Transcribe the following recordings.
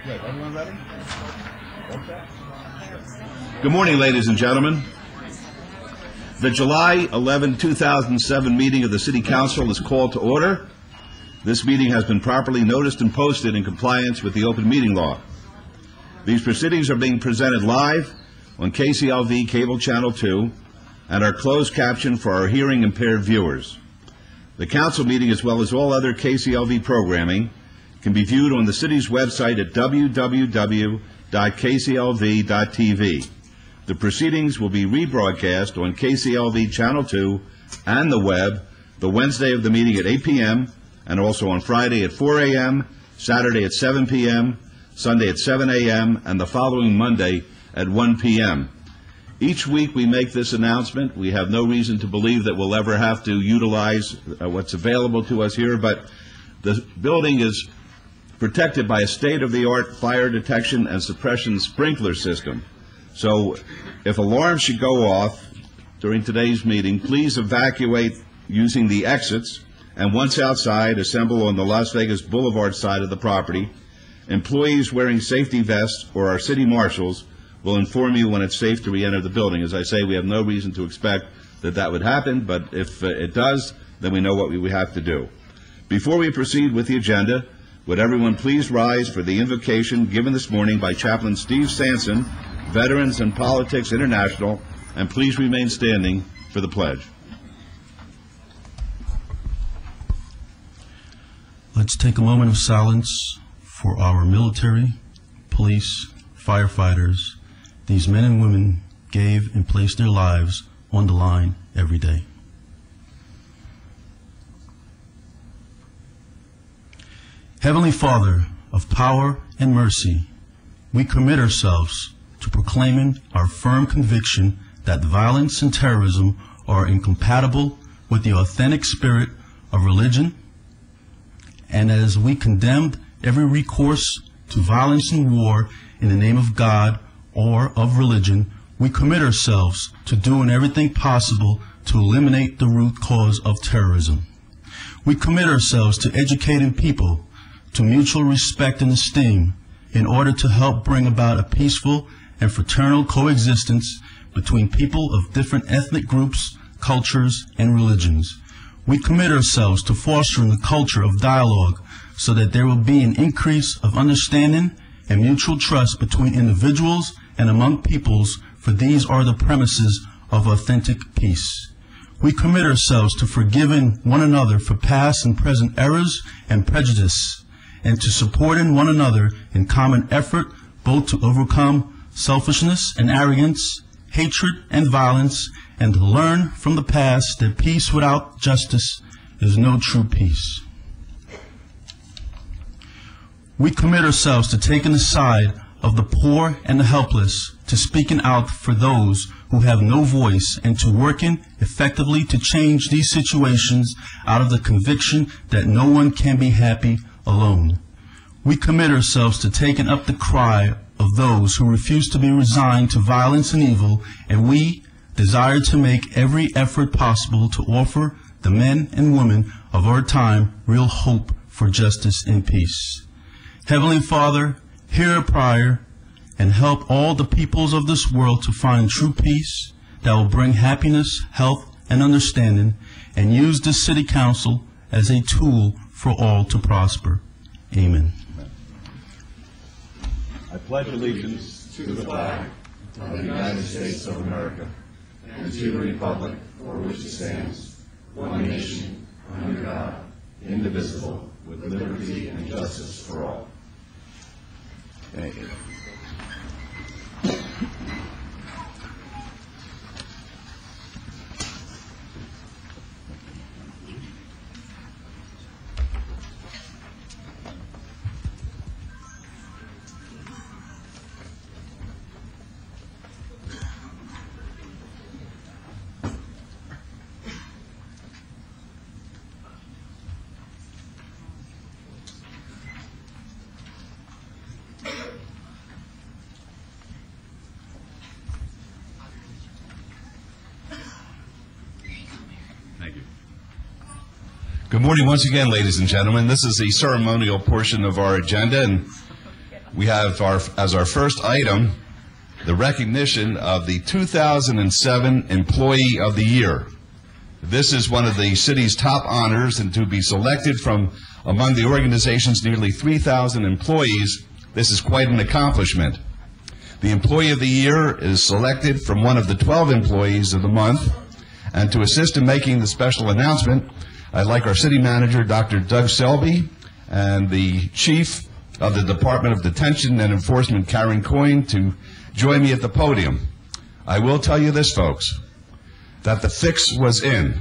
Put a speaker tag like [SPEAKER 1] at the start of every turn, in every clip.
[SPEAKER 1] Good. Everyone ready? Okay. Good morning, ladies and gentlemen. The July 11, 2007 meeting of the City Council is called to order. This meeting has been properly noticed and posted in compliance with the open meeting law. These proceedings are being presented live on KCLV Cable Channel 2 and are closed captioned for our hearing impaired viewers. The council meeting, as well as all other KCLV programming, can be viewed on the city's website at www.kclv.tv. The proceedings will be rebroadcast on KCLV Channel 2 and the web the Wednesday of the meeting at 8 p.m. and also on Friday at 4 a.m., Saturday at 7 p.m., Sunday at 7 a.m., and the following Monday at 1 p.m. Each week we make this announcement. We have no reason to believe that we'll ever have to utilize what's available to us here, but the building is protected by a state-of-the-art fire detection and suppression sprinkler system. So if alarms should go off during today's meeting, please evacuate using the exits, and once outside, assemble on the Las Vegas Boulevard side of the property. Employees wearing safety vests or our city marshals will inform you when it's safe to re-enter the building. As I say, we have no reason to expect that that would happen, but if it does, then we know what we have to do. Before we proceed with the agenda, would everyone please rise for the invocation given this morning by Chaplain Steve Sanson, Veterans and Politics International, and please remain standing for the pledge.
[SPEAKER 2] Let's take a moment of silence for our military, police, firefighters. These men and women gave and placed their lives on the line every day. Heavenly Father of power and mercy, we commit ourselves to proclaiming our firm conviction that violence and terrorism are incompatible with the authentic spirit of religion, and as we condemn every recourse to violence and war in the name of God or of religion, we commit ourselves to doing everything possible to eliminate the root cause of terrorism. We commit ourselves to educating people to mutual respect and esteem in order to help bring about a peaceful and fraternal coexistence between people of different ethnic groups, cultures, and religions. We commit ourselves to fostering a culture of dialogue so that there will be an increase of understanding and mutual trust between individuals and among peoples, for these are the premises of authentic peace. We commit ourselves to forgiving one another for past and present errors and prejudice, and to supporting one another in common effort both to overcome selfishness and arrogance, hatred and violence, and to learn from the past that peace without justice is no true peace. We commit ourselves to taking the side of the poor and the helpless, to speaking out for those who have no voice, and to working effectively to change these situations out of the conviction that no one can be happy alone. We commit ourselves to taking up the cry of those who refuse to be resigned to violence and evil, and we desire to make every effort possible to offer the men and women of our time real hope for justice and peace. Heavenly Father, hear our prayer and help all the peoples of this world to find true peace that will bring happiness, health, and understanding, and use this city council as a tool for all to prosper. Amen.
[SPEAKER 1] I pledge allegiance to the flag of the United States of America and to the republic for which it stands, one nation, under God, indivisible, with liberty and justice for all. Thank you. Good morning once again, ladies and gentlemen. This is the ceremonial portion of our agenda, and we have as our first item the recognition of the 2007 Employee of the Year. This is one of the city's top honors, and to be selected from among the organization's nearly 3,000 employees, this is quite an accomplishment. The Employee of the Year is selected from one of the 12 employees of the month, and to assist in making the special announcement, I'd like our city manager, Dr. Doug Selby, and the chief of the Department of Detention and Enforcement, Karen Coyne, to join me at the podium. I will tell you this, folks, that the fix was in.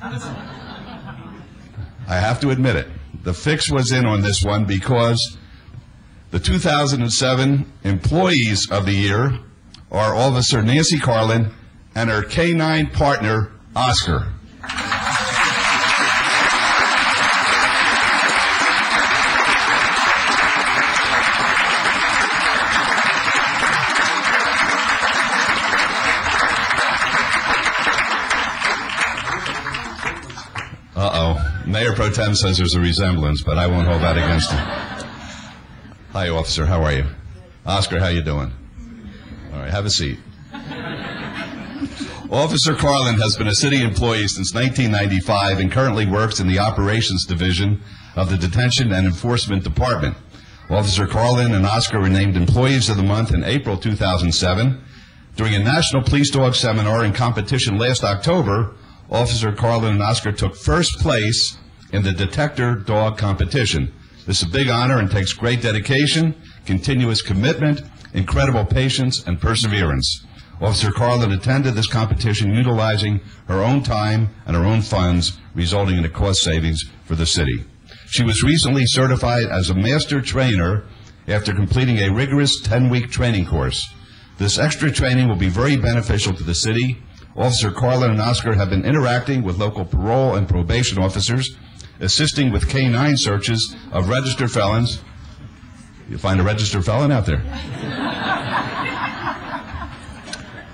[SPEAKER 1] I have to admit it. The fix was in on this one because the 2007 Employees of the Year are Officer Nancy Carlin and her K-9 partner, Oscar. Mayor Pro Tem says there's a resemblance, but I won't hold that against him. Hi, officer. How are you? Oscar, how you doing? All right, have a seat. Officer Carlin has been a city employee since 1995 and currently works in the Operations Division of the Detention and Enforcement Department. Officer Carlin and Oscar were named Employees of the Month in April 2007. During a National Police Dog Seminar and competition last October, Officer Carlin and Oscar took first place in the Detector Dog Competition. This is a big honor and takes great dedication, continuous commitment, incredible patience, and perseverance. Officer Carlin attended this competition utilizing her own time and her own funds, resulting in a cost savings for the city. She was recently certified as a master trainer after completing a rigorous 10-week training course. This extra training will be very beneficial to the city. Officer Carlin and Oscar have been interacting with local parole and probation officers, assisting with K-9 searches of registered felons. You find a registered felon out there?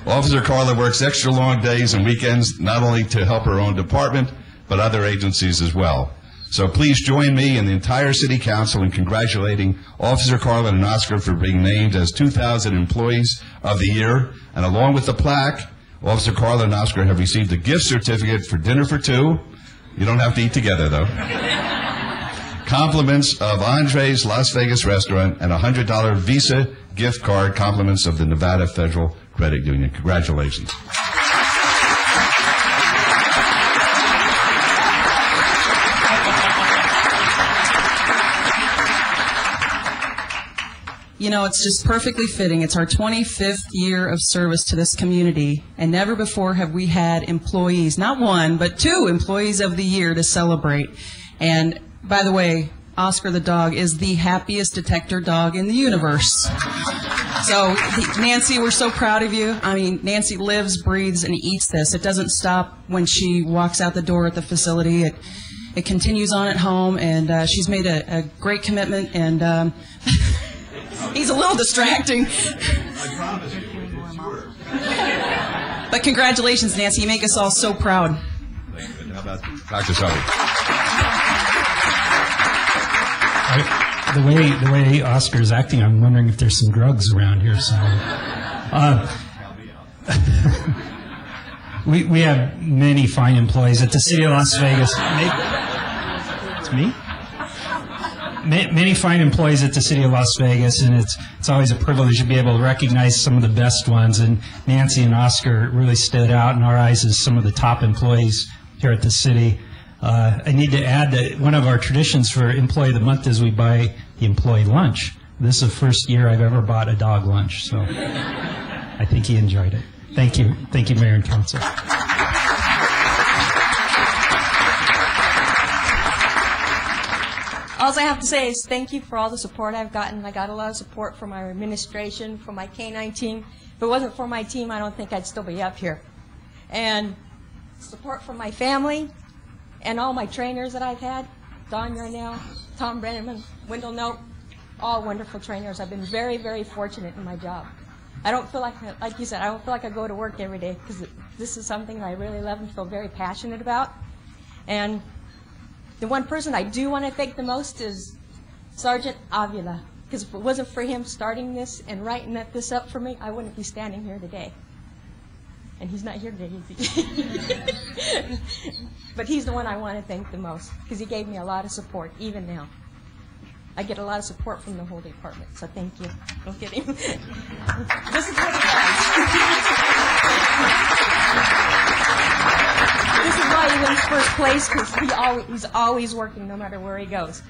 [SPEAKER 1] Officer Carlin works extra long days and weekends, not only to help her own department, but other agencies as well. So please join me and the entire City Council in congratulating Officer Carlin and Oscar for being named as 2000 Employees of the Year. And along with the plaque, Officer Carlin and Oscar have received a gift certificate for dinner for two. You don't have to eat together, though. Compliments of Andre's Las Vegas Restaurant and a $100 Visa gift card, compliments of the Nevada Federal Credit Union. Congratulations.
[SPEAKER 3] You know, it's just perfectly fitting. It's our 25th year of service to this community, and never before have we had employees, not one, but two employees of the year to celebrate. And by the way, Oscar the dog is the happiest detector dog in the universe. So, Nancy, we're so proud of you. I mean, Nancy lives, breathes, and eats this. It doesn't stop when she walks out the door at the facility. It continues on at home, and she's made a great commitment, and he's a little distracting.
[SPEAKER 1] I promise you, it's yours.
[SPEAKER 3] But congratulations, Nancy. You make us all so proud.
[SPEAKER 1] Thank you. How about Dr. Sully?
[SPEAKER 4] The way Oscar's acting, I'm wondering if there's some drugs around here. So, we have many fine employees at the City of Las Vegas. It's me? Many fine employees at the City of Las Vegas, and it's always a privilege to be able to recognize some of the best ones. And Nancy and Oscar really stood out in our eyes as some of the top employees here at the city. I need to add that one of our traditions for Employee of the Month is we buy the employee lunch. This is the first year I've ever bought a dog lunch, so I think he enjoyed it. Thank you. Thank you, Mayor and Council.
[SPEAKER 5] All I have to say is thank you for all the support I've gotten. I got a lot of support from our administration, from my K-9 team. If it wasn't for my team, I don't think I'd still be up here. And support from my family and all my trainers that I've had, Don Yarnell, Tom Brenneman, Wendell Nope, all wonderful trainers. I've been very, very fortunate in my job. I don't feel like you said, I don't feel like I go to work every day because this is something that I really love and feel very passionate about. And the one person I do want to thank the most is Sergeant Avila. Because if it wasn't for him starting this and writing this up for me, I wouldn't be standing here today. And he's not here today, is he? But he's the one I want to thank the most, because he gave me a lot of support, even now. I get a lot of support from the whole department, so thank you. Don't get him. This is what he does. This is why he wins first place, because he's always working no matter where he goes.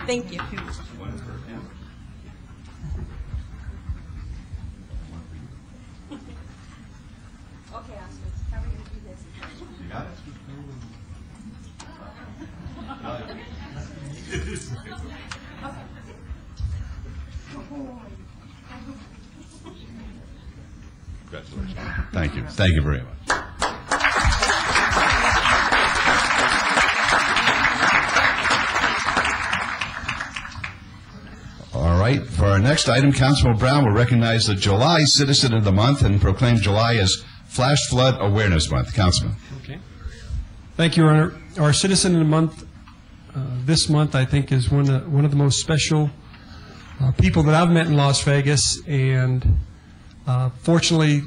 [SPEAKER 5] Thank you. Okay, Oscar, how are we going to do this?
[SPEAKER 1] You got it? Congratulations. Thank you. Thank you very much. All right. For our next item, Councilman Brown will recognize the July Citizen of the Month and proclaim July as Flash Flood Awareness Month. Councilman.
[SPEAKER 6] Okay. Thank you, Your Honor. Our Citizen of the Month this month, I think, is one of the most special people that I've met in Las Vegas, and fortunately,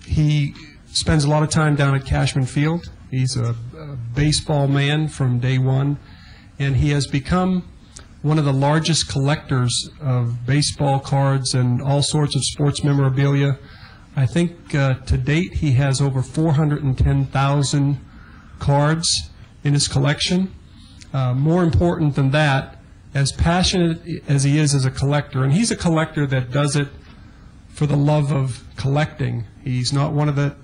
[SPEAKER 6] he spends a lot of time down at Cashman Field. He's a baseball man from day one, and he has become one of the largest collectors of baseball cards and all sorts of sports memorabilia. I think to date he has over 410,000 cards in his collection. More important than that, as passionate as he is as a collector, and he's a collector that does it for the love of collecting. He's not one of the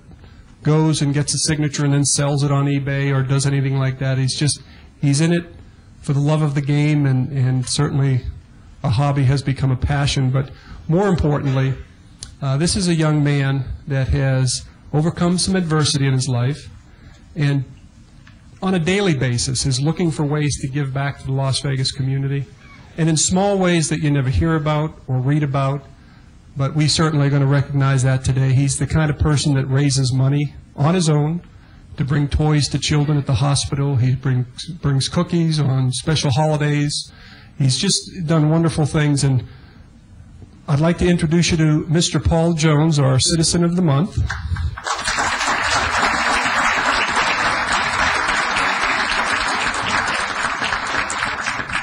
[SPEAKER 6] goes and gets a signature and then sells it on eBay or does anything like that. He's in it for the love of the game, and certainly a hobby has become a passion. But more importantly, this is a young man that has overcome some adversity in his life, and on a daily basis is looking for ways to give back to the Las Vegas community, and in small ways that you never hear about or read about, but we certainly are going to recognize that today. He's the kind of person that raises money on his own to bring toys to children at the hospital. He brings cookies on special holidays. He's just done wonderful things, and I'd like to introduce you to Mr. Paul Jones, our Citizen of the Month.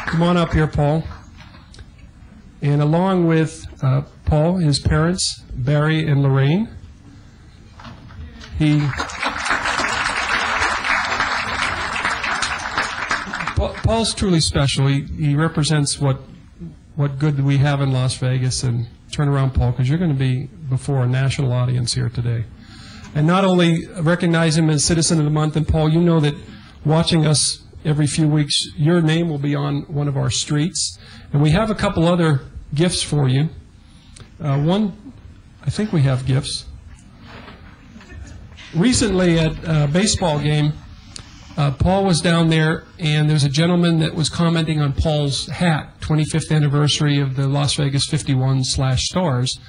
[SPEAKER 6] Come on up here, Paul. And along with Paul, his parents, Barry and Lorraine, Paul's truly special. He represents what good we have in Las Vegas. And turn around, Paul, because you're going to be before a national audience here today. And not only recognize him as Citizen of the Month, and Paul, you know that watching us every few weeks, your name will be on one of our streets. And we have a couple other gifts for you. One, I think we have gifts. Recently at a baseball game, Paul was down there, and there's a gentleman that was commenting on Paul's hat, 25th anniversary of the Las Vegas 51/Stars.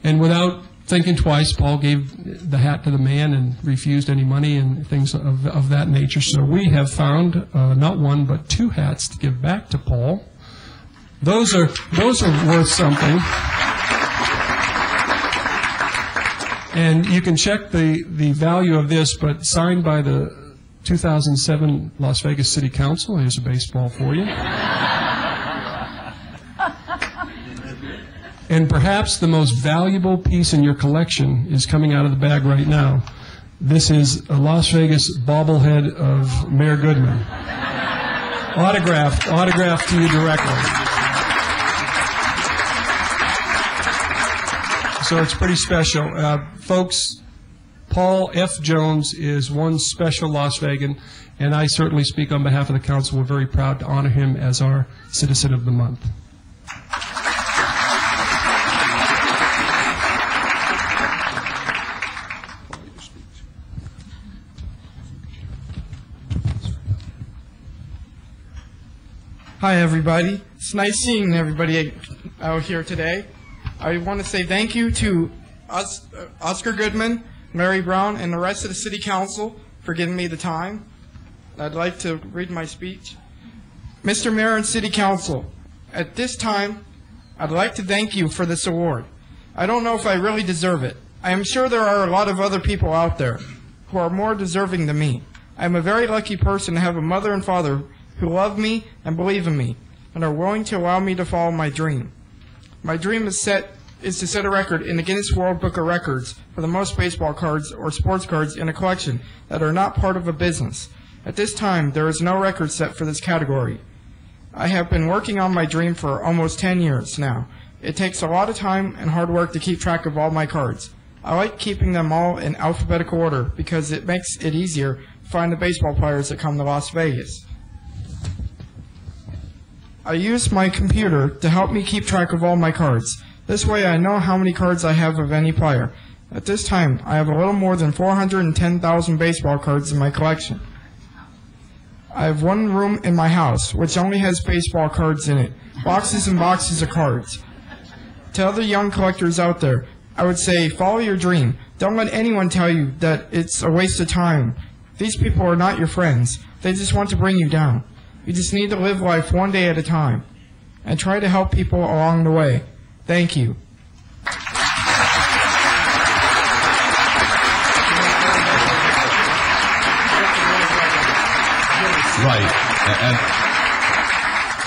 [SPEAKER 6] And without thinking twice, Paul gave the hat to the man and refused any money and things of that nature. So we have found not one but two hats to give back to Paul. Those are worth something. And you can check the value of this, but signed by the 2007 Las Vegas City Council. Here's a baseball for you. And perhaps the most valuable piece in your collection is coming out of the bag right now. This is a Las Vegas bobblehead of Mayor Goodman. Autographed to you directly. So it's pretty special. Folks, Paul F. Jones is one special Las Vegan, and I certainly speak on behalf of the council. We're very proud to honor him as our Citizen of the Month.
[SPEAKER 7] Hi, everybody. It's nice seeing everybody out here today. I want to say thank you to Oscar Goodman, Mary Brown, and the rest of the City Council for giving me the time. I'd like to read my speech. Mr. Mayor and City Council, At this time, I'd like to thank you for this award. I don't know if I really deserve it. I am sure there are a lot of other people out there who are more deserving than me. I am a very lucky person to have a mother and father who love me and believe in me and are willing to allow me to follow my dream. My dream is to set a record in the Guinness World Book of Records for the most baseball cards or sports cards in a collection that are not part of a business. At this time, there is no record set for this category. I have been working on my dream for almost 10 years now. It takes a lot of time and hard work to keep track of all my cards. I like keeping them all in alphabetical order because it makes it easier to find the baseball players that come to Las Vegas. I use my computer to help me keep track of all my cards. This way I know how many cards I have of any player. At this time, I have a little more than 410,000 baseball cards in my collection. I have one room in my house which only has baseball cards in it, boxes and boxes of cards. To other young collectors out there, I would say follow your dream. Don't let anyone tell you that it's a waste of time. These people are not your friends. They just want to bring you down. You just need to live life one day at a time and try to help people along the way. Thank you.
[SPEAKER 1] Right. And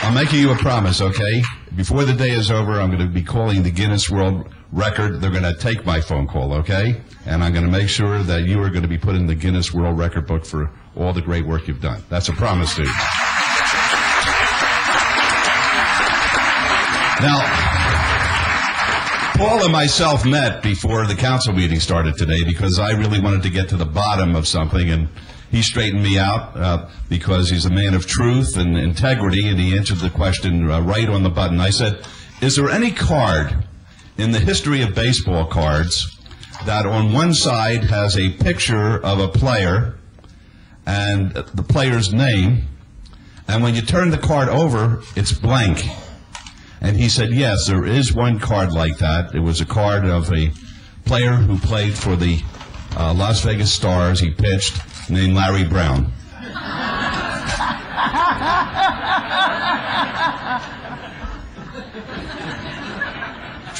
[SPEAKER 1] I'm making you a promise, okay? Before the day is over, I'm going to be calling the Guinness World Record. They're going to take my phone call, okay? And I'm going to make sure that you are going to be put in the Guinness World Record book for all the great work you've done. That's a promise to you. Now, Paul and myself met before the council meeting started today because I really wanted to get to the bottom of something, and he straightened me out because he's a man of truth and integrity, and he answered the question right on the button. I said, is there any card in the history of baseball cards that on one side has a picture of a player and the player's name, and when you turn the card over, it's blank? And he said, yes, there is one card like that. It was a card of a player who played for the Las Vegas Stars. He pitched, named Larry Brown.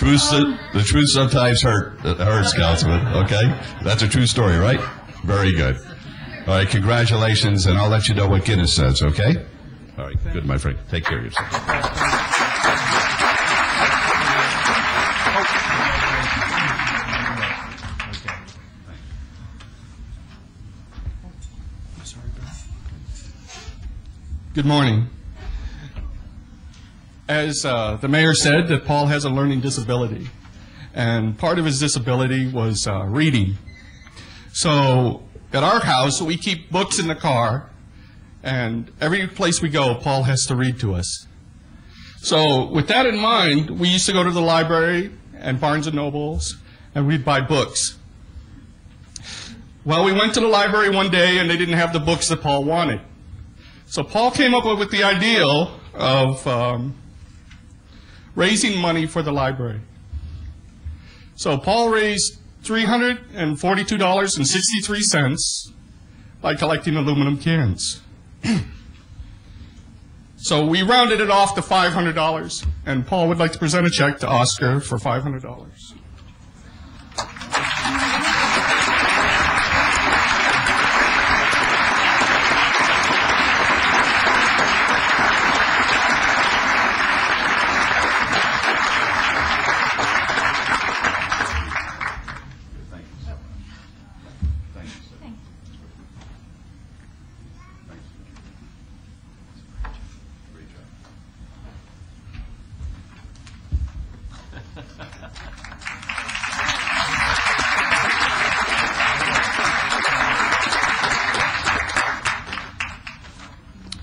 [SPEAKER 1] The truth sometimes hurts, Councilman, okay? That's a true story, right? Very good. All right, congratulations, and I'll let you know what Guinness says, okay? All right, good, my friend. Take care of yourself.
[SPEAKER 8] Good morning. As the mayor said, that Paul has a learning disability, and part of his disability was reading. So at our house, we keep books in the car, and every place we go, Paul has to read to us. So with that in mind, we used to go to the library and Barnes & Nobles, and we'd buy books. Well, we went to the library one day, and they didn't have the books that Paul wanted. So Paul came up with the idea of raising money for the library. So Paul raised $342.63 by collecting aluminum cans. So we rounded it off to $500, and Paul would like to present a check to Oscar for $500.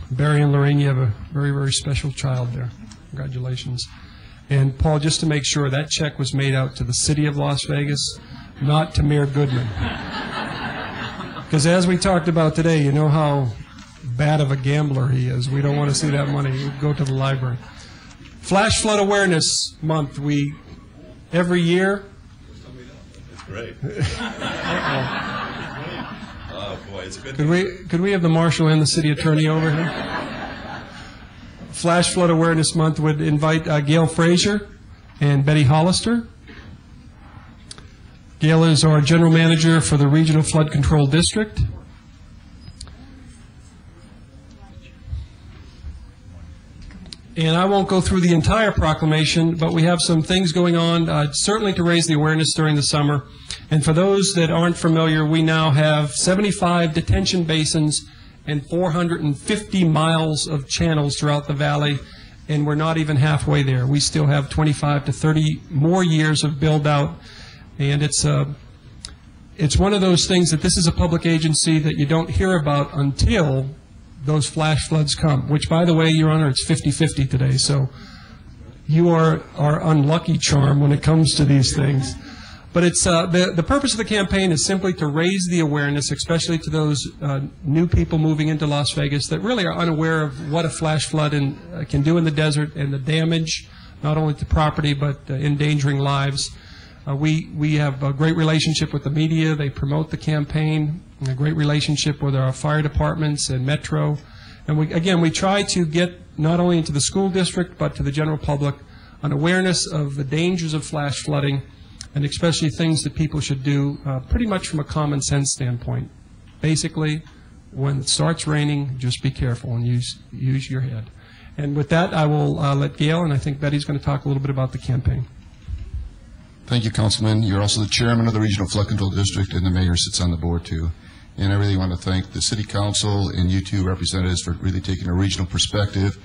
[SPEAKER 6] Barry and Lorraine, you have a very, very special child there. Congratulations. And Paul, just to make sure, that check was made out to the city of Las Vegas, not to Mayor Goodman. Because as we talked about today, you know how bad of a gambler he is. We don't want to see that money go to the library. Flash Flood Awareness Month, we, every year.
[SPEAKER 1] That's great. Oh, boy, it's a good
[SPEAKER 6] Could we have the marshal and the city attorney over here? Flash Flood Awareness Month would invite Gail Frazier and Betty Hollister. Gail is our General Manager for the Regional Flood Control District. And I won't go through the entire proclamation, but we have some things going on, certainly to raise the awareness during the summer. And for those that aren't familiar, we now have 75 detention basins and 450 miles of channels throughout the valley, and we're not even halfway there. We still have 25 to 30 more years of build-out, and it's one of those things that this is a public agency that you don't hear about until those flash floods come, which, by the way, Your Honor, it's 50-50 today, so you are our unlucky charm when it comes to these things. But it's the purpose of the campaign is simply to raise the awareness, especially to those new people moving into Las Vegas that really are unaware of what a flash flood can do in the desert and the damage, not only to property, but endangering lives. We have a great relationship with the media. They promote the campaign, and a great relationship with our fire departments and Metro. And we try to get not only into the school district, but to the general public an awareness of the dangers of flash flooding, and especially things that people should do pretty much from a common sense standpoint. Basically, when it starts raining, just be careful and use your head. And with that, I will let Gail, and I think Betty's going to talk a little bit about the campaign.
[SPEAKER 9] Thank you, Councilman. You're also the chairman of the Regional Flood Control District, and the mayor sits on the board, too. And I really want to thank the City Council and you two representatives for really taking a regional perspective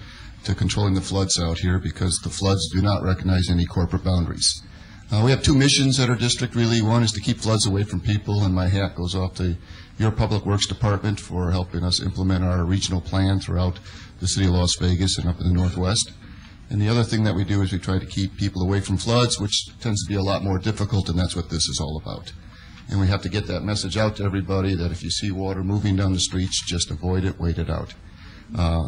[SPEAKER 9] to controlling the floods out here, because the floods do not recognize any corporate boundaries. We have two missions at our district, really. One is to keep floods away from people, and my hat goes off to your Public Works Department for helping us implement our regional plan throughout the city of Las Vegas and up in the Northwest. And the other thing that we do is we try to keep people away from floods, which tends to be a lot more difficult, and that's what this is all about. And we have to get that message out to everybody that if you see water moving down the streets, just avoid it, wait it out.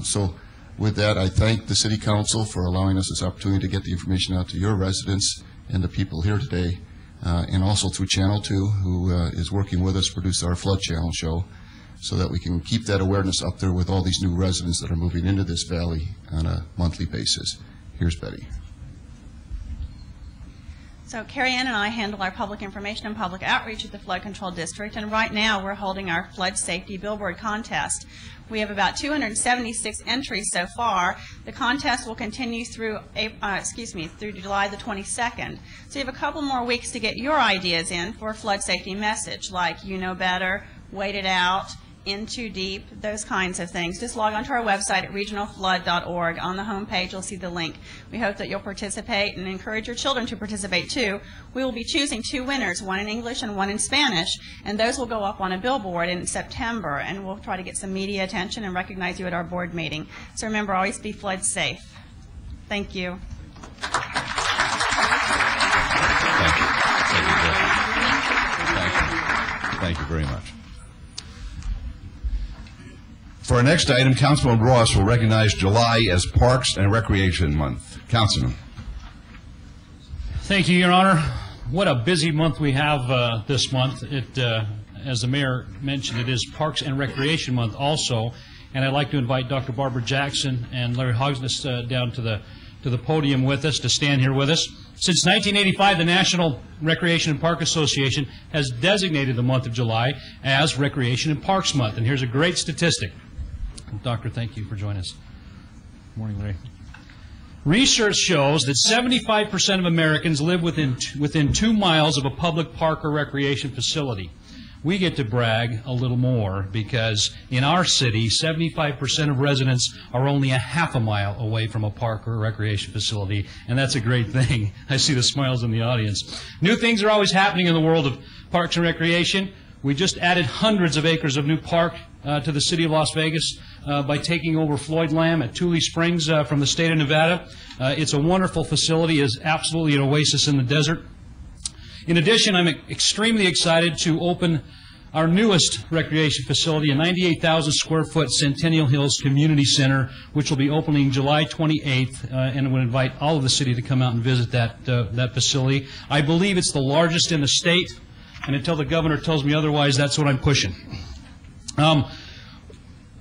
[SPEAKER 9] So with that, I thank the City Council for allowing us this opportunity to get the information out to your residents and the people here today, and also through Channel 2, who is working with us to produce our Flood Channel show, so that we can keep that awareness up there with all these new residents that are moving into this valley on a monthly basis. Here's Betty.
[SPEAKER 10] So Carrie Ann and I handle our public information and public outreach at the Flood Control District, and right now we're holding our flood safety billboard contest. We have about 276 entries so far. The contest will continue through July the 22nd. So you have a couple more weeks to get your ideas in for a flood safety message, like you know better, wait it out, in too deep, those kinds of things. Just log on to our website at regionalflood.org. On the home page, you'll see the link. We hope that you'll participate and encourage your children to participate too. We will be choosing two winners, one in English and one in Spanish, and those will go up on a billboard in September, and we'll try to get some media attention and recognize you at our board meeting. So remember, always be flood safe. Thank you.
[SPEAKER 1] Thank you very much. For our next item, Councilman Ross will recognize July as Parks and Recreation Month. Councilman.
[SPEAKER 11] Thank you, Your Honor. What a busy month we have this month. As the mayor mentioned, it is Parks and Recreation Month also, and I'd like to invite Dr. Barbara Jackson and Larry Hogsness down to the podium with us, to stand here with us. Since 1985, the National Recreation and Park Association has designated the month of July as Recreation and Parks Month, and here's a great statistic. Doctor, thank you for joining us. Good morning, Larry. Research shows that 75% of Americans live within 2 miles of a public park or recreation facility. We get to brag a little more because in our city, 75% of residents are only a half a mile away from a park or a recreation facility, and that's a great thing. I see the smiles in the audience. New things are always happening in the world of parks and recreation. We just added hundreds of acres of new park to the city of Las Vegas by taking over Floyd Lamb at Tule Springs from the state of Nevada. It's a wonderful facility. It's absolutely an oasis in the desert. In addition, I'm extremely excited to open our newest recreation facility, a 98,000 square foot Centennial Hills Community Center, which will be opening July 28th, and I would invite all of the city to come out and visit that facility. I believe it's the largest in the state, and until the governor tells me otherwise, that's what I'm pushing.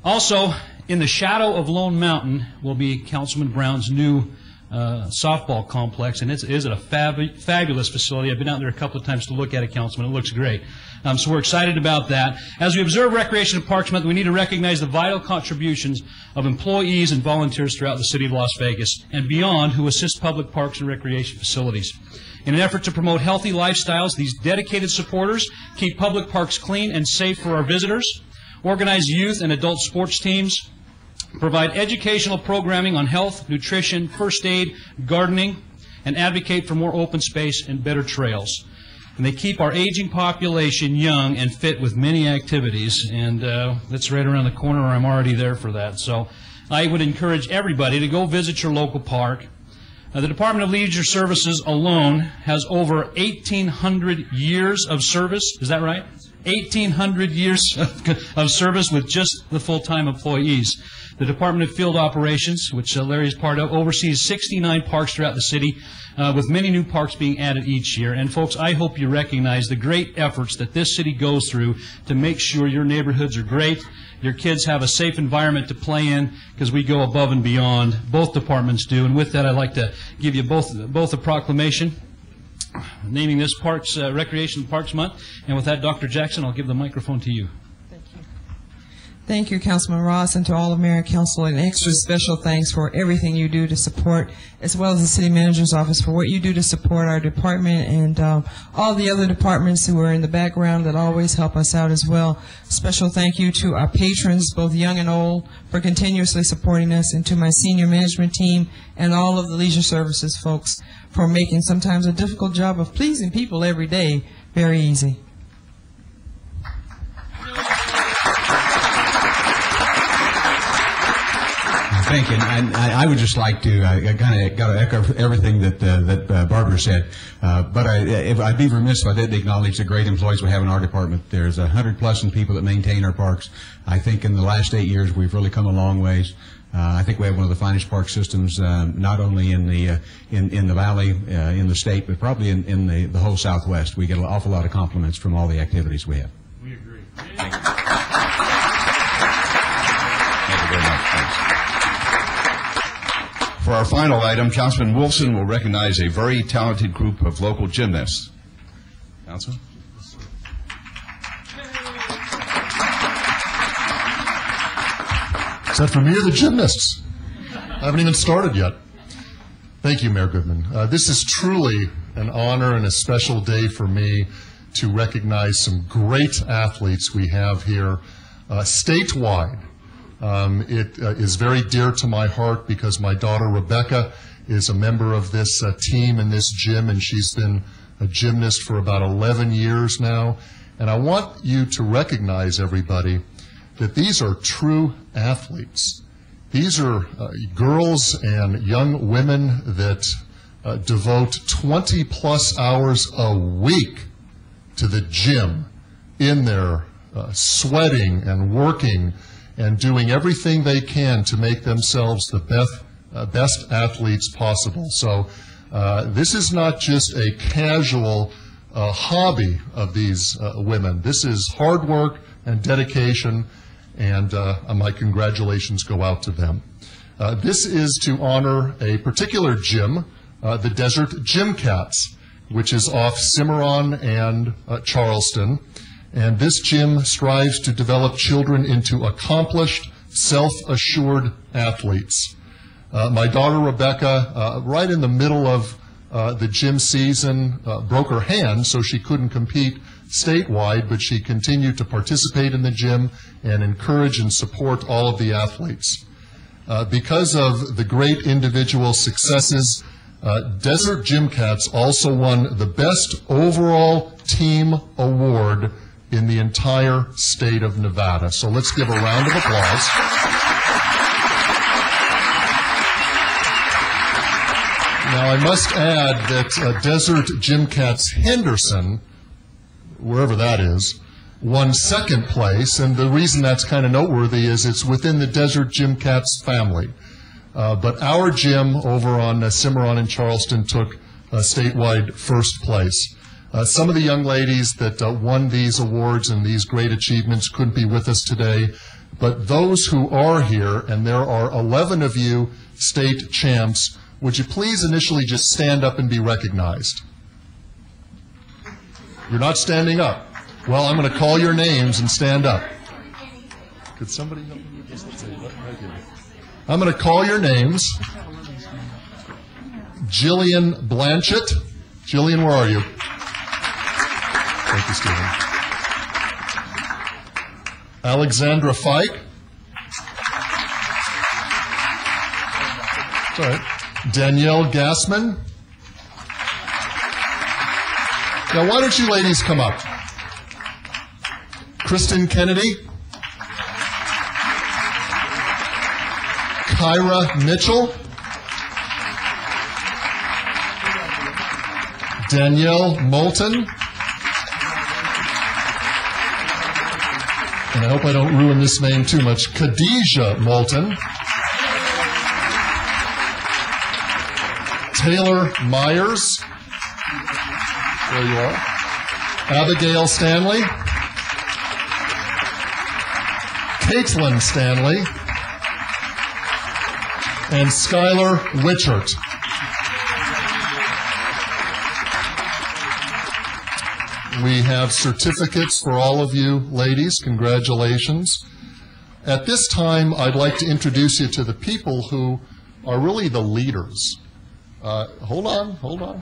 [SPEAKER 11] Also, In the shadow of Lone Mountain will be Councilman Brown's new softball complex, and it is a fabulous facility. I've been out there a couple of times to look at it, Councilman. It looks great. So we're excited about that. As we observe Recreation and Parks Month, we need to recognize the vital contributions of employees and volunteers throughout the city of Las Vegas and beyond who assist public parks and recreation facilities. In an effort to promote healthy lifestyles, these dedicated supporters keep public parks clean and safe for our visitors, organize youth and adult sports teams, provide educational programming on health, nutrition, first aid, gardening, and advocate for more open space and better trails. And they keep our aging population young and fit with many activities, and that's right around the corner. I'm already there for that. So I would encourage everybody to go visit your local park. The Department of Leisure Services alone has over 1,800 years of service. Is that right? 1,800 years of service with just the full-time employees. The Department of Field Operations, which Larry is part of, oversees 69 parks throughout the city, with many new parks being added each year. And folks, I hope you recognize the great efforts that this city goes through to make sure your neighborhoods are great, your kids have a safe environment to play in, because we go above and beyond. Both departments do. And with that, I'd like to give you both a proclamation naming this Parks Recreation and Parks Month. And with that, Dr. Jackson, I'll give the microphone to you.
[SPEAKER 12] Thank you, Councilman Ross, and to all of Mayor and Council, an extra special thanks for everything you do to support, as well as the City Manager's Office, for what you do to support our department and all the other departments who are in the background that always help us out as well. Special thank you to our patrons, both young and old, for continuously supporting us, and to my senior management team and all of the leisure services folks for making sometimes a difficult job of pleasing people every day very easy.
[SPEAKER 13] Thank you. And I would just like to kind of got to echo everything that Barbara said. But I'd be remiss if I didn't acknowledge the great employees we have in our department. There's 100+ people that maintain our parks. I think in the last 8 years we've really come a long ways. I think we have one of the finest park systems, not only in the valley, in the state, but probably in the whole Southwest. We get an awful lot of compliments from all the activities we have.
[SPEAKER 11] We agree.
[SPEAKER 1] Thank you. Thank you very much. Thanks. For our final item, Councilman Wilson will recognize a very talented group of local gymnasts. Councilman?
[SPEAKER 14] Is that for me or the gymnasts? I haven't even started yet. Thank you, Mayor Goodman. This is truly an honor and a special day for me to recognize some great athletes we have here statewide. It is very dear to my heart because my daughter Rebecca is a member of this team in this gym, and she's been a gymnast for about 11 years now. And I want you to recognize, everybody, that these are true athletes. These are girls and young women that devote 20+ hours a week to the gym in there, sweating and working and doing everything they can to make themselves the best athletes possible. So this is not just a casual hobby of these women. This is hard work and dedication, and my congratulations go out to them. This is to honor a particular gym, the Desert Gym Cats, which is off Cimarron and Charleston. And this gym strives to develop children into accomplished, self-assured athletes. My daughter Rebecca, right in the middle of the gym season, broke her hand, so she couldn't compete statewide, but she continued to participate in the gym and encourage and support all of the athletes. Because of the great individual successes, Desert Gym Cats also won the Best Overall Team Award in the entire state of Nevada. So let's give a round of applause. Now I must add that Desert Gym Cats Henderson, wherever that is, won second place, and the reason that's kind of noteworthy is it's within the Desert Gym Cats family. But our gym over on Cimarron and Charleston took statewide first place. Some of the young ladies that won these awards and these great achievements couldn't be with us today, but those who are here, and there are 11 of you state champs, would you please initially just stand up and be recognized? You're not standing up. Well, I'm going to call your names and stand up. Could somebody help me with this? Let's see. Right here. I'm going to call your names. Jillian Blanchett. Jillian, where are you? Thank you, Stephen. Alexandra Fike. It's all right. Danielle Gassman. Now, why don't you ladies come up? Kristen Kennedy. Kyra Mitchell. Danielle Moulton. And I hope I don't ruin this name too much. Khadijah Moulton. Taylor Myers. There you are. Abigail Stanley. Caitlin Stanley. And Skylar Witchert. We have certificates for all of you ladies. Congratulations. At this time, I'd like to introduce you to the people who are really the leaders. Hold on.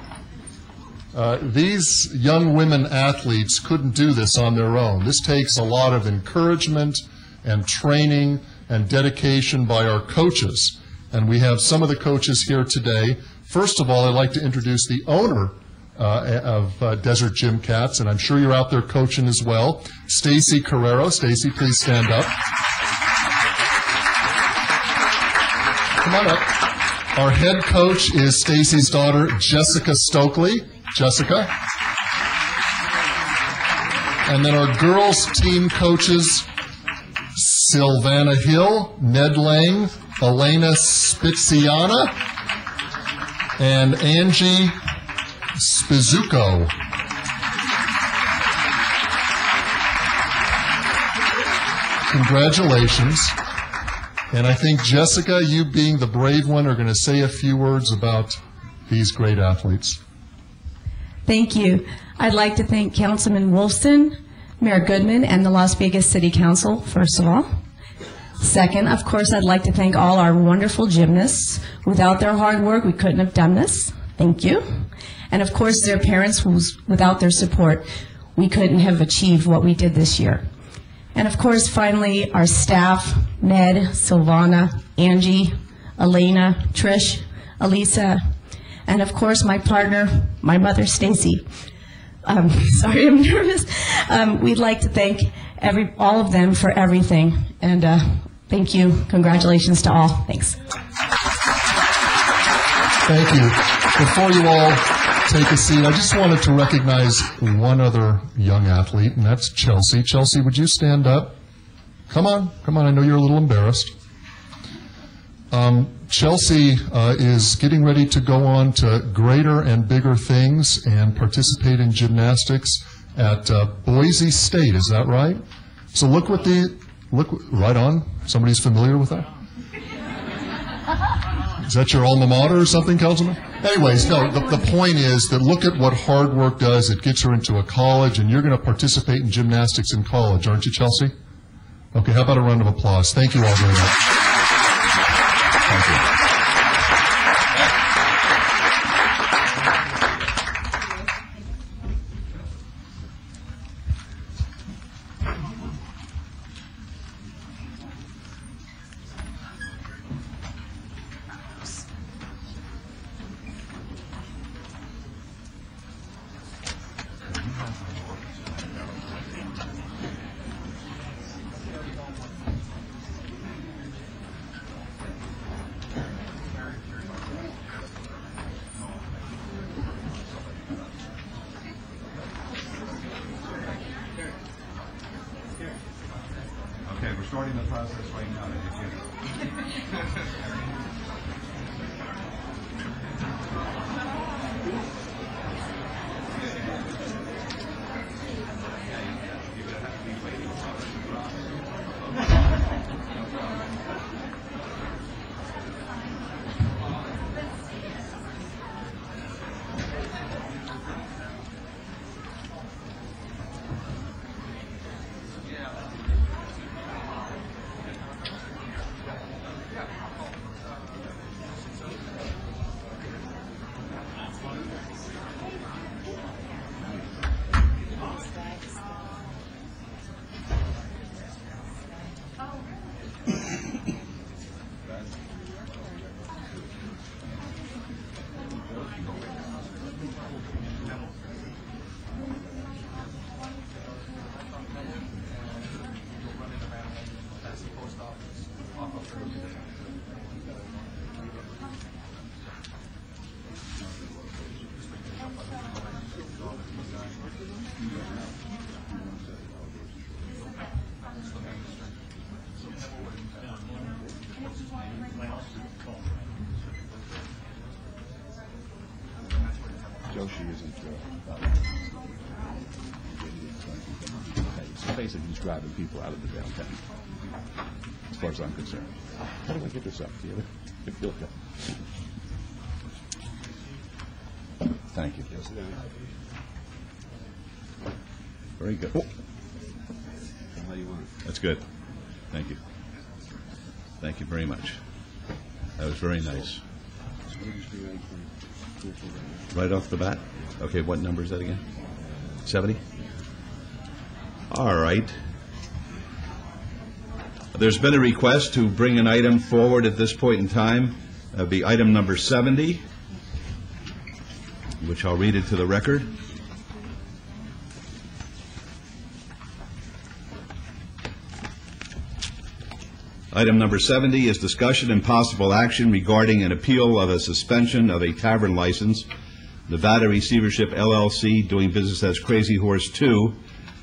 [SPEAKER 14] These young women athletes couldn't do this on their own. This takes a lot of encouragement and training and dedication by our coaches. And we have some of the coaches here today. First of all, I'd like to introduce the owner of Desert Gym Cats, and I'm sure you're out there coaching as well, Stacy Carrero. Stacy, please stand up. Come on up. Our head coach is Stacy's daughter, Jessica Stokely. Jessica. And then our girls team coaches, Silvana Hill, Ned Lang, Elena Spiziana, and Angie Spizuko. Congratulations. And I think, Jessica, you being the brave one, are going to say a few words about these great athletes.
[SPEAKER 15] Thank you. I'd like to thank Councilman Wolfson, Mayor Goodman, and the Las Vegas City Council, first of all. Second, of course, I'd like to thank all our wonderful gymnasts. Without their hard work, we couldn't have done this. Thank you. And of course, their parents, without their support, we couldn't have achieved what we did this year. And of course, finally, our staff, Ned, Silvana, Angie, Elena, Trish, Elisa, and of course, my partner, my mother, Stacy. Sorry, I'm nervous. We'd like to thank all of them for everything. And thank you. Congratulations to all. Thanks.
[SPEAKER 14] Thank you. Before you all take a seat, I just wanted to recognize one other young athlete, and that's Chelsea. Chelsea, would you stand up? Come on. I know you're a little embarrassed. Chelsea is getting ready to go on to greater and bigger things and participate in gymnastics at Boise State. Is that right? So look right on. Somebody's familiar with that? Is that your alma mater or something, Councilman? Anyways, no, the point is that look at what hard work does. It gets her into a college, and you're going to participate in gymnastics in college, aren't you, Chelsea? Okay, how about a round of applause? Thank you all very much. Thank you.
[SPEAKER 1] Okay, we're starting the process right now.
[SPEAKER 16] Joshi isn't. It's basically just driving people out of the downtown, as far as I'm concerned. How do I get this up? Do you have it? You'll go. Thank you. Very good.
[SPEAKER 17] How you want?
[SPEAKER 1] That's good. Thank you. Thank you very much. That was very nice. Right off the bat? Okay, what number is that again? 70? All right. There's been a request to bring an item forward at this point in time. That'd be item number 70, which I'll read it to the record. Item number 70 is discussion and possible action regarding an appeal of a suspension of a tavern license, Nevada Receivership LLC, doing business as Crazy Horse 2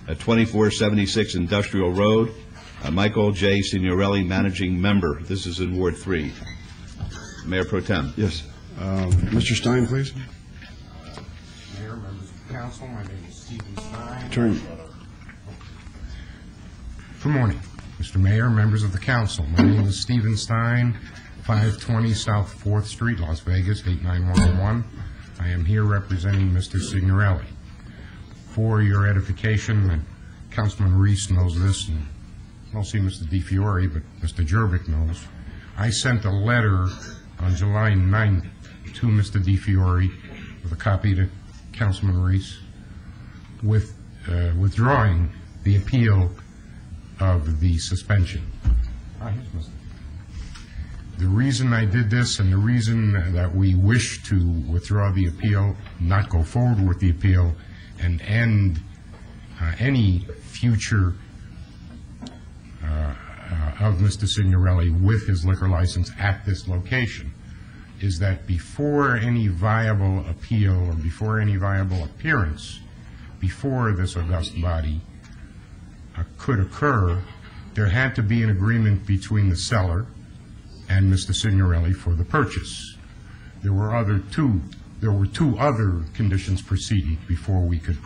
[SPEAKER 1] at 2476 Industrial Road. Michael J. Signorelli, managing member. This is in Ward 3. Mayor Pro Tem.
[SPEAKER 17] Yes. Mr. Stein, please.
[SPEAKER 18] Mayor, members of the council, my name is Stephen Stein.
[SPEAKER 17] Turn.
[SPEAKER 18] Good morning, Mr. Mayor, members of the council. My name is Stephen Stein, 520 South 4th Street, Las Vegas, 89111. I am here representing Mr. Signorelli. For your edification, and Councilman Reese knows this, and mostly Mr. DiFiore, but Mr. Jervik knows, I sent a letter on July 9th to Mr. DiFiore with a copy to Councilman Reese with withdrawing the appeal of the suspension. The reason I did this and the reason that we wish to withdraw the appeal, not go forward with the appeal, and end any future of Mr. Signorelli with his liquor license at this location is that before any viable appeal or before any viable appearance before this august body could occur, there had to be an agreement between the seller and Mr. Signorelli for the purchase. There were two other conditions preceding before we could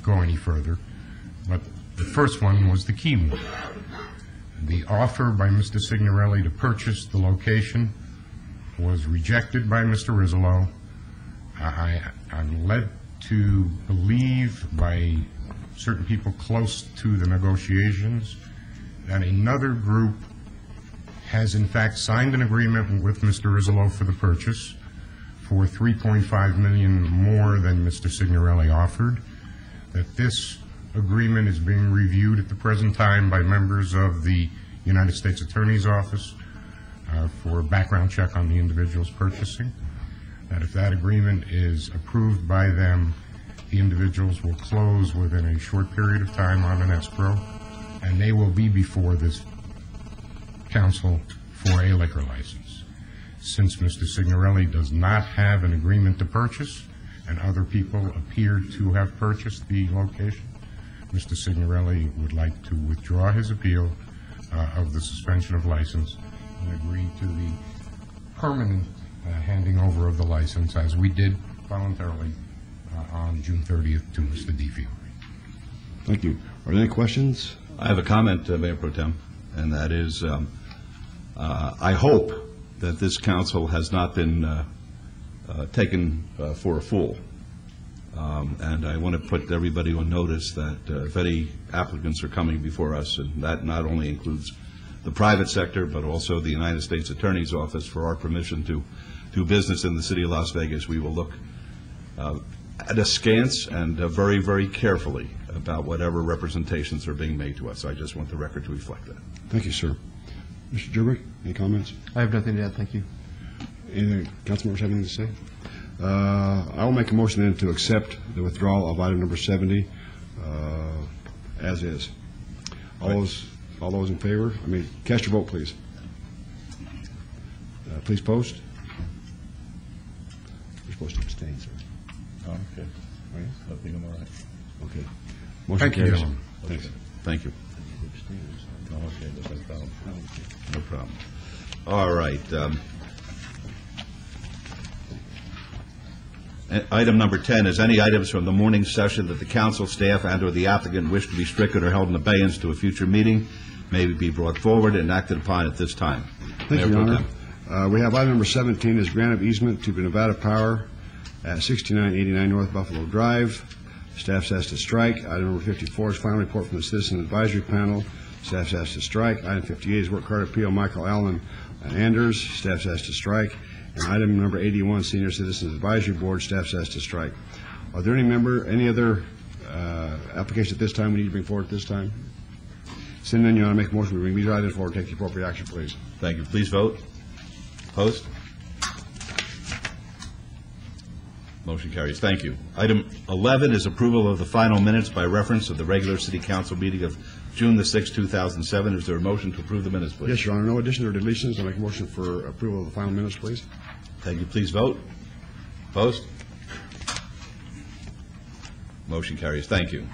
[SPEAKER 18] go any further, but the first one was the key one. The offer by Mr. Signorelli to purchase the location was rejected by Mr. Rizzolo. I'm led to believe by certain people close to the negotiations that another group has in fact signed an agreement with Mr. Rizzolo for the purchase for $3.5 million more than Mr. Signorelli offered, that this agreement is being reviewed at the present time by members of the United States Attorney's Office for a background check on the individuals purchasing, that if that agreement is approved by them, the individuals will close within a short period of time on an escrow, and they will be before this council for a liquor license. Since Mr. Signorelli does not have an agreement to purchase, and other people appear to have purchased the location, Mr. Signorelli would like to withdraw his appeal of the suspension of license and agree to the permanent handing over of the license, as we did voluntarily on June 30th to Mr. DiFiore.
[SPEAKER 17] Thank you. Are there any questions?
[SPEAKER 1] I have a comment, Mayor Pro Tem, and that is I hope that this council has not been taken for a fool. And I want to put everybody on notice that if any applicants are coming before us, and that not only includes the private sector, but also the United States Attorney's Office for our permission to do business in the city of Las Vegas, we will look at askance and very, very carefully about whatever representations are being made to us. I just want the record to reflect that.
[SPEAKER 17] Thank you, sir. Mr. Jervik, any comments?
[SPEAKER 19] I have nothing to add. Thank you.
[SPEAKER 17] Any council members have anything to say? I will make a motion then to accept the withdrawal of item number 70 as is. All those in favor? Cast your vote, please. Please post. You're supposed to abstain, sir.
[SPEAKER 1] Oh, okay.
[SPEAKER 17] All right.
[SPEAKER 1] I think I'm all right.
[SPEAKER 17] Okay. Motion
[SPEAKER 1] Thank you,
[SPEAKER 17] carries.
[SPEAKER 1] gentlemen.
[SPEAKER 17] Thanks.
[SPEAKER 1] Okay. Thank you. Oh, okay, that's no problem. No problem. All right. Item number 10 is any items from the morning session that the council, staff, and/or the applicant wish to be stricken or held in abeyance to a future meeting may be brought forward and acted upon at this time.
[SPEAKER 17] Thank you,
[SPEAKER 1] Mayor
[SPEAKER 17] Your
[SPEAKER 1] Pro
[SPEAKER 17] Honor.
[SPEAKER 1] Tem.
[SPEAKER 17] We have item number 17 is grant of easement to Nevada Power at 6989 North Buffalo Drive. Staff says to strike. Item number 54 is final report from the Citizen Advisory Panel. Staff says to strike. Item 58 is work card appeal Michael Allen and Anders. Staff says to strike. And item number 81, Senior Citizens Advisory Board. Staff says to strike. Are there any other applications at this time we need to bring forward at this time? Seeing none, Your Honor, make a motion to bring these items forward and take the appropriate action, please.
[SPEAKER 1] Thank you. Please vote. Opposed? Motion carries. Thank you. Item 11 is approval of the final minutes by reference of the regular City Council meeting of June the 6th, 2007. Is there a motion to approve the minutes, please?
[SPEAKER 17] Yes, Your Honor. No additions or deletions. I make a motion for approval of the final minutes, please.
[SPEAKER 1] Thank you. Please vote. Opposed? Motion carries. Thank you.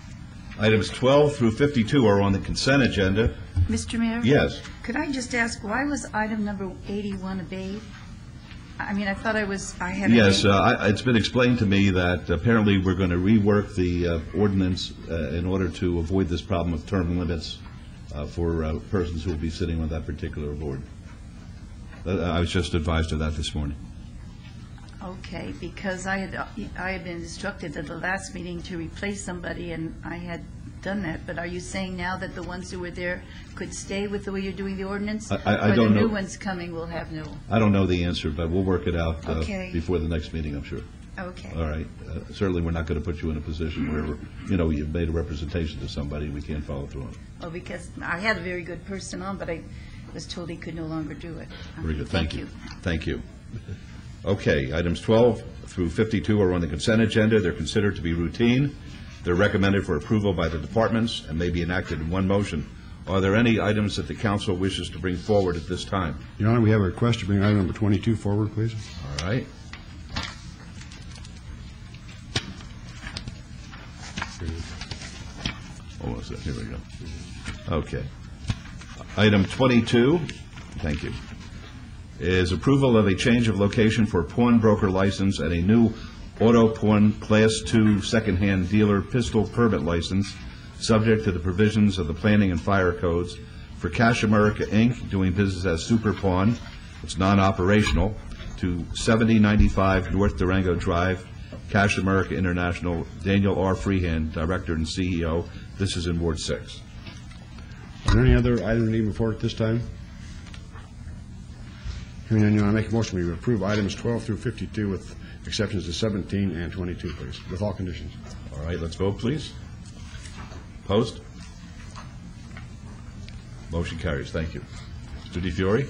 [SPEAKER 1] Items 12 through 52 are on the consent agenda.
[SPEAKER 19] Mr. Mayor?
[SPEAKER 1] Yes.
[SPEAKER 19] Could I just ask, why was item number 81 obeyed? I mean, I thought I had...
[SPEAKER 1] Yes, it's been explained to me that apparently we're going to rework the ordinance in order to avoid this problem of term limits for persons who will be sitting on that particular board. I was just advised of that this morning.
[SPEAKER 19] Okay, because I had been instructed at the last meeting to replace somebody, and I had done that. But are you saying now that the ones who were there could stay with the way you're doing the ordinance?
[SPEAKER 1] I don't know.
[SPEAKER 19] Or the new ones coming will have no?
[SPEAKER 1] I don't know the answer, but we'll work it out
[SPEAKER 19] Okay.
[SPEAKER 1] before the next meeting, I'm sure.
[SPEAKER 19] Okay.
[SPEAKER 1] All right. Certainly, we're not going to put you in a position where, you've made a representation to somebody, we can't follow through on it.
[SPEAKER 19] Well, because I had a very good person on, but I was told he could no longer do it.
[SPEAKER 1] Very good. Thank you. Thank you. Okay, items 12 through 52 are on the consent agenda. They're considered to be routine. They're recommended for approval by the departments and may be enacted in one motion. Are there any items that the council wishes to bring forward at this time?
[SPEAKER 17] Your Honor, we have a request to bring item number 22 forward, please.
[SPEAKER 1] All right. Almost there. Here we go. Okay. Item 22, thank you, is approval of a change of location for pawnbroker license and a new auto pawn Class 2 secondhand dealer pistol permit license, subject to the provisions of the Planning and Fire Codes for Cash America, Inc., doing business as Super Pawn. It's non-operational, to 7095 North Durango Drive, Cash America International, Daniel R. Freehand, Director and CEO. This is in Ward 6.
[SPEAKER 17] Are there any other items needed before at this time? Hearing none, Your Honor, I make a motion we approve items 12 through 52 with exceptions to 17 and 22, please, with all conditions.
[SPEAKER 1] All right, let's vote, please. Opposed? Motion carries. Thank you. Mr. DiFiore?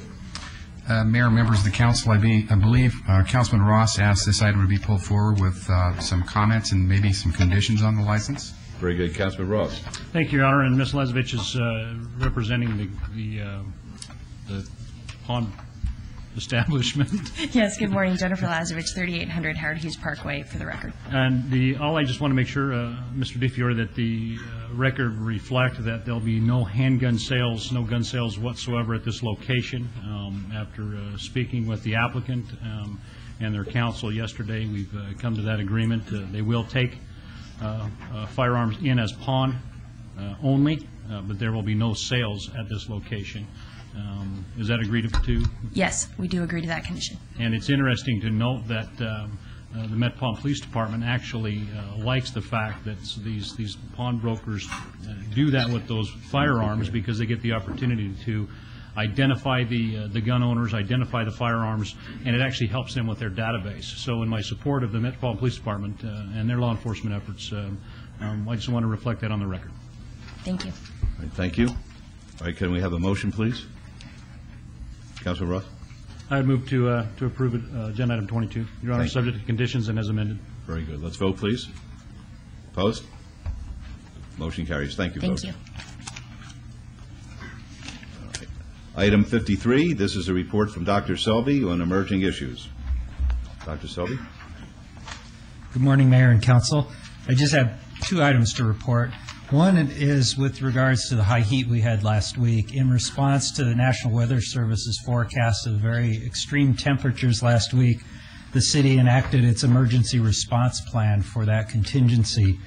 [SPEAKER 20] Mayor, members of the council, I believe Councilman Ross asked this item to be pulled forward with some comments and maybe some conditions on the license.
[SPEAKER 1] Very good. Councilman Ross.
[SPEAKER 11] Thank you, Your Honor. And Ms. Lesovich is representing the pawn establishment.
[SPEAKER 21] Yes, good morning. Jennifer Lazovich, 3800 Howard Hughes Parkway, for the record.
[SPEAKER 11] And I just want to make sure, Mr. DiFiore, that the record reflect that there'll be no handgun sales, no gun sales whatsoever at this location. After speaking with the applicant and their counsel yesterday, we've come to that agreement. They will take firearms in as pawn only, but there will be no sales at this location. Is that agreed to?
[SPEAKER 21] Yes, we do agree to that condition.
[SPEAKER 11] And it's interesting to note that the Met-Palm Police Department actually likes the fact that these pawnbrokers do that with those firearms because they get the opportunity to identify the gun owners, identify the firearms, and it actually helps them with their database. So in my support of the Met-Palm Police Department and their law enforcement efforts, I just want to reflect that on the record.
[SPEAKER 21] Thank you.
[SPEAKER 1] All right, thank you. All right, can we have a motion, please? Councilman Ross?
[SPEAKER 11] I would move to approve agenda item 22. Your Honor, subject to conditions and as amended.
[SPEAKER 1] Very good. Let's vote, please. Opposed? Motion carries. Thank you, folks.
[SPEAKER 21] Thank you.
[SPEAKER 1] All right. Item 53, this is a report from Dr. Selby on emerging issues. Dr. Selby?
[SPEAKER 4] Good morning, Mayor and Council. I just have two items to report. One is with regards to the high heat we had last week. In response to the National Weather Service's forecast of very extreme temperatures last week, the city enacted its emergency response plan for that contingency.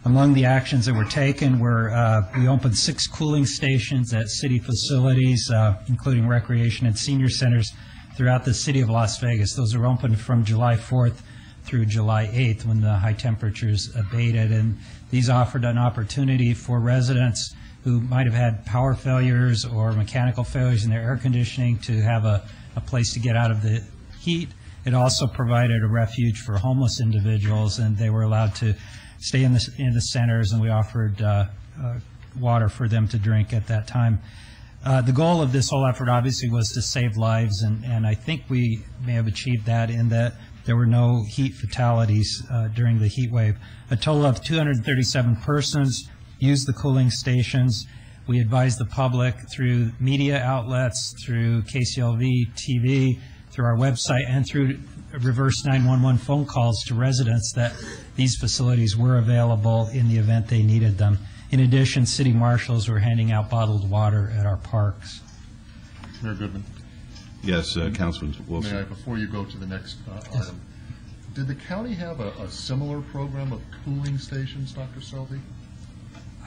[SPEAKER 4] Among the actions that were taken were we opened 6 cooling stations at city facilities, including recreation and senior centers throughout the city of Las Vegas. Those were opened from July 4th through July 8th when the high temperatures abated, and these offered an opportunity for residents who might have had power failures or mechanical failures in their air conditioning to have a place to get out of the heat. It also provided a refuge for homeless individuals, and they were allowed to stay in the centers, and we offered water for them to drink at that time. The goal of this whole effort obviously was to save lives, and I think we may have achieved that in that there were no heat fatalities during the heat wave. A total of 237 persons used the cooling stations. We advised the public through media outlets, through KCLV TV, through our website, and through reverse 911 phone calls to residents that these facilities were available in the event they needed them. In addition, city marshals were handing out bottled water at our parks.
[SPEAKER 14] Mayor Goodman.
[SPEAKER 1] Yes, Councilman Wilson.
[SPEAKER 14] May I, before you go to the next item, did the county have a similar program of cooling stations, Dr. Selby?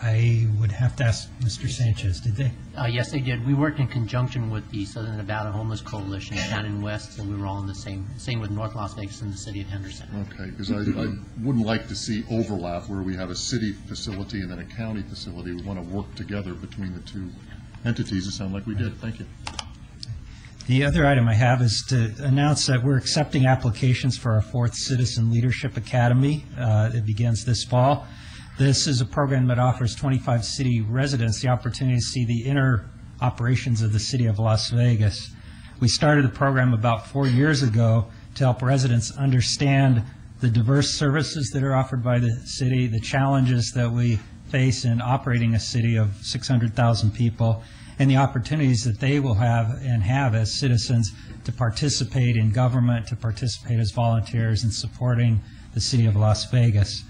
[SPEAKER 4] I would have to ask Mr. Sanchez, did they?
[SPEAKER 2] Yes, they did. We worked in conjunction with the Southern Nevada Homeless Coalition down in West, so we were all in the same with North Las Vegas and the city of Henderson.
[SPEAKER 14] Okay, because I wouldn't like to see overlap where we have a city facility and then a county facility. We want to work together between the two entities. It sounded like we did. Thank you.
[SPEAKER 4] The other item I have is to announce that we're accepting applications for our 4th Citizen Leadership Academy. It begins this fall. This is a program that offers 25 city residents the opportunity to see the inner operations of the city of Las Vegas. We started the program about 4 years ago to help residents understand the diverse services that are offered by the city, the challenges that we face in operating a city of 600,000 people, and the opportunities that they will have and have as citizens to participate in government, to participate as volunteers in supporting the city of Las Vegas.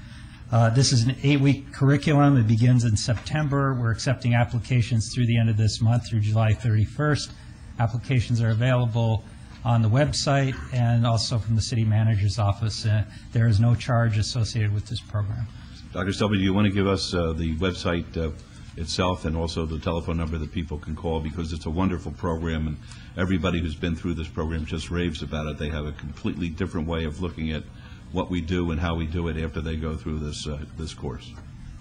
[SPEAKER 4] This is an 8-week curriculum. It begins in September. We're accepting applications through the end of this month, through July 31st. Applications are available on the website and also from the city manager's office. There is no charge associated with this program.
[SPEAKER 1] Dr. Selby, do you want to give us the website itself and also the telephone number that people can call, because it's a wonderful program and everybody who's been through this program just raves about it. They have a completely different way of looking at what we do and how we do it after they go through this course.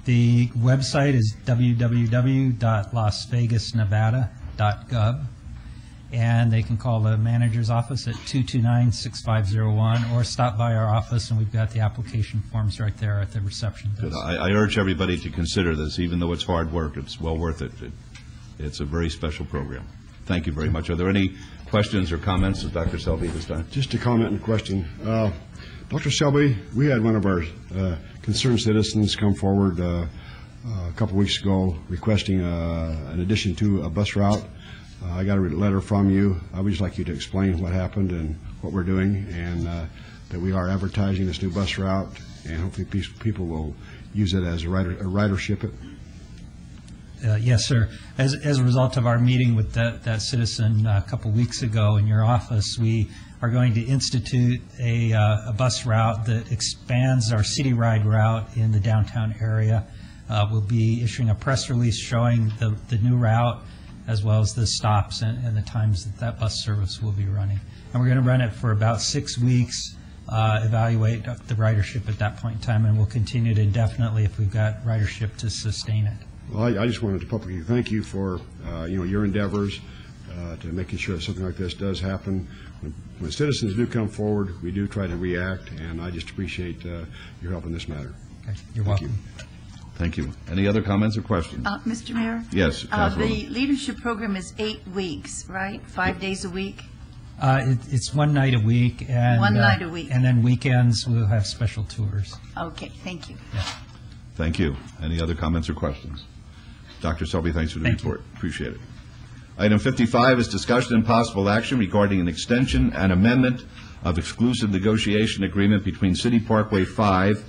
[SPEAKER 4] The website is www.lasvegasnevada.gov, and they can call the manager's office at 229-6501 or stop by our office, and we've got the application forms right there at the reception desk.
[SPEAKER 1] I urge everybody to consider this. Even though it's hard work, it's well worth it. It's a very special program. Thank you very much. Are there any questions or comments of Dr. Selby this time?
[SPEAKER 17] Just a comment and a question. Dr. Selby, we had one of our concerned citizens come forward a couple weeks ago requesting an addition to a bus route. I got a letter from you. I would just like you to explain what happened and what we're doing, and that we are advertising this new bus route, and hopefully people will use it as a ridership it.
[SPEAKER 4] Yes, sir. As a result of our meeting with that citizen a couple weeks ago in your office, we are going to institute a bus route that expands our city ride route in the downtown area. We'll be issuing a press release showing the new route, as well as the stops and the times that bus service will be running. And we're going to run it for about 6 weeks, evaluate the ridership at that point in time, and we'll continue it indefinitely if we've got ridership to sustain it.
[SPEAKER 17] Well, I just wanted to publicly thank you for your endeavors to making sure that something like this does happen. When citizens do come forward, we do try to react, and I just appreciate your help in this matter.
[SPEAKER 4] Okay. You're welcome.
[SPEAKER 1] Thank you. Any other comments or questions?
[SPEAKER 19] Mr. Mayor?
[SPEAKER 1] Yes,
[SPEAKER 19] the leadership program is 8 weeks, right? 5 days a week?
[SPEAKER 4] It's one night a week. And,
[SPEAKER 19] one night a week.
[SPEAKER 4] And then weekends we'll have special tours.
[SPEAKER 19] Okay, thank you.
[SPEAKER 4] Yeah.
[SPEAKER 1] Thank you. Any other comments or questions? Dr. Selby, thanks for the report. Appreciate it. Item 55 is discussion and possible action regarding an extension and amendment of exclusive negotiation agreement between City Parkway 5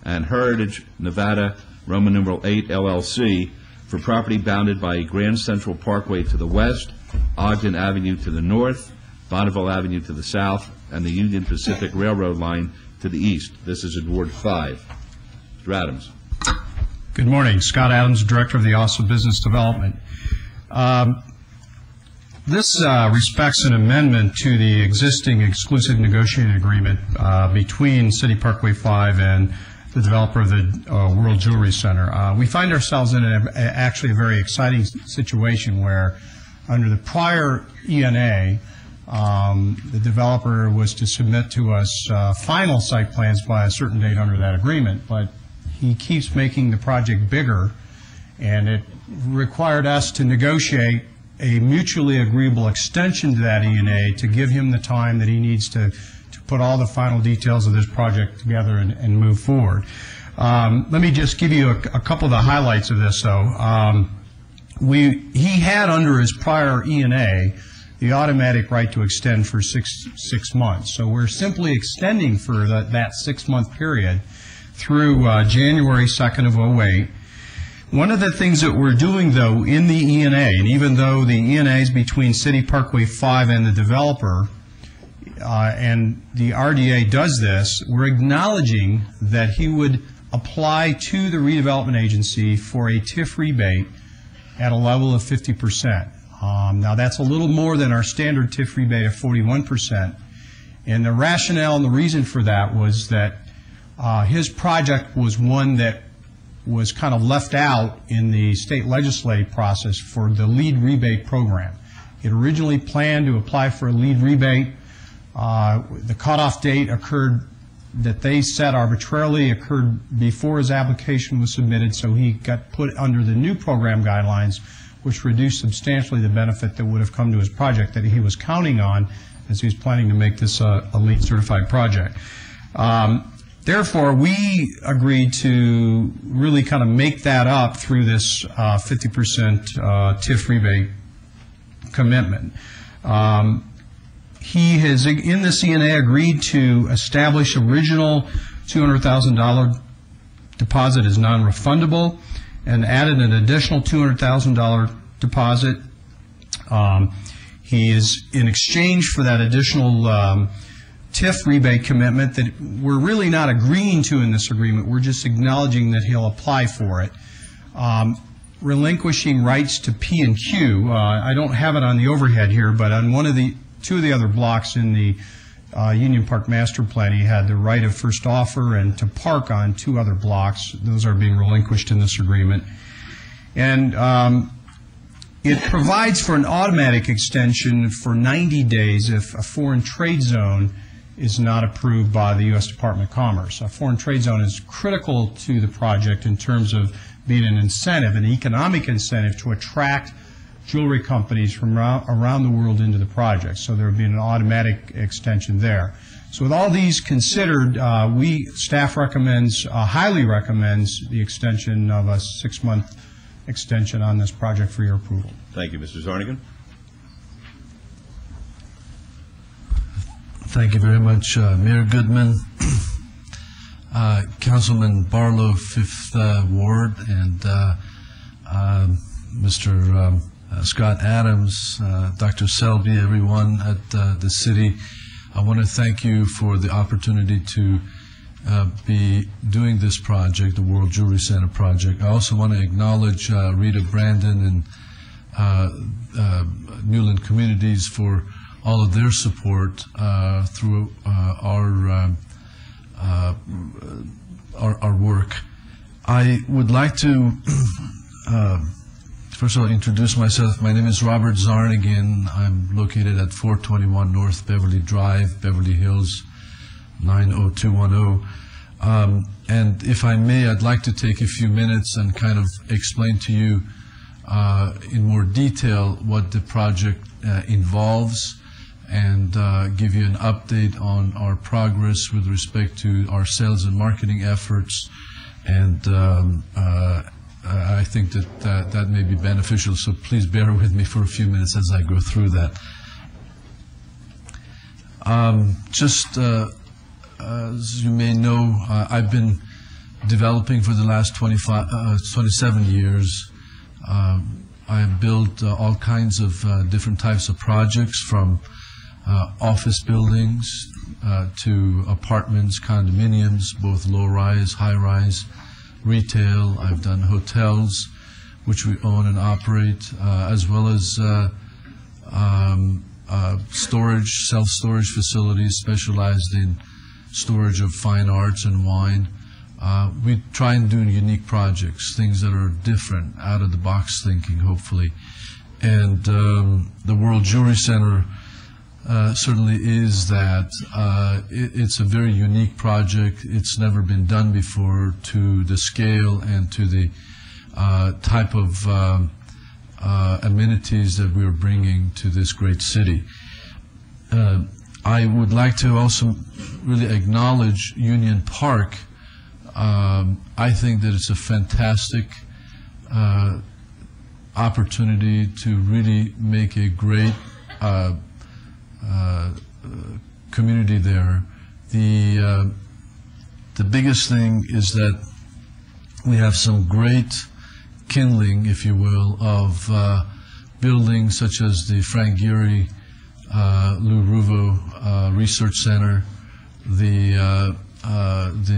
[SPEAKER 1] and Heritage Nevada Roman numeral 8 LLC for property bounded by Grand Central Parkway to the west, Ogden Avenue to the north, Bonneville Avenue to the south, and the Union Pacific Railroad line to the east. This is in Ward 5. Mr. Adams.
[SPEAKER 3] Good morning. Scott Adams, Director of the Office of Business Development. This respects an amendment to the existing exclusive negotiating agreement between City Parkway 5 and the developer of the World Jewelry Center. We find ourselves in actually a very exciting situation where under the prior ENA, the developer was to submit to us final site plans by a certain date under that agreement, but he keeps making the project bigger, and it required us to negotiate a mutually agreeable extension to that ENA to give him the time that he needs to put all the final details of this project together and move forward. Let me just give you a couple of the highlights of this, though. He had under his prior ENA the automatic right to extend for six months. So we're simply extending for that 6-month period through January 2nd of 08. One of the things that we're doing, though, in the ENA, and even though the ENA is between City Parkway 5 and the developer, and the RDA does this, we're acknowledging that he would apply to the redevelopment agency for a TIF rebate at a level of 50%. Now, that's a little more than our standard TIF rebate of 41%. And the rationale and the reason for that was that his project was one that was kind of left out in the state legislative process for the LEED rebate program. He had originally planned to apply for a LEED rebate. The cutoff date that they set arbitrarily occurred before his application was submitted, so he got put under the new program guidelines, which reduced substantially the benefit that would have come to his project that he was counting on as he was planning to make this a LEED certified project. Therefore, we agreed to really kind of make that up through this 50% TIF rebate commitment. He has, in the CNA, agreed to establish original $200,000 deposit as non-refundable and added an additional $200,000 deposit. He is, in exchange for that additional TIF rebate commitment that we're really not agreeing to in this agreement, we're just acknowledging that he'll apply for it. Relinquishing rights to P and Q. I don't have it on the overhead here, but on two of the other blocks in the Union Park Master Plan, he had the right of first offer and to park on 2 other blocks. Those are being relinquished in this agreement. And it provides for an automatic extension for 90 days if a foreign trade zone is not approved by the U.S. Department of Commerce. A foreign trade zone is critical to the project in terms of being an incentive, an economic incentive to attract jewelry companies from around the world into the project. So there would be an automatic extension there. So with all these considered, staff recommends, highly recommends the extension of a 6-month extension on this project for your approval.
[SPEAKER 1] Thank you, Mr. Zarnigan.
[SPEAKER 22] Thank you very much, Mayor Goodman, Councilman Barlow, 5th Ward, and Mr. Scott Adams, Dr. Selby, everyone at the city. I want to thank you for the opportunity to be doing this project, the World Jewelry Center project. I also want to acknowledge Rita Brandon and Newland Communities for all of their support through our work. I would like to first of all introduce myself. My name is Robert Zarnigan. I'm located at 421 North Beverly Drive, Beverly Hills, 90210. And if I may, I'd like to take a few minutes and kind of explain to you in more detail what the project involves, and give you an update on our progress with respect to our sales and marketing efforts. And I think that may be beneficial, so please bear with me for a few minutes as I go through that. As you may know, I've been developing for the last 27 years. I have built all kinds of different types of projects, from office buildings to apartments, condominiums, both low-rise, high-rise, retail. I've done hotels, which we own and operate, as well as storage, self-storage facilities specialized in storage of fine arts and wine. We try and do unique projects, things that are different, out-of-the-box thinking, hopefully. And the World Jewelry Center certainly is that. It's a very unique project. It's never been done before to the scale and to the type of amenities that we're bringing to this great city. I would like to also really acknowledge Union Park. I think that it's a fantastic opportunity to really make a great community there. The biggest thing is that we have some great kindling, if you will, of buildings such as the Frank Gehry Lou Ruvo Research Center, the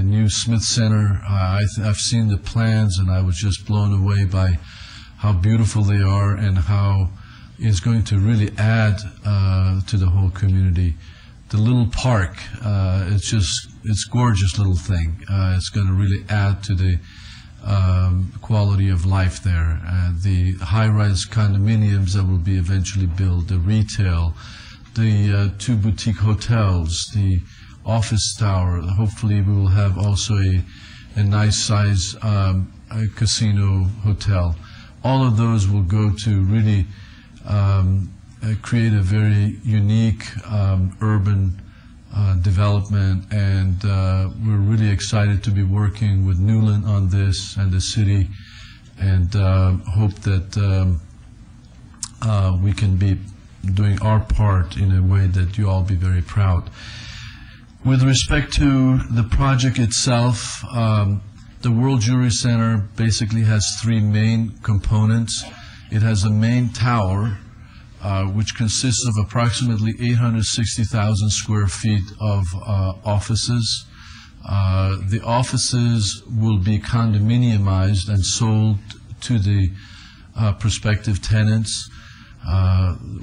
[SPEAKER 22] new Smith Center. I've seen the plans, and I was just blown away by how beautiful they are and how it's going to really add to the whole community. The little park, it's a gorgeous little thing. It's going to really add to the quality of life there. The high-rise condominiums that will be eventually built, the retail, the 2 boutique hotels, the office tower. Hopefully we will have also a nice size casino hotel. All of those will go to really create a very unique urban development, and we're really excited to be working with Newland on this and the city, and hope that we can be doing our part in a way that you all be very proud. With respect to the project itself, the World Jewelry Center basically has 3 main components. It has a main tower, which consists of approximately 860,000 square feet of offices. The offices will be condominiumized and sold to the prospective tenants.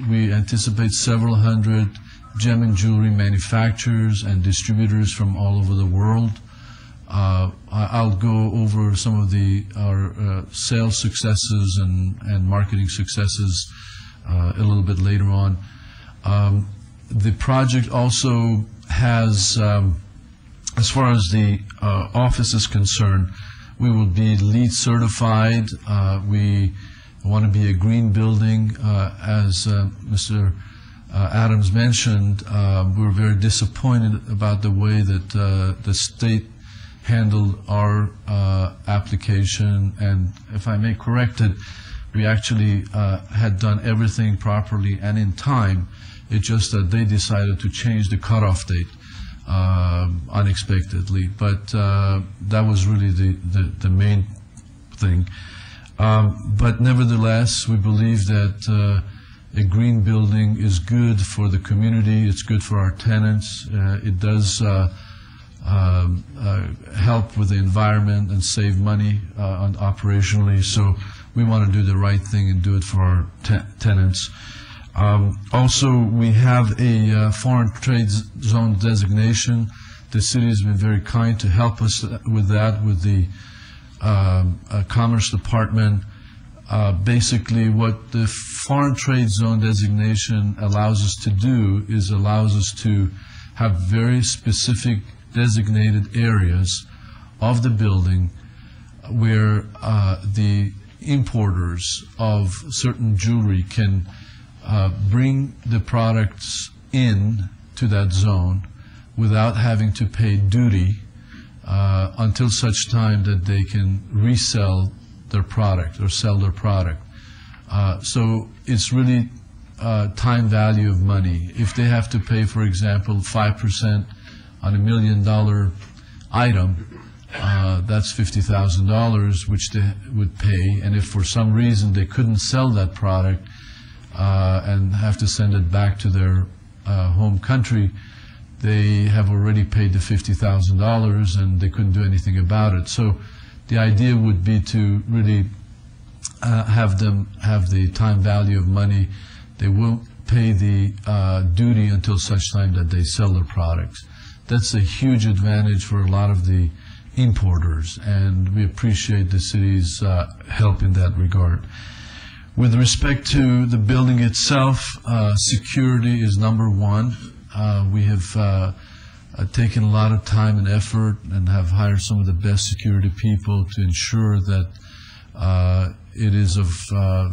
[SPEAKER 22] We anticipate several hundred gem and jewelry manufacturers and distributors from all over the world. I'll go over some of our sales successes and marketing successes a little bit later on. The project also has, as far as the office is concerned, we will be LEED certified. We want to be a green building. As Mr. Adams mentioned, we're very disappointed about the way that the state handled our application, and if I may correct it, we actually had done everything properly and in time. It's just that they decided to change the cutoff date unexpectedly, but that was really the main thing. But nevertheless, we believe that a green building is good for the community, it's good for our tenants, it does help with the environment and save money operationally, so we want to do the right thing and do it for our tenants. Also, we have a foreign trade zone designation. The city has been very kind to help us with that, with the Commerce Department. Basically, what the foreign trade zone designation allows us to do is allows us to have very specific designated areas of the building where the importers of certain jewelry can bring the products in to that zone without having to pay duty until such time that they can resell their product or sell their product. So it's really time value of money. If they have to pay, for example, 5% on $1 million item, that's $50,000 which they would pay, and if for some reason they couldn't sell that product and have to send it back to their home country, they have already paid the $50,000 and they couldn't do anything about it. So the idea would be to really have them have the time value of money. They won't pay the duty until such time that they sell their products. That's a huge advantage for a lot of the importers, and we appreciate the city's help in that regard. With respect to the building itself, security is number one. We have taken a lot of time and effort and have hired some of the best security people to ensure that it is of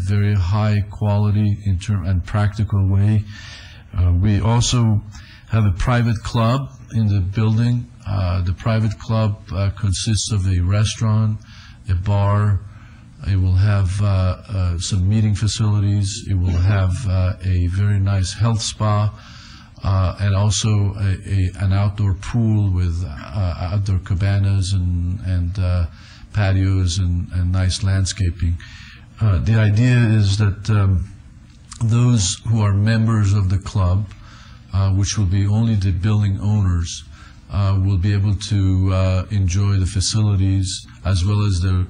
[SPEAKER 22] very high quality and practical way. We also have a private club in the building. The private club consists of a restaurant, a bar. It will have some meeting facilities. It will have a very nice health spa, and also an outdoor pool with outdoor cabanas and patios and nice landscaping. The idea is that those who are members of the club, which will be only the building owners, will be able to enjoy the facilities as well as the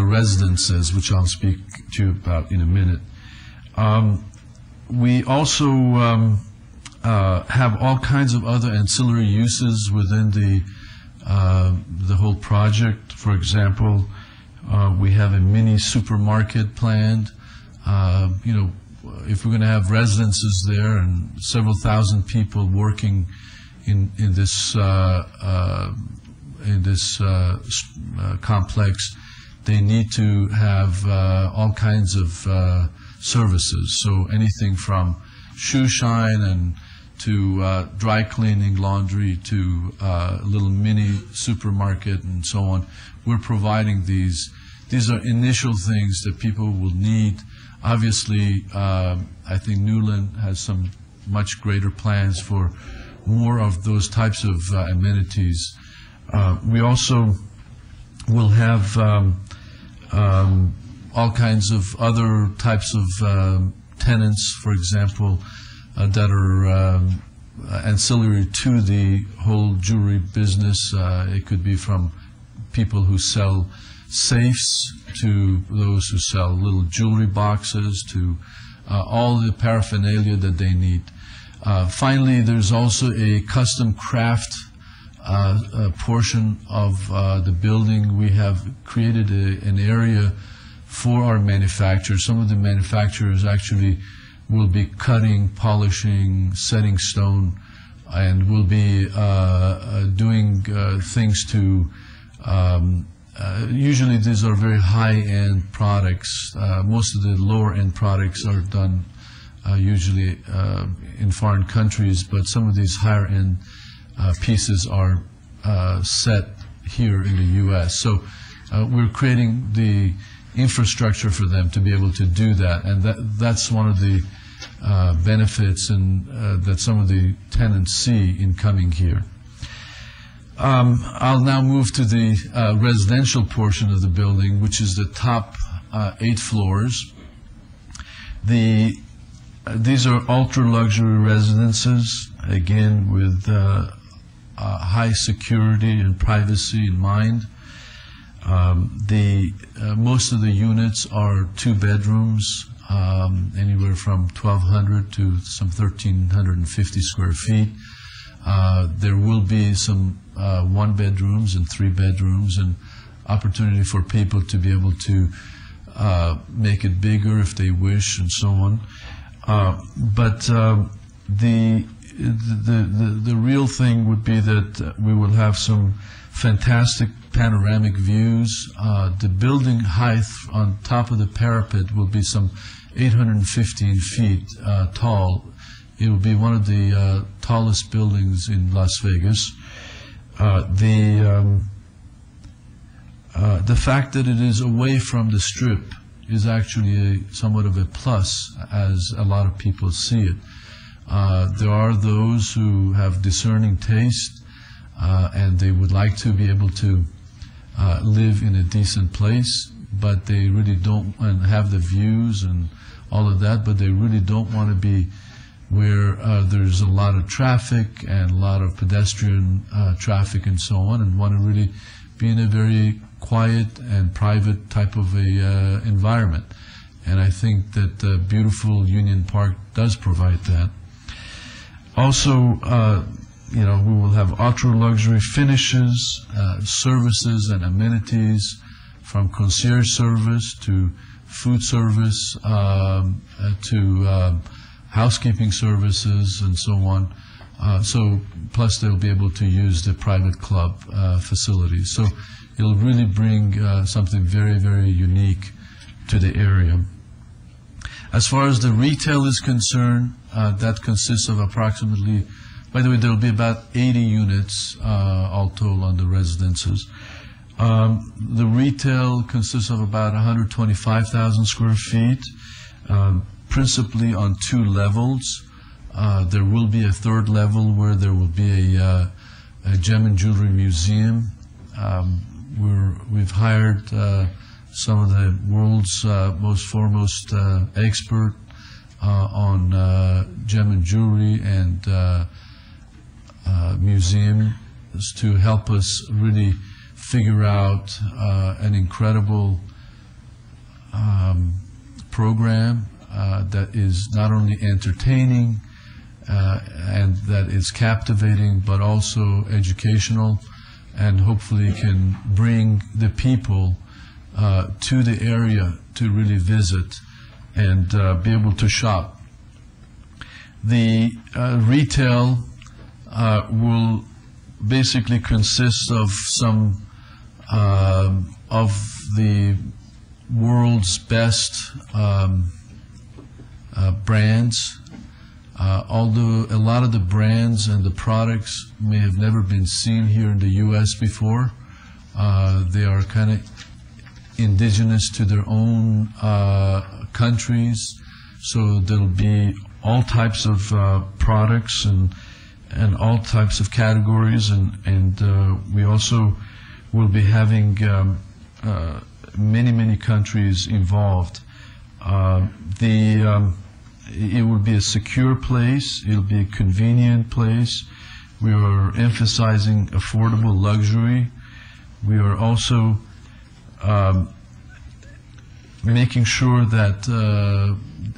[SPEAKER 22] residences, which I'll speak to you about in a minute. We also have all kinds of other ancillary uses within the whole project. For example, we have a mini supermarket planned. If we're going to have residences there and several thousand people working in this complex, they need to have all kinds of services. So anything from shoe shine and to dry cleaning, laundry, to a little mini supermarket and so on. We're providing these. These are initial things that people will need. Obviously, I think Newland has some much greater plans for more of those types of amenities. We also will have all kinds of other types of tenants, for example, that are ancillary to the whole jewelry business. It could be from people who sell safes to those who sell little jewelry boxes to all the paraphernalia that they need. Finally, there's also a custom craft portion of the building. We have created an area for our manufacturers. Some of the manufacturers actually will be cutting, polishing, setting stone, and will be doing things to usually these are very high-end products. Most of the lower-end products are done usually in foreign countries, but some of these higher-end pieces are set here in the U.S. So we're creating the infrastructure for them to be able to do that, and that's one of the benefits and that some of the tenants see in coming here. I'll now move to the residential portion of the building, which is the top 8 floors. These are ultra-luxury residences, again with high security and privacy in mind. Most of the units are 2 bedrooms, anywhere from 1,200 to some 1,350 square feet. There will be some 1 bedrooms and 3 bedrooms, and opportunity for people to be able to make it bigger if they wish, and so on. But the real thing would be that we will have some fantastic panoramic views. The building height on top of the parapet will be some 815 feet tall. It will be one of the tallest buildings in Las Vegas. The fact that it is away from the Strip is actually somewhat of a plus, as a lot of people see it. There are those who have discerning taste, and they would like to be able to live in a decent place, but they really don't, and have the views and all of that, but they really don't want to be where there's a lot of traffic and a lot of pedestrian traffic and so on, and want to really be in a very quiet and private type of a environment. And I think that beautiful Union Park does provide that. Also, we will have ultra-luxury finishes, services and amenities, from concierge service to food service to housekeeping services and so on. Plus they'll be able to use the private club facilities. So it'll really bring something very, very unique to the area. As far as the retail is concerned, that consists of approximately, by the way, there will be about 80 units all told on the residences. The retail consists of about 125,000 square feet, principally on 2 levels. There will be a third level where there will be a gem and jewelry museum. We've hired some of the world's most foremost expert on gem and jewelry and museums to help us really figure out an incredible program that is not only entertaining and that is captivating, but also educational, and hopefully can bring the people to the area to really visit and be able to shop. The retail will basically consist of some of the world's best brands. Although a lot of the brands and the products may have never been seen here in the U.S. before, they are kind of indigenous to their own countries. So there'll be all types of products and all types of categories, and we also will be having many countries involved. It will be a secure place. It'll be a convenient place. We are emphasizing affordable luxury. We are also making sure that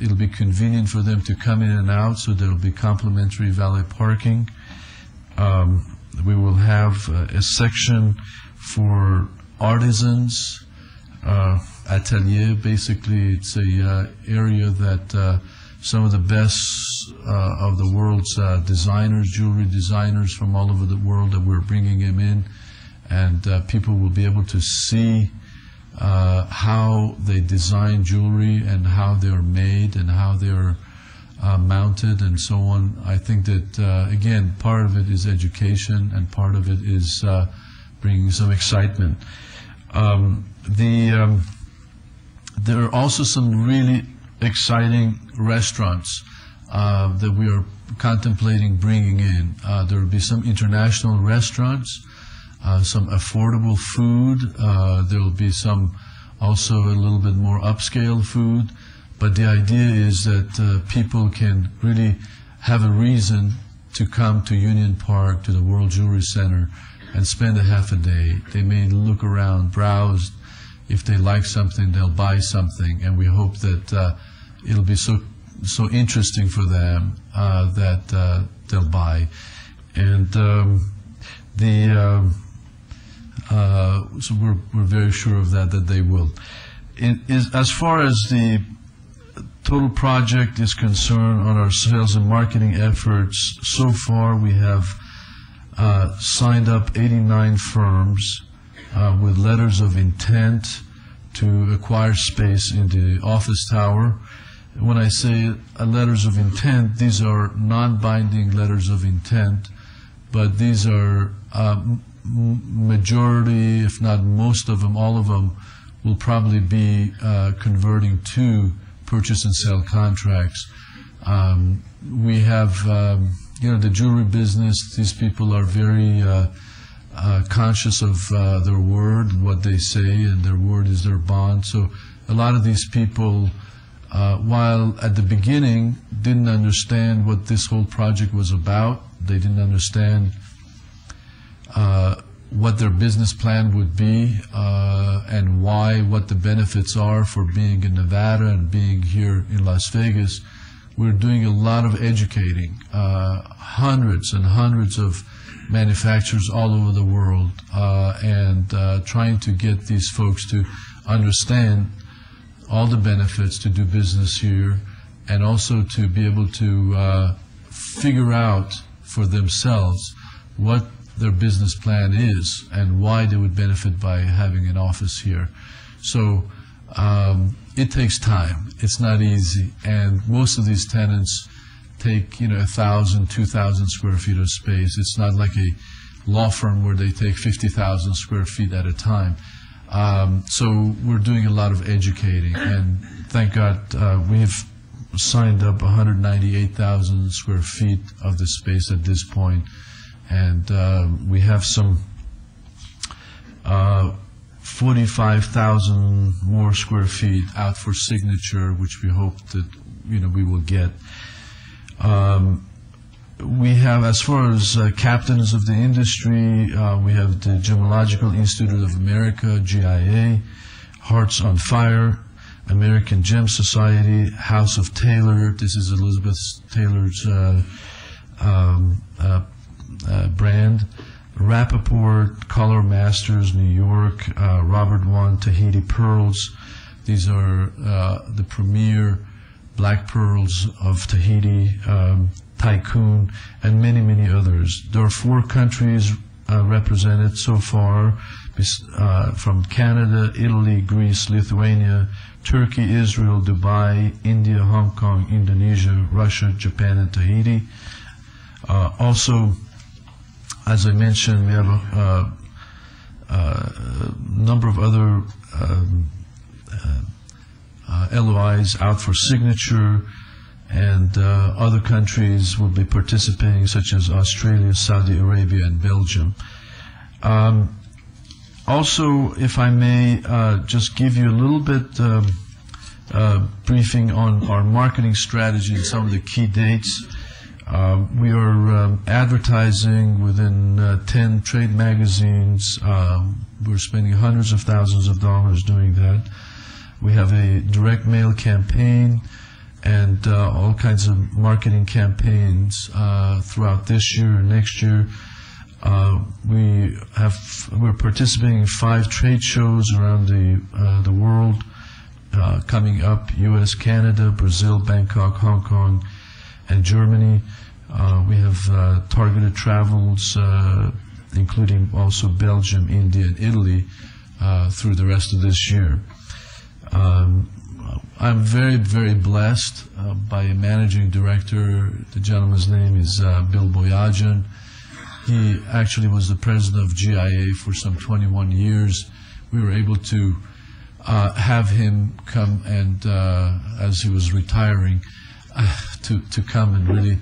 [SPEAKER 22] it'll be convenient for them to come in and out, so there will be complimentary valet parking. We will have a section for artisans, atelier. Basically, it's a area that some of the best of the world's designers, jewelry designers from all over the world, that we're bringing them in, and people will be able to see how they design jewelry and how they are made and how they are mounted and so on. I think that, again, part of it is education and part of it is bringing some excitement. There are also some really exciting restaurants that we are contemplating bringing in. There will be some international restaurants, some affordable food. There will be some also a little bit more upscale food. But the idea is that people can really have a reason to come to Union Park, to the World Jewelry Center, and spend a half a day. They may look around, browse. If they like something, they'll buy something. And we hope that it'll be so interesting for them that they'll buy. And so we're very sure of that they will. As far as the total project is concerned on our sales and marketing efforts, so far we have signed up 89 firms with letters of intent to acquire space in the office tower. When I say letters of intent, these are non-binding letters of intent, but these are majority, if not most of them, all of them, will probably be converting to purchase and sale contracts. We have, the jewelry business, these people are very conscious of their word, what they say, and their word is their bond. So a lot of these people while at the beginning didn't understand what this whole project was about. They didn't understand what their business plan would be and why, what the benefits are for being in Nevada and being here in Las Vegas. We're doing a lot of educating, hundreds and hundreds of manufacturers all over the world, and trying to get these folks to understand all the benefits to do business here, and also to be able to figure out for themselves what their business plan is and why they would benefit by having an office here. So it takes time. It's not easy, and most of these tenants take 1,000, 2,000 square feet of space. It's not like a law firm where they take 50,000 square feet at a time. So we're doing a lot of educating, and thank God we've signed up 198,000 square feet of the space at this point, and we have some 45,000 more square feet out for signature, which we hope that we will get. We have, as far as captains of the industry, we have the Gemological Institute of America, GIA, Hearts on Fire, American Gem Society, House of Taylor. This is Elizabeth Taylor's brand. Rappaport, Color Masters, New York, Robert One, Tahiti Pearls. These are the premier black pearls of Tahiti, Tycoon, and many, many others. There are 4 countries represented so far, from Canada, Italy, Greece, Lithuania, Turkey, Israel, Dubai, India, Hong Kong, Indonesia, Russia, Japan, and Tahiti. Also, as I mentioned, we have a number of other LOIs out for signature, and other countries will be participating, such as Australia, Saudi Arabia, and Belgium. Also, if I may just give you a little bit briefing on our marketing strategy and some of the key dates. We are advertising within 10 trade magazines. We're spending hundreds of thousands of dollars doing that. We have a direct mail campaign and all kinds of marketing campaigns throughout this year and next year. We're participating in 5 trade shows around the world coming up: U.S., Canada, Brazil, Bangkok, Hong Kong, and Germany. We have targeted travels, including also Belgium, India, and Italy through the rest of this year. I'm very, very blessed by a managing director. The gentleman's name is Bill Boyajian. He actually was the president of GIA for some 21 years. We were able to have him come and, as he was retiring, to come and really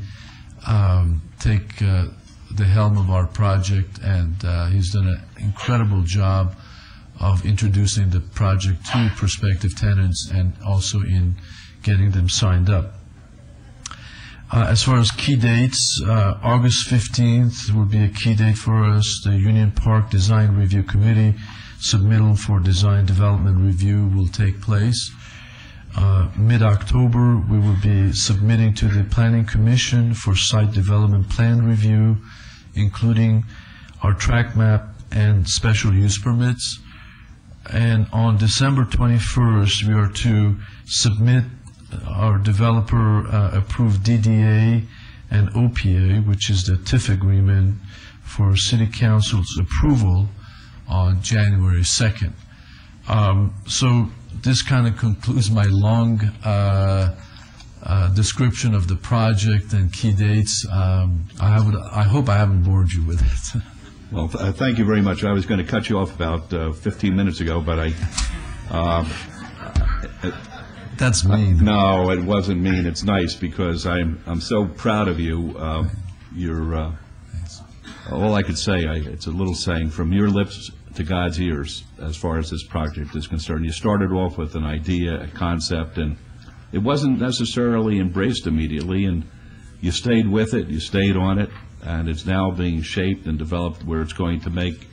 [SPEAKER 22] take the helm of our project, and he's done an incredible job of introducing the project to prospective tenants and also in getting them signed up. As far as key dates, August 15th will be a key date for us. The Union Park Design Review Committee submittal for design development review will take place. Mid-October, we will be submitting to the Planning Commission for site development plan review, including our track map and special use permits. And on December 21st, we are to submit our developer-approved DDA and OPA, which is the TIF agreement, for City Council's approval on January 2nd. So this kind of concludes my long description of the project and key dates. I hope I haven't bored you with it.
[SPEAKER 1] Well, thank you very much. I was going to cut you off about 15 minutes ago, but
[SPEAKER 22] that's mean.
[SPEAKER 1] No, it wasn't mean. It's nice because I'm so proud of you. You're all I could say. It's a little saying, from your lips to God's ears, as far as this project is concerned. You started off with an idea, a concept, and
[SPEAKER 16] it wasn't necessarily embraced immediately, and you stayed with it, you stayed on it, and it's now being shaped and developed where it's going to make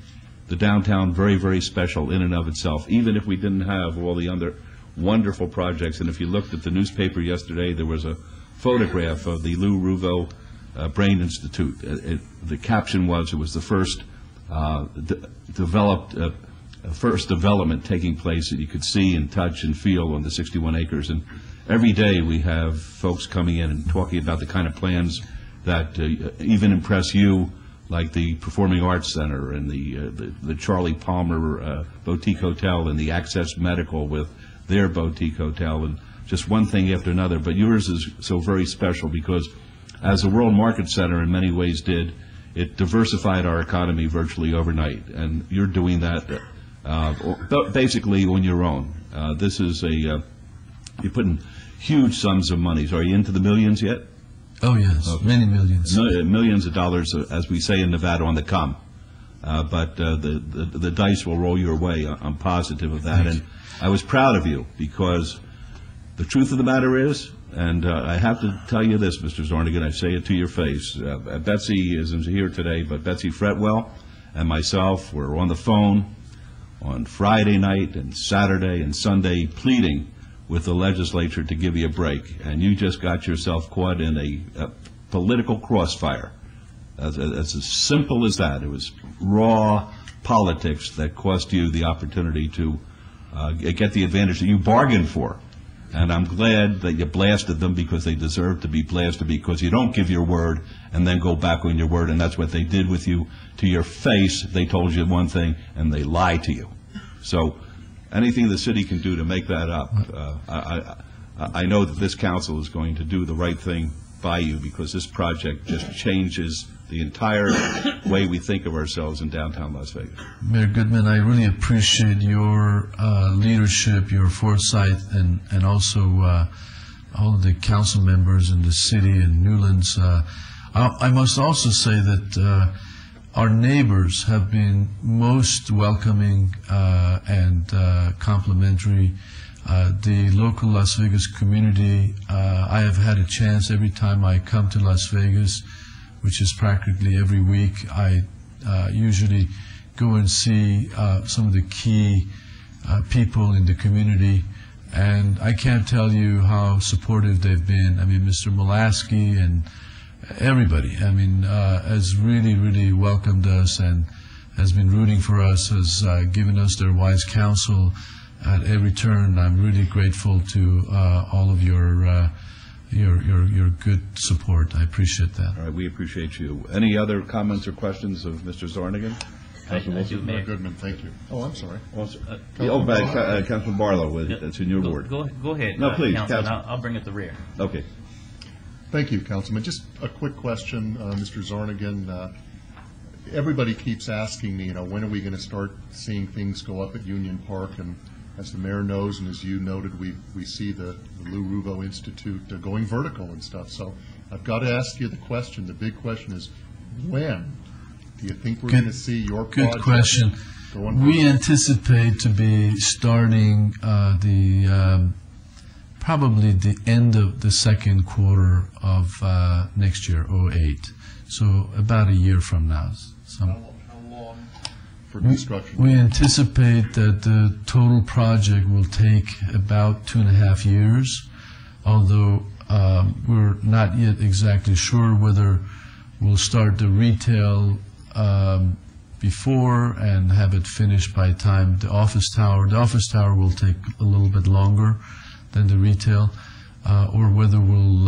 [SPEAKER 16] the downtown very, very special in and of itself, even if we didn't have all the other wonderful projects. And if you looked at the newspaper yesterday, there was a photograph of the Lou Ruvo Brain Institute. The caption was, it was the first first development taking place that you could see and touch and feel on the 61 acres. And every day we have folks coming in and talking about the kind of plans that even impress you, like the Performing Arts Center and the Charlie Palmer Boutique Hotel and the Access Medical with their boutique hotel, and just one thing after another. But yours is so very special because, as the World Market Center in many ways did, it diversified our economy virtually overnight, and you're doing that basically on your own. This is you're putting huge sums of money. So are you into the millions yet?
[SPEAKER 22] Oh, yes, many millions.
[SPEAKER 16] Millions of dollars, as we say in Nevada, on the come. But the dice will roll your way. I'm positive of that. And I was proud of you because the truth of the matter is, and I have to tell you this, Mr. Zornigan, I say it to your face. Betsy isn't here today, but Betsy Fretwell and myself were on the phone on Friday night and Saturday and Sunday pleading with the legislature to give you a break, and you just got yourself caught in a political crossfire. It's as simple as that. It was raw politics that cost you the opportunity to get the advantage that you bargained for. And I'm glad that you blasted them because they deserve to be blasted, because you don't give your word and then go back on your word, and that's what they did with you. To your face, they told you one thing and they lied to you. So anything the city can do to make that up, I know that this council is going to do the right thing by you, because this project just changes the entire way we think of ourselves in downtown Las Vegas.
[SPEAKER 22] Mayor Goodman, I really appreciate your leadership, your foresight, and also all of the council members in the city and Newlands. I must also say that our neighbors have been most welcoming and complimentary. The local Las Vegas community, I have had a chance every time I come to Las Vegas, which is practically every week. I usually go and see some of the key people in the community, and I can't tell you how supportive they've been. I mean, Mr. Molaski and everybody, I mean, has really, really welcomed us and has been rooting for us, has given us their wise counsel at every turn. I'm really grateful to all of your good support. I appreciate that.
[SPEAKER 16] All right, we appreciate you. Any other comments or questions of Mr. Zornigan?
[SPEAKER 14] Councilman Goodman, thank you. Oh, I'm sorry.
[SPEAKER 16] Councilman Barlow, it's in your ward.
[SPEAKER 5] Go ahead.
[SPEAKER 16] No, please,
[SPEAKER 5] Councilman, I'll bring up the rear.
[SPEAKER 16] Okay.
[SPEAKER 14] Thank you, Councilman. Just a quick question, Mr. Zornigan. Everybody keeps asking me, when are we going to start seeing things go up at Union Park? And as the mayor knows, and as you noted, we see the Lou Ruvo Institute going vertical and stuff. So I've got to ask you the question. The big question is, when do you think we're going to see your project?
[SPEAKER 22] Good question. We anticipate to be starting probably the end of the second quarter of next year, 2008. So about a year from now.
[SPEAKER 14] How long for construction?
[SPEAKER 22] We anticipate that the total project will take about 2.5 years, although we're not yet exactly sure whether we'll start the retail before and have it finished by the time the office tower will take a little bit longer than the retail, or whether we'll,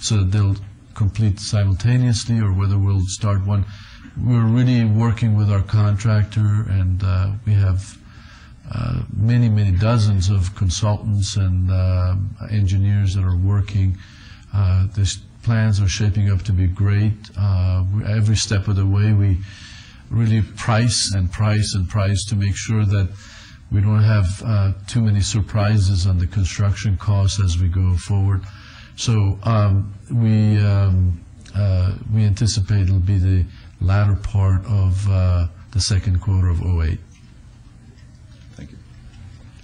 [SPEAKER 22] so that they'll complete simultaneously, or whether we'll start one. We're really working with our contractor, and we have many, many dozens of consultants and engineers that are working. These plans are shaping up to be great. Every step of the way, we really price and price and price to make sure that we don't have too many surprises on the construction costs as we go forward. So we anticipate it'll be the latter part of the second quarter of 2008.
[SPEAKER 16] Thank you.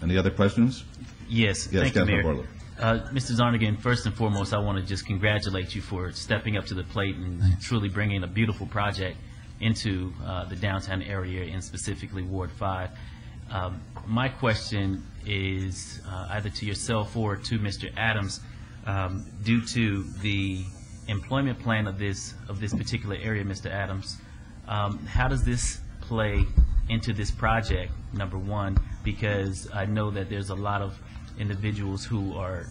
[SPEAKER 16] Any other questions?
[SPEAKER 5] Yes,
[SPEAKER 16] yes,
[SPEAKER 5] thank you, Mayor.
[SPEAKER 16] Barlow.
[SPEAKER 5] Mr. Zarnigan, first and foremost, I want to just congratulate you for stepping up to the plate and truly bringing a beautiful project into the downtown area and specifically Ward 5. My question is either to yourself or to Mr. Adams. Due to the employment plan of this particular area, Mr. Adams, how does this play into this project, number one? Because I know that there's a lot of individuals who are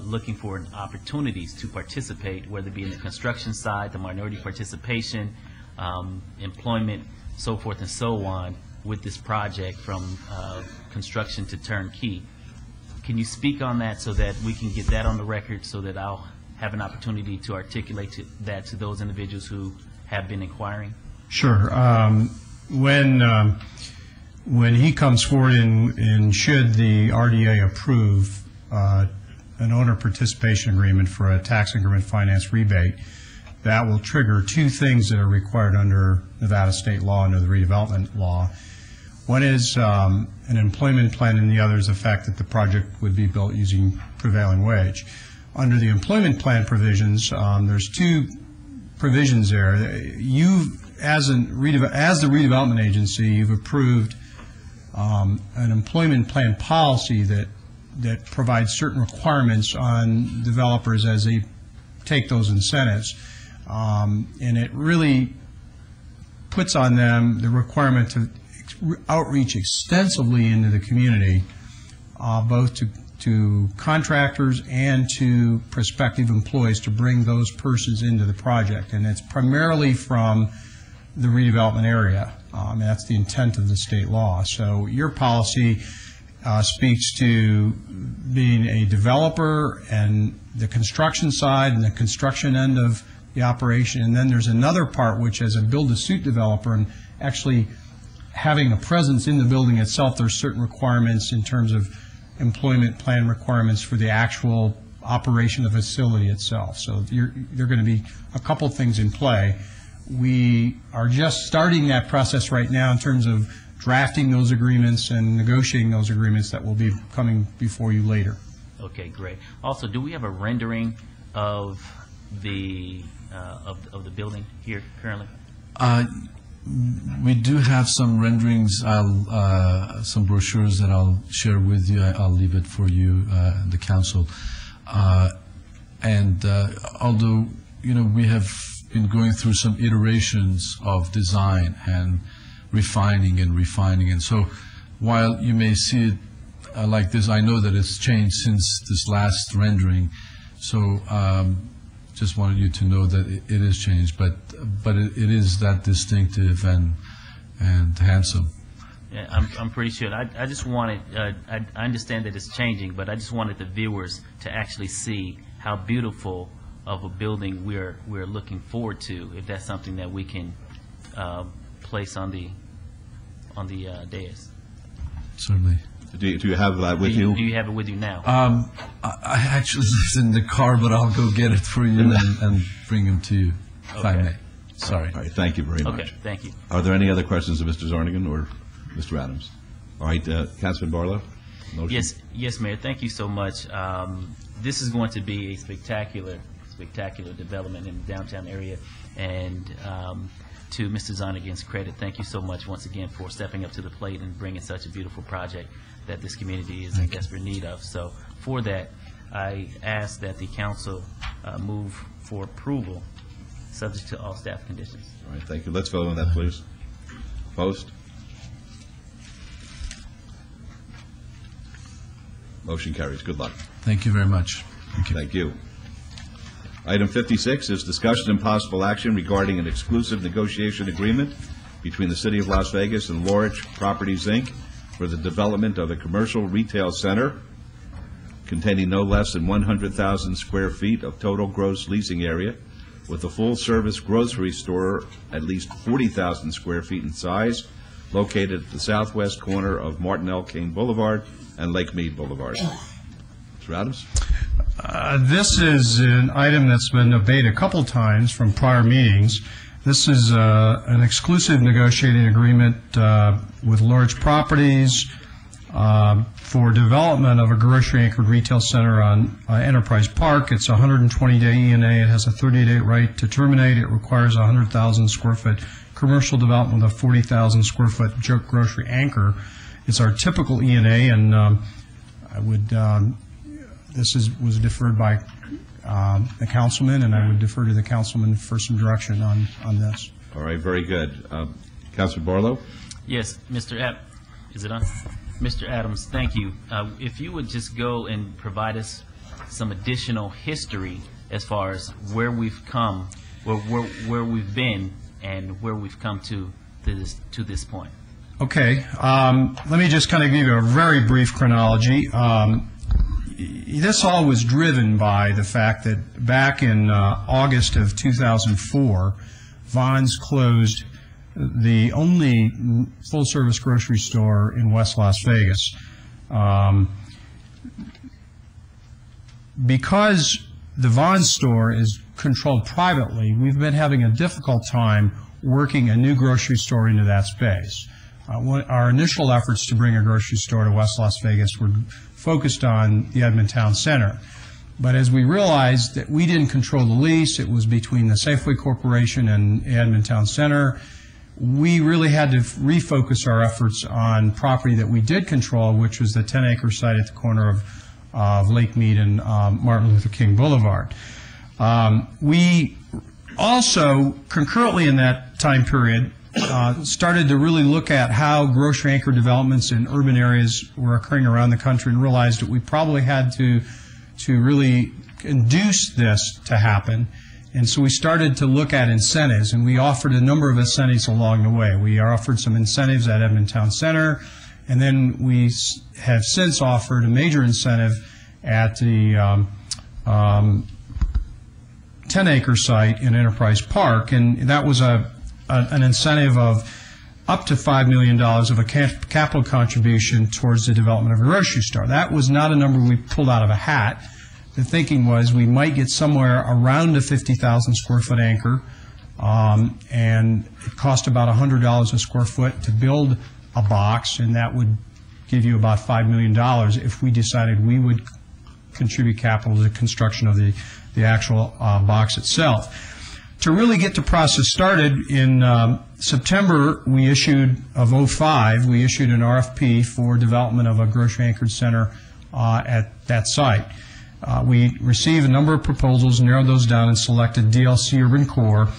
[SPEAKER 5] looking for opportunities to participate, whether it be in the construction side, the minority participation, employment, so forth and so on, with this project from construction to turnkey. Can you speak on that so that we can get that on the record so that I'll have an opportunity to articulate that to those individuals who have been inquiring?
[SPEAKER 3] Sure. When he comes forward and should the RDA approve an owner participation agreement for a tax increment finance rebate, that will trigger two things that are required under Nevada state law, under the redevelopment law. One is an employment plan, and the other is the fact that the project would be built using prevailing wage. Under the employment plan provisions, there's two provisions there. As the redevelopment agency, you've approved an employment plan policy that provides certain requirements on developers as they take those incentives. And it really puts on them the requirement to outreach extensively into the community, both to contractors and to prospective employees, to bring those persons into the project. And it's primarily from the redevelopment area. That's the intent of the state law. So your policy speaks to being a developer and the construction side and the construction end of the operation. And then there's another part which, as a build-to-suit developer and actually having a presence in the building itself, there's certain requirements in terms of employment plan requirements for the actual operation of the facility itself. So there are going to be a couple things in play. We are just starting that process right now in terms of drafting those agreements and negotiating those agreements that will be coming before you later.
[SPEAKER 5] Okay, great. Also, do we have a rendering of the building here currently?
[SPEAKER 22] We do have some renderings, some brochures that I'll share with you. I'll leave it for you, the council. Although, we have been going through some iterations of design and refining. And so while you may see it like this, I know that it's changed since this last rendering. So just wanted you to know that it is changed, but it is that distinctive and handsome.
[SPEAKER 5] Yeah, I'm pretty sure. I just wanted, I understand that it's changing, but I just wanted the viewers to actually see how beautiful of a building we're looking forward to, if that's something that we can place on the dais.
[SPEAKER 22] Certainly.
[SPEAKER 1] Do you have that with you?
[SPEAKER 5] Do you have it with you now?
[SPEAKER 22] I actually left it in the car, but I'll go get it for you and bring them to you, if I may. Sorry.
[SPEAKER 1] All right, thank you very much.
[SPEAKER 5] Okay, thank you.
[SPEAKER 1] Are there any other questions of Mr. Zarnigan or Mr. Adams? All right, Councilman Barlow? Motion?
[SPEAKER 5] Yes, Mayor. Thank you so much. This is going to be a spectacular development in the downtown area, and to Mr. Zarnigan's credit, thank you so much once again for stepping up to the plate and bringing such a beautiful project that this community is in desperate need of. So for that, I ask that the council move for approval, subject to all staff conditions.
[SPEAKER 1] All right, thank you. Let's vote on that, please. Opposed? Motion carries. Good luck.
[SPEAKER 22] Thank you very much.
[SPEAKER 1] Thank you. Item 56 is discussion and possible action regarding an exclusive negotiation agreement between the City of Las Vegas and Lorich Properties, Inc. for the development of a commercial retail center containing no less than 100,000 square feet of total gross leasing area, with a full-service grocery store at least 40,000 square feet in size, located at the southwest corner of Martin L. King Boulevard and Lake Mead Boulevard. Mr. Adams?
[SPEAKER 3] This is an item that's been debated a couple times from prior meetings. This is an exclusive negotiating agreement with Lorich Properties for development of a grocery-anchored retail center on Enterprise Park. It's a 120-day E&A. It has a 30-day right to terminate. It requires a 100,000 square foot commercial development with a 40,000 square foot grocery anchor. It's our typical E&A, and I would was deferred by the councilman, and I would defer to the councilman for some direction on this.
[SPEAKER 1] All right, very good. Councilor Barlow?
[SPEAKER 5] Yes, is it on? Mr. Adams, thank you. If you would just go and provide us some additional history as far as where we've come, where we've been, and where we've come to this point.
[SPEAKER 3] Okay. Let me just kind of give you a very brief chronology. This all was driven by the fact that back in August of 2004, Vons closed the only full-service grocery store in West Las Vegas. Because the Vons store is controlled privately, we've been having a difficult time working a new grocery store into that space. Our initial efforts to bring a grocery store to West Las Vegas were focused on the Edmond Town Center. But as we realized that we didn't control the lease, it was between the Safeway Corporation and Edmond Town Center, we really had to refocus our efforts on property that we did control, which was the 10-acre site at the corner of Lake Mead and Martin Luther King Boulevard. We also, concurrently in that time period, started to really look at how grocery anchor developments in urban areas were occurring around the country and realized that we probably had to really induce this to happen. And so we started to look at incentives, and we offered a number of incentives along the way. We offered some incentives at Edmond Town Center, and then we have since offered a major incentive at the 10-acre site in Enterprise Park, and that was an incentive of up to $5 million of a capital contribution towards the development of a grocery store. That was not a number we pulled out of a hat. The thinking was we might get somewhere around a 50,000 square foot anchor, and it cost about $100 a square foot to build a box, and that would give you about $5 million if we decided we would contribute capital to the construction of the actual box itself. To really get the process started, in September of 2005, we issued an RFP for development of a grocery-anchored center at that site. We received a number of proposals, narrowed those down, and selected DLC Urban Core.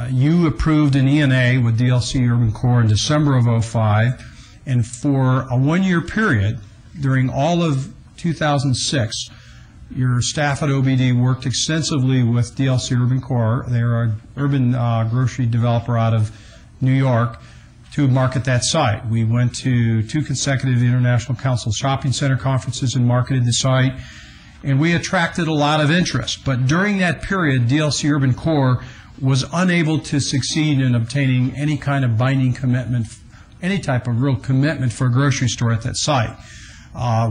[SPEAKER 3] You approved an E&A with DLC Urban Core in December of 2005, and for a one-year period, during all of 2006, your staff at OBD worked extensively with DLC Urban Core. They're an urban grocery developer out of New York to market that site. We went to 2 consecutive International Council Shopping Center conferences and marketed the site, and we attracted a lot of interest. But during that period, DLC Urban Core was unable to succeed in obtaining any kind of binding commitment, any type of real commitment for a grocery store at that site.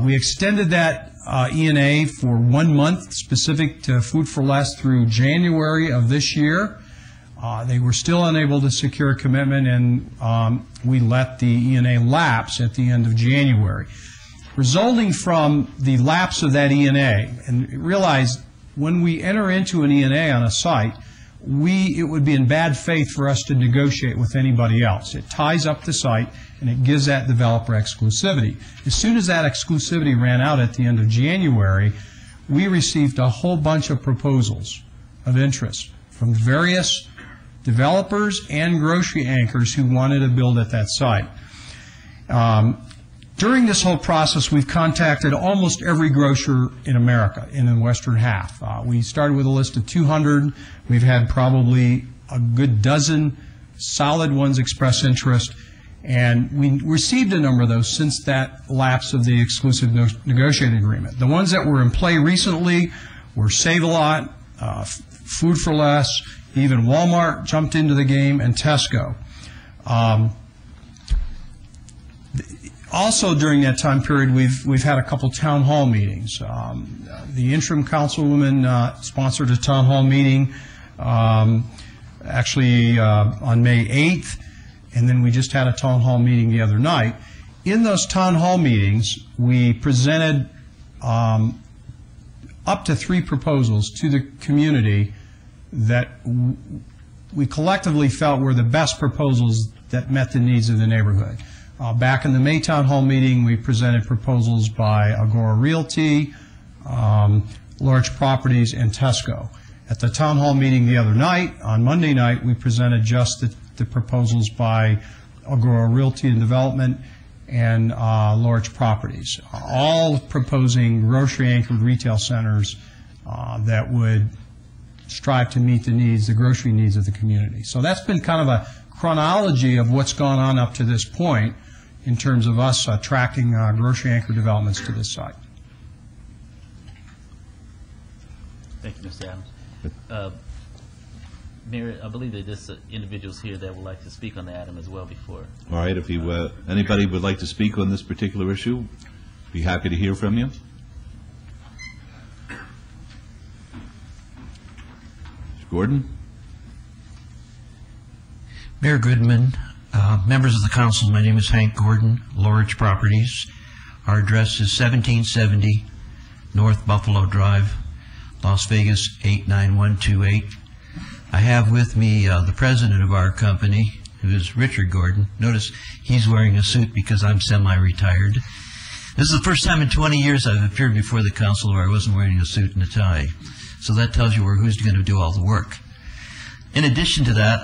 [SPEAKER 3] We extended that E&A for 1 month, specific to Food for Less, through January of this year. They were still unable to secure a commitment, and we let the E&A lapse at the end of January. Resulting from the lapse of that E&A, and realize when we enter into an E&A on a site, it would be in bad faith for us to negotiate with anybody else. It ties up the site, and it gives that developer exclusivity. As soon as that exclusivity ran out at the end of January, we received a whole bunch of proposals of interest from various developers and grocery anchors who wanted to build at that site. During this whole process, we've contacted almost every grocer in America, in the western half. We started with a list of 200. We've had probably a good dozen solid ones express interest, and we received a number of those since that lapse of the exclusive negotiating agreement. The ones that were in play recently were Save-A-Lot, Food for Less, even Walmart jumped into the game, and Tesco. Also, during that time period, we've had a couple town hall meetings. The interim councilwoman sponsored a town hall meeting, actually on May 8th, and then we just had a town hall meeting the other night. In those town hall meetings, we presented up to 3 proposals to the community that we collectively felt were the best proposals that met the needs of the neighborhood. Back in the May Town Hall meeting, we presented proposals by Agora Realty, Large Properties, and Tesco. At the Town Hall meeting the other night, on Monday night, we presented just the proposals by Agora Realty and Development and Large Properties, all proposing grocery-anchored retail centers that would strive to meet the grocery needs of the community. So that's been kind of a chronology of what's gone on up to this point in terms of us attracting grocery-anchored developments to this site.
[SPEAKER 5] Thank you, Mr. Adams. Mayor, I believe that there's individuals here that would like to speak on the item as well before.
[SPEAKER 16] All right, if anybody would like to speak on this particular issue, be happy to hear from you. Mr. Gordon?
[SPEAKER 7] Mayor Goodman, members of the council, my name is Hank Gordon, Large Properties. Our address is 1770 North Buffalo Drive, Las Vegas 89128. I have with me the president of our company, who is Richard Gordon. Notice he's wearing a suit because I'm semi-retired. This is the first time in 20 years I've appeared before the council where I wasn't wearing a suit and a tie. So that tells you who's going to do all the work. In addition to that,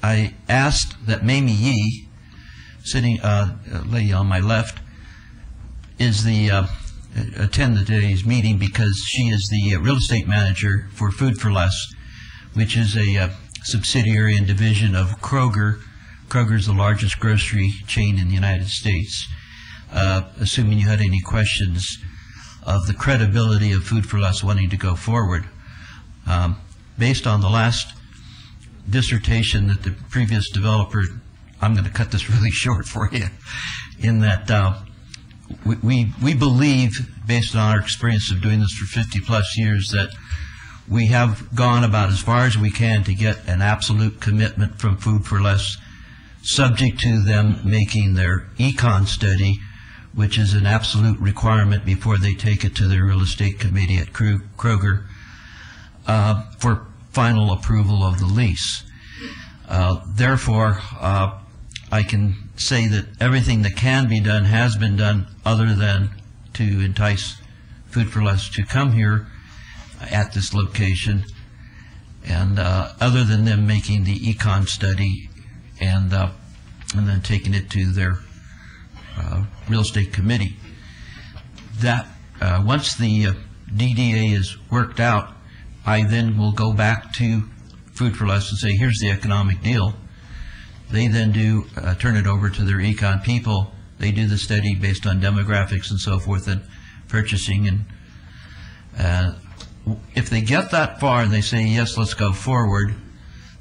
[SPEAKER 7] I asked that Mamie Yee, sitting lady on my left, attend today's meeting because she is the real estate manager for Food for Less, which is a subsidiary and division of Kroger. Kroger is the largest grocery chain in the United States. Assuming you had any questions of the credibility of Food for Less wanting to go forward, based on the last dissertation that the previous developer, I'm going to cut this really short for you, in that we believe, based on our experience of doing this for 50 plus years, that we have gone about as far as we can to get an absolute commitment from Food for Less, subject to them making their econ study, which is an absolute requirement before they take it to their real estate committee at Kroger for final approval of the lease. Therefore, I can say that everything that can be done has been done, other than to entice Food for Less to come here at this location, and other than them making the econ study and then taking it to their real estate committee. That once the DDA is worked out, I then will go back to Food for Less and say, here's the economic deal. They then do turn it over to their econ people. They do the study based on demographics and so forth and purchasing. And if they get that far and they say, yes, let's go forward,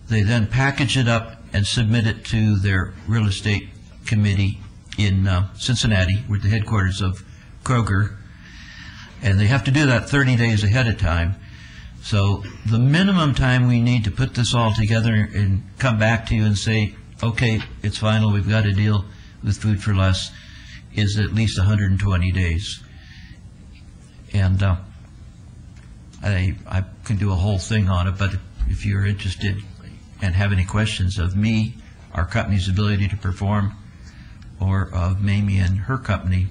[SPEAKER 7] they then package it up and submit it to their real estate committee in Cincinnati, with the headquarters of Kroger. And they have to do that 30 days ahead of time. So the minimum time we need to put this all together and come back to you and say, okay, it's final, we've got a deal with Food for Less, is at least 120 days. And I can do a whole thing on it, but if you're interested and have any questions of me, our company's ability to perform, or of Mamie and her company,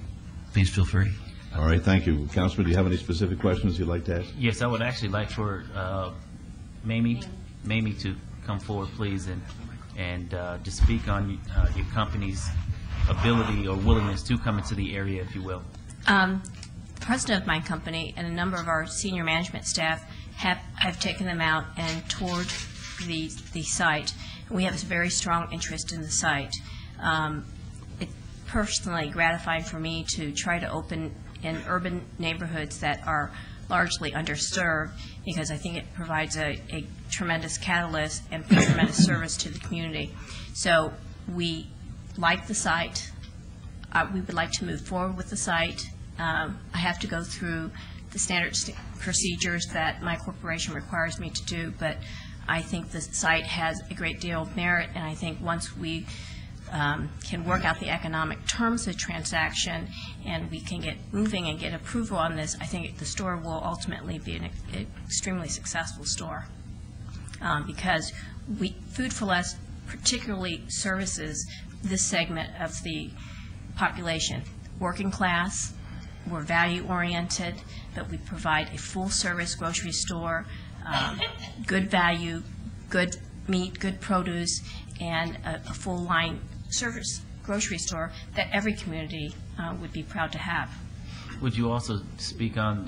[SPEAKER 7] please feel free.
[SPEAKER 16] All right, thank you. Councilman, do you have any specific questions you'd like to ask?
[SPEAKER 5] Yes, I would actually like for Mamie to come forward, please, and just speak on your company's ability or willingness to come into the area, if you will.
[SPEAKER 21] The president of my company and a number of our senior management staff have taken them out and toured the site. We have a very strong interest in the site. It's personally gratifying for me to try to open in urban neighborhoods that are largely underserved, because I think it provides a tremendous catalyst and tremendous service to the community. So we like the site. We would like to move forward with the site. I have to go through the standard procedures that my corporation requires me to do, but I think the site has a great deal of merit, and I think once we can work out the economic terms of the transaction and we can get moving and get approval on this, I think the store will ultimately be an extremely successful store. Because Food for Less particularly services this segment of the population. Working class, we're value-oriented, but we provide a full-service grocery store, good value, good meat, good produce, and a full-line service grocery store that every community would be proud to have.
[SPEAKER 5] Would you also speak on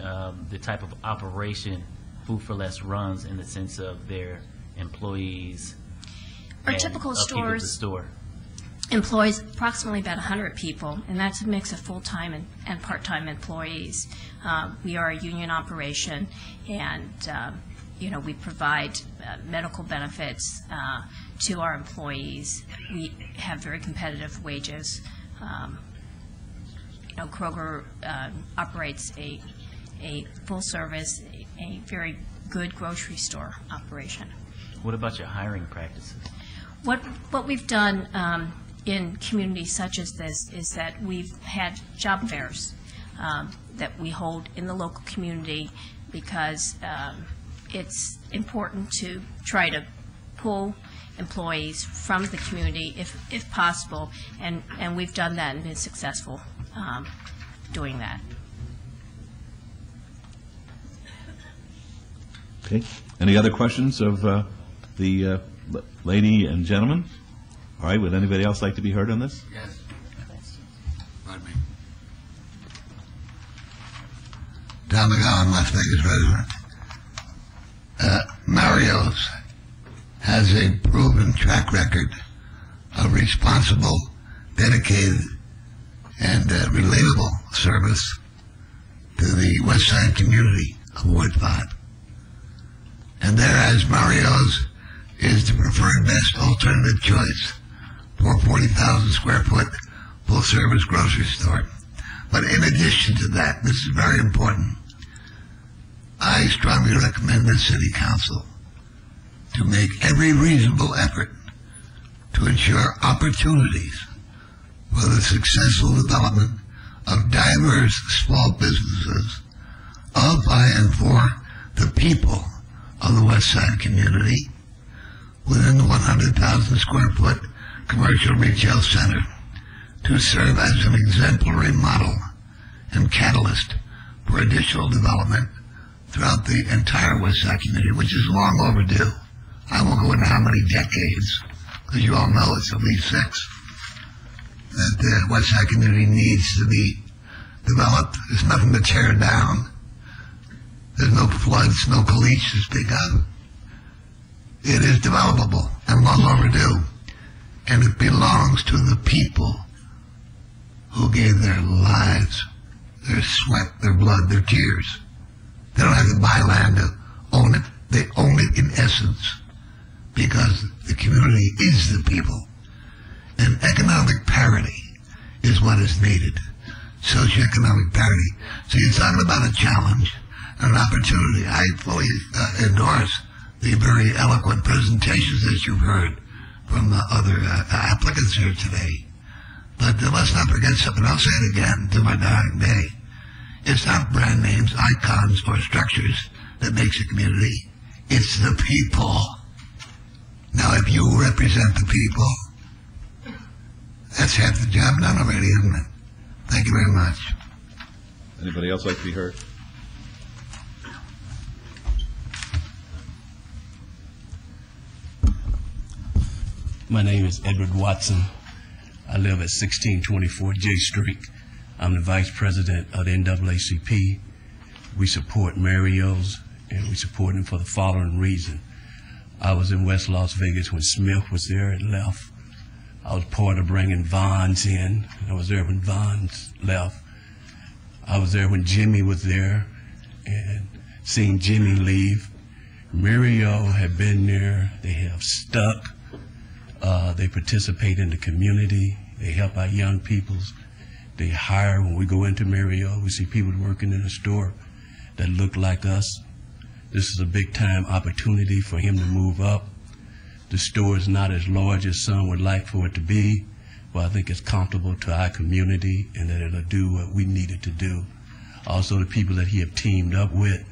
[SPEAKER 5] the type of operation Food for Less runs in the sense of their employees?
[SPEAKER 21] Our
[SPEAKER 5] and
[SPEAKER 21] typical
[SPEAKER 5] upkeep of the
[SPEAKER 21] stores
[SPEAKER 5] store?
[SPEAKER 21] employs approximately about 100 people, and that's a mix of full-time and part-time employees. We are a union operation, and we provide medical benefits to our employees. We have very competitive wages. Kroger operates a full-service, a very good grocery store operation.
[SPEAKER 5] What about your hiring practices?
[SPEAKER 21] What we've done in communities such as this is that we've had job fairs that we hold in the local community because it's important to try to pull employees from the community if possible, and we've done that and been successful doing that.
[SPEAKER 16] Okay. Any other questions of the lady and gentleman? All right. Would anybody else like to be heard on this?
[SPEAKER 6] Yes. Pardon me. Don McGowan, Las Vegas resident. Mario's has a proven track record of responsible, dedicated, and relatable service to the West Side community of Ward 5. And thereas Mario's is the preferred best alternative choice for 40,000 square foot full-service grocery store. But in addition to that, this is very important, I strongly recommend the City Council to make every reasonable effort to ensure opportunities for the successful development of diverse small businesses of, by, and for the people of the West Side community within the 100,000 square foot commercial retail center to serve as an exemplary model and catalyst for additional development throughout the entire West Side community, which is long overdue. I won't go into how many decades, because you all know it's at least 6, that the West Side community needs to be developed. There's nothing to tear down. There's no floods, no Caliche to speak of. It is developable and long overdue, and it belongs to the people who gave their lives, their sweat, their blood, their tears. They don't have to buy land to own it. They own it in essence because the community is the people. And economic parity is what is needed, socioeconomic parity. So you're talking about a challenge and an opportunity. I fully endorse the very eloquent presentations that you've heard from the other applicants here today. But let's not forget something. I'll say it again to my dying day. It's not brand names, icons, or structures that makes a community. It's the people. Now, if you represent the people, that's half the job done already, isn't it? Thank you very much.
[SPEAKER 16] Anybody else like to be heard?
[SPEAKER 8] My name is Edward Watson. I live at 1624 J Street. I'm the Vice President of the NAACP. We support Mario's, and we support him for the following reason. I was in West Las Vegas when Smith was there and left. I was part of bringing Vons in. I was there when Vons left. I was there when Jimmy was there and seeing Jimmy leave. Mario had been there. They have stuck. They participate in the community. They help our young peoples. They hire. When we go into Mario, we see people working in the store that look like us. This is a big-time opportunity for him to move up. The store is not as large as some would like for it to be, where I think it's comfortable to our community and that it'll do what we need it to do. Also, the people that he have teamed up with,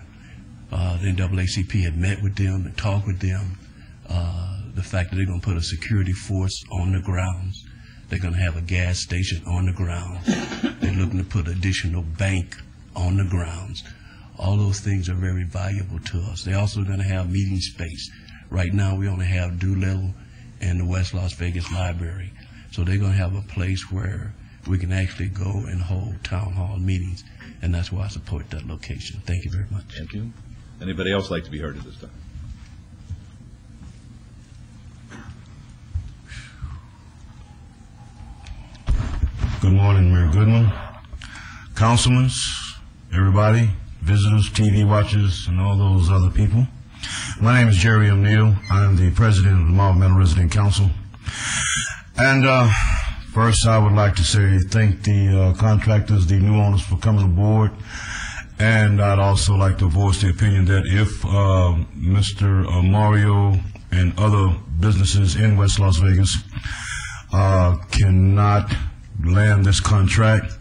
[SPEAKER 8] the NAACP had met with them and talked with them. The fact that they're going to put a security force on the grounds. They're going to have a gas station on the grounds. They're looking to put additional bank on the grounds. All those things are very valuable to us. They're also going to have meeting space. Right now, we only have Doolittle and the West Las Vegas Library. So they're going to have a place where we can actually go and hold town hall meetings, and that's why I support that location. Thank you very much.
[SPEAKER 1] Thank you. Anybody else like to be heard at this time?
[SPEAKER 9] Good morning, Mayor Goodman, councilmen, everybody, visitors, TV watchers, and all those other people. My name is Jerry O'Neill. I am the president of the Marble Meadow Resident Council. And first, I would like to say thank the contractors, the new owners, for coming aboard. And I'd also like to voice the opinion that if Mr. Mario and other businesses in West Las Vegas cannot land this contract,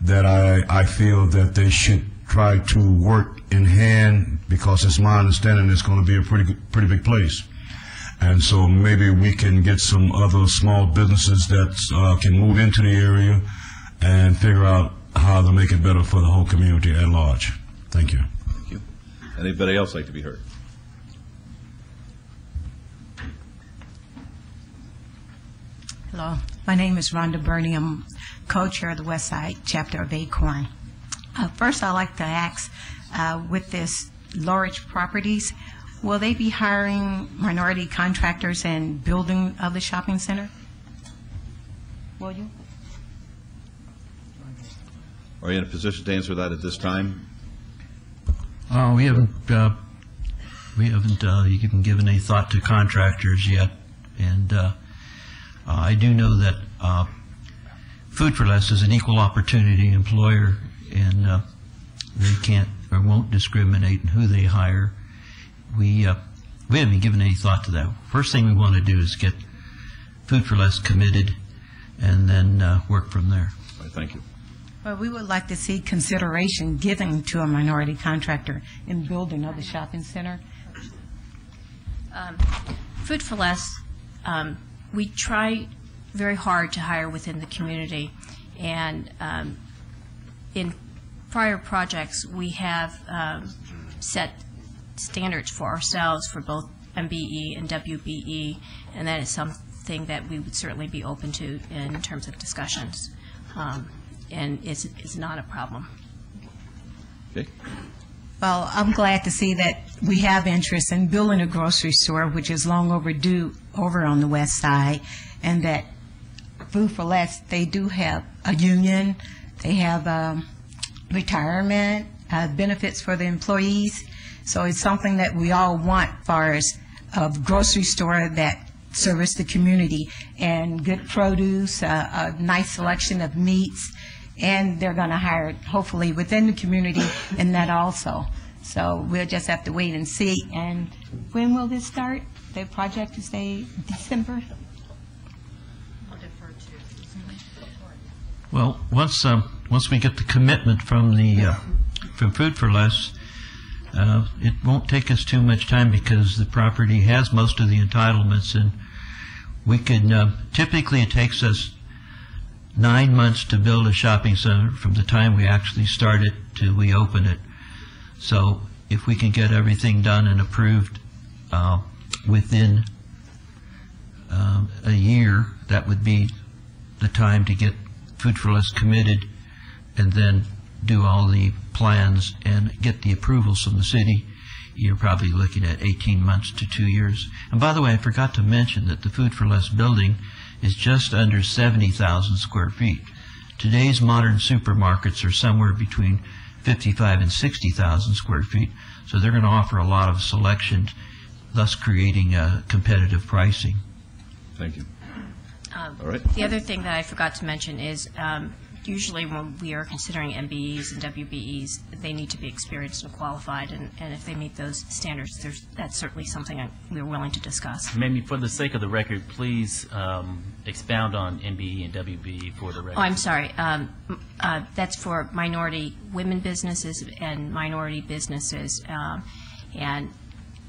[SPEAKER 9] that I feel that they should try to work in hand, because it's my understanding it's going to be a pretty big place. And so maybe we can get some other small businesses that can move into the area and figure out how to make it better for the whole community at large. Thank you.
[SPEAKER 1] Thank you. Anybody else like to be heard?
[SPEAKER 10] Hello, my name is Rhonda Burney. I'm co-chair of the West Side chapter of Acorn. First, I'd like to ask, with this large properties, will they be hiring minority contractors and building of the shopping center? Will you?
[SPEAKER 1] Are you in a position to answer that at this time?
[SPEAKER 7] We haven't even given any thought to contractors yet, and I do know that Food for Less is an equal opportunity employer, and they can't or won't discriminate in who they hire. We haven't been given any thought to that. First thing we want to do is get Food for Less committed, and then work from there.
[SPEAKER 1] All right, thank you.
[SPEAKER 10] Well, we would like to see consideration given to a minority contractor in building of the shopping center.
[SPEAKER 21] Food for Less, we try very hard to hire within the community, and in prior projects we have set standards for ourselves for both MBE and WBE, and that is something that we would certainly be open to in terms of discussions, and it's not a problem.
[SPEAKER 1] Okay.
[SPEAKER 10] Well, I'm glad to see that we have interest in building a grocery store, which is long overdue over on the west side, and that Food for Less, they do have a union, they have retirement, benefits for the employees. So it's something that we all want as far as a grocery store that service the community, and good produce, a nice selection of meats, and they're going to hire hopefully within the community in that also. So we'll just have to wait and see. And when will this start? The project is December?
[SPEAKER 7] Well, once we get the commitment from Food for Less, it won't take us too much time, because the property has most of the entitlements, and we could typically it takes us 9 months to build a shopping center from the time we actually start it till we open it. So if we can get everything done and approved within a year, that would be the time to get Food for Less committed, and then do all the plans and get the approvals from the city. You're probably looking at 18 months to 2 years. And by the way, I forgot to mention that the Food for Less building is just under 70,000 square feet. Today's modern supermarkets are somewhere between 55 and 60,000 square feet, so they're going to offer a lot of selection, thus creating competitive pricing.
[SPEAKER 1] Thank you. All right.
[SPEAKER 21] The other thing that I forgot to mention is usually when we are considering MBEs and WBEs, they need to be experienced and qualified, and if they meet those standards, that's certainly something we're willing to discuss.
[SPEAKER 5] Maybe for the sake of the record, please expound on MBE and WBE for the record.
[SPEAKER 21] Oh, I'm sorry. That's for minority women businesses and minority businesses, and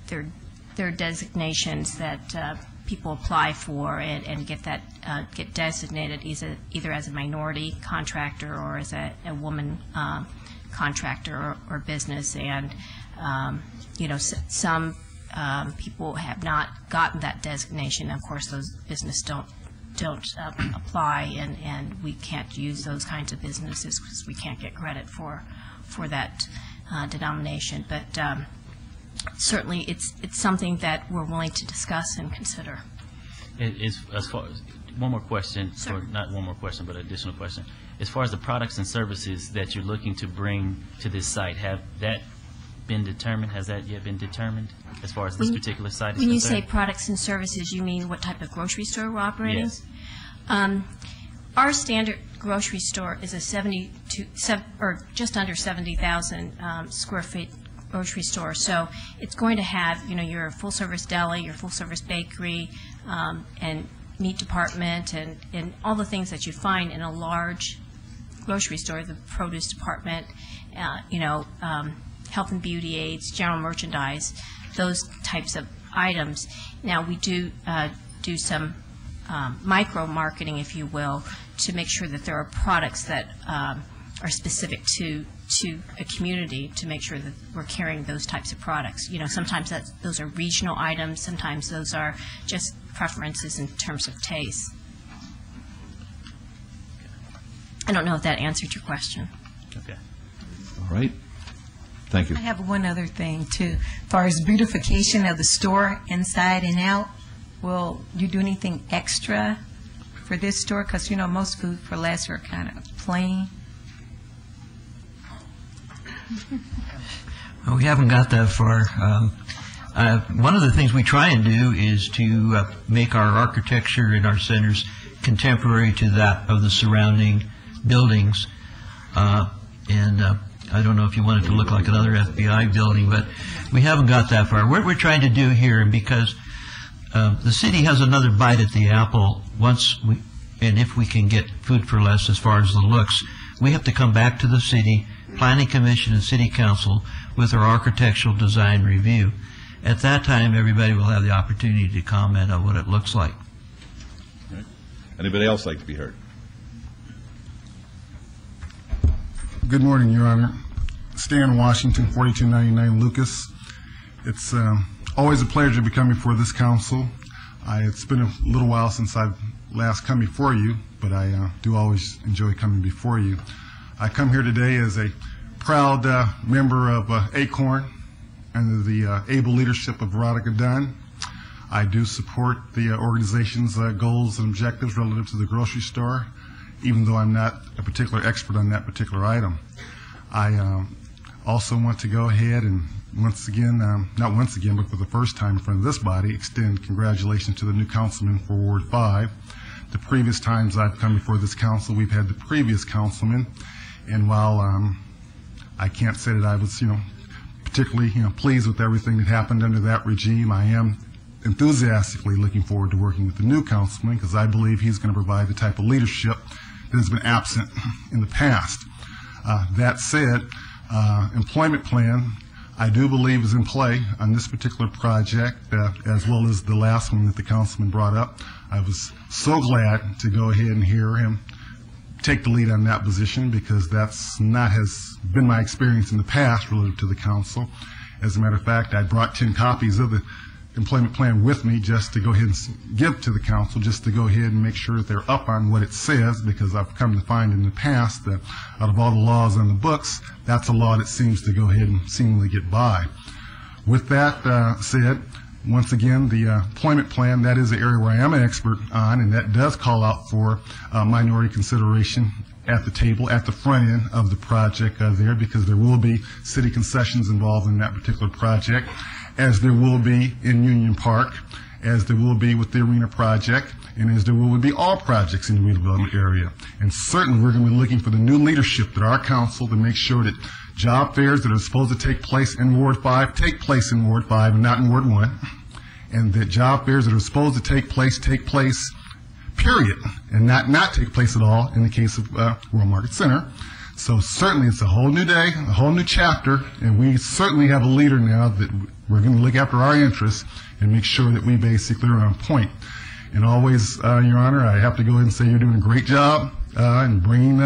[SPEAKER 21] they're designations that people apply for and get designated either as a minority contractor or as a woman contractor or business, and some people have not gotten that designation. Of course, those businesses don't apply, and we can't use those kinds of businesses because we can't get credit for that denomination. But certainly, it's something that we're willing to discuss and consider.
[SPEAKER 5] As far as one more question,
[SPEAKER 21] Sure.
[SPEAKER 5] or not one more question, but an additional question. As far as the products and services that you're looking to bring to this site, have that been determined? Has that yet been determined as far as this particular site is concerned?
[SPEAKER 21] When you say products and services, you mean what type of grocery store we're operating?
[SPEAKER 5] Yes.
[SPEAKER 21] Our standard grocery store is a just under 70,000 square feet grocery store. So it's going to have, your full-service deli, your full-service bakery, and meat department, and all the things that you find in a large grocery store, the produce department, health and beauty aids, general merchandise, those types of items. Now, we do some micro-marketing, if you will, to make sure that there are products that are specific to a community, to make sure that we're carrying those types of products. Sometimes those are regional items, sometimes those are just preferences in terms of taste. I don't know if that answered your question.
[SPEAKER 5] Okay.
[SPEAKER 16] All right. Thank you.
[SPEAKER 10] I have one other thing, too. As far as beautification of the store inside and out, will you do anything extra for this store? Because, most food for less are kind of plain.
[SPEAKER 7] Well, we haven't got that far. One of the things we try and do is to make our architecture in our centers contemporary to that of the surrounding buildings. And I don't know if you want it to look like another FBI building, but we haven't got that far. What we're trying to do here, and because the city has another bite at the apple and if we can get food for less as far as the looks, we have to come back to the city Planning Commission and City Council with our architectural design review. At that time, everybody will have the opportunity to comment on what it looks like.
[SPEAKER 16] Right. Anybody else like to be heard?
[SPEAKER 12] Good morning, Your Honor. Stan Washington, 4299 Lucas. It's always a pleasure to be coming before this council. It's been a little while since I've last come before you, but I do always enjoy coming before you. I come here today as a proud member of ACORN and the able leadership of Veronica Dunn. I do support the organization's goals and objectives relative to the grocery store, even though I'm not a particular expert on that particular item. I also want to go ahead and once again, not once again, but for the first time in front of this body, extend congratulations to the new councilman for Ward 5. The previous times I've come before this council, we've had the previous councilman. And while I can't say that I was, particularly, pleased with everything that happened under that regime, I am enthusiastically looking forward to working with the new councilman because I believe he's going to provide the type of leadership that has been absent in the past. That said, employment plan, I do believe is in play on this particular project, as well as the last one that the councilman brought up. I was so glad to go ahead and hear him take the lead on that position because that's not has been my experience in the past relative to the council. As a matter of fact, I brought 10 copies of the employment plan with me just to go ahead and give to the council, just to go ahead and make sure that they're up on what it says, because I've come to find in the past that out of all the laws on the books, that's a law that seems to go ahead and seemingly get by. With that said, once again, the employment plan, that is the area where I am an expert on, and that does call out for minority consideration at the table, at the front end of the project there, because there will be city concessions involved in that particular project, as there will be in Union Park, as there will be with the arena project, and as there will be all projects in the redevelopment area. And certainly, we're going to be looking for the new leadership at our council to make sure that job fairs that are supposed to take place in Ward 5 take place in Ward 5 and not in Ward 1, and that job fairs that are supposed to take place, period, and not take place at all in the case of World Market Center. So certainly it's a whole new day, a whole new chapter, and we certainly have a leader now that we're going to look after our interests and make sure that we basically are on point. And always, Your Honor, I have to go ahead and say you're doing a great job in bringing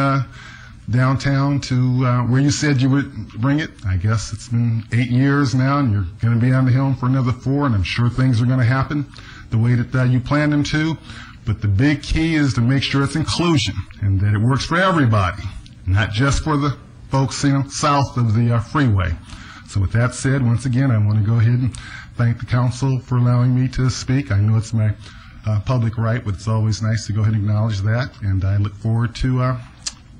[SPEAKER 12] downtown to where you said you would bring it. I guess it's been 8 years now, and you're going to be on the helm for another 4, and I'm sure things are going to happen the way that you planned them to. But the big key is to make sure it's inclusion and that it works for everybody, not just for the folks south of the freeway. So with that said, once again, I want to go ahead and thank the council for allowing me to speak. I know it's my public right, but it's always nice to go ahead and acknowledge that. And I look forward to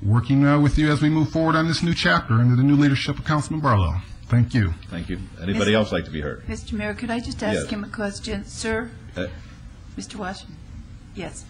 [SPEAKER 12] working with you as we move forward on this new chapter under the new leadership of Councilman Barlow. Thank you.
[SPEAKER 1] Thank you. Anybody else like to be heard?
[SPEAKER 19] Mr. Mayor, could I just ask
[SPEAKER 1] Yes.
[SPEAKER 19] him a question? Sir? Mr. Washington? Yes.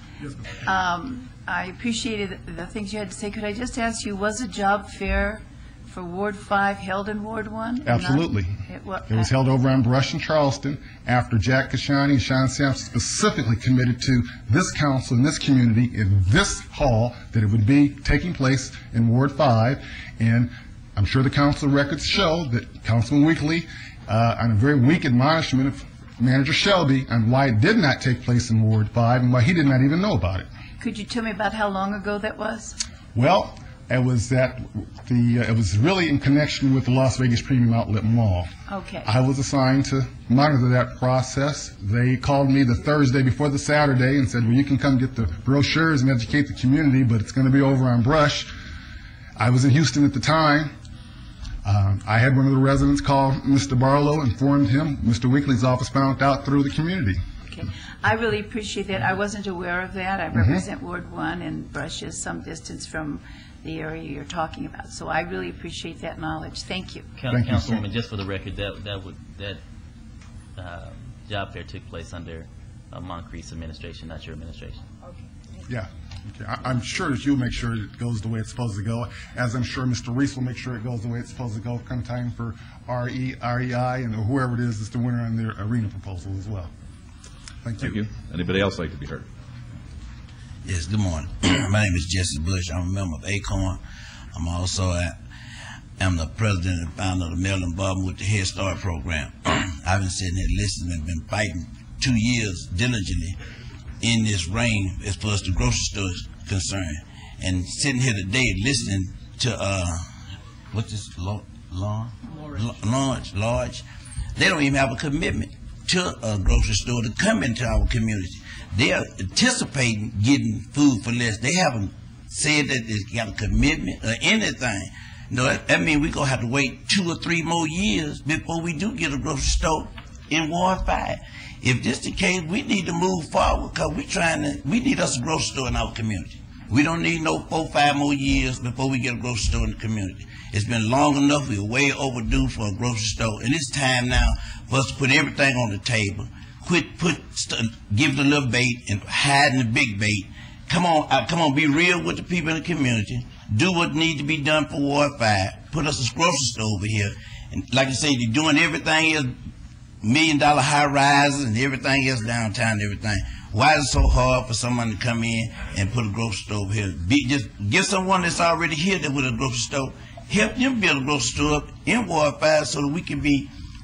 [SPEAKER 19] I appreciated the things you had to say. Could I just ask you, was a job fair for Ward 5 held in Ward 1?
[SPEAKER 12] Absolutely. It was held over on Brush in Charleston after Jack Kashani and Sean Sampson specifically committed to this council and this community in this hall that it would be taking place in Ward 5. And I'm sure the council records show that Councilman Weekly, on a very weak admonishment of Manager Shelby on why it did not take place in Ward 5 and why he did not even know about it.
[SPEAKER 19] Could you tell me about how long ago that was?
[SPEAKER 12] Well, it was it was really in connection with the Las Vegas Premium Outlet Mall.
[SPEAKER 19] Okay.
[SPEAKER 12] I was assigned to monitor that process. They called me the Thursday before the Saturday and said, well, you can come get the brochures and educate the community, but it's going to be over on Brush. I was in Houston at the time. I had one of the residents call Mr. Barlow, informed him. Mr. Weekly's office found out through the community.
[SPEAKER 19] Okay. I really appreciate that. I wasn't aware of that. I represent Ward 1, and Brush is some distance from the area you're talking about. So I really appreciate that knowledge. Thank you.
[SPEAKER 5] Councilwoman, just for the record, that job fair took place under Moncrief's administration, not your administration.
[SPEAKER 19] Okay.
[SPEAKER 12] Yeah. Okay. I'm sure that you'll make sure it goes the way it's supposed to go, as I'm sure Mr. Reese will make sure it goes the way it's supposed to go come time for REI and whoever it is the winner on their arena proposal as well. Thank you.
[SPEAKER 1] Thank you. Anybody else like to be heard?
[SPEAKER 13] Yes, good morning. My name is Jesse Bush. I'm a member of ACORN. I'm the president and founder of the Maryland Involvement with the Head Start program. I've been sitting here listening and been fighting 2 years diligently in this reign as far as the grocery store is concerned. And sitting here today listening to, what's this, Large. They don't even have a commitment to a grocery store to come into our community. They are anticipating getting food for less. They haven't said that they got a commitment or anything. No, that means we're going to have to wait 2 or 3 more years before we do get a grocery store in Ward 5. If this the case, we need to move forward because we need us a grocery store in our community. We don't need no 4 or 5 more years before we get a grocery store in the community. It's been long enough. We're way overdue for a grocery store. And it's time now for us to put everything on the table. Quit giving the little bait and hiding the big bait. Come on, be real with the people in the community. Do what needs to be done for Ward 5. Put us a grocery store over here. And like I say, they're doing everything else, $1 million high rises and everything else downtown and everything. Why is it so hard for someone to come in and put a grocery store over here? Just get someone that's already here that with a grocery store. Help them build a grocery store up in Ward 5 so that we can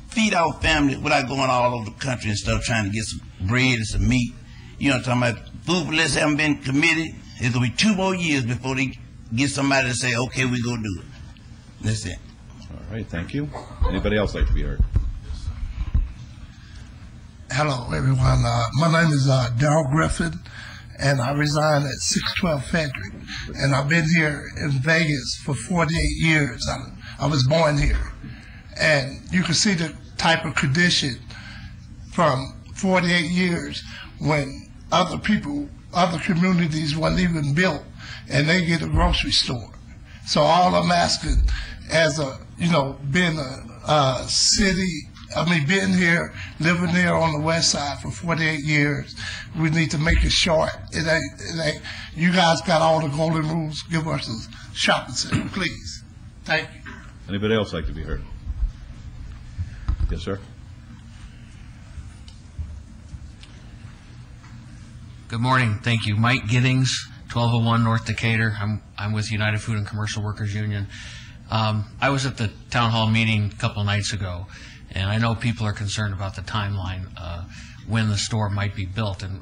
[SPEAKER 13] feed our family without going all over the country and stuff trying to get some bread and some meat. You know what I'm talking about? Food for less haven't been committed. It's going to be 2 more years before they get somebody to say, okay, we're going to do it. That's it.
[SPEAKER 1] All right, thank you. Anybody else like to be heard?
[SPEAKER 15] Hello, everyone. My name is Darrell Griffin, and I reside at 612 Frederick. And I've been here in Vegas for 48 years. I was born here. And you can see the type of condition from 48 years when other communities weren't even built, and they get a grocery store. So all I'm asking, as being a city being here, living here on the west side for 48 years, we need to make it short. It ain't, you guys got all the golden rules. Give us a shopping center, please. Thank you.
[SPEAKER 1] Anybody else like to be heard? Yes, sir.
[SPEAKER 18] Good morning. Thank you. Mike Giddings, 1201 North Decatur. I'm with United Food and Commercial Workers Union. I was at the town hall meeting a couple nights ago, and I know people are concerned about the timeline when the store might be built. And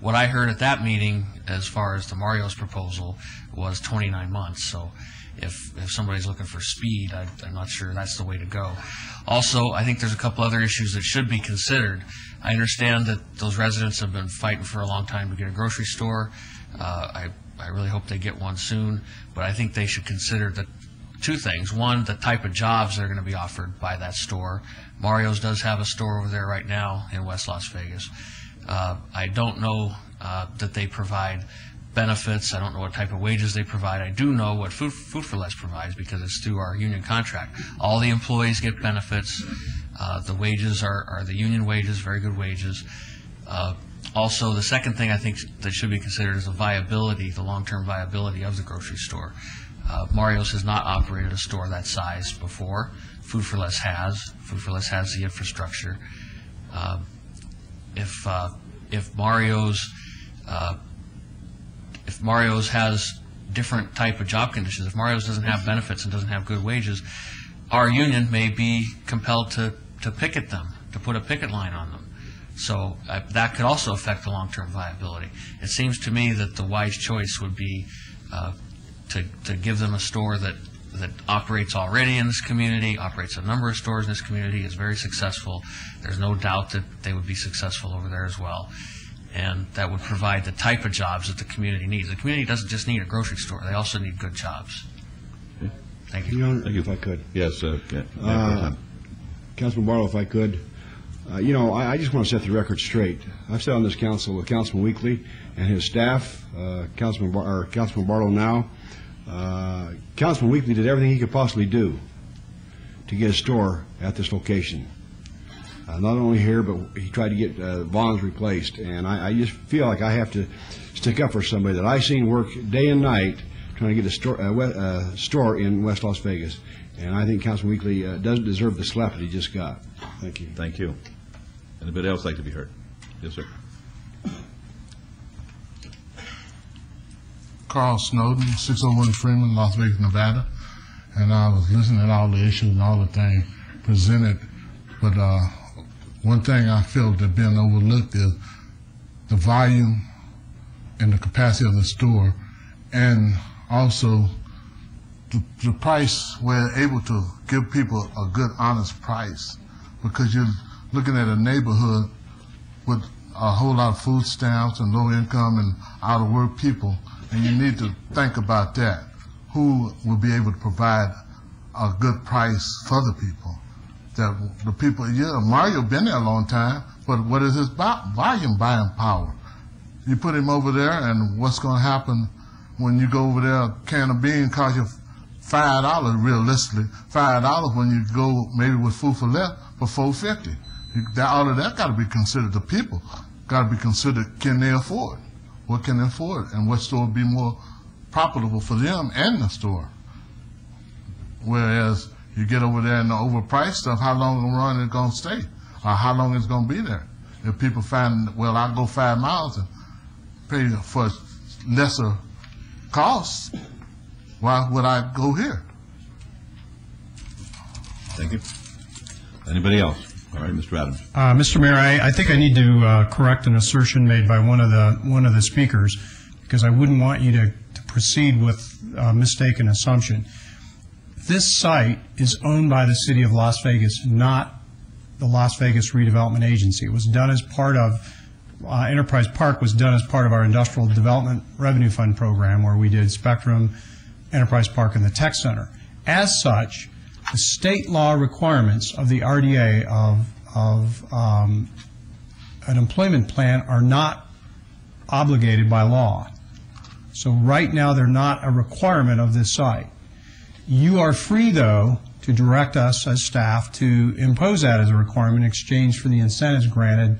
[SPEAKER 18] what I heard at that meeting, as far as the Mario's proposal, was 29 months. So if somebody's looking for speed, I'm not sure that's the way to go. Also, I think there's a couple other issues that should be considered. I understand that those residents have been fighting for a long time to get a grocery store. I really hope they get one soon, but I think they should consider two things. One, the type of jobs that are going to be offered by that store. Mario's does have a store over there right now in West Las Vegas. I don't know that they provide benefits. I don't know what type of wages they provide. I do know what Food for Less provides because it's through our union contract. All the employees get benefits. The wages are the union wages, very good wages. Also, the second thing I think that should be considered is the viability, the long-term viability of the grocery store. Mario's has not operated a store that size before. Food for Less has. Food for Less has the infrastructure. If Mario's has different type of job conditions, if Mario's doesn't have benefits and doesn't have good wages, our union may be compelled to picket them, to put a picket line on them. So that could also affect the long-term viability. It seems to me that the wise choice would be to give them a store that operates already in this community, operates a number of stores in this community, is very successful. There's no doubt that they would be successful over there as well. And that would provide the type of jobs that the community needs. The community doesn't just need a grocery store. They also need good jobs.
[SPEAKER 17] Okay.
[SPEAKER 18] Thank you.
[SPEAKER 17] Thank you. If I could.
[SPEAKER 1] Yes,
[SPEAKER 17] Councilman Barlow, if I could. I just want to set the record straight. I've sat on this council with Councilman Weekly and his staff, Councilman Barlow now. Councilman Weekly did everything he could possibly do to get a store at this location. Not only here, but he tried to get Vaughn's replaced. And I just feel like I have to stick up for somebody that I've seen work day and night trying to get a store in West Las Vegas. And I think Councilman Weekly doesn't deserve the slap that he just got. Thank you.
[SPEAKER 1] Thank you. Anybody else like to be heard? Yes, sir.
[SPEAKER 20] Carl Snowden, 601 Freeman, Las Vegas, Nevada. And I was listening to all the issues and all the things presented. But one thing I feel that being overlooked is the volume and the capacity of the store, and also the price. We're able to give people a good, honest price, because you're looking at a neighborhood with a whole lot of food stamps and low income and out of work people, and you need to think about that. Who will be able to provide a good price for the people? That the people, Mario been there a long time, but what is his volume buying power? You put him over there, and what's going to happen when you go over there? A can of beans costs you $5 realistically. $5 when you go maybe with Food for Less for $4.50. All of that got to be considered. The people got to be considered. Can they afford? What can they afford? And what store would be more profitable for them and the store? Whereas you get over there and the overpriced stuff, how long the run is going to stay? Or how long it's going to be there? If people find, well, I'll go 5 miles and pay for lesser costs, why would I go here?
[SPEAKER 1] Thank you. Anybody else? All right, Mr. Adams.
[SPEAKER 3] Mr. Mayor, I think I need to correct an assertion made by one of the speakers, because I wouldn't want you to proceed with a mistaken assumption. This site is owned by the City of Las Vegas, not the Las Vegas Redevelopment Agency. It was done as part of, Enterprise Park was done as part of our Industrial Development Revenue Fund program, where we did Spectrum, Enterprise Park, and the Tech Center. As such, the state law requirements of the RDA of an employment plan are not obligated by law. So right now they're not a requirement of this site. You are free, though, to direct us as staff to impose that as a requirement in exchange for the incentives granted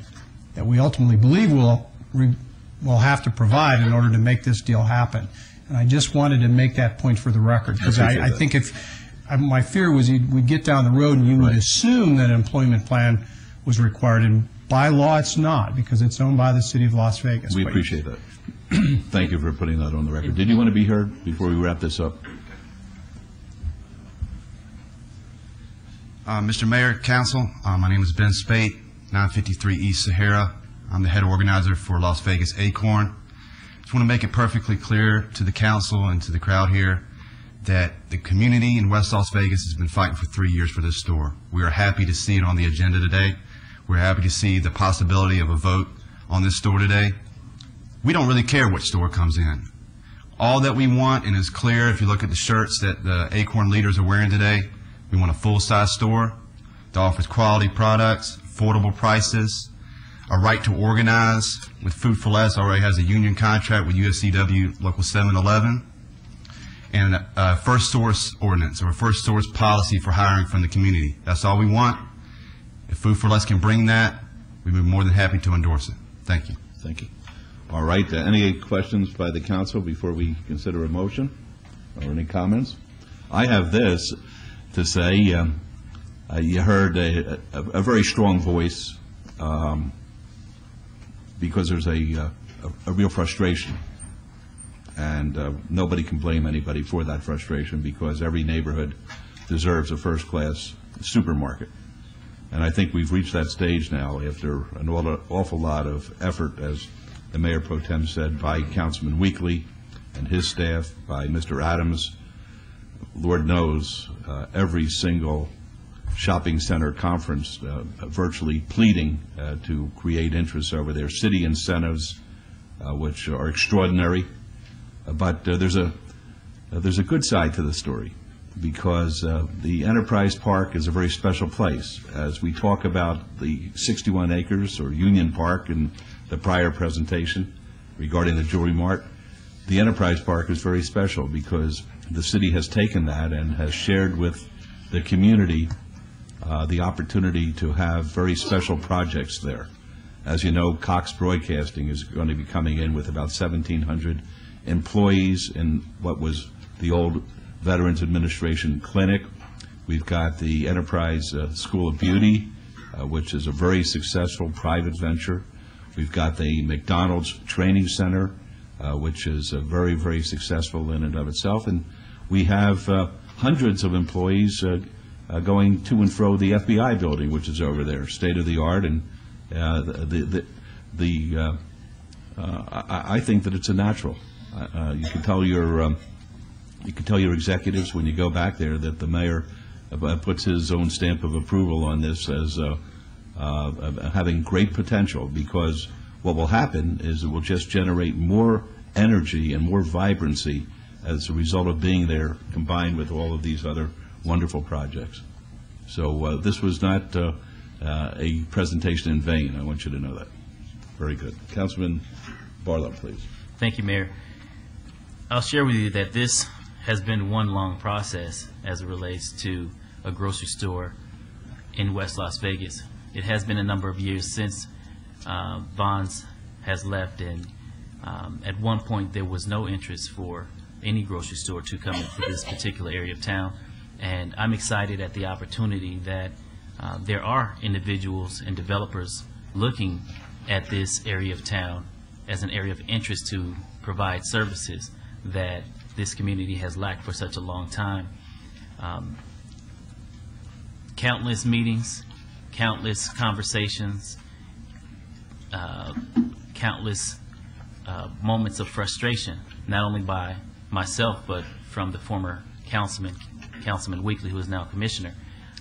[SPEAKER 3] that we ultimately believe we'll have to provide in order to make this deal happen. And I just wanted to make that point for the record, because I think my fear was we'd get down the road and you would assume that an employment plan was required, and by law it's not, because it's owned by the City of Las Vegas.
[SPEAKER 16] We appreciate that. Thank you for putting that on the record. Did you want to be heard before we wrap this up?
[SPEAKER 2] Mr. Mayor, Council, my name is Ben Spate, 953 East Sahara. I'm the head organizer for Las Vegas Acorn. Just want to make it perfectly clear to the Council and to the crowd here that the community in West Las Vegas has been fighting for 3 years for this store. We are happy to see it on the agenda today. We're happy to see the possibility of a vote on this store today. We don't really care which store comes in. All that we want, and is clear if you look at the shirts that the Acorn leaders are wearing today, we want a full-size store that offers quality products, affordable prices, a right to organize. With Food for Less already has a union contract with USCW Local 711, and a first source ordinance, or a first source policy for hiring from the community. That's all we want. If Food for Less can bring that, we'd be more than happy to endorse it. Thank you.
[SPEAKER 16] Thank you. All right. Any questions by the council before we consider a motion, or any comments? I have this to say. You heard a very strong voice, because there's a real frustration, and nobody can blame anybody for that frustration, because every neighborhood deserves a first-class supermarket. And I think we've reached that stage now after an awful lot of effort, as the Mayor Pro Tem said, by Councilman Weekly and his staff, by Mr. Adams. Lord knows, every single shopping center conference virtually pleading to create interest over their city incentives, which are extraordinary. But there's a good side to the story, because the Enterprise Park is a very special place. As we talk about the 61 acres, or Union Park, in the prior presentation regarding the Jewelry Mart, the Enterprise Park is very special because the city has taken that and has shared with the community the opportunity to have very special projects there. As you know, Cox Broadcasting is going to be coming in with about 1,700 employees in what was the old Veterans Administration Clinic. We've got the Enterprise School of Beauty, which is a very successful private venture. We've got the McDonald's Training Center, which is very, very successful in and of itself. And we have hundreds of employees going to and fro the FBI building, which is over there, state of the art. And I think that it's a natural. You can tell your executives when you go back there that the mayor puts his own stamp of approval on this as having great potential, because what will happen is it will just generate more energy and more vibrancy as a result of being there, combined with all of these other wonderful projects. So this was not a presentation in vain. I want you to know that. Very good. Councilman Barlow, please.
[SPEAKER 5] Thank you, Mayor. I'll share with you that this has been one long process as it relates to a grocery store in West Las Vegas. It has been a number of years since Bonds has left, and at one point there was no interest for any grocery store to come into this particular area of town. And I'm excited at the opportunity that there are individuals and developers looking at this area of town as an area of interest to provide services that this community has lacked for such a long time. Countless meetings, countless conversations, countless moments of frustration, not only by myself, but from the former Councilman Weekly, who is now Commissioner.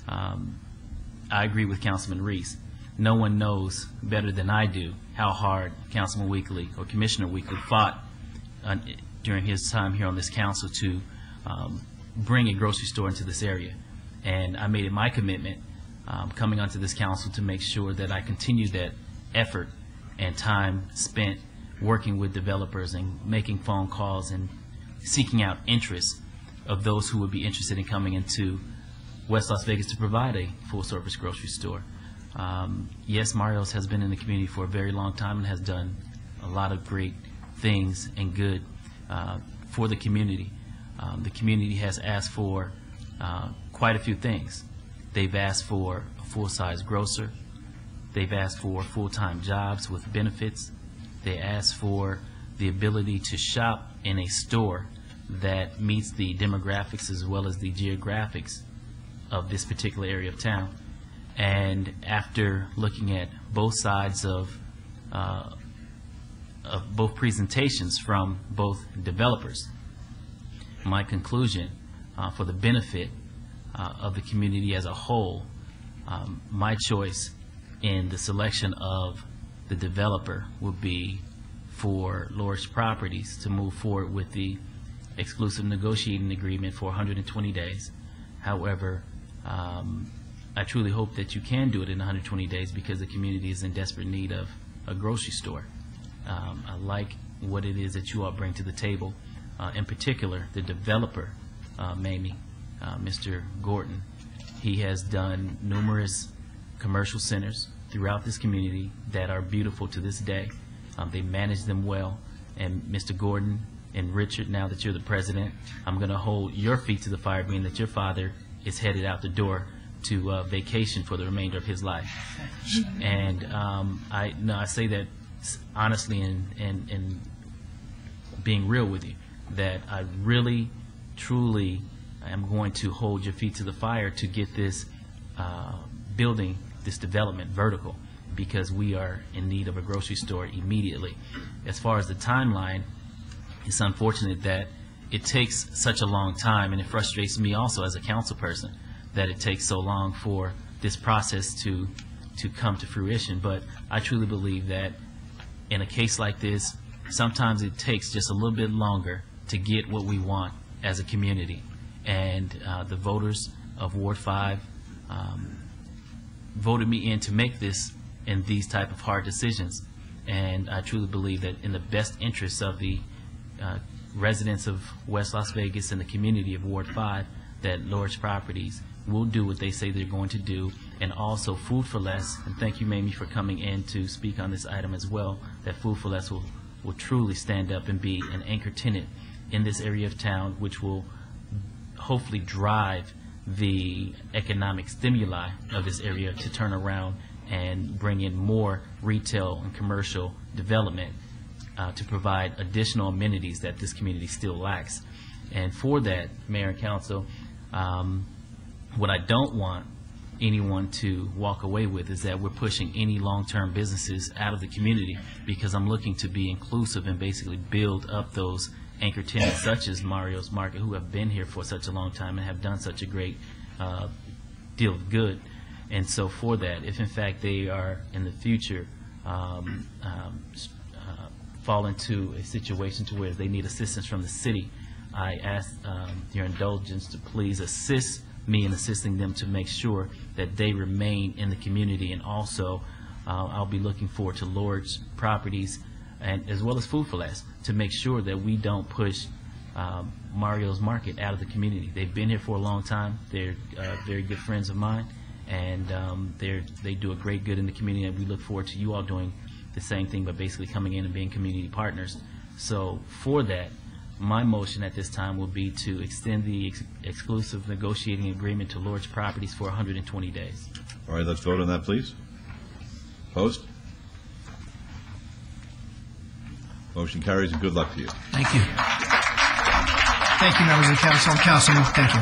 [SPEAKER 5] I agree with Councilman Reese. No one knows better than I do how hard Councilman Weekly, or Commissioner Weekly, fought during his time here on this council to bring a grocery store into this area. And I made it my commitment coming onto this council to make sure that I continue that effort and time spent working with developers and making phone calls and seeking out interest of those who would be interested in coming into West Las Vegas to provide a full-service grocery store. Yes, Mario's has been in the community for a very long time and has done a lot of great things and good for the community. The community has asked for quite a few things. They've asked for a full-size grocer. They've asked for full-time jobs with benefits. They asked for the ability to shop in a store that meets the demographics as well as the geographics of this particular area of town. And after looking at both sides of both presentations from both developers, my conclusion for the benefit of the community as a whole, my choice in the selection of the developer would be for Lorsch Properties to move forward with the exclusive negotiating agreement for 120 days. However, I truly hope that you can do it in 120 days because the community is in desperate need of a grocery store. I like what it is that you all bring to the table. In particular, the developer, Mamie, Mr. Gordon, he has done numerous commercial centers throughout this community that are beautiful to this day. They manage them well. And Mr. Gordon and Richard, now that you're the president, I'm going to hold your feet to the fire, being that your father is headed out the door to vacation for the remainder of his life. And I say that honestly and being real with you, that I really, truly am going to hold your feet to the fire to get this building, this development vertical, because we are in need of a grocery store immediately. As far as the timeline, it's unfortunate that it takes such a long time, and it frustrates me also as a council person that it takes so long for this process to come to fruition. But I truly believe that in a case like this, sometimes it takes just a little bit longer to get what we want as a community. And the voters of Ward 5 voted me in to make this and these type of hard decisions. And I truly believe that in the best interests of the residents of West Las Vegas and the community of Ward 5, that Lorsch Properties will do what they say they're going to do, and also Food for Less, and thank you, Mamie, for coming in to speak on this item as well, that Food for Less will truly stand up and be an anchor tenant in this area of town, which will hopefully drive the economic stimuli of this area to turn around and bring in more retail and commercial development to provide additional amenities that this community still lacks. And for that, Mayor and Council, what I don't want anyone to walk away with is that we're pushing any long-term businesses out of the community, because I'm looking to be inclusive and basically build up those anchor tenants such as Mario's Market, who have been here for such a long time and have done such a great deal of good. And so for that, if in fact they are in the future fall into a situation to where they need assistance from the city, I ask your indulgence to please assist me in assisting them to make sure that they remain in the community. And also I'll be looking forward to Lorsch Properties and as well as Food for Less to make sure that we don't push Mario's Market out of the community. They've been here for a long time. They're very good friends of mine, and they do a great good in the community, and we look forward to you all doing the same thing, but basically coming in and being community partners. So for that, my motion at this time will be to extend the exclusive negotiating agreement to Lorsch Properties for 120 days.
[SPEAKER 1] All right, let's vote on that, please. Opposed? Motion carries, and good luck to you.
[SPEAKER 4] Thank you. Thank you, members of the council. Councilman, thank you.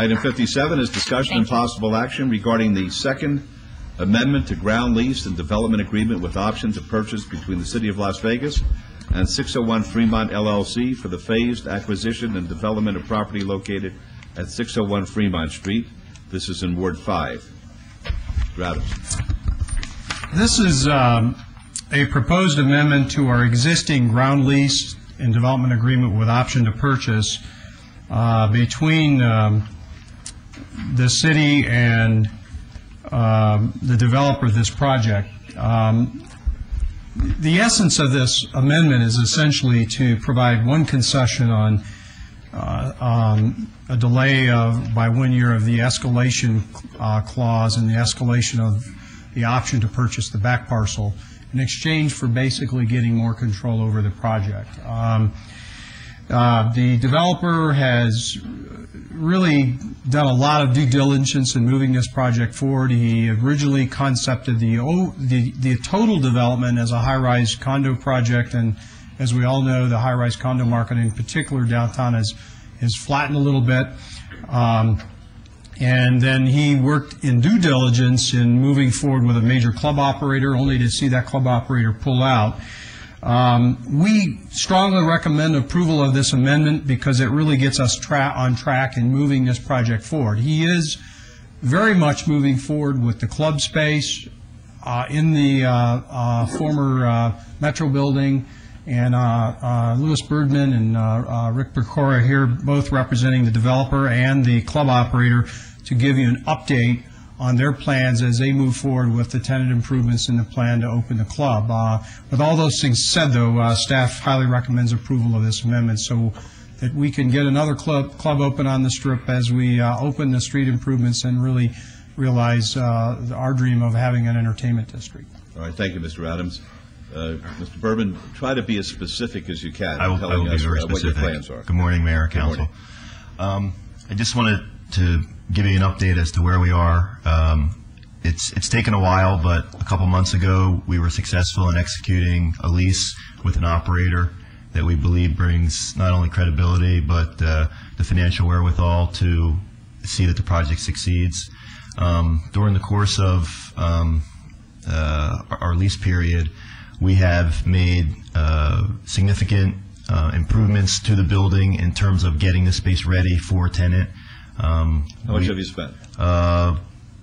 [SPEAKER 1] Item 57 is discussion and possible action regarding the Second Amendment to Ground Lease and Development Agreement with option to purchase between the City of Las Vegas and 601 Fremont LLC for the phased acquisition and development of property located at 601 Fremont Street. This is in Ward 5. Gratis.
[SPEAKER 3] This is a proposed amendment to our existing ground lease and development agreement with option to purchase between the city and the developer of this project. The essence of this amendment is essentially to provide one concession on a delay by 1 year of the escalation clause and the escalation of the option to purchase the back parcel in exchange for basically getting more control over the project. The developer has really done a lot of due diligence in moving this project forward. He originally concepted the total development as a high-rise condo project, and as we all know, the high-rise condo market in particular downtown has flattened a little bit. And then he worked in due diligence in moving forward with a major club operator, only to see that club operator pull out. We strongly recommend approval of this amendment because it really gets us on track in moving this project forward. He is very much moving forward with the club space in the former Metro building, and Louis Birdman and Rick Pecora here, both representing the developer and the club operator, to give you an update on their plans as they move forward with the tenant improvements in the plan to open the club. With all those things said, though, staff highly recommends approval of this amendment so that we can get another club open on the Strip as we open the street improvements and really realize our dream of having an entertainment district.
[SPEAKER 1] All right, thank you, Mr. Adams. Mr. Bourbon, try to be as specific as you can.
[SPEAKER 11] I will be very specific.
[SPEAKER 1] What your plans are.
[SPEAKER 11] Good morning, Mayor, Council. I just wanted to give you an update as to where we are. It's taken a while, but a couple months ago we were successful in executing a lease with an operator that we believe brings not only credibility but the financial wherewithal to see that the project succeeds. During the course of our lease period, we have made significant improvements to the building in terms of getting the space ready for a tenant.
[SPEAKER 1] How much have you spent?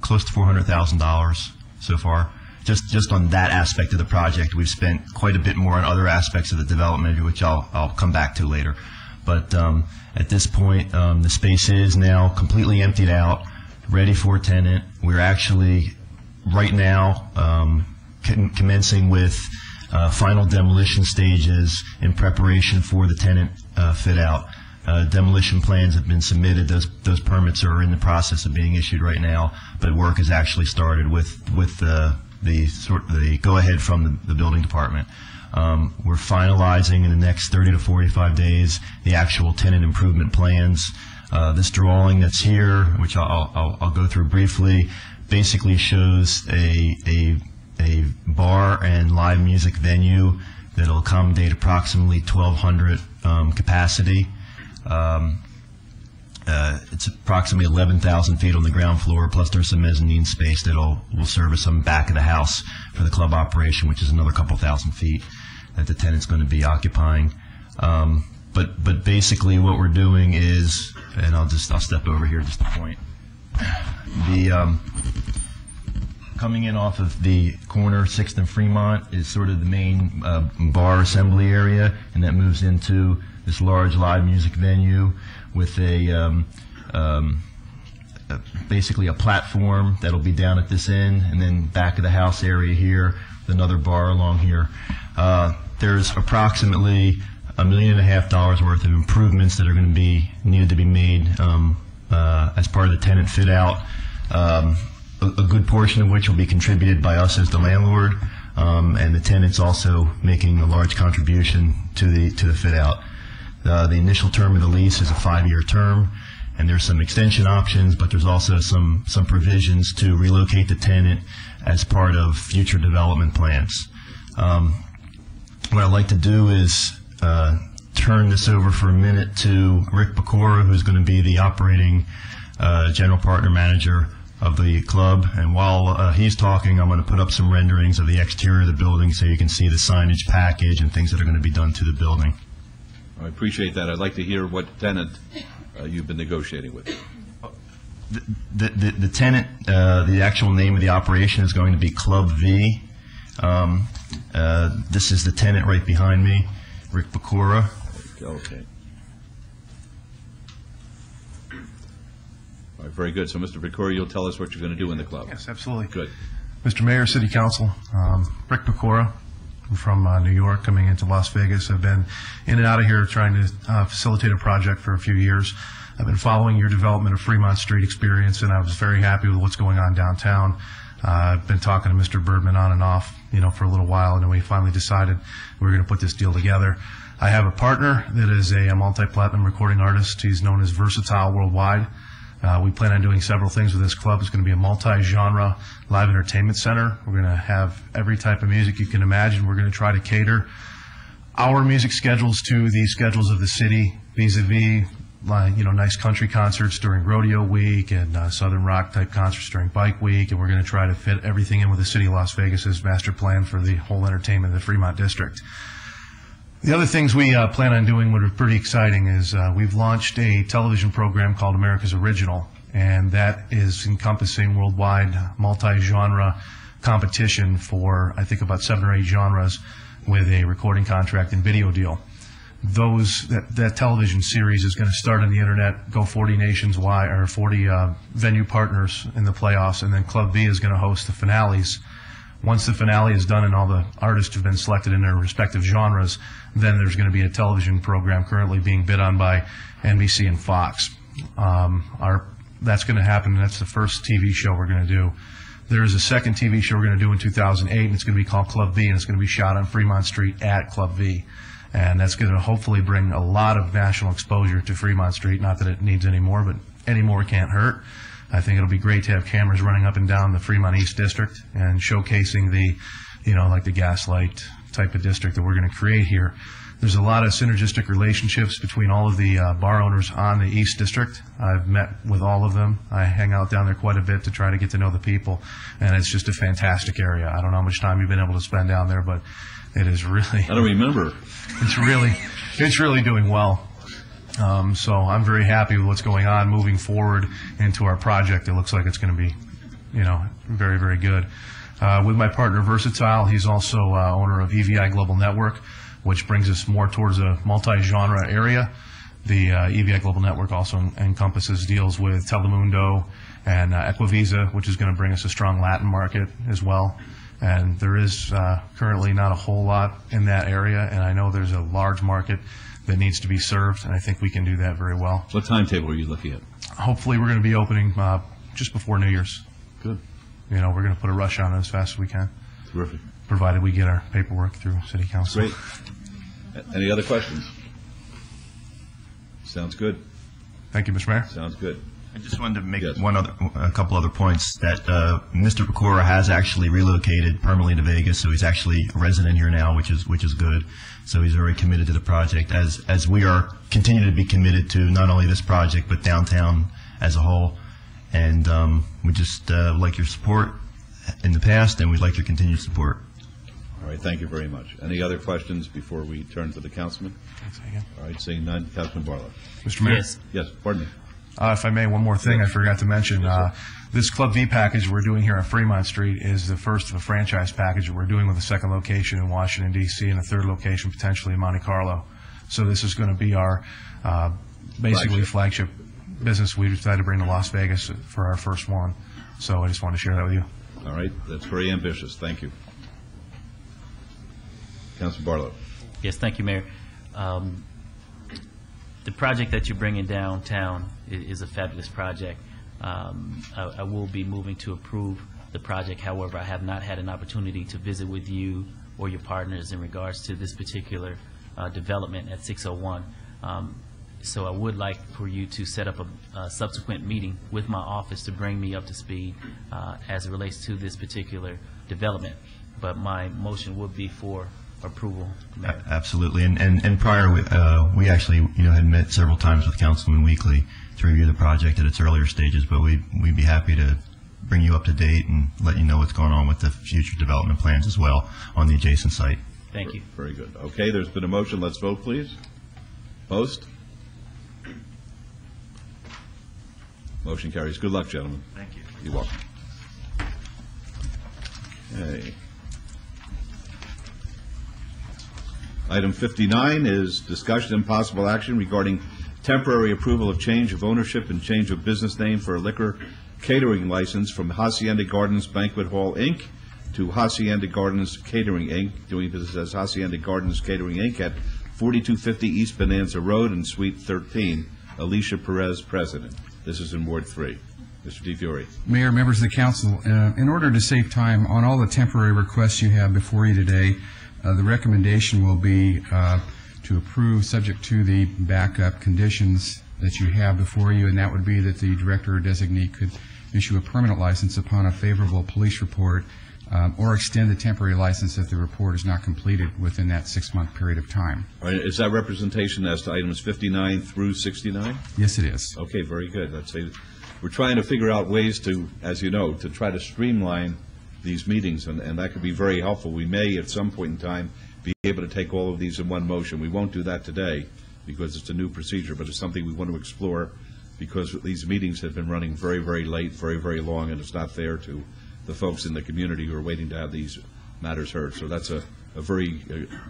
[SPEAKER 11] Close to $400,000 so far. Just on that aspect of the project. We've spent quite a bit more on other aspects of the development, which I'll come back to later. But at this point, the space is now completely emptied out, ready for a tenant. We're actually right now commencing with final demolition stages in preparation for the tenant fit out. Demolition plans have been submitted. Those permits are in the process of being issued right now, but work has actually started with the go-ahead from the building department. We're finalizing in the next 30 to 45 days the actual tenant improvement plans. This drawing that's here, which I'll go through briefly, basically shows a bar and live music venue that'll accommodate approximately 1,200 capacity. It's approximately 11,000 feet on the ground floor, plus there's some mezzanine space that will service some back of the house for the club operation, which is another couple thousand feet that the tenant's going to be occupying. But basically what we're doing is, and I'll step over here just a point. Coming in off of the corner, 6th and Fremont, is sort of the main bar assembly area, and that moves into this large live music venue with basically a platform that'll be down at this end, and then back of the house area here with another bar along here. There's approximately $1.5 million worth of improvements that are going to be needed to be made as part of the tenant fit out. A good portion of which will be contributed by us as the landlord, and the tenant's also making a large contribution to the fit out. The initial term of the lease is a 5-year term, and there's some extension options, but there's also some provisions to relocate the tenant as part of future development plans. What I'd like to do is turn this over for a minute to Rick Pecora, who's going to be the operating general partner manager of the club, and while he's talking, I'm going to put up some renderings of the exterior of the building so you can see the signage package and things that are going to be done to the building.
[SPEAKER 1] I appreciate that. I'd like to hear what tenant you've been negotiating with.
[SPEAKER 11] The tenant, the actual name of the operation is going to be Club V. This is the tenant right behind me, Rick Pecora.
[SPEAKER 1] Okay. All right, very good. So, Mr. Pecora, you'll tell us what you're going to do in the club.
[SPEAKER 14] Yes, absolutely.
[SPEAKER 1] Good.
[SPEAKER 14] Mr. Mayor, City Council, Rick Pecora, from New York coming into Las Vegas. I've been in and out of here trying to facilitate a project for a few years. I've been following your development of Fremont Street experience, and I was very happy with what's going on downtown. I've been talking to Mr. Birdman on and off, for a little while, and then we finally decided we were going to put this deal together. I have a partner that is a multi-platinum recording artist. He's known as Versatile Worldwide. We plan on doing several things with this club. It's going to be a multi-genre live entertainment center. We're going to have every type of music you can imagine. We're going to try to cater our music schedules to the schedules of the city, vis-a-vis nice country concerts during rodeo week and southern rock type concerts during bike week, and we're going to try to fit everything in with the city of Las Vegas's master plan for the whole entertainment of the Fremont district. The other things we plan on doing, what are pretty exciting, is we've launched a television program called America's Original, and that is encompassing worldwide multi-genre competition for, I think, about 7 or 8 genres with a recording contract and video deal. That television series is going to start on the internet, go 40 nations wide, or 40 venue partners in the playoffs, and then Club V is going to host the finales. Once the finale is done and all the artists have been selected in their respective genres, then there's going to be a television program currently being bid on by NBC and Fox. That's going to happen. That's the first TV show we're going to do. There is a second TV show we're going to do in 2008, and it's going to be called Club V, and it's going to be shot on Fremont Street at Club V. And that's going to hopefully bring a lot of national exposure to Fremont Street. Not that it needs any more, but any more can't hurt. I think it'll be great to have cameras running up and down the Fremont East District and showcasing the, like the Gaslight type of district that we're going to create here. There's a lot of synergistic relationships between all of the bar owners on the East District. I've met with all of them. I hang out down there quite a bit to try to get to know the people, and it's just a fantastic area. I don't know how much time you've been able to spend down there, but it is really...
[SPEAKER 16] I don't remember.
[SPEAKER 14] It's really doing well. So I'm very happy with what's going on moving forward into our project. It looks like it's going to be, very, very good. With my partner Versatile, he's also owner of EVI Global Network, which brings us more towards a multi-genre area. The EVI Global Network also encompasses deals with Telemundo and Equivisa, which is going to bring us a strong Latin market as well. And there is currently not a whole lot in that area, and I know there's a large market that needs to be served, and I think we can do that very well.
[SPEAKER 16] What timetable are you looking at?
[SPEAKER 14] Hopefully we're going to be opening just before New Year's.
[SPEAKER 16] Good.
[SPEAKER 14] We're going to put a rush on it as fast as we can.
[SPEAKER 16] Terrific.
[SPEAKER 14] Provided we get our paperwork through City Council.
[SPEAKER 16] Great. Any other questions? Sounds good.
[SPEAKER 14] Thank you, Mr. Mayor.
[SPEAKER 16] Sounds good.
[SPEAKER 11] I just wanted to make a couple other points. That Mr. Pecora has actually relocated permanently to Vegas, so he's actually a resident here now, which is good. So he's already committed to the project, as we are continue to be committed to not only this project but downtown as a whole. And we just like your support in the past, and we'd like your continued support.
[SPEAKER 16] All right, thank you very much. Any other questions before we turn to the councilman? All right, seeing none, Councilman Barlow.
[SPEAKER 14] Mr. Mayor?
[SPEAKER 16] Yes, pardon me.
[SPEAKER 14] If I may, one more thing I forgot to mention. This Club V package we're doing here on Fremont Street is the first of a franchise package that we're doing with a second location in Washington, D.C., and a third location potentially in Monte Carlo. So this is going to be our basically flagship business we decided to bring to Las Vegas for our first one. So I just wanted to share that with you.
[SPEAKER 16] All right, that's very ambitious. Thank you. Councilman Barlow.
[SPEAKER 5] Yes, thank you, Mayor. The project that you're bringing downtown is a fabulous project. I will be moving to approve the project. However, I have not had an opportunity to visit with you or your partners in regards to this particular development at 601. So I would like for you to set up a subsequent meeting with my office to bring me up to speed as it relates to this particular development. But my motion would be for approval, Mayor.
[SPEAKER 11] Absolutely. And prior, we actually had met several times with Councilman Weekly to review the project at its earlier stages, but we'd be happy to bring you up to date and let you know what's going on with the future development plans as well on the adjacent site.
[SPEAKER 5] Thank you.
[SPEAKER 16] Very good. Okay, there's been a motion. Let's vote, please. Opposed? Motion carries. Good luck, gentlemen.
[SPEAKER 11] Thank you.
[SPEAKER 16] You're welcome. Okay. Item 59 is discussion and possible action regarding temporary approval of change of ownership and change of business name for a liquor catering license from Hacienda Gardens Banquet Hall, Inc.,
[SPEAKER 1] to Hacienda Gardens Catering, Inc., doing business as Hacienda Gardens Catering, Inc., at 4250 East Bonanza Road in Suite 13. Alicia Perez, President. This is in Ward 3. Mr. DiFiore.
[SPEAKER 6] Mayor, members of the council, in order to save time on all the temporary requests you have before you today, the recommendation will be to approve subject to the backup conditions that you have before you, and that would be that the director or designee could issue a permanent license upon a favorable police report, or extend the temporary license if the report is not completed within that 6-month period of time.
[SPEAKER 1] All right, is that representation as to items 59 through 69?
[SPEAKER 6] Yes, it is.
[SPEAKER 1] Okay, very good. Let's say we're trying to figure out ways to, as you know, to try to streamline these meetings, and that could be very helpful. We may, at some point in time, be able to take all of these in one motion. We won't do that today because it's a new procedure, but it's something we want to explore because these meetings have been running very, very late, very, very long, and it's not fair to the folks in the community who are waiting to have these matters heard. So that's a very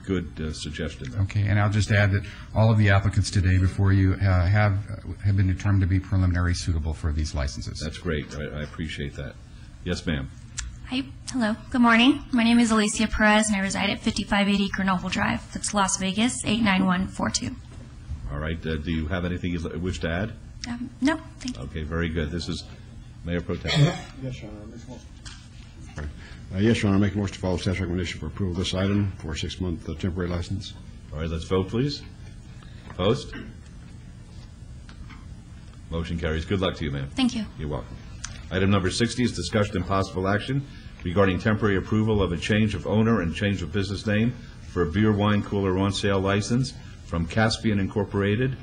[SPEAKER 1] good suggestion.
[SPEAKER 6] Okay, and I'll just add that all of the applicants today before you have been determined to be preliminary suitable for these licenses.
[SPEAKER 1] That's great. I appreciate that. Yes, ma'am.
[SPEAKER 22] Hi. Hello. Good morning. My name is Alicia Perez, and I reside at 5580 Grenoble Drive. That's Las Vegas, 89142.
[SPEAKER 1] All right. Do you have anything you wish to add?
[SPEAKER 22] No, thank you.
[SPEAKER 1] Okay, very good. This is Mayor Pro Tem.
[SPEAKER 17] Yes, Your Honor. Yes, Your Honor. I make a motion to follow staff's recommendation for approval of this item for a 6-month temporary license.
[SPEAKER 1] All right, let's vote, please. Opposed? Motion carries. Good luck to you, ma'am.
[SPEAKER 22] Thank you.
[SPEAKER 1] You're welcome. Item number 60 is discussion and possible action regarding temporary approval of a change of owner and change of business name for a beer wine cooler on sale license from Caspian Incorporated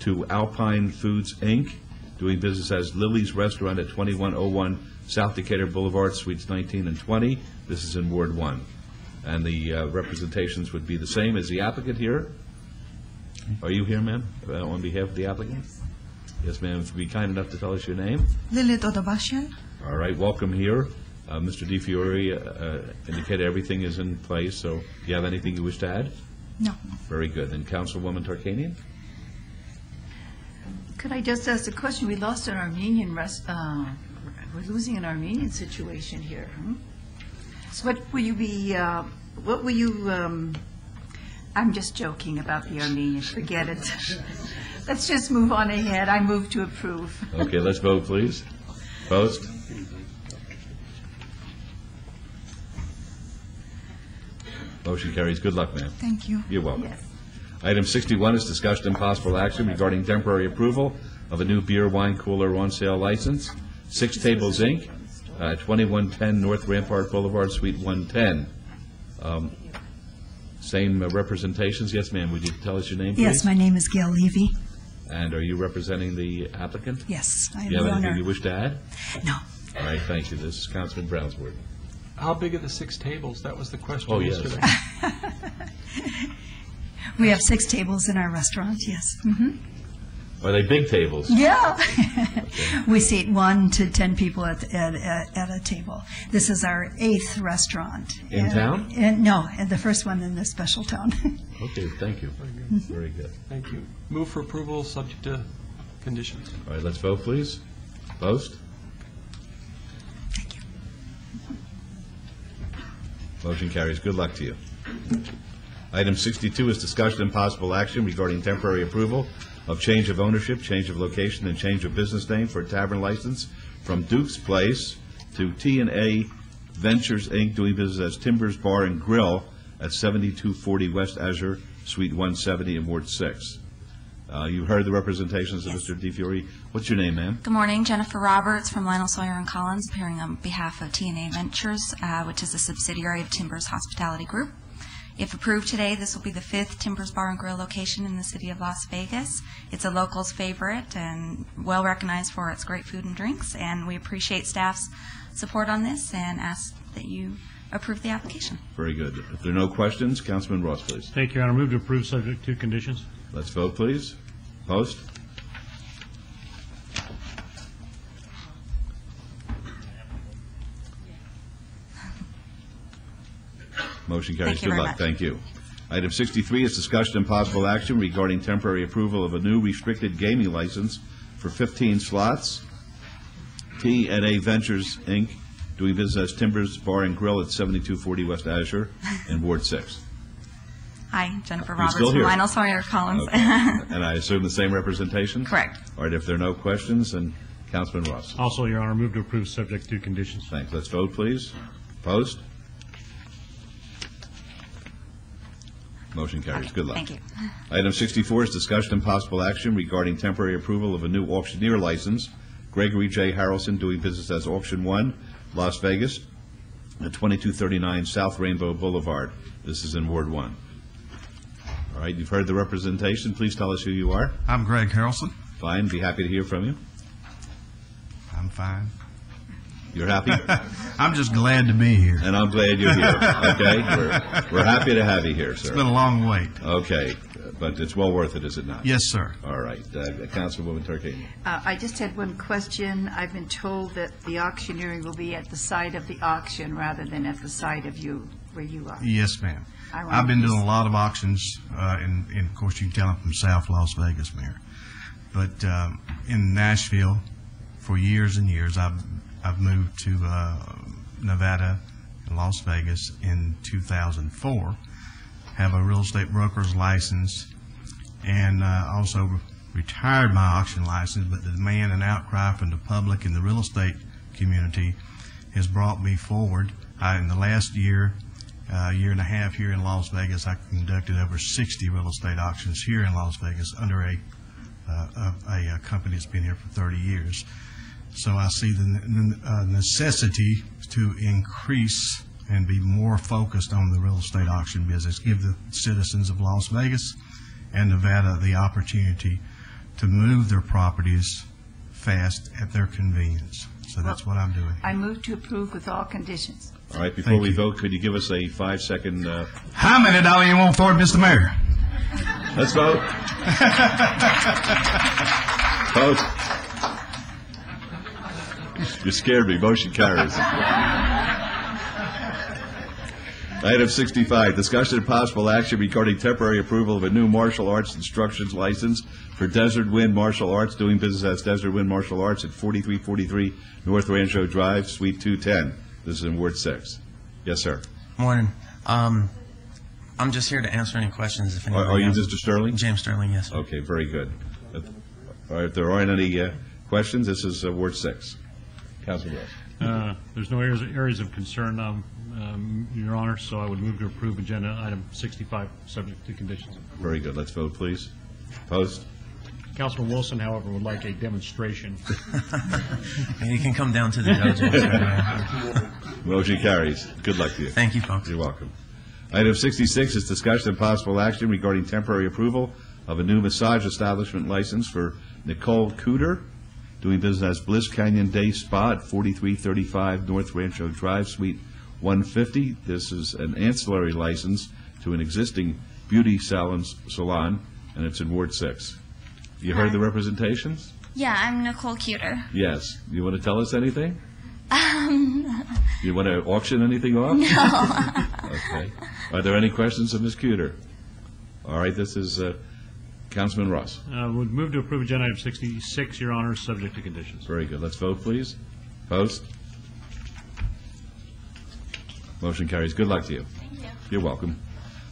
[SPEAKER 1] to Alpine Foods, Inc., doing business as Lily's Restaurant at 2101 South Decatur Boulevard, Suites 19 and 20. This is in Ward 1. And the representations would be the same as the applicant here. Are you here, ma'am, on behalf of the applicant? Yes, ma'am. Would you be kind enough to tell us your name?
[SPEAKER 23] Lilith Odobashian.
[SPEAKER 1] All right. Welcome here. Mr. DiFiore indicated everything is in place, so do you have anything you wish to add?
[SPEAKER 23] No.
[SPEAKER 1] Very good. Then Councilwoman Tarkanian?
[SPEAKER 19] Could I just ask a question? We lost an Armenian we're losing an Armenian situation here. So what will you be, I'm just joking about the Armenians. Forget it. Let's just move on ahead. I move to approve.
[SPEAKER 1] Okay, let's vote, please. Opposed? Motion carries. Good luck, ma'am.
[SPEAKER 23] Thank you.
[SPEAKER 1] You're welcome. Yes. Item 61 is discussion and possible action regarding temporary approval of a new beer wine cooler on sale license. 6 Tables, Inc., 2110 North Rampart Boulevard, Suite 110. Same representations. Yes, ma'am. Would you tell us your name, please?
[SPEAKER 23] Yes, my name is Gail Levy.
[SPEAKER 1] And are you representing the applicant?
[SPEAKER 23] Yes, I am.
[SPEAKER 1] Do you have
[SPEAKER 23] the
[SPEAKER 1] anything
[SPEAKER 23] owner.
[SPEAKER 1] you wish to add?
[SPEAKER 23] No.
[SPEAKER 1] All right, thank you. This is Councilman Brownsworth.
[SPEAKER 24] How big are the 6 tables? That was the question
[SPEAKER 1] Oh, yes.
[SPEAKER 24] yesterday.
[SPEAKER 23] We have 6 tables in our restaurant, yes. Mm-hmm.
[SPEAKER 1] Are they big tables?
[SPEAKER 23] Yeah. We seat 1 to 10 people at a table. This is our 8th restaurant.
[SPEAKER 1] In town?
[SPEAKER 23] No, and the first one in this special town.
[SPEAKER 1] Okay, thank you. Very good.
[SPEAKER 24] Thank you. Move for approval subject to conditions.
[SPEAKER 1] All right, let's vote, please. Opposed?
[SPEAKER 23] Thank you.
[SPEAKER 1] Motion carries. Good luck to you. Item 62 is discussion and possible action regarding temporary approval of change of ownership, change of location, and change of business name for a tavern license from Duke's Place to T&A Ventures, Inc., doing business as Timbers Bar and Grill at 7240 West Azure, Suite 170 in Ward 6. You heard the representations of Mr. DiFiore. What's your name, ma'am?
[SPEAKER 25] Good morning. Jennifer Roberts from Lionel Sawyer and Collins, appearing on behalf of T&A Ventures, which is a subsidiary of Timbers Hospitality Group. If approved today, this will be the 5th Timbers Bar and Grill location in the city of Las Vegas. It's a local's favorite and well recognized for its great food and drinks, and we appreciate staff's support on this and ask that you approve the application.
[SPEAKER 1] Very good. If there are no questions, Councilman Ross, please.
[SPEAKER 26] Thank you, Your Honor. Move to approve subject to conditions.
[SPEAKER 1] Let's vote, please. Opposed? Motion carries. Good luck. Thank you. Item 63 is discussion and possible action regarding temporary approval of a new restricted gaming license for 15 slots. T&A Ventures, Inc., doing business as Timbers Bar and Grill at 7240 West Azure in Ward 6.
[SPEAKER 25] Hi, Jennifer
[SPEAKER 1] You're
[SPEAKER 25] Roberts
[SPEAKER 1] still
[SPEAKER 25] from
[SPEAKER 1] here.
[SPEAKER 25] Lionel Sawyer Collins.
[SPEAKER 1] Okay. And I assume the same representation?
[SPEAKER 25] Correct.
[SPEAKER 1] All right, if there are no questions, then Councilman Ross.
[SPEAKER 26] Also, Your Honor, move to approve subject to conditions.
[SPEAKER 1] Thanks. Let's vote, please. Opposed? Motion carries. Good luck.
[SPEAKER 25] Thank you.
[SPEAKER 1] Item 64 is discussion and possible action regarding temporary approval of a new auctioneer license, Gregory J. Harrelson, doing business as Auction 1, Las Vegas, at 2239 South Rainbow Boulevard. This is in Ward 1. All right, you've heard the representation. Please tell us who you are.
[SPEAKER 2] I'm Greg Harrelson.
[SPEAKER 1] Fine. Be happy to hear from you.
[SPEAKER 2] I'm fine.
[SPEAKER 1] You're happy?
[SPEAKER 2] I'm just glad to be here.
[SPEAKER 1] And I'm glad you're here. Okay? We're happy to have you here, sir.
[SPEAKER 2] It's been a long wait.
[SPEAKER 1] Okay. But it's well worth it, is it not?
[SPEAKER 2] Yes, sir.
[SPEAKER 1] All right. Councilwoman Turkey.
[SPEAKER 19] I just had one question. I've been told that the auctioneering will be at the site of the auction rather than at the site of you, where you are.
[SPEAKER 2] Yes, ma'am.
[SPEAKER 19] I want
[SPEAKER 2] I've been
[SPEAKER 19] to-
[SPEAKER 2] doing a lot of auctions, and of course, you can tell I'm from South Las Vegas, Mayor. But in Nashville, for years and years, I've moved to Nevada and Las Vegas in 2004. Have a real estate broker's license, and also retired my auction license. But the demand and outcry from the public and the real estate community has brought me forward. In the last year and a half here in Las Vegas, I conducted over 60 real estate auctions here in Las Vegas under a company that's been here for 30 years. So I see the necessity to increase and be more focused on the real estate auction business, give the citizens of Las Vegas and Nevada the opportunity to move their properties fast at their convenience. So that's what I'm doing.
[SPEAKER 19] I move to approve with all conditions.
[SPEAKER 1] All right. Before we vote, could you give us a 5-second...
[SPEAKER 2] How many dollars you want for it, Mr. Mayor?
[SPEAKER 1] Let's vote. Vote. You scared me. Motion carries. Item 65, discussion and possible action regarding temporary approval of a new martial arts instructions license for Desert Wind Martial Arts, doing business as Desert Wind Martial Arts at 4343 North Rancho Drive, Suite 210. This is in Ward 6. Yes, sir.
[SPEAKER 7] Morning. I'm just here to answer any questions. If anybody
[SPEAKER 1] Are you
[SPEAKER 7] has.
[SPEAKER 1] Mr. Sterling?
[SPEAKER 7] James Sterling, yes.
[SPEAKER 1] Okay, very good. All right, if there aren't any questions, this is Ward 6. Councilman Ross.
[SPEAKER 26] There's no areas of concern, Your Honor, so I would move to approve agenda item 65, subject to conditions.
[SPEAKER 1] Very good. Let's vote, please. Opposed?
[SPEAKER 26] Councilman Wilson, however, would like a demonstration.
[SPEAKER 7] And you can come down to the dojo.
[SPEAKER 1] Motion carries. Good luck to you.
[SPEAKER 7] Thank you, folks.
[SPEAKER 1] You're welcome. Item 66 is discussion and possible action regarding temporary approval of a new massage establishment license for Nicole Cooter, doing business as Bliss Canyon Day Spa at 4335 North Rancho Drive, Suite 150. This is an ancillary license to an existing beauty salon, and it's in Ward 6. You heard the representations?
[SPEAKER 22] Yeah, I'm Nicole Cuter.
[SPEAKER 1] Yes. You want to tell us anything? You want to auction anything off?
[SPEAKER 22] No.
[SPEAKER 1] Okay. Are there any questions of Ms. Cuter? All right, this is Councilman Ross.
[SPEAKER 26] Would move to approve agenda item 66, Your Honor, subject to conditions.
[SPEAKER 1] Very good. Let's vote, please. Opposed? Motion carries. Good luck to you.
[SPEAKER 22] Thank you.
[SPEAKER 1] You're welcome.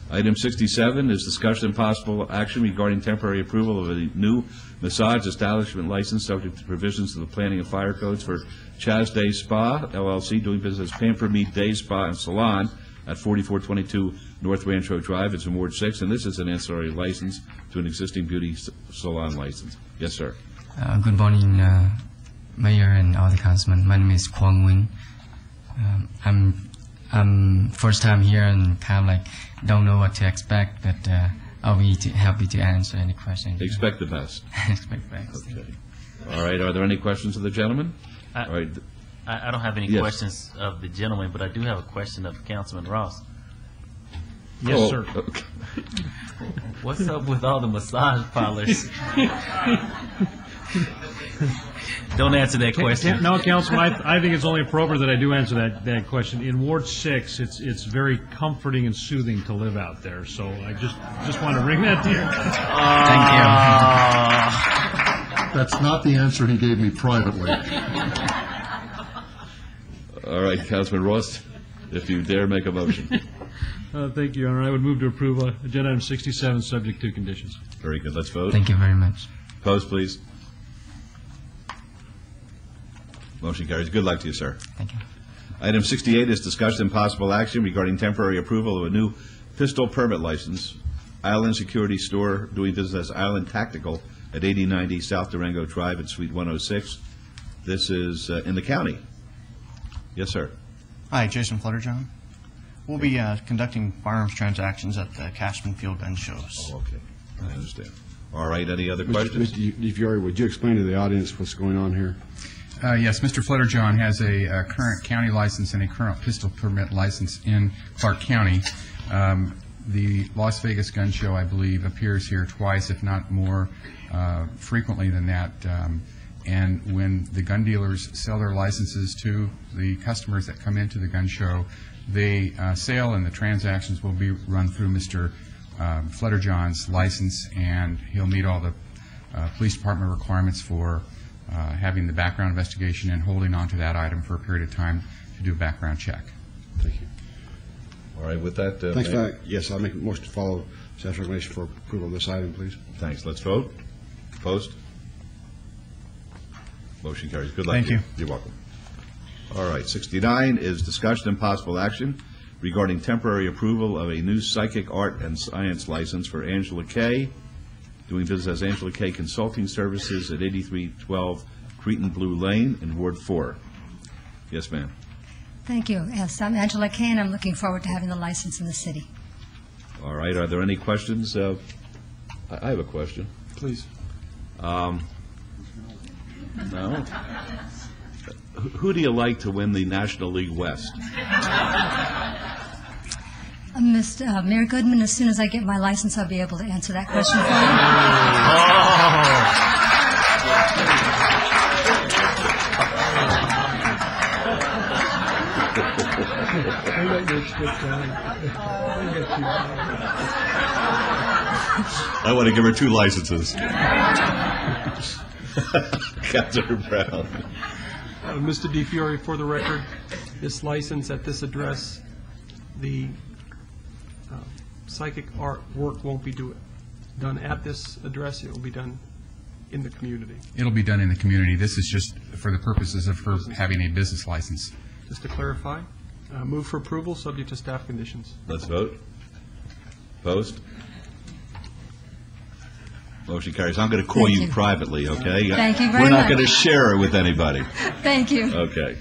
[SPEAKER 1] Item 67 is discussion and possible action regarding temporary approval of a new massage establishment license subject to provisions of the Planning and Fire Codes for Chaz Day Spa, LLC, doing business as Pamper Me Day Spa and Salon at 4422 North Rancho Drive. It's in Ward 6, and this is an ancillary license to an existing beauty salon license. Yes, sir.
[SPEAKER 8] Good morning, Mayor and all the councilmen. My name is Kwang Wing. I'm first time here and kind of like don't know what to expect, but I'll be happy to answer any questions.
[SPEAKER 1] Expect the best.
[SPEAKER 8] Expect the best.
[SPEAKER 1] Okay. All right. Are there any questions of the gentleman? All right.
[SPEAKER 5] I don't have any
[SPEAKER 1] Yes.
[SPEAKER 5] questions of the gentleman, but I do have a question of Councilman Ross.
[SPEAKER 26] Yes, sir.
[SPEAKER 1] Okay.
[SPEAKER 5] What's up with all the massage parlors? Don't answer that question.
[SPEAKER 26] No, Councilman, I think it's only appropriate that I do answer that question. In Ward 6, it's very comforting and soothing to live out there, so I just want to bring that to you.
[SPEAKER 9] That's not the answer he gave me privately.
[SPEAKER 16] All right, Councilman Ross, if you dare make a motion.
[SPEAKER 26] Thank you, Your Honor. I would move to approve agenda item 67, subject to conditions.
[SPEAKER 16] Very good. Let's vote.
[SPEAKER 8] Thank you very much.
[SPEAKER 16] Opposed, please. Motion carries. Good luck to you, sir.
[SPEAKER 8] Thank you.
[SPEAKER 16] Item 68 is discussion and possible action regarding temporary approval of a new pistol permit license, Island Security Store, doing business as Island Tactical at 8090 South Durango Drive at Suite 106. This is in the county. Yes, sir.
[SPEAKER 9] Hi, Jason Flutterjohn. We'll be conducting firearms transactions at the Cashman Field Gun Shows.
[SPEAKER 16] Oh, okay. I understand. All right, any other questions?
[SPEAKER 17] Mr. DiFiore, would you explain to the audience what's going on here?
[SPEAKER 6] Yes, Mr. Flutterjohn has a current county license and a current pistol permit license in Clark County. The Las Vegas Gun Show, I believe, appears here twice, if not more frequently than that. And when the gun dealers sell their licenses to the customers that come into the gun show, the sale and the transactions will be run through Mr. Flutterjohn's license, and he'll meet all the police department requirements for having the background investigation and holding on to that item for a period of time to do a background check.
[SPEAKER 17] Thank you.
[SPEAKER 16] All right, with that...
[SPEAKER 17] Thanks for that. Yes, I'll make a motion to follow staff's recommendation for approval of this item, please.
[SPEAKER 16] Thanks. Let's vote. Opposed? Motion carries. Good luck.
[SPEAKER 9] Thank you.
[SPEAKER 16] You're welcome. All right, 69 is discussion and possible action regarding temporary approval of a new psychic art and science license for Angela Kay, doing business as Angela Kay Consulting Services at 8312 Cretan Blue Lane in Ward 4. Yes, ma'am.
[SPEAKER 10] Thank you. Yes, I'm Angela Kay, and I'm looking forward to having the license in the city.
[SPEAKER 16] All right. Are there any questions? I have a question.
[SPEAKER 24] Please.
[SPEAKER 16] No? Who do you like to win the National League West?
[SPEAKER 10] Mr. Mayor Goodman, as soon as I get my license, I'll be able to answer that question
[SPEAKER 16] I want to give her 2 licenses. Councilor Brown.
[SPEAKER 24] Mr. DiFiore, for the record, this license at this address, the psychic art work won't be done at this address. It will be done in the community.
[SPEAKER 6] It'll be done in the community. This is just for the purposes of her having a business license.
[SPEAKER 24] Just to clarify, move for approval, subject to staff conditions.
[SPEAKER 16] Let's vote. Opposed? Motion carries. I'm going to call you privately, okay?
[SPEAKER 10] Thank you very
[SPEAKER 16] We're not
[SPEAKER 10] much.
[SPEAKER 16] going to share it with anybody.
[SPEAKER 10] Thank you.
[SPEAKER 16] Okay.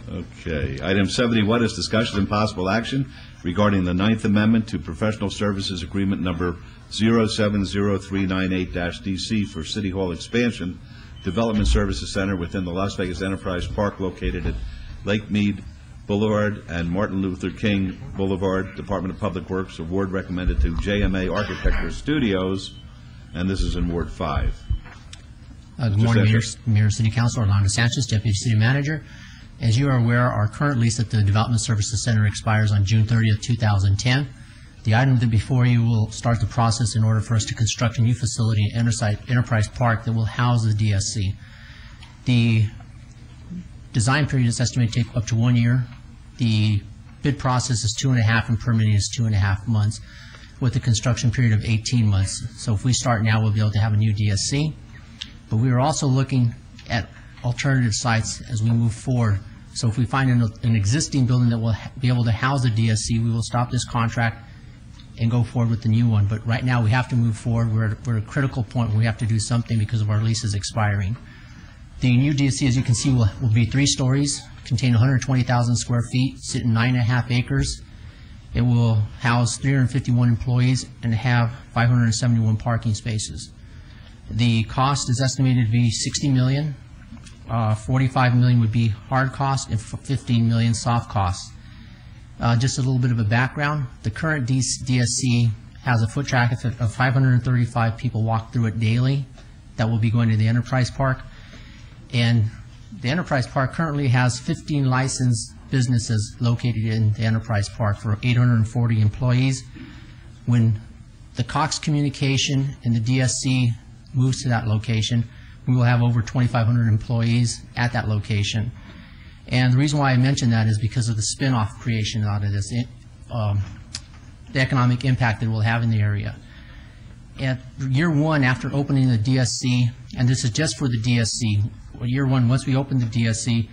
[SPEAKER 16] Okay. Item 71 is discussion and possible action regarding the Ninth Amendment to Professional Services Agreement number 070398-DC for City Hall Expansion Development Services Center within the Las Vegas Enterprise Park located at Lake Mead Boulevard and Martin Luther King Boulevard. Department of Public Works award recommended to JMA Architecture Studios, and this is in Ward 5.
[SPEAKER 12] Good morning, Mayor, City Council. Orlando Sanchez, Deputy City Manager. As you are aware, our current lease at the Development Services Center expires on June 30th, 2010. The item that before you will start the process in order for us to construct a new facility at Enterprise Park that will house the DSC. The design period is estimated to take up to 1 year. The bid process is 2.5 and permitting is 2.5 months with a construction period of 18 months. So if we start now, we'll be able to have a new DSC. But we are also looking at alternative sites as we move forward. So if we find an existing building that will be able to house the DSC, we will stop this contract and go forward with the new one. But right now, we have to move forward. We're at a critical point where we have to do something because of our leases expiring. The new DSC, as you can see, will be 3 stories, contain 120,000 square feet, sit in 9.5 acres. It will house 351 employees and have 571 parking spaces. The cost is estimated to be $60 million. 45 million would be hard cost and 15 million soft costs. Just a little bit of a background. The current DSC has a foot traffic of 535 people walk through it daily that will be going to the Enterprise Park. And the Enterprise Park currently has 15 licensed businesses located in the Enterprise Park for 840 employees. When the Cox Communication and the DSC moves to that location, We will have over 2,500 employees at that location. And the reason why I mention that is because of the spin-off creation out of this, the economic impact that it will have in the area. At year one, after opening the DSC, and this is just for the DSC, year one, once we open the DSC,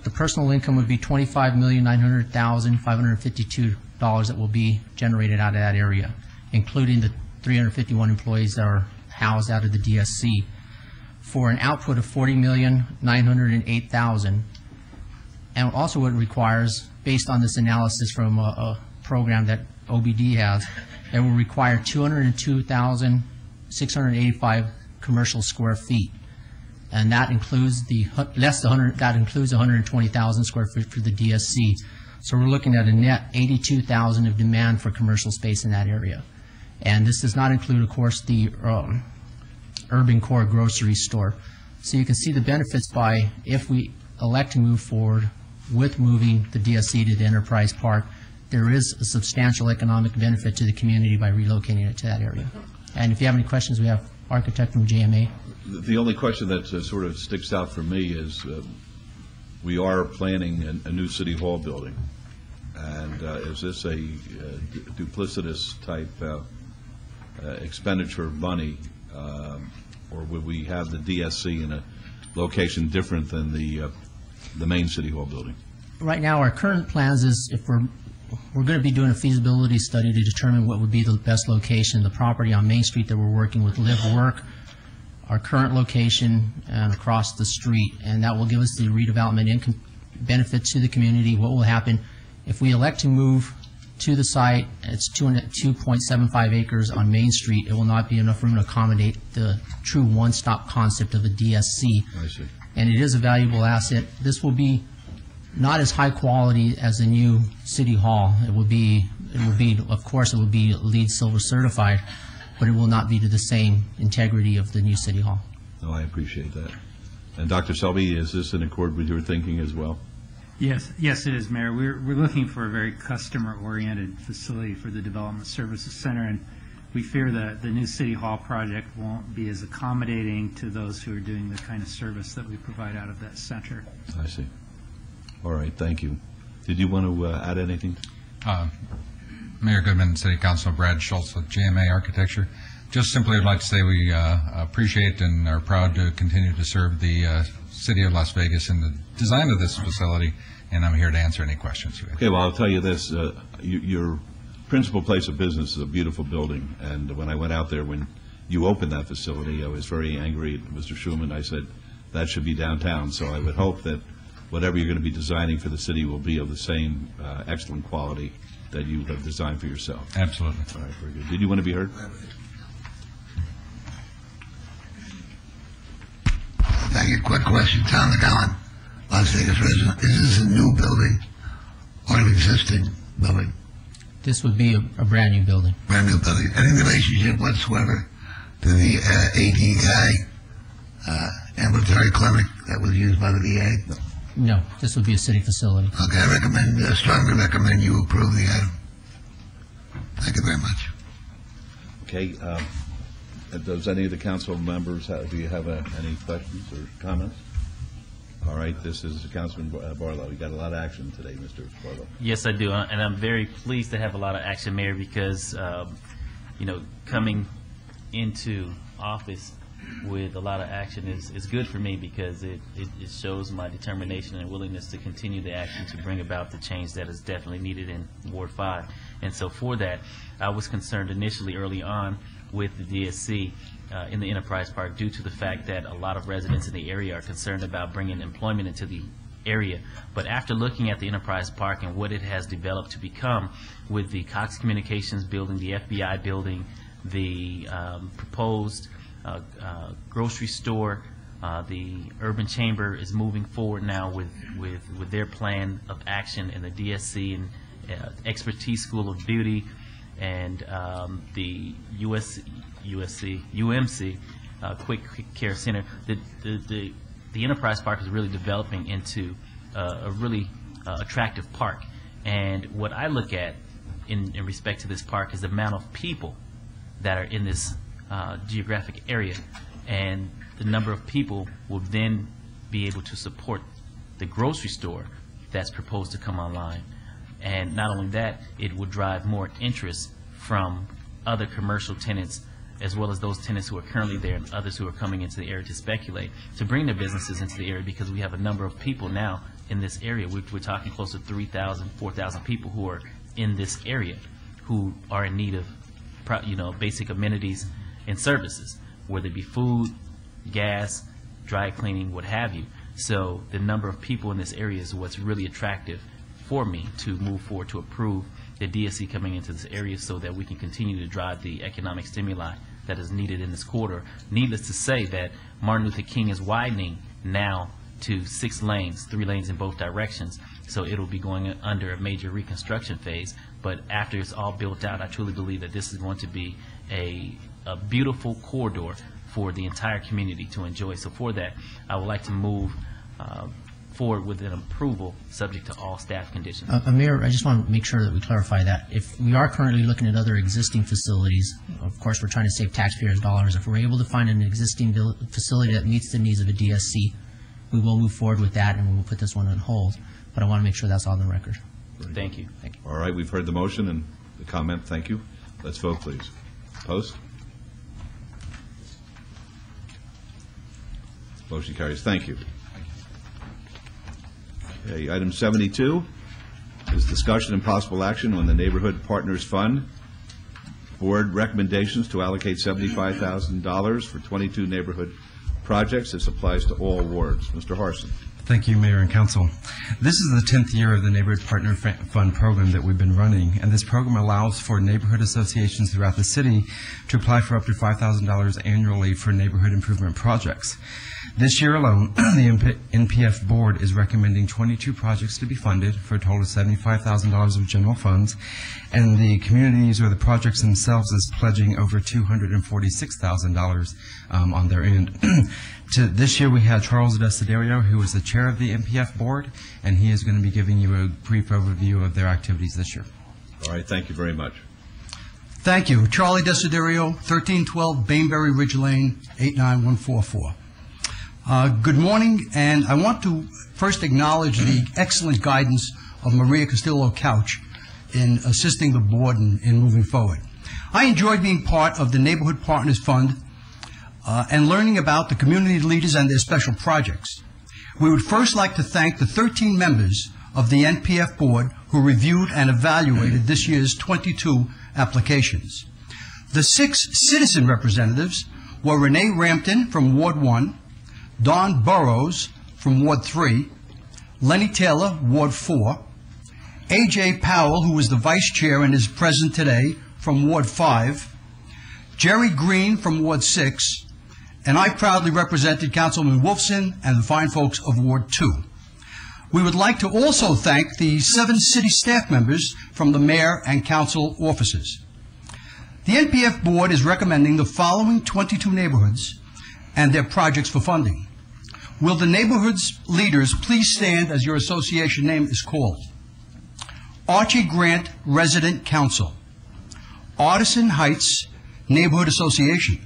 [SPEAKER 12] the personal income would be $25,900,552 that will be generated out of that area, including the 351 employees that are housed out of the DSC, for an output of $40,908,000. And also what it requires, based on this analysis from a program that OBD has, it will require 202,685 commercial square feet. And that includes that includes 120,000 square feet for the DSC. So we're looking at a net 82,000 of demand for commercial space in that area. And this does not include, of course, the urban core grocery store. So you can see the benefits by, if we elect to move forward with moving the DSC to the Enterprise Park, there is a substantial economic benefit to the community by relocating it to that area. And if you have any questions, we have architect from JMA.
[SPEAKER 16] The only question that sort of sticks out for me is we are planning a new City Hall building. And is this a duplicitous type expenditure of money, or would we have the DSC in a location different than the main City Hall building?
[SPEAKER 12] Right now, our current plans is, if we're going to be doing a feasibility study to determine what would be the best location, the property on Main Street that we're working with Live Work, our current location, and across the street, and that will give us the redevelopment benefit to the community. What will happen if we elect to move to the site? It's 2.75 acres on Main Street. It will not be enough room to accommodate the true one-stop concept of a DSC.
[SPEAKER 16] I see.
[SPEAKER 12] And it is a valuable asset. This will be not as high quality as the new City Hall. It will be, of course, it will be LEED Silver certified, but it will not be to the same integrity of the new City Hall.
[SPEAKER 16] No, I appreciate that. And Dr. Selby, is this in accord with your thinking as well?
[SPEAKER 4] Yes, it is, Mayor. We're looking for a very customer-oriented facility for the Development Services Center, and we fear that the new City Hall project won't be as accommodating to those who are doing the kind of service that we provide out of that center.
[SPEAKER 16] I see. All right, thank you. Did you want to add anything?
[SPEAKER 13] Mayor Goodman, City Councilor Brad Schultz with GMA Architecture. Just simply would like to say we appreciate and are proud to continue to serve the City of Las Vegas in the design of this facility, and I'm here to answer any questions you have.
[SPEAKER 16] Okay, well, I'll tell you this. Your principal place of business is a beautiful building, and when I went out there when you opened that facility, I was very angry at Mr. Schuman. I said that should be downtown, so I would hope that whatever you're going to be designing for the city will be of the same excellent quality that you have designed for yourself.
[SPEAKER 13] Absolutely.
[SPEAKER 16] All right, very good. Did you want to be heard?
[SPEAKER 15] Thank you. Quick question. Tom McGowan, Las Vegas resident. Is this a new building or an existing building?
[SPEAKER 12] This would be a brand new building.
[SPEAKER 15] Brand new building. Any relationship whatsoever to the AD guy ambulatory clinic that was used by the VA?
[SPEAKER 12] No, this would be a city facility.
[SPEAKER 15] Okay, I strongly recommend you approve the item. Thank you very much.
[SPEAKER 16] Okay. Does any of the council members, do you have any questions or comments? All right, this is Councilman Barlow. You got a lot of action today, Mr. Barlow.
[SPEAKER 5] Yes, I do, and I'm very pleased to have a lot of action, Mayor, because, coming into office with a lot of action is good for me, because it shows my determination and willingness to continue the action to bring about the change that is definitely needed in Ward 5. And so for that, I was concerned initially early on with the DSC in the Enterprise Park due to the fact that a lot of residents in the area are concerned about bringing employment into the area. But after looking at the Enterprise Park and what it has developed to become with the Cox Communications building, the FBI building, the proposed grocery store, the Urban Chamber is moving forward now with their plan of action, and the DSC and Expertise School of Beauty, and the UMC Quick Care Center. The Enterprise Park is really developing into a really attractive park. And what I look at in respect to this park is the amount of people that are in this geographic area. and the number of people will then be able to support the grocery store that's proposed to come online. And not only that, it will drive more interest from other commercial tenants, as well as those tenants who are currently there and others who are coming into the area to speculate, to bring their businesses into the area, because we have a number of people now in this area. We're talking close to 3,000, 4,000 people who are in this area who are in need of basic amenities and services, whether it be food, gas, dry cleaning, what have you. So the number of people in this area is what's really attractive for me to move forward to approve the DSC coming into this area so that we can continue to drive the economic stimuli that is needed in this corridor. Needless to say that Martin Luther King is widening now to 6 lanes, 3 lanes in both directions. So it'll be going under a major reconstruction phase. But after it's all built out, I truly believe that this is going to be a beautiful corridor for the entire community to enjoy. So for that, I would like to move forward with an approval subject to all staff conditions.
[SPEAKER 12] Mayor, I just want to make sure that we clarify that. If we are currently looking at other existing facilities, of course, we're trying to save taxpayers' dollars. If we're able to find an existing facility that meets the needs of a DSC, we will move forward with that, and we will put this one on hold. But I want to make sure that's on the record.
[SPEAKER 5] Thank you.
[SPEAKER 12] Thank you.
[SPEAKER 1] All right, we've heard the motion and the comment. Thank you. Let's vote, please. Post. Motion carries. Thank you. Okay, item 72 is discussion and possible action on the Neighborhood Partners Fund. Board recommendations to allocate $75,000 for 22 neighborhood projects. This applies to all wards. Mr. Harson.
[SPEAKER 6] Thank you, Mayor and Council. This is the 10th year of the Neighborhood Partner Fund program that we've been running, and this program allows for neighborhood associations throughout the city to apply for up to $5,000 annually for neighborhood improvement projects. This year alone, the NPF board is recommending 22 projects to be funded for a total of $75,000 of general funds, and the communities or the projects themselves is pledging over $246,000 on their end. This year we had Charles Desiderio, who is the chair of the NPF board, and he is going to be giving you a brief overview of their activities this year.
[SPEAKER 1] All right, thank you very much.
[SPEAKER 3] Thank you. Charlie Desiderio, 1312 Bainbury Ridge Lane, 89144. Good morning, and I want to first acknowledge the excellent guidance of Maria Castillo Couch in assisting the board in moving forward. I enjoyed being part of the Neighborhood Partners Fund and learning about the community leaders and their special projects. We would first like to thank the 13 members of the NPF board who reviewed and evaluated this year's 22 applications. The 6 citizen representatives were Renee Rampton from Ward 1, Don Burrows from Ward 3, Lenny Taylor, Ward 4, A.J. Powell, who was the vice chair and is present today, from Ward 5, Jerry Green from Ward 6, and I proudly represented Councilman Wolfson and the fine folks of Ward 2. We would like to also thank the 7 city staff members from the mayor and council offices. The NPF board is recommending the following 22 neighborhoods and their projects for funding. Will the neighborhood's leaders please stand as your association name is called? Archie Grant Resident Council, Artisan Heights Neighborhood Association,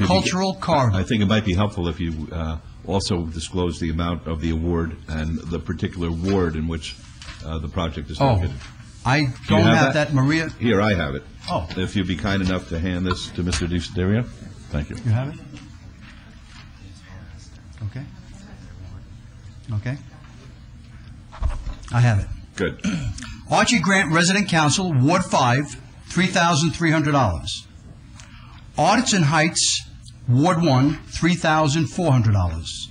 [SPEAKER 3] Cultural Corridor.
[SPEAKER 1] I think it might be helpful if you also disclose the amount of the award and the particular ward in which the project is located.
[SPEAKER 3] I don't have that, Maria.
[SPEAKER 1] Here, I have it.
[SPEAKER 3] Oh.
[SPEAKER 1] If you'd be kind enough to hand this to Mr. Desiderio. Thank you.
[SPEAKER 3] You have it? Okay. Okay. I have it.
[SPEAKER 1] Good.
[SPEAKER 3] Archie Grant Resident Council, Ward 5, $3,300. Artisan Heights, Ward 1, $3,400.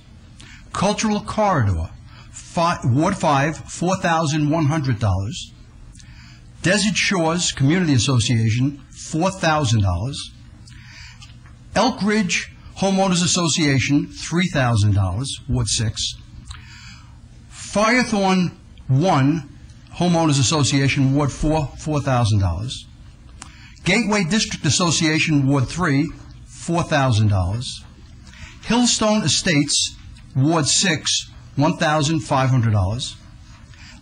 [SPEAKER 3] Cultural Corridor, Ward 5, $4,100. Desert Shores Community Association, $4,000. Elk Ridge Homeowners Association, $3,000, Ward 6. Firethorn 1 Homeowners Association, Ward 4, $4,000. Gateway District Association, Ward 3, $4,000. Hillstone Estates, Ward 6, $1,500.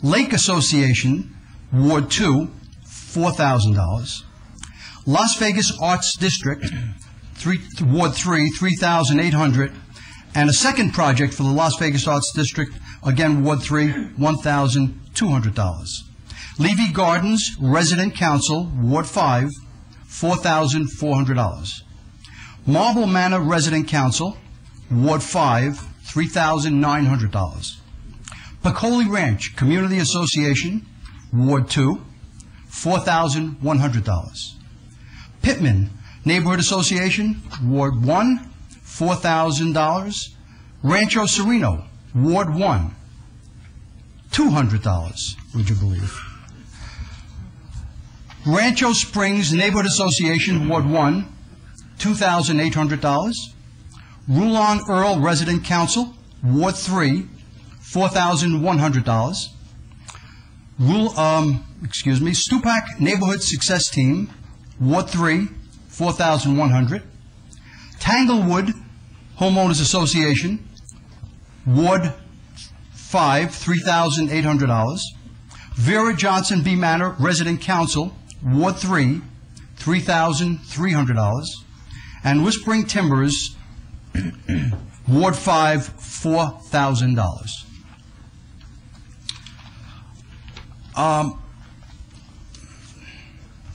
[SPEAKER 3] Lake Association, Ward 2, $4,000. Las Vegas Arts District, Ward 3, $3,800, and a second project for the Las Vegas Arts District, again, Ward 3, $1,200. Levy Gardens Resident Council, Ward 5, $4,400. Marble Manor Resident Council, Ward 5, $3,900. Pecoli Ranch Community Association, Ward 2, $4,100. Pittman Neighborhood Association, Ward 1, $4,000. Rancho Sereno, Ward 1, $200, would you believe? Rancho Springs Neighborhood Association, Ward 1, $2,800. Rulon Earl Resident Council, Ward 3, $4,100. Stupak Neighborhood Success Team, Ward 3, $4,100. Tanglewood Homeowners Association, Ward 5, $3,800. Vera Johnson B. Manor Resident Council, Ward 3, $3,300. And Whispering Timbers, Ward 5, $4,000.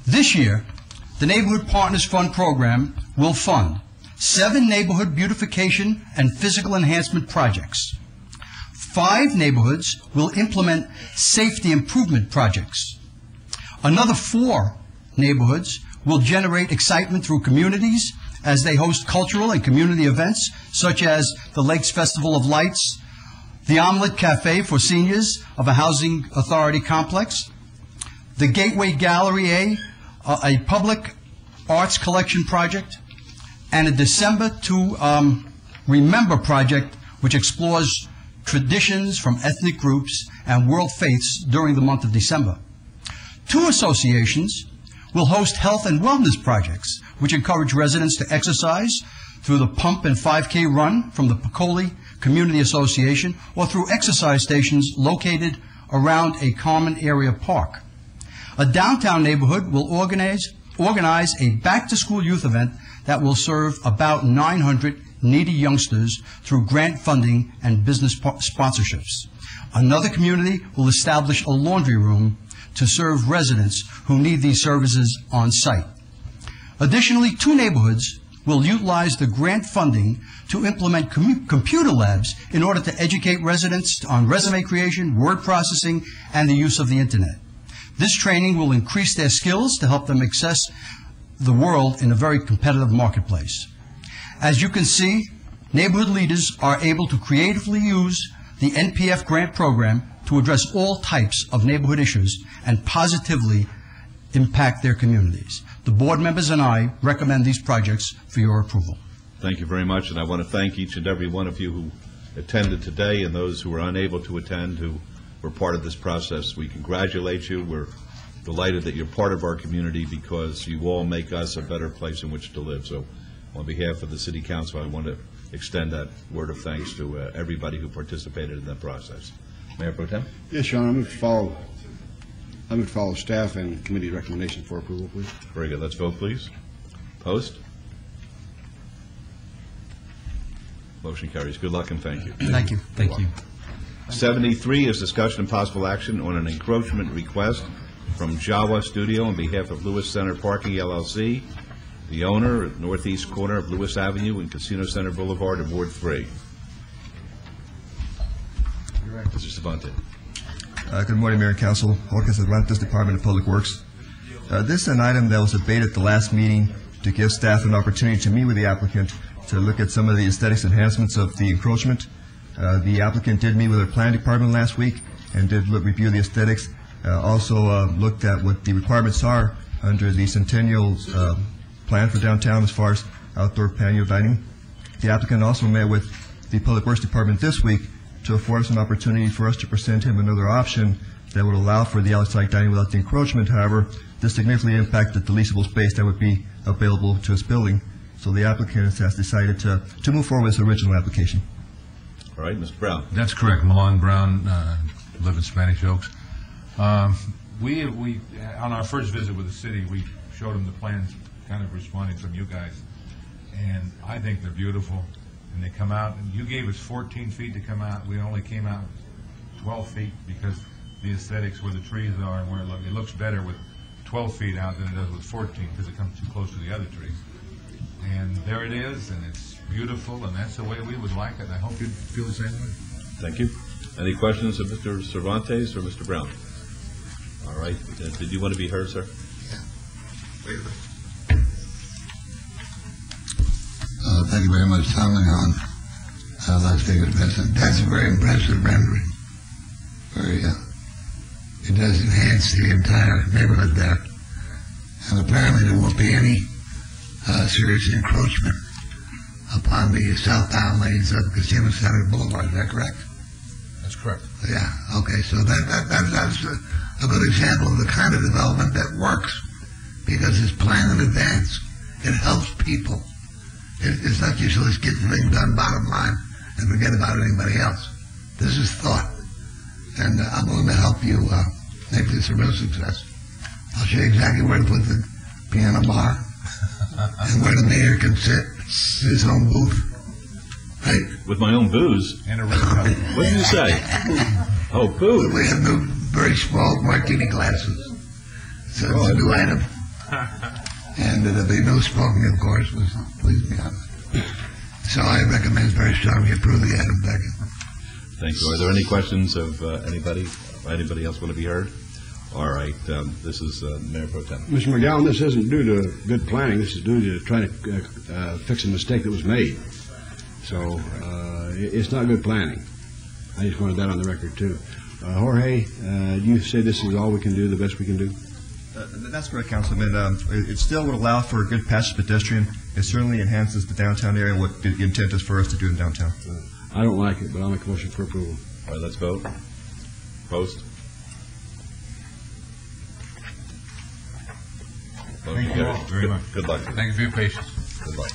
[SPEAKER 3] This year, the Neighborhood Partners Fund program will fund 7 neighborhood beautification and physical enhancement projects. 5 neighborhoods will implement safety improvement projects. Another 4 neighborhoods will generate excitement through communities as they host cultural and community events such as the Lakes Festival of Lights, the Omelet Cafe for seniors of a housing authority complex, the Gateway Gallery a public arts collection project, and a December to Remember project, which explores traditions from ethnic groups and world faiths during the month of December. 2 associations will host health and wellness projects, which encourage residents to exercise through the Pump and 5K Run from the Pecoli Community Association or through exercise stations located around a common area park. A downtown neighborhood will organize a back-to-school youth event that will serve about 900 needy youngsters through grant funding and business sponsorships. Another community will establish a laundry room to serve residents who need these services on site. Additionally, 2 neighborhoods will utilize the grant funding to implement computer labs in order to educate residents on resume creation, word processing, and the use of the internet. This training will increase their skills to help them access the world in a very competitive marketplace. As you can see, neighborhood leaders are able to creatively use the NPF grant program to address all types of neighborhood issues and positively impact their communities. The board members and I recommend these projects for your approval.
[SPEAKER 1] Thank you very much, and I want to thank each and every one of you who attended today and those who were unable to attend who were part of this process. We congratulate you. We're delighted that you're part of our community because you all make us a better place in which to live. So on behalf of the City Council, I want to extend that word of thanks to everybody who participated in that process. Mayor Pro Tem?
[SPEAKER 17] Yes, Sean, I'm going to follow staff and committee recommendation for approval, please.
[SPEAKER 1] Very good. Let's vote, please. Opposed? Motion carries. Good luck and thank you.
[SPEAKER 3] Thank you.
[SPEAKER 2] Thank you.
[SPEAKER 1] 73 is discussion and possible action on an encroachment request from Jawa Studio on behalf of Lewis Center Parking LLC, the owner at northeast corner of Lewis Avenue and Casino Center Boulevard in Ward 3. Mr. Savante.
[SPEAKER 11] Good morning, Mayor and Council. Jorge Cervantes, Department of Public Works. This is an item that was debated at the last meeting to give staff an opportunity to meet with the applicant to look at some of the aesthetics enhancements of the encroachment. The applicant did meet with our planning department last week and did review the aesthetics. Also looked at what the requirements are under the Centennial plan for downtown as far as outdoor patio dining. The applicant also met with the Public Works Department this week to afford us an opportunity for us to present him another option that would allow for the outside dining without the encroachment. However, this significantly impacted the leasable space that would be available to his building. So the applicant has decided to move forward with his original application.
[SPEAKER 1] All right, Mr. Brown.
[SPEAKER 14] That's correct. Milan Brown, live in Spanish Oaks. We on our first visit with the city, we showed them the plans, kind of responding from you guys. and I think they're beautiful. And they come out, and you gave us 14 feet to come out. We only came out 12 feet because the aesthetics where the trees are and where it looks better with 12 feet out than it does with 14 because it comes too close to the other trees. And there it is, and it's beautiful, and that's the way we would like it. I hope you feel the same way.
[SPEAKER 16] Thank you. Any questions of Mr. Cervantes or Mr. Brown? All right. Did you want to be heard, sir?
[SPEAKER 15] Thank you very much, Tom Leon, Las Vegas President. That's a very impressive rendering. It does enhance the entire neighborhood there. And apparently there won't be any serious encroachment upon the southbound lanes of Casino Center Boulevard. Is that correct?
[SPEAKER 14] That's correct.
[SPEAKER 15] Yeah, okay, so that's a good example of the kind of development that works because it's planned in advance. It helps people. It's not just let's get the thing done, bottom line, and forget about anybody else. This is thought, and I'm willing to help you make this a real success. I'll show you exactly where to put the piano bar and where the mayor can sit his own booth. Right?
[SPEAKER 16] With my own booze?
[SPEAKER 14] And a red cup.
[SPEAKER 16] What did you say? Oh, booze.
[SPEAKER 15] We have new, very small martini glasses. So it's a new item. And there'll be no smoking, of course, please be honest. So I recommend very strongly approve the item. Thank you.
[SPEAKER 16] Thank you. Are there any questions of anybody? Anybody else want to be heard? All right. This is Mayor Pro Tem.
[SPEAKER 17] Mr. McGowan, this isn't due to good planning. This is due to trying to fix a mistake that was made. So it's not good planning. I just wanted that on the record, too. Jorge, you say this is all we can do, the best we can do?
[SPEAKER 11] That's correct, Councilman. It still would allow for good passage pedestrian. It certainly enhances the downtown area, what the intent is for us to do in downtown.
[SPEAKER 17] I don't like it, but I'll make a motion for approval.
[SPEAKER 16] All right, let's vote. Post.
[SPEAKER 14] Thank you all very much.
[SPEAKER 16] Good luck.
[SPEAKER 14] Thank you for your patience.
[SPEAKER 16] Good luck.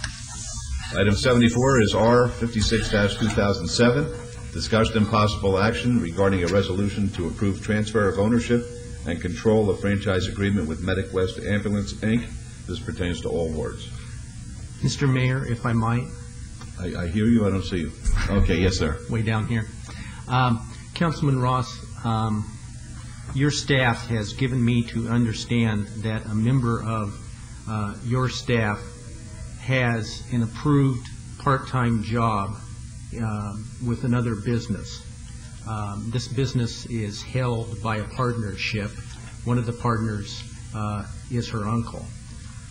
[SPEAKER 16] Item 74 is R 56-2007, discussion and possible action regarding a resolution to approve transfer of ownership and control of franchise agreement with Medic West Ambulance, Inc. This pertains to all wards.
[SPEAKER 18] Mr. Mayor, if I might.
[SPEAKER 16] I hear you. I don't see you. Okay. Yes, sir.
[SPEAKER 18] Way down here. Councilman Ross, your staff has given me to understand that a member of your staff has an approved part-time job with another business. This business is held by a partnership. One of the partners is her uncle.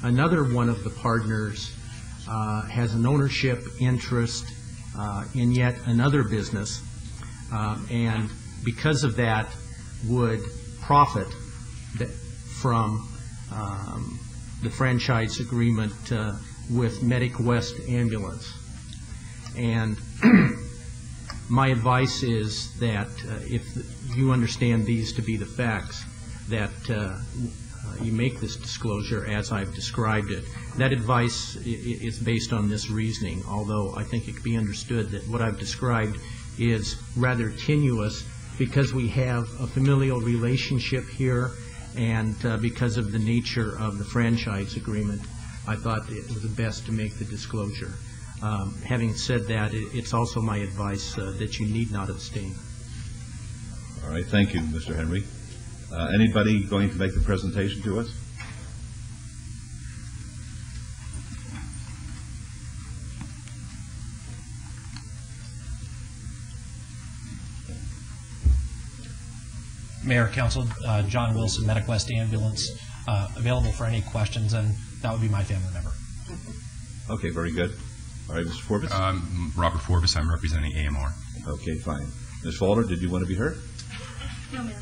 [SPEAKER 18] Another one of the partners has an ownership interest in yet another business, and because of that would profit from the franchise agreement with Medic West Ambulance. And my advice is that if you understand these to be the facts, that you make this disclosure as I've described it. That advice is based on this reasoning, although I think it can be understood that what I've described is rather tenuous because we have a familial relationship here and because of the nature of the franchise agreement, I thought it was best to make the disclosure. Having said that, it's also my advice that you need not abstain.
[SPEAKER 16] All right. Thank you, Mr. Henry. Anybody going to make the presentation to us?
[SPEAKER 19] Mayor, Council, John Wilson, Medic West Ambulance, available for any questions, and that would be my family member.
[SPEAKER 16] Okay, very good. All right, Mr. Forbes?
[SPEAKER 20] Robert Forbes, I'm representing AMR.
[SPEAKER 16] Okay, fine. Ms. Falder, did you want to be heard?
[SPEAKER 21] No, ma'am.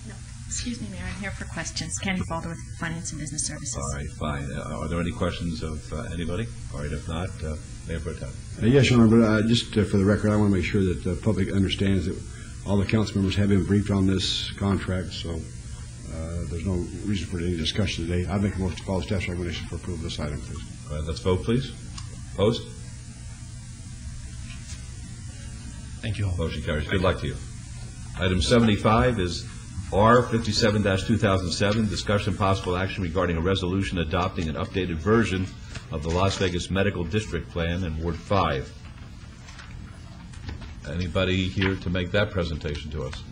[SPEAKER 21] No. Excuse me, Mayor. I'm here for questions. Candy Falder with Finance and Business Services.
[SPEAKER 16] All right, fine. Are there any questions of anybody? All right, if not, Mayor Pro Tem.
[SPEAKER 17] Yes, Your Honor, but just for the record, I want to make sure that the public understands that all the council members have been briefed on this contract, so there's no reason for any discussion today. I make a motion to follow staff's recommendation for approval of this item, please.
[SPEAKER 16] All right, let's vote, please. Opposed?
[SPEAKER 19] Thank you all.
[SPEAKER 16] Motion carries. Good luck to you. Item 75 is R 57-2007, discussion and possible action regarding a resolution adopting an updated version
[SPEAKER 1] of the Las Vegas Medical District Plan in Ward 5. Anybody here to make that presentation to us?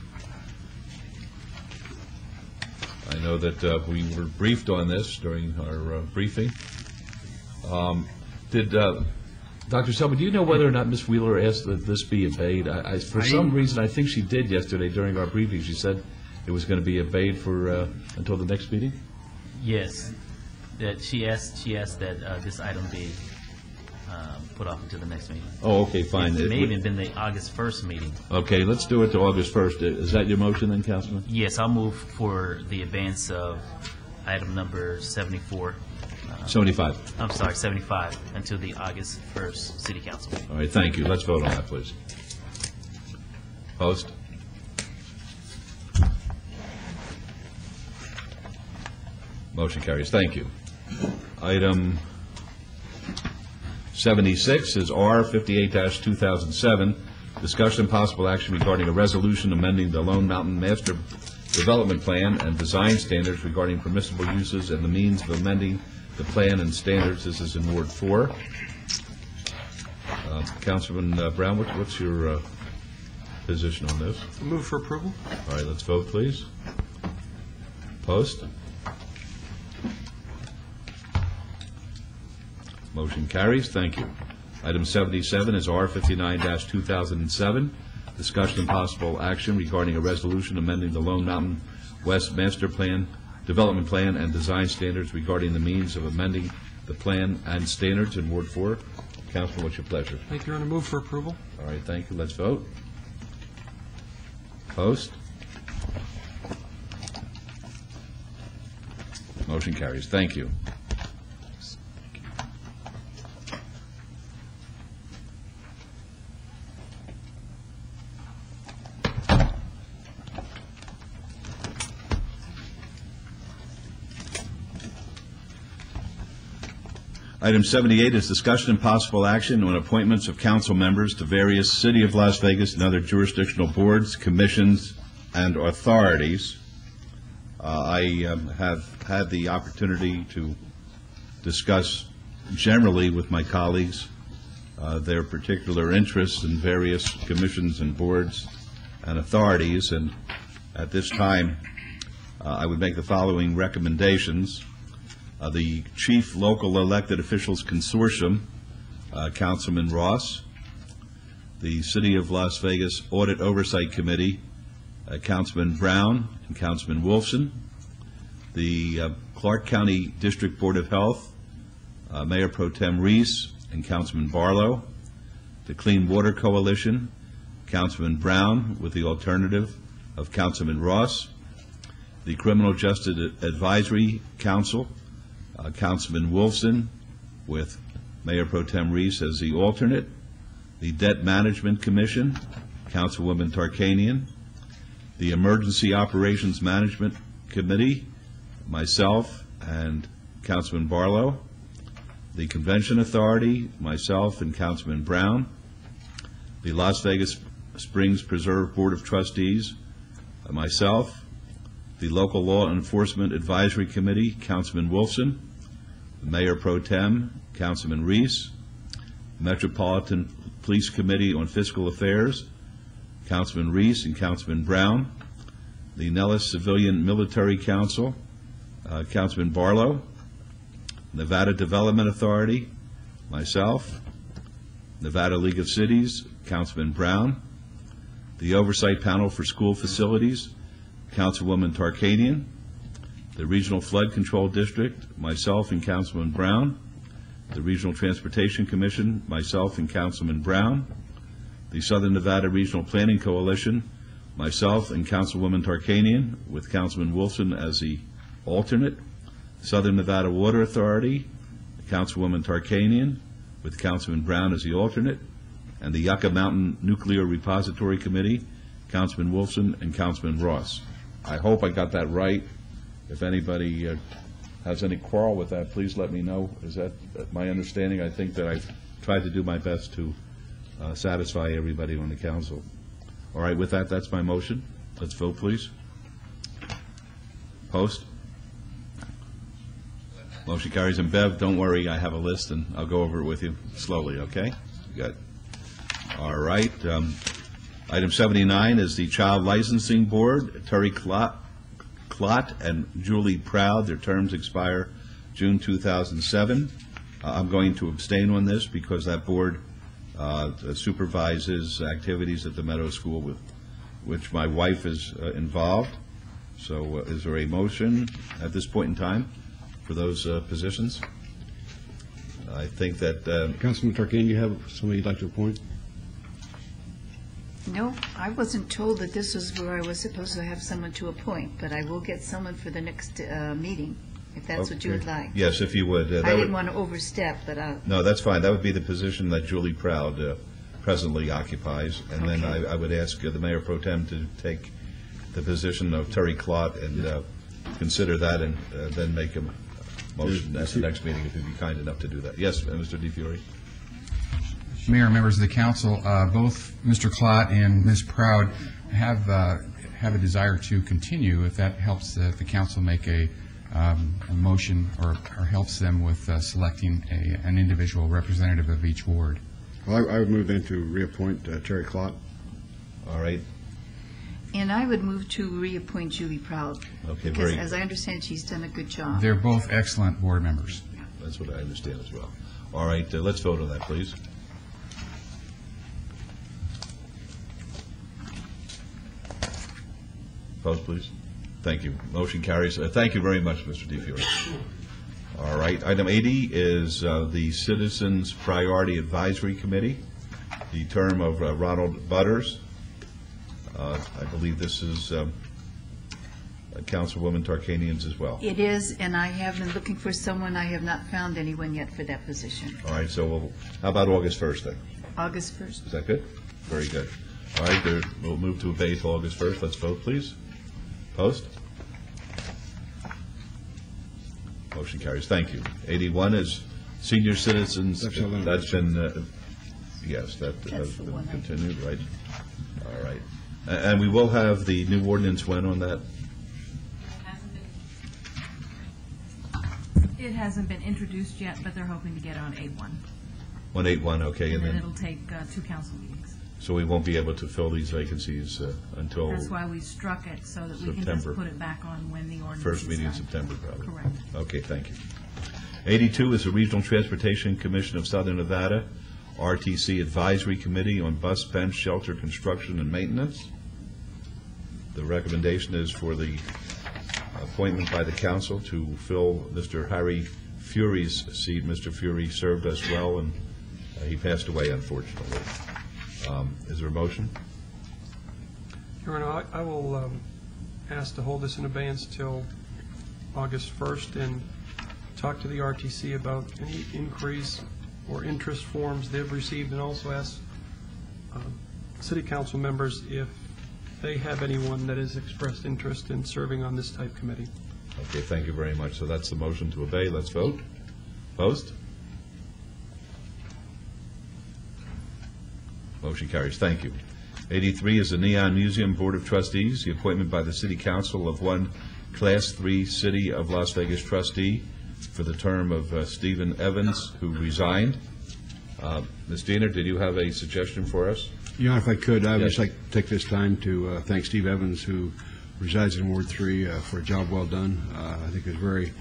[SPEAKER 1] I know that we were briefed on this during our briefing. Dr. Selby, do you know whether or not Ms. Wheeler asked that this be obeyed? For some reason, I think she did yesterday during our briefing. She said it was going to be obeyed for until the next meeting?
[SPEAKER 5] Yes. That she asked that this item be put off until the next meeting.
[SPEAKER 1] Oh, okay, fine.
[SPEAKER 5] It may even been the August 1st meeting.
[SPEAKER 1] Okay, let's do it to August 1st. Is that your motion then, Councilman?
[SPEAKER 5] Yes, I'll move for the advance of item number 74.
[SPEAKER 1] 75.
[SPEAKER 5] I'm sorry, 75, until the August 1st City Council.
[SPEAKER 1] All right, thank you. Let's vote on that, please. Post. Motion carries. Thank you. Item 76 is R 58-2007, discussion and possible action regarding a resolution amending the Lone Mountain Master Development Plan and design standards regarding permissible uses and the means of amending the plan and standards. This is in Ward 4. Councilman Brown, what's your position on this?
[SPEAKER 24] Move for approval.
[SPEAKER 1] All right, let's vote, please. Post. Motion carries. Thank you. Item 77 is R 59-2007, discussion and possible action regarding a resolution amending the Lone Mountain West Master Plan, Development Plan, and design standards regarding the means of amending the plan and standards in Ward 4. Councilman, what's your pleasure?
[SPEAKER 24] Thank you, Your Honor. Move for approval.
[SPEAKER 1] All right, thank you. Let's vote. Post. Motion carries. Thank you. Item 78 is discussion and possible action on appointments of council members to various City of Las Vegas and other jurisdictional boards, commissions, and authorities. I have had the opportunity to discuss generally with my colleagues their particular interests in various commissions and boards and authorities, and at this time I would make the following recommendations. The Chief Local Elected Officials Consortium, Councilman Ross. The City of Las Vegas Audit Oversight Committee, Councilman Brown and Councilman Wolfson. The Clark County District Board of Health, Mayor Pro Tem Reese and Councilman Barlow. The Clean Water Coalition, Councilman Brown with the alternative of Councilman Ross. The Criminal Justice Advisory Council, Councilman Wolfson with Mayor Pro Tem Reese as the alternate. The Debt Management Commission, Councilwoman Tarkanian. The Emergency Operations Management Committee, myself and Councilman Barlow. The Convention Authority, myself and Councilman Brown. The Las Vegas Springs Preserve Board of Trustees, myself. The Local Law Enforcement Advisory Committee, Councilman Wolfson. The Mayor Pro Tem, Councilman Reese. Metropolitan Police Committee on Fiscal Affairs, Councilman Reese and Councilman Brown. The Nellis Civilian Military Council, Councilman Barlow. Nevada Development Authority, myself. Nevada League of Cities, Councilman Brown. The Oversight Panel for School Facilities, Councilwoman Tarkanian. The Regional Flood Control District, myself and Councilman Brown. The Regional Transportation Commission, myself and Councilman Brown. The Southern Nevada Regional Planning Coalition, myself and Councilwoman Tarkanian, with Councilman Wolfson as the alternate. Southern Nevada Water Authority, Councilwoman Tarkanian, with Councilman Brown as the alternate. And the Yucca Mountain Nuclear Repository Committee, Councilman Wolfson and Councilman Ross. I hope I got that right. If anybody has any quarrel with that, please let me know. Is that my understanding? I think that I've tried to do my best to satisfy everybody on the council. All right, with that, that's my motion. Let's vote, please. Post. Motion carries. And Bev, don't worry, I have a list, and I'll go over it with you slowly, okay? Good. All right. Item 79 is the Child Licensing Board. Terry Klott and Julie Proud, their terms expire June 2007. I'm going to abstain on this because that board supervises activities at the Meadow School with which my wife is involved. So is there a motion at this point in time for those positions? I think that...
[SPEAKER 17] Councilman Tarkanian, you have somebody you'd like to appoint?
[SPEAKER 7] No, I wasn't told that this was where I was supposed to have someone to appoint, but I will get someone for the next meeting, if that's what you would like.
[SPEAKER 1] Yes, if you would.
[SPEAKER 7] I didn't want to overstep, but I'll...
[SPEAKER 1] No, that's fine. That would be the position that Julie Proud presently occupies. And then I would ask the Mayor Pro Tem to take the position of Terry Klott and consider that and then make a motion at the next meeting if you'd be kind enough to do that. Yes, Mr. DeFiore.
[SPEAKER 6] Mayor, members of the council, both Mr. Klott and Ms. Proud have a desire to continue if that helps the council make a motion or helps them with selecting an individual representative of each ward.
[SPEAKER 17] Well, I would move then to reappoint Terry Klott.
[SPEAKER 1] All right.
[SPEAKER 7] And I would move to reappoint Julie Proud.
[SPEAKER 1] Okay,
[SPEAKER 7] because as I understand, she's done a good job.
[SPEAKER 6] They're both excellent board members.
[SPEAKER 1] That's what I understand as well. All right, let's vote on that, please. Opposed, please. Thank you. Motion carries. Thank you very much, Mr. DeFiore. All right. Item 80 is the Citizens Priority Advisory Committee, the term of Ronald Butters. I believe this is Councilwoman Tarkanian's as well.
[SPEAKER 7] It is, and I have been looking for someone. I have not found anyone yet for that position.
[SPEAKER 1] All right. So how about August 1st then?
[SPEAKER 7] August 1st.
[SPEAKER 1] Is that good? Very good. All right. We'll move to obey till August 1st. Let's vote, please. Opposed? Motion carries. Thank you. 81 is Senior Citizens. That's been, yes, that has been continued, right? All right. And we will have the new ordinance when on that?
[SPEAKER 8] It hasn't been introduced yet, but they're hoping to get it on 8/1.
[SPEAKER 1] On 8/1, okay.
[SPEAKER 8] And then it'll take 2 council meetings.
[SPEAKER 1] So we won't be able to fill these vacancies until
[SPEAKER 8] That's why we struck it, so that we can just put it back on when the ordinance
[SPEAKER 1] first
[SPEAKER 8] is
[SPEAKER 1] meeting in
[SPEAKER 8] done.
[SPEAKER 1] September, probably.
[SPEAKER 8] Correct.
[SPEAKER 1] Okay, thank you. 82 is the Regional Transportation Commission of Southern Nevada, RTC Advisory Committee on Bus Bench Shelter Construction and Maintenance. The recommendation is for the appointment by the council to fill Mr. Harry Fury's seat. Mr. Fury served us well, and he passed away, unfortunately. Is there a motion?
[SPEAKER 24] Your Honor, I will ask to hold this in abeyance till August 1st and talk to the RTC about any increase or interest forms they've received, and also ask city council members if they have anyone that has expressed interest in serving on this type committee.
[SPEAKER 1] Okay, thank you very much. So that's the motion to obey. Let's vote. Opposed? Motion carries. Thank you. 83 is the Neon Museum Board of Trustees, the appointment by the City Council of one Class 3 City of Las Vegas trustee for the term of Stephen Evans, who resigned. Ms. Diener, did you have a suggestion for us?
[SPEAKER 17] Yeah, if I could, I would just like to take this time to thank Steve Evans, who resides in Ward 3, for a job well done. I think he was very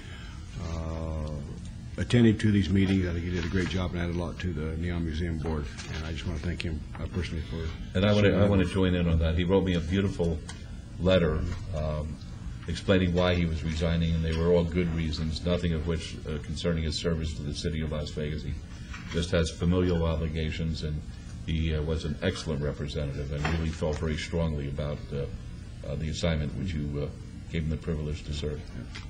[SPEAKER 17] attentive to these meetings. I think he did a great job and added a lot to the Neon Museum Board, and I just want to thank him personally for.
[SPEAKER 1] And I want to join in on that. He wrote me a beautiful letter explaining why he was resigning, and they were all good reasons, nothing of which concerning his service to the city of Las Vegas. He just has familial obligations, and he was an excellent representative and really felt very strongly about the assignment which you gave him the privilege to serve.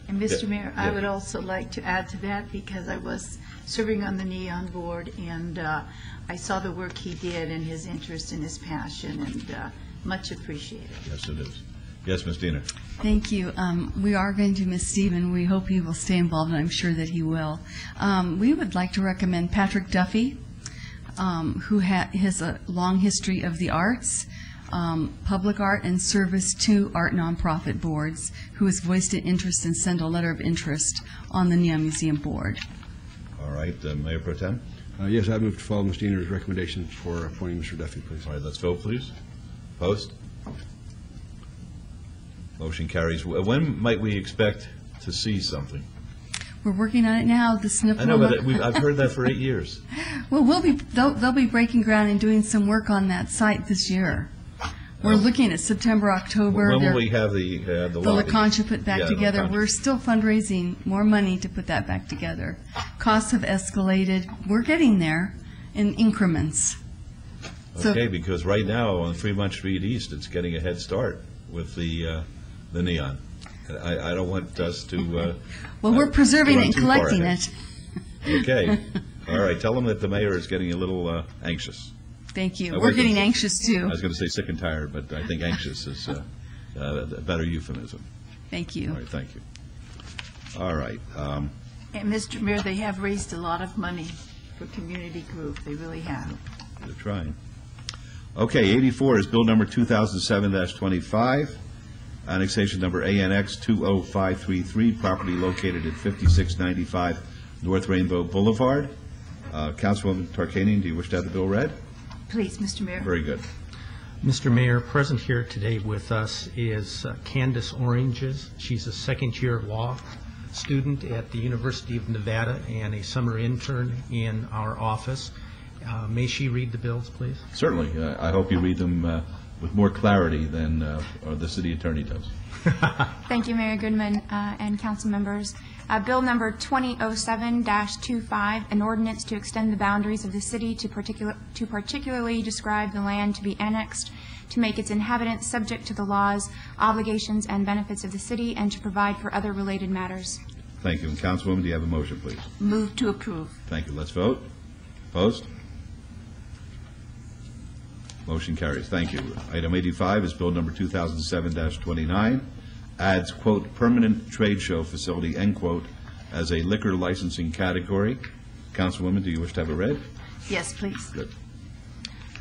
[SPEAKER 7] And Mr. Mayor, I would also like to add to that, because I was serving on the Neon Board, and I saw the work he did and his interest and his passion, and much appreciated.
[SPEAKER 1] Yes, it is. Yes, Ms. Diener.
[SPEAKER 22] Thank you. We are going to miss Stephen. We hope he will stay involved, and I'm sure that he will. We would like to recommend Patrick Duffy, who has a long history of the arts. Public Art and Service 2 Art Nonprofit Boards, who has voiced an interest and sent a letter of interest on the Neon Museum Board.
[SPEAKER 1] All right, Mayor Pro Tem?
[SPEAKER 17] Yes, I move to follow Ms. Diener's recommendation for appointing Mr. Duffy, please.
[SPEAKER 1] All right, let's vote, please. Opposed? Motion carries. When might we expect to see something?
[SPEAKER 22] We're working on it now, the SNP.
[SPEAKER 1] I know, but I've heard that for 8 years.
[SPEAKER 22] Well, they'll be breaking ground and doing some work on that site this year. We're looking at September, October.
[SPEAKER 1] When will we have the
[SPEAKER 22] La Concha put back together?
[SPEAKER 1] La Concha.
[SPEAKER 22] We're still fundraising more money to put that back together. Costs have escalated. We're getting there in increments.
[SPEAKER 1] Okay, because right now on Fremont Street East, it's getting a head start with the neon. I don't want us to.
[SPEAKER 22] Well, we're preserving it and
[SPEAKER 1] too far
[SPEAKER 22] collecting
[SPEAKER 1] ahead.
[SPEAKER 22] it.
[SPEAKER 1] Okay. All right. Tell them that the mayor is getting a little anxious.
[SPEAKER 22] Thank you. We're getting anxious too.
[SPEAKER 1] I was going to say sick and tired, but I think anxious is a better euphemism.
[SPEAKER 22] Thank you.
[SPEAKER 1] All right. Thank you. All right.
[SPEAKER 7] And Mr. Mayor, they have raised a lot of money for community group. They really have.
[SPEAKER 1] They're trying. Okay. 84 is bill number 2007-25. Annexation number ANX 20533, property located at 5695 North Rainbow Boulevard. Councilwoman Tarkanian, do you wish to have the bill read?
[SPEAKER 7] Please, Mr. Mayor.
[SPEAKER 1] Very good.
[SPEAKER 18] Mr. Mayor, present here today with us is Candace Oranges. She's a second-year law student at the University of Nevada and a summer intern in our office. May she read the bills, please?
[SPEAKER 1] Certainly. I hope you read them with more clarity than the city attorney does.
[SPEAKER 4] Thank you, Mayor Goodman and council members. Bill number 2007-25, an ordinance to extend the boundaries of the city to particularly describe the land to be annexed, to make its inhabitants subject to the laws, obligations, and benefits of the city, and to provide for other related matters.
[SPEAKER 1] Thank you. And Councilwoman, do you have a motion, please?
[SPEAKER 7] Move to approve.
[SPEAKER 1] Thank you. Let's vote. Opposed? Motion carries. Thank you. Item 85 is bill number 2007-29, adds, quote, permanent trade show facility, end quote, as a liquor licensing category. Councilwoman, do you wish to have it read?
[SPEAKER 7] Yes, please.
[SPEAKER 1] Good.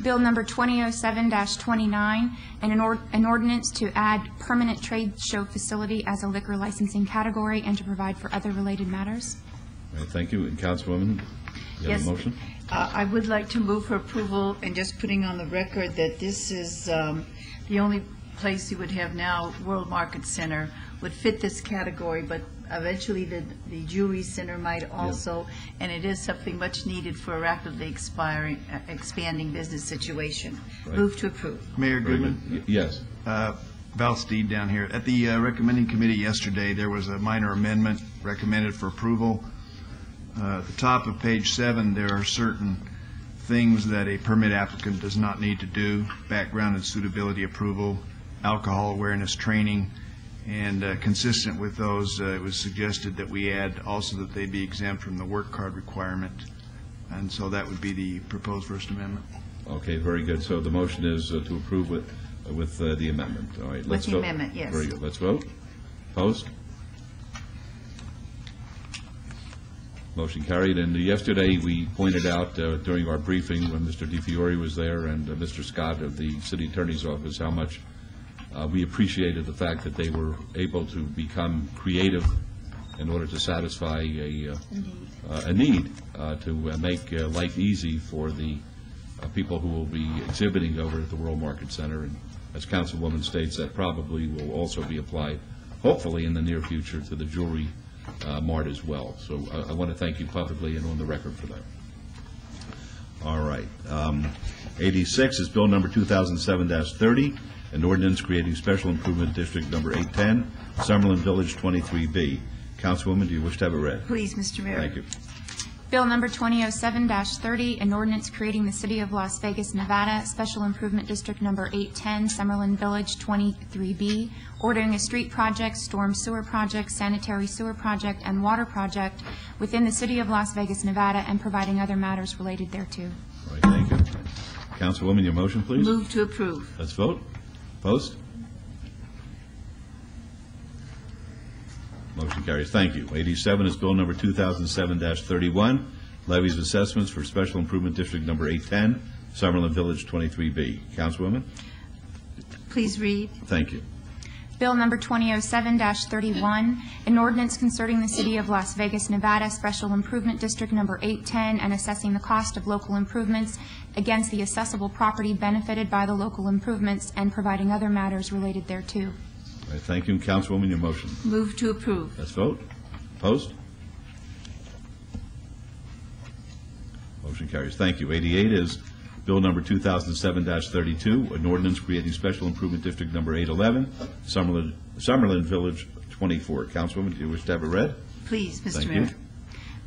[SPEAKER 4] Bill number 2007-29, and an ordinance to add permanent trade show facility as a liquor licensing category and to provide for other related matters.
[SPEAKER 1] All right, thank you. And Councilwoman, you have
[SPEAKER 7] Yes.
[SPEAKER 1] a motion?
[SPEAKER 7] I would like to move for approval and just putting on the record that this is the only place you would have now, World Market Center, would fit this category, but eventually the Jewelry Center might also, and it is something much needed for a rapidly expanding business situation.
[SPEAKER 1] Right.
[SPEAKER 7] Move to approve.
[SPEAKER 9] Mayor
[SPEAKER 1] Very
[SPEAKER 9] Goodman?
[SPEAKER 1] good. Yes.
[SPEAKER 9] Val Steed down here. At the recommending committee yesterday, there was a minor amendment recommended for approval. At the top of page 7, there are certain things that a permit applicant does not need to do: background and suitability approval, alcohol awareness training, and consistent with those, it was suggested that we add also that they be exempt from the work card requirement. And so that would be the proposed First Amendment.
[SPEAKER 1] Okay, very good. So the motion is to approve with the amendment. All right, let's vote.
[SPEAKER 7] With the amendment, yes.
[SPEAKER 1] Very good. Let's vote. Opposed? Motion carried. And yesterday, we pointed out during our briefing when Mr. DiFiore was there and Mr. Scott of the City Attorney's Office how much we appreciated the fact that they were able to become creative in order to satisfy a need to make life easy for the people who will be exhibiting over at the World Market Center. And as Councilwoman states, that probably will also be applied, hopefully in the near future, to the Jewelry Mart as well. So I want to thank you publicly and on the record for that. All right. 86 is bill number 2007-30, an ordinance creating special improvement district number 810, Summerlin Village 23B. Councilwoman, do you wish to have it read?
[SPEAKER 7] Please, Mr. Mayor.
[SPEAKER 1] Thank you.
[SPEAKER 4] Bill number 2007-30, an ordinance creating the City of Las Vegas, Nevada, Special Improvement District number 810, Summerlin Village 23B, ordering a street project, storm sewer project, sanitary sewer project, and water project within the City of Las Vegas, Nevada, and providing other matters related thereto.
[SPEAKER 1] All right, thank you. Councilwoman, your motion, please.
[SPEAKER 7] Move to approve.
[SPEAKER 1] Let's vote. Opposed? Motion carries. Thank you. 87 is bill number 2007-31, levies of assessments for Special Improvement District number 810, Summerlin Village 23B. Councilwoman?
[SPEAKER 7] Please read.
[SPEAKER 1] Thank you.
[SPEAKER 4] Bill number 2007-31, an ordinance concerning the City of Las Vegas, Nevada Special Improvement District number 810 and assessing the cost of local improvements against the assessable property benefited by the local improvements and providing other matters related thereto.
[SPEAKER 1] All right, thank you. Councilwoman, your motion.
[SPEAKER 7] Move to approve.
[SPEAKER 1] Let's vote. Opposed? Motion carries. Thank you. 88 is Bill number 2007-32, an ordinance creating Special Improvement District number 811, Summerlin Village 24. Councilwoman, do you wish to have it read?
[SPEAKER 7] Please, Mr.
[SPEAKER 1] Thank
[SPEAKER 7] Mayor.
[SPEAKER 1] you.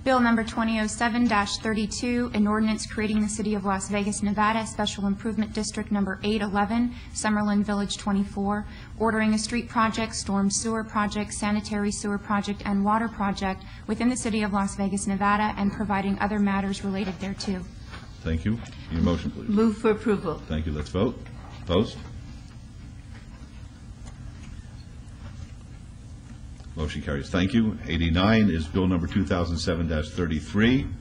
[SPEAKER 4] Bill number 2007-32, an ordinance creating the City of Las Vegas, Nevada Special Improvement District number 811, Summerlin Village 24, ordering a street project, storm sewer project, sanitary sewer project, and water project within the City of Las Vegas, Nevada, and providing other matters related thereto.
[SPEAKER 1] Thank you. Your motion, please.
[SPEAKER 7] Move for approval.
[SPEAKER 1] Thank you. Let's vote. Opposed? Motion carries. Thank you. 89 is Bill number 2007-33,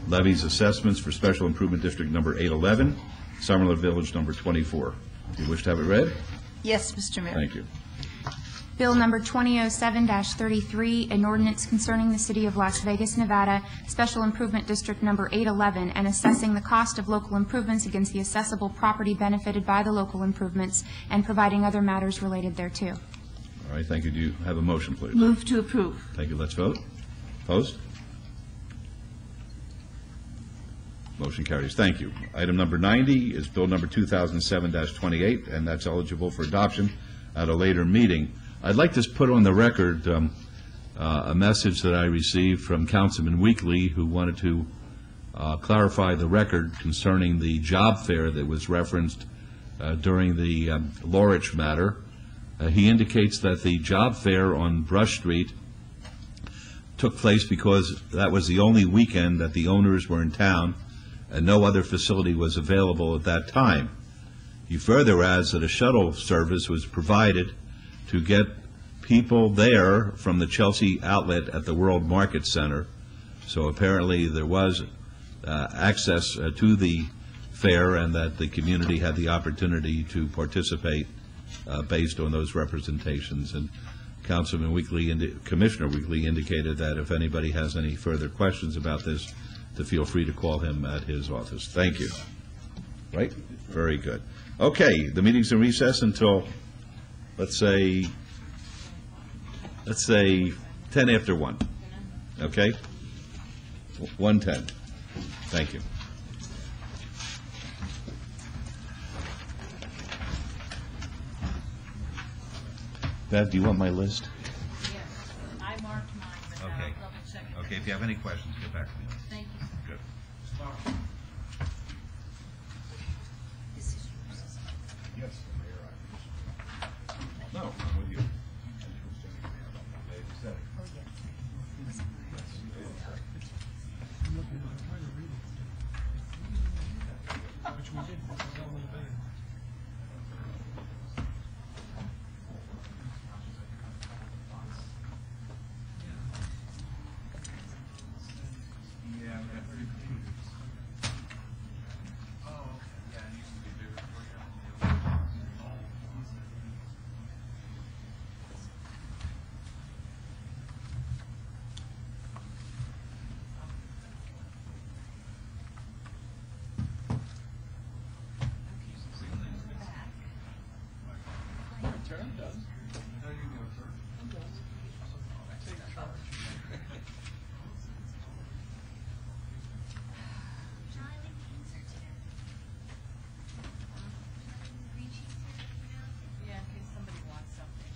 [SPEAKER 1] levies assessments for Special Improvement District number 811, Summerlin Village number 24. Do you wish to have it read?
[SPEAKER 7] Yes, Mr. Mayor.
[SPEAKER 1] Thank you.
[SPEAKER 4] Bill number 2007-33, an ordinance concerning the City of Las Vegas, Nevada, Special Improvement District number 811, and assessing the cost of local improvements against the assessable property benefited by the local improvements and providing other matters related thereto.
[SPEAKER 1] All right. Thank you. Do you have a motion, please?
[SPEAKER 7] Move to approve.
[SPEAKER 1] Thank you. Let's vote. Opposed? Motion carries. Thank you. Item number 90 is Bill number 2007-28, and that's eligible for adoption at a later meeting. I'd like to put on the record a message that I received from Councilman Weekly, who wanted to clarify the record concerning the job fair that was referenced during the Lorich matter. He indicates that the job fair on Brush Street took place because that was the only weekend that the owners were in town and no other facility was available at that time. He further adds that a shuttle service was provided to get people there from the Chelsea outlet at the World Market Center. So apparently there was access to the fair and that the community had the opportunity to participate based on those representations. And Councilman Weekly, Commissioner Weekly indicated that if anybody has any further questions about this, to feel free to call him at his office. Thank you. Right? Very good. Okay, the meeting's in recess until, let's say 10 after 1. Okay? 1:10. Thank you. Bev, do you want my list?
[SPEAKER 8] Yes, I marked mine, but now
[SPEAKER 1] Okay.
[SPEAKER 8] I'll double check it.
[SPEAKER 1] Okay, if you have any questions, get back to me.
[SPEAKER 8] Thank you.
[SPEAKER 1] Good. Yes. No, I'm with you.
[SPEAKER 8] Yeah, in case somebody wants something.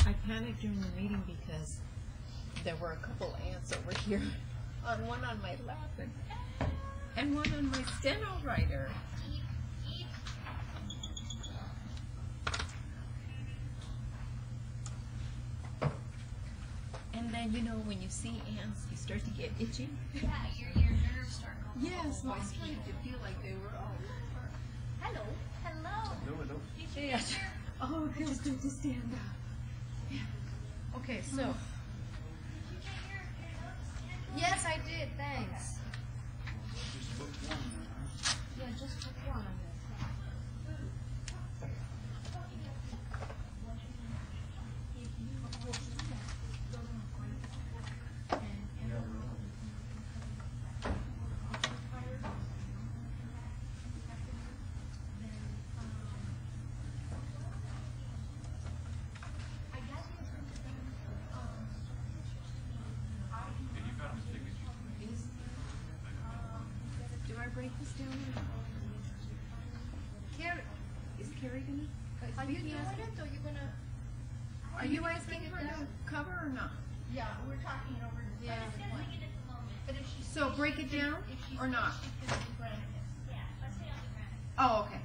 [SPEAKER 10] I panicked during the meeting because there were a couple ants over here, one on my lap and one on my steno writer. And then, you know, when you see ants, you start to get itchy.
[SPEAKER 21] Yeah, your nerves start going.
[SPEAKER 10] Yes, I started to feel like they were all over.
[SPEAKER 21] Hello. Hello. Did you
[SPEAKER 10] Yes.
[SPEAKER 21] get your...
[SPEAKER 10] Oh, it feels good to stand up. Yeah. Okay, so.
[SPEAKER 21] Did you get your notes in?
[SPEAKER 10] Yes, I did, thanks. Yeah, just put one on this. Do I break this down? Carrie, is Carrie gonna? Are you doing it, or you gonna? Are you asking her to cover or not? Yeah, we're talking over. Yeah. So break it down or not? Oh, okay.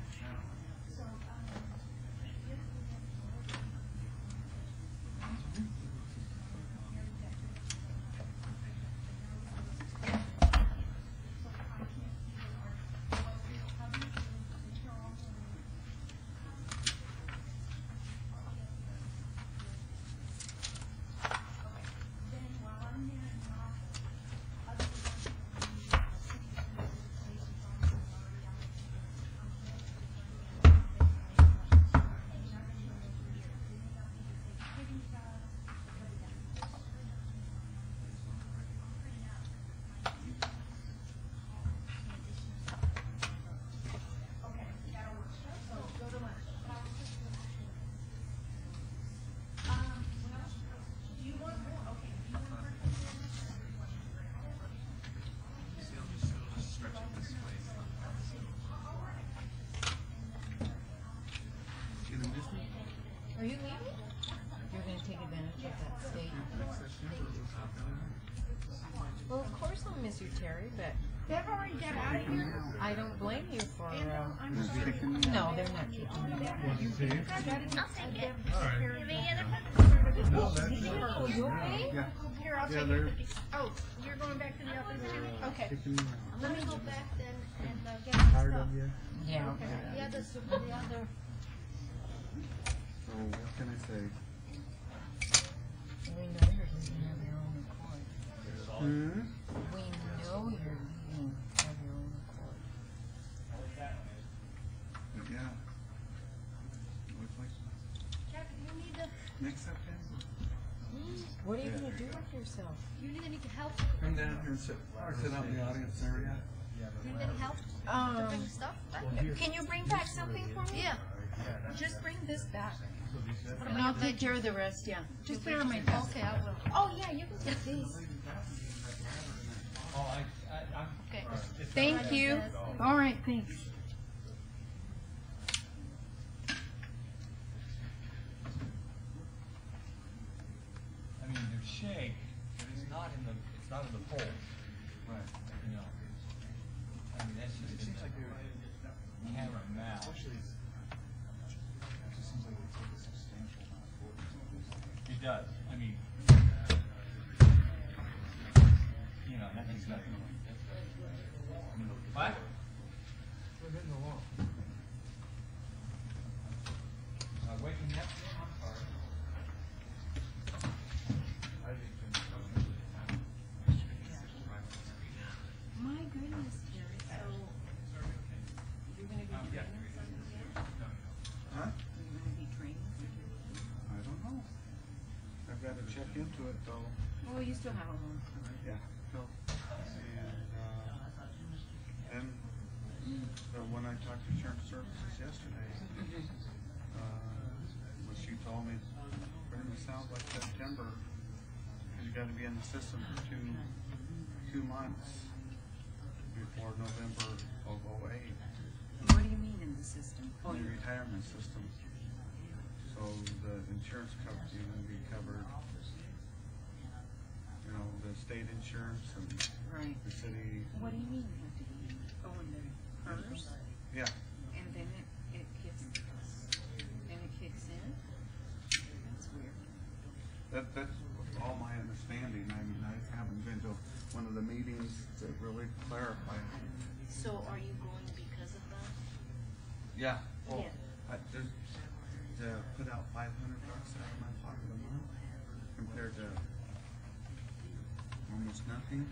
[SPEAKER 10] Are you leaving? You're going to take advantage of that state. Well, of course I'll miss you, Terry, but... They've already got out of here? I don't blame you for... no, they're not kicking me. I'll take it. Oh, you okay?
[SPEAKER 3] Yeah.
[SPEAKER 10] Here, I'll take it. Oh, you're going back to the office too? Okay. Let me go back then and get my
[SPEAKER 3] Tired
[SPEAKER 10] stuff.
[SPEAKER 3] of you?
[SPEAKER 10] Yeah. Okay. The other.
[SPEAKER 3] So what can I say?
[SPEAKER 10] We know you're leaving of your own accord.
[SPEAKER 3] Hmm?
[SPEAKER 10] We know you're leaving of your own accord.
[SPEAKER 3] Yeah. Looks like
[SPEAKER 10] Kathy, you need to.
[SPEAKER 3] next September.
[SPEAKER 10] What are you going to do with yourself? You need any help?
[SPEAKER 3] Come down here and sit out in the audience area.
[SPEAKER 10] Do you need any help? To bring stuff back? Can you bring back something for me? Yeah. Just bring this back. And I'll take care of the rest, yeah. Just put it on my desk. Okay, I will. Oh, yeah, you can take these. Okay. Thank you. All right, thanks.
[SPEAKER 12] I mean, there's shake, but it's not in the poll. Right. You know. I mean, that's just. It seems like they're hammer and mouth. Especially. It just seems like they take a substantial amount of votes. It does. I mean. You know, nothing's nothing. What? Within the law. Waking up. I'm sorry.
[SPEAKER 10] My goodness, Jerry, so you're going to be training something here?
[SPEAKER 3] Huh?
[SPEAKER 10] You're going to be training something?
[SPEAKER 3] I don't know. I've got to check into it though.
[SPEAKER 10] Well, you still have a long time.
[SPEAKER 3] Yeah. So, and when I talked to Insurance Services yesterday, what she told me, pretty much sounds like September, because you got to be in the system for two months before November of 08.
[SPEAKER 10] What do you mean in the system?
[SPEAKER 3] In the retirement system. So the insurance company will be covered, you know, the state insurance and the city.
[SPEAKER 10] What do you mean you have to be? Oh, in the PERS?
[SPEAKER 3] Yeah.
[SPEAKER 10] And then it kicks in? That's weird.
[SPEAKER 3] That's all my understanding. I mean, I haven't been to one of the meetings to really clarify it.
[SPEAKER 10] So are you going because of that?
[SPEAKER 3] Yeah. Well,
[SPEAKER 10] Yeah.
[SPEAKER 3] to put out $500 out of my pocket a month compared to almost nothing. 15.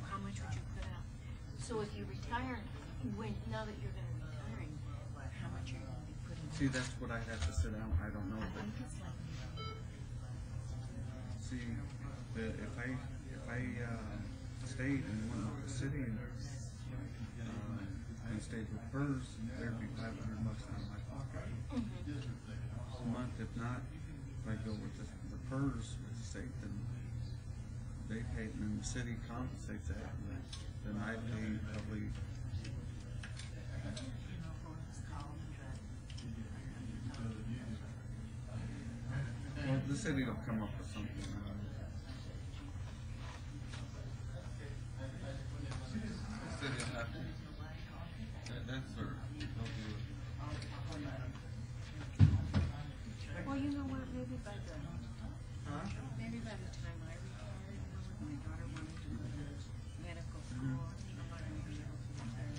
[SPEAKER 2] How much would you put out? So if you retire, now that you're going to be retiring, how much are you going to be putting out?
[SPEAKER 3] See, that's what I'd have to sit down. I don't know. But see, if I stayed in one of the city and stayed with hers, there'd be $500 out of my pocket a month. If not, if I go with the PERS with the state, then they pay, and then the city compensates that, and then I pay probably. Well, the city will come up with something. The city will have to. That's their. They'll do it.
[SPEAKER 2] Well, you know what? Maybe by the time I retired, when my daughter wanted to go to medical school, I might be able to retire.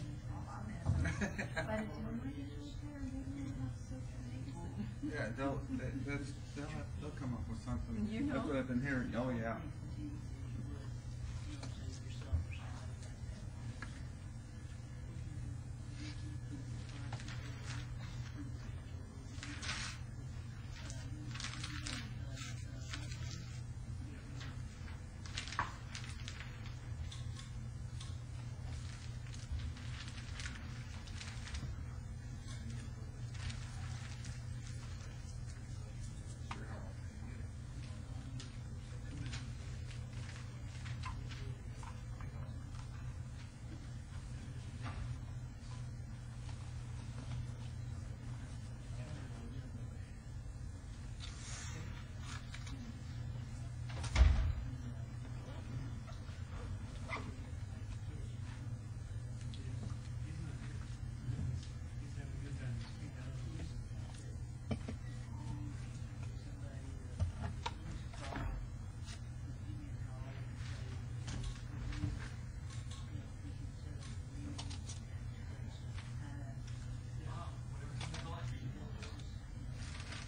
[SPEAKER 2] By the time I get retire, maybe we'll have social medicine.
[SPEAKER 3] Yeah, they'll come up with something.
[SPEAKER 2] You know?
[SPEAKER 3] That's what I've been hearing. Oh yeah.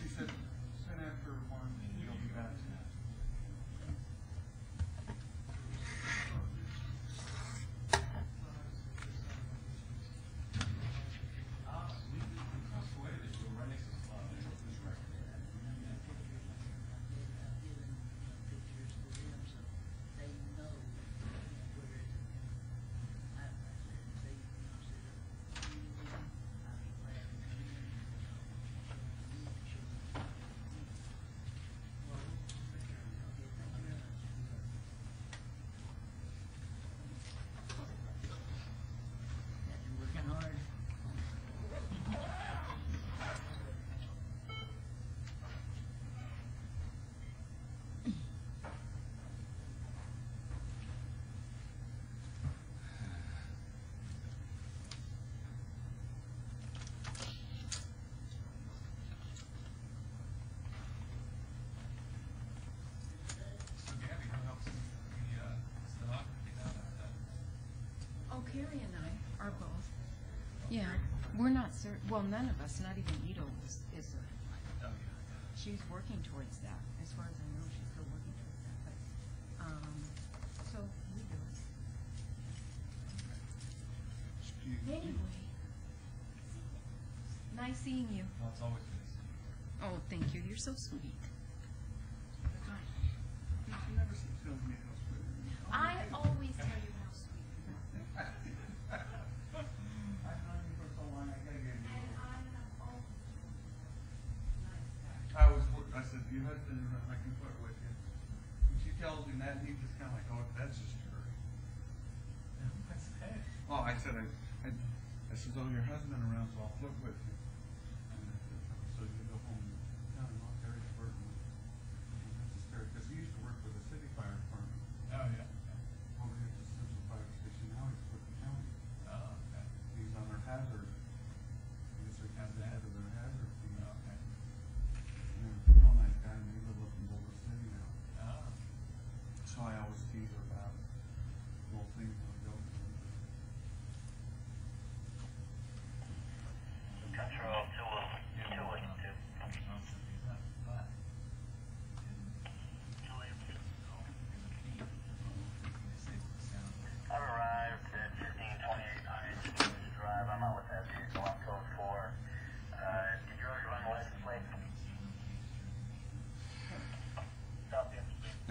[SPEAKER 3] He said, soon after 1, you'll be back.
[SPEAKER 2] Working hard. Oh, Carrie and I are both. Yeah, we're not well, none of us, not even Ito is she's working towards that. As far as I know, she's still working towards that. But, so we do it. Anyway, nice seeing you.
[SPEAKER 12] Well, it's always nice.
[SPEAKER 2] Oh, thank you. You're so sweet.
[SPEAKER 3] You never tell me how sweet.
[SPEAKER 2] I always tell you how sweet you are.
[SPEAKER 3] I've known you for so long, I gotta get you. I said, your husband, I can flirt with you. And she tells him that, and he just kind of like, oh, that's just her.
[SPEAKER 12] What's that?
[SPEAKER 3] Oh, I said, I said, oh, your husband around, so I'll flirt with you. And I said, so you go home and tell him, I'll carry the burden. Because he used to work for the city fire department.
[SPEAKER 12] Oh, yeah.
[SPEAKER 3] Over here at the Central Fire Station, now he's with the county.
[SPEAKER 12] Oh, okay.
[SPEAKER 3] He's on their hazard. I guess they're kind of the head of their hazard team.
[SPEAKER 12] Okay.
[SPEAKER 3] Yeah, real nice guy, and they live up in Boulder City now.
[SPEAKER 12] Oh.
[SPEAKER 3] So I always tease her about little things that we go through.
[SPEAKER 13] Control 202.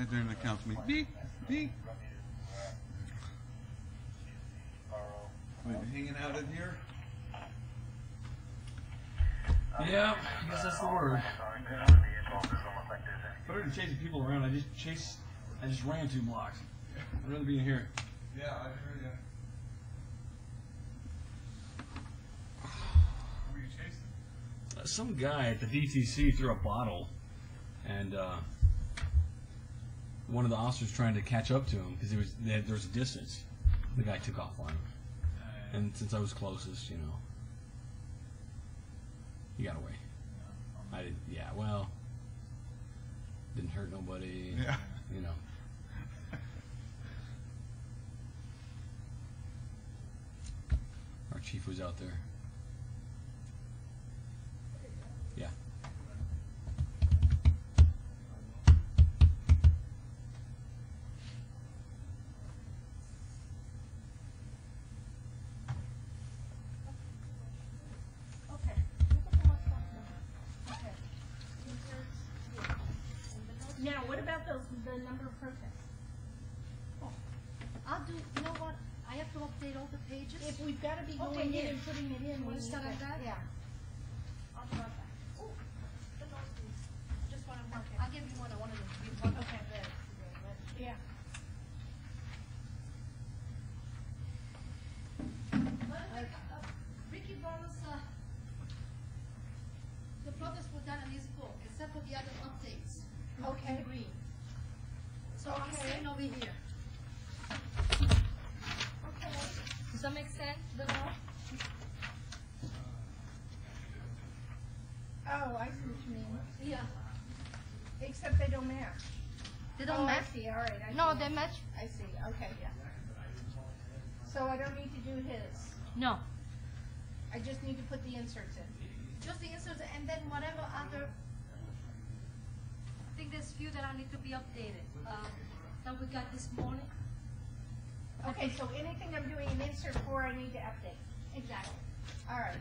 [SPEAKER 3] during the council meeting. Beep, beep. Wait, hanging out in here?
[SPEAKER 12] Yeah, I guess that's the word. Better than chasing people around, I just ran 2 blocks. I'd rather be in here.
[SPEAKER 3] Yeah, I heard you. Who were you chasing?
[SPEAKER 12] Some guy at the DTC threw a bottle, and one of the officers trying to catch up to him because there was a distance. The guy took off on him, and since I was closest, you know, he got away. I didn't. Yeah, well, didn't hurt nobody.
[SPEAKER 3] Yeah.
[SPEAKER 12] You know. Our chief was out there. Yeah.
[SPEAKER 10] Okay. Okay. Now, what about the number of protests?
[SPEAKER 11] I'll do, you know what, I have to update all the pages.
[SPEAKER 10] If we've got to be
[SPEAKER 11] Okay,
[SPEAKER 10] going in
[SPEAKER 11] yeah.
[SPEAKER 10] and putting it in, we
[SPEAKER 11] Wanna
[SPEAKER 10] need
[SPEAKER 11] start
[SPEAKER 10] to-
[SPEAKER 11] on that?
[SPEAKER 10] Yeah.
[SPEAKER 11] I'll start that. Oh, the nose piece. Just one, I'll give you one, I wanted to give one.
[SPEAKER 10] Okay. Yeah.
[SPEAKER 11] Ricky brought us, the protests were done in his book, except for the other updates.
[SPEAKER 10] Okay.
[SPEAKER 11] In green. So I'm
[SPEAKER 10] Okay.
[SPEAKER 11] staying over here.
[SPEAKER 10] Okay.
[SPEAKER 11] Does that make sense, the law?
[SPEAKER 10] Oh, I see what you mean.
[SPEAKER 11] Yeah.
[SPEAKER 10] Except they don't match.
[SPEAKER 11] They don't
[SPEAKER 10] Oh,
[SPEAKER 11] match?
[SPEAKER 10] I see, all right. I
[SPEAKER 11] No,
[SPEAKER 10] see.
[SPEAKER 11] they match.
[SPEAKER 10] I see, okay, yeah. So I don't need to do his.
[SPEAKER 11] No.
[SPEAKER 10] I just need to put the inserts in.
[SPEAKER 11] Just the inserts, and then whatever other, I think there's few that I need to be updated, that we got this morning.
[SPEAKER 10] Okay, so anything I'm doing an insert for, I need to update.
[SPEAKER 11] Exactly.
[SPEAKER 10] All right.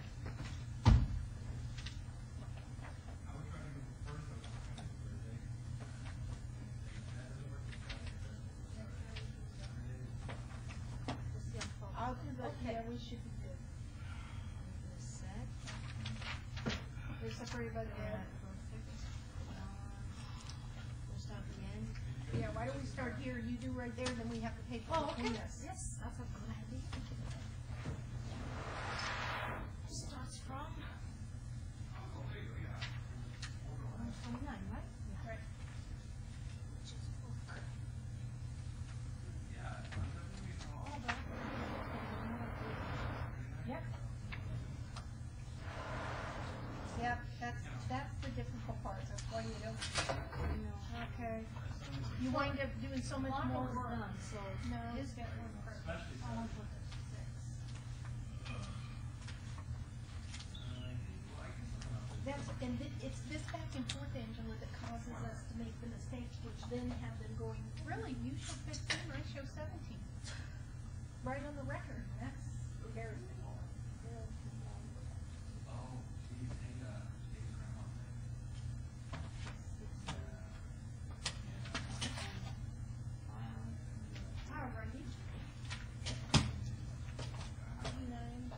[SPEAKER 10] I'll do the, yeah, we should be good. They're separated by the air. Yeah, why don't we start here, you do right there, then we have the paper
[SPEAKER 11] Oh,
[SPEAKER 10] between
[SPEAKER 11] okay.
[SPEAKER 10] us.
[SPEAKER 11] Yes, that's a good idea. Starts from 129, right?
[SPEAKER 10] Right. Yep. Yep, that's the difficult part, that's why you don't. Okay. You wind up doing so much
[SPEAKER 11] One
[SPEAKER 10] more
[SPEAKER 11] was
[SPEAKER 10] work.
[SPEAKER 11] done, so
[SPEAKER 10] No,
[SPEAKER 11] this-
[SPEAKER 10] it's got one first.
[SPEAKER 11] I want to put this.
[SPEAKER 10] That's, and it's this back and forth, Angela, that causes us to make the mistakes, which then have them going, really, you show 15, I show 17. Right on the record, that's very. Alrighty. 29.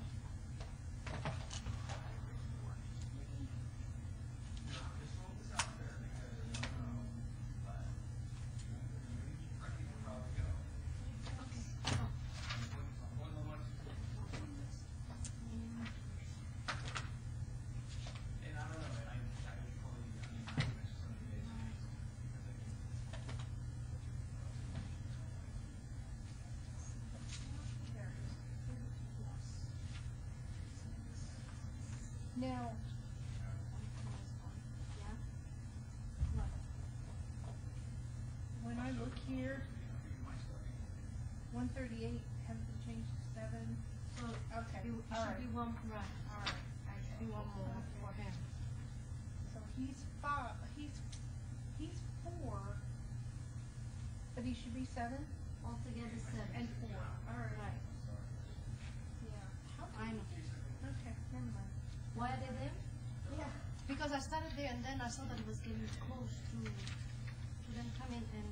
[SPEAKER 10] Now, when I look here, 138 has been changed to 7.
[SPEAKER 11] So
[SPEAKER 10] Okay,
[SPEAKER 11] it
[SPEAKER 10] all
[SPEAKER 11] should
[SPEAKER 10] right.
[SPEAKER 11] be one, right.
[SPEAKER 10] All right, I see.
[SPEAKER 11] Be one more for him.
[SPEAKER 10] So he's 4, but he should be 7?
[SPEAKER 11] Altogether 7.
[SPEAKER 10] And 4, all right.
[SPEAKER 11] Right.
[SPEAKER 10] Yeah. How
[SPEAKER 11] I know.
[SPEAKER 10] Okay, never mind.
[SPEAKER 11] Why are they there?
[SPEAKER 10] Yeah.
[SPEAKER 11] Because I started there and then I saw that it was getting close to them coming and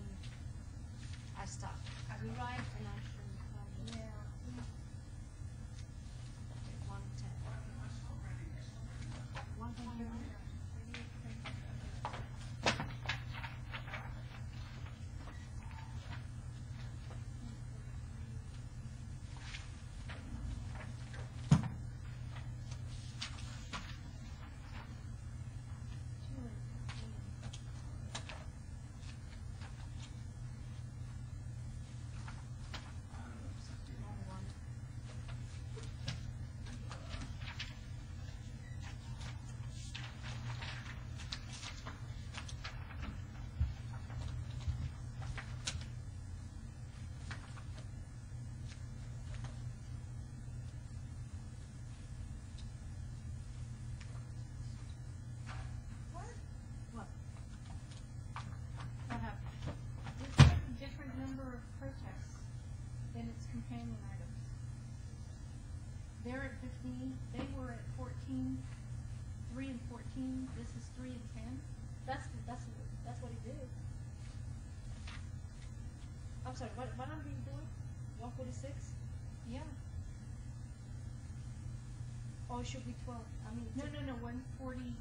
[SPEAKER 11] You're right, and I shouldn't come. Yeah. 110. 100.
[SPEAKER 10] Companion items. They're at 15, they were at 14, 3 and 14, this is 3 and 10.
[SPEAKER 11] That's what he did. I'm sorry, what number are you doing? 146?
[SPEAKER 10] Yeah.
[SPEAKER 11] Oh, it should be 12. I mean,
[SPEAKER 10] No, 140.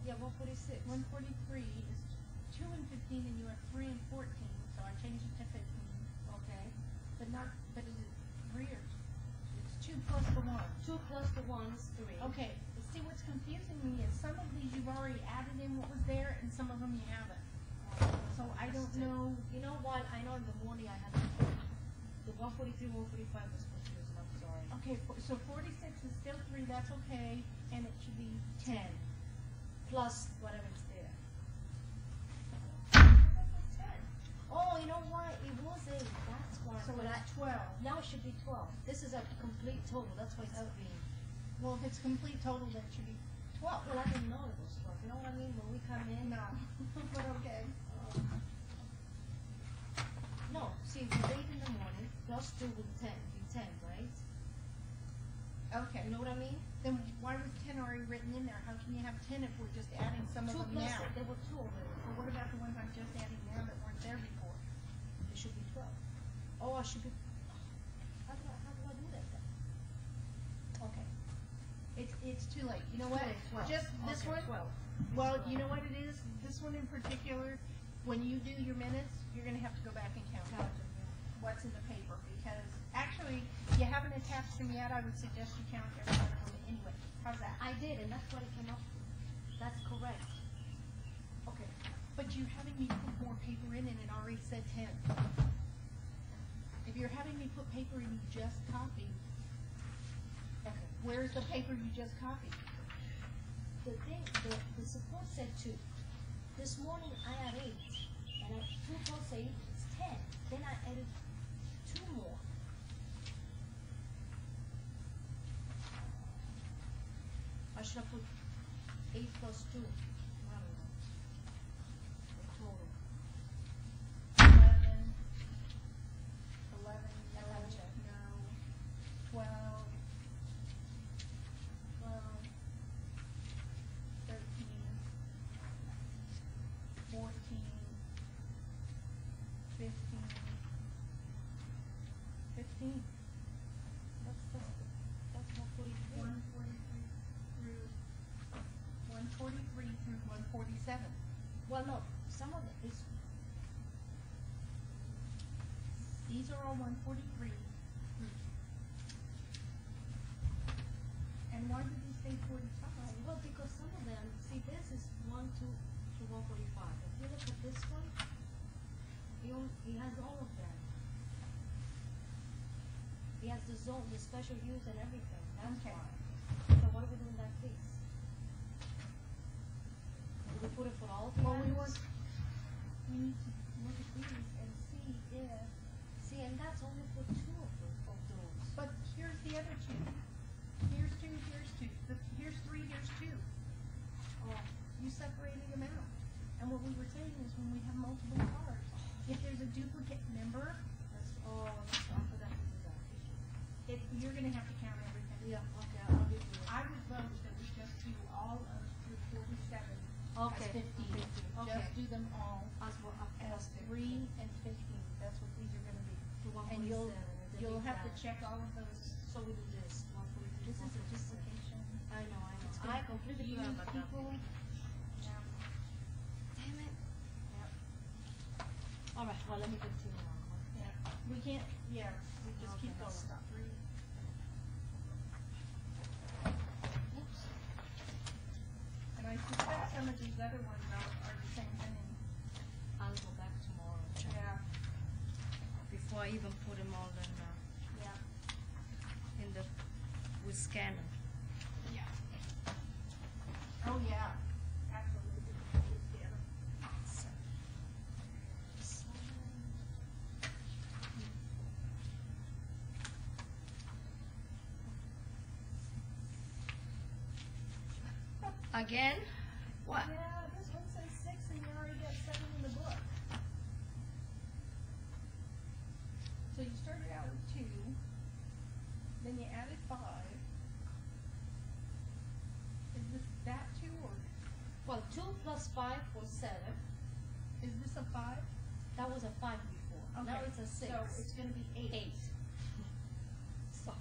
[SPEAKER 11] Yeah, 146.
[SPEAKER 10] 143 is 2 and 15, and you have 3 and 14, so I changed it to 15.
[SPEAKER 11] Okay.
[SPEAKER 10] But it is rear. It's 2 plus the 1.
[SPEAKER 11] 2 plus the 1 is 3.
[SPEAKER 10] Okay. See, what's confusing me is some of these you've already added in what was there, and some of them you haven't. So I don't know.
[SPEAKER 11] You know what? I know in the morning I had the 143, 145 was confusing. I'm sorry.
[SPEAKER 10] Okay, so 46 is still 3. That's okay, and it should be 10
[SPEAKER 11] plus whatever is there. Oh, you know what? It was 8. That's why.
[SPEAKER 10] So
[SPEAKER 11] But
[SPEAKER 10] it's 12.
[SPEAKER 11] Now it should be 12. This is a complete total. That's why it's being.
[SPEAKER 10] Well, if it's complete total, then it should be 12.
[SPEAKER 11] Well, I didn't know it was 12. You know what I mean? When we come in.
[SPEAKER 10] No, but okay.
[SPEAKER 11] No, see, it was 8 in the morning plus 2 with 10. Be 10, right?
[SPEAKER 10] Okay.
[SPEAKER 11] You know what I mean?
[SPEAKER 10] Then why was 10 already written in there? How can you have 10 if we're just adding some of
[SPEAKER 11] 2
[SPEAKER 10] them
[SPEAKER 11] plus.
[SPEAKER 10] now?
[SPEAKER 11] There were 2 already.
[SPEAKER 10] Well, what about the ones I'm just adding now that weren't there before?
[SPEAKER 11] It should be 12. Oh, I should be. How do I do that then? Okay.
[SPEAKER 10] It's too late. You know what?
[SPEAKER 11] 12.
[SPEAKER 10] Just this
[SPEAKER 11] Okay,
[SPEAKER 10] one?
[SPEAKER 11] 12.
[SPEAKER 10] Well, you know what it is? This one in particular, when you do your minutes, you're gonna have to go back and count what's in the paper, because actually, you haven't attached them yet. I would suggest you count every one of them anyway. How's that?
[SPEAKER 11] I did, and that's what it came up with. That's correct. Okay.
[SPEAKER 10] But you're having me put more paper in, and it already said 10. If you're having me put paper in you just copied, okay, where's the paper you just copied?
[SPEAKER 11] The thing, the support said 2. This morning I had 8, and 2 plus 8 is 10. Then I added 2 more. I should have put 8 plus 2. I don't know. The total.
[SPEAKER 10] 11, no, 12, 13, 14, 15.
[SPEAKER 11] That's 143.
[SPEAKER 10] 143 through 147.
[SPEAKER 11] Well, no, some of it is.
[SPEAKER 10] These are all 143. And why did you say 45?
[SPEAKER 11] Well, because some of them, see, this is 1 to 145. If you look at this one, he has all of them. He has the zone, the special use and everything. That's
[SPEAKER 10] Okay.
[SPEAKER 11] why. So what are we doing like this? Do we put it for all the
[SPEAKER 10] Well, we
[SPEAKER 11] items?
[SPEAKER 10] need to look at these and see if.
[SPEAKER 11] See, and that's only for 2 of those.
[SPEAKER 10] But here's the other 2. Here's 2, here's 2. Here's 3, here's 2. You separated them out. And what we were saying is when we have multiple cars, if there's a duplicate member,
[SPEAKER 11] That's after that we do that.
[SPEAKER 10] you're gonna have to count everything.
[SPEAKER 11] Yeah, okay, I'll give you.
[SPEAKER 10] I would vote that we just do all of the 47
[SPEAKER 11] Okay.
[SPEAKER 10] as 15.
[SPEAKER 11] Okay.
[SPEAKER 10] Just do them all
[SPEAKER 11] As well,
[SPEAKER 10] as 3 and 15. That's what these are gonna be.
[SPEAKER 11] To
[SPEAKER 10] and you'll have to check all of those.
[SPEAKER 11] So we do this.
[SPEAKER 10] This is a duplication.
[SPEAKER 11] I know.
[SPEAKER 10] It's
[SPEAKER 11] I
[SPEAKER 10] gonna
[SPEAKER 11] completely
[SPEAKER 10] confuse
[SPEAKER 11] forgot about that.
[SPEAKER 10] people.
[SPEAKER 11] Damn it. All right, well, let me continue on.
[SPEAKER 10] Yeah, we can't, yeah, we just keep going. Oops. And I suspect some of these other ones are the same thing.
[SPEAKER 11] I'll go back tomorrow and check.
[SPEAKER 10] Yeah.
[SPEAKER 11] Before I even put them all in the, with scanner.
[SPEAKER 10] Yeah. Oh, yeah, absolutely. Yeah.
[SPEAKER 11] Again? What?
[SPEAKER 10] Yeah, this one says 6 and you already got 7 in the book. So you started out with 2, then you added 5. Is this that 2 or?
[SPEAKER 11] Well, 2 plus 5 was 7.
[SPEAKER 10] Is this a 5?
[SPEAKER 11] That was a 5 before. Now
[SPEAKER 10] Okay,
[SPEAKER 11] it's a 6.
[SPEAKER 10] So it's gonna be 8.
[SPEAKER 11] So,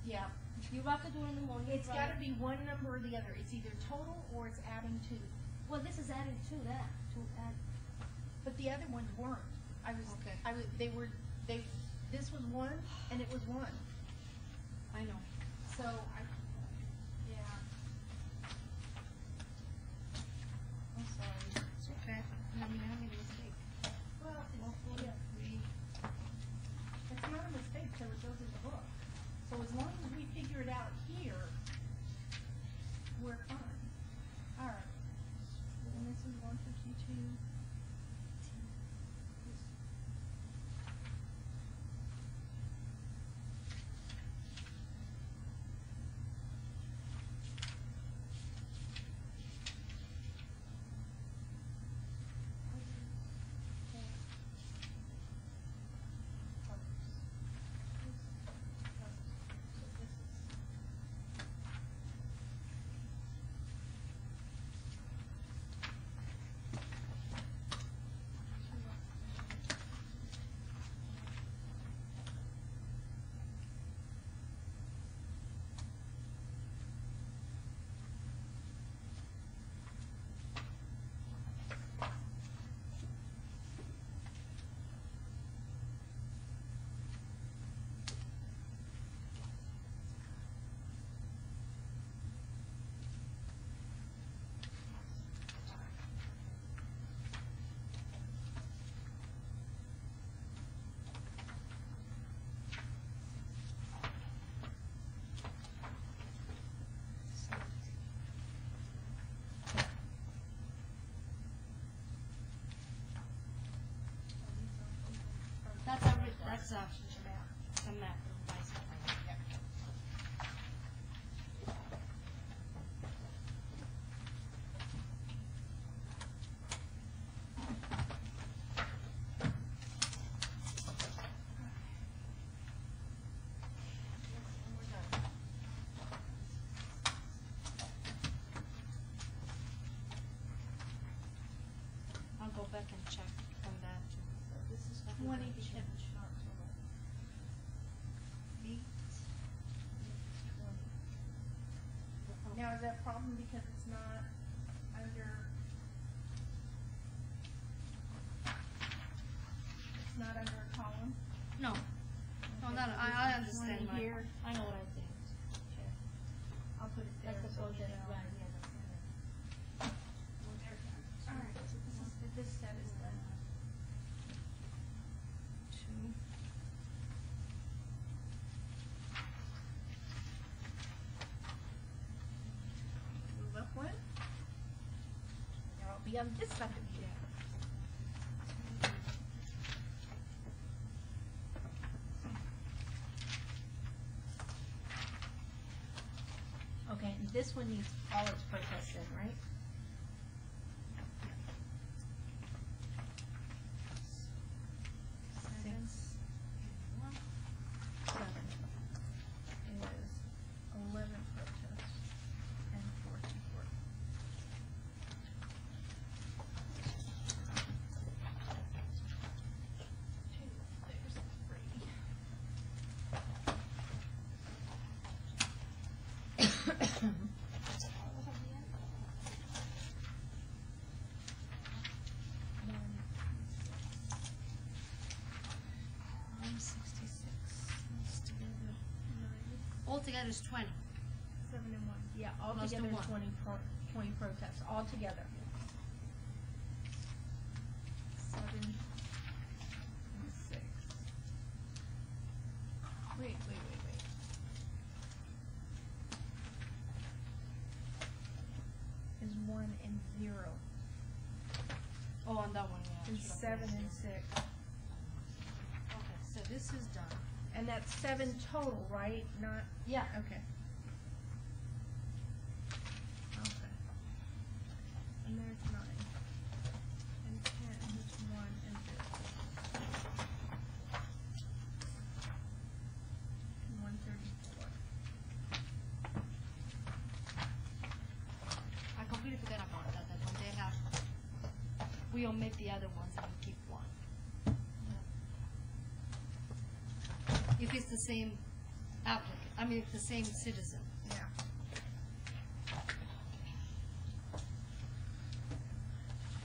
[SPEAKER 10] Yeah.
[SPEAKER 11] you have to do it in the morning.
[SPEAKER 10] It's
[SPEAKER 11] right?
[SPEAKER 10] gotta be one number or the other. It's either total or it's adding 2.
[SPEAKER 11] Well, this is adding to that. To add.
[SPEAKER 10] But the other ones weren't.
[SPEAKER 11] Okay.
[SPEAKER 10] This was 1 and it was 1.
[SPEAKER 11] I know.
[SPEAKER 10] So yeah. I'm sorry.
[SPEAKER 11] It's okay. I mean, I made a mistake.
[SPEAKER 10] Well, it's not a mistake till it goes in the book. So as long as we figure it out here, we're fine. All right. And this is 152.
[SPEAKER 11] That's a map. I'll go back and check on that. This is
[SPEAKER 10] 187. Now, is that a problem because it's not under, it's not under a column?
[SPEAKER 11] No. No, not, I understand.
[SPEAKER 10] One here.
[SPEAKER 11] I know what I think.
[SPEAKER 10] I'll put it there.
[SPEAKER 11] That's the
[SPEAKER 10] so
[SPEAKER 11] project,
[SPEAKER 10] that-
[SPEAKER 11] right, yeah, that's
[SPEAKER 10] All right, so this set is the 2. Move up 1. Now I'll be on this side of you. Okay, and this one needs all its protests in, right? Six. 7 is 11 protests and 4 support. Two, there's Altogether is 20.
[SPEAKER 14] 7 and 1, yeah,
[SPEAKER 10] Plus the
[SPEAKER 14] altogether
[SPEAKER 10] one.
[SPEAKER 14] 20 protests, altogether. 7 and 6. Wait. Is 1 and 0.
[SPEAKER 10] Oh, on that one, yeah.
[SPEAKER 14] Is 7 and 6.
[SPEAKER 10] Okay, so this is done.
[SPEAKER 14] And that's 7 total, right? Not,
[SPEAKER 10] Yeah.
[SPEAKER 14] okay. Okay. And there's 9. And 10 is 1 and 0. And 134.
[SPEAKER 10] I completely forgot about that when they have, we omit the other ones and we keep 1. If it's the same applicant, I mean, if the same citizen.
[SPEAKER 14] Yeah.
[SPEAKER 10] That's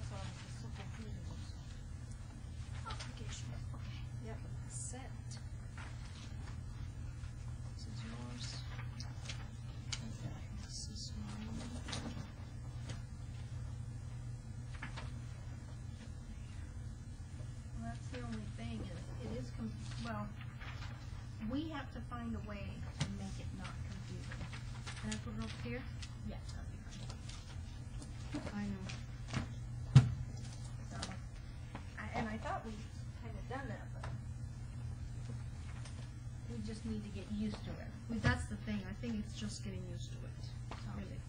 [SPEAKER 10] why I'm just so confused. Application, okay. Yep, set. This is yours. This is mine.
[SPEAKER 14] Well, that's the only thing, it is, well, we have to find a way to make it not confusing.
[SPEAKER 10] Can I put it up here?
[SPEAKER 14] Yes, that'd be fine.
[SPEAKER 10] I know.
[SPEAKER 14] So, and I thought we kind of done that, but we just need to get used to it.
[SPEAKER 10] Well, that's the thing, I think it's just getting used to it, really.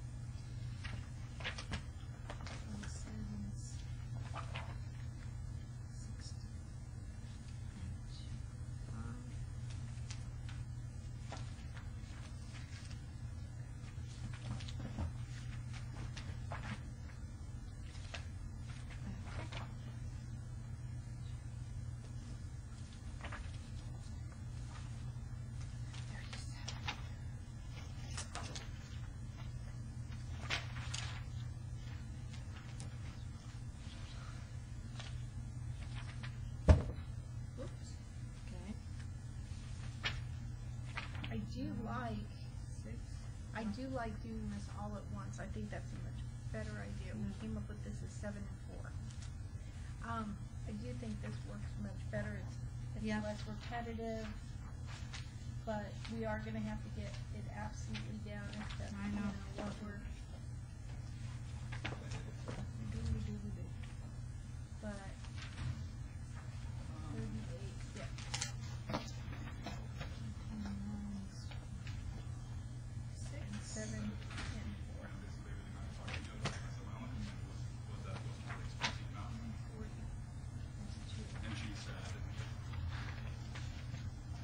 [SPEAKER 14] I do like doing this all at once. I think that's a much better idea. We came up with this as 7 and 4. I do think this works much better. It's less repetitive, but we are going to have to get it absolutely down as to what we're doodly-doodly-doo. But 38, yeah. 7 and 4.
[SPEAKER 15] And she said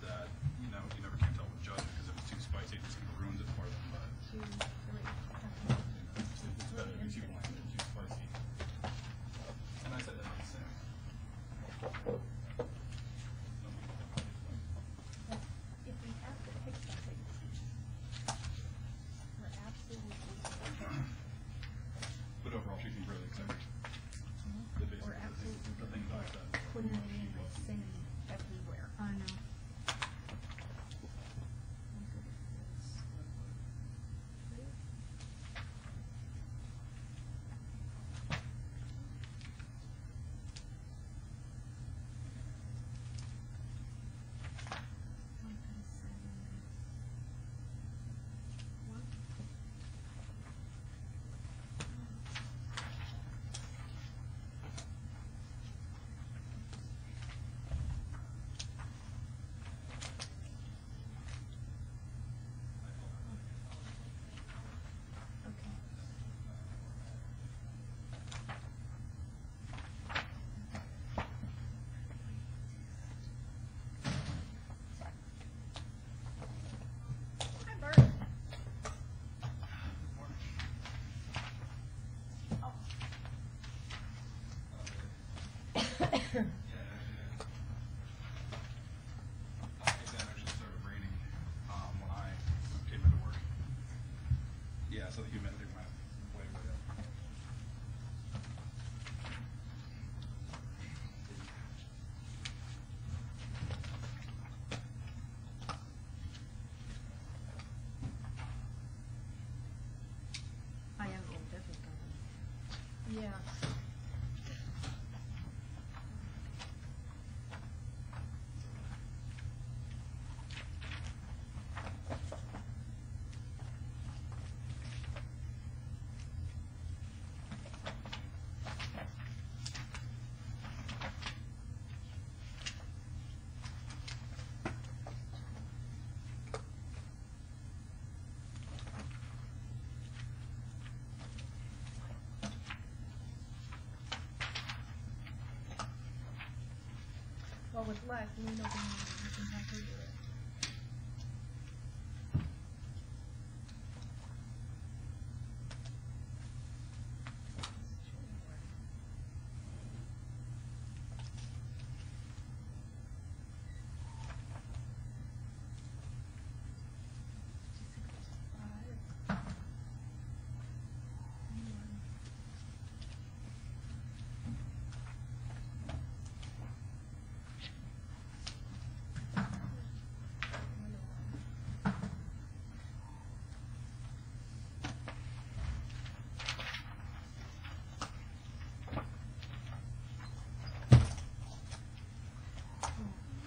[SPEAKER 15] that, you never can tell with judges because if it's too spicy, it's going to ruin it for them, but.
[SPEAKER 14] 2, 3. with less, and we don't we can have her do it.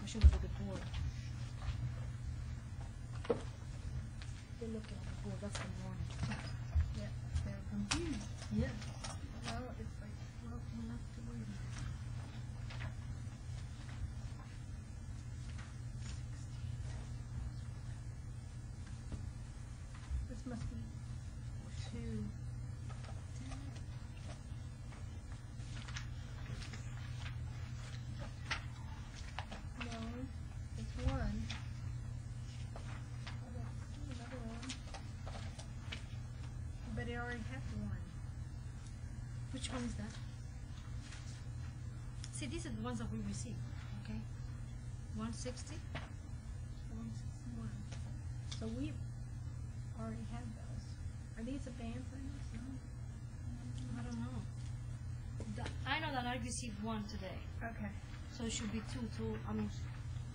[SPEAKER 11] She was a good board. They're looking at the board, that's the morning.
[SPEAKER 14] Yeah, they're confused.
[SPEAKER 11] Yeah.
[SPEAKER 14] Well, it's like, well, we'll have to wait. This must be 2. No, it's 1. Oh, that's another one. But it already had 1.
[SPEAKER 11] Which one is that? See, these are the ones that we received, okay? 160?
[SPEAKER 14] 161. So we've already had those. Are these advance items? No?
[SPEAKER 11] I don't know. I know that I received 1 today.
[SPEAKER 14] Okay.
[SPEAKER 11] So it should be 2, I mean.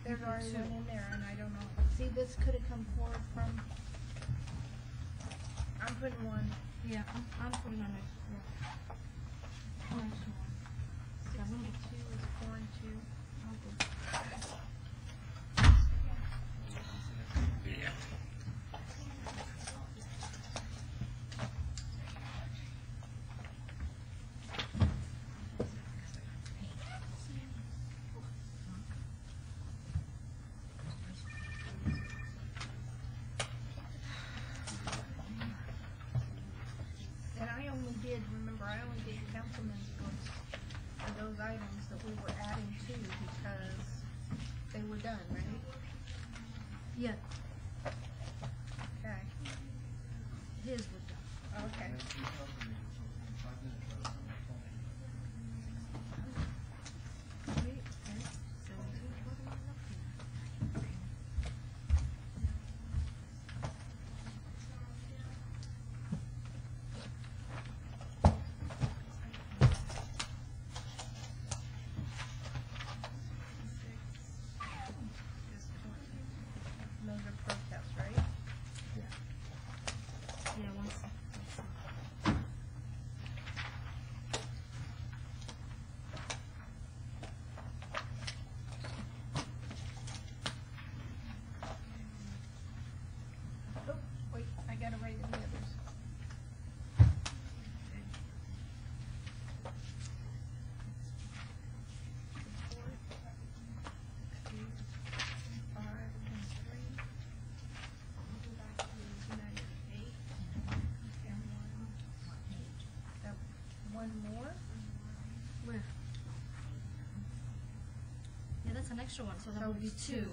[SPEAKER 14] There's already
[SPEAKER 11] 2.
[SPEAKER 14] one in there, and I don't know. See, this could have come forward from, I'm putting 1.
[SPEAKER 11] Yeah, I'm putting on it. Yeah.
[SPEAKER 14] 62 is 4 and 2. And I only did, remember, I only did councilman's books for those items that we were adding to because they were done, right?
[SPEAKER 11] Yeah,
[SPEAKER 14] Okay.
[SPEAKER 11] his was done.
[SPEAKER 14] Okay. Those are protests, right?
[SPEAKER 11] Yeah, once.
[SPEAKER 14] Oh, wait, I gotta write in the others. One more?
[SPEAKER 11] Where? Yeah, that's an extra one, so that would be 2.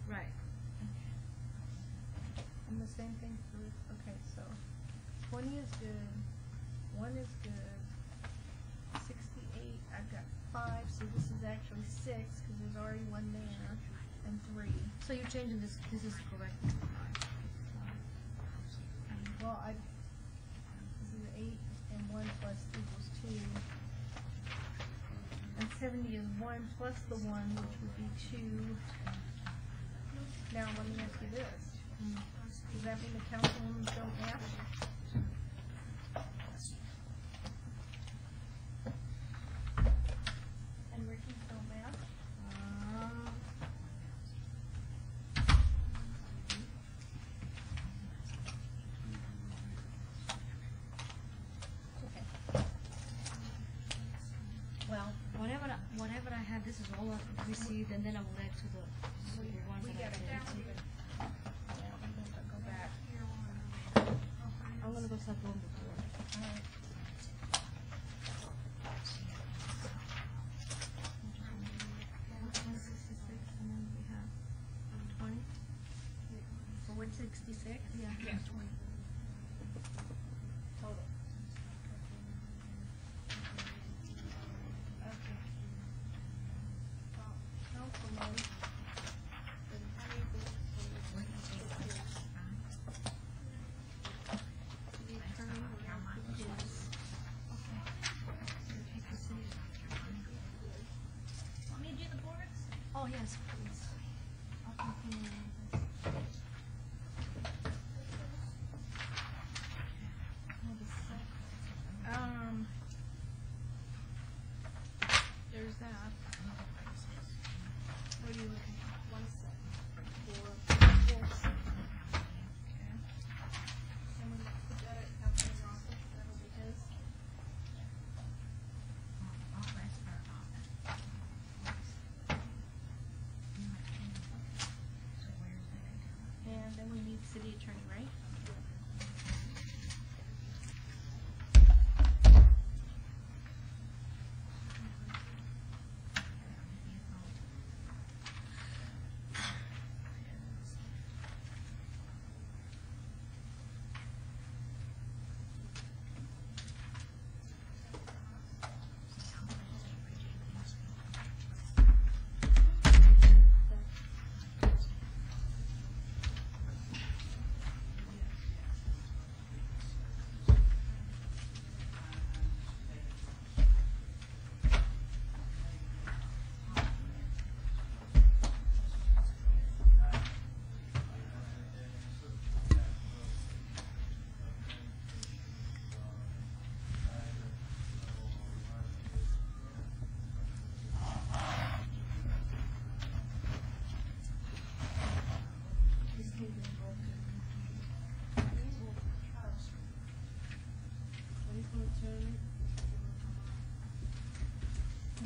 [SPEAKER 11] Right.
[SPEAKER 14] And the same thing for, okay, so 20 is good, 1 is good, 68, I've got 5, so this is actually 6, because there's already 1 there, and 3.
[SPEAKER 11] So you're changing this is correct.
[SPEAKER 14] Well, this is 8, and 1 plus equals 2. And 70 is 1 plus the 1, which would be 2. Now, let me ask you this. Does that mean the councilwoman don't have? And Ricky don't math? Okay.
[SPEAKER 11] Well, whatever I have, this is all I've received, and then I will add to the ones
[SPEAKER 14] We
[SPEAKER 11] that I
[SPEAKER 14] gotta
[SPEAKER 11] did.
[SPEAKER 14] go back.
[SPEAKER 11] I'm gonna go start going before.
[SPEAKER 14] All right.
[SPEAKER 10] 166?
[SPEAKER 11] Yeah.
[SPEAKER 10] Yeah. Total. Okay. Councilman, the county board
[SPEAKER 11] Want me to do the boards? Oh, yes, please. I'll continue.
[SPEAKER 10] There's that. What are you looking at?
[SPEAKER 11] 1 second. 4.
[SPEAKER 10] Okay. Someone put that at Councilman Ross's, that'll be his. And then we need city attorney, right?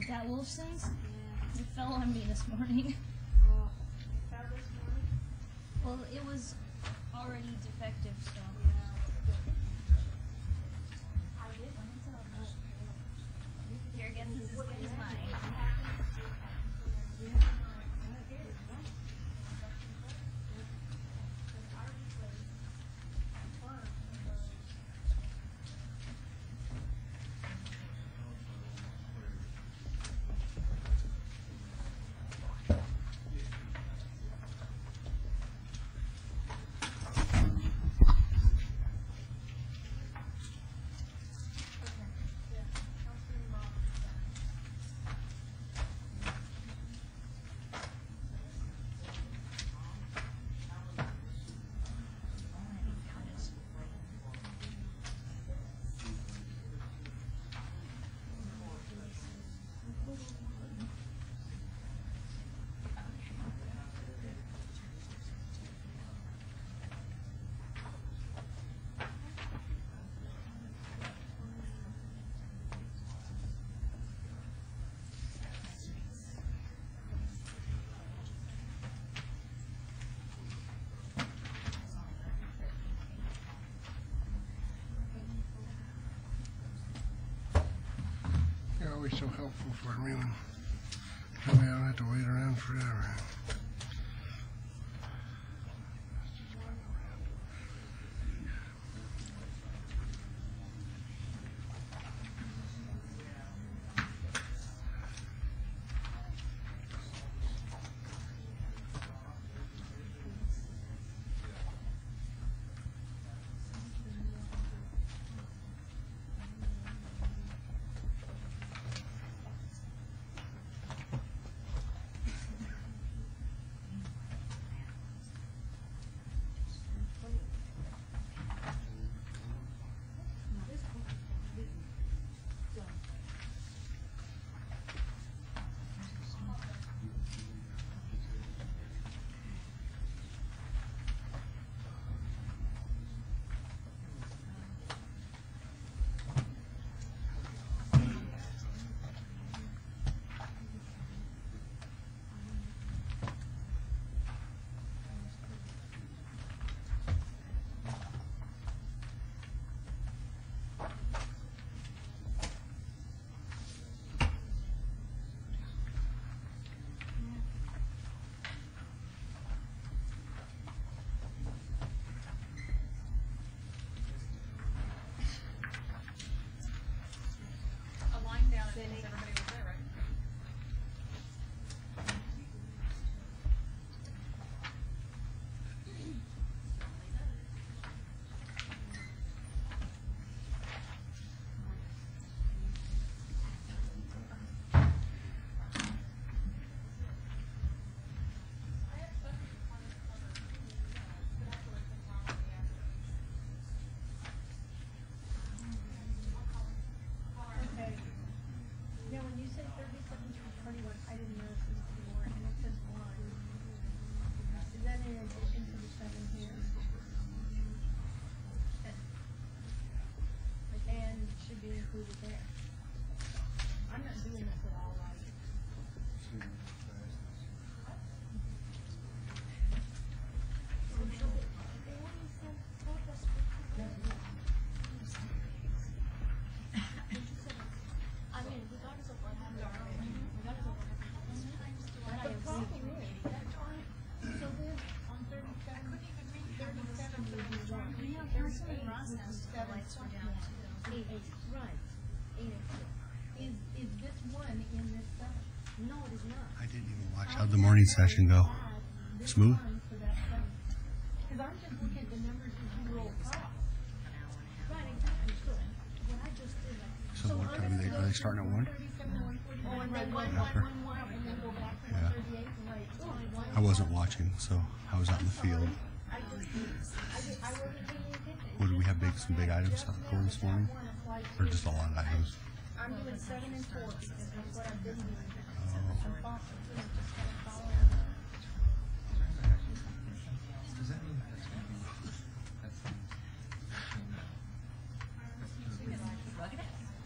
[SPEAKER 11] That Wolfson's? Yeah. It fell on me this morning.
[SPEAKER 10] Oh, fell this morning?
[SPEAKER 11] Well, it was already defective, so. Here, again, this is mine.
[SPEAKER 15] You're always so helpful for me when I don't have to wait around forever.
[SPEAKER 21] Ross asked if the lights were down too.
[SPEAKER 10] Right, 8 and 4. Is this one in this cell? No, it is not.
[SPEAKER 16] I didn't even watch. How'd the morning session go? Smooth?
[SPEAKER 10] Because I'm just looking at the numbers as you roll across. Right, exactly, so what I just did, like.
[SPEAKER 16] So what time are they starting at 1?
[SPEAKER 10] Oh, and then 1, 1, 1, 1, and then go back to
[SPEAKER 16] Yeah.
[SPEAKER 10] 138, and like, oh,
[SPEAKER 16] I wasn't watching, so I was out in the field.
[SPEAKER 10] I wasn't paying attention.
[SPEAKER 16] What did we have some big items for this morning? Or just a lot of items?
[SPEAKER 10] I'm doing 7 and 4, because that's what I've been doing.
[SPEAKER 16] Oh.
[SPEAKER 10] I'm following, just kind of following.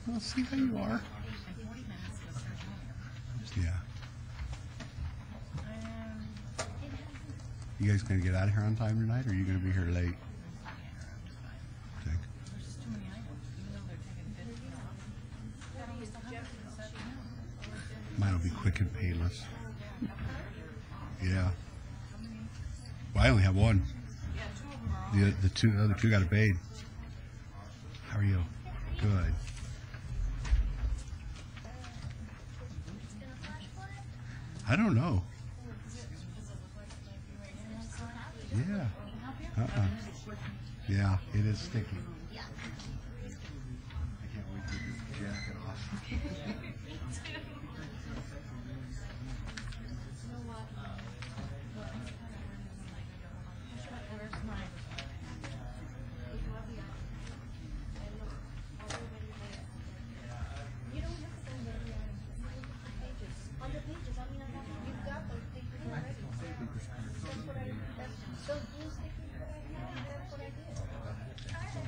[SPEAKER 16] Well, see how you are. Yeah. You guys gonna get out of here on time tonight, or are you gonna be here late? Think. Mine will be quick and painless. Yeah. Well, I only have one. The other two got obeyed. How are you? Good. I don't know. Yeah. Yeah, it is sticky. I can't wait to get this jacket off.
[SPEAKER 10] You don't have to send every item, just look at the pages. On the pages, I mean, you've got those pages already. That's what those blue stickers that I had, that's what I did.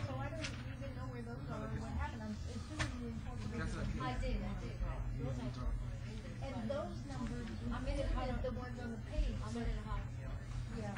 [SPEAKER 10] So I don't even know where those are or what happened. As soon as you informed me. I did. Those I took. And those numbers, I'm in it, the ones on the page. I'm in it high. Yeah.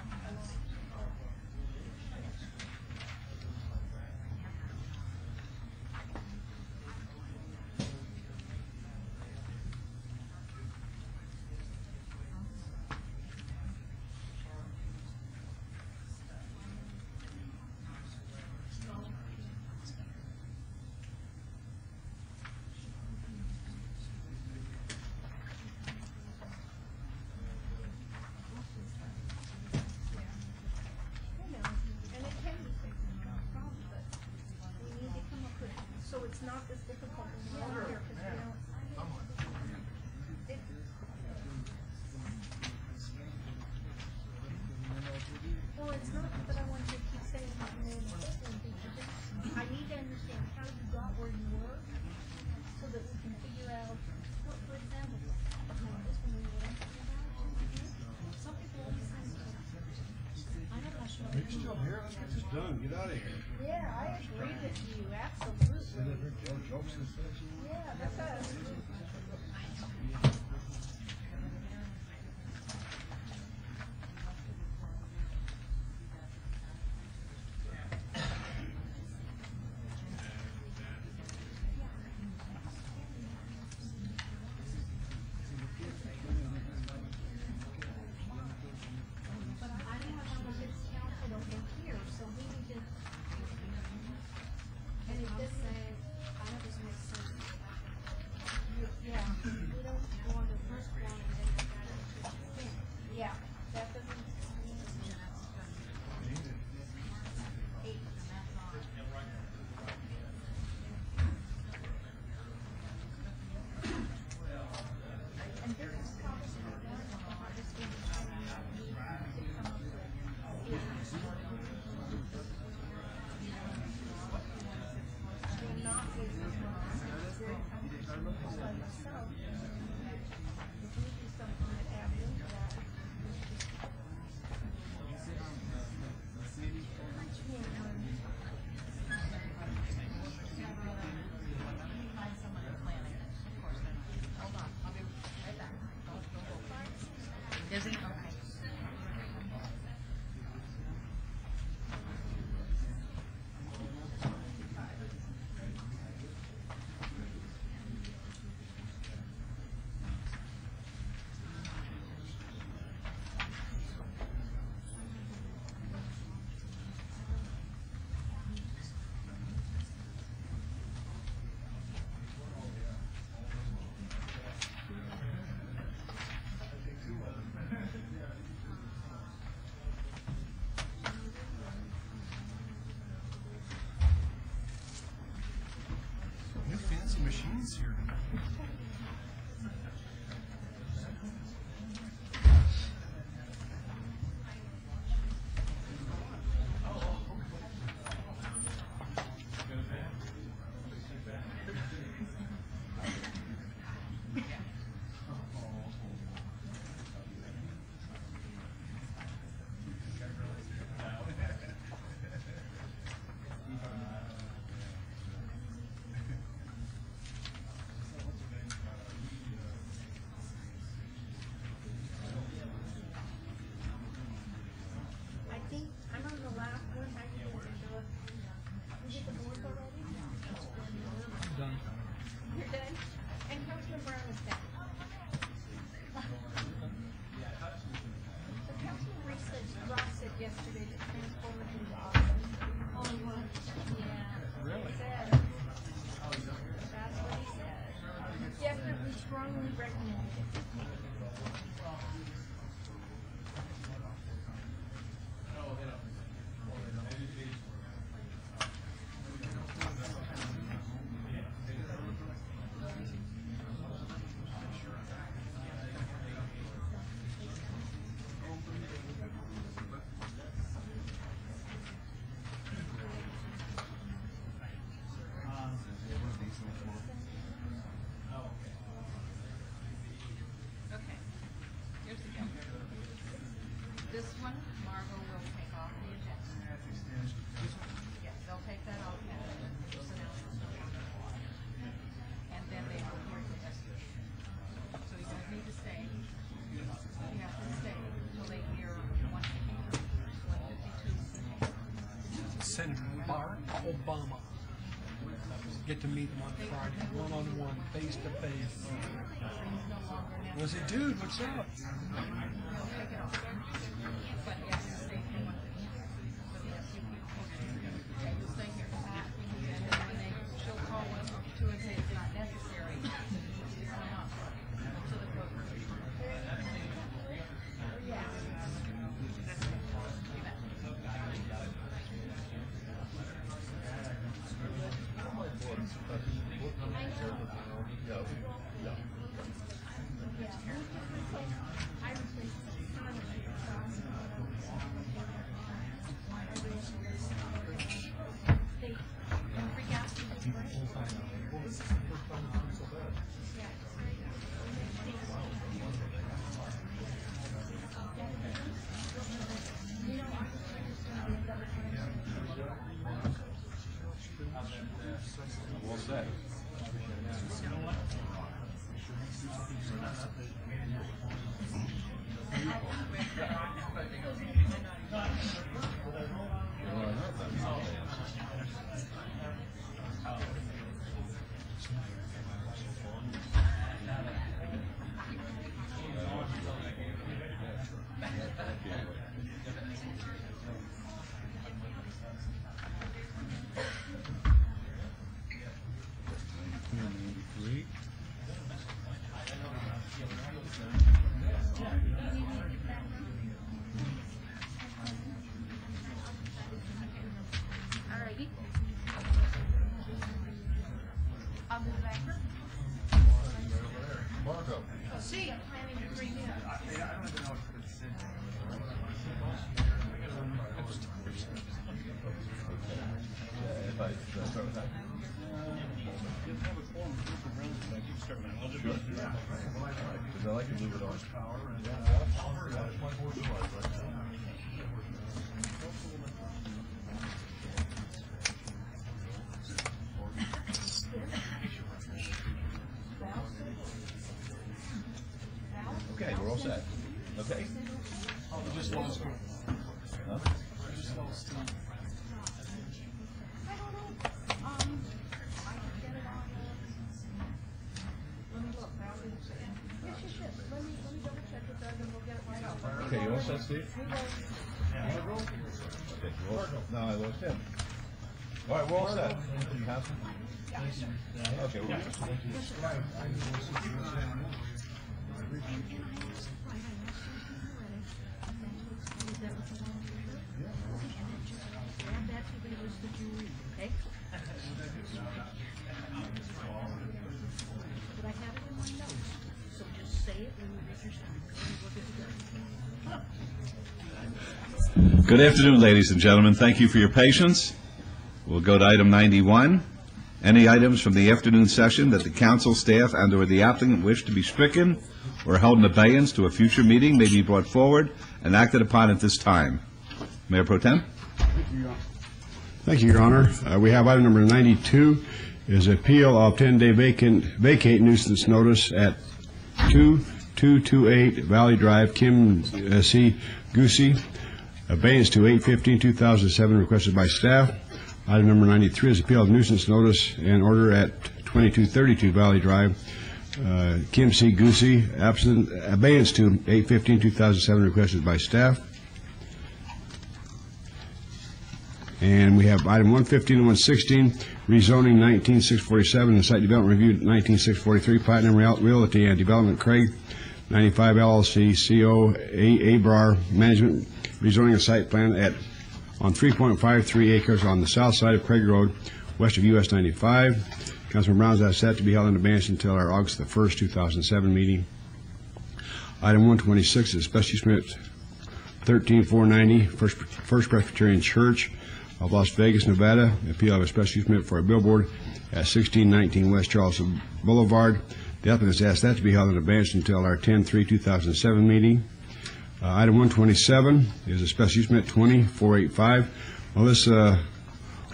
[SPEAKER 10] And it can be fixed, no problem, but we need to come up with, so it's not this difficult when we're over here, because we don't. Well, it's not that I want you to keep saying that and then I need to understand how you got where you were, so that we can figure out, for example, this one we were talking about. Some people always say, I'm not sure.
[SPEAKER 16] Are you still here? Let's get this done. Get out of here.
[SPEAKER 10] Yeah, I agree with you, absolutely.
[SPEAKER 16] Sit up here, tell jokes and stuff.
[SPEAKER 10] Yeah, that's us. But I don't know how it's counted over here, so we need to. And it does say, I know this makes sense. Yeah, we don't go on the first one and then we got it. Yeah, that doesn't. Eight. And this is probably one of the hardest things to come up with. They're not with very comfortable by myself. If we do something that adds into that.
[SPEAKER 2] Find someone in planning, of course, hold on, I'll be right back. Busy? Okay.
[SPEAKER 24] Keith's here tonight.
[SPEAKER 14] I think I'm on the last one. How you gonna do it? You get the board already?
[SPEAKER 24] Done.
[SPEAKER 14] You're done? And Councilman Brown is done. So Councilman Ross said yesterday that Transformers is awesome. Only one. Yeah.
[SPEAKER 24] Really?
[SPEAKER 14] Said. That's what he said. Definitely strongly recommend it.
[SPEAKER 2] Okay, here's the deal. This one, Margot will take off the agenda. Yeah, they'll take that off, just announce it. And then they will hear the rest of it. So you don't need to stay. You have to stay until they hear 152.
[SPEAKER 24] Senator Barack Obama. Get to meet him on Friday, one-on-one, face-to-face. Was he, dude, what's up?
[SPEAKER 2] But yes, stay here. So yes, you can, okay, you'll stay here. And then when they, she'll call one or two and say it's not necessary. Why not? So the clerk. Yes.
[SPEAKER 1] All set.
[SPEAKER 14] Alrighty. I'll move back.
[SPEAKER 1] Margot.
[SPEAKER 14] See, I'm planning to bring you up.
[SPEAKER 1] If I start with that. Because I like to move it on. Okay, we're all set. Okay?
[SPEAKER 24] I just lost one.
[SPEAKER 1] Huh?
[SPEAKER 24] I just lost Steve.
[SPEAKER 14] I don't know. I can get it on. Let me look. Yes, you should. Let me double check with Doug and we'll get it right off.
[SPEAKER 1] Okay, you all set, Steve?
[SPEAKER 14] We will.
[SPEAKER 1] Okay, you all set. No, I lost him. All right, we're all set. You have some? Okay, we're
[SPEAKER 14] Okay.
[SPEAKER 1] Good afternoon, ladies and gentlemen. Thank you for your patience. We'll go to item 91. Any items from the afternoon session that the council, staff, and/or the applicant wish to be stricken or held in abeyance to a future meeting may be brought forward and acted upon at this time. Mayor Pro Tem?
[SPEAKER 17] Thank you, Your Honor. We have item number 92 is appeal of 10-day vacate nuisance notice at 2228 Valley Drive, Kim C. Goosey. Abeyance to 8/15/2007 requested by staff. Item number 93 is appeal of nuisance notice and order at 2232 Valley Drive, Kim C. Goosey. Abeyance to 8/15/2007 requested by staff. And we have item 115 and 116, rezoning 19647 and site development review 19643, Platinum Realty and Development, Craig 95 LLC, CO Abrar Management, rezoning a site plan on 3.53 acres on the south side of Craig Road, west of US 95. Councilman Brown's asked that to be held in abeyance until our August the 1st, 2007 meeting. Item 126 is special use permit 13490, First Presbyterian Church of Las Vegas, Nevada. Appeal of a special use permit for a billboard at 1619 West Charleston Boulevard. The applicant has asked that to be held in abeyance until our 10/3/2007 meeting. Item 127 is a special use permit 20485. Melissa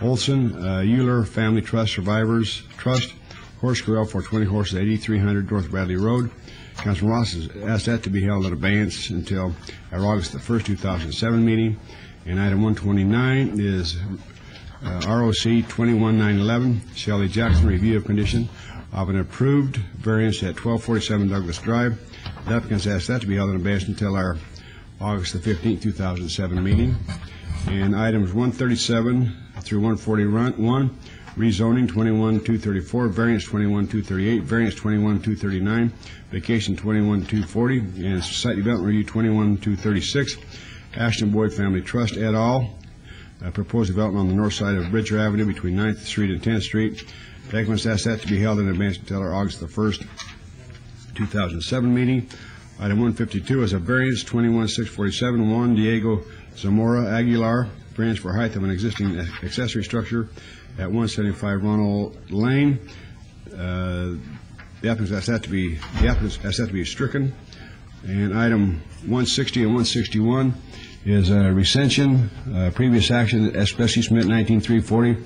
[SPEAKER 17] Olson, Euler Family Trust Survivors Trust, horse corral for 20 horses at 8300 North Bradley Road. Councilman Ross has asked that to be held in abeyance until our August the 1st, 2007 meeting. And item 129 is ROC 21911, Shelley Jackson, review of condition of an approved variance at 1247 Douglas Drive. The applicant has asked that to be held in abeyance until our August the 15th, 2007 meeting. And items 137 through 141, rezoning 21234, variance 21238, variance 21239, vacation 21240, and site development review 21236. Ashton Boyd Family Trust et al. Proposed development on the north side of Bridger Avenue between 9th Street and 10th Street. The applicant has asked that to be held in advance until our August the 1st, 2007 meeting. Item 152 is a variance 21647, Juan Diego Zamora Aguilar, variance for height of an existing accessory structure at 175 Ronald Lane. The applicant has asked that to be stricken. And item 160 and 161 is a recension, previous action, special use permit 19340,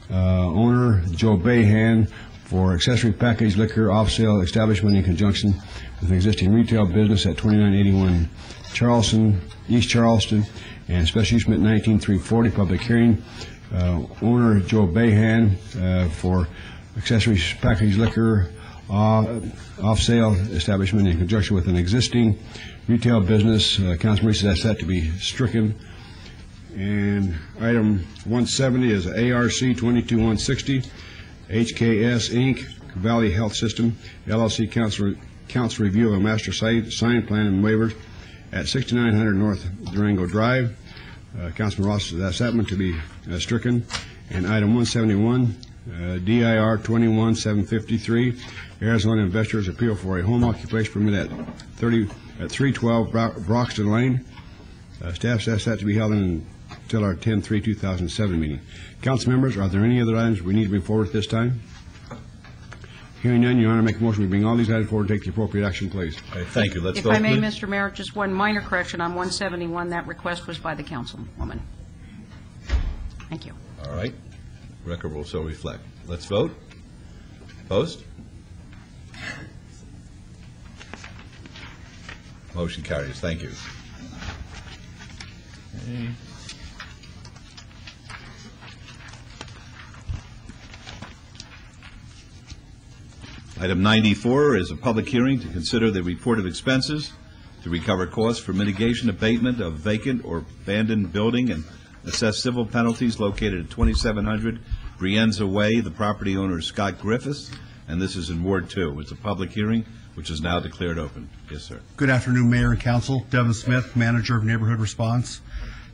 [SPEAKER 17] owner Joe Bayhan for accessory package liquor off-sale establishment in conjunction with an existing retail business at 2981 East Charleston, and special use permit 19340, public hearing, owner Joe Bayhan for accessory package liquor off-sale establishment in conjunction with an existing retail business. Councilman Reese has asked that to be stricken. And item 170 is ARC 22160, HKS Inc., Valley Health System, LLC, council review of a master sign plan and waivers at 6900 North Durango Drive. Councilman Ross has asked that one to be stricken. And item 171, DIR 21753, Arizona Investors appeal for a home occupation permit at 312 Broxton Lane. Staff has asked that to be held until our 10/3/2007 meeting. Council members, are there any other items we need to bring forward at this time? Hearing none, Your Honor, make a motion we bring all these items forward and take the appropriate action, please.
[SPEAKER 1] Okay, thank you. Let's
[SPEAKER 5] If
[SPEAKER 1] vote,
[SPEAKER 5] I may,
[SPEAKER 1] please.
[SPEAKER 5] Mr. Mayor, just one minor correction on 171. That request was by the councilwoman. Thank you.
[SPEAKER 1] All right. Record will so reflect. Let's vote. Opposed? Motion carries. Thank you. Okay. Item 94 is a public hearing to consider the report of expenses to recover costs for mitigation abatement of vacant or abandoned building and assess civil penalties located at 2700 Brienza Way. The property owner is Scott Griffiths, and this is in Ward 2. It's a public hearing, which is now declared open. Yes, sir.
[SPEAKER 19] Good afternoon, Mayor and Council. Devin Smith, Manager of Neighborhood Response.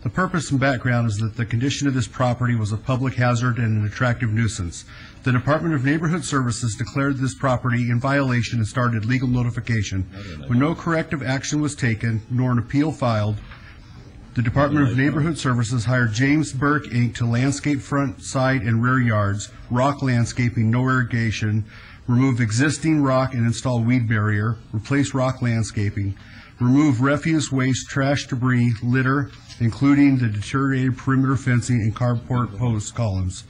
[SPEAKER 19] The purpose and background is that the condition of this property was a public hazard and an attractive nuisance. The Department of Neighborhood Services declared this property in violation and started legal notification. When no corrective action was taken, nor an appeal filed, The Department of Neighborhood Services hired James Burke, Inc. to landscape front, side, and rear yards, rock landscaping, no irrigation, remove existing rock and install weed barrier, replace rock landscaping, remove refuse, waste, trash, debris, litter, including the deteriorated perimeter fencing and carport post columns.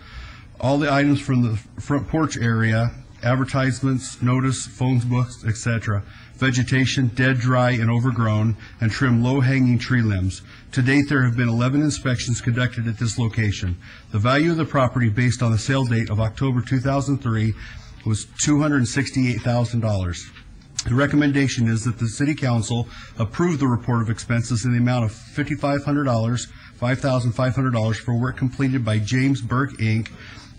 [SPEAKER 19] All the items from the front porch area, advertisements, notice, phone books, etc., vegetation, dead, dry, and overgrown, and trim low-hanging tree limbs. To date, there have been 11 inspections conducted at this location. The value of the property based on the sale date of October 2003 was $268,000. The recommendation is that the City Council approve the report of expenses in the amount of $5,500 for work completed by James Burke, Inc.,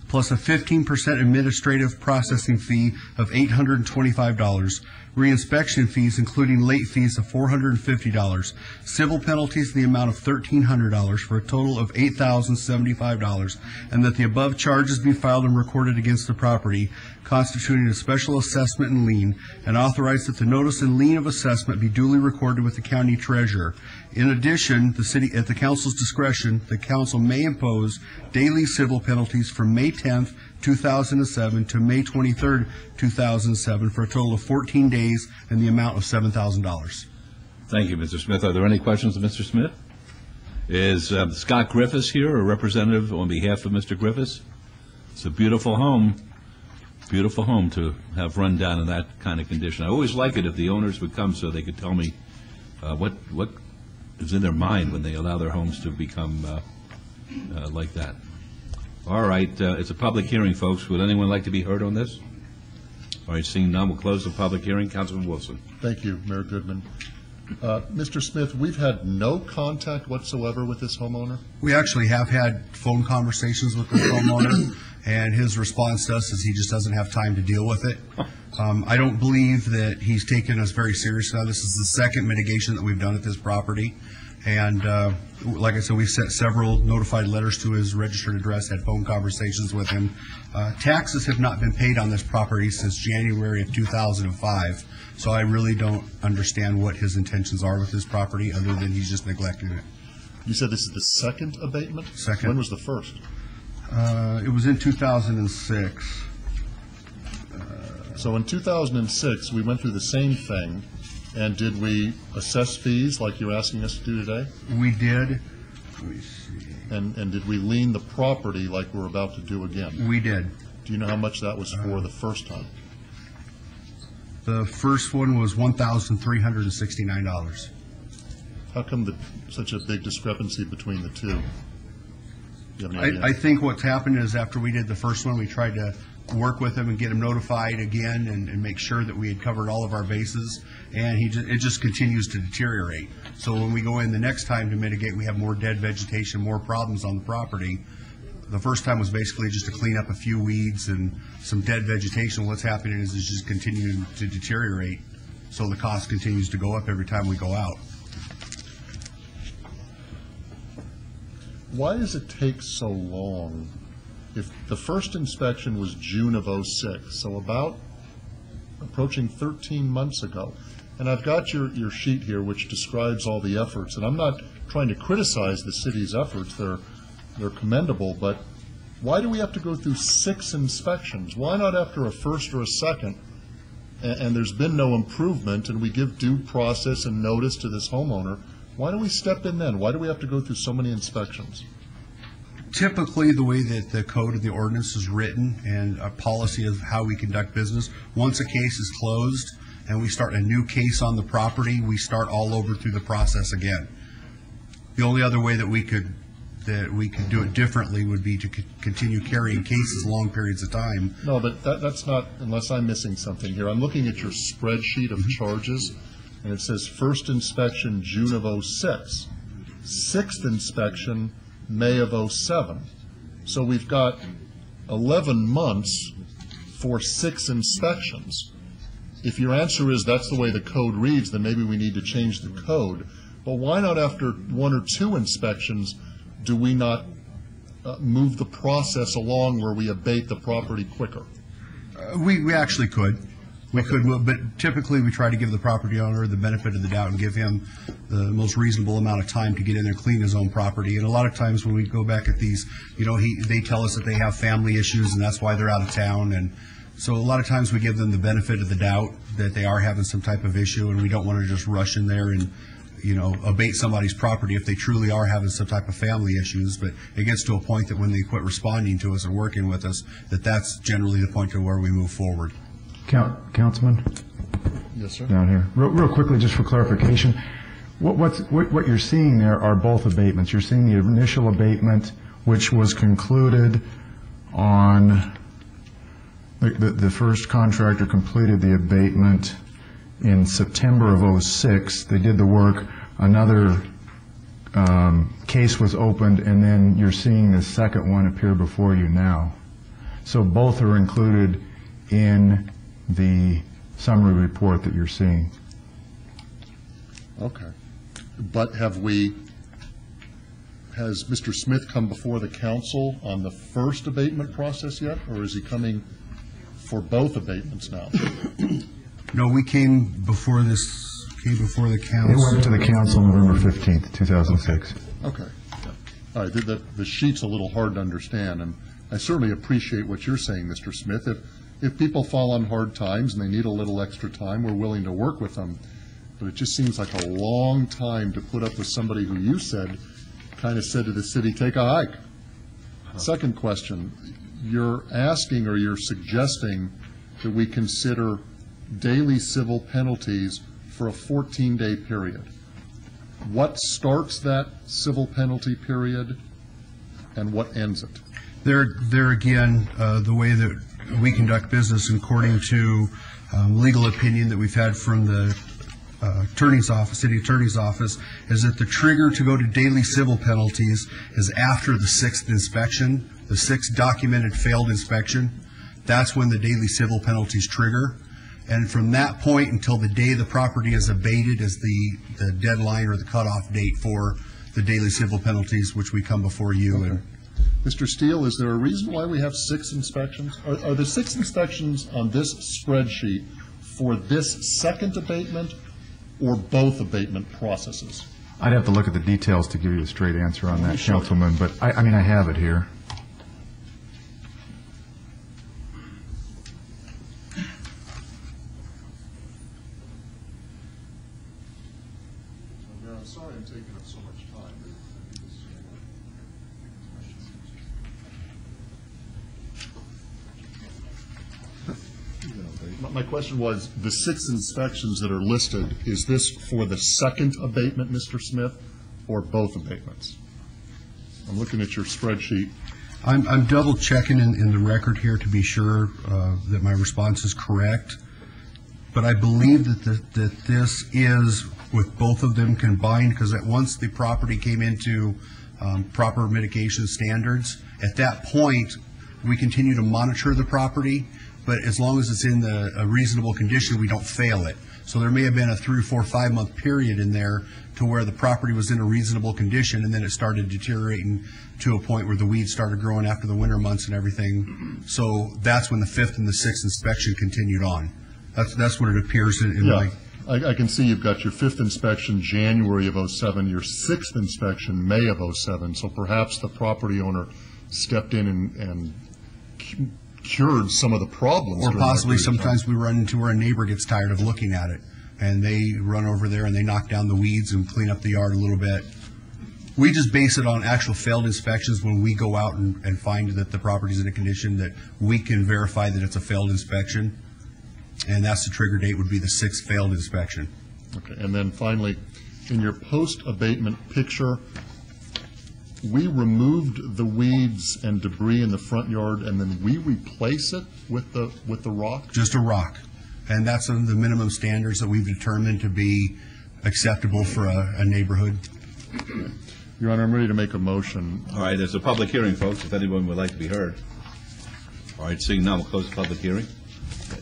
[SPEAKER 19] plus a 15% administrative processing fee of $825, reinspection fees including late fees of $450, civil penalties in the amount of $1,300 for a total of $8,075, and that the above charges be filed and recorded against the property, constituting a special assessment and lien, and authorize that the notice and lien of assessment be duly recorded with the county treasurer. In addition, the city, at the council's discretion, the council may impose daily civil penalties from May 10th, 2007 to May 23rd, 2007 for a total of 14 days and the amount of $7,000.
[SPEAKER 1] Thank you, Mr. Smith. Are there any questions of Mr. Smith? Is Scott Griffiths here, a representative on behalf of Mr. Griffiths? It's a beautiful home to have run down in that kind of condition. I always like it if the owners would come so they could tell me what is in their mind when they allow their homes to become like that. All right, it's a public hearing, folks. Would anyone like to be heard on this? All right, seeing none, we'll close the public hearing. Councilman Wilson.
[SPEAKER 6] Thank you, Mayor Goodman. Mr. Smith, we've had no contact whatsoever with this homeowner?
[SPEAKER 19] We actually have had phone conversations with the homeowner, and his response to us is he just doesn't have time to deal with it. I don't believe that he's taken us very seriously. This is the second mitigation that we've done at this property. And like I said, we sent several notified letters to his registered address, had phone conversations with him. Taxes have not been paid on this property since January of 2005. So I really don't understand what his intentions are with this property other than he's just neglecting it.
[SPEAKER 6] You said this is the second abatement?
[SPEAKER 19] Second.
[SPEAKER 6] When was the first?
[SPEAKER 19] It was in 2006.
[SPEAKER 6] So in 2006, we went through the same thing, and did we assess fees like you're asking us to do today?
[SPEAKER 19] We did. Let me see.
[SPEAKER 6] And did we lien the property like we're about to do again?
[SPEAKER 19] We did.
[SPEAKER 6] Do you know how much that was for the first time?
[SPEAKER 19] The first one was $1,369.
[SPEAKER 6] How come such a big discrepancy between the two? Do you have any idea?
[SPEAKER 19] I think what's happened is after we did the first one, we tried to work with him and get him notified again and make sure that we had covered all of our bases, and it just continues to deteriorate. So when we go in the next time to mitigate, we have more dead vegetation, more problems on the property. The first time was basically just to clean up a few weeds and some dead vegetation. What's happening is it's just continuing to deteriorate, so the cost continues to go up every time we go out.
[SPEAKER 6] Why does it take so long? If the first inspection was June of '06, so about approaching 13 months ago, and I've got your sheet here which describes all the efforts, and I'm not trying to criticize the city's efforts, they're commendable, but why do we have to go through 6 inspections? Why not after a first or a second, and there's been no improvement, and we give due process and notice to this homeowner? Why don't we step in then? Why do we have to go through so many inspections?
[SPEAKER 19] Typically, the way that the code of the ordinance is written and a policy of how we conduct business, once a case is closed and we start a new case on the property, we start all over through the process again. The only other way that we could do it differently would be to continue carrying cases long periods of time.
[SPEAKER 6] No, but that's not, unless I'm missing something here. I'm looking at your spreadsheet of charges, and it says first inspection June of '06, sixth inspection May of '07. So we've got 11 months for 6 inspections. If your answer is that's the way the code reads, then maybe we need to change the code. But why not after 1 or 2 inspections do we not move the process along where we abate the property quicker?
[SPEAKER 19] We actually could. We could move, but typically we try to give the property owner the benefit of the doubt and give him the most reasonable amount of time to get in there, clean his own property. And a lot of times when we go back at these, they tell us that they have family issues and that's why they're out of town. And so a lot of times we give them the benefit of the doubt that they are having some type of issue, and we don't want to just rush in there and abate somebody's property if they truly are having some type of family issues. But it gets to a point that when they quit responding to us and working with us, that's generally the point to where we move forward.
[SPEAKER 18] Councilman?
[SPEAKER 6] Yes, sir.
[SPEAKER 18] Down here. Real quickly, just for clarification, what you're seeing there are both abatements. You're seeing the initial abatement, which was concluded on, the first contractor completed the abatement in September of '06. They did the work. Another case was opened, and then you're seeing the second one appear before you now. So both are included in the summary report that you're seeing.
[SPEAKER 6] Okay. But has Mr. Smith come before the council on the first abatement process yet, or is he coming for both abatements now?
[SPEAKER 19] No, we came before the council.
[SPEAKER 18] It went to the council November 15th, 2006.
[SPEAKER 6] Okay. All right. The sheet's a little hard to understand, and I certainly appreciate what you're saying, Mr. Smith. If people fall on hard times and they need a little extra time, we're willing to work with them. But it just seems like a long time to put up with somebody who you said kind of said to the city, take a hike. Second question, you're asking or you're suggesting that we consider daily civil penalties for a 14-day period. What starts that civil penalty period and what ends it?
[SPEAKER 19] There again, the way that we conduct business, according to legal opinion that we've had from the attorney's office, city attorney's office, is that the trigger to go to daily civil penalties is after the 6th inspection, the 6th documented failed inspection. That's when the daily civil penalties trigger. And from that point until the day the property is abated is the deadline or the cutoff date for the daily civil penalties, which we come before you.
[SPEAKER 6] Okay.
[SPEAKER 19] And
[SPEAKER 6] Mr. Steele, is there a reason why we have 6 inspections? Are the 6 inspections on this spreadsheet for this second abatement or both abatement processes?
[SPEAKER 18] I'd have to look at the details to give you a straight answer on that, Councilman, but I mean, I have it here.
[SPEAKER 6] I'm sorry I'm taking up so much time. My question was, the 6 inspections that are listed, is this for the second abatement, Mr. Smith, or both abatements? I'm looking at your spreadsheet.
[SPEAKER 19] I'm double checking in the record here to be sure that my response is correct. But I believe that this is with both of them combined, because once the property came into proper mitigation standards, at that point, we continue to monitor the property, but as long as it's in a reasonable condition, we don't fail it. So there may have been a 3, 4, 5 month period in there to where the property was in a reasonable condition, and then it started deteriorating to a point where the weeds started growing after the winter months and everything. So that's when the 5th and the 6th inspection continued on. That's what it appears in my...
[SPEAKER 6] I can see you've got your 5th inspection January of '07, your 6th inspection May of '07, so perhaps the property owner stepped in and cured some of the problems.
[SPEAKER 19] Or possibly sometimes we run into where a neighbor gets tired of looking at it, and they run over there and they knock down the weeds and clean up the yard a little bit. We just base it on actual failed inspections when we go out and find that the property's in a condition that we can verify that it's a failed inspection. And that's the trigger date would be the 6th failed inspection.
[SPEAKER 6] Okay, and then finally, in your post-abatement picture, we removed the weeds and debris in the front yard, and then we replace it with the rock?
[SPEAKER 19] Just a rock. And that's the minimum standards that we've determined to be acceptable for a neighborhood.
[SPEAKER 6] Your Honor, I'm ready to make a motion.
[SPEAKER 1] All right, there's a public hearing, folks, if anyone would like to be heard. All right, seeing none, we'll close the public hearing.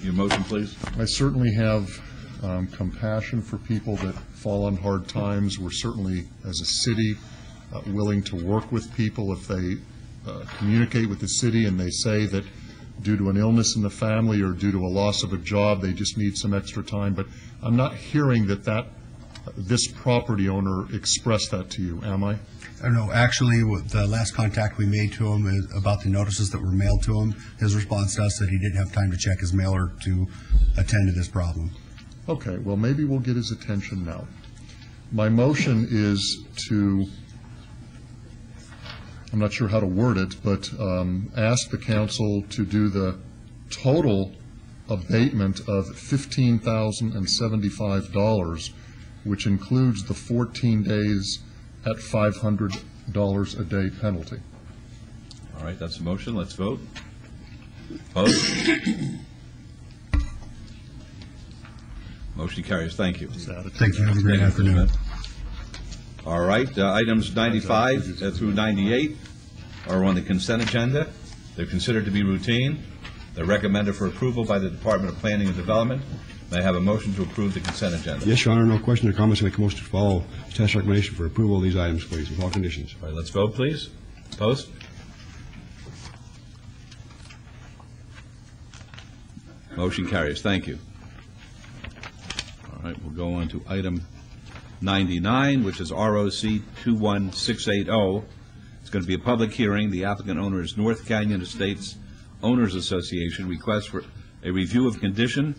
[SPEAKER 1] Your motion, please.
[SPEAKER 6] I certainly have compassion for people that fall on hard times. We're certainly, as a city, willing to work with people if they communicate with the city and they say that due to an illness in the family or due to a loss of a job, they just need some extra time. But I'm not hearing that this property owner expressed that to you, am I?
[SPEAKER 19] No, actually, the last contact we made to him is about the notices that were mailed to him. His response to us that he didn't have time to check his mailer to attend to this problem.
[SPEAKER 6] Okay, well, maybe we'll get his attention now. My motion is to, I'm not sure how to word it, but ask the council to do the total abatement of $15,075, which includes the 14 days at $500 a day penalty.
[SPEAKER 1] All right, that's a motion. Let's vote. Opposed? Motion carries. Thank you.
[SPEAKER 19] Thank you. Have a great afternoon.
[SPEAKER 1] All right, items 95 through 98 are on the consent agenda. They're considered to be routine. They're recommended for approval by the Department of Planning and Development. May I have a motion to approve the consent agenda?
[SPEAKER 17] Yes, Your Honor. No question or comments. I make a motion to follow staff's recommendation for approval of these items, please, with all conditions.
[SPEAKER 1] All right, let's vote, please. Opposed? Motion carries. Thank you. All right, we'll go on to item 99, which is ROC 21680. It's going to be a public hearing. The applicant owner is North Canyon Estates Owners Association. Request for a review of condition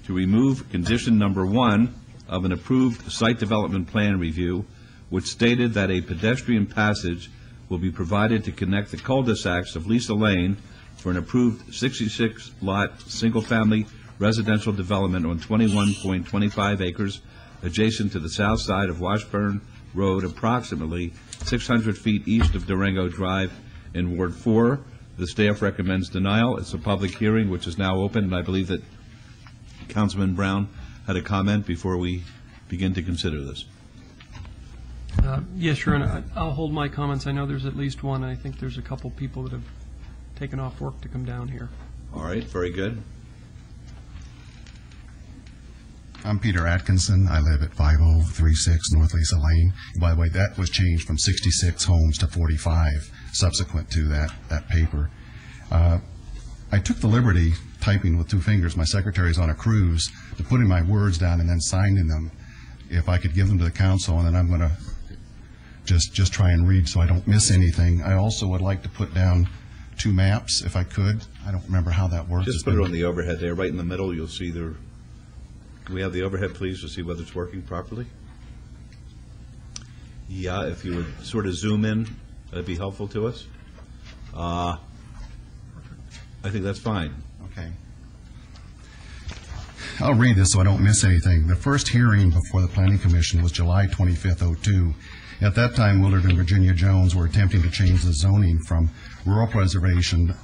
[SPEAKER 1] to remove condition number 1 of an approved site development plan review, which stated that a pedestrian passage will be provided to connect the cul-de-sacs of Lisa Lane for an approved 66-lot single-family residential development on 21.25 acres adjacent to the south side of Washburn Road, approximately 600 feet east of Durango Drive in Ward 4. The staff recommends denial. It's a public hearing which is now open, and I believe that Councilman Brown had a comment before we begin to consider this.
[SPEAKER 24] Yes, Your Honor. I'll hold my comments. I know there's at least one. I think there's a couple people that have taken off work to come down here.
[SPEAKER 1] All right, very good.
[SPEAKER 9] I'm Peter Atkinson. I live at 5036 North Lisa Lane. By the way, that was changed from 66 homes to 45 subsequent to that paper. I took the liberty, typing with 2 fingers, my secretary's on a cruise, to putting my words down and then signing them. If I could give them to the council, and then I'm going to just try and read so I don't miss anything. I also would like to put down 2 maps, if I could. I don't remember how that works.
[SPEAKER 1] Just put it on the overhead there, right in the middle. You'll see there. Can we have the overhead, please, to see whether it's working properly? Yeah, if you would sort of zoom in, that'd be helpful to us. I think that's fine.
[SPEAKER 9] Okay. I'll read this so I don't miss anything. The first hearing before the Planning Commission was July 25th, 2002. At that time, Willard and Virginia Jones were attempting to change the zoning from rural preservation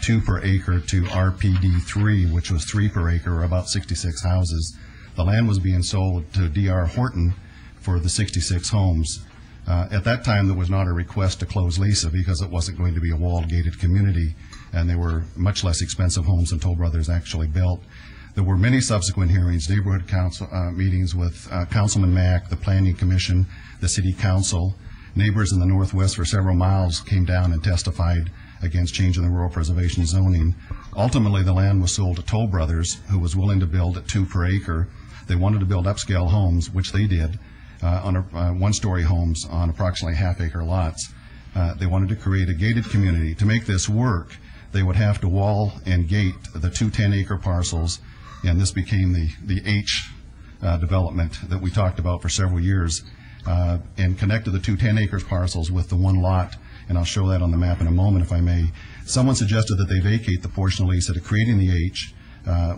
[SPEAKER 9] 2 per acre to RPD 3, which was 3 per acre, or about 66 houses. The land was being sold to D.R. Horton for the 66 homes. At that time, there was not a request to close Lisa because it wasn't going to be a walled, gated community, and they were much less expensive homes than Toll Brothers actually built. There were many subsequent hearings, neighborhood council meetings with Councilman Mack, the Planning Commission, the City Council. Neighbors in the Northwest for several miles came down and testified against changing the rural preservation zoning. Ultimately, the land was sold to Toll Brothers, who was willing to build at 2 per acre. They wanted to build upscale homes, which they did, on one-story homes on approximately half-acre lots. They wanted to create a gated community. To make this work, they would have to wall and gate the 2 10-acre parcels, and this became the H development that we talked about for several years, and connected the 2 10-acre parcels with the 1 lot, and I'll show that on the map in a moment if I may. Someone suggested that they vacate the portion of Lisa to creating the H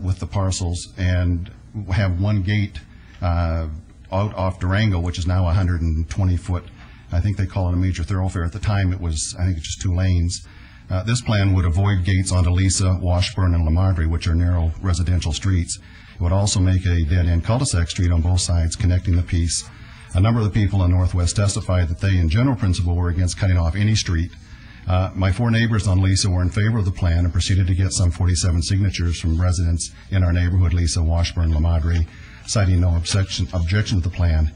[SPEAKER 9] with the parcels and have 1 gate out off Durango, which is now 120 foot. I think they call it a major thoroughfare. At the time, it was, I think, just 2 lanes. This plan would avoid gates onto Lisa, Washburn, and La Madre, which are narrow residential streets. It would also make a dead-end cul-de-sac street on both sides, connecting the piece. A number of the people in the Northwest testified that they, in general principle, were against cutting off any street. My 4 neighbors on Lisa were in favor of the plan and proceeded to get some 47 signatures from residents in our neighborhood, Lisa, Washburn, La Madre, citing no objection to the plan.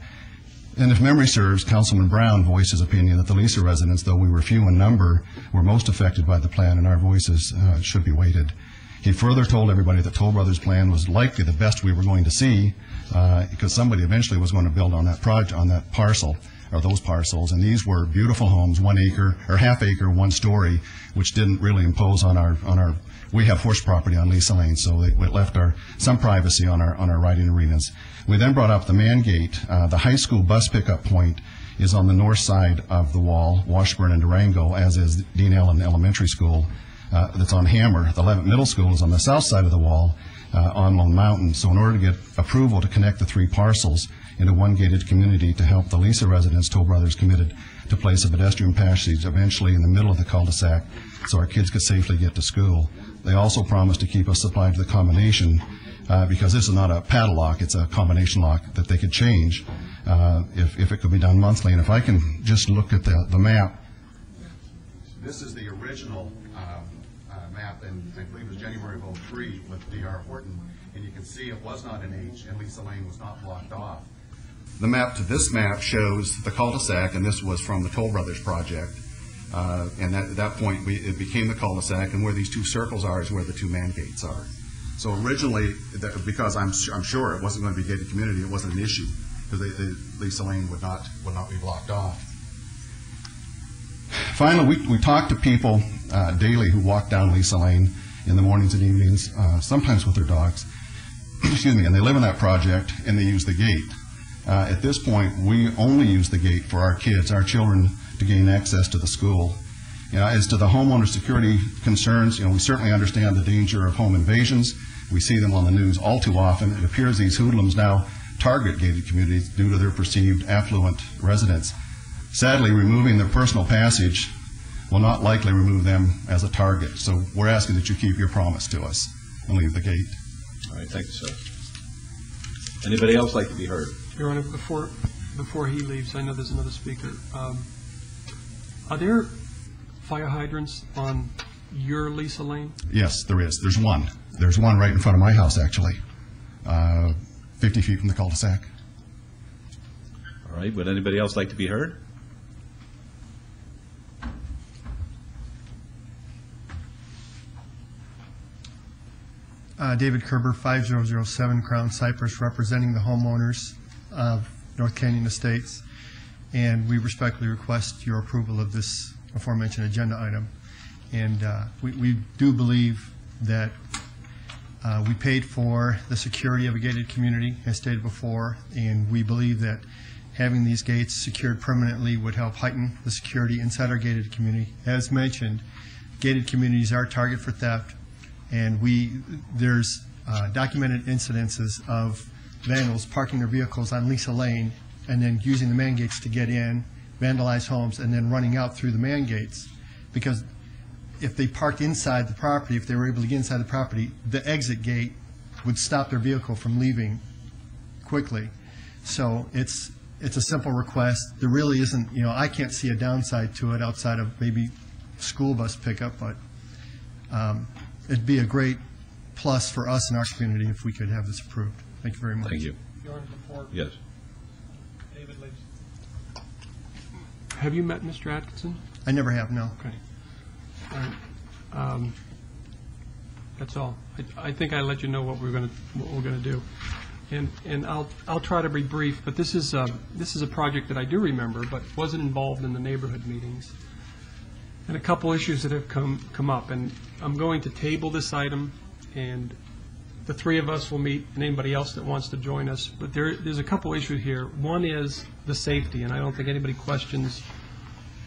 [SPEAKER 9] And if memory serves, Councilman Brown voiced his opinion that the Lisa residents, though we were few in number, were most affected by the plan, and our voices should be weighted. He further told everybody that Toll Brothers' plan was likely the best we were going to see, because somebody eventually was going to build on that parcel, or those parcels, and these were beautiful homes, 1 acre or half acre, 1 story, which didn't really impose on our. We have horse property on Lisa Lane, so it left some privacy on our riding arenas. We then brought up the man gate. The high school bus pickup point is on the north side of the wall, Washburn and Durango, as is Dean Allen Elementary School. That's on Hammer. The 11th Middle School is on the south side of the wall on Lone Mountain. So in order to get approval to connect the 3 parcels into one gated community to help the Lisa residents, Toll Brothers committed to place a pedestrian passage eventually in the middle of the cul-de-sac so our kids could safely get to school. They also promised to keep us supplied to the combination because this is not a padlock, it's a combination lock that they could change if it could be done monthly. And if I can just look at the map. This is the original map, and I believe it was January of '03 with D.R. Horton, and you can see it was not an H, and Lisa Lane was not blocked off. The map to this map shows the cul-de-sac, and this was from the Toll Brothers project. And at that point, it became the cul-de-sac, and where these 2 circles are is where the 2 man gates are. So originally, because I'm sure it wasn't going to be a gated community, it wasn't an issue, because Lisa Lane would not be blocked off. Finally, we talk to people daily who walk down Lisa Lane in the mornings and evenings, sometimes with their dogs, excuse me, and they live in that project and they use the gate. At this point, we only use the gate for our kids, our children, to gain access to the school. As to the homeowner security concerns, we certainly understand the danger of home invasions. We see them on the news all too often. It appears these hoodlums now target gated communities due to their perceived affluent residents. Sadly, removing their personal passage will not likely remove them as a target. So we're asking that you keep your promise to us and leave the gate.
[SPEAKER 1] All right, thank you, sir. Anybody else like to be heard?
[SPEAKER 24] Your Honor, before he leaves, I know there's another speaker. Are there fire hydrants on your Lisa Lane?
[SPEAKER 9] Yes, there is. There's one. There's one right in front of my house, actually, 50 feet from the cul-de-sac.
[SPEAKER 1] All right, would anybody else like to be heard?
[SPEAKER 4] David Kerber, 5007 Crown Cypress, representing the homeowners of North Canyon Estates, and we respectfully request your approval of this aforementioned agenda item. And we do believe that we paid for the security of a gated community, as stated before, and we believe that having these gates secured permanently would help heighten the security inside our gated community. As mentioned, gated communities are a target for theft, and there's documented incidences of vandals parking their vehicles on Lisa Lane and then using the man gates to get in, vandalize homes, and then running out through the man gates. Because if they parked inside the property, if they were able to get inside the property, the exit gate would stop their vehicle from leaving quickly. So it's a simple request. There really isn't, I can't see a downside to it outside of maybe school bus pickup, but it'd be a great plus for us in our community if we could have this approved. Thank you very much.
[SPEAKER 1] Thank you. Yes.
[SPEAKER 24] David leaves. Have you met Mr. Atkinson?
[SPEAKER 4] I never have, no.
[SPEAKER 24] Okay. All right. That's all. I think I let you know what we're going to do, and I'll try to be brief. But this is a project that I do remember, but wasn't involved in the neighborhood meetings, and a couple issues that have come up. And I'm going to table this item, and the 3 of us will meet, and anybody else that wants to join us. But there's a couple issues here. One is the safety, and I don't think anybody questions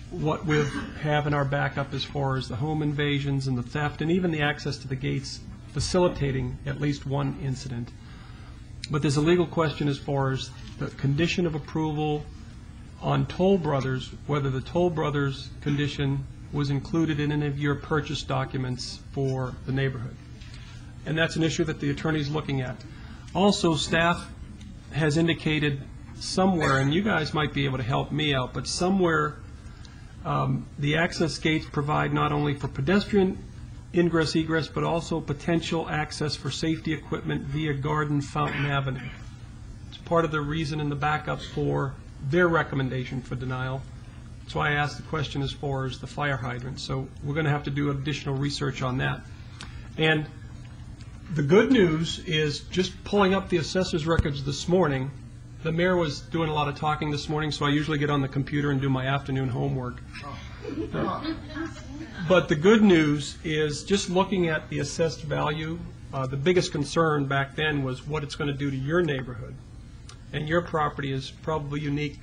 [SPEAKER 24] what we have in our backup as far as the home invasions and the theft and even the access to the gates facilitating at least one incident. But there's a legal question as far as the condition of approval on Toll Brothers, whether the Toll Brothers condition was included in any of your purchase documents for the neighborhood. And that's an issue that the attorney's looking at. Also, staff has indicated somewhere, and you guys might be able to help me out, but somewhere the access gates provide not only for pedestrian ingress, egress, but also potential access for safety equipment via Garden Fountain Avenue. It's part of the reason in the backup for their recommendation for denial. That's why I asked the question as far as the fire hydrant. So we're going to have to do additional research on that. And the good news is, just pulling up the assessor's records this morning, the mayor was doing a lot of talking this morning, so I usually get on the computer and do my afternoon homework. But the good news is, just looking at the assessed value, the biggest concern back then was what it's going to do to your neighborhood. And your property is probably unique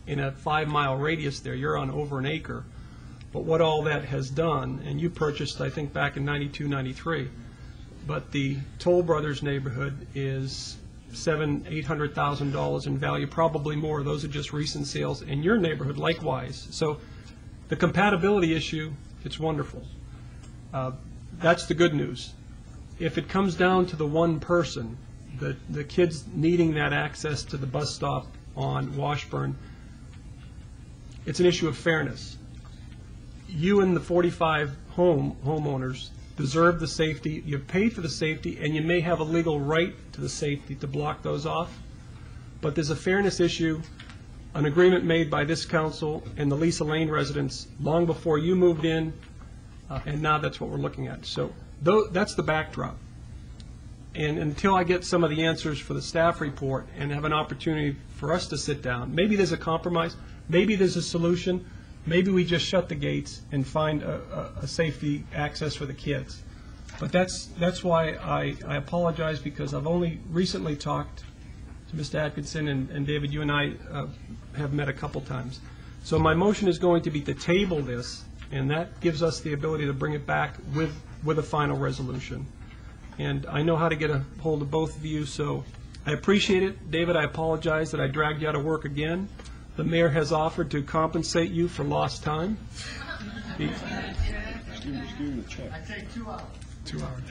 [SPEAKER 24] in a 5-mile radius there. You're on over an acre. But what all that has done, and you purchased, I think, back in 92, 93, but the Toll Brothers neighborhood is $800,000 in value, probably more. Those are just recent sales. And your neighborhood, likewise. So the compatibility issue, it's wonderful. That's the good news. If it comes down to the one person, the kids needing that access to the bus stop on Washburn, it's an issue of fairness. You and the 45 homeowners deserve the safety. You've paid for the safety, and you may have a legal right to the safety to block those off. But there's a fairness issue, an agreement made by this council and the Lisa Lane residents long before you moved in, and now that's what we're looking at. So that's the backdrop. And until I get some of the answers for the staff report and have an opportunity for us to sit down, maybe there's a compromise, maybe there's a solution, maybe we just shut the gates and find a safety access for the kids. But that's why I apologize, because I've only recently talked to Mr. Atkinson, and David, you and I have met a couple times. So my motion is going to be to table this, and that gives us the ability to bring it back with a final resolution. And I know how to get a hold of both of you, so I appreciate it. David, I apologize that I dragged you out of work again. The mayor has offered to compensate you for lost time.
[SPEAKER 17] Give him the check.
[SPEAKER 12] I take 2 hours.
[SPEAKER 24] 2 hours.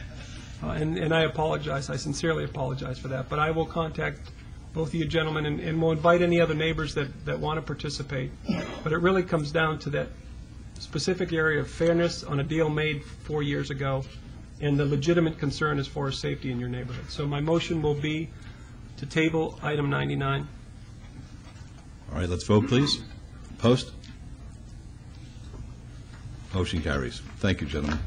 [SPEAKER 24] And I apologize. I sincerely apologize for that. But I will contact both of you gentlemen, and we'll invite any other neighbors that want to participate. But it really comes down to that specific area of fairness on a deal made 4 years ago, and the legitimate concern as far as safety in your neighborhood. So my motion will be to table item 99.
[SPEAKER 1] All right, let's vote, please. Post. Motion carries. Thank you, gentlemen.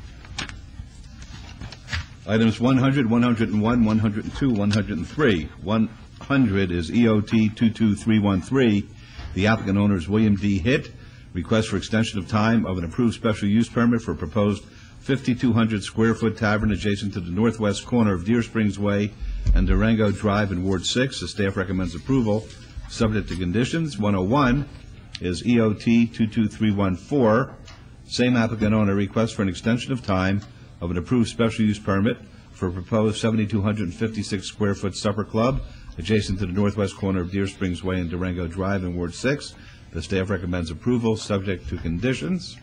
[SPEAKER 1] Items 100, 101, 102, 103. 100 is EOT 22313. The applicant owner is William D. Hitt. Request for extension of time of an approved special use permit for proposed 5,200 square foot tavern adjacent to the northwest corner of Deer Springs Way and Durango Drive in Ward 6. The staff recommends approval, subject to conditions. 101 is EOT 22314. Same applicant owner requests for an extension of time of an approved special use permit for a proposed 7,256 square foot supper club adjacent to the northwest corner of Deer Springs Way and Durango Drive in Ward 6. The staff recommends approval, subject to conditions.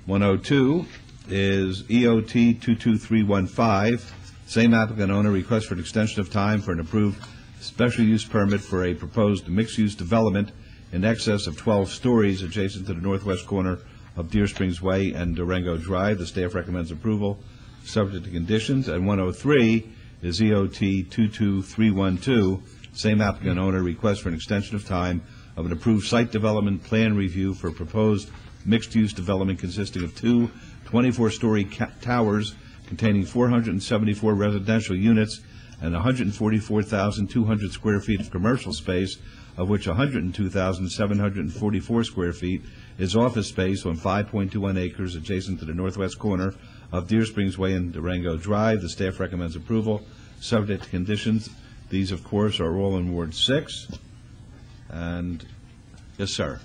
[SPEAKER 1] 102 is EOT 22315. Same applicant owner requests for an extension of time for an approved special use permit for a proposed mixed-use development in excess of 12 stories adjacent to the northwest corner of Deer Springs Way and Durango Drive. The staff recommends approval, subject to conditions. And 103 is EOT 22312. Same applicant owner requests for an extension of time of an approved site development plan review for proposed mixed-use development consisting of two 24-story towers containing 474 residential units and 144,200 square feet of commercial space, of which 102,744 square feet is office space on 5.21 acres adjacent to the northwest corner of Deer Springs Way and Durango Drive. The staff recommends approval, subject to conditions. These, of course, are all in Ward 6. And, yes, sir.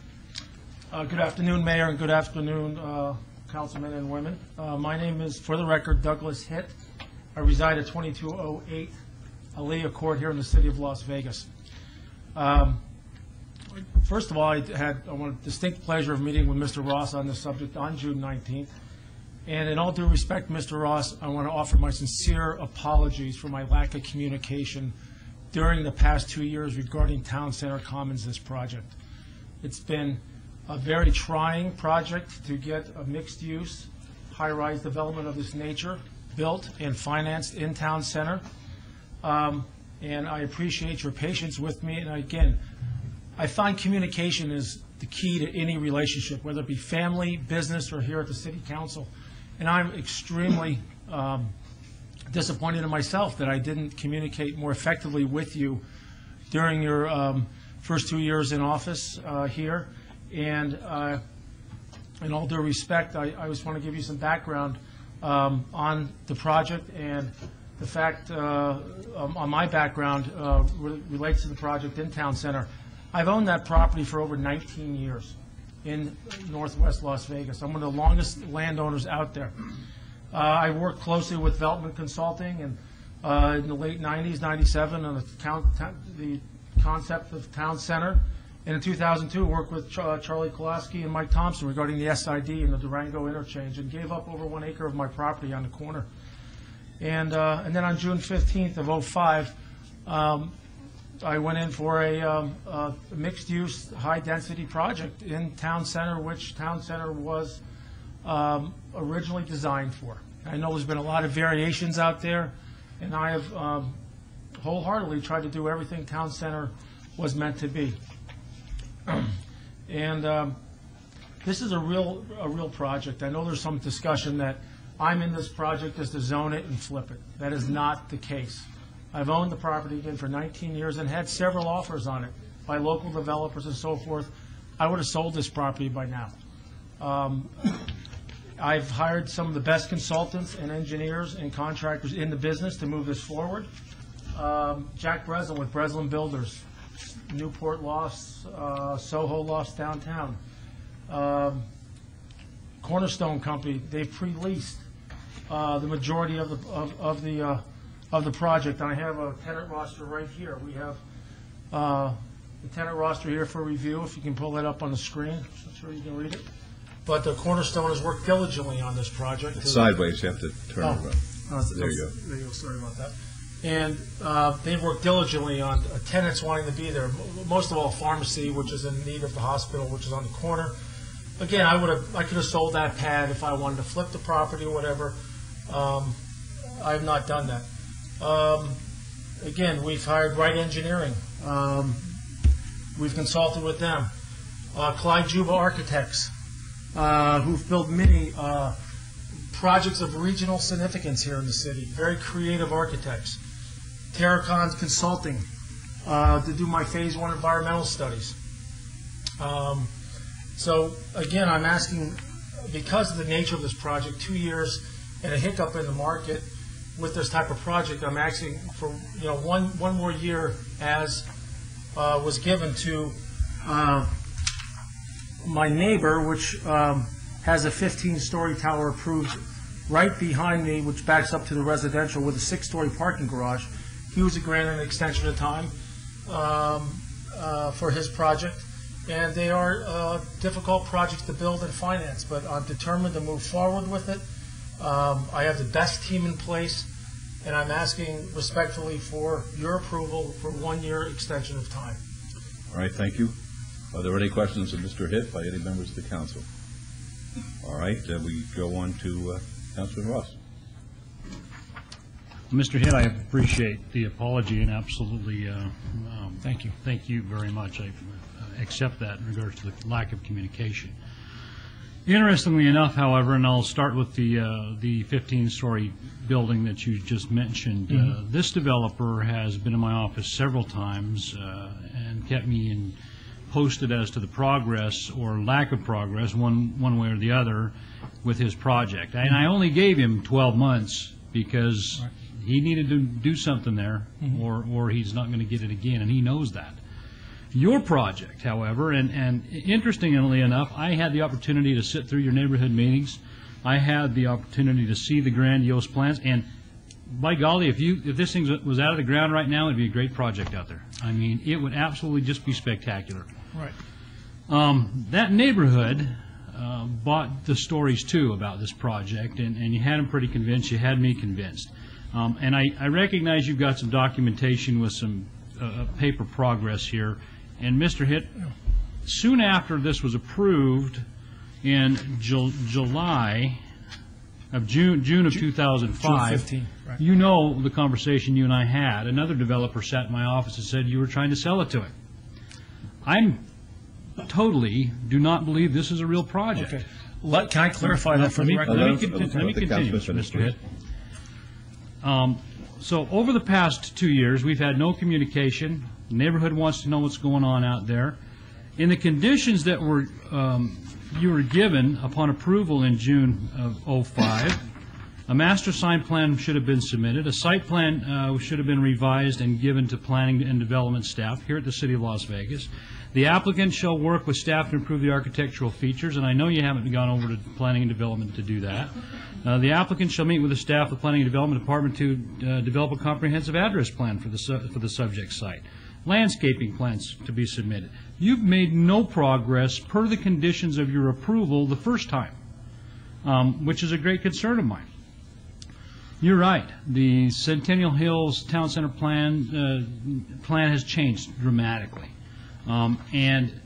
[SPEAKER 7] Good afternoon, Mayor, and good afternoon, councilmen and women. My name is, for the record, Douglas Hitt. I reside at 2208 Aaliyah Court here in the city of Las Vegas. First of all, I want a distinct pleasure of meeting with Mr. Ross on this subject on June 19th. And in all due respect, Mr. Ross, I want to offer my sincere apologies for my lack of communication during the past 2 years regarding Town Center Commons, this project. It's been a very trying project to get a mixed-use, high-rise development of this nature built and financed in Town Center. and I appreciate your patience with me. And again, I find communication is the key to any relationship, whether it be family, business, or here at the City Council. And I'm extremely disappointed in myself that I didn't communicate more effectively with you during your first 2 years in office here. And in all due respect, I just want to give you some background on the project, and the fact on my background relates to the project in Town Center. I've owned that property for over 19 years in northwest Las Vegas. I'm one of the longest landowners out there. I worked closely with Veltman Consulting and in the late 90s, 97, on the concept of Town Center. And in 2002, worked with Charlie Kolaski and Mike Thompson regarding the SID and the Durango interchange, and gave up over 1 acre of my property on the corner. And then on June 15th of 2005, I went in for a mixed-use, high-density project in Town Center, which Town Center was originally designed for. I know there's been a lot of variations out there, and I have wholeheartedly tried to do everything Town Center was meant to be. And this is a real project. I know there's some discussion that I'm in this project just to zone it and flip it. That is not the case. I've owned the property again for 19 years and had several offers on it by local developers and so forth. I would have sold this property by now. I've hired some of the best consultants and engineers and contractors in the business to move this forward. Jack Breslin with Breslin Builders, Newport Lofts, Soho Lofts downtown. Cornerstone Company, they've pre-leased the majority of the project. I have a tenant roster right here. We have the tenant roster here for review, if you can pull that up on the screen. I'm sure you can read it. But the Cornerstone has worked diligently on this project.
[SPEAKER 1] It's sideways, you have to turn it around. There you go.
[SPEAKER 7] There you go, sorry about that. And they've worked diligently on tenants wanting to be there. Most of all, pharmacy, which is in need of the hospital, which is on the corner. Again, I could have sold that pad if I wanted to flip the property or whatever. I have not done that. Again, we've hired Wright Engineering. We've consulted with them. Clyde Juba Architects, who've built many projects of regional significance here in the city. Very creative architects. Terracons Consulting to do my Phase 1 environmental studies. So again, I'm asking, because of the nature of this project, 2 years and a hiccup in the market with this type of project, I'm asking for one more year, as was given to my neighbor, which has a 15-story tower approved right behind me, which backs up to the residential with a 6-story parking garage. He was granted an extension of time for his project. And they are difficult projects to build and finance, but I'm determined to move forward with it. I have the best team in place, and I'm asking respectfully for your approval for 1 year extension of time.
[SPEAKER 1] All right, thank you. Are there any questions of Mr. Hitt by any members of the council? All right, we go on to Councilman Ross.
[SPEAKER 8] Mr. Hitt, I appreciate the apology and absolutely
[SPEAKER 7] thank you.
[SPEAKER 8] Thank you very much. I accept that in regards to the lack of communication. Interestingly enough, however, and I'll start with the 15-story building that you just mentioned, this developer has been in my office several times and kept me posted as to the progress or lack of progress, one way or the other, with his project. And I only gave him 12 months because he needed to do something there, or he's not going to get it again, and he knows that. Your project, however, and interestingly enough, I had the opportunity to sit through your neighborhood meetings. I had the opportunity to see the grandiose plans, and by golly, if this thing was out of the ground right now, it'd be a great project out there. I mean, it would absolutely just be spectacular.
[SPEAKER 7] Right.
[SPEAKER 8] That neighborhood bought the stories too about this project, and you had them pretty convinced. You had me convinced, and I recognize you've got some documentation with some paper progress here. And Mr. Hitt, soon after this was approved in July of June of 2005.
[SPEAKER 7] June 15, right.
[SPEAKER 8] You know the conversation you and I had. Another developer sat in my office and said you were trying to sell it to him. I'm totally do not believe this is a real project.
[SPEAKER 7] Okay. Can I clarify that for the record?
[SPEAKER 8] Let me continue, Mr. Hitt. So over the past 2 years, we've had no communication. The neighborhood wants to know what's going on out there. In the conditions that were you were given upon approval in June of '05, a master sign plan should have been submitted. A site plan should have been revised and given to planning and development staff here at the City of Las Vegas. The applicant shall work with staff to improve the architectural features, and I know you haven't gone over to planning and development to do that. The applicant shall meet with the staff of the Planning and Development Department to develop a comprehensive address plan for the subject site. Landscaping plans to be submitted. You've made no progress per the conditions of your approval the first time, which is a great concern of mine. You're right. The Centennial Hills Town Center plan has changed dramatically. And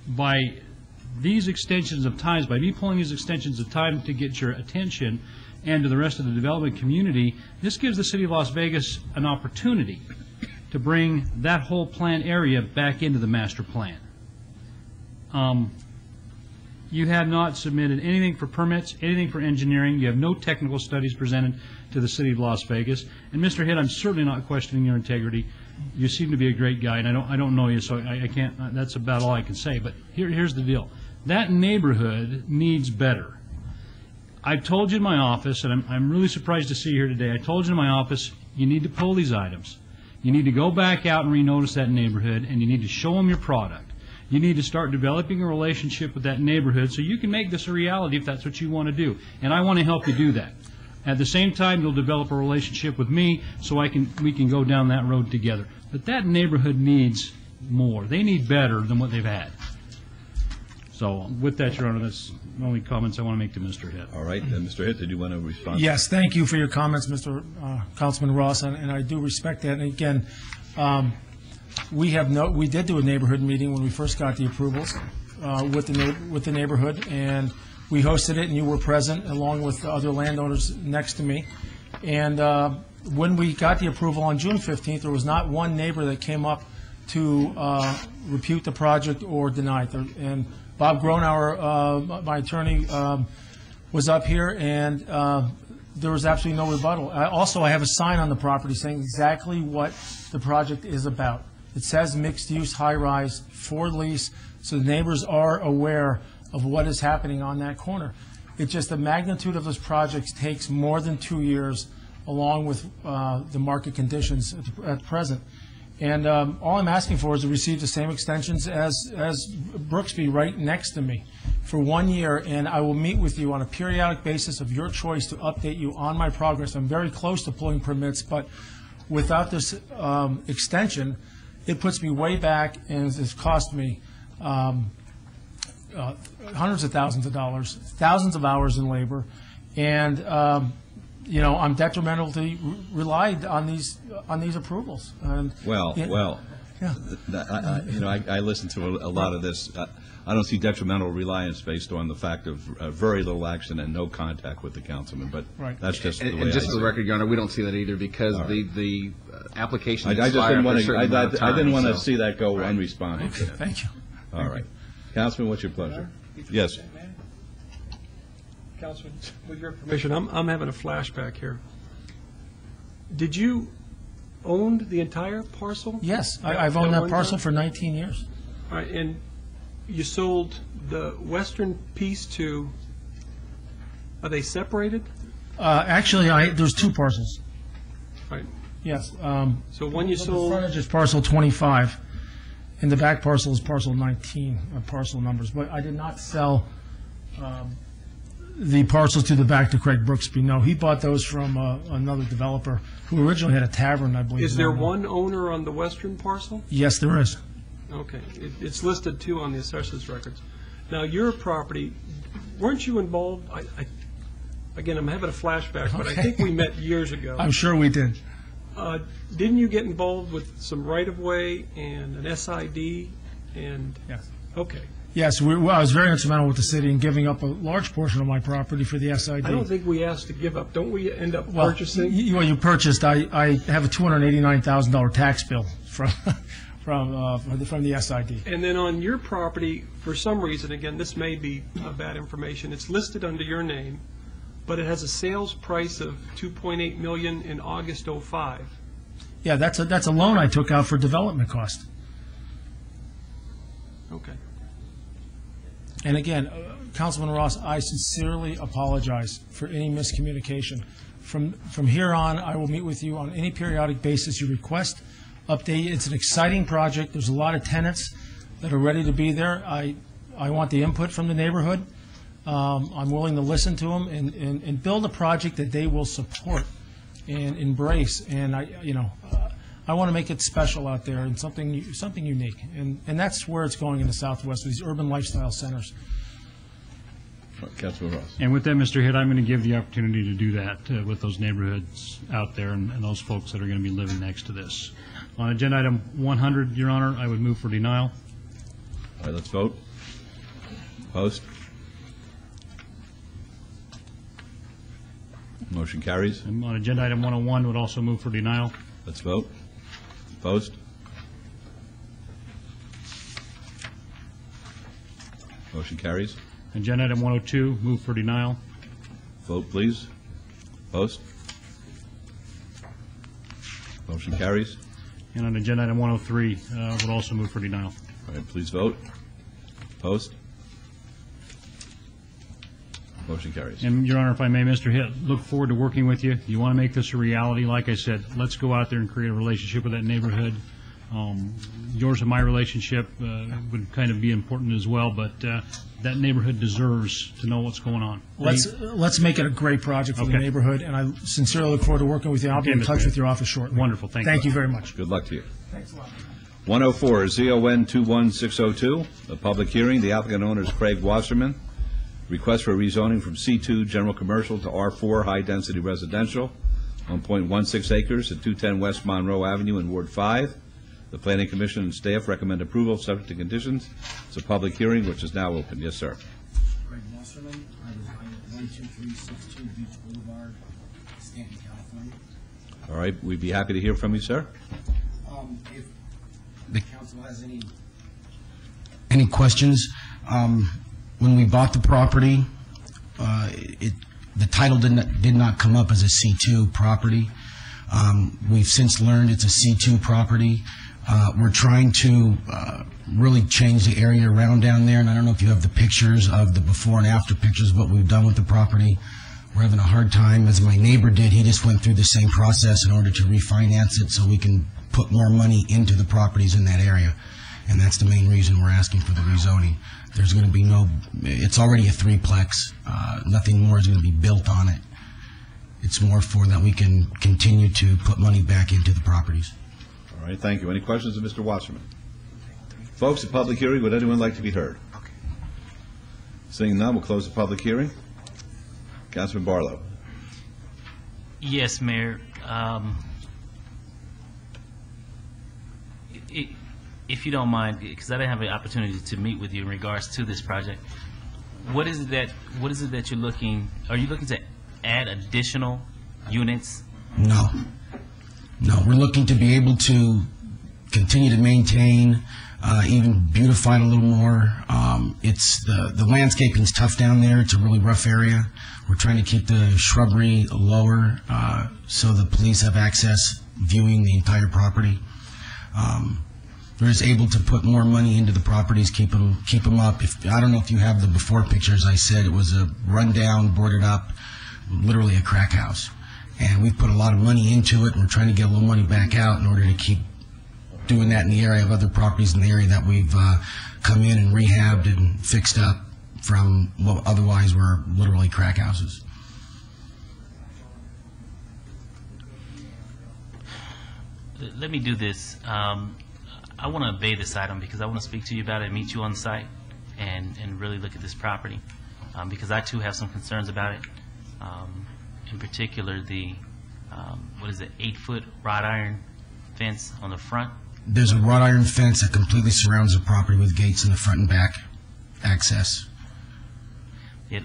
[SPEAKER 8] by these extensions of times, by me pulling these extensions of time to get your attention and to the rest of the development community, this gives the City of Las Vegas an opportunity to bring that whole plan area back into the master plan. You have not submitted anything for permits, anything for engineering. You have no technical studies presented to the City of Las Vegas. And Mr. Hitt, I'm certainly not questioning your integrity. You seem to be a great guy, and I don't know you, so I can't. That's about all I can say. But here's the deal: that neighborhood needs better. I told you in my office, and I'm really surprised to see you here today. I told you in my office, you need to pull these items. You need to go back out and renotice that neighborhood, and you need to show them your product. You need to start developing a relationship with that neighborhood so you can make this a reality if that's what you want to do. And I want to help you do that. At the same time, you'll develop a relationship with me so we can go down that road together. But that neighborhood needs more. They need better than what they've had. So with that, Your Honor, that's the only comments I want to make to Mr. Hitt.
[SPEAKER 1] All right. Mr. Hitt, did you want to respond?
[SPEAKER 7] Yes, thank you for your comments, Mr. Councilman Ross, and I do respect that. And again, we did do a neighborhood meeting when we first got the approvals with the neighborhood, and we hosted it, and you were present along with the other landowners next to me. And when we got the approval on June 15th, there was not one neighbor that came up to repute the project or deny it. And Bob Gronauer, my attorney, was up here, and there was absolutely no rebuttal. I have a sign on the property saying exactly what the project is about. It says mixed-use high-rise for lease, so the neighbors are aware of what is happening on that corner. It's just the magnitude of this project takes more than 2 years, along with the market conditions at present. And all I'm asking for is to receive the same extensions as Brooksby right next to me for 1 year, and I will meet with you on a periodic basis of your choice to update you on my progress. I'm very close to pulling permits, but without this extension, it puts me way back, and it's cost me hundreds of thousands of dollars, thousands of hours in labor, and I'm detrimentally relied on these approvals. And yeah.
[SPEAKER 1] I listen to a lot of this. I don't see detrimental reliance based on the fact of very little action and no contact with the councilman, but that's just the way
[SPEAKER 13] and just
[SPEAKER 1] I
[SPEAKER 13] for the record, Your Honor, we don't see that either because the application
[SPEAKER 1] I just didn't want to. I didn't want to
[SPEAKER 13] so.
[SPEAKER 1] see that go unresponded.
[SPEAKER 7] Okay, thank you.
[SPEAKER 1] All right, Councilman, what's your pleasure? Yes.
[SPEAKER 24] Councilman, with your permission, I'm having a flashback here. Did you own the entire parcel?
[SPEAKER 7] Yes, I've owned that parcel for 19 years.
[SPEAKER 24] All right, and you sold the western piece to, are they separated?
[SPEAKER 7] Actually, there's two parcels.
[SPEAKER 24] Right.
[SPEAKER 7] Yes.
[SPEAKER 24] So when you sold...
[SPEAKER 7] The frontage is parcel 25, and the back parcel is parcel 19, parcel numbers. But I did not sell the parcels to the back to Craig Brooksby. No, he bought those from another developer who originally had a tavern, I believe.
[SPEAKER 24] Is there one owner on the western parcel?
[SPEAKER 7] Yes, there is.
[SPEAKER 24] Okay. It's listed, too, on the assessor's records. Now, your property, weren't you involved? Again, I'm having a flashback, but I think we met years ago.
[SPEAKER 7] I'm sure we did.
[SPEAKER 24] Didn't you get involved with some right-of-way and an SID? And
[SPEAKER 7] yes.
[SPEAKER 24] Okay.
[SPEAKER 7] Yes, I was very instrumental with the city in giving up a large portion of my property for the SID.
[SPEAKER 24] I don't think we asked to give up. Don't we end up
[SPEAKER 7] Well,
[SPEAKER 24] purchasing?
[SPEAKER 7] You purchased, I have a $289,000 tax bill from the SID.
[SPEAKER 24] And then on your property, for some reason, again, this may be bad information, it's listed under your name, but it has a sales price of $2.8 million in August '05.
[SPEAKER 7] Yeah, that's a loan I took out for development cost.
[SPEAKER 24] Okay.
[SPEAKER 7] And again, Councilman Ross, I sincerely apologize for any miscommunication. From here on, I will meet with you on any periodic basis you request. Update. It's an exciting project. There's a lot of tenants that are ready to be there. I want the input from the neighborhood. I'm willing to listen to them and build a project that they will support and embrace. And I want to make it special out there and something unique. And that's where it's going in the Southwest, with these urban lifestyle centers.
[SPEAKER 1] Councilman Ross.
[SPEAKER 8] And with that, Mr. Hitt, I'm going to give the opportunity to do that with those neighborhoods out there and those folks that are going to be living next to this. On agenda item 100, Your Honor, I would move for denial.
[SPEAKER 1] All right, let's vote. Opposed? Motion carries.
[SPEAKER 8] And on agenda item 101, would also move for denial.
[SPEAKER 1] Let's vote. Opposed? Motion carries.
[SPEAKER 8] Agenda item 102, move for denial.
[SPEAKER 1] Vote, please. Opposed? Motion carries.
[SPEAKER 8] And on agenda item 103, would also move for denial.
[SPEAKER 1] All right, please vote. Opposed? Motion carries.
[SPEAKER 8] And, Your Honor, if I may, Mr. Hitt, look forward to working with you. You want to make this a reality. Like I said, let's go out there and create a relationship with that neighborhood. Yours and my relationship would kind of be important as well, but that neighborhood deserves to know what's going on.
[SPEAKER 7] Let's make it a great project for the
[SPEAKER 8] Okay.
[SPEAKER 7] neighborhood, and I sincerely look forward to working with you. I'll be
[SPEAKER 8] Okay,
[SPEAKER 7] in
[SPEAKER 8] Mr.
[SPEAKER 7] touch
[SPEAKER 8] Hitt.
[SPEAKER 7] with your office shortly.
[SPEAKER 8] Wonderful. Thank
[SPEAKER 7] you very much.
[SPEAKER 1] Good luck to you.
[SPEAKER 7] Thanks a lot.
[SPEAKER 1] 104 is ZON 21602, a public hearing. The applicant owner is Craig Wasserman. Request for rezoning from C2 General Commercial to R4 High Density Residential, 1.16 acres at 210 West Monroe Avenue in Ward 5. The Planning Commission and staff recommend approval, subject to conditions. It's a public hearing, which is now open. Yes, sir.
[SPEAKER 3] Craig Wasserman, I reside at 12362 Beach Boulevard, Stanton, California.
[SPEAKER 1] All right, we'd be happy to hear from you, sir.
[SPEAKER 3] If the council has any questions, when we bought the property, the title did not come up as a C2 property. We've since learned it's a C2 property. We're trying to really change the area around down there, and I don't know if you have the pictures of the before and after pictures of what we've done with the property. We're having a hard time, as my neighbor did. He just went through the same process in order to refinance it so we can put more money into the properties in that area. And that's the main reason we're asking for the rezoning. There's going to be it's already a threeplex. Nothing more is going to be built on it. It's more for that we can continue to put money back into the properties.
[SPEAKER 1] All right, thank you. Any questions of Mr. Wasserman? Folks, a public hearing, would anyone like to be heard? Seeing none, we'll close the public hearing. Councilman Barlow.
[SPEAKER 20] Yes, Mayor. If you don't mind, because I didn't have an opportunity to meet with you in regards to this project, what is it that you're looking? Are you looking to add additional units?
[SPEAKER 3] No. We're looking to be able to continue to maintain, even beautify it a little more. It's the landscaping's tough down there. It's a really rough area. We're trying to keep the shrubbery lower so the police have access viewing the entire property. We're just able to put more money into the properties, keep them up. I don't know if you have the before pictures. I said it was a rundown, boarded up, literally a crack house. And we've put a lot of money into it, and we're trying to get a little money back out in order to keep doing that in the area of other properties in the area that we've come in and rehabbed and fixed up from what otherwise were literally crack houses.
[SPEAKER 20] Let me do this. I want to obey this item because I want to speak to you about it and meet you on site and really look at this property because I too have some concerns about it. In particular, the 8-foot wrought iron fence on the front
[SPEAKER 3] There's a wrought iron fence that completely surrounds the property with gates in the front and back access.
[SPEAKER 20] Yeah,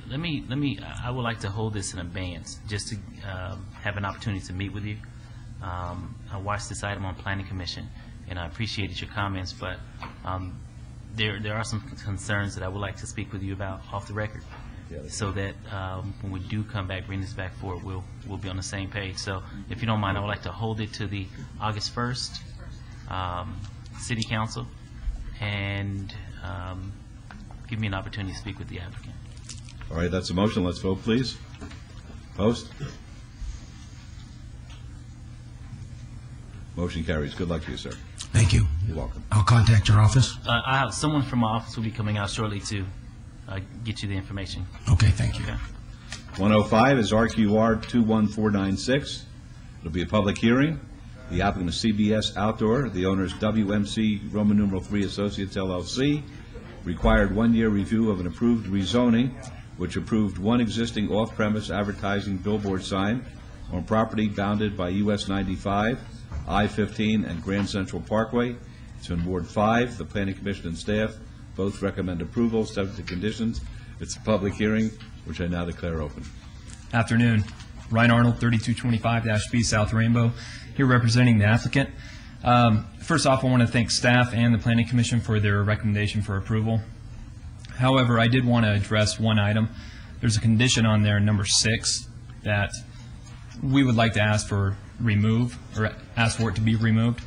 [SPEAKER 20] I would like to hold this in abeyance, just to have an opportunity to meet with you. I watched this item on Planning Commission, and I appreciated your comments, but there are some concerns that I would like to speak with you about off the record, so that when we do come back, bring this back forward, we'll be on the same page. So if you don't mind, I would like to hold it to the August 1st City Council, and give me an opportunity to speak with the applicant.
[SPEAKER 1] All right, that's a motion. Let's vote, please. Post. Motion carries. Good luck to you, sir.
[SPEAKER 3] Thank you.
[SPEAKER 1] You're welcome.
[SPEAKER 3] I'll contact your office.
[SPEAKER 20] I have someone from my office will be coming out shortly to get you the information.
[SPEAKER 3] Okay, thank you.
[SPEAKER 20] Okay.
[SPEAKER 1] 105 is RQR 21496. It'll be a public hearing. The applicant is CBS Outdoor. The owner is WMC Roman numeral 3 Associates LLC. Required 1-year review of an approved rezoning, which approved one existing off-premise advertising billboard sign on property bounded by US 95, I-15, and Grand Central Parkway. It's in Ward 5. The Planning Commission and staff both recommend approval, subject to conditions. It's a public hearing, which I now declare open.
[SPEAKER 11] Afternoon. Ryan Arnold, 3225-B South Rainbow, here representing the applicant. First off, I want to thank staff and the Planning Commission for their recommendation for approval. However, I did want to address one item. There's a condition on there, number 6, that we would like to ask for ask for it to be removed.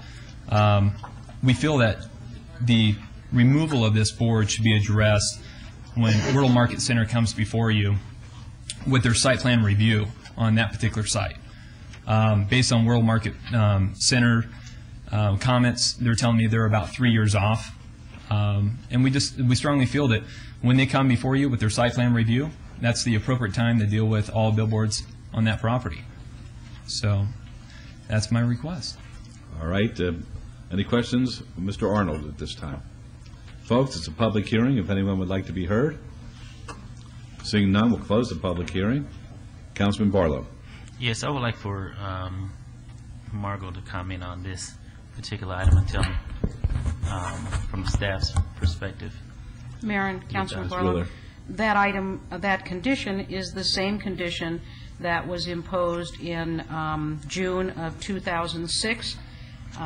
[SPEAKER 11] We feel that the removal of this board should be addressed when Rural Market Center comes before you with their site plan review on that particular site. Based on Rural Market Center comments, they're telling me they're about 3 years off. And we strongly feel that when they come before you with their site plan review, that's the appropriate time to deal with all billboards on that property. So that's my request.
[SPEAKER 1] All right. Any questions for Mr. Arnold at this time? Folks, it's a public hearing. If anyone would like to be heard. Seeing none, we'll close the public hearing. Councilman Barlow.
[SPEAKER 20] Yes, I would like for Margot to comment on this particular item and tell me from the staff's perspective.
[SPEAKER 5] Mayor and Councilman Barlow, that item, that condition is the same condition that was imposed in June of 2006.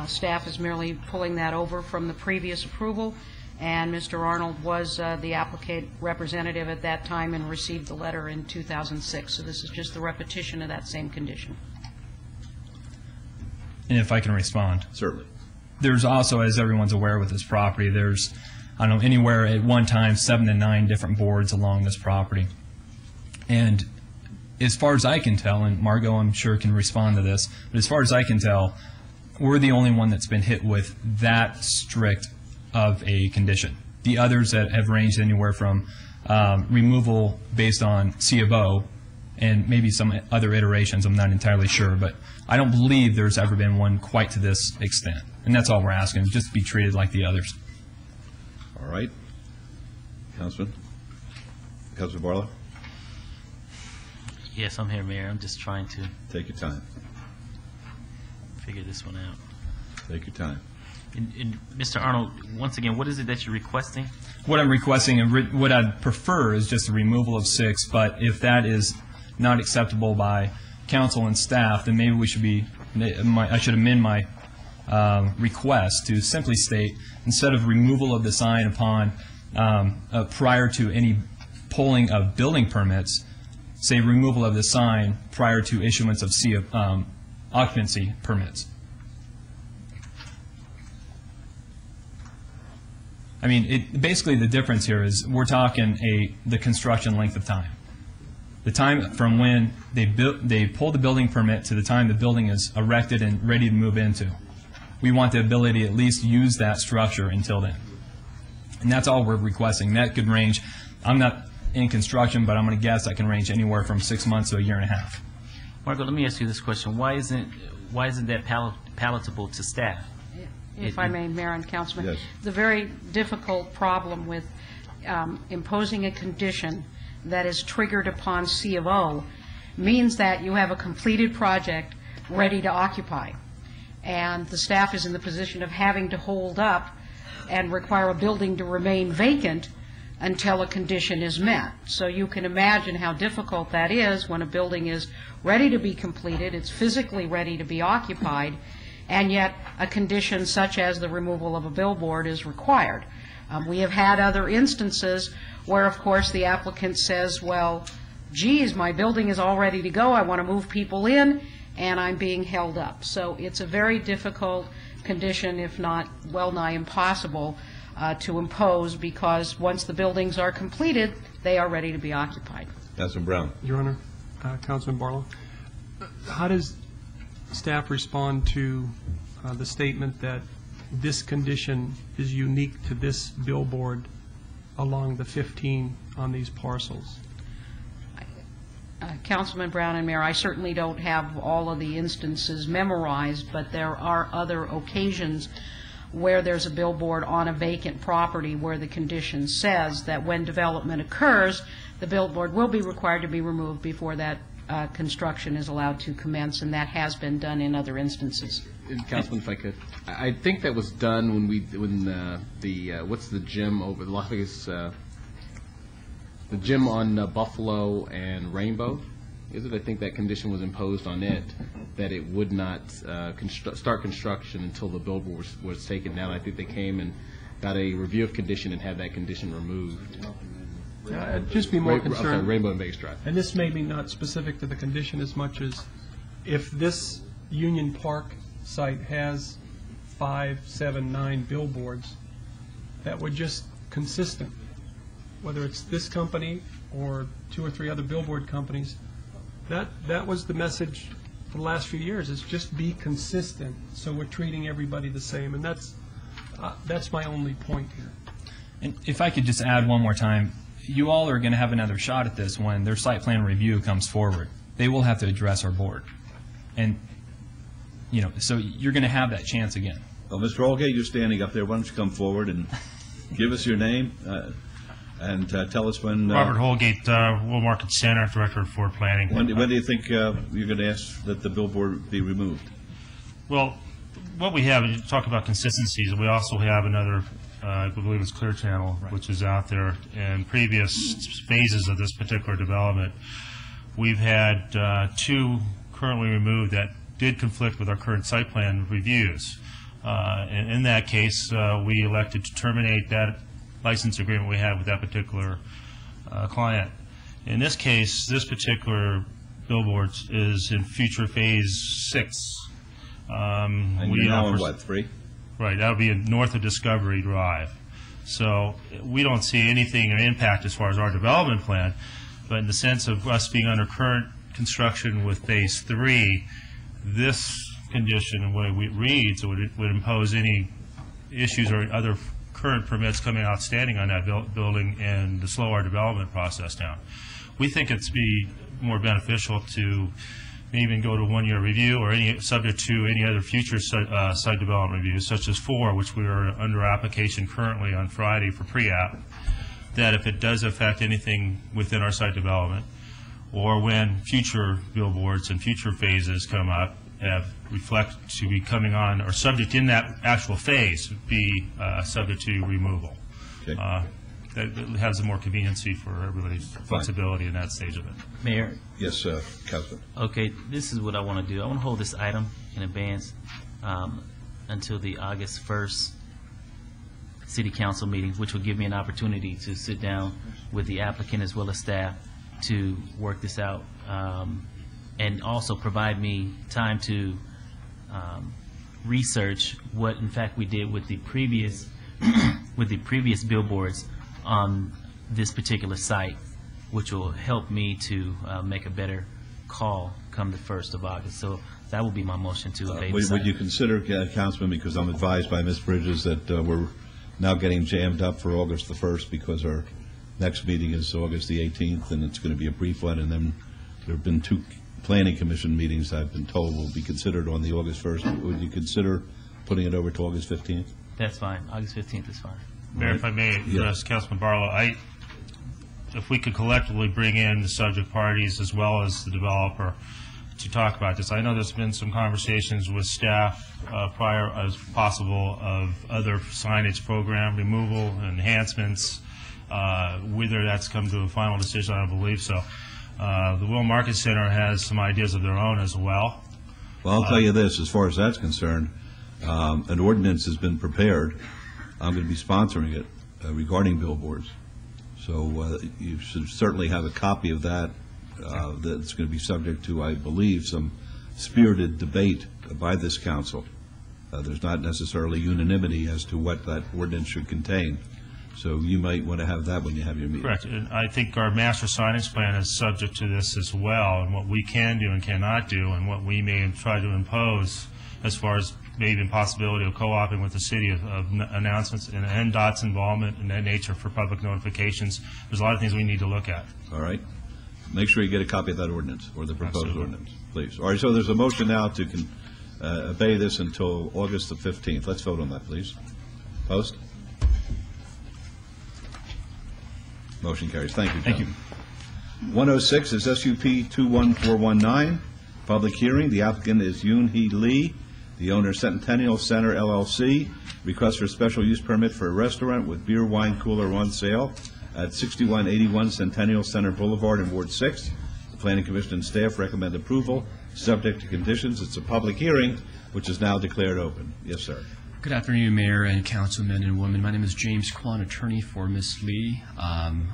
[SPEAKER 5] Staff is merely pulling that over from the previous approval, and Mr. Arnold was the applicant representative at that time and received the letter in 2006. So this is just the repetition of that same condition.
[SPEAKER 11] And if I can respond.
[SPEAKER 1] Certainly.
[SPEAKER 11] There's also, as everyone's aware with this property, there's, I don't know, anywhere at one time 7 to 9 different boards along this property. And as far as I can tell, and Margot I'm sure can respond to this, but as far as I can tell, we're the only one that's been hit with that strict of a condition. The others that have ranged anywhere from removal based on C of O and maybe some other iterations, I'm not entirely sure, but I don't believe there's ever been one quite to this extent. And that's all we're asking, just to be treated like the others.
[SPEAKER 1] All right. Councilman Barlow?
[SPEAKER 20] Yes, I'm here, Mayor. I'm just trying to
[SPEAKER 1] take your time.
[SPEAKER 20] Figure this one out.
[SPEAKER 1] Take your time.
[SPEAKER 20] And Mr. Arnold, once again, what is it that you're requesting?
[SPEAKER 11] What I'm requesting and what I'd prefer is just a removal of 6, but if that is not acceptable by council and staff, then maybe we should be, I should amend my request to simply state, instead of removal of the sign upon prior to any pulling of building permits, say removal of the sign prior to issuance of occupancy permits. I mean, basically the difference here is we're talking the construction length of time. The time from when they pull the building permit to the time the building is erected and ready to move into. We want the ability to at least use that structure until then. And that's all we're requesting. That could range, I'm not in construction, but I'm going to guess that can range anywhere from 6 months to a year and a half.
[SPEAKER 20] Margot, let me ask you this question. Why isn't that palatable to staff?
[SPEAKER 5] If I may, Mayor and Councilman.
[SPEAKER 1] Yes.
[SPEAKER 5] The very difficult problem with imposing a condition that is triggered upon C of O means that you have a completed project ready to occupy. and the staff is in the position of having to hold up and require a building to remain vacant until a condition is met. So you can imagine how difficult that is when a building is ready to be completed, it's physically ready to be occupied, and yet a condition such as the removal of a billboard is required. We have had other instances where, of course, the applicant says, well, geez, my building is all ready to go, I want to move people in, and I'm being held up. So it's a very difficult condition, if not well-nigh impossible, to impose, because once the buildings are completed, they are ready to be occupied.
[SPEAKER 1] Councilman Brown.
[SPEAKER 24] Your Honor, Councilman Barlow, how does staff respond to the statement that this condition is unique to this billboard along the 15 on these parcels?
[SPEAKER 5] Councilman Brown and Mayor, I certainly don't have all of the instances memorized, but there are other occasions where there's a billboard on a vacant property where the condition says that when development occurs, the billboard will be required to be removed before that construction is allowed to commence, and that has been done in other instances.
[SPEAKER 13] Councilman, if I could, I think that was done when what's the gym over the Las Vegas, the gym on Buffalo and Rainbow, is it? I think that condition was imposed on it, that it would not start construction until the billboard was taken down. I think they came and got a review of condition and had that condition removed.
[SPEAKER 24] I'd just be more concerned.
[SPEAKER 13] Rainbow and Vegas Drive.
[SPEAKER 24] And this may be not specific to the condition as much as if this Union Park site has 5, 7, 9 billboards, that were just consistent, whether it's this company or 2 or 3 other billboard companies. That was the message for the last few years, is just be consistent, so we're treating everybody the same, and that's my only point here.
[SPEAKER 11] And if I could just add one more time, you all are going to have another shot at this when their site plan review comes forward. They will have to address our board. And, so you're going to have that chance again.
[SPEAKER 1] Well, Mr. Holgate, you're standing up there. Why don't you come forward and give us your name and tell us when...
[SPEAKER 15] Robert Holgate, Will Market Center, Director of Forward Planning.
[SPEAKER 1] When do you think you're going to ask that the billboard be removed?
[SPEAKER 15] Well, what we have, you talk about consistencies, we also have another... I believe it's Clear Channel, which is out there. In previous phases of this particular development, we've had 2 currently removed that did conflict with our current site plan reviews. And in that case, we elected to terminate that license agreement we had with that particular client. In this case, this particular billboard is in future phase 6.
[SPEAKER 1] And you're now in what, 3?
[SPEAKER 15] Right, that would be north of Discovery Drive. So we don't see anything or impact as far as our development plan, but in the sense of us being under current construction with phase 3, this condition and what it reads would impose any issues or other current permits coming outstanding on that building and to slow our development process down. We think it's be more beneficial to even go to 1-year review or subject to any other future site development reviews, such as 4, which we are under application currently on Friday for pre-app, that if it does affect anything within our site development, or when future billboards and future phases come up, reflect to be coming on or subject in that actual phase, be subject to removal.
[SPEAKER 1] Okay.
[SPEAKER 15] That has a more conveniency for everybody's flexibility in that stage of it.
[SPEAKER 20] Mayor?
[SPEAKER 1] Yes, Councilman.
[SPEAKER 20] Okay, this is what I want to do. I want to hold this item in advance until the August 1st City Council meeting, which will give me an opportunity to sit down with the applicant as well as staff to work this out, and also provide me time to research what, in fact, we did with the previous billboards on this particular site, which will help me to make a better call come the 1st of August. So that will be my motion to abate the site.
[SPEAKER 1] Would you consider, Councilman, because I'm advised by Ms. Bridges that we're now getting jammed up for August the 1st because our next meeting is August the 18th, and it's going to be a brief one, and then there have been 2 Planning Commission meetings I've been told will be considered on the August 1st. Would you consider putting it over to August 15th?
[SPEAKER 20] That's fine. August 15th is fine.
[SPEAKER 15] Mayor, if I may address Councilman Barlow, if we could collectively bring in the subject parties as well as the developer to talk about this. I know there's been some conversations with staff prior as possible of other signage program removal, enhancements, whether that's come to a final decision, I don't believe so. The Will Market Center has some ideas of their own as well.
[SPEAKER 1] Well, I'll tell you this, as far as that's concerned, an ordinance has been prepared. I'm going to be sponsoring it regarding billboards. So you should certainly have a copy of that. That's going to be subject to, I believe, some spirited debate by this council. There's not necessarily unanimity as to what that ordinance should contain. So you might want to have that when you have your meeting.
[SPEAKER 15] Correct. And I think our master signage plan is subject to this as well, and what we can do and cannot do, and what we may try to impose as far as maybe the possibility of co-oping with the city of announcements and NDOT's involvement in that nature for public notifications. There's a lot of things we need to look at.
[SPEAKER 1] All right. Make sure you get a copy of that ordinance, or the proposed ordinance, please. All right, so there's a motion now to obey this until August the 15th. Let's vote on that, please. Post. Motion carries. Thank you, Thank you. 106 is SUP 21419, public hearing. The applicant is Yoon Hee Lee, the owner Centennial Center LLC. Request for special use permit for a restaurant with beer wine cooler on sale at 6181 Centennial Center Boulevard in Ward 6. The Planning Commission and staff recommend approval, subject to conditions. It's a public hearing, which is now declared open. Yes, sir.
[SPEAKER 16] Good afternoon, Mayor and councilmen and women. My name is James Kwan, attorney for Ms. Lee.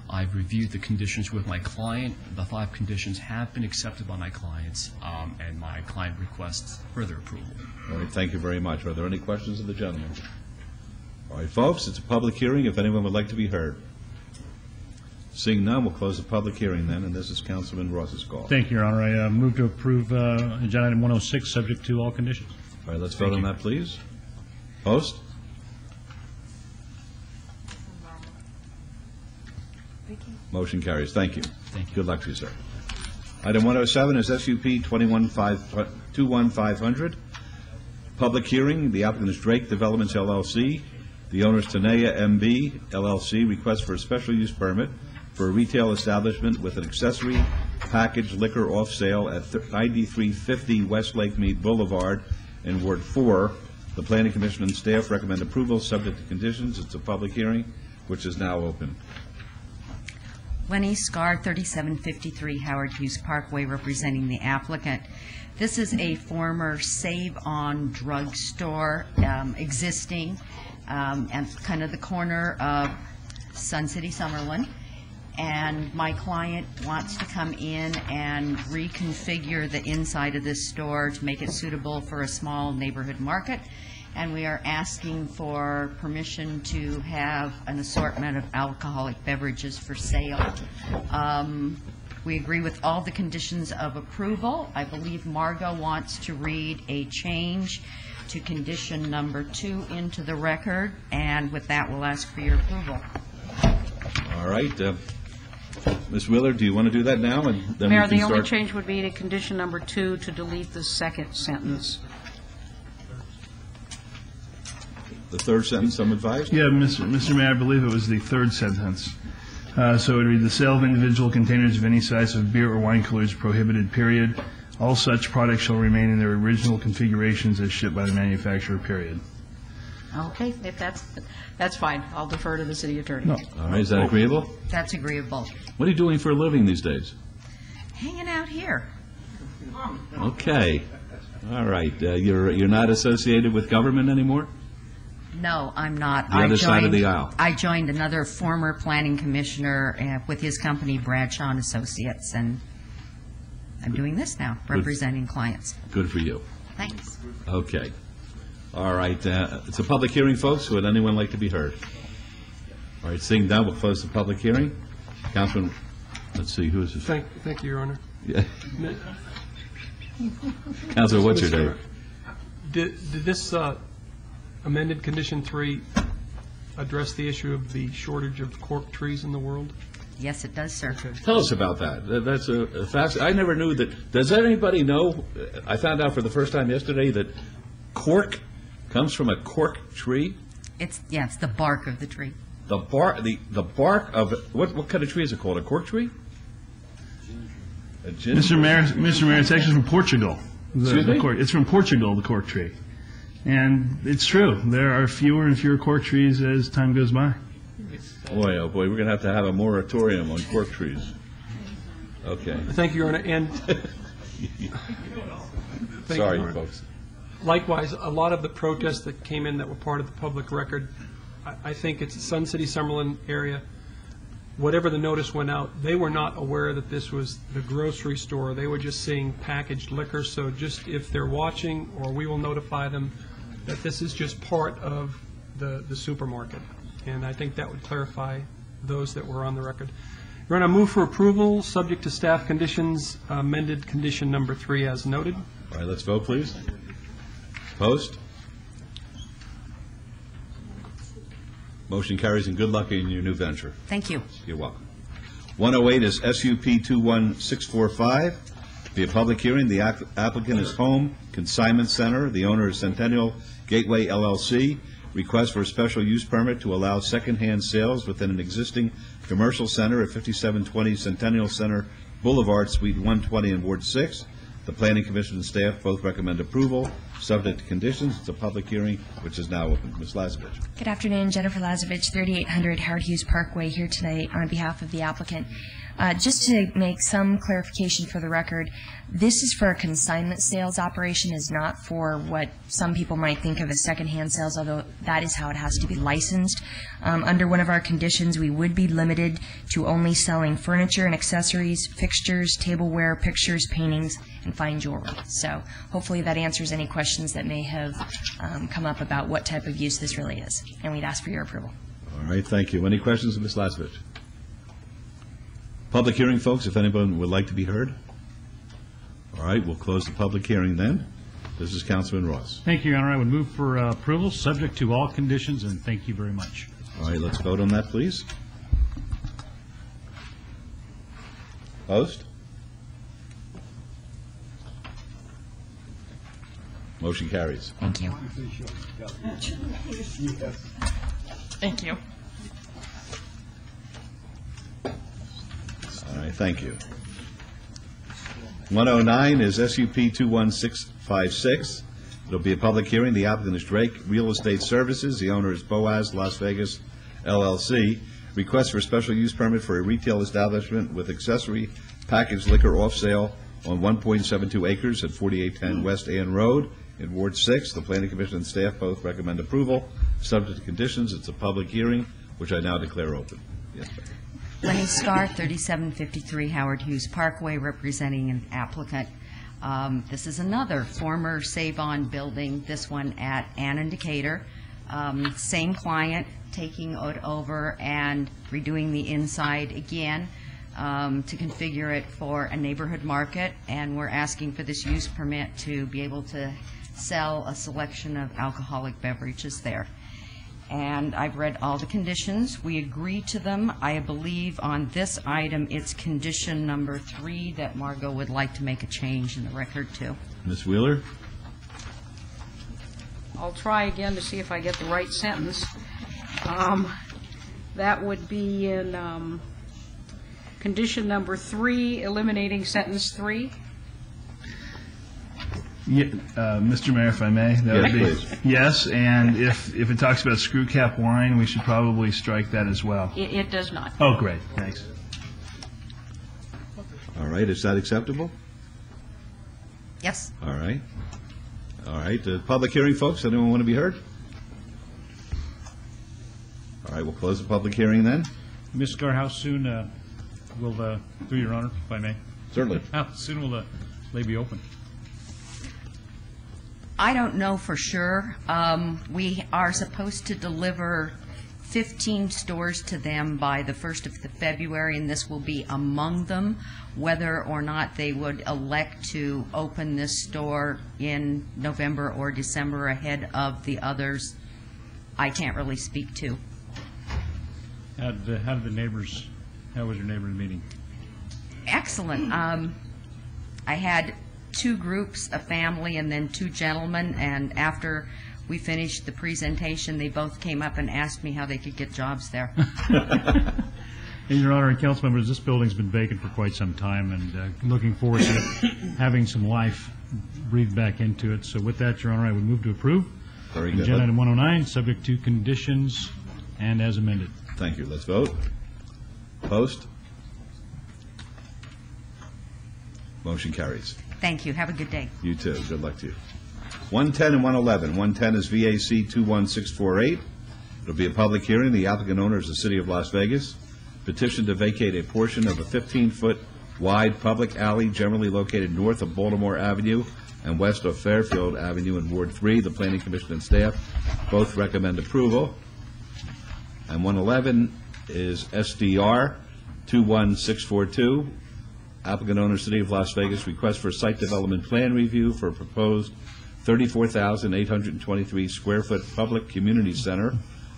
[SPEAKER 16] I've reviewed the conditions with my client. The 5 conditions have been accepted by my clients, and my client requests further approval.
[SPEAKER 1] All right, thank you very much. Are there any questions of the gentleman? All right, folks, it's a public hearing. If anyone would like to be heard. Seeing none, we'll close the public hearing then, and this is Councilman Ross's call.
[SPEAKER 8] Thank you, Your Honor. I move to approve agenda item 106, subject to all conditions.
[SPEAKER 1] All right, let's vote on that, please. Post. Motion carries. Thank you.
[SPEAKER 16] Thank you.
[SPEAKER 1] Good luck to you, sir. Item 107 is SUP 21500. Public hearing. The applicant is Drake Developments LLC. The owner is Tanea MB LLC. Request for a special use permit for a retail establishment with an accessory packaged liquor off sale at 9350 West Lake Mead Boulevard in Ward 4. The Planning Commission and staff recommend approval subject to conditions. It's a public hearing, which is now open.
[SPEAKER 21] Lenny Scar, 3753 Howard Hughes Parkway, representing the applicant. This is a former Save-On drugstore existing and kind of the corner of Sun City, Summerlin. And my client wants to come in and reconfigure the inside of this store to make it suitable for a small neighborhood market. And we are asking for permission to have an assortment of alcoholic beverages for sale. We agree with all the conditions of approval. I believe Margot wants to read a change to condition number 2 into the record, and with that, we'll ask for your approval.
[SPEAKER 1] All right. Ms. Wheeler, do you want to do that now? And then
[SPEAKER 5] Mayor,
[SPEAKER 1] we can
[SPEAKER 5] the only
[SPEAKER 1] start?
[SPEAKER 5] change would be to condition number 2 to delete the second sentence.
[SPEAKER 1] The third sentence, I'm advised?
[SPEAKER 22] Yeah, Mr. Mayor, I believe it was the third sentence. So it would read, the sale of individual containers of any size of beer or wine coolers prohibited, period. All such products shall remain in their original configurations as shipped by the manufacturer, period.
[SPEAKER 5] Okay, if that's fine. I'll defer to the city attorney.
[SPEAKER 1] No. All right, is that agreeable?
[SPEAKER 21] That's agreeable.
[SPEAKER 1] What are you doing for a living these days?
[SPEAKER 21] Hanging out here.
[SPEAKER 1] Okay. All right. You're not associated with government anymore?
[SPEAKER 21] No, I'm not.
[SPEAKER 1] The other side of the aisle.
[SPEAKER 21] I joined another former planning commissioner with his company, Bradshaw and Associates, and I'm doing this now, representing clients.
[SPEAKER 1] Good for you.
[SPEAKER 21] Thanks.
[SPEAKER 1] Okay. All right. It's a public hearing, folks. Would anyone like to be heard? All right. Seeing none, we'll close the public hearing. Councilman, let's see, who is this?
[SPEAKER 24] Thank you, Your Honor.
[SPEAKER 1] Yeah. Councilor, what's your name?
[SPEAKER 24] Did this amended condition 3 address the issue of the shortage of cork trees in the world?
[SPEAKER 21] Yes, it does, sir.
[SPEAKER 24] Okay.
[SPEAKER 1] Tell us about that. That's a fast. I never knew that. Does anybody know? I found out for the first time yesterday that cork comes from a cork tree.
[SPEAKER 21] It's the bark of the tree.
[SPEAKER 1] The bark of what kind of tree is it called? A cork tree?
[SPEAKER 22] Mr. Mayor, it's actually from Portugal.
[SPEAKER 15] Excuse me?
[SPEAKER 22] It's from Portugal, the cork tree. And it's true. There are fewer and fewer cork trees as time goes by.
[SPEAKER 1] Boy, oh boy, we're going to have a moratorium on cork trees. Okay.
[SPEAKER 24] Thank you, Your Honor. And
[SPEAKER 1] Sorry,
[SPEAKER 24] Your Honor.
[SPEAKER 1] folks.
[SPEAKER 24] Likewise, a lot of the protests that came in that were part of the public record, I think it's the Sun City, Summerlin area, whatever the notice went out, they were not aware that this was the grocery store. They were just seeing packaged liquor. So just if they're watching, or we will notify them that this is just part of the supermarket. And I think that would clarify those that were on the record. Your Honor, I move for approval, subject to staff conditions, amended condition number 3 as noted.
[SPEAKER 1] All right, let's vote, please. Opposed? Motion carries, and good luck in your new venture.
[SPEAKER 21] Thank you.
[SPEAKER 1] You're welcome. 108 is SUP 21645. Be a public hearing. The applicant is Home Consignment Center. The owner is Centennial Gateway LLC. Request for a special use permit to allow secondhand sales within an existing commercial center at 5720 Centennial Center Boulevard, Suite 120 in Ward 6. The Planning Commission and staff both recommend approval, subject to conditions. It's a public hearing, which is now open. Ms. Lazarevich.
[SPEAKER 2] Good afternoon, Jennifer Lazarevich, 3800 Howard Hughes Parkway, here tonight on behalf of the applicant. Just to make some clarification for the record, this is for a consignment sales operation, is not for what some people might think of as secondhand sales, although that is how it has to be licensed. Under one of our conditions, we would be limited to only selling furniture and accessories, fixtures, tableware, pictures, paintings, and fine jewelry. So hopefully that answers any questions that may have come up about what type of use this really is, and we'd ask for your approval.
[SPEAKER 1] All right, thank you. Any questions of Ms. Lazarevich? Public hearing, folks, if anyone would like to be heard. All right, we'll close the public hearing then. This is Councilman Ross.
[SPEAKER 8] Thank you, Your Honor. I would move for approval, subject to all conditions, and thank you very much.
[SPEAKER 1] All right, let's vote on that, please. Opposed? Motion carries.
[SPEAKER 2] Thank you. Thank you.
[SPEAKER 1] All right, thank you. 109 is SUP 21656. It'll be a public hearing. The applicant is Drake Real Estate Services. The owner is Boaz Las Vegas, LLC. Request for special use permit for a retail establishment with accessory packaged liquor off sale on 1.72 acres at 4810 West Ann Road in Ward 6. The Planning Commission and staff both recommend approval, subject to conditions. It's a public hearing, which I now declare open. Yes, ma'am.
[SPEAKER 21] Lenny Scar, 3753 Howard Hughes Parkway, representing an applicant. This is another former Save-On building, this one at Ann and Decatur. Same client, taking it over and redoing the inside again to configure it for a neighborhood market, and we're asking for this use permit to be able to sell a selection of alcoholic beverages there. And I've read all the conditions. We agree to them. I believe on this item, it's condition number 3 that Margot would like to make a change in the record to.
[SPEAKER 1] Ms. Wheeler?
[SPEAKER 5] I'll try again to see if I get the right sentence. That would be in condition number 3, eliminating sentence 3.
[SPEAKER 22] Yeah, Mr. Mayor, if I may, that would be
[SPEAKER 1] please.
[SPEAKER 22] yes. And if it talks about screw cap wine, we should probably strike that as well.
[SPEAKER 5] It does not.
[SPEAKER 22] Oh, great. Thanks.
[SPEAKER 1] All right, is that acceptable?
[SPEAKER 21] Yes.
[SPEAKER 1] All right. All right, public hearing, folks. Anyone want to be heard? All right, we'll close the public hearing then.
[SPEAKER 8] Ms. Scar, how soon will through Your Honor, if I may?
[SPEAKER 1] Certainly.
[SPEAKER 8] How soon will the lay be open?
[SPEAKER 21] I don't know for sure. We are supposed to deliver 15 stores to them by the 1st of February, and this will be among them. Whether or not they would elect to open this store in November or December ahead of the others, I can't really speak to.
[SPEAKER 8] How was your neighbors meeting?
[SPEAKER 21] Excellent. I had 2 groups, a family, and then 2 gentlemen, and after we finished the presentation, they both came up and asked me how they could get jobs there.
[SPEAKER 8] And Your Honor and council members, this building's been vacant for quite some time, and looking forward to having some life breathed back into it. So with that, Your Honor, I would move to approve.
[SPEAKER 1] Very good.
[SPEAKER 8] Agenda item 109, subject to conditions and as amended.
[SPEAKER 1] Thank you. Let's vote. Opposed? Motion carries.
[SPEAKER 21] Thank you. Have a good day.
[SPEAKER 1] You too. Good luck to you. 110 and 111. 110 is VAC 21648. It'll be a public hearing. The applicant owner is the City of Las Vegas. Petition to vacate a portion of a 15-foot wide public alley generally located north of Baltimore Avenue and west of Fairfield Avenue in Ward 3. The Planning Commission and staff both recommend approval. And 111 is SDR 21642. Applicant owner, City of Las Vegas, request for site development plan review for a proposed 34,823 square foot public community center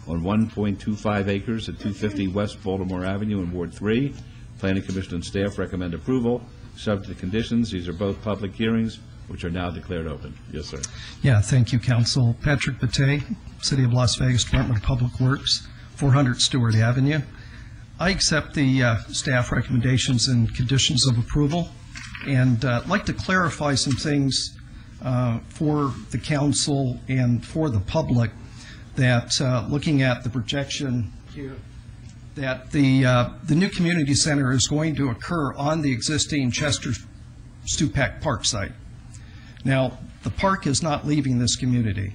[SPEAKER 1] on 1.25 acres at 250 West Baltimore Avenue in Ward 3. Planning Commission and staff recommend approval, subject to conditions. These are both public hearings, which are now declared open. Yes, sir.
[SPEAKER 10] Yeah, thank you, Council. Patrick Bate, City of Las Vegas, Department of Public Works, 400 Stewart Avenue. I accept the staff recommendations and conditions of approval, and I'd like to clarify some things for the council and for the public, that looking at the projection here, that the new community center is going to occur on the existing Chester Stupak Park site. Now, the park is not leaving this community.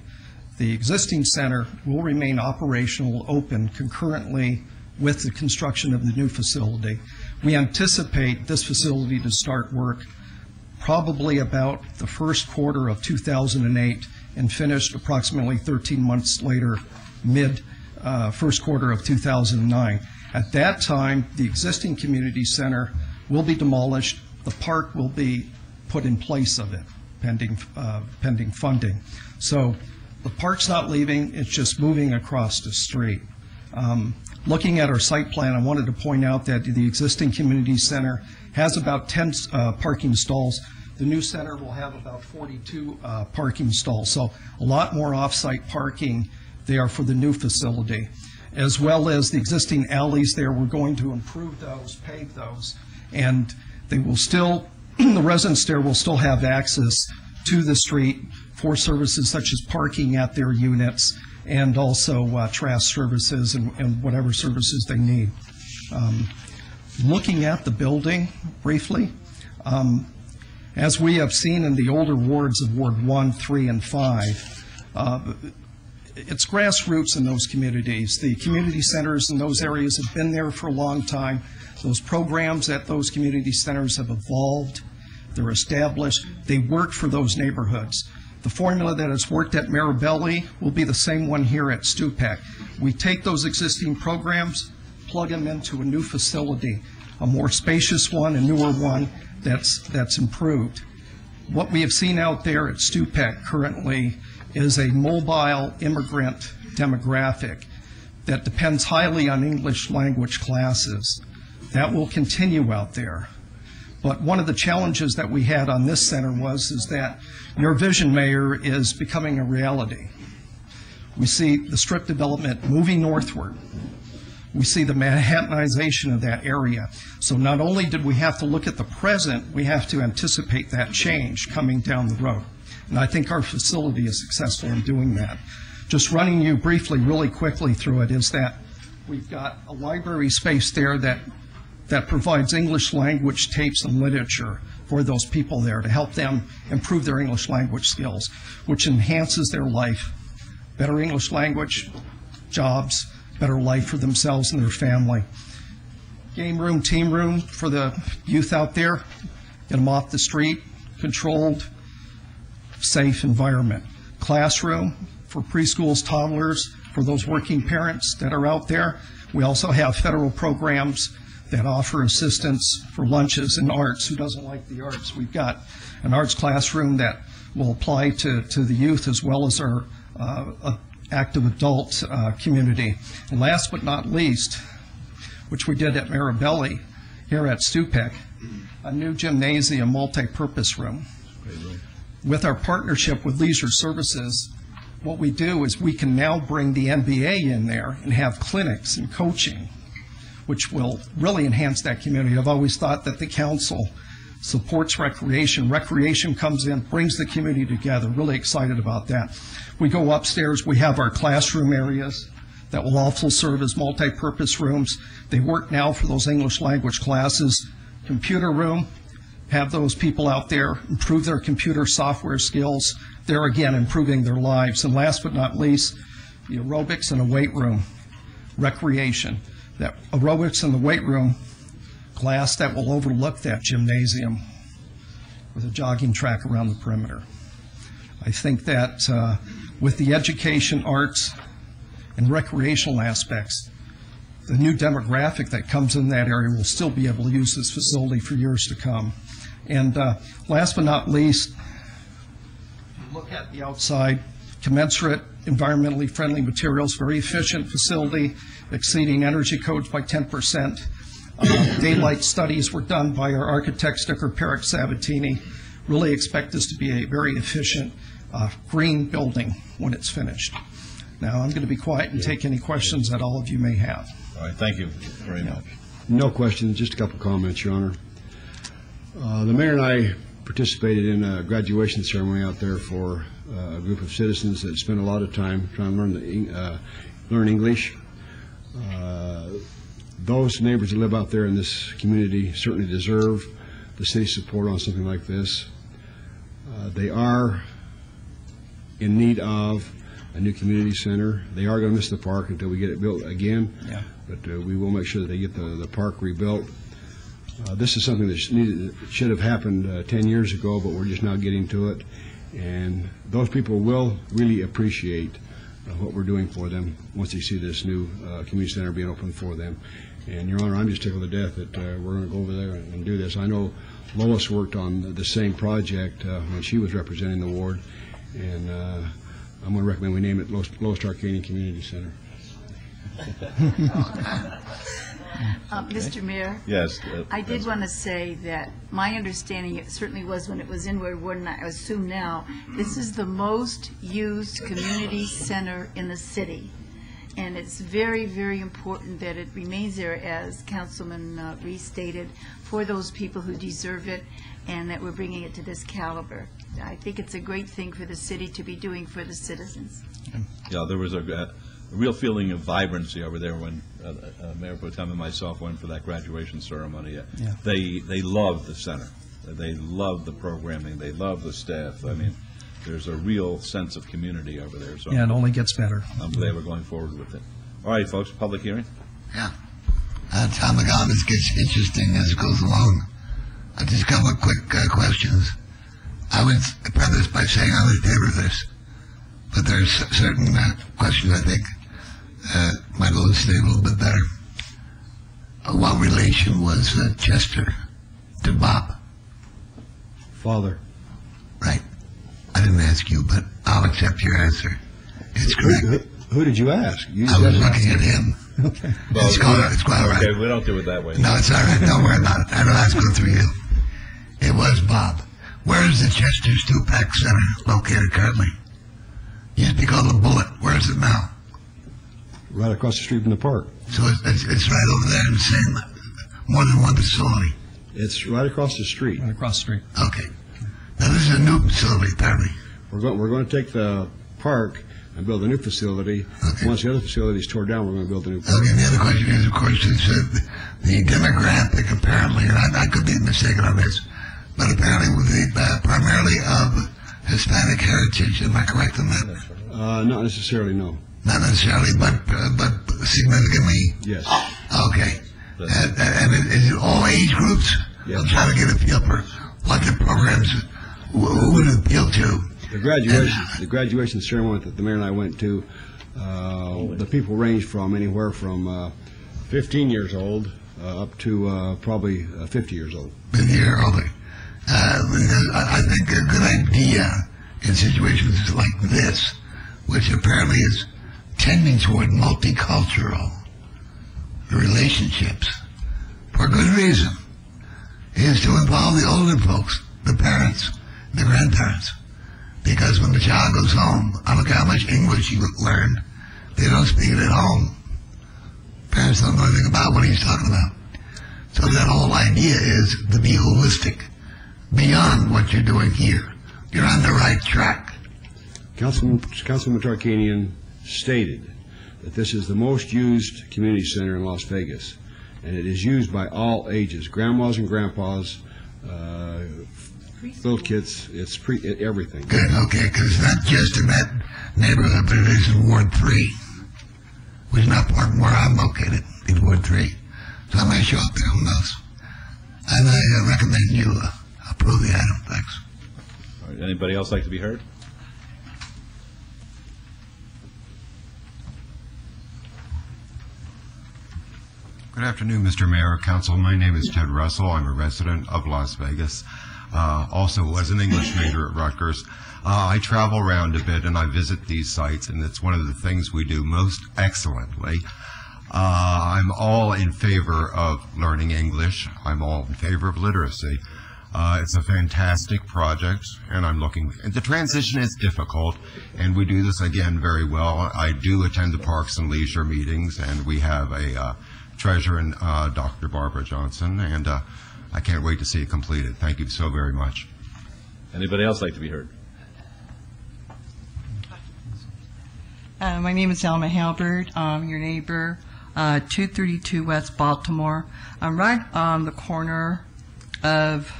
[SPEAKER 10] The existing center will remain operational, open concurrently with the construction of the new facility. We anticipate this facility to start work probably about the first quarter of 2008 and finished approximately 13 months later, first quarter of 2009. At that time, the existing community center will be demolished. The park will be put in place of it, pending funding. So the park's not leaving, it's just moving across the street. Looking at our site plan, I wanted to point out that the existing community center has about 10 parking stalls. The new center will have about 42 parking stalls, so a lot more off-site parking there for the new facility. As well as the existing alleys there, we're going to improve those, pave those, and they will still, the residents there will still have access to the street for services such as parking at their units, and also trash services and whatever services they need. Looking at the building briefly, as we have seen in the older wards of Ward 1, 3, and 5, it's grassroots in those communities. The community centers in those areas have been there for a long time. Those programs at those community centers have evolved. They're established. They work for those neighborhoods. The formula that has worked at Marabelli will be the same one here at Stupak. We take those existing programs, plug them into a new facility, a more spacious one, a newer one that's improved. What we have seen out there at Stupak currently is a mobile immigrant demographic that depends highly on English language classes. That will continue out there. But one of the challenges that we had on this center is that your vision, Mayor, is becoming a reality. We see the Strip development moving northward. We see the Manhattanization of that area. So not only did we have to look at the present, we have to anticipate that change coming down the road. And I think our facility is successful in doing that. Just running you briefly, really quickly through it, is that we've got a library space there that provides English language tapes and literature for those people there to help them improve their English language skills, which enhances their life. Better English language, jobs, better life for themselves and their family. Game room, team room for the youth out there. Get them off the street, controlled, safe environment. Classroom for preschools, toddlers, for those working parents that are out there. We also have federal programs that offer assistance for lunches and arts. Who doesn't like the arts? We've got an arts classroom that will apply to the youth as well as our active adult community. And last but not least, which we did at Marabelli, here at Stupak, a new gymnasium multi-purpose room. With our partnership with Leisure Services, what we do is we can now bring the NBA in there and have clinics and coaching. which will really enhance that community. I've always thought that the council supports recreation. Recreation comes in, brings the community together. Really excited about that. We go upstairs. We have our classroom areas that will also serve as multi-purpose rooms. They work now for those English language classes. Computer room, have those people out there improve their computer software skills. They're, again, improving their lives. And last but not least, the aerobics and a weight room, recreation. That aerobics in the weight room, glass that will overlook that gymnasium with a jogging track around the perimeter. I think that with the education, arts, and recreational aspects, the new demographic that comes in that area will still be able to use this facility for years to come. And last but not least, look at the outside, commensurate, environmentally friendly materials, very efficient facility, exceeding energy codes by 10%. Daylight studies were done by our architect, Sticker Perrick Sabatini. Really expect this to be a very efficient green building when it's finished. Now, I'm going to be quiet and take any questions that all of you may have.
[SPEAKER 1] All right, thank you very much.
[SPEAKER 17] No questions, just a couple of comments, Your Honor. The mayor and I participated in a graduation ceremony out there for a group of citizens that spent a lot of time trying to learn English. Those neighbors that live out there in this community certainly deserve the city's support on something like this. They are in need of a new community center. They are going to miss the park until we get it built again, but we will make sure that they get the park rebuilt. This is something that should have happened 10 years ago, but we're just now getting to it. And those people will really appreciate what we're doing for them once they see this new community center being open for them. And, Your Honor, I'm just tickled to death that we're going to go over there and do this. I know Lois worked on the same project when she was representing the ward, and I'm going to recommend we name it Lois Tarkanian Community Center.
[SPEAKER 6] Mr. Mayor?
[SPEAKER 1] Yes.
[SPEAKER 6] I did want to say that my understanding, it certainly was when it was in Ward 1, and I assume now, this is the most used community center in the city. And it's very, very important that it remains there, as Councilman Reese stated, for those people who deserve it, and that we're bringing it to this caliber. I think it's a great thing for the city to be doing for the citizens.
[SPEAKER 1] Yeah, there was a real feeling of vibrancy over there when Mayor Pro Tem and myself went for that graduation ceremony.
[SPEAKER 10] Yeah.
[SPEAKER 1] They love the center. They love the programming. They love the staff. I mean, there's a real sense of community over there. So
[SPEAKER 10] Yeah, it only gets better.
[SPEAKER 1] I'm glad we're going forward with it. All right, folks, public hearing.
[SPEAKER 14] Yeah. Tom McGowan, this gets interesting as it goes along. Just a couple of quick questions. I would preface by saying I would favor this, but there's certain questions I think might elucidate a little bit better. What relation was Chester to Bob?
[SPEAKER 17] Father.
[SPEAKER 14] Right. I didn't ask you, but I'll accept your answer. It's correct.
[SPEAKER 17] Who did you ask?
[SPEAKER 14] I was looking at him.
[SPEAKER 17] Okay.
[SPEAKER 14] It's quite all right.
[SPEAKER 1] Okay, we don't do it that way.
[SPEAKER 14] No, it's all right. Don't worry about it. I don't have to go through you. It was Bob. Where is the Chester Stupak Center located currently? Used to be called the Bullet. Where is it now?
[SPEAKER 17] Right across the street from the park.
[SPEAKER 14] So it's right over there in the same, more than one facility.
[SPEAKER 17] It's right across the street.
[SPEAKER 10] Right across the street.
[SPEAKER 14] Okay. Now this is a new facility, apparently.
[SPEAKER 17] We're going to take the park and build a new facility. Okay. Once the other facility is torn down, we're going to build a new park.
[SPEAKER 14] Okay, the other question is, of course, the demographic apparently, and I could be mistaken on this, but apparently would be primarily of Hispanic heritage. Am I correct on that?
[SPEAKER 17] Not necessarily, no.
[SPEAKER 14] Not necessarily, but significantly?
[SPEAKER 17] Yes.
[SPEAKER 14] Okay. And is it all age groups?
[SPEAKER 17] Yes.
[SPEAKER 14] I'm trying to get a feel for what the programs would appeal to.
[SPEAKER 17] The graduation ceremony that the mayor and I went to, the people ranged from anywhere from 15 years old up to probably 50 years old.
[SPEAKER 14] 50 years old. I think a good idea in situations like this, which apparently is tending toward multicultural relationships for good reason, is to involve the older folks, the parents, the grandparents. Because when the child goes home, I don't care how much English you learn, they don't speak it at home. parents don't know anything about what he's talking about. So that whole idea is to be holistic beyond what you're doing here. You're on the right track.
[SPEAKER 17] Councilman Tarkanian stated that this is the most used community center in Las Vegas, and it is used by all ages, grandmas and grandpas, little kids, everything.
[SPEAKER 14] Good, okay, because it's not just in that neighborhood, but it is in Ward 3, which is not where I'm located, in Ward 3. So I may show up there, who knows? And I recommend you approve the item. Thanks.
[SPEAKER 1] All right, anybody else like to be heard?
[SPEAKER 9] Good afternoon, Mr. Mayor, Council. My name is Ted Russell. I'm a resident of Las Vegas. Also was an English major at Rutgers. I travel around a bit and I visit these sites, and it's one of the things we do most excellently. I'm all in favor of learning English. I'm all in favor of literacy. It's a fantastic project, and the transition is difficult, and we do this again very well. I do attend the Parks and Leisure meetings, and we have a treasurer in Dr. Barbara Johnson, and I can't wait to see it completed. Thank you so very much.
[SPEAKER 1] Anybody else like to be heard?
[SPEAKER 18] My name is Alma Halbert. I'm your neighbor, 232 West Baltimore. I'm right on the corner of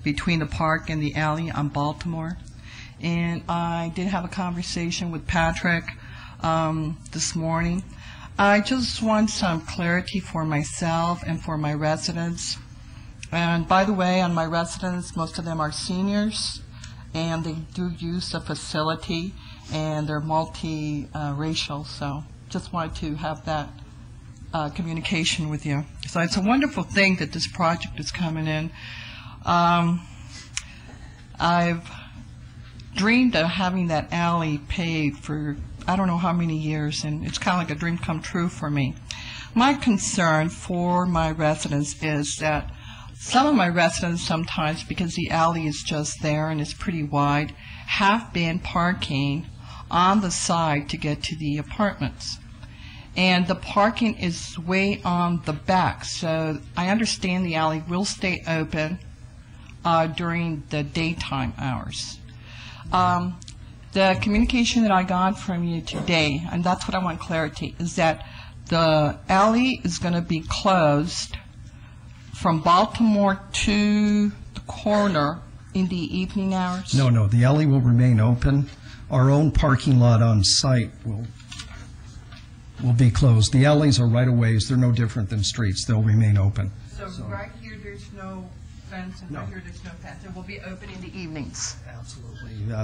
[SPEAKER 18] between the park and the alley on Baltimore. And I did have a conversation with Patrick this morning. I just want some clarity for myself and for my residents. And by the way, on my residents, most of them are seniors, and they do use the facility, and they're multi-racial, so just wanted to have that communication with you. So it's a wonderful thing that this project is coming in. I've dreamed of having that alley paved for I don't know how many years, and it's kind of like a dream come true for me. My concern for my residents is that some of my residents sometimes, because the alley is just there and it's pretty wide, have been parking on the side to get to the apartments. And the parking is way on the back, so I understand the alley will stay open during the daytime hours. The communication that I got from you today, and that's what I want clarity, is that the alley is going to be closed from Baltimore to the corner in the evening hours?
[SPEAKER 10] No, the alley will remain open. Our own parking lot on site will be closed. The alleys are right-of-ways. They're no different than streets. They'll remain open.
[SPEAKER 18] So right here, there's no fence, and right here, there's no fence. It will be open in the evenings?
[SPEAKER 10] Absolutely.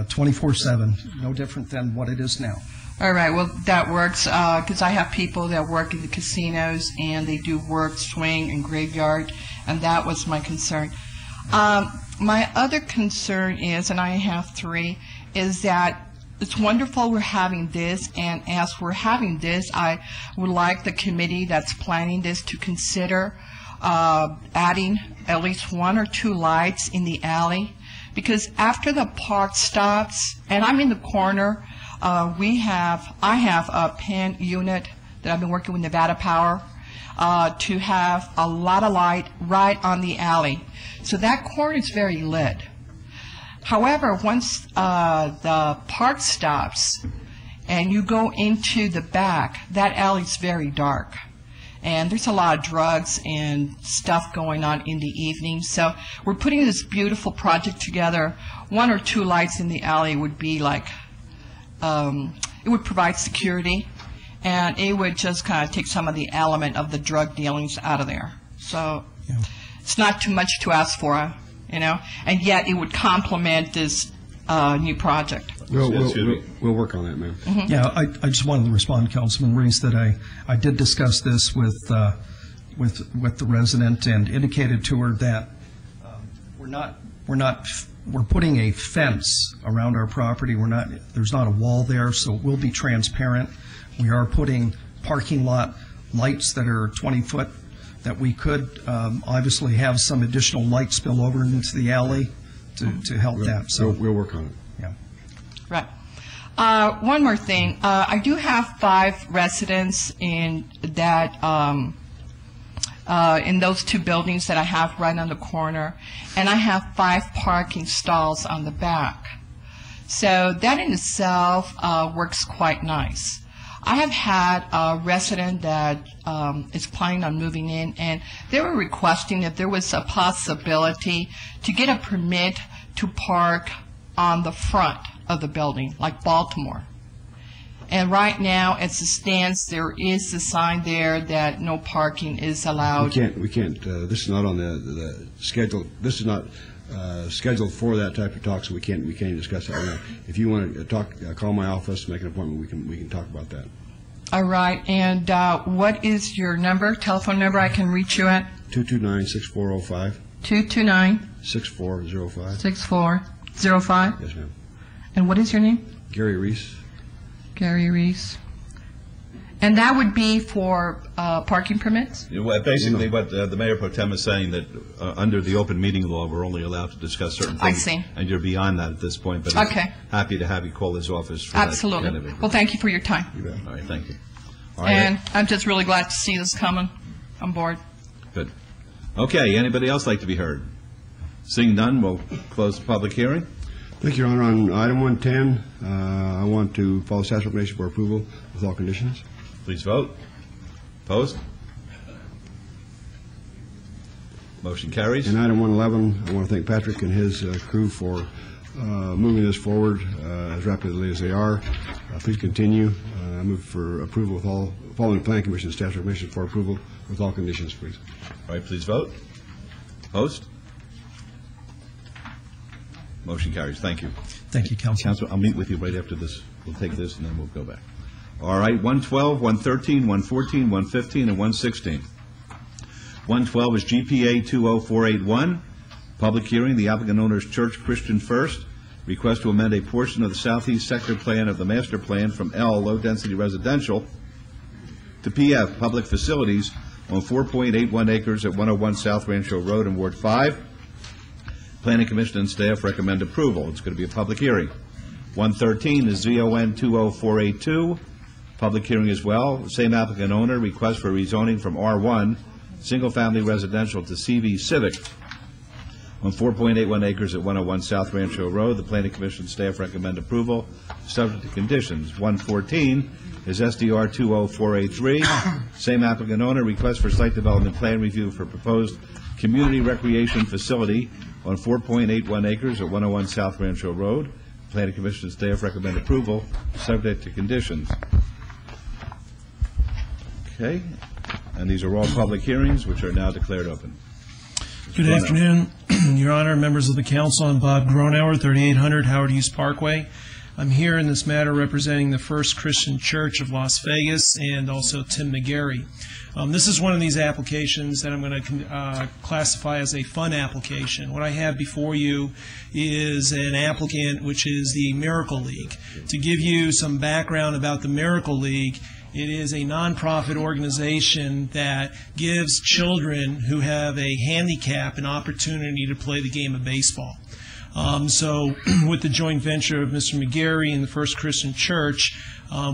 [SPEAKER 10] 24/7, no different than what it is now.
[SPEAKER 18] All right, well, that works, because I have people that work in the casinos, and they do work, swing, and graveyard, and that was my concern. My other concern is, and I have three, is that it's wonderful we're having this, and as we're having this, I would like the committee that's planning this to consider adding at least 1 or 2 lights in the alley, because after the park stops, and I'm in the corner, I have a PEN unit that I've been working with Nevada Power to have a lot of light right on the alley. So that corner is very lit. However, once the park stops and you go into the back, that alley's very dark. And there's a lot of drugs and stuff going on in the evening. So we're putting this beautiful project together. 1 or 2 lights in the alley would be like, it would provide security, and it would just kind of take some of the element of the drug dealings out of there. So it's not too much to ask for, and yet it would complement this new project.
[SPEAKER 17] We'll work on that, ma'am.
[SPEAKER 18] Mm-hmm.
[SPEAKER 10] Yeah, I just wanted to respond, Councilman Reese, that I did discuss this with the resident and indicated to her that we're putting a fence around our property. There's not a wall there, so it will be transparent. We are putting parking lot lights that are 20 foot that we could obviously have some additional light spill over into the alley to help that. So
[SPEAKER 17] we'll work on it.
[SPEAKER 10] Yeah.
[SPEAKER 18] Right. One more thing. I do have 5 residents in that in those 2 buildings that I have right on the corner, and I have 5 parking stalls on the back. So that in itself works quite nice. I have had a resident that is planning on moving in, and they were requesting if there was a possibility to get a permit to park on the front of the building, like Baltimore. And right now, as it stands, there is a sign there that no parking is allowed.
[SPEAKER 17] We can't, this is not on the schedule, this is not scheduled for that type of talk, so we can't discuss that right now. If you want to talk, call my office, make an appointment, we can talk about that.
[SPEAKER 18] All right, and what is your number, telephone number I can reach you at?
[SPEAKER 17] 229-6405.
[SPEAKER 18] 229-6405. 6405?
[SPEAKER 17] Yes, ma'am.
[SPEAKER 18] And what is your name?
[SPEAKER 17] Gary Reese.
[SPEAKER 18] Gary Reese. And that would be for parking permits?
[SPEAKER 1] Basically, what the Mayor Pro Tem is saying, that under the open meeting law, we're only allowed to discuss certain things.
[SPEAKER 18] I see.
[SPEAKER 1] And you're beyond that at this point, but
[SPEAKER 18] okay.
[SPEAKER 1] Happy to have you call his office for
[SPEAKER 18] absolutely.
[SPEAKER 1] That kind of
[SPEAKER 18] well, thank you for your time.
[SPEAKER 1] You bet. All right, thank you. All right.
[SPEAKER 18] And I'm just really glad to see this coming on board.
[SPEAKER 1] Good. Okay, anybody else like to be heard? Seeing none, we'll close the public hearing.
[SPEAKER 17] Thank you, Your Honor. On item 110, I want to follow staff's recommendation for approval with all conditions.
[SPEAKER 1] Please vote. Opposed? Motion carries.
[SPEAKER 17] In item 111, I want to thank Patrick and his crew for moving this forward as rapidly as they are. Please continue. I move for approval with all, following the Planning Commission staff's recommendation for approval with all conditions, please.
[SPEAKER 1] All right, please vote. Opposed? Motion carries. Thank you.
[SPEAKER 4] Thank you, Counsel.
[SPEAKER 1] Counsel, I'll meet with you right after this. We'll take this and then we'll go back. All right, 112, 113, 114, 115, and 116. 112 is GPA 20481. Public hearing, the applicant owner's Church Christian First. Request to amend a portion of the southeast sector plan of the master plan from L, low-density residential, to PF, public facilities, on 4.81 acres at 101 South Rancho Road in Ward 5. Planning Commission and staff recommend approval. It's going to be a public hearing. 113 is ZON 20482. Public hearing as well. Same applicant owner, request for rezoning from R1, single-family residential, to CV Civic on 4.81 acres at 101 South Rancho Road. The Planning Commission staff recommend approval, subject to conditions. 114 is SDR 20483. Same applicant owner, request for site development plan review for proposed community recreation facility on 4.81 acres at 101 South Rancho Road. Planning Commission staff recommend approval, subject to conditions. Okay, and these are all public hearings, which are now declared open.
[SPEAKER 4] Good afternoon, Your Honor, members of the council. I'm Bob Gronauer, 3800 Howard Hughes Parkway. I'm here in this matter representing the First Christian Church of Las Vegas and also Tim McGarry. This is one of these applications that I'm going to classify as a fun application. What I have before you is an applicant, which is the Miracle League. To give you some background about the Miracle League, it is a nonprofit organization that gives children who have a handicap an opportunity to play the game of baseball. So with the joint venture of Mr. McGarry and the First Christian Church,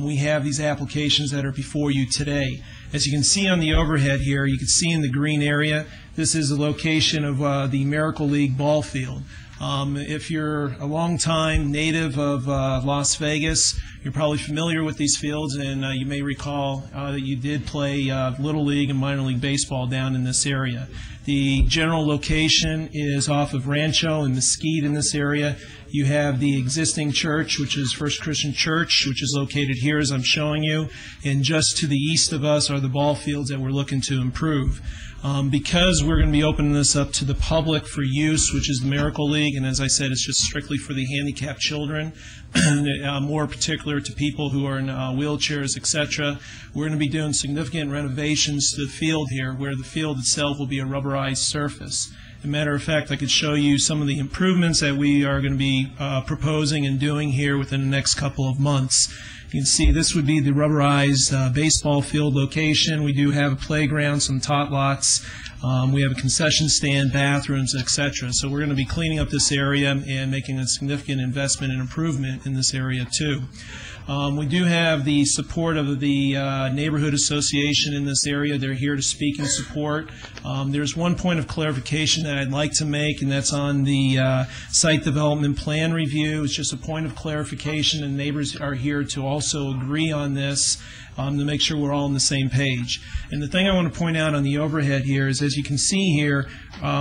[SPEAKER 4] we have these applications that are before you today. As you can see on the overhead here, you can see in the green area, this is the location of the Miracle League ball field. If you're a long-time native of Las Vegas, you're probably familiar with these fields, and you may recall that you did play Little League and Minor League Baseball down in this area. The general location is off of Rancho and Mesquite in this area. You have the existing church, which is First Christian Church, which is located here as I'm showing you, and just to the east of us are the ball fields that we're looking to improve. Because we're going to be opening this up to the public for use, which is the Miracle League, and as I said, it's just strictly for the handicapped children, and more particular to people who are in wheelchairs, etc. We're going to be doing significant renovations to the field here, where the field itself will be a rubberized surface. As a matter of fact, I could show you some of the improvements that we are going to be proposing and doing here within the next couple of months. You can see this would be the rubberized baseball field location. We do have a playground, some tot lots, We have a concession stand, bathrooms, etc. So we're going to be cleaning up this area and making a significant investment and improvement in this area too. We do have the support of the neighborhood association in this area. They're here to speak in support. There's one point of clarification that I'd like to make, and that's on the site development plan review. It's just a point of clarification, and neighbors are here to also agree on this to make sure we're all on the same page. And the thing I want to point out on the overhead here is, as you can see here,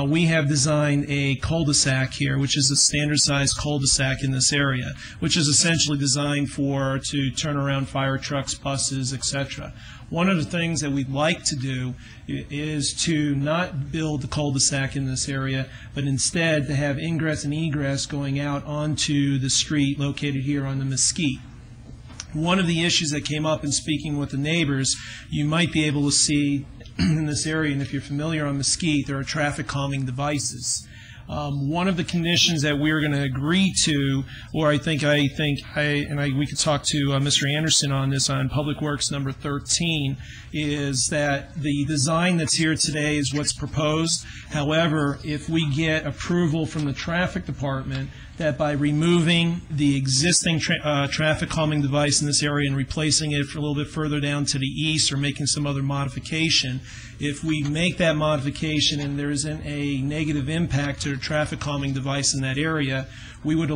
[SPEAKER 4] we have designed a cul-de-sac here, which is a standard size cul-de-sac in this area, which is essentially designed to turn around fire trucks, buses, etc. One of the things that we'd like to do is to not build the cul-de-sac in this area, but instead to have ingress and egress going out onto the street located here on the Mesquite. One of the issues that came up in speaking with the neighbors, you might be able to see in this area, and if you're familiar on Mesquite, there are traffic calming devices. One of the conditions that we're going to agree to, or we could talk to Mr. Anderson on this on Public Works number 13, is that the design that's here today is what's proposed. However, if we get approval from the traffic department that by removing the existing traffic calming device in this area and replacing it a little bit further down to the east or making some other modification, if we make that modification and there isn't a negative impact to the traffic calming device in that area, we would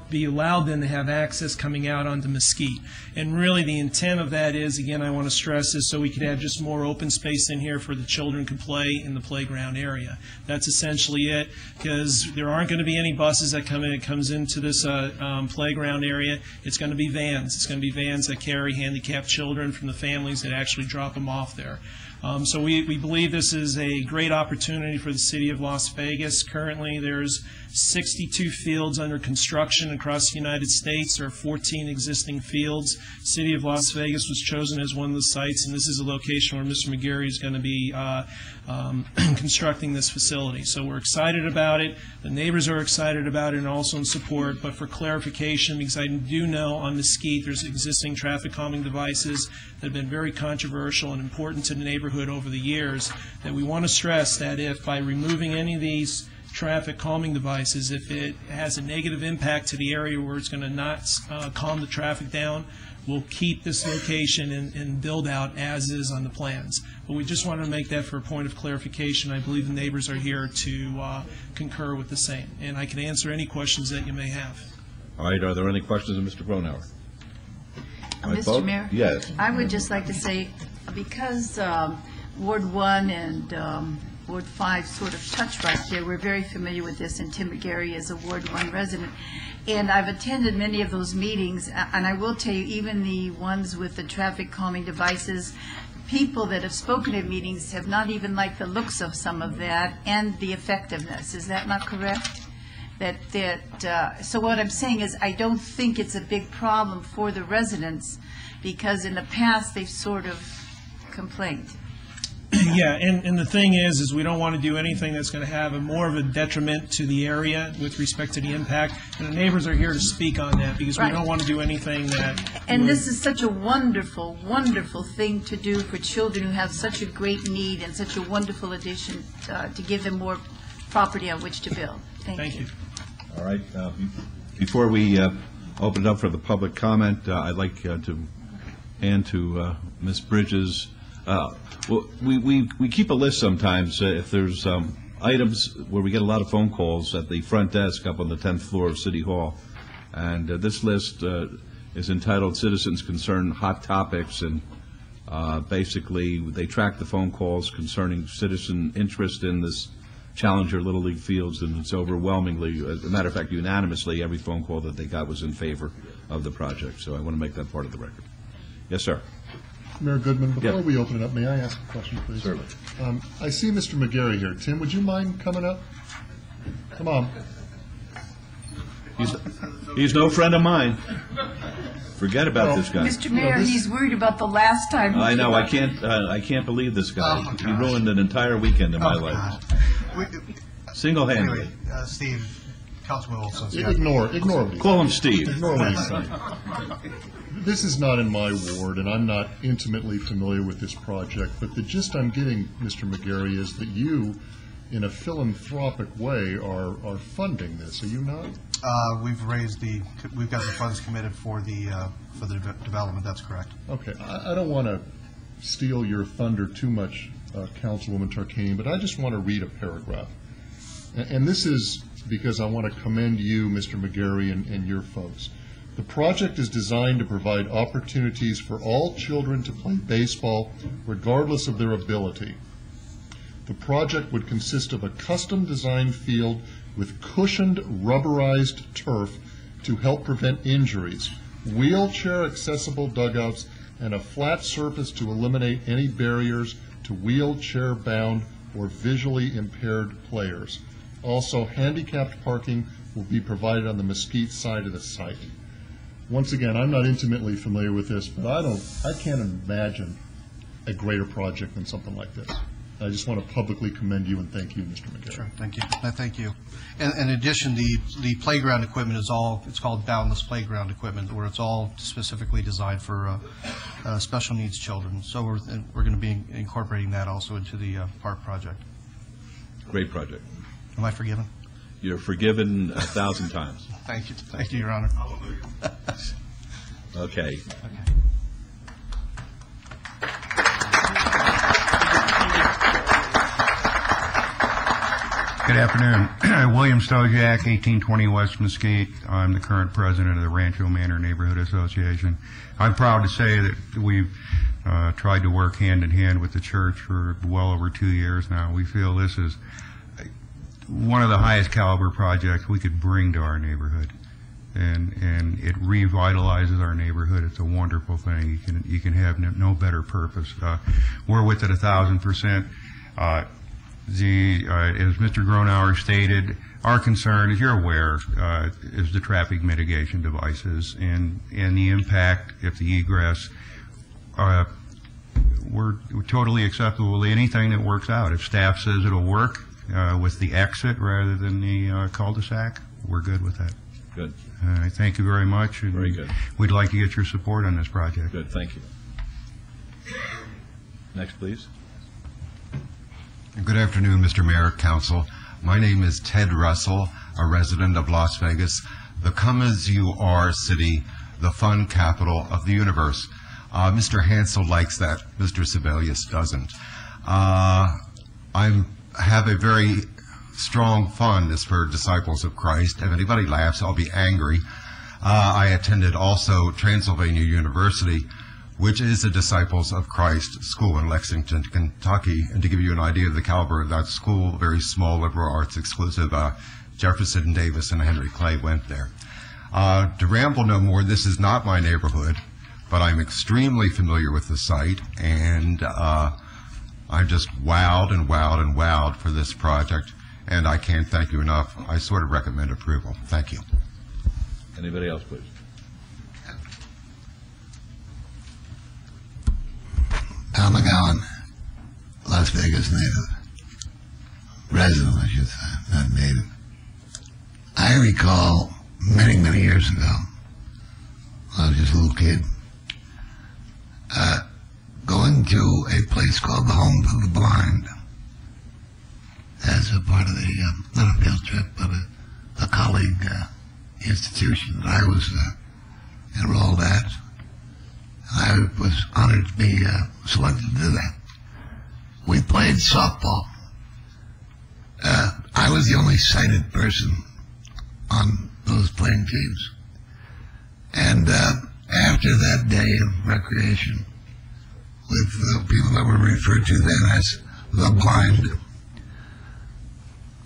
[SPEAKER 4] be allowed then to have access coming out onto Mesquite. And really the intent of that is, again, I want to stress this, so we could have just more open space in here for the children to play in the playground area. That's essentially it, because there aren't going to be any buses that come in. It comes into this playground area. It's going to be vans. It's going to be vans that carry handicapped children from the families that actually drop them off there. So we believe this is a great opportunity for the city of Las Vegas. Currently, there's 62 fields under construction across the United States. There are 14 existing fields. City of Las Vegas was chosen as one of the sites, and this is a location where Mr. McGarry is going to be constructing this facility. So we're excited about it. The neighbors are excited about it and also in support. But for clarification, because I do know on Mesquite there's existing traffic calming devices that have been very controversial and important to the neighborhood over the years, that we want to stress that if by removing any of these traffic calming devices, if it has a negative impact to the area where it's going to not calm the traffic down, we'll keep this location and build out as is on the plans. But we just wanted to make that for a point of clarification. I believe the neighbors are here to concur with the same. And I can answer any questions that you may have.
[SPEAKER 1] All right. Are there any questions of Mr. Gronauer?
[SPEAKER 6] Mr. Mayor?
[SPEAKER 1] Yes.
[SPEAKER 6] I would just like to say, because Ward 1 and Ward 5 sort of touch right there, we're very familiar with this, and Tim McGarry is a Ward 1 resident. And I've attended many of those meetings, and I will tell you, even the ones with the traffic calming devices, people that have spoken at meetings have not even liked the looks of some of that and the effectiveness. Is that not correct? So what I'm saying is, I don't think it's a big problem for the residents, because in the past they've sort of complained.
[SPEAKER 4] Yeah, and the thing is we don't want to do anything that's going to have more of a detriment to the area with respect to the impact. And the neighbors are here to speak on that, because we don't want to do anything that...
[SPEAKER 6] And this is such a wonderful, wonderful thing to do for children who have such a great need, and such a wonderful addition to give them more property on which to build. Thank you.
[SPEAKER 1] All right. Before we open it up for the public comment, I'd like to hand to Ms. Bridges. Well, we keep a list sometimes if there's items where we get a lot of phone calls at the front desk up on the 10th floor of City Hall. And this list is entitled Citizens Concern Hot Topics, and basically they track the phone calls concerning citizen interest in this Challenger Little League fields, and it's overwhelmingly, as a matter of fact, unanimously, every phone call that they got was in favor of the project. So I want to make that part of the record. Yes, sir.
[SPEAKER 7] Mayor Goodman, before we open it up, may I ask a question, please?
[SPEAKER 1] Certainly.
[SPEAKER 7] I see Mr. McGarry here. Tim, would you mind coming up? Come on.
[SPEAKER 1] He's no friend of mine. Forget about this guy.
[SPEAKER 6] Mr. Mayor, he's worried about the last time.
[SPEAKER 1] I know. I can't believe this guy.
[SPEAKER 12] Oh,
[SPEAKER 1] he ruined an entire weekend of my life. Single-handedly.
[SPEAKER 12] Anyway, Steve,
[SPEAKER 3] Councilman Wilson.
[SPEAKER 7] Ignore what he's
[SPEAKER 1] Call him Steve.
[SPEAKER 7] Ignore what he's saying. This is not in my ward, and I'm not intimately familiar with this project, but the gist I'm getting, Mr. McGarry, is that you, in a philanthropic way, are funding this. Are you not?
[SPEAKER 3] We've got the funds committed for the development. That's correct.
[SPEAKER 7] Okay. I don't want to steal your thunder too much, Councilwoman Tarkanian, but I just want to read a paragraph. And this is because I want to commend you, Mr. McGarry, and your folks. The project is designed to provide opportunities for all children to play baseball regardless of their ability. The project would consist of a custom-designed field with cushioned, rubberized turf to help prevent injuries, wheelchair-accessible dugouts, and a flat surface to eliminate any barriers to wheelchair-bound or visually impaired players. Also, handicapped parking will be provided on the Mesquite side of the site. Once again, I'm not intimately familiar with this, but I can't imagine a greater project than something like this. I just want to publicly commend you and thank you, Mr. McGarry.
[SPEAKER 3] Sure, thank you. Thank you. And in addition, the playground equipment it's called boundless playground equipment, where it's all specifically designed for special needs children. So we're going to be incorporating that also into the park project.
[SPEAKER 1] Great project.
[SPEAKER 3] Am I forgiven?
[SPEAKER 1] You're forgiven 1,000 times.
[SPEAKER 3] Thank you. Thank you, Your Honor.
[SPEAKER 1] Okay.
[SPEAKER 12] Good afternoon. William Stojak, 1820 West Mesquite. I'm the current president of the Rancho Manor Neighborhood Association. I'm proud to say that we've tried to work hand in hand with the church for well over 2 years now. We feel this is one of the highest caliber projects we could bring to our neighborhood, and it revitalizes our neighborhood. It's a wonderful thing. You can have no better purpose. We're with it 1,000%. As Mr. Gronauer stated, our concern, as you're aware, is the traffic mitigation devices and the impact if the egress. We're totally acceptable to anything that works out. If staff says it'll work with the exit rather than the cul-de-sac, we're good with that.
[SPEAKER 1] Good.
[SPEAKER 12] Thank you very much. And
[SPEAKER 1] very good.
[SPEAKER 12] We'd like to get your support on this project.
[SPEAKER 1] Good. Thank you. Next, please.
[SPEAKER 9] Good afternoon, Mr. Mayor, Council. My name is Ted Russell, a resident of Las Vegas, the come-as-you-are city, the fun capital of the universe. Mr. Hansel likes that. Mr. Sebelius doesn't. I have a very strong fondness for Disciples of Christ. If anybody laughs, I'll be angry. I attended also Transylvania University, which is a Disciples of Christ school in Lexington, Kentucky. And to give you an idea of the caliber of that school, very small, liberal arts exclusive, Jefferson Davis and Henry Clay went there. To ramble no more, this is not my neighborhood, but I'm extremely familiar with the site, and I'm just wowed and wowed and wowed for this project, and I can't thank you enough. I sort of recommend approval. Thank you.
[SPEAKER 1] Anybody else, please?
[SPEAKER 14] Al McGowan, Las Vegas native. Resident, I should say, not native. I recall many, many years ago, when I was just a little kid, going to a place called the Home for the Blind as a part of the, not a field trip, but a colleague institution that I was enrolled at. I was honored to be selected to do that. We played softball. I was the only sighted person on those playing teams. And after that day of recreation, with people that were referred to then as the blind,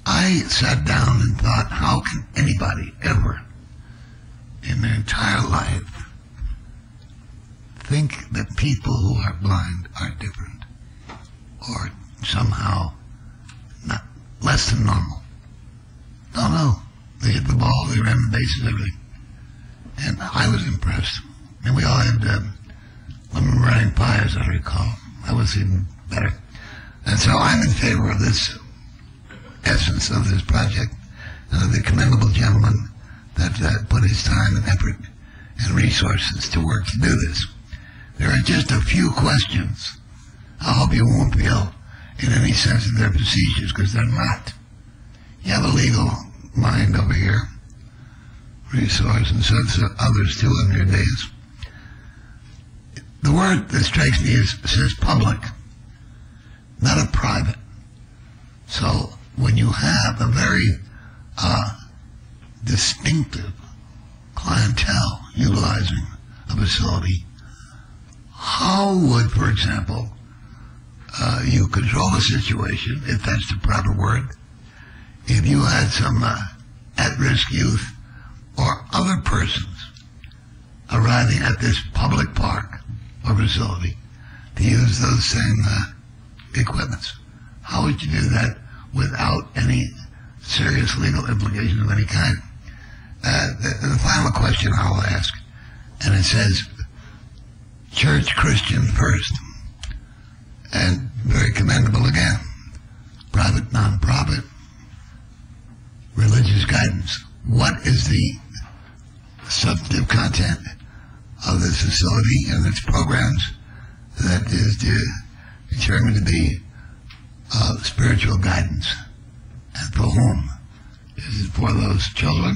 [SPEAKER 14] I sat down and thought, how can anybody ever in their entire life think that people who are blind are different or somehow not less than normal? No. They hit the ball, they ran the bases, everything. And I was impressed. And we all had lemon meringue pie, as I recall. That was even better. And so I'm in favor of this essence of this project. the commendable gentleman that put his time and effort and resources to work to do this. There are just a few questions. I hope you won't feel in any sense that they're facetious, because they're not. You have a legal mind over here, resource, and so others too in your days. The word that strikes me says public, not a private. So when you have a very distinctive clientele utilizing a facility, how would, for example, you control the situation, if that's the proper word, if you had some at-risk youth or other persons arriving at this public park or facility to use those same equipments? How would you do that without any serious legal implications of any kind? The final question I'll ask, and it says, Church Christian first, and very commendable again, private, non-profit, religious guidance. What is the substantive content of this facility and its programs that is determined to be spiritual guidance? And for whom? Is it for those children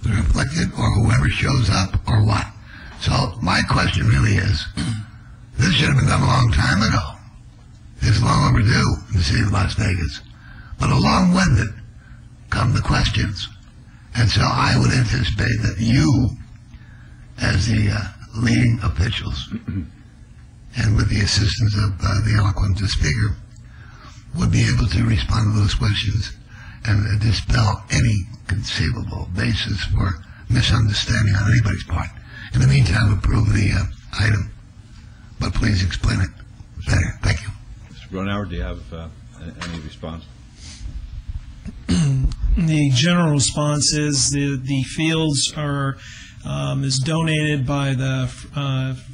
[SPEAKER 14] that are afflicted, or whoever shows up, or what? So my question really is, this should have been done a long time ago. It's long overdue in the city of Las Vegas. But along with it come the questions. And so I would anticipate that you, as the leading officials, and with the assistance of the eloquent speaker, would be able to respond to those questions and dispel any conceivable basis for misunderstanding on anybody's part. In the meantime, approve the item, but please explain it better. Thank you.
[SPEAKER 1] Mr. Gronauer, do you have any response?
[SPEAKER 4] The general response is the fields are is donated by the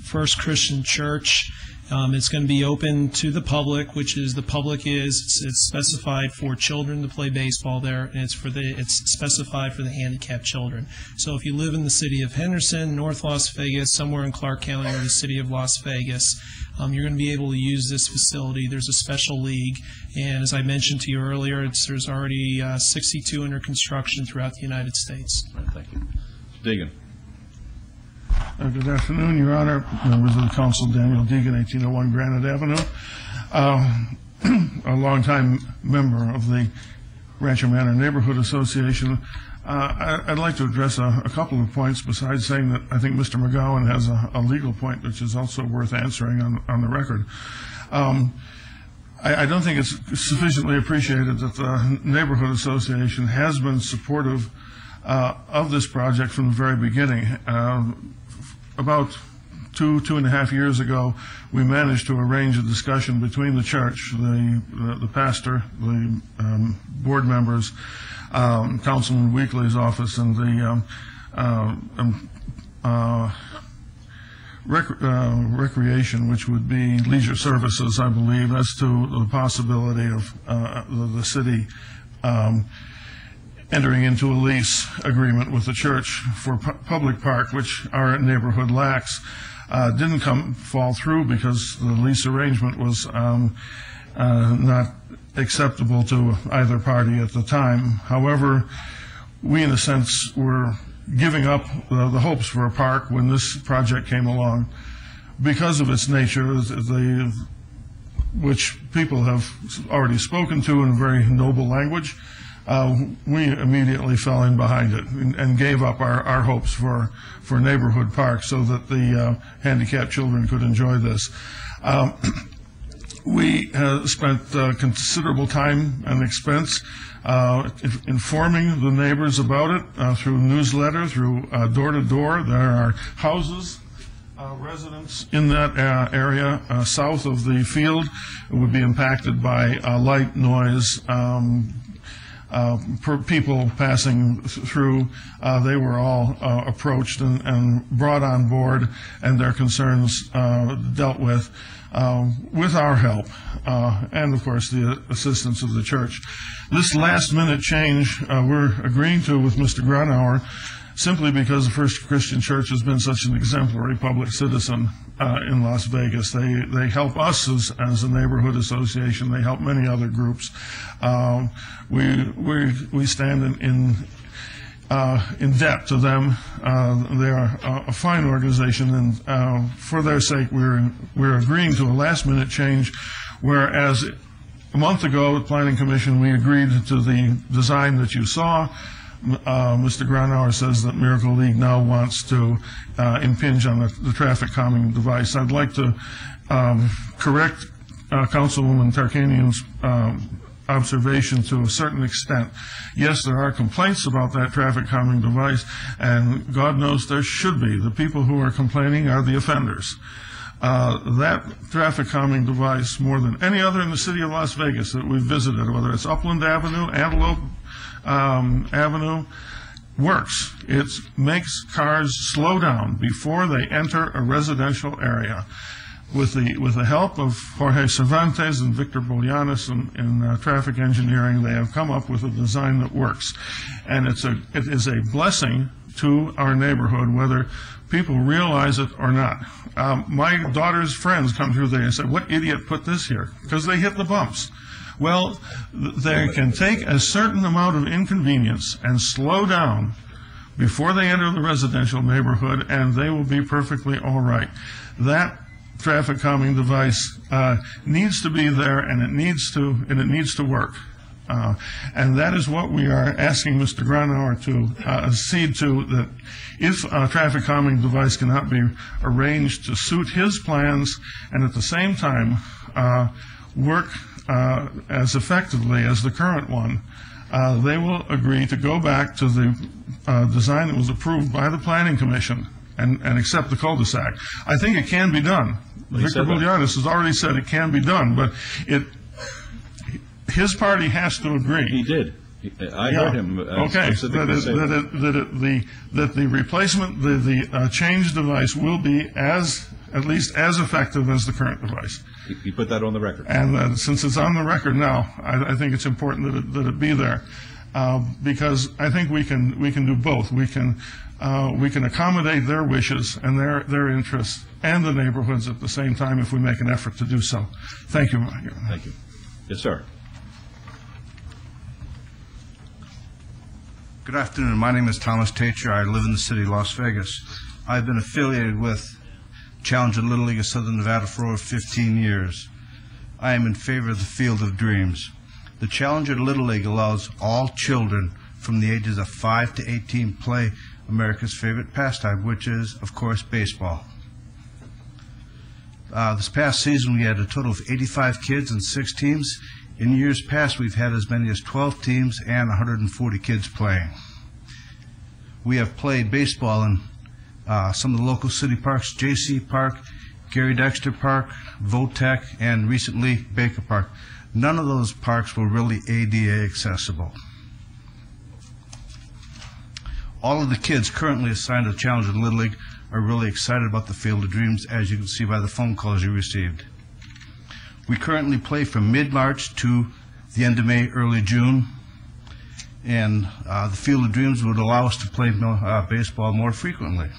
[SPEAKER 4] First Christian Church. It's going to be open to the public, which is it's specified for children to play baseball there, and it's specified for the handicapped children. So if you live in the city of Henderson, North Las Vegas, somewhere in Clark County, or the city of Las Vegas, you're going to be able to use this facility. There's a special league, and as I mentioned to you earlier, there's already 62 under construction throughout the United States.
[SPEAKER 1] Right, thank you. Mr. Deegan.
[SPEAKER 22] Good afternoon, Your Honor, members of the council. Daniel Deegan, 1801 Granite Avenue. A longtime member of the Rancho Manor Neighborhood Association. I'd like to address a couple of points besides saying that I think Mr. McGowan has a legal point which is also worth answering on the record. I don't think it's sufficiently appreciated that the Neighborhood Association has been supportive of this project from the very beginning. About two and a half years ago, we managed to arrange a discussion between the church, the pastor, the board members, Councilman Weekly's office, and the recreation, which would be leisure services, I believe, as to the possibility of the city entering into a lease agreement with the church for public park, which our neighborhood lacks. Didn't fall through because the lease arrangement was not acceptable to either party at the time. However, we in a sense were giving up the hopes for a park when this project came along because of its nature, which people have already spoken to in very noble language. We immediately fell in behind it and gave up our hopes for neighborhood parks so that the handicapped children could enjoy this. We spent considerable time and expense informing the neighbors about it through newsletter, through door-to-door. There are houses, residents in that area south of the field would be impacted by light, noise, people passing through. They were all approached and brought on board, and their concerns dealt with.
[SPEAKER 11] with our help and, of course, the assistance of the church. This last-minute change we're agreeing to with Mr. Grunauer simply because the First Christian Church has been such an exemplary public citizen in Las Vegas. They help us as a neighborhood association. They help many other groups. We stand in debt to them. They are a fine organization, and for their sake, we're agreeing to a last-minute change, whereas a month ago at Planning Commission, we agreed to the design that you saw. Mr. Grunauer says that Miracle League now wants to impinge on the traffic calming device. I'd like to correct Councilwoman Tarkanian's observation to a certain extent. Yes, there are complaints about that traffic calming device, and God knows there should be. The people who are complaining are the offenders. That traffic calming device, more than any other in the city of Las Vegas that we've visited, whether it's Upland Avenue, Antelope Avenue, works. It makes cars slow down before they enter a residential area. With the help of Jorge Cervantes and Victor Bolianis in traffic engineering, they have come up with a design that works. And it is a blessing to our neighborhood, whether people realize it or not. My daughter's friends come through there and say, "What idiot put this here?" Because they hit the bumps. Well, they can take a certain amount of inconvenience and slow down before they enter the residential neighborhood, and they will be perfectly all right. That traffic calming device needs to be there, and it needs to work. And that is what we are asking Mr. Grunauer to accede to, that if a traffic calming device cannot be arranged to suit his plans and at the same time work as effectively as the current one, they will agree to go back to the design that was approved by the Planning Commission and accept the cul-de-sac. I think it can be done. Victor Bolianis has already said it can be done, but his party has to agree.
[SPEAKER 1] He did. I heard him specifically say
[SPEAKER 11] that the replacement, the changed device will be at least as effective as the current device.
[SPEAKER 1] He put that on the record.
[SPEAKER 11] And since it's on the record now, I think it's important that it be there, because I think we can do both. We can accommodate their wishes and their interests and the neighborhoods at the same time if we make an effort to do so. Thank you.
[SPEAKER 1] Thank you. Yes, sir.
[SPEAKER 13] Good afternoon. My name is Thomas Tatcher. I live in the city of Las Vegas. I've been affiliated with Challenger Little League of Southern Nevada for over 15 years. I am in favor of the Field of Dreams. The Challenger Little League allows all children from the ages of 5 to 18 play America's favorite pastime, which is, of course, baseball. This past season, we had a total of 85 kids and 6 teams. In years past, we've had as many as 12 teams and 140 kids playing. We have played baseball in some of the local city parks, J.C. Park, Gary Dexter Park, Votech, and recently Baker Park. None of those parks were really ADA accessible. All of the kids currently assigned to the Challenger Little League are really excited about the Field of Dreams, as you can see by the phone calls you received. We currently play from mid-March to the end of May, early June, and the Field of Dreams would allow us to play baseball more frequently.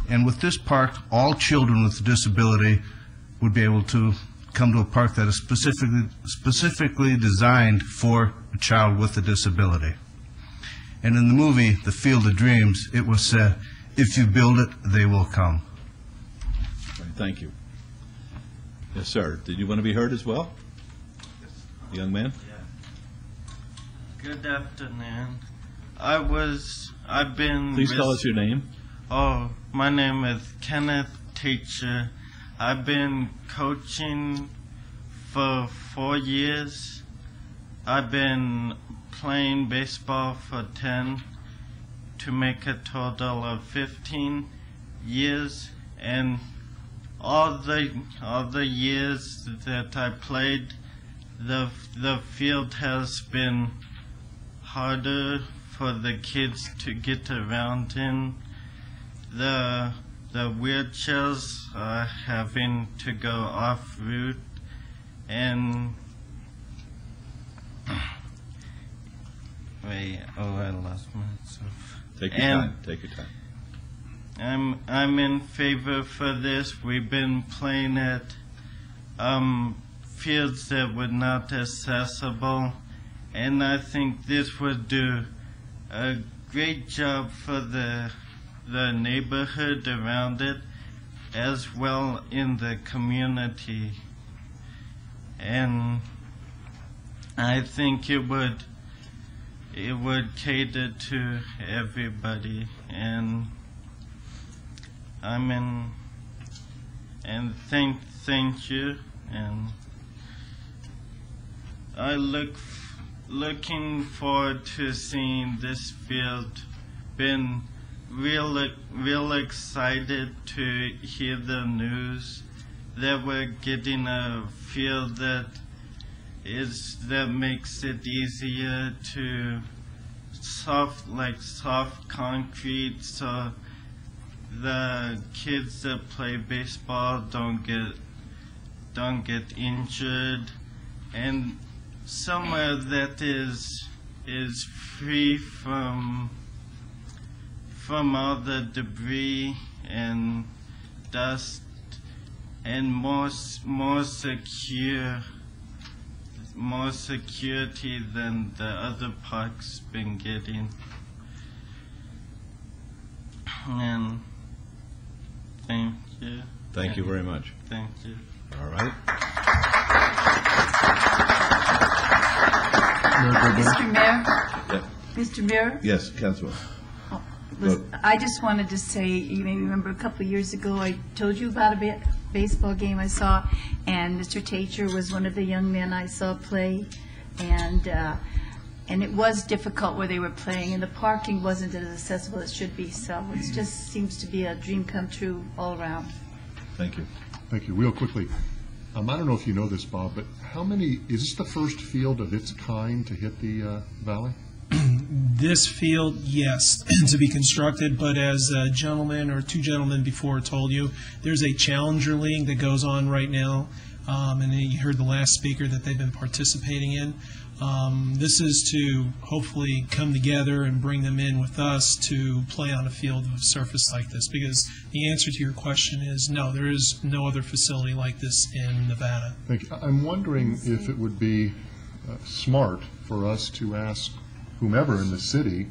[SPEAKER 13] And with this park, all children with a disability would be able to come to a park that is specifically designed for a child with a disability. And in the movie, The Field of Dreams, it was said, if you build it, they will come.
[SPEAKER 1] Thank you. Yes, sir. Did you want to be heard as well? The young man?
[SPEAKER 19] Good afternoon. I've been...
[SPEAKER 1] Please tell us your name.
[SPEAKER 19] Oh, my name is Kenneth Teacher. I've been coaching for 4 years. I've been playing baseball for 10 to make a total of 15 years, and all the years that I played, the field has been harder for the kids to get around in. The the wheelchairs are having to go off route, and I lost myself.
[SPEAKER 1] Take your time. Take your time.
[SPEAKER 19] I'm in favor for this. We've been playing at fields that were not accessible, and I think this would do a great job for the neighborhood around it, as well in the community. And I think it would cater to everybody, and thank you, and I looking forward to seeing this field. Been real excited to hear the news that we're getting a field that makes it easier to soft concrete, so the kids that play baseball don't get injured, and somewhere that is free from all the debris and dust, and more security than the other parks been getting. And thank you.
[SPEAKER 1] Thank you very much.
[SPEAKER 19] Thank you.
[SPEAKER 1] All right.
[SPEAKER 6] Mr. Mayor?
[SPEAKER 1] Yeah.
[SPEAKER 6] Mr. Mayor?
[SPEAKER 1] Yes, Councilman.
[SPEAKER 6] I just wanted to say, you may remember a couple of years ago, I told you about a baseball game I saw, and Mr. Tatcher was one of the young men I saw play, and it was difficult where they were playing, and the parking wasn't as accessible as it should be, so it just seems to be a dream come true all around.
[SPEAKER 1] Thank you.
[SPEAKER 7] Thank you. Real quickly, I don't know if you know this, Bob, but is this the first field of its kind to hit the valley?
[SPEAKER 4] This field, yes, to be constructed, but as a gentleman or two gentlemen before told you, there's a Challenger League that goes on right now, and you heard the last speaker that they've been participating in. This is to hopefully come together and bring them in with us to play on a field of surface like this, because the answer to your question is no, there is no other facility like this in Nevada.
[SPEAKER 7] Thank you. I'm wondering if it would be smart for us to ask whomever in the city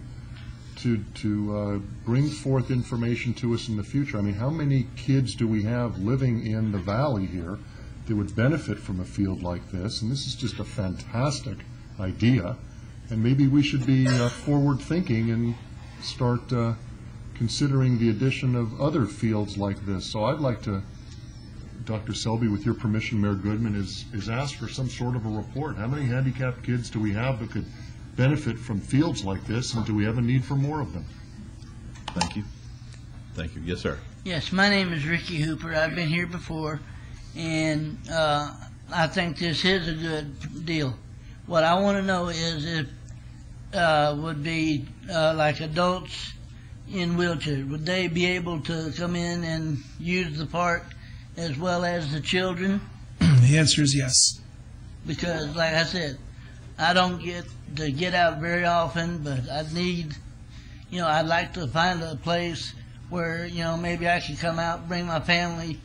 [SPEAKER 7] to bring forth information to us in the future. I mean, how many kids do we have living in the valley here that would benefit from a field like this? And this is just a fantastic idea, and maybe we should be forward-thinking and start considering the addition of other fields like this. So I'd like to, Dr. Selby, with your permission, Mayor Goodman, is ask for some sort of a report. How many handicapped kids do we have that could benefit from fields like this, and do we have a need for more of them?
[SPEAKER 1] Thank you. Thank you. Yes, sir.
[SPEAKER 15] Yes, my name is Ricky Hooper. I've been here before, and I think this is a good deal. What I want to know is if would be like adults in wheelchairs, would they be able to come in and use the park as well as the children?
[SPEAKER 4] The answer is yes.
[SPEAKER 15] Because, like I said, I don't get to get out very often, but I need, I'd like to find a place where, maybe I could come out, bring my family,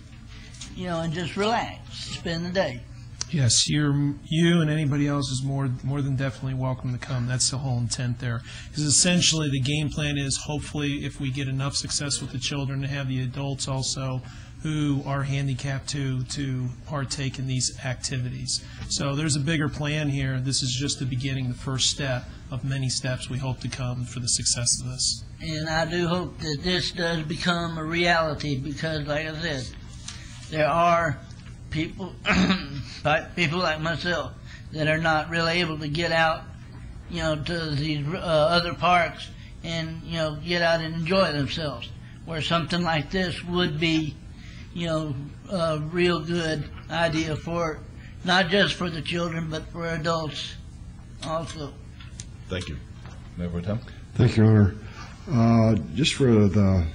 [SPEAKER 15] and just relax, spend the day.
[SPEAKER 4] Yes, you and anybody else is more than definitely welcome to come. That's the whole intent there. Because essentially the game plan is hopefully if we get enough success with the children to have the adults also who are handicapped to partake in these activities. So there's a bigger plan here. This is just the beginning, the first step of many steps we hope to come for the success of this.
[SPEAKER 15] And I do hope that this does become a reality because, like I said, there are people like myself that are not really able to get out, to these other parks and, get out and enjoy themselves, where something like this would be, a real good idea for, not just for the children, but for adults also.
[SPEAKER 1] Thank you. Mayor Pro Tem?
[SPEAKER 17] Thank you, Your Honor. Just for the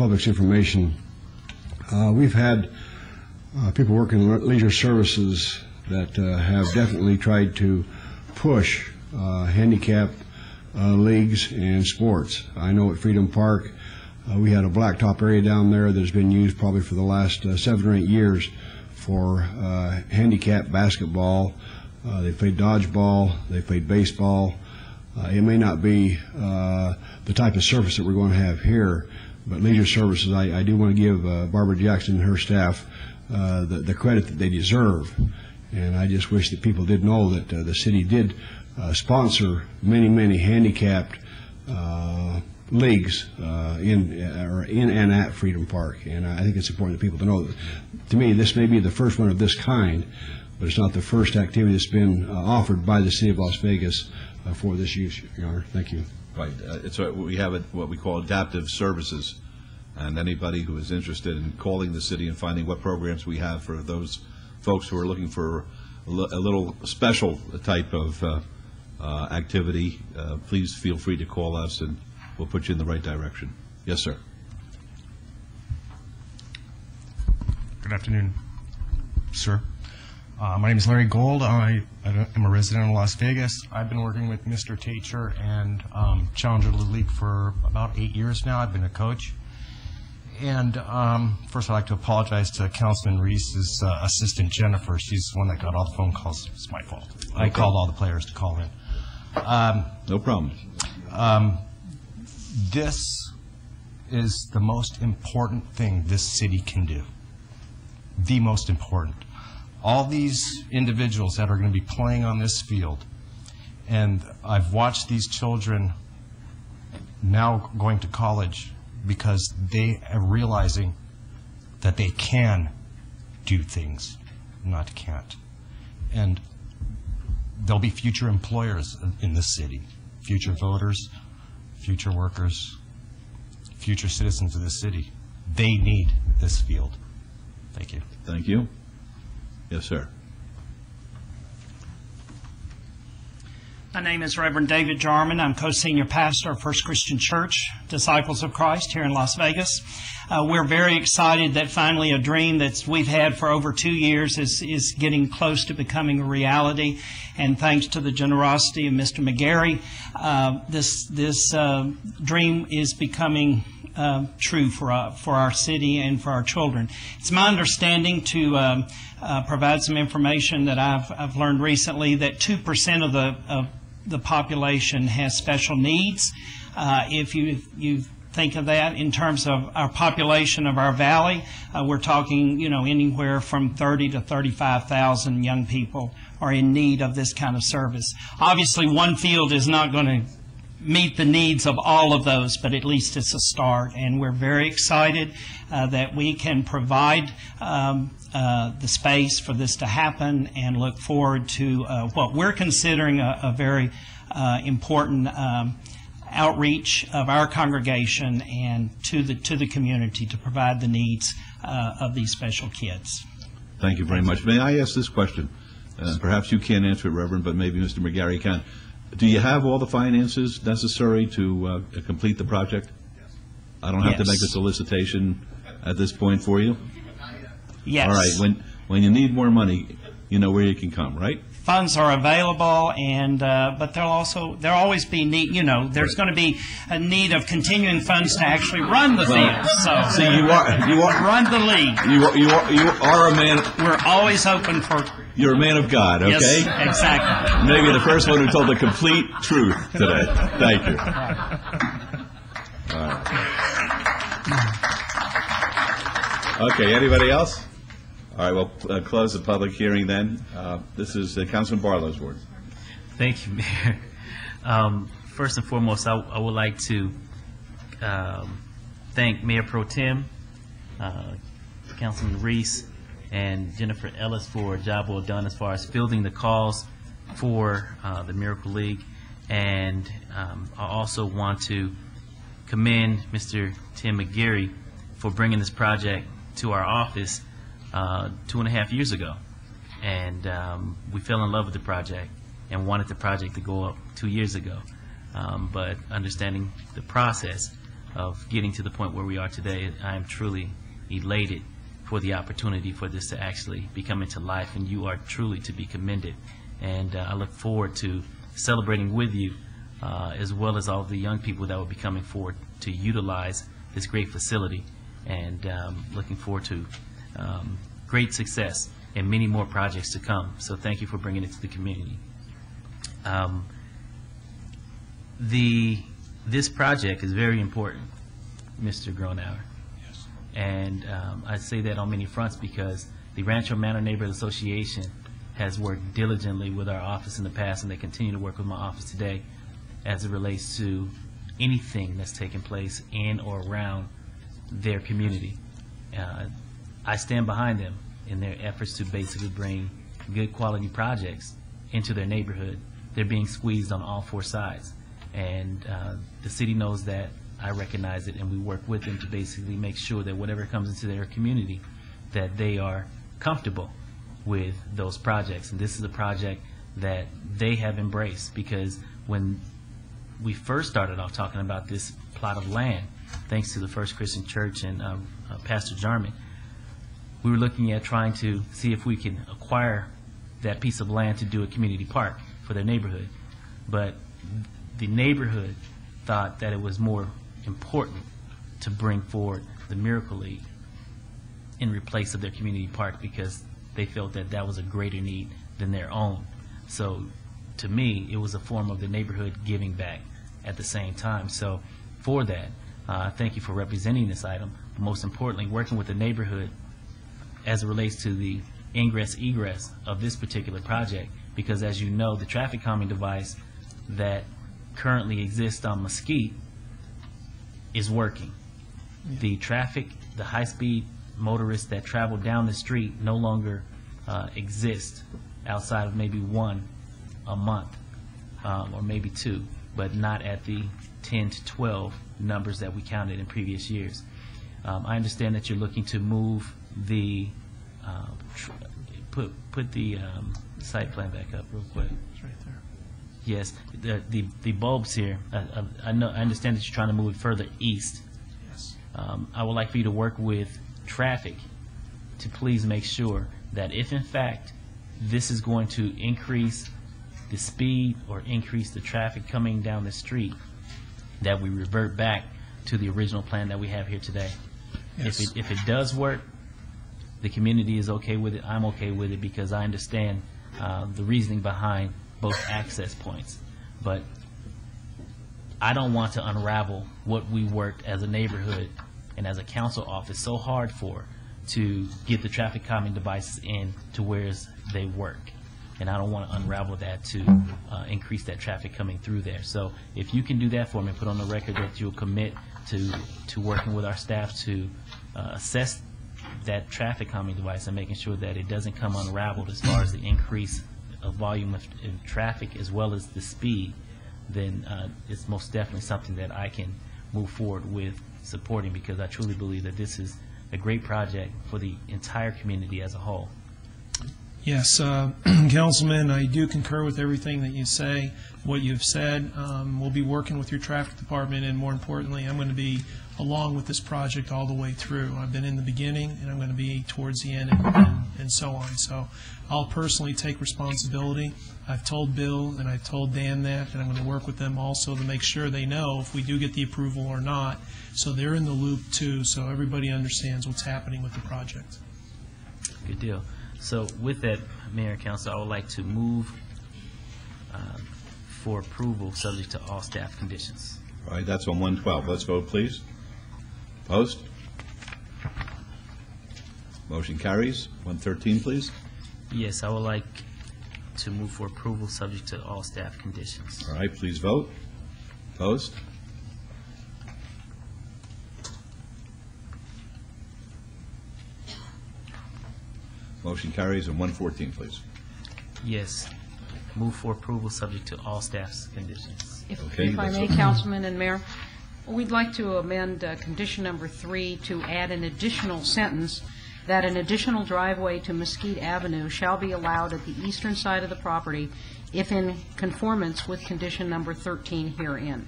[SPEAKER 17] public's information. We've had people working in leisure services that have definitely tried to push handicap leagues and sports. I know at Freedom Park we had a blacktop area down there that's been used probably for the last 7 or 8 years for handicap basketball. They played dodgeball, they played baseball. It may not be the type of service that we're going to have here, but leisure services, I do want to give Barbara Jackson and her staff the credit that they deserve. And I just wish that people did know that the city did sponsor many handicapped leagues in and at Freedom Park. And I think it's important that people to know that, to me, this may be the first one of this kind, but it's not the first activity that's been offered by the city of Las Vegas for this use, Your Honor. Thank you.
[SPEAKER 1] Right. We have what we call adaptive services, and anybody who is interested in calling the city and finding what programs we have for those folks who are looking for a little special type of activity, please feel free to call us and we'll put you in the right direction. Yes, sir.
[SPEAKER 16] Good afternoon, sir. My name is Larry Gold. I am a resident of Las Vegas. I've been working with Mr. Tacher and Challenger Little League for about 8 years now. I've been a coach. And first I'd like to apologize to Councilman Reese's assistant, Jennifer. She's the one that got all the phone calls. It's my fault. Okay. I called all the players to call in.
[SPEAKER 1] No problem.
[SPEAKER 16] This is the most important thing this city can do. The most important. All these individuals that are going to be playing on this field, and I've watched these children now going to college because they are realizing that they can do things, not can't. And there'll be future employers in this city, future voters, future workers, future citizens of this city. They need this field. Thank you.
[SPEAKER 1] Thank you. Yes, sir.
[SPEAKER 20] My name is Reverend David Jarman. I'm co-senior pastor of First Christian Church, Disciples of Christ here in Las Vegas. We're very excited that finally a dream that we've had for over 2 years is getting close to becoming a reality. And thanks to the generosity of Mr. McGarry, this dream is becoming true for our city and for our children. It's my understanding to provide some information that I've learned recently that 2% of the population has special needs. If you think of that in terms of our population of our valley, we're talking, anywhere from 30 to 35,000 young people are in need of this kind of service. Obviously, one field is not going to meet the needs of all of those, but at least it's a start. And we're very excited that we can provide the space for this to happen, and look forward to what we're considering a very important outreach of our congregation and to the community to provide the needs of these special kids.
[SPEAKER 1] Thank you very much. May I ask this question? Perhaps you can't answer it, Reverend, but maybe Mr. McGarry can. Do you have all the finances necessary to complete the project? Yes. I don't have to make a solicitation at this point for you?
[SPEAKER 20] Yes.
[SPEAKER 1] All right. When you need more money, you know where you can come, right?
[SPEAKER 20] Funds are available, and but there'll always be need. There's going to be a need of continuing funds to actually run the field. So
[SPEAKER 1] you are
[SPEAKER 20] run the league.
[SPEAKER 1] You are a man.
[SPEAKER 20] We're always open for.
[SPEAKER 1] You're a man of God, okay?
[SPEAKER 20] Yes, exactly.
[SPEAKER 1] Maybe the first one who told the complete truth today. Thank you. All right. Okay, anybody else? All right, we'll close the public hearing then. This is Councilman Barlow's word.
[SPEAKER 23] Thank you, Mayor. First and foremost, I would like to thank Mayor Pro Tem, Councilman Reese, and Jennifer Ellis for a job well done as far as fielding the calls for the Miracle League. And I also want to commend Mr. Tim McGarry for bringing this project to our office 2.5 years ago. And we fell in love with the project and wanted the project to go up 2 years ago. But understanding the process, of getting to the point where we are today. I am truly elated for the opportunity for this to actually be coming to life, and you are truly to be commended. And I look forward to celebrating with you, as well as all the young people that will be coming forward to utilize this great facility, and looking forward to great success and many more projects to come. So thank you for bringing it to the community. This project is very important, Mr. Gronauer. Yes. And I say that on many fronts because the Rancho Manor Neighborhood Association has worked diligently with our office in the past, and they continue to work with my office today as it relates to anything that's taking place in or around their community. I stand behind them in their efforts to basically bring good quality projects into their neighborhood. They're being squeezed on all four sides. And the city knows that, I recognize it, and we work with them to basically make sure that whatever comes into their community, that they are comfortable with those projects. And this is a project that they have embraced, because when we first started off talking about this plot of land, thanks to the First Christian Church and Pastor Jarman, we were looking at trying to see if we could acquire that piece of land to do a community park for their neighborhood. But the neighborhood thought that it was more important to bring forward the Miracle League in replace of their community park, because they felt that that was a greater need than their own. So to me, it was a form of the neighborhood giving back at the same time. So for that, thank you for representing this item, but most importantly, working with the neighborhood as it relates to the ingress-egress of this particular project, because as you know, the traffic calming device that currently exists on Mesquite is working. The traffic, the high-speed motorists that travel down the street no longer exist outside of maybe one a month, or maybe two, but not at the 10 to 12 numbers that we counted in previous years. I understand that you're looking to move the, put the site plan back up real quick.
[SPEAKER 4] It's right there.
[SPEAKER 23] Yes, the bulbs here, I understand that you're trying to move it further east.
[SPEAKER 4] Yes.
[SPEAKER 23] I would like for you to work with traffic to please make sure that if in fact this is going to increase the speed or increase the traffic coming down the street, that we revert back to the original plan that we have here today.
[SPEAKER 4] Yes.
[SPEAKER 23] If it does work, the community is okay with it, I'm okay with it, because I understand the reasoning behind both access points. But I don't want to unravel what we worked as a neighborhood and as a council office so hard for, to get the traffic calming devices in to where they work. And I don't want to unravel that to increase that traffic coming through there. So if you can do that for me, put on the record that you'll commit to working with our staff to assess that traffic calming device and making sure that it doesn't come unraveled as far as the increase of volume of traffic as well as the speed, then it's most definitely something that I can move forward with supporting, because I truly believe that this is a great project for the entire community as a whole.
[SPEAKER 4] Yes, Councilman, I do concur with everything that you say, what you've said. We'll be working with your traffic department, and more importantly, I'm going to be along with this project all the way through. I've been in the beginning, and I'm going to be towards the end, and so on. So I'll personally take responsibility. I've told Bill and I've told Dan that, and I'm going to work with them also to make sure they know if we do get the approval or not, so they're in the loop too, so everybody understands what's happening with the project.
[SPEAKER 23] Good deal. So with that, Mayor and Council, I would like to move for approval subject to all staff conditions.
[SPEAKER 1] All right, that's on 112. Let's vote, please. Opposed? Motion carries. 113, please.
[SPEAKER 23] Yes, I would like to move for approval subject to all staff conditions.
[SPEAKER 1] All right, please vote. Opposed? Motion carries. On 114, please.
[SPEAKER 23] Yes, move for approval subject to all staff's conditions.
[SPEAKER 1] Okay,
[SPEAKER 2] If I may, Councilman and Mayor, we'd like to amend condition number 3 to add an additional sentence that an additional driveway to Mesquite Avenue shall be allowed at the eastern side of the property if in conformance with condition number 13 herein.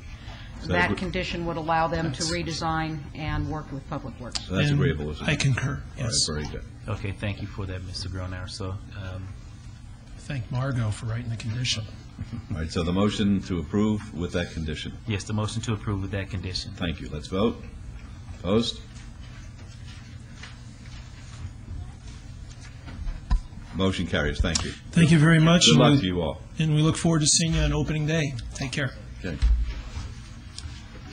[SPEAKER 2] that condition would allow them to redesign and work with Public Works.
[SPEAKER 1] So that's
[SPEAKER 4] And
[SPEAKER 1] agreeable, isn't it?
[SPEAKER 4] I concur,
[SPEAKER 1] All right,
[SPEAKER 4] yes.
[SPEAKER 1] very good.
[SPEAKER 23] Okay, thank you for that, Mr. Gronauer. So,
[SPEAKER 4] Thank Margot for writing the condition.
[SPEAKER 1] All right, so the motion to approve with that condition.
[SPEAKER 23] yes, the motion to approve with that condition.
[SPEAKER 1] Thank you. Let's vote. Opposed? Motion carries. Thank you.
[SPEAKER 4] Thank you very much.
[SPEAKER 1] Good
[SPEAKER 4] and
[SPEAKER 1] luck
[SPEAKER 4] we-
[SPEAKER 1] to you all.
[SPEAKER 4] And we look forward to seeing you on opening day. Take care.
[SPEAKER 1] Okay.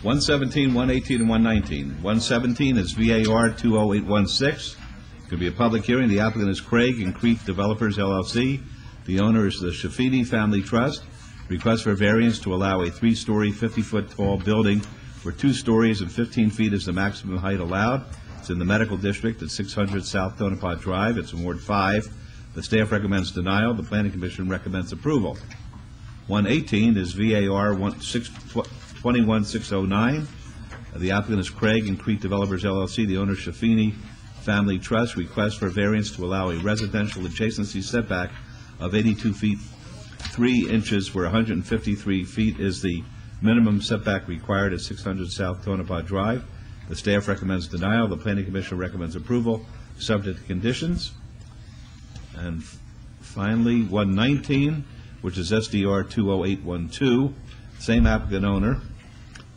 [SPEAKER 1] 117, 118, and 119. 117 is VAR 20816. It's going to be a public hearing. The applicant is Craig and Creek Developers, LLC. The owner is the Shafini Family Trust. Request for variance to allow a 3-story, 50-foot tall building where 2 stories and 15 feet is the maximum height allowed. It's in the medical district at 600 South Tonopah Drive. It's in Ward 5. The staff recommends denial. The Planning Commission recommends approval. 118 is VAR 21609. The applicant is Craig and Creek Developers, LLC. The owner is Shafini Family Trust. Request for variance to allow a residential adjacency setback of 82 feet 3 inches where 153 feet is the minimum setback required at 600 South Tonopah Drive. The staff recommends denial. The Planning Commission recommends approval, subject to conditions. And finally, 119, which is SDR 20812, same applicant owner.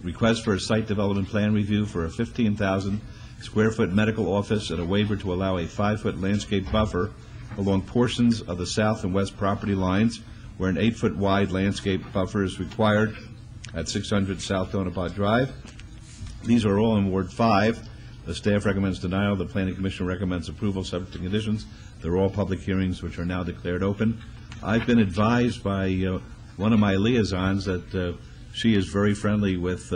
[SPEAKER 1] Request for a site development plan review for a 15,000 square foot medical office and a waiver to allow a 5-foot landscape buffer along portions of the south and west property lines where an 8-foot wide landscape buffer is required at 600 South Tonopah Drive. These are all in Ward 5. The staff recommends denial. The Planning Commission recommends approval subject to conditions. They're all public hearings which are now declared open. I've been advised by one of my liaisons that she is very friendly with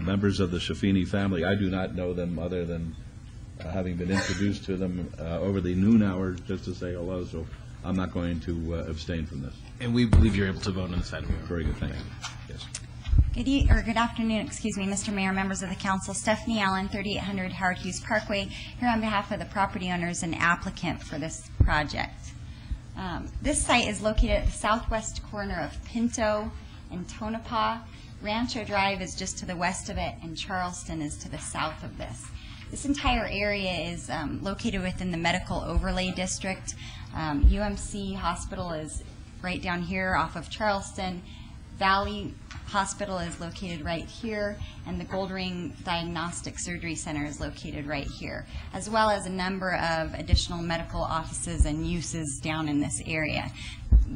[SPEAKER 1] members of the Shafini family. I do not know them other than having been introduced to them over the noon hour just to say hello, so I'm not going to abstain from this.
[SPEAKER 5] And we believe you're able to vote on this item.
[SPEAKER 1] Very good, thank you. Yes.
[SPEAKER 8] Good afternoon, Mr. Mayor, members of the council. Stephanie Allen, 3800 Howard Hughes Parkway, here on behalf of the property owners and applicant for this project. This site is located at the southwest corner of Pinto and Tonopah. Rancho Drive is just to the west of it, and Charleston is to the south of this. This entire area is located within the medical overlay district. UMC Hospital is right down here off of Charleston. Valley Hospital is located right here, and the Goldring Diagnostic Surgery Center is located right here, as well as a number of additional medical offices and uses down in this area.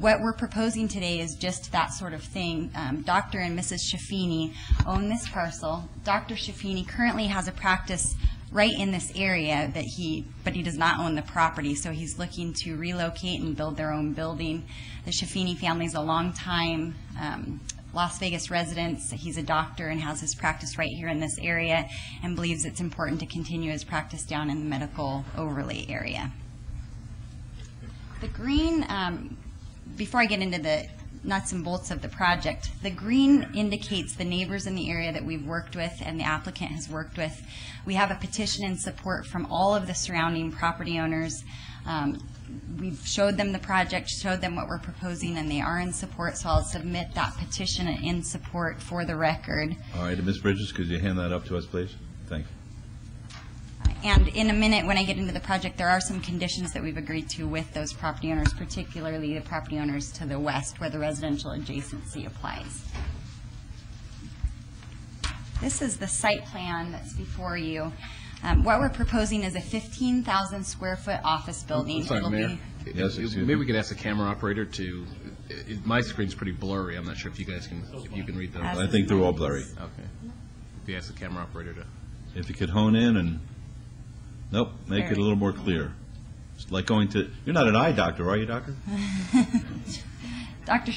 [SPEAKER 8] What we're proposing today is just that sort of thing. Dr. and Mrs. Shafini own this parcel. Dr. Shafini currently has a practice right in this area but he does not own the property, so he's looking to relocate and build their own building. The Shafini family is a long-time Las Vegas resident. He's a doctor and has his practice right here in this area and believes it's important to continue his practice down in the medical overlay area. The green, before I get into the nuts and bolts of the project, the green indicates the neighbors in the area that we've worked with and the applicant has worked with. We have a petition in support from all of the surrounding property owners. We've showed them the project, showed them what we're proposing, and they are in support, so I'll submit that petition in support for the record.
[SPEAKER 1] All right, Ms. Bridges, could you hand that up to us, please? Thank you.
[SPEAKER 8] And in a minute, when I get into the project, there are some conditions that we've agreed to with those property owners, particularly the property owners to the west where the residential adjacency applies. This is the site plan that's before you. What we're proposing is a 15,000 square foot office building.
[SPEAKER 5] Sorry,
[SPEAKER 8] It'll
[SPEAKER 5] Mayor.
[SPEAKER 8] be-
[SPEAKER 1] Yes, excuse me.
[SPEAKER 5] Maybe we could ask the camera operator to. My screen's pretty blurry. I'm not sure if you guys can read those.
[SPEAKER 1] I think they're all blurry.
[SPEAKER 5] Okay. If you ask the camera operator to.
[SPEAKER 1] If you could hone in and, nope, make it a little more clear. It's like going to, you're not an eye doctor, are you, doctor?
[SPEAKER 8] Dr.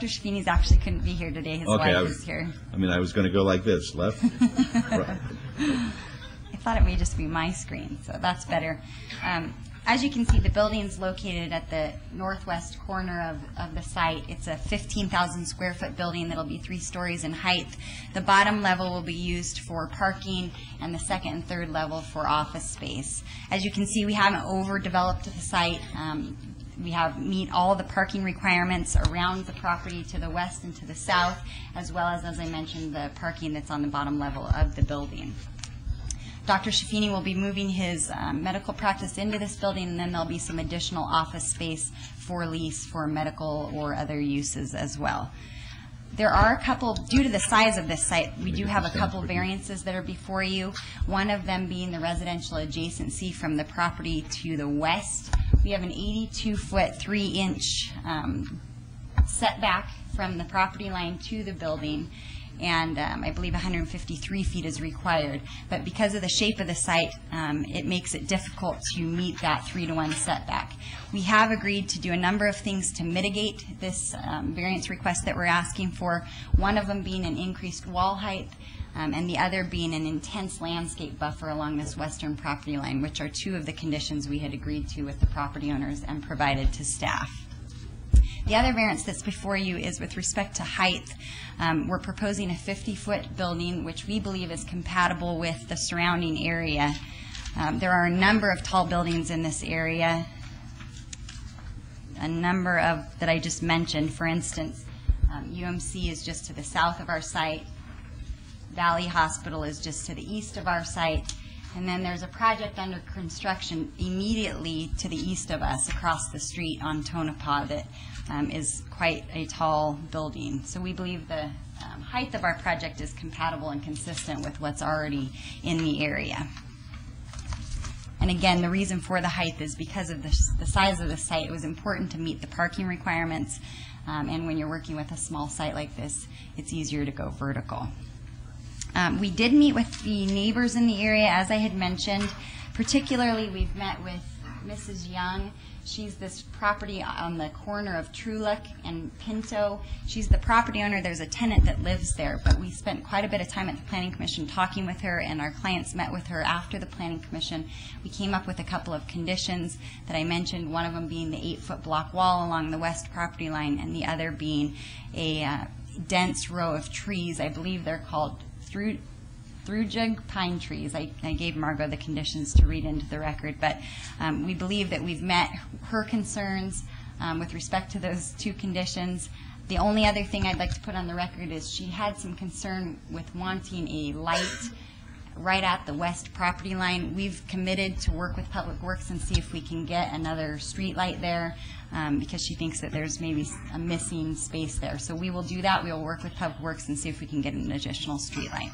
[SPEAKER 8] Shafini's actually couldn't be here today. His
[SPEAKER 1] Okay,
[SPEAKER 8] wife is here.
[SPEAKER 1] I mean, I was going to go like this, left, right.
[SPEAKER 8] I thought it may just be my screen, so that's better. As you can see, the building's located at the northwest corner of the site. It's a 15,000 square foot building that'll be 3 stories in height. The bottom level will be used for parking, and the second and third level for office space. As you can see, we haven't overdeveloped the site. we have meet all the parking requirements around the property to the west and to the south, as well as I mentioned, the parking that's on the bottom level of the building. Dr. Shafini will be moving his medical practice into this building, and then there'll be some additional office space for lease for medical or other uses as well. There are a couple, due to the size of this site, we do have a couple variances that are before you, one of them being the residential adjacency from the property to the west. We have an 82-foot, 3-inch setback from the property line to the building, and I believe 153 feet is required. But because of the shape of the site, it makes it difficult to meet that 3-to-1 setback. We have agreed to do a number of things to mitigate this variance request that we're asking for, one of them being an increased wall height, and the other being an intense landscape buffer along this western property line, which are two of the conditions we had agreed to with the property owners and provided to staff. The other variance that's before you is with respect to height. We're proposing a 50-foot building, which we believe is compatible with the surrounding area. There are a number of tall buildings in this area, a number of that I just mentioned. For instance, UMC is just to the south of our site. Valley Hospital is just to the east of our site. And then there's a project under construction immediately to the east of us across the street on Tonopah that is quite a tall building. So we believe the height of our project is compatible and consistent with what's already in the area. And again, the reason for the height is because of the size of the site. It was important to meet the parking requirements, and when you're working with a small site like this, it's easier to go vertical. We did meet with the neighbors in the area, as I had mentioned. Particularly, we've met with Mrs. Young. She's this property on the corner of Trulick and Pinto. She's the property owner. There's a tenant that lives there, but we spent quite a bit of time at the Planning Commission talking with her, and our clients met with her after the Planning Commission. We came up with a couple of conditions that I mentioned, one of them being the 8-foot block wall along the west property line, and the other being a dense row of trees. I believe they're called Thrujig pine trees. I gave Margot the conditions to read into the record, but we believe that we've met her concerns with respect to those two conditions. The only other thing I'd like to put on the record is she had some concern with wanting a light right at the west property line. We've committed to work with Public Works and see if we can get another street light there, because she thinks that there's maybe a missing space there. So we will do that. We will work with Public Works and see if we can get an additional street light.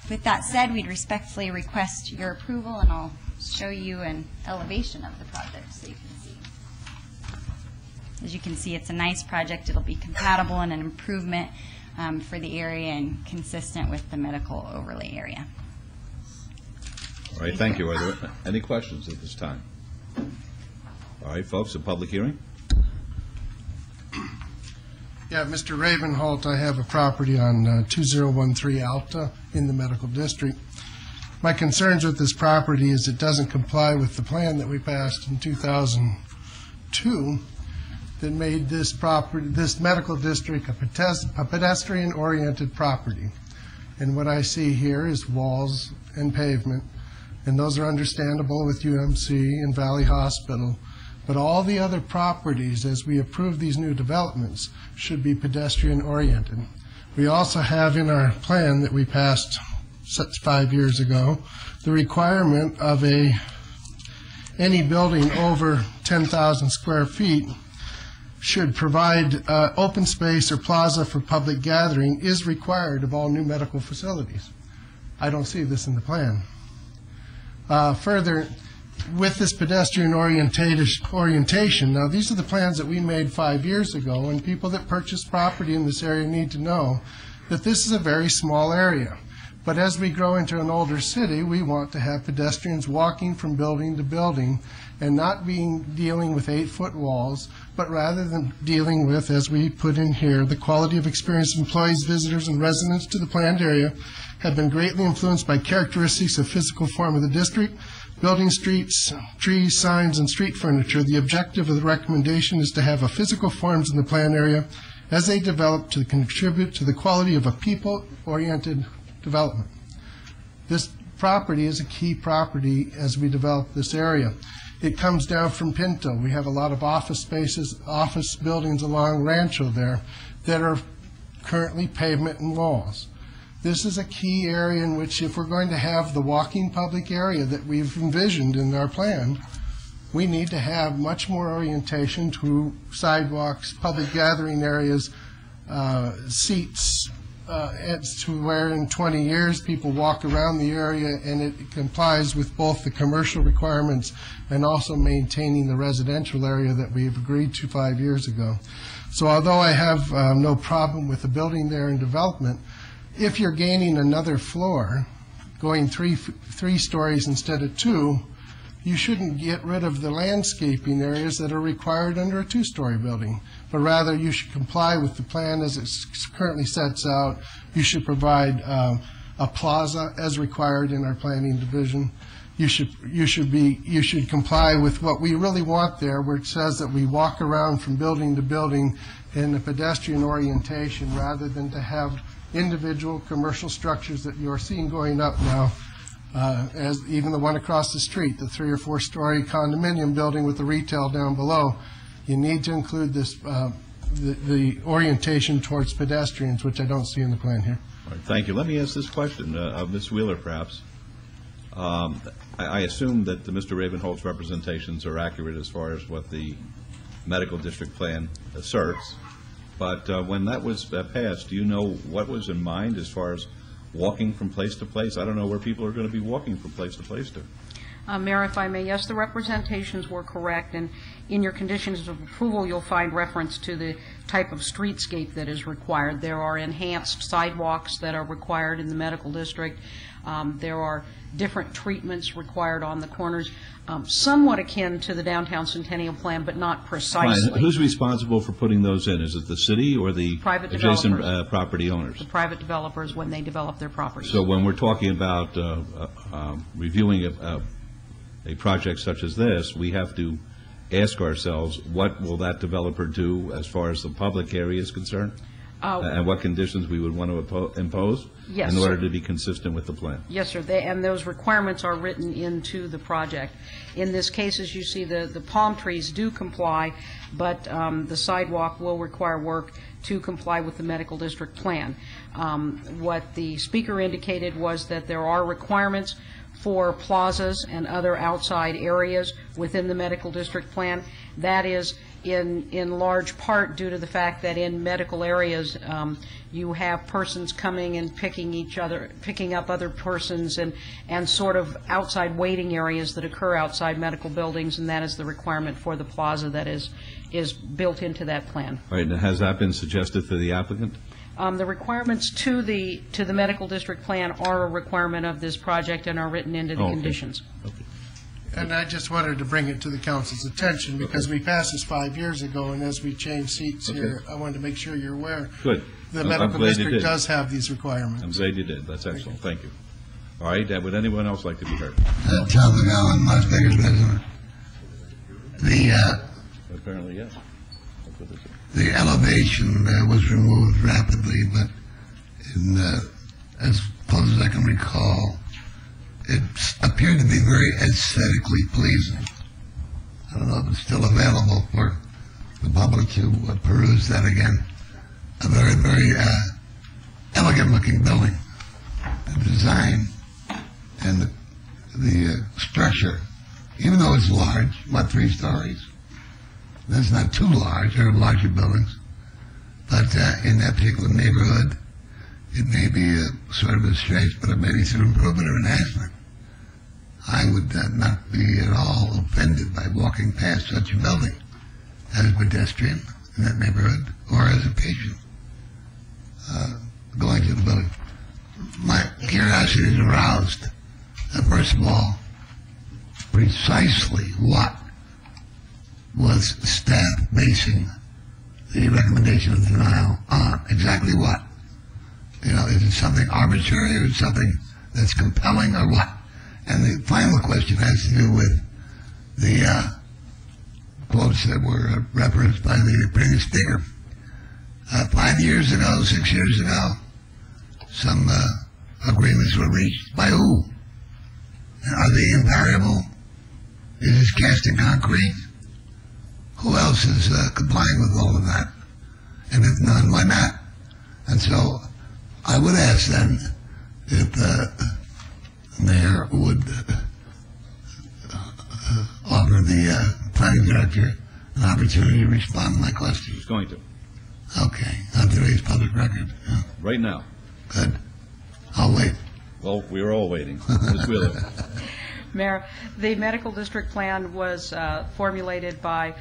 [SPEAKER 8] With that said, we'd respectfully request your approval, and I'll show you an elevation of the project so you can see. As you can see, it's a nice project. It'll be compatible and an improvement for the area and consistent with the medical overlay area.
[SPEAKER 1] All right, thank you. Are there any questions at this time? All right, folks, a public hearing?
[SPEAKER 10] Yeah, Mr. Ravenholt, I have a property on 2013 Alta in the medical district. My concerns with this property is it doesn't comply with the plan that we passed in 2002 that made this property, this medical district, a pedestrian-oriented property. And what I see here is walls and pavement, and those are understandable with UMC and Valley Hospital. But all the other properties, as we approve these new developments, should be pedestrian-oriented. We also have in our plan that we passed 5 years ago the requirement of any building over 10,000 square feet should provide open space or plaza for public gathering is required of all new medical facilities. I don't see this in the plan. Further, with this pedestrian orientation, now these are the plans that we made 5 years ago, and people that purchase property in this area need to know that this is a very small area. But as we grow into an older city, we want to have pedestrians walking from building to building and not dealing with 8-foot walls, but rather than dealing with, as we put in here, the quality of experience employees, visitors, and residents to the planned area have been greatly influenced by characteristics of physical form of the district, building, streets, trees, signs, and street furniture. The objective of the recommendation is to have a physical forms in the plan area as they develop to contribute to the quality of a people-oriented development. This property is a key property as we develop this area. It comes down from Pinto. We have a lot of office spaces, office buildings along Rancho there that are currently pavement and walls. This is a key area in which, if we're going to have the walking public area that we've envisioned in our plan, we need to have much more orientation to sidewalks, public gathering areas, seats, to where in 20 years people walk around the area and it complies with both the commercial requirements and also maintaining the residential area that we've agreed to 5 years ago. So although I have no problem with the building there in development, if you're gaining another floor, going three stories instead of 2, you shouldn't get rid of the landscaping areas that are required under a 2-story building, but rather you should comply with the plan as it currently sets out. You should provide a plaza as required in our planning division. You should comply with what we really want there, where it says that we walk around from building to building in a pedestrian orientation rather than to have individual commercial structures that you're seeing going up now, as even the one across the street, the 3 or 4 story condominium building with the retail down below. You need to include this, the orientation towards pedestrians, which I don't see in the plan here.
[SPEAKER 1] All right, thank you. Let me ask this question of Ms. Wheeler, perhaps. I assume that Mr. Ravenholt's representations are accurate as far as what the medical district plan asserts. But when that was passed, do you know what was in mind as far as walking from place to place? I don't know where people are going to be walking from place to place to.
[SPEAKER 2] Mayor, if I may, yes, the representations were correct, and in your conditions of approval, you'll find reference to the type of streetscape that is required. There are enhanced sidewalks that are required in the medical district. There are different treatments required on the corners, somewhat akin to the downtown Centennial Plan, but not precisely.
[SPEAKER 1] Fine. Who's responsible for putting those in? Is it the city or the
[SPEAKER 2] private
[SPEAKER 1] adjacent property owners?
[SPEAKER 2] The private developers when they develop their properties.
[SPEAKER 1] So when we're talking about reviewing a project such as this, we have to ask ourselves, what will that developer do as far as the public area is concerned? And what conditions we would want to impose in order to be consistent with the plan?
[SPEAKER 2] Yes, sir. And those requirements are written into the project. In this case, as you see, the palm trees do comply, but the sidewalk will require work to comply with the medical district plan. What the speaker indicated was that there are requirements for plazas and other outside areas within the medical district plan. That is in large part due to the fact that in medical areas you have persons coming and picking up other persons and sort of outside waiting areas that occur outside medical buildings, and that is the requirement for the plaza that is built into that plan.
[SPEAKER 1] All right, and has that been suggested to the applicant?
[SPEAKER 2] The requirements to the medical district plan are a requirement of this project and are written into the conditions.
[SPEAKER 1] Okay.
[SPEAKER 10] And I just wanted to bring it to the council's attention because we passed this 5 years ago, and as we change seats here, I wanted to make sure you're aware.
[SPEAKER 1] Good.
[SPEAKER 10] The medical district does have these requirements.
[SPEAKER 1] I'm glad you did. That's excellent. Thank you. All right. Would anyone else like to be heard?
[SPEAKER 14] Tom McGowan, Las Vegas resident.
[SPEAKER 1] Apparently, yes.
[SPEAKER 14] The elevation was removed rapidly, but as close as I can recall, it appeared to be very aesthetically pleasing. I don't know if it's still available for the public to peruse that again. A very, very elegant-looking building. The design and the structure, even though it's large, about 3 stories, that's not too large. There are larger buildings. But in that particular neighborhood, it may be sort of a stretch, but it may be through improvement or enhancement. I would not be at all offended by walking past such a building as a pedestrian in that neighborhood or as a patient going to the building. My curiosity is aroused. First of all, precisely what was staff basing the recommendation of denial on? Exactly what? You know, is it something arbitrary or is it something that's compelling or what? And the final question has to do with the quotes that were referenced by the previous speaker. 5 years ago, 6 years ago, some agreements were reached. By who? Are they invariable? is this cast in concrete? Who else is complying with all of that? And if none, why not? And so I would ask then if the mayor would offer the planning director an opportunity to respond to my question.
[SPEAKER 1] He's going to.
[SPEAKER 14] Okay, on today's public record. Yeah.
[SPEAKER 1] Right now.
[SPEAKER 14] Good. I'll wait.
[SPEAKER 1] Well, we're all waiting. Ms. Wheeler.
[SPEAKER 2] Mayor, the medical district plan was formulated by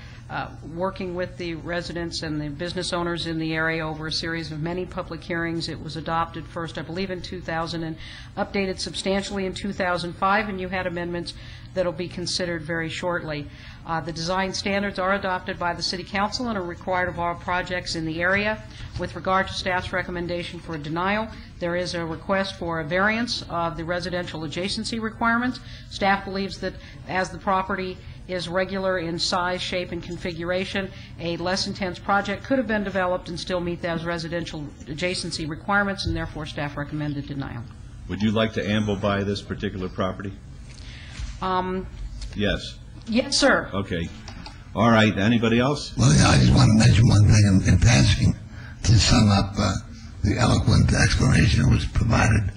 [SPEAKER 2] working with the residents and the business owners in the area over a series of many public hearings. It was adopted first, I believe, in 2000 and updated substantially in 2005, and you had amendments that will be considered very shortly. The design standards are adopted by the City Council and are required of all projects in the area. With regard to staff's recommendation for a denial, there is a request for a variance of the residential adjacency requirements. Staff believes that as the property is regular in size, shape, and configuration, a less intense project could have been developed and still meet those residential adjacency requirements, and therefore staff recommended denial.
[SPEAKER 1] Would you like to amble by this particular property? Yes.
[SPEAKER 2] Yes, sir.
[SPEAKER 1] Okay. All right. Anybody else?
[SPEAKER 14] Well, yeah, I just want to mention one thing in passing to sum up the eloquent explanation that was provided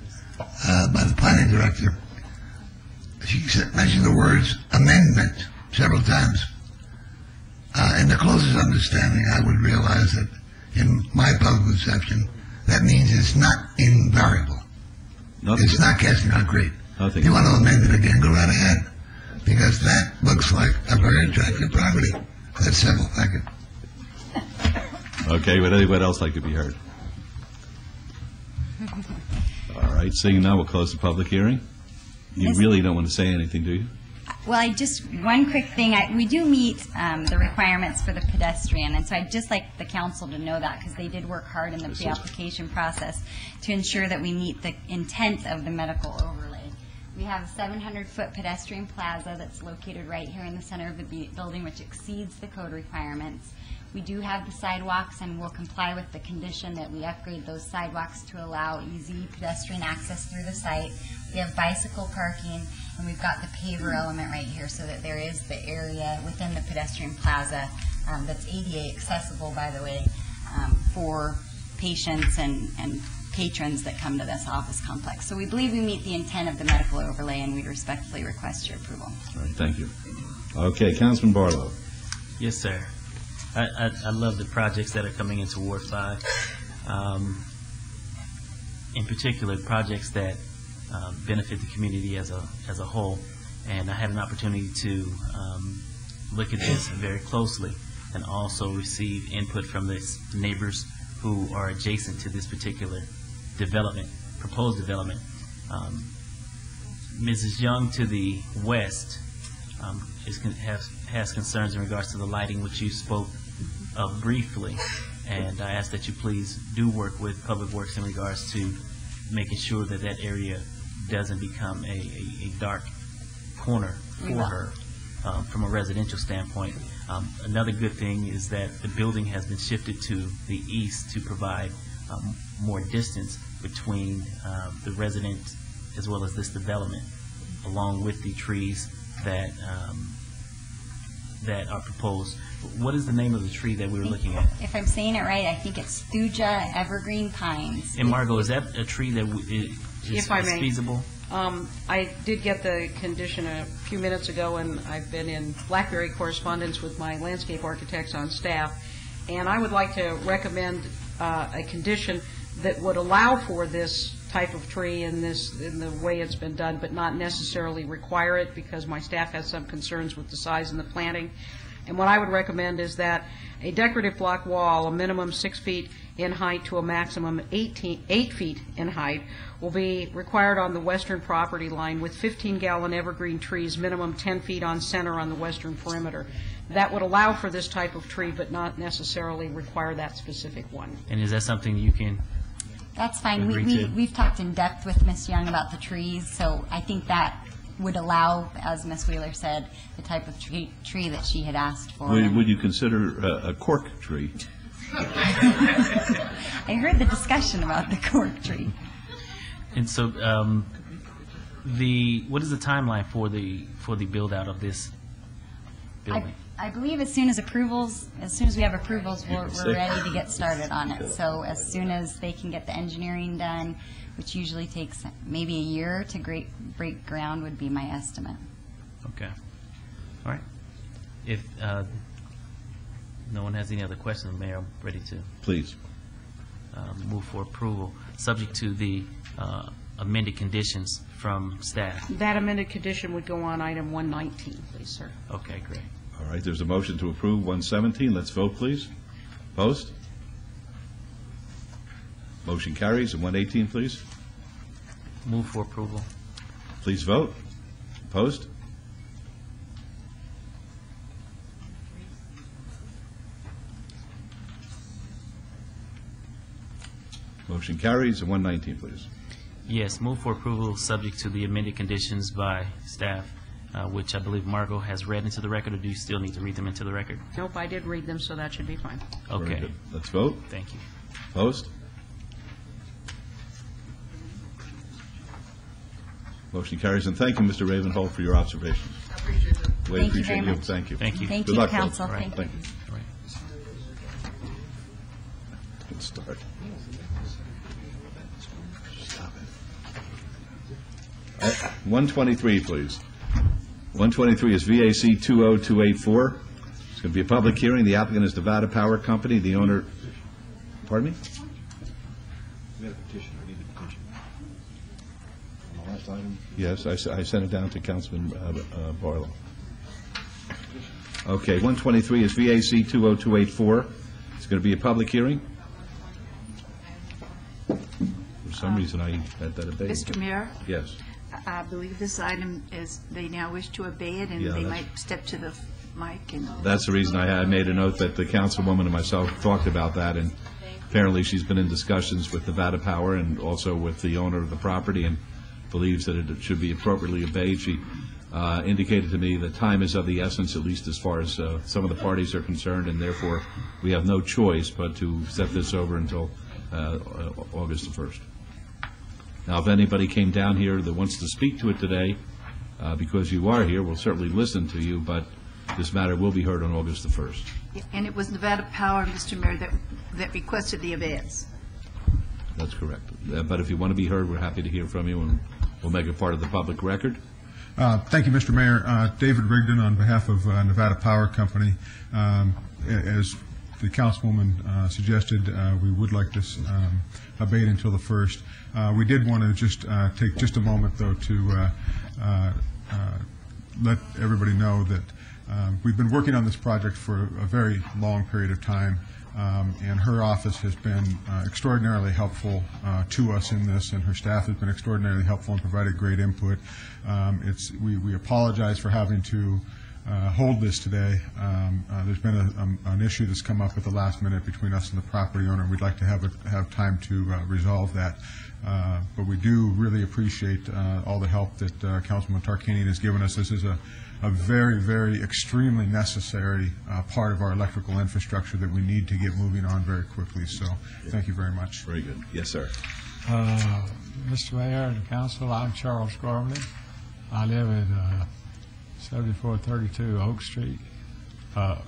[SPEAKER 14] by the planning director. She mentioned the words amendment several times. In the closest understanding, I would realize that in my public perception, that means it's not invariable. It's not casting concrete. If you want to amend it again, go right ahead. Because that looks like a very attractive property. That's simple. Thank you.
[SPEAKER 1] Okay, would anyone else like to be heard? All right, seeing now, we'll close the public hearing. You really don't want to say anything, do you?
[SPEAKER 8] Well, one quick thing. We do meet the requirements for the pedestrian, and so I'd just like the council to know that, because they did work hard in the pre-application process to ensure that we meet the intent of the medical overlay. We have a 700-foot pedestrian plaza that's located right here in the center of the building, which exceeds the code requirements. We do have the sidewalks, and we'll comply with the condition that we upgrade those sidewalks to allow easy pedestrian access through the site. We have bicycle parking, and we've got the paver element right here so that there is the area within the pedestrian plaza that's ADA accessible, by the way, for patients and patrons that come to this office complex. So we believe we meet the intent of the medical overlay, and we respectfully request your approval.
[SPEAKER 1] All right, thank you. Okay, Councilman Barlow.
[SPEAKER 23] Yes, sir. I love the projects that are coming into Ward 5. In particular, projects that benefit the community as a whole. And I had an opportunity to look at this very closely and also receive input from the neighbors who are adjacent to this particular development, proposed development. Mrs. Young to the west has concerns in regards to the lighting, which you spoke of briefly, and I ask that you please do work with Public Works in regards to making sure that that area doesn't become a dark corner for her from a residential standpoint. Another good thing is that the building has been shifted to the east to provide more distance between the residents as well as this development, along with the trees that are proposed. What is the name of the tree that we were looking at?
[SPEAKER 8] If I'm saying it right, I think it's Thuja evergreen pines.
[SPEAKER 23] And Margot, is that a tree that is feasible?
[SPEAKER 2] I did get the condition a few minutes ago, and I've been in BlackBerry correspondence with my landscape architects on staff, and I would like to recommend a condition that would allow for this type of tree in the way it's been done, but not necessarily require it, because my staff has some concerns with the size and the planting. And what I would recommend is that a decorative block wall, a minimum 6 feet in height to a maximum 8 feet in height, will be required on the western property line with 15-gallon evergreen trees, minimum 10 feet on center on the western perimeter. That would allow for this type of tree, but not necessarily require that specific one.
[SPEAKER 23] And is that something you can?
[SPEAKER 8] That's fine. We've talked in depth with Ms. Young about the trees, so I think that would allow, as Ms. Wheeler said, the type of tree that she had asked for.
[SPEAKER 1] Would you consider a cork tree?
[SPEAKER 8] I heard the discussion about the cork tree.
[SPEAKER 23] And so, what is the timeline for the build out of this building?
[SPEAKER 8] I believe as soon as we have approvals, we're ready to get started on it. So as soon as they can get the engineering done, which usually takes maybe a year to break ground, would be my estimate.
[SPEAKER 23] Okay. All right. If no one has any other questions, Mayor, I'm ready to
[SPEAKER 1] Please.
[SPEAKER 23] Move for approval, subject to the amended conditions from staff.
[SPEAKER 2] That amended condition would go on item 119, please, sir.
[SPEAKER 23] Okay, great.
[SPEAKER 1] All right, there's a motion to approve 117. Let's vote, please. Post. Motion carries. And 118, please.
[SPEAKER 23] Move for approval.
[SPEAKER 1] Please vote. Post. Motion carries. And 119, please.
[SPEAKER 23] Yes, move for approval, subject to the amended conditions by staff, which I believe Margot has read into the record, or do you still need to read them into the record?
[SPEAKER 2] Nope, I did read them, so that should be fine.
[SPEAKER 1] Very
[SPEAKER 23] Okay.
[SPEAKER 1] good. Let's vote.
[SPEAKER 23] Thank you.
[SPEAKER 1] Post. Motion carries. And thank you, Mr. Ravenholt, for your observations.
[SPEAKER 8] I appreciate it.
[SPEAKER 1] We
[SPEAKER 8] Thank you
[SPEAKER 1] appreciate
[SPEAKER 8] very much.
[SPEAKER 1] Thank you.
[SPEAKER 23] Thank you.
[SPEAKER 8] Thank
[SPEAKER 1] Good
[SPEAKER 8] you,
[SPEAKER 1] luck,
[SPEAKER 8] Council.
[SPEAKER 1] folks.
[SPEAKER 8] Thank you.
[SPEAKER 23] All right.
[SPEAKER 1] Good start. Stop it. 123, please. 123 is VAC 20284. It's going to be a public hearing. The applicant is Nevada Power Company. The owner, pardon me?
[SPEAKER 17] We had a petition. We need a petition. On the last item.
[SPEAKER 1] Yes, I sent it down to Councilman Barlow. Okay, 123 is VAC 20284. It's going to be a public hearing. For some reason, I had that abated.
[SPEAKER 6] Mr. Mayor,
[SPEAKER 1] Yes.
[SPEAKER 6] I believe this item is, they now wish to obey it, and
[SPEAKER 1] Yeah,
[SPEAKER 6] they
[SPEAKER 1] that's-
[SPEAKER 6] might step to the mic and...
[SPEAKER 1] That's the reason I made a note that the councilwoman and myself talked about that, and apparently she's been in discussions with Nevada Power and also with the owner of the property and believes that it should be appropriately obeyed. She indicated to me that time is of the essence, at least as far as some of the parties are concerned, and therefore we have no choice but to set this over until August the 1st. Now, if anybody came down here that wants to speak to it today, because you are here, we'll certainly listen to you, but this matter will be heard on August the 1st.
[SPEAKER 6] And it was Nevada Power, Mr. Mayor, that requested the abeyance.
[SPEAKER 1] That's correct. But if you want to be heard, we're happy to hear from you, and we'll make it part of the public record.
[SPEAKER 3] Thank you, Mr. Mayor. David Rigdon on behalf of Nevada Power Company. As the councilwoman suggested, we would like this abate until the 1st. We did want to just take just a moment, though, to let everybody know that we've been working on this project for a very long period of time, and her office has been extraordinarily helpful to us in this, and her staff has been extraordinarily helpful and provided great input. We apologize for having to hold this today. There's been an issue that's come up at the last minute between us and the property owner, and we'd like to have time to resolve that. But we do really appreciate all the help that Councilman Tarkanian has given us. This is a very, very extremely necessary part of our electrical infrastructure that we need to get moving on very quickly. So thank you very much.
[SPEAKER 1] Very good. Yes, sir.
[SPEAKER 18] Mr. Mayor and Council, I'm Charles Gormley. I live at 7432 Oak Street, Oak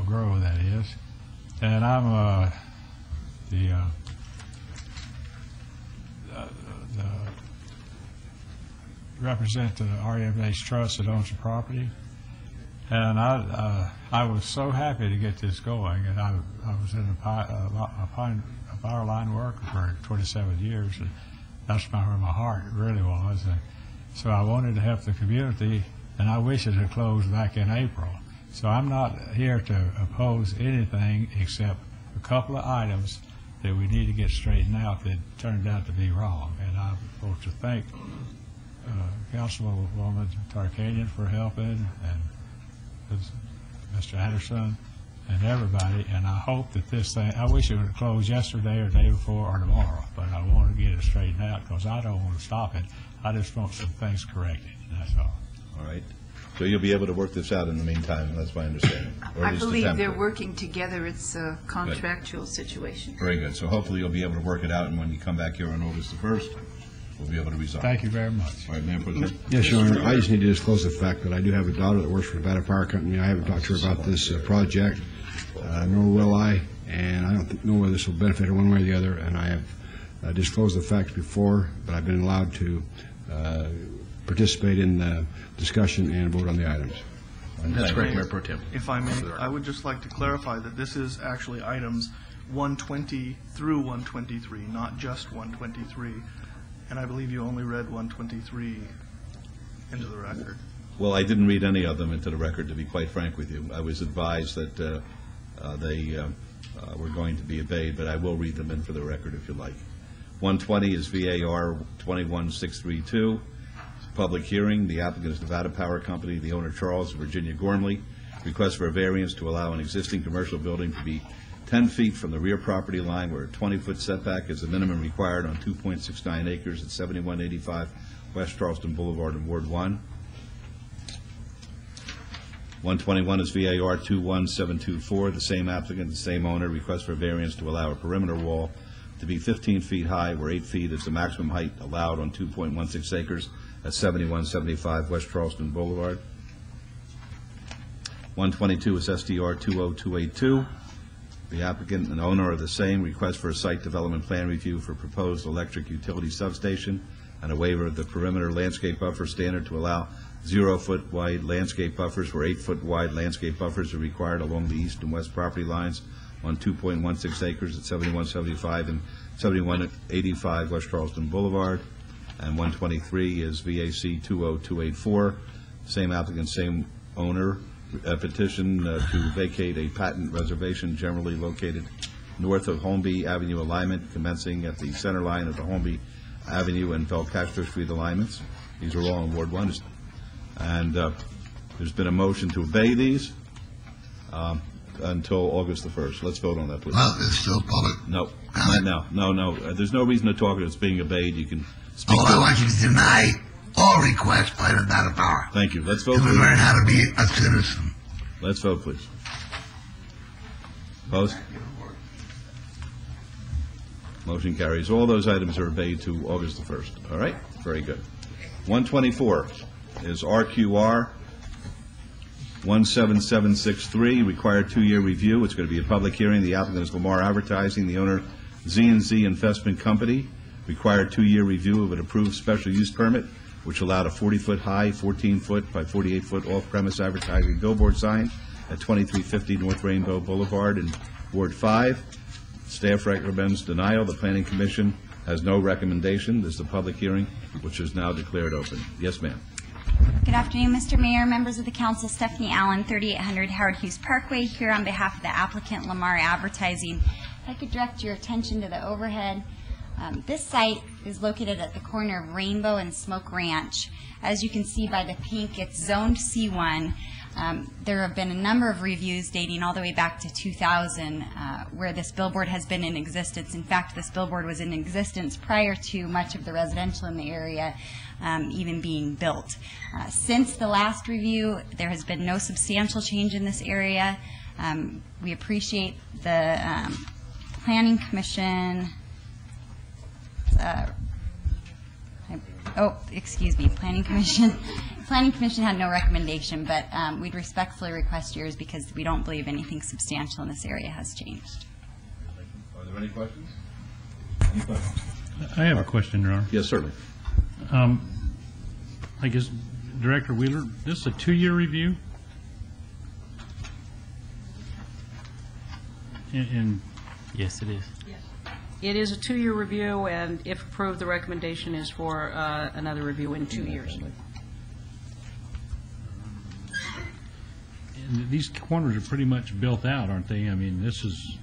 [SPEAKER 18] Grove, that is. And I'm represent the RMH Trust that owns the property. And I was so happy to get this going. And I was in a power line work for 27 years. And that's where my heart really was. And so I wanted to help the community, and I wish it had closed back in April. So I'm not here to oppose anything except a couple of items that we need to get straightened out that turned out to be wrong. And I want to thank Councilwoman Tarkanian for helping, and Mr. Anderson, and everybody. And I hope that this thing, I wish it would have closed yesterday or the day before or tomorrow, but I want to get it straightened out because I don't want to stop it. I just want some things corrected, and that's all.
[SPEAKER 1] All right. So you'll be able to work this out in the meantime, that's my understanding. Or at
[SPEAKER 6] I
[SPEAKER 1] least
[SPEAKER 6] believe
[SPEAKER 1] attempt
[SPEAKER 6] they're
[SPEAKER 1] to.
[SPEAKER 6] working together. It's a contractual situation.
[SPEAKER 1] Very good. So hopefully you'll be able to work it out, and when you come back here on August the 1st, will be able to resolve.
[SPEAKER 18] Thank you very much.
[SPEAKER 1] All right, Mayor Pro Tem.
[SPEAKER 17] Yes, Your Honor, I just need to disclose the fact that I do have a daughter that works for Nevada Power Company. I haven't talked to her about this project, nor will I, and I don't know whether this will benefit her one way or the other, and I have disclosed the facts before, but I've been allowed to participate in the discussion and vote on the items.
[SPEAKER 5] That's correct, Mayor Pro Tem.
[SPEAKER 9] If I may, I would just like to clarify that this is actually items 120 through 123, not just 123. And I believe you only read 123 into the record.
[SPEAKER 1] Well, I didn't read any of them into the record, to be quite frank with you. I was advised that they were going to be obeyed, but I will read them in for the record if you like. 120 is VAR 21632. Public hearing. The applicant is Nevada Power Company. The owner, Charles Virginia Gormley. Request for a variance to allow an existing commercial building to be 10 feet from the rear property line where a 20-foot setback is the minimum required on 2.69 acres at 7185 West Charleston Boulevard in Ward 1. 121 is VAR 21724. The same applicant, the same owner. Request for a variance to allow a perimeter wall to be 15 feet high where 8 feet is the maximum height allowed on 2.16 acres at 7175 West Charleston Boulevard. 122 is SDR 20282. The applicant and owner are the same. Request for a site development plan review for proposed electric utility substation and a waiver of the perimeter landscape buffer standard to allow 0-foot wide landscape buffers where 8-foot wide landscape buffers are required along the east and west property lines on 2.16 acres at 7175 and 7185 West Charleston Boulevard. And 123 is VAC 20284. Same applicant, same owner. A petition to vacate a patent reservation generally located north of Holmby Avenue alignment, commencing at the center line of the Holmby Avenue and Belcastro Street alignments. These are all in Ward 1. And there's been a motion to obey these until August the 1st. Let's vote on that, please.
[SPEAKER 14] Well, it's still public.
[SPEAKER 1] No, not now. No. There's no reason to talk. It's being obeyed. You can speak.
[SPEAKER 14] I want you to deny all requests by Nevada Power.
[SPEAKER 1] Thank you. Let's vote.
[SPEAKER 14] To learn how to be a citizen.
[SPEAKER 1] Let's vote, please. Opposed? Motion carries. All those items are obeyed to August the 1st. All right? Very good. 124 is RQR 17763, required 2-year review. It's going to be a public hearing. The applicant is Lamar Advertising. The owner, Z&Z Investment Company. Required 2-year review of an approved special use permit, which allowed a 40-foot high, 14-foot by 48-foot off-premise advertising billboard sign at 2350 North Rainbow Boulevard in Ward 5. Staff recommends denial. The Planning Commission has no recommendation. This is a public hearing, which is now declared open. Yes, ma'am.
[SPEAKER 8] Good afternoon, Mr. Mayor, members of the council. Stephanie Allen, 3800 Howard Hughes Parkway, here on behalf of the applicant, Lamar Advertising. If I could direct your attention to the overhead. This site is located at the corner of Rainbow and Smoke Ranch. As you can see by the pink, it's zoned C1. There have been a number of reviews dating all the way back to 2000 where this billboard has been in existence. In fact, this billboard was in existence prior to much of the residential in the area even being built. Since the last review, there has been no substantial change in this area. We appreciate the Planning Commission. Planning Commission had no recommendation, but we'd respectfully request yours because we don't believe anything substantial in this area has changed.
[SPEAKER 1] Are there any questions?
[SPEAKER 12] I have a question, Your Honor.
[SPEAKER 1] Yes, certainly.
[SPEAKER 12] I guess, Director Wheeler, this is a 2-year review?
[SPEAKER 23] Yes, it is.
[SPEAKER 2] It is a 2-year review, and if approved, the recommendation is for another review in 2 years.
[SPEAKER 12] And these corners are pretty much built out, aren't they? I mean, this is,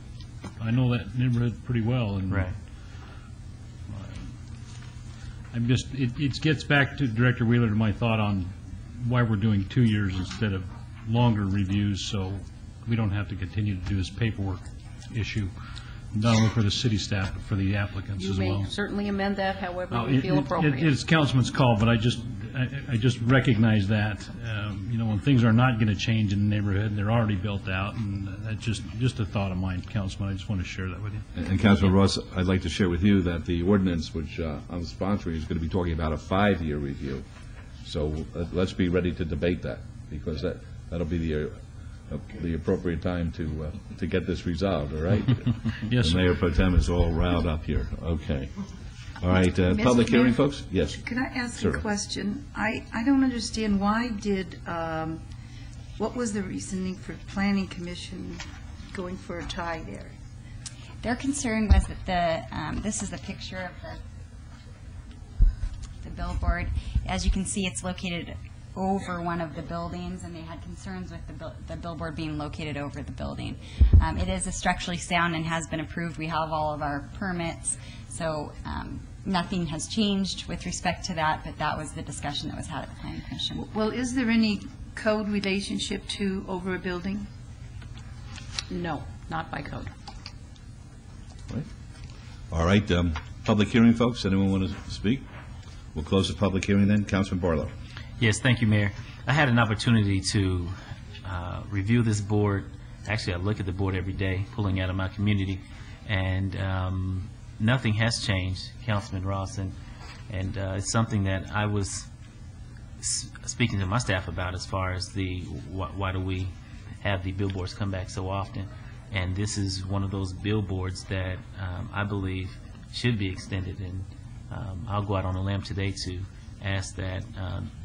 [SPEAKER 12] I know that neighborhood pretty well. And
[SPEAKER 23] right.
[SPEAKER 12] I'm just, it gets back to Director Wheeler to my thought on why we're doing 2 years instead of longer reviews, so we don't have to continue to do this paperwork issue, not only for the city staff, but for the applicants as well.
[SPEAKER 2] You may certainly amend that however you feel appropriate.
[SPEAKER 12] It's Councilman's call, but I just, I just recognize that, when things are not going to change in the neighborhood, and they're already built out, and that's just a thought of mine, Councilman. I just want to share that with you.
[SPEAKER 1] And Councilman Ross, I'd like to share with you that the ordinance which I'm sponsoring is going to be talking about a 5-year review. So let's be ready to debate that, because that'll be the appropriate time to get this resolved, all right?
[SPEAKER 12] Yes,
[SPEAKER 1] the Mayor Pro Tem is all riled up here. Okay. All right, public hearing,
[SPEAKER 6] Mayor,
[SPEAKER 1] folks? Yes.
[SPEAKER 6] Can I ask
[SPEAKER 1] Sure.
[SPEAKER 6] a question? I don't understand, why did, what was the reasoning for the Planning Commission going for a tie there?
[SPEAKER 8] Their concern was that this is a picture of the billboard. As you can see, it's located over one of the buildings, and they had concerns with the billboard being located over the building. It is a structurally sound and has been approved. We have all of our permits, so nothing has changed with respect to that, but that was the discussion that was had at the Planning Commission.
[SPEAKER 6] Well, is there any code relationship to over a building?
[SPEAKER 2] No, not by code.
[SPEAKER 1] All right, public hearing, folks. Anyone want to speak? We'll close the public hearing then. Councilman Barlow.
[SPEAKER 23] Yes, thank you, Mayor. I had an opportunity to review this board. Actually, I look at the board every day, pulling out of my community, and nothing has changed, Councilman Ross, and it's something that I was speaking to my staff about as far as why do we have the billboards come back so often, and this is one of those billboards that I believe should be extended, and I'll go out on a limb today to ask that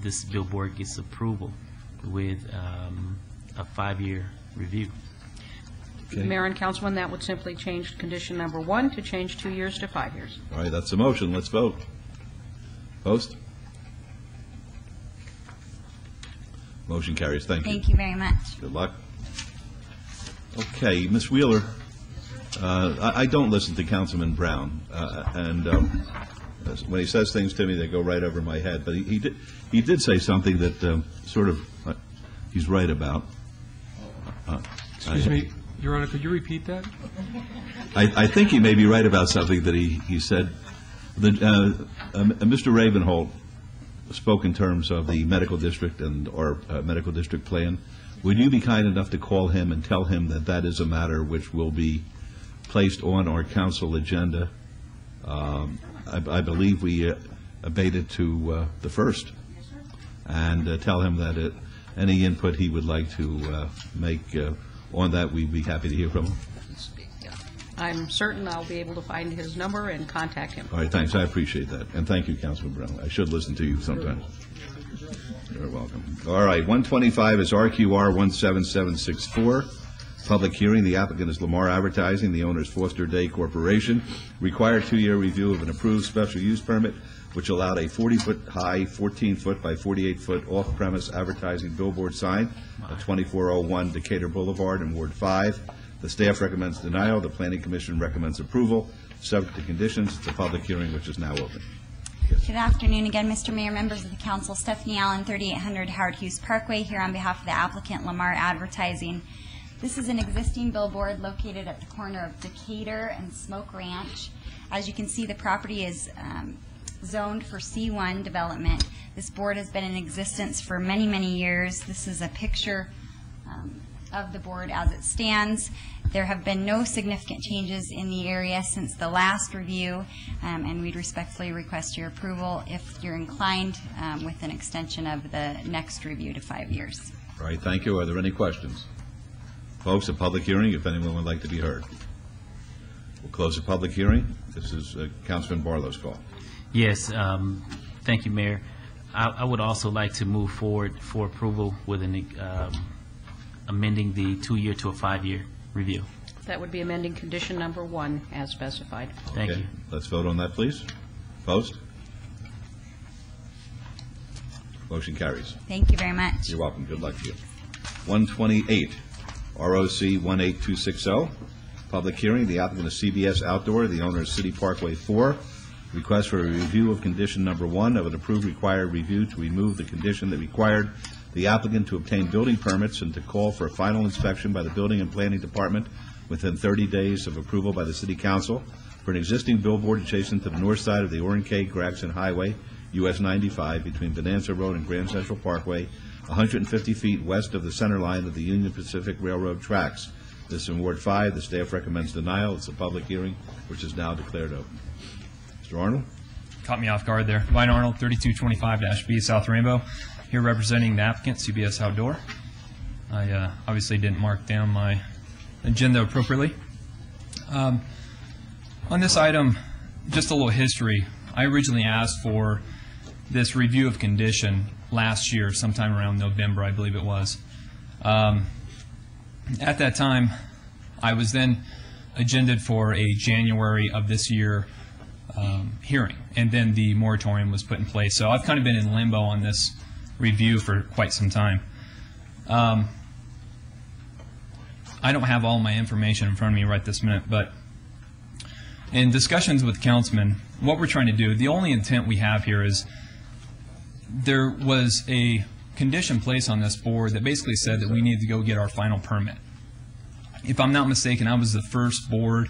[SPEAKER 23] this billboard gets approval with a 5-year review.
[SPEAKER 1] Okay.
[SPEAKER 2] Mayor and Councilman, that would simply change condition number 1 to change 2 years to 5 years.
[SPEAKER 1] All right, that's the motion. Let's vote. Post. Motion carries. Thank you.
[SPEAKER 8] Thank you very much.
[SPEAKER 1] Good luck. Okay, Ms. Wheeler, I don't listen to Councilman Brown, and when he says things to me, they go right over my head. But he did say something that sort of he's right about.
[SPEAKER 11] Excuse me, Your Honor, could you repeat that?
[SPEAKER 1] I think he may be right about something that he said. Mr. Ravenholt spoke in terms of the medical district and our medical district plan. Would you be kind enough to call him and tell him that that is a matter which will be placed on our council agenda? I believe we abated to the 1st, and tell him that any input he would like to make on that, we'd be happy to hear from him.
[SPEAKER 2] I'm certain I'll be able to find his number and contact him.
[SPEAKER 1] All right, thanks. I appreciate that. And thank you, Councilman Brown. I should listen to you sometimes. You're welcome. All right, 125 is RQR 17764. Public hearing. The applicant is Lamar Advertising. The owner is Foster Day Corporation. Required 2-year review of an approved special use permit, which allowed a 40-foot high, 14-foot by 48-foot off-premise advertising billboard sign at 2401 Decatur Boulevard in Ward 5. The staff recommends denial. The Planning Commission recommends approval, subject to conditions. It's a public hearing which is now open.
[SPEAKER 8] Good afternoon again, Mr. Mayor, members of the council. Stephanie Allen, 3800 Howard Hughes Parkway, here on behalf of the applicant, Lamar Advertising. This is an existing billboard located at the corner of Decatur and Smoke Ranch. As you can see, the property is zoned for C1 development. This board has been in existence for many, many years. This is a picture of the board as it stands. There have been no significant changes in the area since the last review, and we'd respectfully request your approval if you're inclined with an extension of the next review to 5 years.
[SPEAKER 1] All right, thank you. Are there any questions? Folks, a public hearing, if anyone would like to be heard. We'll close the public hearing. This is Councilman Barlow's call.
[SPEAKER 23] Yes, thank you, Mayor. I would also like to move forward for approval with amending the 2-year to a 5-year review.
[SPEAKER 2] That would be amending condition number 1 as specified.
[SPEAKER 23] Thank you.
[SPEAKER 1] Let's vote on that, please. Opposed? Motion carries.
[SPEAKER 8] Thank you very much.
[SPEAKER 1] You're welcome. Good luck to you. 128, ROC 18260. Public hearing. The applicant is CBS Outdoor. The owner is City Parkway 4. Request for a review of condition number 1 of an approved required review to remove the condition that required the applicant to obtain building permits and to call for a final inspection by the Building and Planning Department within 30 days of approval by the City Council for an existing billboard adjacent to the north side of the Orrin K. Gregson Highway US 95 between Bonanza Road and Grand Central Parkway, 150 feet west of the center line of the Union Pacific Railroad tracks. This is in Ward 5. The staff recommends denial. It's a public hearing, which is now declared open. Mr. Arnold?
[SPEAKER 13] Caught me off guard there. Vine Arnold, 3225-B, South Rainbow, here representing the applicant, CBS Outdoor. I obviously didn't mark down my agenda appropriately. On this item, just a little history. I originally asked for this review of condition last year, sometime around November, I believe it was. At that time, I was then agendaed for a January of this year hearing, and then the moratorium was put in place. So I've kind of been in limbo on this review for quite some time. I don't have all my information in front of me right this minute, but in discussions with councilmen, what we're trying to do, the only intent we have here is there was a condition placed on this board that basically said that we needed to go get our final permit. If I'm not mistaken, I was the first board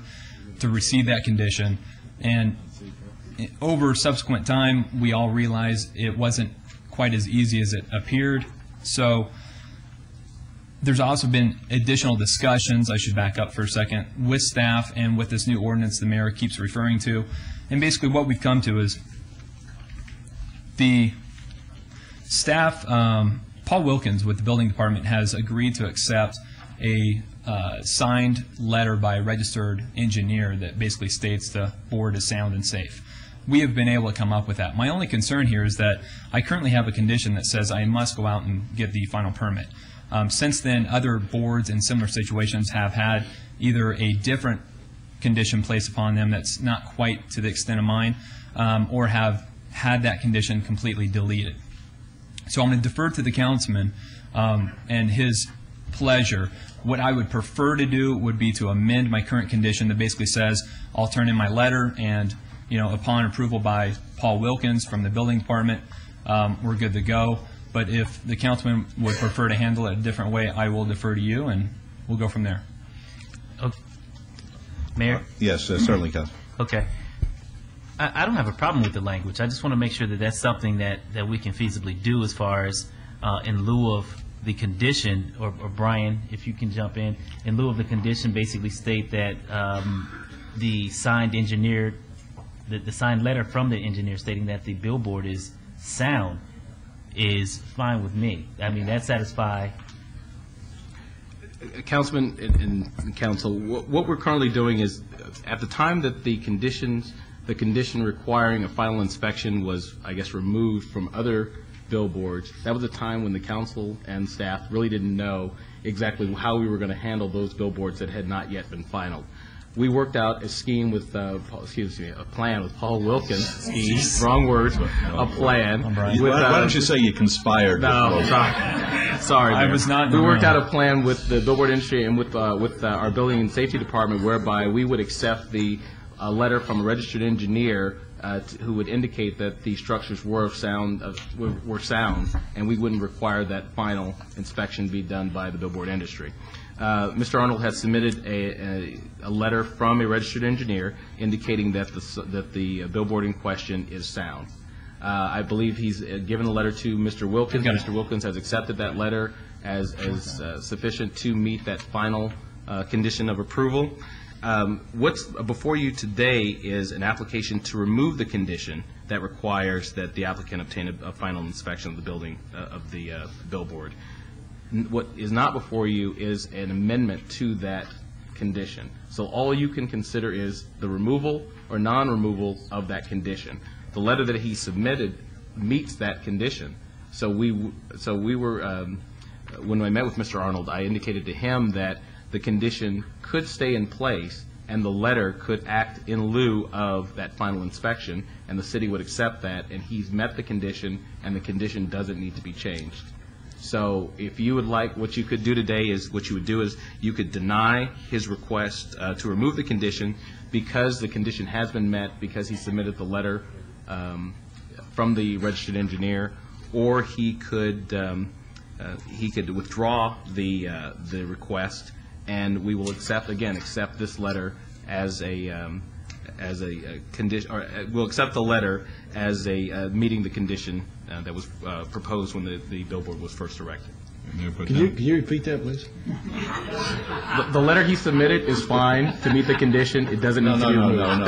[SPEAKER 13] to receive that condition, and over subsequent time, we all realized it wasn't quite as easy as it appeared. So there's also been additional discussions, I should back up for a second, with staff and with this new ordinance the mayor keeps referring to. And basically what we've come to is the staff, Paul Wilkins with the building department has agreed to accept a signed letter by a registered engineer that basically states the board is sound and safe. We have been able to come up with that. My only concern here is that I currently have a condition that says I must go out and get the final permit. Since then, other boards in similar situations have had either a different condition placed upon them that's not quite to the extent of mine, or have had that condition completely deleted. So I'm going to defer to the councilman and his pleasure. What I would prefer to do would be to amend my current condition that basically says I'll turn in my letter, and upon approval by Paul Wilkins from the building department, we're good to go. But if the councilman would prefer to handle it a different way, I will defer to you, and we'll go from there.
[SPEAKER 23] Okay. Mayor?
[SPEAKER 1] Yes, certainly, Councilman.
[SPEAKER 23] Okay. I don't have a problem with the language. I just want to make sure that that's something that we can feasibly do as far as in lieu of the condition, or Brian, if you can jump in lieu of the condition, basically state that the signed engineer, the signed letter from the engineer stating that the billboard is sound is fine with me. I mean, that satisfies.
[SPEAKER 5] Councilman and council, what we're currently doing is, at the time that the condition requiring a final inspection was, I guess, removed from other billboards, that was a time when the council and staff really didn't know exactly how we were going to handle those billboards that had not yet been finalized. We worked out a scheme with, a plan with Paul Wilkins. Scheme, wrong words. A plan.
[SPEAKER 1] Why don't you say you conspired?
[SPEAKER 5] No, sorry.
[SPEAKER 13] I was not.
[SPEAKER 5] We worked out a plan with the billboard industry and with our building and safety department, whereby we would accept the letter from a registered engineer who would indicate that the structures were sound, and we wouldn't require that final inspection be done by the billboard industry. Mr. Arnold has submitted a letter from a registered engineer indicating that the billboard in question is sound. I believe he's given a letter to Mr. Wilkins. Mr. Wilkins has accepted that letter as sufficient to meet that final condition of approval. What's before you today is an application to remove the condition that requires that the applicant obtain a final inspection of the building of the billboard. What is not before you is an amendment to that condition. So all you can consider is the removal or non-removal of that condition. The letter that he submitted meets that condition. So we were when I met with Mr. Arnold, I indicated to him that the condition could stay in place and the letter could act in lieu of that final inspection, and the city would accept that, and he's met the condition, and the condition doesn't need to be changed. So if you would like, what you could do today is, what you would do is you could deny his request to remove the condition because the condition has been met, because he submitted the letter from the registered engineer, or he could withdraw the request, and we will accept this letter as as a condition, or we'll accept the letter as a meeting the condition that was proposed when the billboard was first erected.
[SPEAKER 17] Can you repeat that, please?
[SPEAKER 5] The letter he submitted is fine to meet the condition. It doesn't need to be removed.
[SPEAKER 1] No.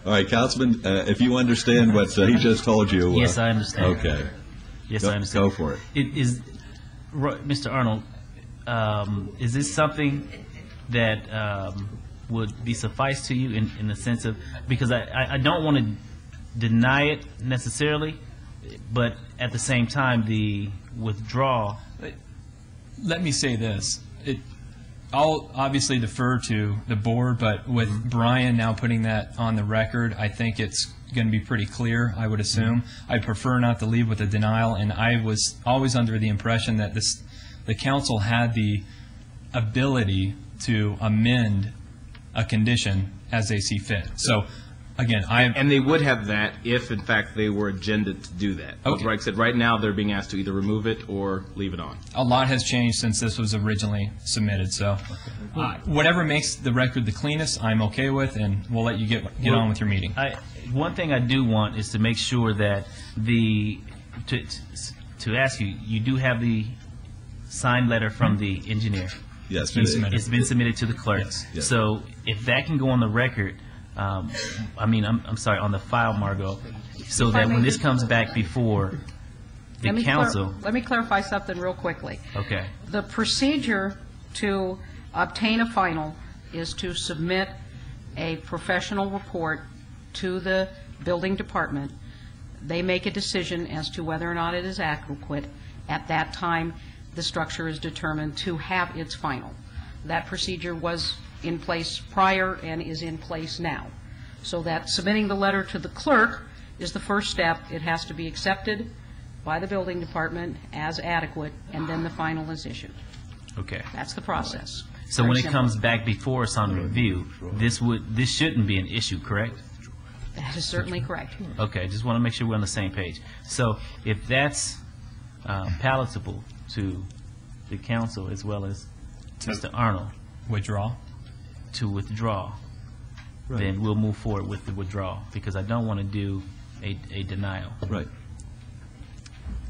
[SPEAKER 1] All right, Councilman, if you understand what he just told you.
[SPEAKER 23] Yes, I understand.
[SPEAKER 1] Okay.
[SPEAKER 23] Yes,
[SPEAKER 1] I
[SPEAKER 23] understand.
[SPEAKER 1] Go for it.
[SPEAKER 23] Mr. Arnold, is this something that would be suffice to you in the sense of, because I don't want to deny it necessarily, but at the same time, the withdrawal.
[SPEAKER 13] Let me say this. I'll obviously defer to the board, but with Brian now putting that on the record, I think it's going to be pretty clear, I would assume. I prefer not to leave with a denial, and I was always under the impression that the council had the ability to amend a condition as they see fit. So, again,
[SPEAKER 5] and they would have that if, in fact, they were agendaed to do that.
[SPEAKER 13] Okay.
[SPEAKER 5] Like I said, right now they're being asked to either remove it or leave it on.
[SPEAKER 13] A lot has changed since this was originally submitted, so whatever makes the record the cleanest, I'm okay with, and we'll let you get on with your meeting.
[SPEAKER 23] One thing I do want is to make sure that to ask you, you do have the signed letter from the engineer.
[SPEAKER 1] Yes,
[SPEAKER 23] it's been submitted to the clerk.
[SPEAKER 1] Yes.
[SPEAKER 23] So if that can go on the record, I'm sorry, on the file, Margot, so that when this comes back before the council.
[SPEAKER 2] Let me clarify something real quickly.
[SPEAKER 23] Okay.
[SPEAKER 2] The procedure to obtain a final is to submit a professional report to the building department. They make a decision as to whether or not it is adequate. At that time, the structure is determined to have its final. That procedure was in place prior and is in place now. So that submitting the letter to the clerk is the first step. It has to be accepted by the building department as adequate, and then the final is issued.
[SPEAKER 23] Okay.
[SPEAKER 2] That's the process.
[SPEAKER 23] So
[SPEAKER 2] Very
[SPEAKER 23] when it
[SPEAKER 2] simple.
[SPEAKER 23] comes back before us on review, this shouldn't be an issue, correct?
[SPEAKER 2] That is certainly correct.
[SPEAKER 23] Okay, just want to make sure we're on the same page. So if that's palatable to the council as well as Mr. Arnold. To withdraw,
[SPEAKER 1] Right.
[SPEAKER 23] then we'll move forward with the withdrawal, because I don't want to do a denial.
[SPEAKER 1] Right.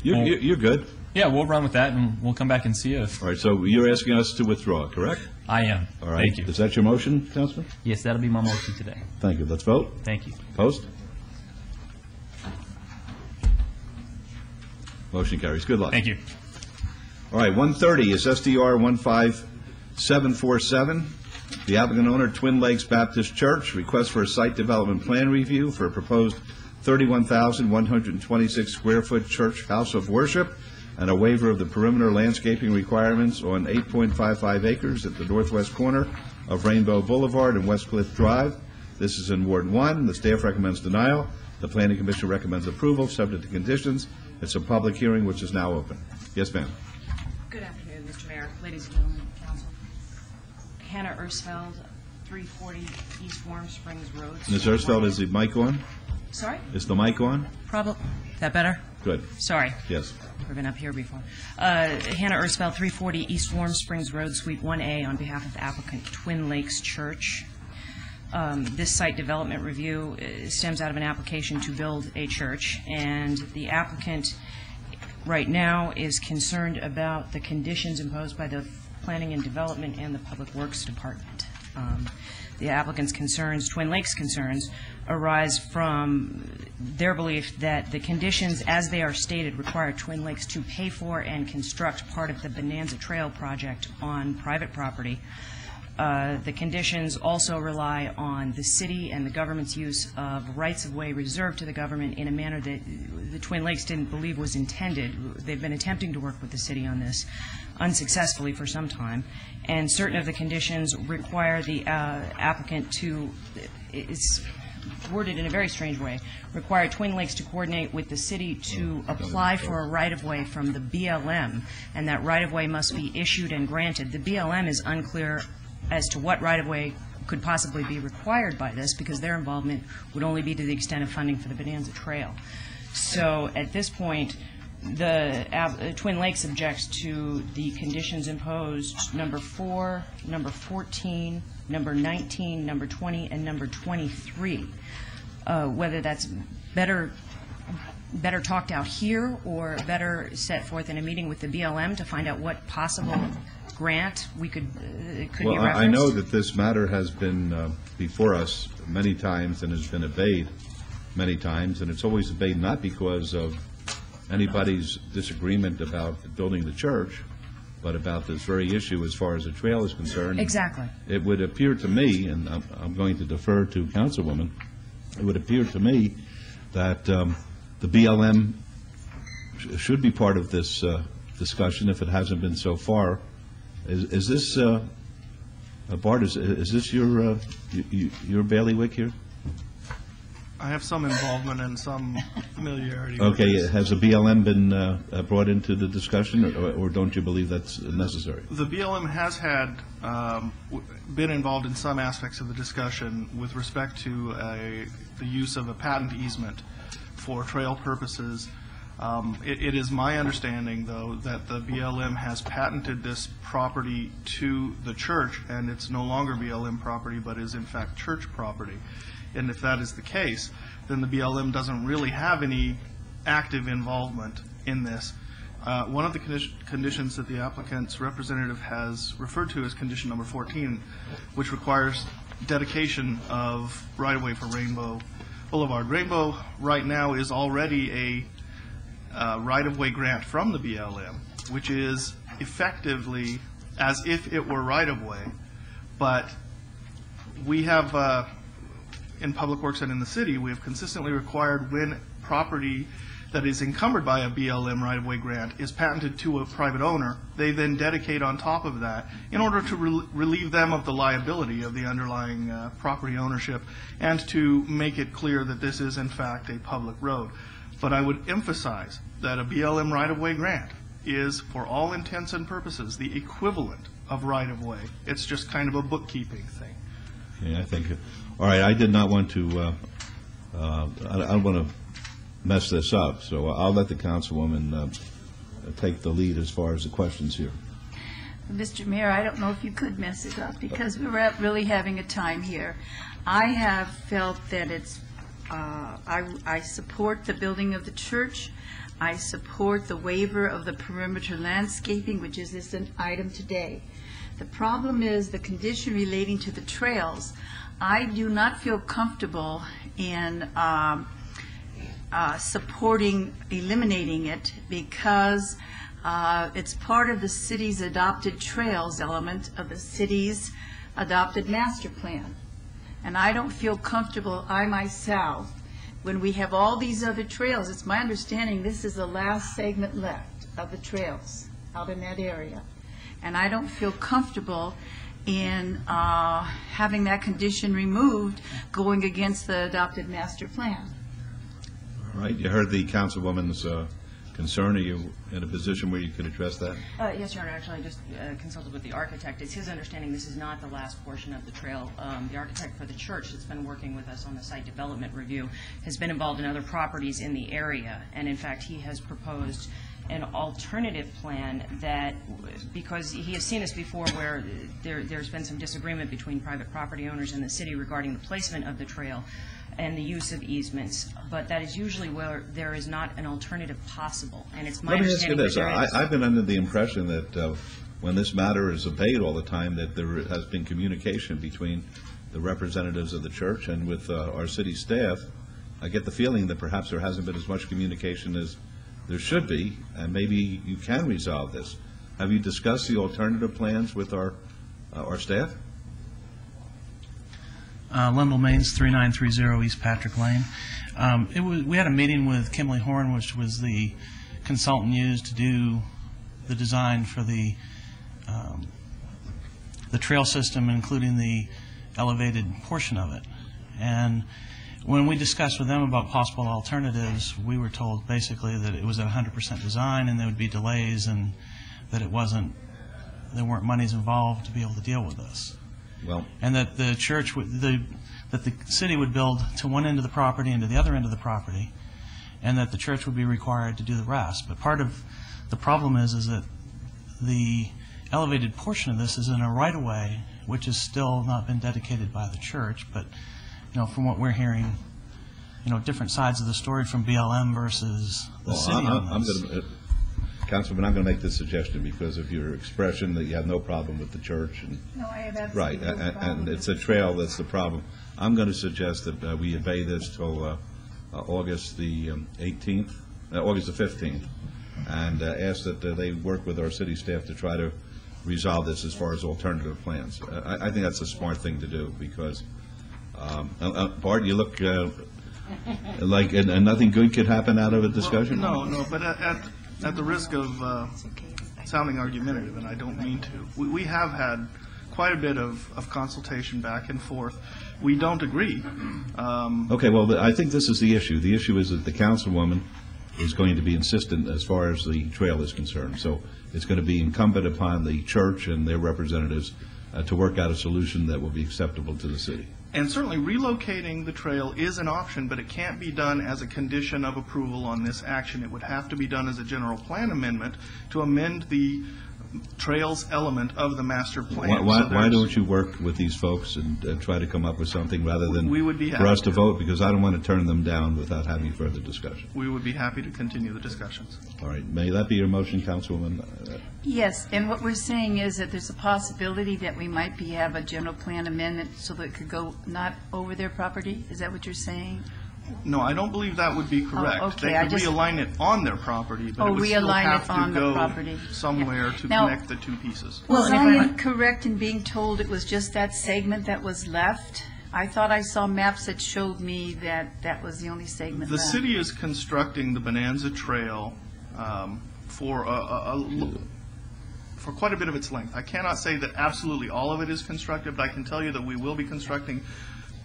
[SPEAKER 1] You're good.
[SPEAKER 13] Yeah, we'll run with that, and we'll come back and see if...
[SPEAKER 1] All right, so you're asking us to withdraw, correct?
[SPEAKER 13] I am.
[SPEAKER 1] All right.
[SPEAKER 13] Thank you.
[SPEAKER 1] Is that your motion, Councilman?
[SPEAKER 23] Yes, that'll be my motion today.
[SPEAKER 1] Thank you. Let's vote.
[SPEAKER 23] Thank you.
[SPEAKER 1] Post. Motion carries. Good luck.
[SPEAKER 13] Thank you.
[SPEAKER 1] All right, 130 is SDR 15747. The applicant owner, Twin Lakes Baptist Church, request for a site development plan review for a proposed 31,126 square foot church house of worship and a waiver of the perimeter landscaping requirements on 8.55 acres at the northwest corner of Rainbow Boulevard and West Cliff Drive. This is in Ward 1. The staff recommends denial. The Planning Commission recommends approval, subject to conditions. It's a public hearing which is now open. Yes, ma'am.
[SPEAKER 19] Good afternoon, Mr. Mayor, ladies and gentlemen of the council. Hannah Ersfeld, 340 East Warm Springs Road.
[SPEAKER 1] Ms. Ersfeld, is the mic on?
[SPEAKER 19] Sorry?
[SPEAKER 1] Is the mic on?
[SPEAKER 19] Probably. That better?
[SPEAKER 1] Good.
[SPEAKER 19] Sorry.
[SPEAKER 1] Yes.
[SPEAKER 19] We've been up here before. Hannah Ersfeld, 340 East Warm Springs Road, Suite 1A, on behalf of the applicant Twin Lakes Church. This site development review stems out of an application to build a church, and the applicant right now is concerned about the conditions imposed by the Planning and Development and the Public Works Department. The applicant's concerns, Twin Lakes' concerns, arise from their belief that the conditions, as they are stated, require Twin Lakes to pay for and construct part of the Bonanza Trail project on private property. The conditions also rely on the city and the government's use of rights-of-way reserved to the government in a manner that the Twin Lakes didn't believe was intended. They've been attempting to work with the city on this unsuccessfully for some time, and certain of the conditions require the applicant to, it's worded in a very strange way, require Twin Lakes to coordinate with the city to apply for a right-of-way from the BLM, and that right-of-way must be issued and granted. The BLM is unclear as to what right-of-way could possibly be required by this, because their involvement would only be to the extent of funding for the Bonanza Trail. So at this point, the Twin Lakes objects to the conditions imposed, number 4, number 14, number 19, number 20, and number 23. Whether that's better talked out here or better set forth in a meeting with the BLM to find out what possible grant we could be referenced.
[SPEAKER 1] I know that this matter has been before us many times and has been obeyed many times, and it's always obeyed not because of anybody's disagreement about building the church, but about this very issue as far as the trail is concerned.
[SPEAKER 19] Exactly.
[SPEAKER 1] It would appear to me, and I'm going to defer to Councilwoman, it would appear to me that the BLM should be part of this discussion if it hasn't been so far. Is this, Bart, is this your bailiwick here?
[SPEAKER 9] I have some involvement and some familiarity.
[SPEAKER 1] Okay, has the BLM been brought into the discussion, or don't you believe that's necessary?
[SPEAKER 9] The BLM has had been involved in some aspects of the discussion with respect to the use of a patent easement for trail purposes. It is my understanding, though, that the BLM has patented this property to the church, and it's no longer BLM property, but is in fact church property. And if that is the case, then the BLM doesn't really have any active involvement in this. One of the conditions that the applicant's representative has referred to is condition number 14, which requires dedication of right-of-way for Rainbow Boulevard. Rainbow right now is already a right-of-way grant from the BLM, which is effectively as if it were right-of-way, but we have in Public Works and in the city, we have consistently required when property that is encumbered by a BLM right-of-way grant is patented to a private owner, they then dedicate on top of that in order to relieve them of the liability of the underlying property ownership and to make it clear that this is in fact a public road. But I would emphasize that a BLM right-of-way grant is, for all intents and purposes, the equivalent of right-of-way. It's just kind of a bookkeeping thing.
[SPEAKER 1] Yeah, I think. All right, I did not want to. I don't want to mess this up, so I'll let the councilwoman take the lead as far as the questions here.
[SPEAKER 6] Mr. Mayor, I don't know if you could mess it up because we're really having a time here. I have felt that it's. I support the building of the church. I support the waiver of the perimeter landscaping, which is this an item today. The problem is the condition relating to the trails. I do not feel comfortable in supporting eliminating it because it's part of the city's adopted trails element of the city's adopted master plan. And I don't feel comfortable, I myself, when we have all these other trails. It's my understanding this is the last segment left of the trails out in that area. And I don't feel comfortable in having that condition removed going against the adopted master plan.
[SPEAKER 1] All right, you heard the councilwoman's concern. Are you in a position where you could address that?
[SPEAKER 19] Yes, Your Honor. Actually, I just consulted with the architect. It's his understanding this is not the last portion of the trail. The architect for the church that's been working with us on the site development review has been involved in other properties in the area, and in fact, he has proposed an alternative plan that, because he has seen this before where there's been some disagreement between private property owners and the city regarding the placement of the trail and the use of easements, but that is usually where there is not an alternative possible, and it's my understanding.
[SPEAKER 1] Let me ask you this. I've been under the impression that when this matter is obeyed all the time, that there has been communication between the representatives of the church and with our city staff. I get the feeling that perhaps there hasn't been as much communication as there should be, and maybe you can resolve this. Have you discussed the alternative plans with our staff?
[SPEAKER 7] Lendl Mains, 3930 East Patrick Lane. We had a meeting with Kimley Horn, which was the consultant used to do the design for the trail system, including the elevated portion of it. And when we discussed with them about possible alternatives, we were told basically that it was at 100% design and there would be delays and that there weren't monies involved to be able to deal with this.
[SPEAKER 1] Well,
[SPEAKER 7] and that the church that the city would build to one end of the property and to the other end of the property, and that the church would be required to do the rest. But part of the problem is that the elevated portion of this is in a right-of-way which has still not been dedicated by the church. But, from what we're hearing, different sides of the story from BLM versus the city on this.
[SPEAKER 1] Councilman, I'm going to make this suggestion because of your expression that you have no problem with the church.
[SPEAKER 6] No, I have absolutely no problem.
[SPEAKER 1] And it's a trail that's the problem. I'm going to suggest that we obey this till August the 18th, August the 15th, and ask that they work with our city staff to try to resolve this as far as alternative plans. I think that's a smart thing to do because, Bart, you look like nothing good could happen out of a discussion?
[SPEAKER 9] Well, no, but at the risk of sounding argumentative, and I don't mean to, we have had quite a bit of consultation back and forth. We don't agree.
[SPEAKER 1] Okay, well, I think this is the issue. The issue is that the councilwoman is going to be insistent as far as the trail is concerned. So it's going to be incumbent upon the church and their representatives to work out a solution that will be acceptable to the city.
[SPEAKER 9] And certainly relocating the trail is an option, but it can't be done as a condition of approval on this action. It would have to be done as a general plan amendment to amend the trails element of the master plan.
[SPEAKER 1] Why don't you work with these folks and try to come up with something rather than for us to vote? Because I don't want to turn them down without having further discussion.
[SPEAKER 9] We would be happy to continue the discussions.
[SPEAKER 1] All right. May that be your motion, Councilwoman?
[SPEAKER 6] Yes, and what we're saying is that there's a possibility that we might have a general plan amendment so that it could go not over their property? Is that what you're saying?
[SPEAKER 9] No, I don't believe that would be correct.
[SPEAKER 6] Okay,
[SPEAKER 9] they could realign it on their property, but it would still have to go somewhere to connect the two pieces.
[SPEAKER 6] Was I incorrect in being told it was just that segment that was left? I thought I saw maps that showed me that that was the only segment
[SPEAKER 9] The
[SPEAKER 6] left.
[SPEAKER 9] city is constructing the Bonanza Trail for quite a bit of its length. I cannot say that absolutely all of it is constructed, but I can tell you that we will be constructing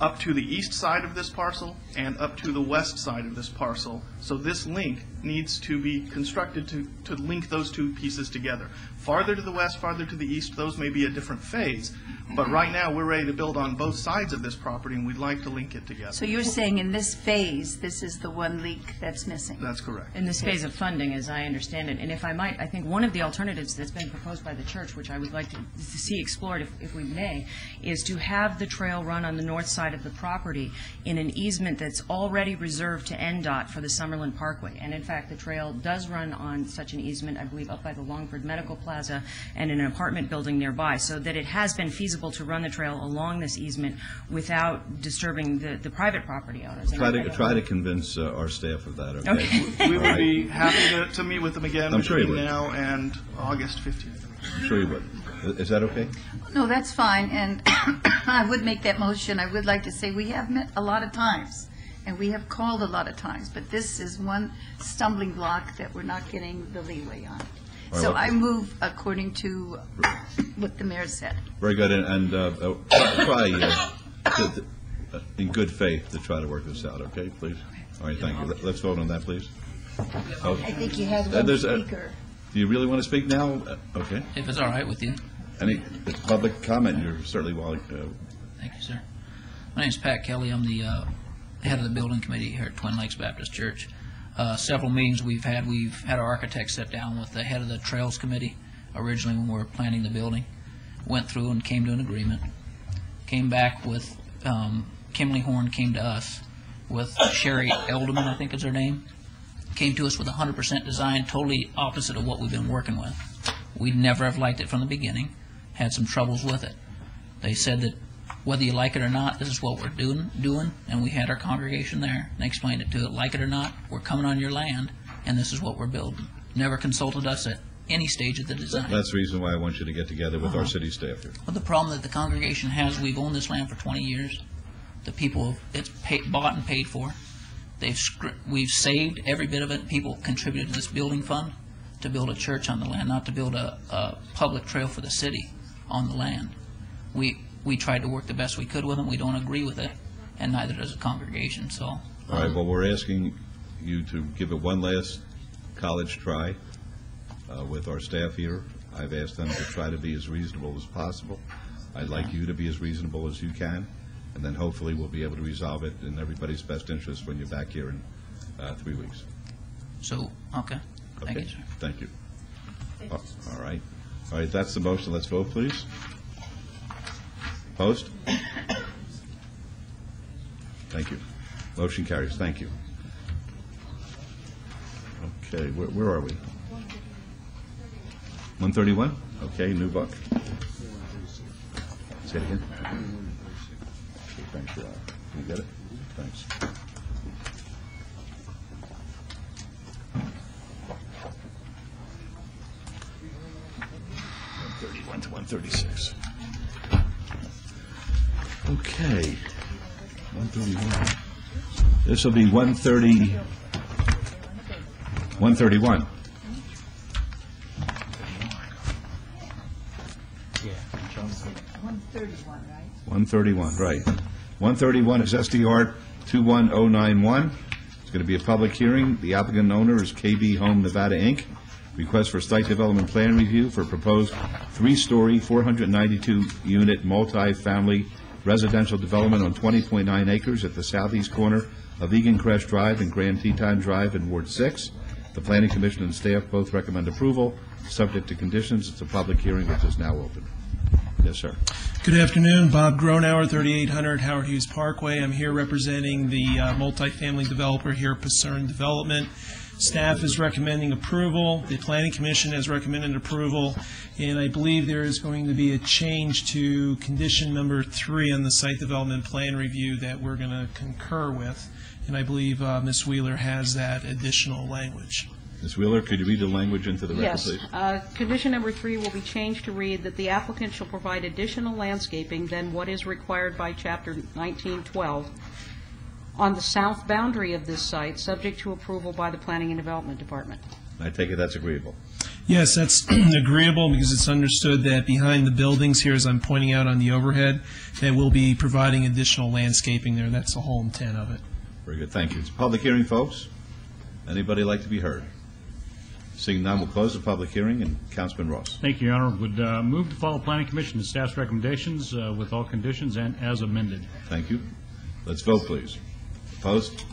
[SPEAKER 9] up to the east side of this parcel and up to the west side of this parcel. So this link needs to be constructed to link those two pieces together. Farther to the west, farther to the east, those may be a different phase. But right now, we're ready to build on both sides of this property, and we'd like to link it together.
[SPEAKER 6] So you're saying in this phase, this is the one link that's missing?
[SPEAKER 9] That's correct.
[SPEAKER 19] In this phase of funding, as I understand it, and if I might, I think one of the alternatives that's been proposed by the church, which I would like to see explored if we may, is to have the trail run on the north side of the property in an easement that's already reserved to NDOT for the Summerlin Parkway. And in fact, the trail does run on such an easement, I believe, up by the Longford Medical Plaza and an apartment building nearby, so that it has been feasible to run the trail along this easement without disturbing the private properity owners.
[SPEAKER 1] Try to convince our staff of that, okay?
[SPEAKER 9] We would be happy to meet with them again between
[SPEAKER 1] would.
[SPEAKER 9] now and August 15th.
[SPEAKER 1] I'm sure you would. Is that okay?
[SPEAKER 6] No, that's fine, and I would make that motion. I would like to say we have met a lot of times, and we have called a lot of times, but this is one stumbling block that we're not getting the leeway on. So I move according to what the mayor said.
[SPEAKER 1] Very good, and try in good faith to try to work this out, okay, please? All right, thank you. Let's vote on that, please.
[SPEAKER 6] I think you had one speaker.
[SPEAKER 1] Do you really want to speak now? Okay.
[SPEAKER 15] If it's all right with you.
[SPEAKER 1] Any public comment, you're certainly welcome.
[SPEAKER 15] Thank you, sir. My name is Pat Kelly. I'm the head of the building committee here at Twin Lakes Baptist Church. Several meetings we've had our architect sit down with the head of the Trails Committee originally when we were planning the building. Went through and came to an agreement. Came back with, Kimberly Horn came to us with Sherry Elderman, I think is her name. Came to us with 100% design, totally opposite of what we've been working with. We'd never have liked it from the beginning. Had some troubles with it. They said that whether you like it or not, this is what we're doing, and we had our congregation there, and they explained it to it. Like it or not, we're coming on your land, and this is what we're building. Never consulted us at any stage of the design.
[SPEAKER 1] That's the reason why I want you to get together with our city staff here.
[SPEAKER 15] Well, the problem that the congregation has, we've owned this land for 20 years. The people, it's bought and paid for. We've saved every bit of it. People contributed to this building fund to build a church on the land, not to build a public trail for the city on the land. We tried to work the best we could with them. We don't agree with it, and neither does the congregation. So.
[SPEAKER 1] All right. Well, we're asking you to give it one last college try with our staff here. I've asked them to try to be as reasonable as possible. I'd like you to be as reasonable as you can, and then hopefully we'll be able to resolve it in everybody's best interest when you're back here in 3 weeks.
[SPEAKER 15] So, okay. Thank you, sir.
[SPEAKER 1] Thank you. All right. All right. That's the motion. Let's vote, please. Opposed? Thank you. Motion carries. Thank you. Okay, where are we? 131? Okay, new book. Say it again. Okay, thanks, Rob. You get it? Thanks. To 136. Okay. 131. This will be 130. 131.
[SPEAKER 6] Yeah. 131, right?
[SPEAKER 1] 131, right. 131 is SDR 21091. It's going to be a public hearing. The applicant owner is KB Home Nevada, Inc. Request for site development plan review for proposed 3-story, 492-unit multi-family residential development on 20.9 acres at the southeast corner of Egan Crest Drive and Grand Teton Drive in Ward 6. The Planning Commission and staff both recommend approval, subject to conditions. It's a public hearing which is now open. Yes, sir.
[SPEAKER 4] Good afternoon. Bob Gronauer, 3800 Howard Hughes Parkway. I'm here representing the multifamily developer here, Pacern Development. Staff is recommending approval. The Planning Commission has recommended approval, and I believe there is going to be a change to condition number 3 on the site development plan review that we're going to concur with, and I believe Ms. Wheeler has that additional language.
[SPEAKER 1] Ms. Wheeler, could you read the language into the record,
[SPEAKER 2] Yes.
[SPEAKER 1] please?
[SPEAKER 2] Condition number 3 will be changed to read that the applicant shall provide additional landscaping than what is required by Chapter 1912 on the south boundary of this site, subject to approval by the Planning and Development Department.
[SPEAKER 1] I take it that's agreeable.
[SPEAKER 4] Yes, that's agreeable because it's understood that behind the buildings here, as I'm pointing out on the overhead, that we'll be providing additional landscaping there. That's the whole intent of it.
[SPEAKER 1] Very good. Thank you. It's a public hearing, folks. Anybody like to be heard? Seeing none, we'll close the public hearing, and Councilman Ross.
[SPEAKER 12] Thank you, Your Honor. Would move to follow Planning Commission and staff's recommendations with all conditions and as amended.
[SPEAKER 1] Thank you. Let's vote, please. Opposed?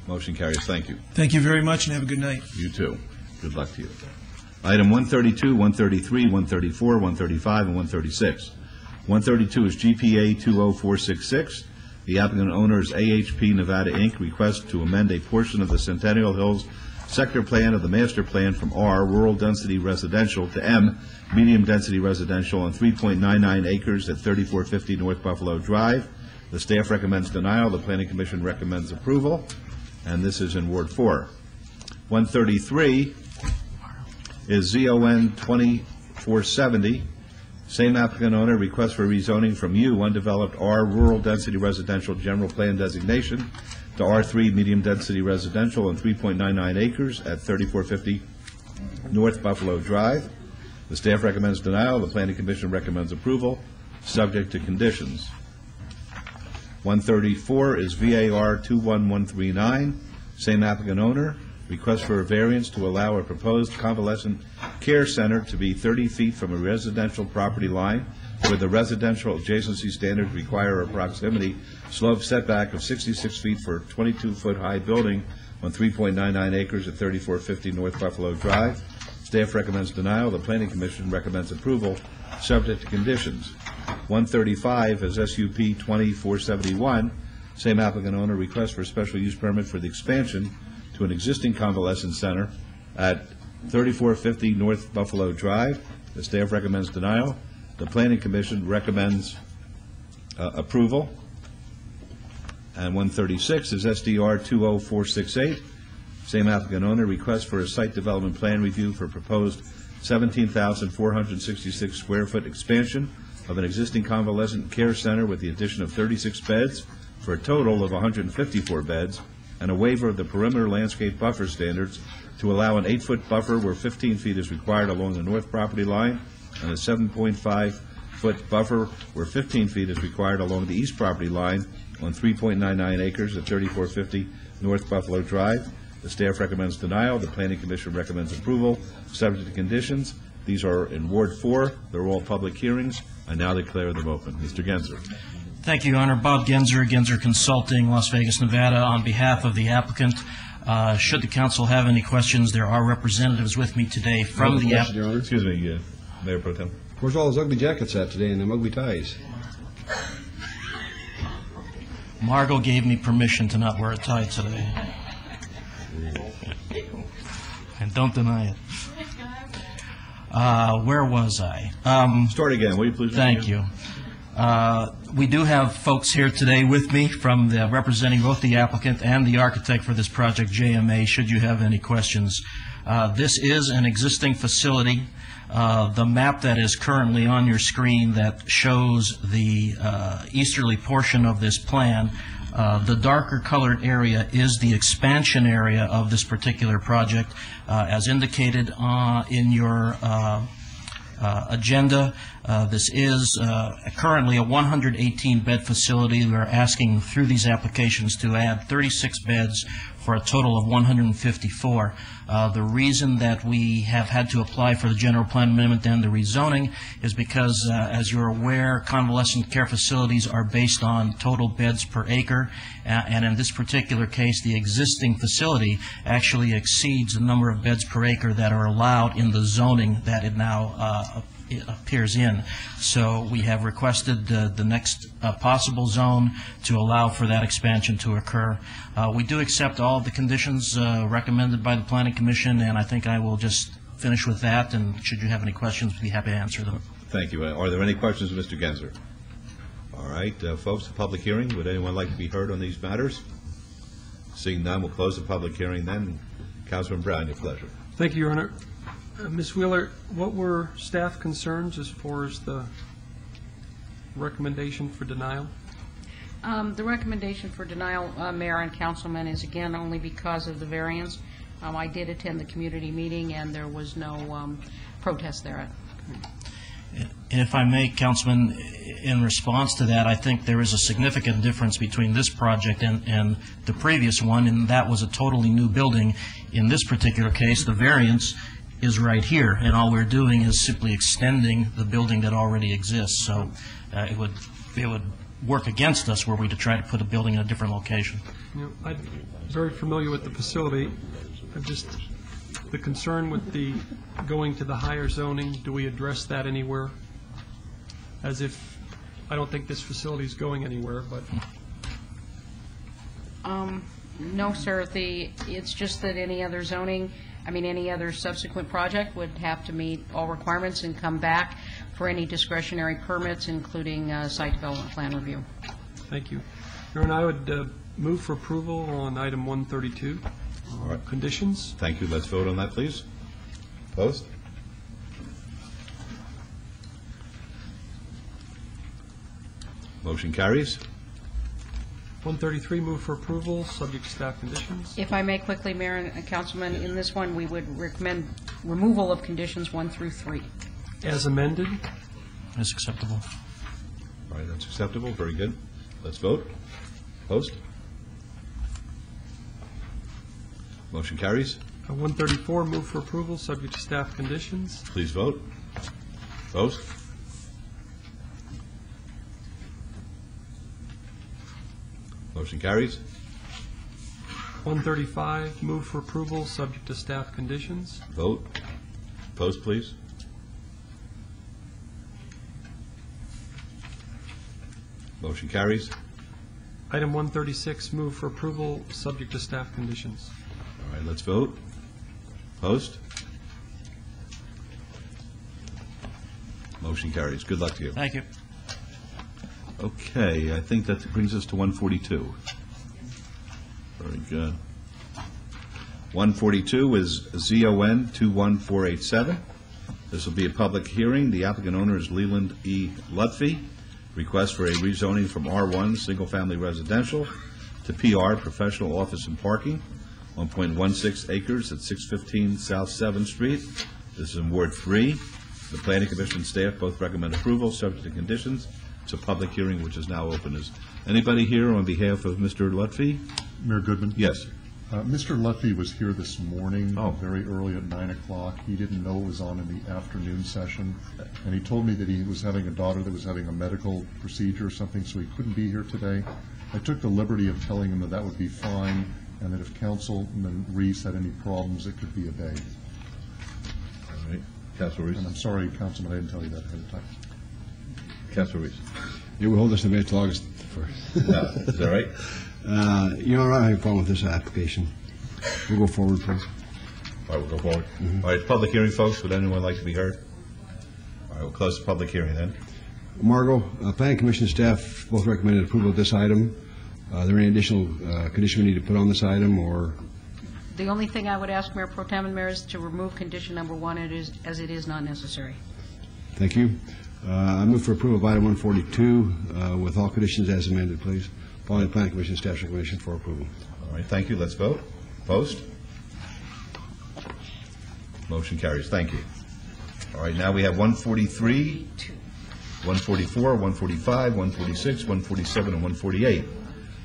[SPEAKER 1] Motion carries. Thank you.
[SPEAKER 4] Thank you very much, and have a good night.
[SPEAKER 1] You too. Good luck to you. Item 132, 133, 134, 135, and 136. 132 is GPA 20466. The applicant owner is AHP Nevada, Inc. Request to amend a portion of the Centennial Hills sector plan of the master plan from R, rural density residential, to M, medium density residential on 3.99 acres at 3450 North Buffalo Drive. The staff recommends denial. The Planning Commission recommends approval. And this is in Ward 4. 133 is ZON 2470. Same applicant owner, request for rezoning from U, undeveloped R, rural density residential general plan designation, to R3, medium density residential on 3.99 acres at 3450 North Buffalo Drive. The staff recommends denial. The Planning Commission recommends approval, subject to conditions. 134 is VAR 21139. Same applicant owner, request for a variance to allow a proposed convalescent care center to be 30 feet from a residential property line where the residential adjacency standards require a proximity slope setback of 66 feet for a 22-foot high building on 3.99 acres at 3450 North Buffalo Drive. Staff recommends denial. The Planning Commission recommends approval, subject to conditions. 135 is SUP 2471. Same applicant owner, request for a special use permit for the expansion to an existing convalescent center at 3450 North Buffalo Drive. The staff recommends denial. The Planning Commission recommends approval. And 136 is SDR 20468. Same applicant owner, request for a site development plan review for proposed 17,466 square foot expansion of an existing convalescent care center with the addition of 36 beds for a total of 154 beds, and a waiver of the perimeter landscape buffer standards to allow an 8-foot buffer where 15 feet is required along the north property line, and a 7.5-foot buffer where 15 feet is required along the east property line on 3.99 acres at 3450 North Buffalo Drive. The staff recommends denial. The Planning Commission recommends approval, subject to conditions. These are in Ward 4. They're all public hearings. I now declare them open. Mr. Genzer.
[SPEAKER 16] Thank you, Your Honor. Bob Genzer, Genzer Consulting, Las Vegas, Nevada, on behalf of the applicant. Should the council have any questions, there are representatives with me today from the applicant.
[SPEAKER 1] Excuse me, Mayor Pro Tem.
[SPEAKER 17] Where's all those ugly jackets at today and them ugly ties?
[SPEAKER 16] Margot gave me permission to not wear a tie today. And don't deny it. Where was I?
[SPEAKER 1] Start again, will you please?
[SPEAKER 16] Thank you. We do have folks here today with me from representing both the applicant and the architect for this project, JMA, should you have any questions. This is an existing facility. The map that is currently on your screen that shows the easterly portion of this plan, the darker colored area is the expansion area of this particular project. As indicated in your agenda, this is currently a 118-bed facility. We're asking through these applications to add 36 beds for a total of 154. The reason that we have had to apply for the general plan amendment and the rezoning is because, as you're aware, convalescent care facilities are based on total beds per acre, and in this particular case, the existing facility actually exceeds the number of beds per acre that are allowed in the zoning that it now it appears in. So we have requested the next possible zone to allow for that expansion to occur. We do accept all of the conditions recommended by the Planning Commission, and I think I will just finish with that, and should you have any questions, we'd be happy to answer them.
[SPEAKER 1] Thank you. Are there any questions of Mr. Genzer? All right, folks, the public hearing, would anyone like to be heard on these matters? Seeing none, we'll close the public hearing then. Councilman Brown, your pleasure.
[SPEAKER 11] Thank you, Your Honor. Ms. Wheeler, what were staff concerns as far as the recommendation for denial?
[SPEAKER 2] The recommendation for denial, Mayor and Councilman, is again only because of the variance. I did attend the community meeting, and there was no protest there.
[SPEAKER 16] If I may, Councilman, in response to that, I think there is a significant difference between this project and the previous one, and that was a totally new building. In this particular case, the variance is right here, and all we're doing is simply extending the building that already exists. So it would work against us were we to try to put a building in a different location.
[SPEAKER 11] You know, I'm very familiar with the facility. The concern with the going to the higher zoning, do we address that anywhere? As if, I don't think this facility is going anywhere, but.
[SPEAKER 2] No, sir. It's just that any other zoning, any other subsequent project would have to meet all requirements and come back for any discretionary permits, including site development plan review.
[SPEAKER 11] Thank you. Your Honor, I would move for approval on item 132.
[SPEAKER 1] All right.
[SPEAKER 11] Conditions.
[SPEAKER 1] Thank you. Let's vote on that, please. Opposed? Motion carries.
[SPEAKER 11] 133, move for approval, subject to staff conditions.
[SPEAKER 2] If I may quickly, Mayor and Councilman, in this one, we would recommend removal of conditions 1 through 3.
[SPEAKER 11] As amended.
[SPEAKER 16] That's acceptable.
[SPEAKER 1] All right, that's acceptable. Very good. Let's vote. Opposed? Motion carries.
[SPEAKER 11] 134, move for approval, subject to staff conditions.
[SPEAKER 1] Please vote. Opposed? Motion carries.
[SPEAKER 11] 135, move for approval, subject to staff conditions.
[SPEAKER 1] Vote. Opposed, please. Motion carries.
[SPEAKER 11] Item 136, move for approval, subject to staff conditions.
[SPEAKER 1] All right, let's vote. Opposed? Motion carries. Good luck to you.
[SPEAKER 16] Thank you.
[SPEAKER 1] Okay, I think that brings us to 142. Very good. 142 is ZON 21487. This will be a public hearing. The applicant owner is Leland E. Lutfi. Request for a rezoning from R1, single-family residential, to PR, professional office and parking, 1.16 acres at 615 South 7th Street. This is in Ward 3. The Planning Commission staff both recommend approval, subject to conditions. It's a public hearing which is now open. Is anybody here on behalf of Mr. Lutfi?
[SPEAKER 20] Mayor Goodman?
[SPEAKER 1] Yes.
[SPEAKER 20] Mr. Lutfi was here this morning, very early at 9 o'clock. He didn't know it was on in the afternoon session, and he told me that he was having a daughter that was having a medical procedure or something, so he couldn't be here today. I took the liberty of telling him that that would be fine, and that if Councilman Reese had any problems, it could be obeyed.
[SPEAKER 1] All right. Councilor Reese.
[SPEAKER 20] And I'm sorry, Councilman, I didn't tell you that ahead of time.
[SPEAKER 1] Councilor Reese.
[SPEAKER 17] You will hold this in the minutes till August 1st.
[SPEAKER 1] No, is that right?
[SPEAKER 17] You know, I don't have a problem with this application. We'll go forward, please.
[SPEAKER 1] All right, we'll go forward. All right, public hearing, folks. Would anyone like to be heard? All right, we'll close the public hearing then.
[SPEAKER 17] Margot, Planning Commission staff both recommended approval of this item. Are there any additional condition we need to put on this item, or?
[SPEAKER 2] The only thing I would ask Mayor Pro Tem and Mayor is to remove condition number 1 as it is not necessary.
[SPEAKER 17] Thank you. I move for approval of item 142 with all conditions as amended, please. Following the Planning Commission staff's recommendation for approval.
[SPEAKER 1] All right, thank you. Let's vote. Opposed? Motion carries. Thank you. All right, now we have 143, 144, 145, 146, 147, and 148.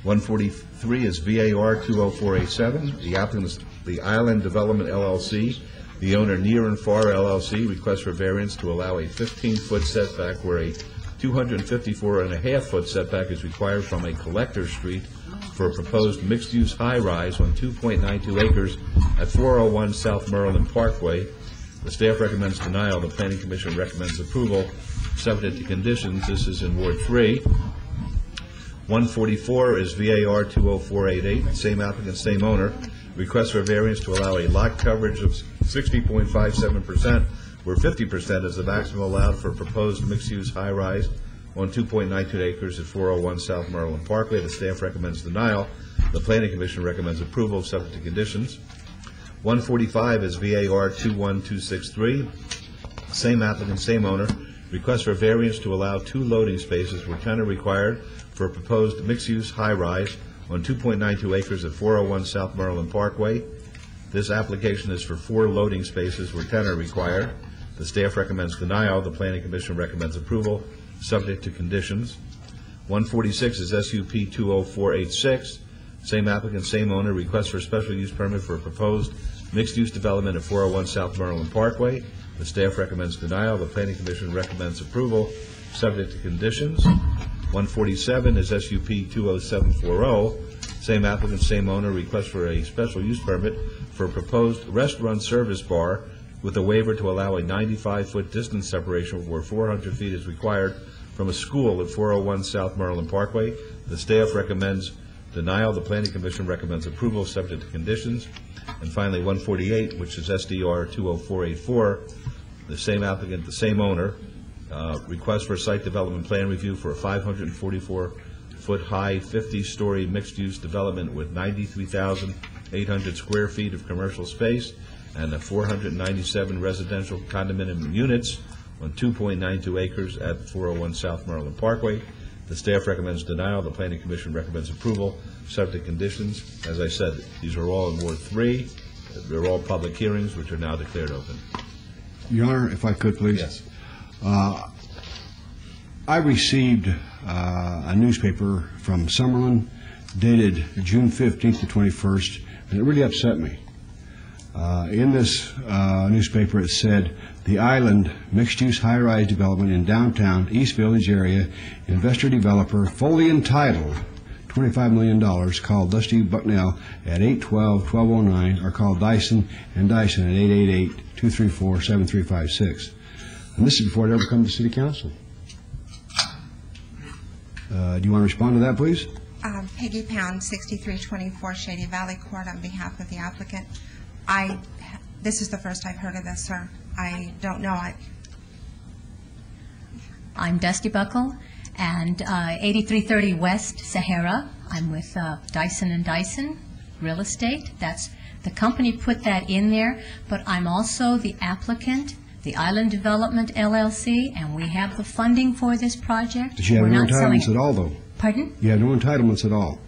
[SPEAKER 1] 143 is VAR 20487. The applicant is the Island Development LLC. The owner, Near and Far LLC, requests for variance to allow a 15-foot setback where a 254.5-foot setback is required from a collector street for a proposed mixed-use high-rise on 2.92 acres at 401 South Maryland Parkway. The staff recommends denial. The Planning Commission recommends approval, subject to conditions. This is in Ward 3. 144 is VAR 20488. Same applicant, same owner. Request for variance to allow a lot coverage of 60.57%, where 50% is the maximum allowed for proposed mixed-use high-rise on 2.92 acres at 401 South Maryland Parkway. The staff recommends denial. The Planning Commission recommends approval, subject to conditions. 145 is VAR 21263. Same applicant, same owner. Request for variance to allow 2 loading spaces where 10 are required for a proposed mixed-use high-rise on 2.92 acres at 401 South Maryland Parkway. This application is for 4 loading spaces where 10 are required. The staff recommends denial. The Planning Commission recommends approval, subject to conditions. 146 is SUP 20486. Same applicant, same owner. Request for special use permit for a proposed mixed-use development at 401 South Maryland Parkway. The staff recommends denial. The Planning Commission recommends approval, subject to conditions. 147 is SUP 20740. Same applicant, same owner. Request for a special use permit for a proposed restaurant service bar with a waiver to allow a 95-foot distance separation where 400 feet is required from a school at 401 South Maryland Parkway. The staff recommends denial. The Planning Commission recommends approval, subject to conditions. And finally, 148, which is SDR 20484, the same applicant, the same owner, request for a site development plan review for a 544-foot high, 50-story mixed-use development with 93,800 square feet of commercial space and 497 residential condominium units on 2.92 acres at 401 South Maryland Parkway. The staff recommends denial. The Planning Commission recommends approval, subject to conditions. As I said, these are all in Ward 3. They're all public hearings, which are now declared open.
[SPEAKER 17] Your Honor, if I could, please.
[SPEAKER 1] Yes.
[SPEAKER 17] I received a newspaper from Summerlin dated June 15th to 21st, and it really upset me. In this newspaper, it said, the Island mixed-use high-rise development in downtown East Village area, investor developer fully entitled, $25 million, called Dusty Bucknell at 812-1209, or called Dyson and Dyson at 888-234-7356. And this is before it ever comes to City Council. Do you want to respond to that, please?
[SPEAKER 10] Peggy Pound, 6324 Shady Valley Court, on behalf of the applicant. This is the first I've heard of this, sir. I don't know.
[SPEAKER 21] I'm Dusty Buckle, and 8330 West Sahara. I'm with Dyson and Dyson Real Estate. That's the company put that in there, but I'm also the applicant, the Island Development LLC, and we have the funding for this project.
[SPEAKER 17] But you have no entitlements at all, though.
[SPEAKER 21] Pardon?
[SPEAKER 17] You have no entitlements at all.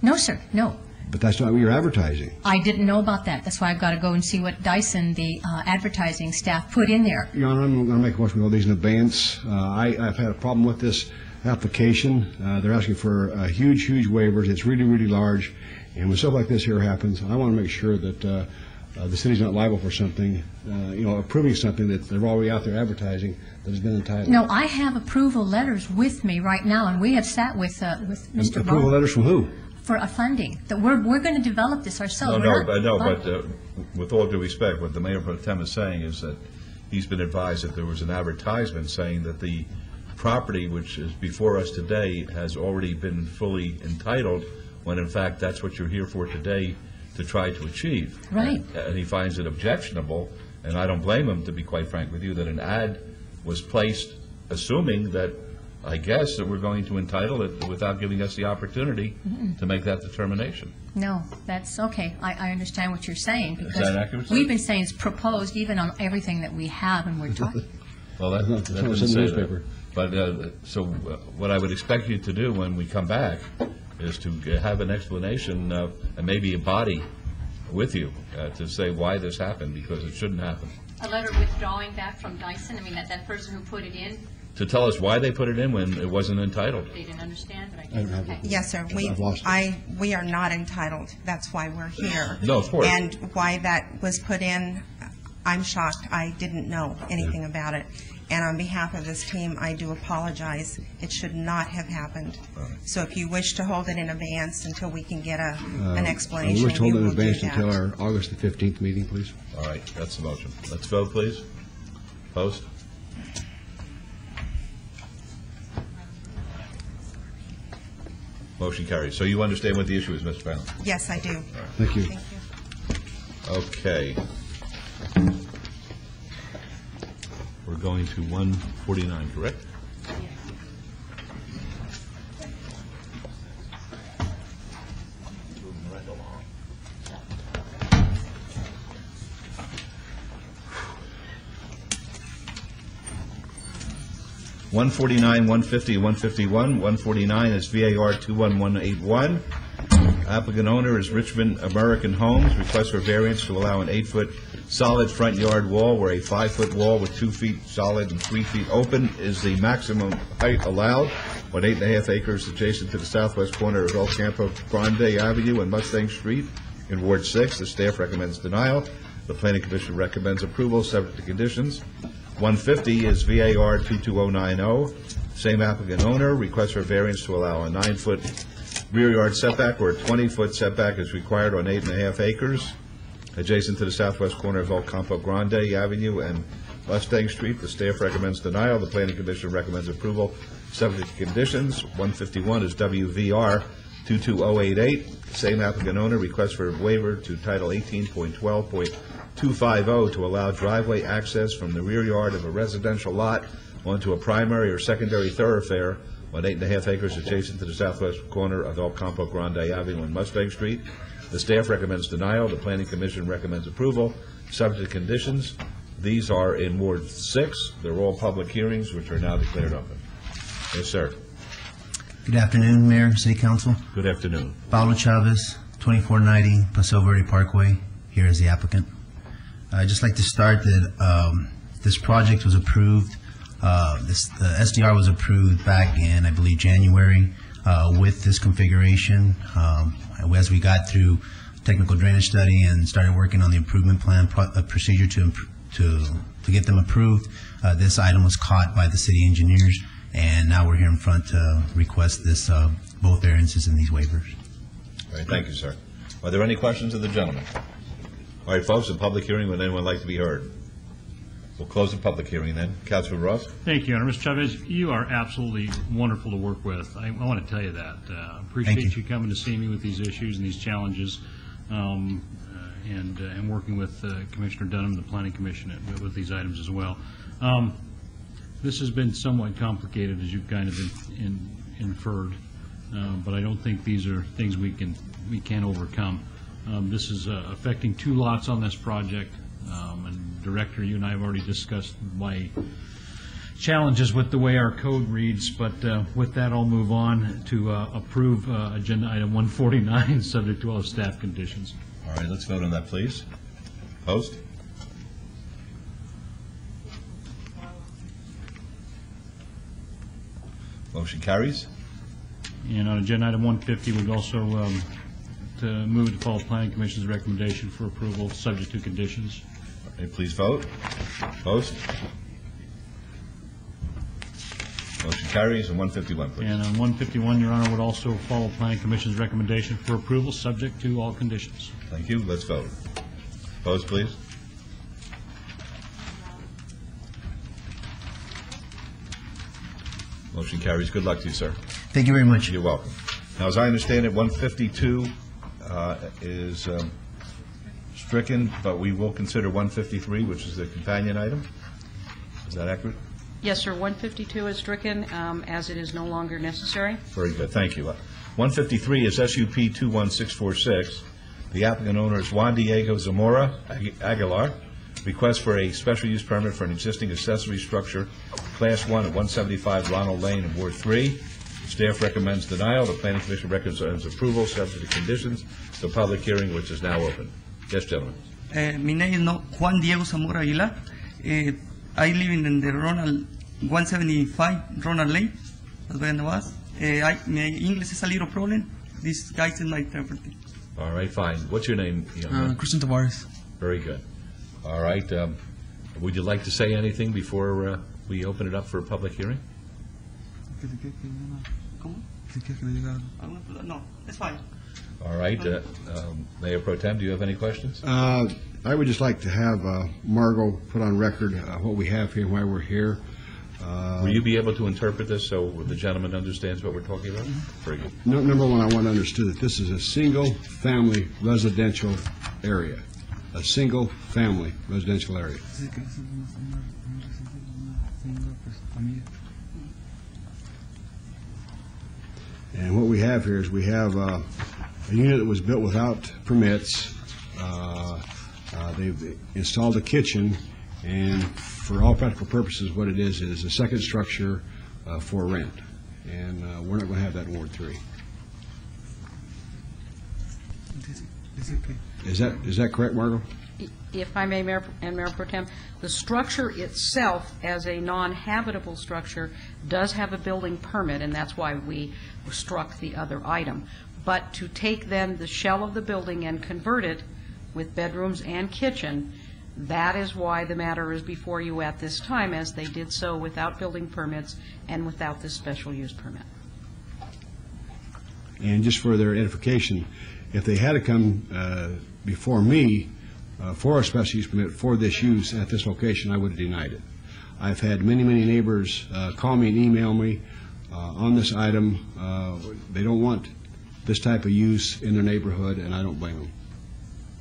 [SPEAKER 21] No, sir, no.
[SPEAKER 17] But that's not what you're advertising.
[SPEAKER 21] I didn't know about that. That's why I've got to go and see what Dyson, the advertising staff, put in there.
[SPEAKER 17] Your Honor, I'm going to make a motion with all these in advance. I've had a problem with this application. They're asking for huge waivers. It's really, really large. And when stuff like this here happens, I want to make sure that the city's not liable for something, approving something that they're already out there advertising that has been entitled.
[SPEAKER 21] No, I have approval letters with me right now, and we have sat with Mr.
[SPEAKER 17] Approval letters from who?
[SPEAKER 21] for a funding, that we're going to develop this ourselves.
[SPEAKER 1] But with all due respect, what the Mayor Pro Tem is saying is that he's been advised that there was an advertisement saying that the property which is before us today has already been fully entitled, when in fact that's what you're here for today to try to achieve.
[SPEAKER 21] Right.
[SPEAKER 1] And he finds it objectionable, and I don't blame him, to be quite frank with you, that an ad was placed assuming that, I guess, that we're going to entitle it without giving us the opportunity to make that determination.
[SPEAKER 21] No, that's okay. I understand what you're saying,
[SPEAKER 1] Is
[SPEAKER 21] because
[SPEAKER 1] that accurate?
[SPEAKER 21] we've been saying it's proposed even on everything that we have, and we're talking.
[SPEAKER 1] Well, that doesn't say that. But what I would expect you to do when we come back is to have an explanation and maybe a body with you to say why this happened, because it shouldn't happen.
[SPEAKER 21] A letter withdrawing that from Dyson, I mean, that person who put it in,
[SPEAKER 1] To tell us why they put it in when it wasn't entitled.
[SPEAKER 21] they didn't understand, but I guess, okay.
[SPEAKER 10] Yes, sir. We are not entitled. That's why we're here.
[SPEAKER 1] No, of course.
[SPEAKER 10] And why that was put in, I'm shocked. I didn't know anything about it. And on behalf of this team, I do apologize. It should not have happened. So if you wish to hold it in advance until we can get an explanation,
[SPEAKER 17] We wish to hold it in
[SPEAKER 10] we will do
[SPEAKER 17] advance
[SPEAKER 10] that.
[SPEAKER 17] until our August the 15th meeting, please.
[SPEAKER 1] All right, that's the motion. Let's vote, please. Post. Motion carries. So you understand what the issue is, Mr. Brown?
[SPEAKER 10] Yes, I do.
[SPEAKER 17] Thank you.
[SPEAKER 1] Okay. We're going to 149, correct? $149, $150, $151. $149 is VAR 21181. Applicant owner is Richmond American Homes. Request for variance to allow an 8-foot solid front yard wall where a 5-foot wall with 2 feet solid and 3 feet open is the maximum height allowed on 8.5 acres adjacent to the southwest corner of El Campo Grande Avenue and Mustang Street in Ward 6. The staff recommends denial. The Planning Commission recommends approval, subject to conditions. 150 is VAR 22090. Same applicant owner. Request for variance to allow a 9-foot rear yard setback where a 20-foot setback is required on 8.5 acres adjacent to the southwest corner of El Campo Grande Avenue and Mustang Street. The staff recommends denial. The Planning Commission recommends approval, subject to conditions. 151 is WVR 22088. Same applicant owner. Request for waiver to Title 18.12.250 to allow driveway access from the rear yard of a residential lot onto a primary or secondary thoroughfare on 8.5 acres adjacent to the southwest corner of El Campo Grande Avenue and Mustang Street. The staff recommends denial. The Planning Commission recommends approval, subject to conditions. These are in Ward 6. They're all public hearings, which are now declared open. Yes, sir.
[SPEAKER 3] Good afternoon, Mayor, City Council.
[SPEAKER 1] Good afternoon.
[SPEAKER 3] Paulo Chavez, 2490 Paseo Verde Parkway, here as the applicant. I'd just like to start that this project was approved, the SDR was approved back in, I believe, January with this configuration. As we got through technical drainage study and started working on the improvement plan procedure to get them approved, this item was caught by the city engineers, and now we're here in front to request this, both variances and these waivers.
[SPEAKER 1] All right, thank you, sir. Are there any questions of the gentleman? All right, folks, a public hearing, would anyone like to be heard? We'll close the public hearing then. Councilman Ross?
[SPEAKER 12] Thank you, Your Honor. Mr. Chavez, you are absolutely wonderful to work with. I want to tell you that. Appreciate you coming to see me with these issues and these challenges, and working with Commissioner Dunham and the Planning Commission with these items as well. This has been somewhat complicated, as you've kind of inferred, but I don't think these are things we can overcome. This is affecting 2 lots on this project, and Director, you and I have already discussed my challenges with the way our code reads, but with that, I'll move on to approve Agenda Item 149, subject to all staff conditions.
[SPEAKER 1] All right, let's vote on that, please. Post. Motion carries.
[SPEAKER 12] And on Agenda Item 150, we'd also to move to follow Planning Commission's recommendation for approval, subject to conditions.
[SPEAKER 1] Okay, please vote. Post. Motion carries. And 151, please.
[SPEAKER 12] And on 151, Your Honor, would also follow Planning Commission's recommendation for approval, subject to all conditions.
[SPEAKER 1] Thank you. Let's vote. Opposed, please. Motion carries. Good luck to you, sir.
[SPEAKER 3] Thank you very much.
[SPEAKER 1] You're welcome. Now, as I understand it, 152 is stricken, but we will consider 153, which is the companion item. Is that accurate?
[SPEAKER 2] Yes, sir. 152 is stricken as it is no longer necessary.
[SPEAKER 1] Very good. Thank you. 153 is SUP 21646. The applicant owner is Juan Diego Zamora Aguilar. Request for a special use permit for an existing accessory structure, Class 1 at 175 Ronald Lane in Ward 3. Staff recommends denial. The Planning Commission recommends approval, subject to conditions. The public hearing, which is now open. Yes, gentlemen.
[SPEAKER 14] My name is Juan Diego Zamora Aguilar. I live in the Ronald 175 Ronald Lane. That's where I was. My English is a little problem. This guy's in my property.
[SPEAKER 1] All right, fine. What's your name?
[SPEAKER 14] Christian Tavares.
[SPEAKER 1] Very good. All right. Would you like to say anything before we open it up for a public hearing?
[SPEAKER 14] No, it's fine.
[SPEAKER 1] All right. Mayor Pro Tem, do you have any questions?
[SPEAKER 17] I would just like to have Margot put on record what we have here, why we're here.
[SPEAKER 1] Will you be able to interpret this so the gentleman understands what we're talking about? Very good.
[SPEAKER 17] Number one, I want to understand that this is a single-family residential area. A single-family residential area. And what we have here is we have a unit that was built without permits. They've installed a kitchen, and for all practical purposes, what it is a second structure for rent. And we're not going to have that in Ward 3. Is that correct, Margot?
[SPEAKER 2] If I may, Mayor and Mayor Pro Tem, the structure itself as a non-habitable structure does have a building permit, and that's why we struck the other item. But to take then the shell of the building and convert it with bedrooms and kitchen, that is why the matter is before you at this time, as they did so without building permits and without this special use permit.
[SPEAKER 17] And just for their edification, if they had to come before me for a special use permit for this use at this location, I would have denied it. I've had many, many neighbors call me and email me on this item. They don't want this type of use in their neighborhood, and I don't blame them.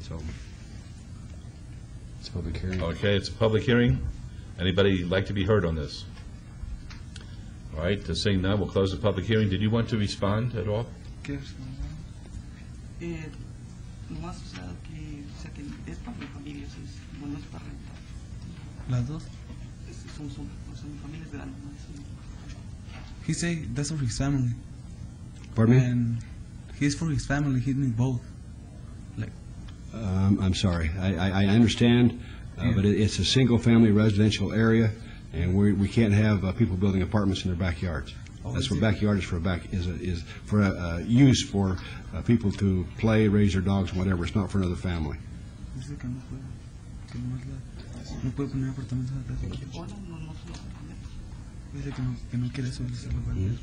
[SPEAKER 17] So, it's a public hearing.
[SPEAKER 1] Okay, it's a public hearing. Anybody like to be heard on this? All right, seeing none, we'll close the public hearing. Did you want to respond at all?
[SPEAKER 18] Las dos. He said that's for his family.
[SPEAKER 17] Pardon me?
[SPEAKER 18] And he's for his family. He needs both. Like.
[SPEAKER 17] I'm sorry. I understand, but it's a single-family residential area, and we can't have people building apartments in their backyards. That's what backyard is for. Is for use for people to play, raise their dogs, whatever. It's not for another family.
[SPEAKER 18] No puede poner apartamentos atrás. Dice que no quiere subirse los barrios.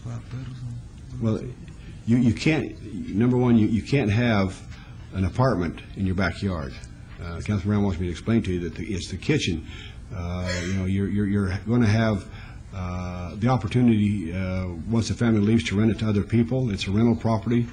[SPEAKER 18] Para perros.
[SPEAKER 17] Well, you can't. Number one, you can't have an apartment in your backyard. Councilman Brown wants me to explain to you that it's the kitchen. You're going to have the opportunity once the family leaves to rent it to other people. It's a rental property.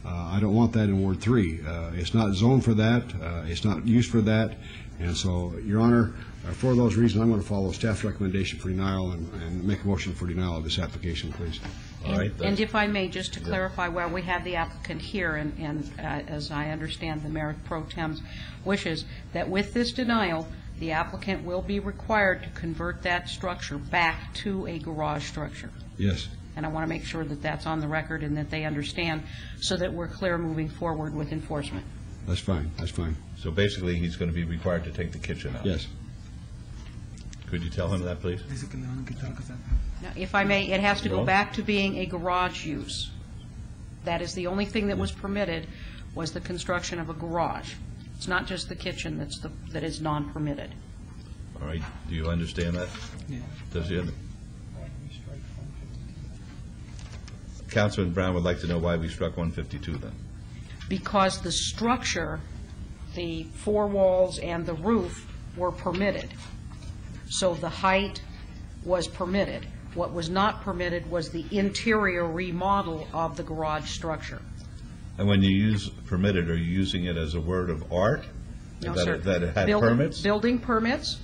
[SPEAKER 17] I don't want that in Ward 3. It's not zoned for that. It's not used for that. And so, Your Honor, for those reasons, I'm going to follow staff's recommendation for denial and make a motion for denial of this application, please.
[SPEAKER 1] All right.
[SPEAKER 2] And if I may, just to clarify, while we have the applicant here, and as I understand the Mayor Pro Tem's wishes, that with this denial, the applicant will be required to convert that structure back to a garage structure.
[SPEAKER 17] Yes.
[SPEAKER 2] And I want to make sure that that's on the record and that they understand, so that we're clear moving forward with enforcement.
[SPEAKER 17] That's fine. That's fine.
[SPEAKER 1] So basically, he's going to be required to take the kitchen out.
[SPEAKER 17] Yes.
[SPEAKER 1] Could you tell him that, please?
[SPEAKER 2] Now, if I may, it has to go back to being a garage use. That is the only thing that was permitted, was the construction of a garage. It's not just the kitchen that is non-permitted.
[SPEAKER 1] All right, do you understand that?
[SPEAKER 11] Yeah.
[SPEAKER 1] Does he? Councilman Brown would like to know why we struck 152 then.
[SPEAKER 2] Because the structure, the four walls and the roof were permitted. So the height was permitted. What was not permitted was the interior remodel of the garage structure.
[SPEAKER 1] And when you use permitted, are you using it as a word of art?
[SPEAKER 2] No,
[SPEAKER 1] That
[SPEAKER 2] sir.
[SPEAKER 1] it had
[SPEAKER 2] Building-
[SPEAKER 1] permits?
[SPEAKER 2] Building permits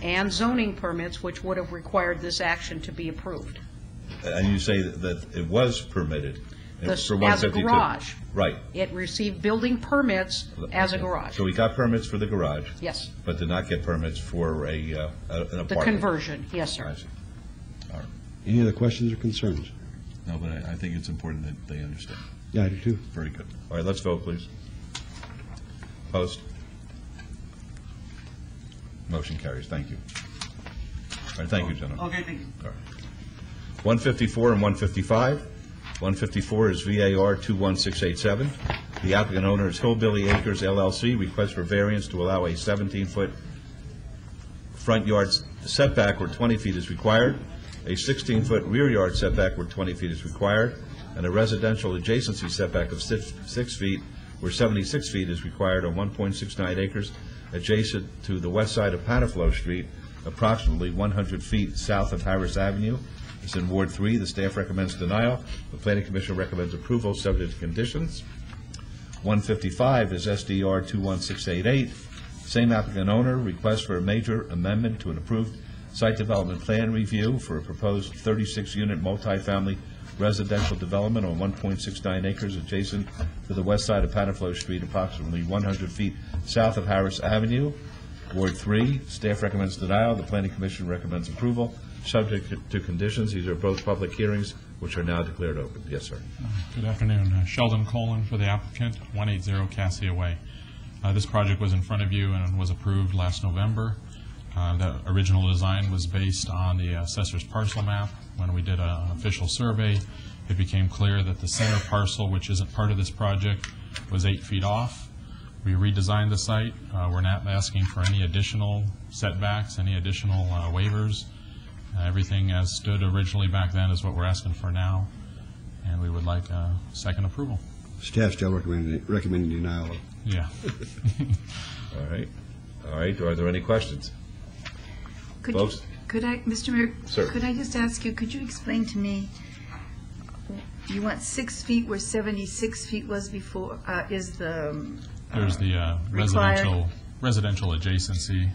[SPEAKER 2] and zoning permits, which would have required this action to be approved.
[SPEAKER 1] And you say that it was permitted for
[SPEAKER 2] As a
[SPEAKER 1] 152?
[SPEAKER 2] garage.
[SPEAKER 1] Right.
[SPEAKER 2] It received building permits as a garage.
[SPEAKER 1] So we got permits for the garage?
[SPEAKER 2] Yes.
[SPEAKER 1] But did not get permits for an apartment?
[SPEAKER 2] The conversion, yes, sir.
[SPEAKER 1] I see. All right.
[SPEAKER 17] Any other questions or concerns?
[SPEAKER 1] No, but I think it's important that they understand.
[SPEAKER 17] Yeah, I do too.
[SPEAKER 1] Very good. All right, let's vote, please. Opposed? Motion carries. Thank you. All right, thank you, gentlemen.
[SPEAKER 14] Okay, thank you.
[SPEAKER 1] 154 and 155. 154 is VAR 21687. The applicant owner is Hillbilly Acres LLC. Request for variance to allow a 17-foot front yard setback where 20 feet is required, a 16-foot rear yard setback where 20 feet is required, and a residential adjacency setback of 6 feet where 76 feet is required on 1.69 acres adjacent to the west side of Panaflo Street, approximately 100 feet south of Harris Avenue. It's in Ward 3. The staff recommends denial. The Planning Commission recommends approval subject to conditions. 155 is SDR 21688. Same applicant owner, request for a major amendment to an approved site development plan review for a proposed 36-unit multifamily residential development on 1.69 acres adjacent to the west side of Panaflo Street, approximately 100 feet south of Harris Avenue. Ward 3, staff recommends denial. The Planning Commission recommends approval, subject to conditions. These are both public hearings, which are now declared open. Yes, sir.
[SPEAKER 5] Good afternoon. Sheldon Colin for the applicant, 180 Cassia Way. This project was in front of you and was approved last November. The original design was based on the assessor's parcel map. When we did an official survey, it became clear that the center parcel, which isn't part of this project, was 8 feet off. We redesigned the site. We're not asking for any additional setbacks, any additional waivers. Everything as stood originally back then is what we're asking for now, and we would like a second approval.
[SPEAKER 17] Staff still recommending denial.
[SPEAKER 5] Yeah.
[SPEAKER 1] All right. All right. Are there any questions? Folks?
[SPEAKER 6] Could I, Mr. Mayor?
[SPEAKER 1] Sir.
[SPEAKER 6] Could I just ask you, could you explain to me, you want 6 feet where 76 feet was before, is the
[SPEAKER 5] There's the
[SPEAKER 6] required?
[SPEAKER 5] residential adjacency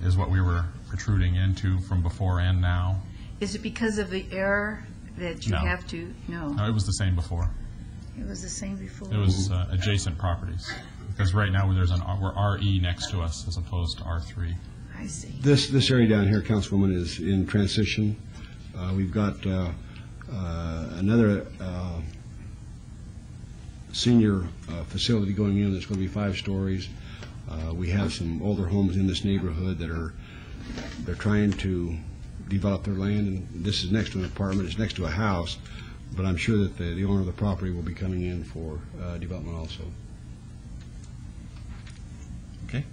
[SPEAKER 5] is what we were protruding into from before and now.
[SPEAKER 6] Is it because of the error that you
[SPEAKER 5] No.
[SPEAKER 6] have to, no?
[SPEAKER 5] No, it was the same before.
[SPEAKER 6] It was the same before?
[SPEAKER 5] It was adjacent properties, because right now we're RE next to us as opposed to R3.
[SPEAKER 6] I see.
[SPEAKER 17] This area down here, Councilwoman, is in transition. We've got another senior facility going in that's going to be 5 stories. We have some older homes in this neighborhood that they're trying to develop their land, and this is next to an apartment, it's next to a house, but I'm sure that the owner of the property will be coming in for development also.
[SPEAKER 1] Okay.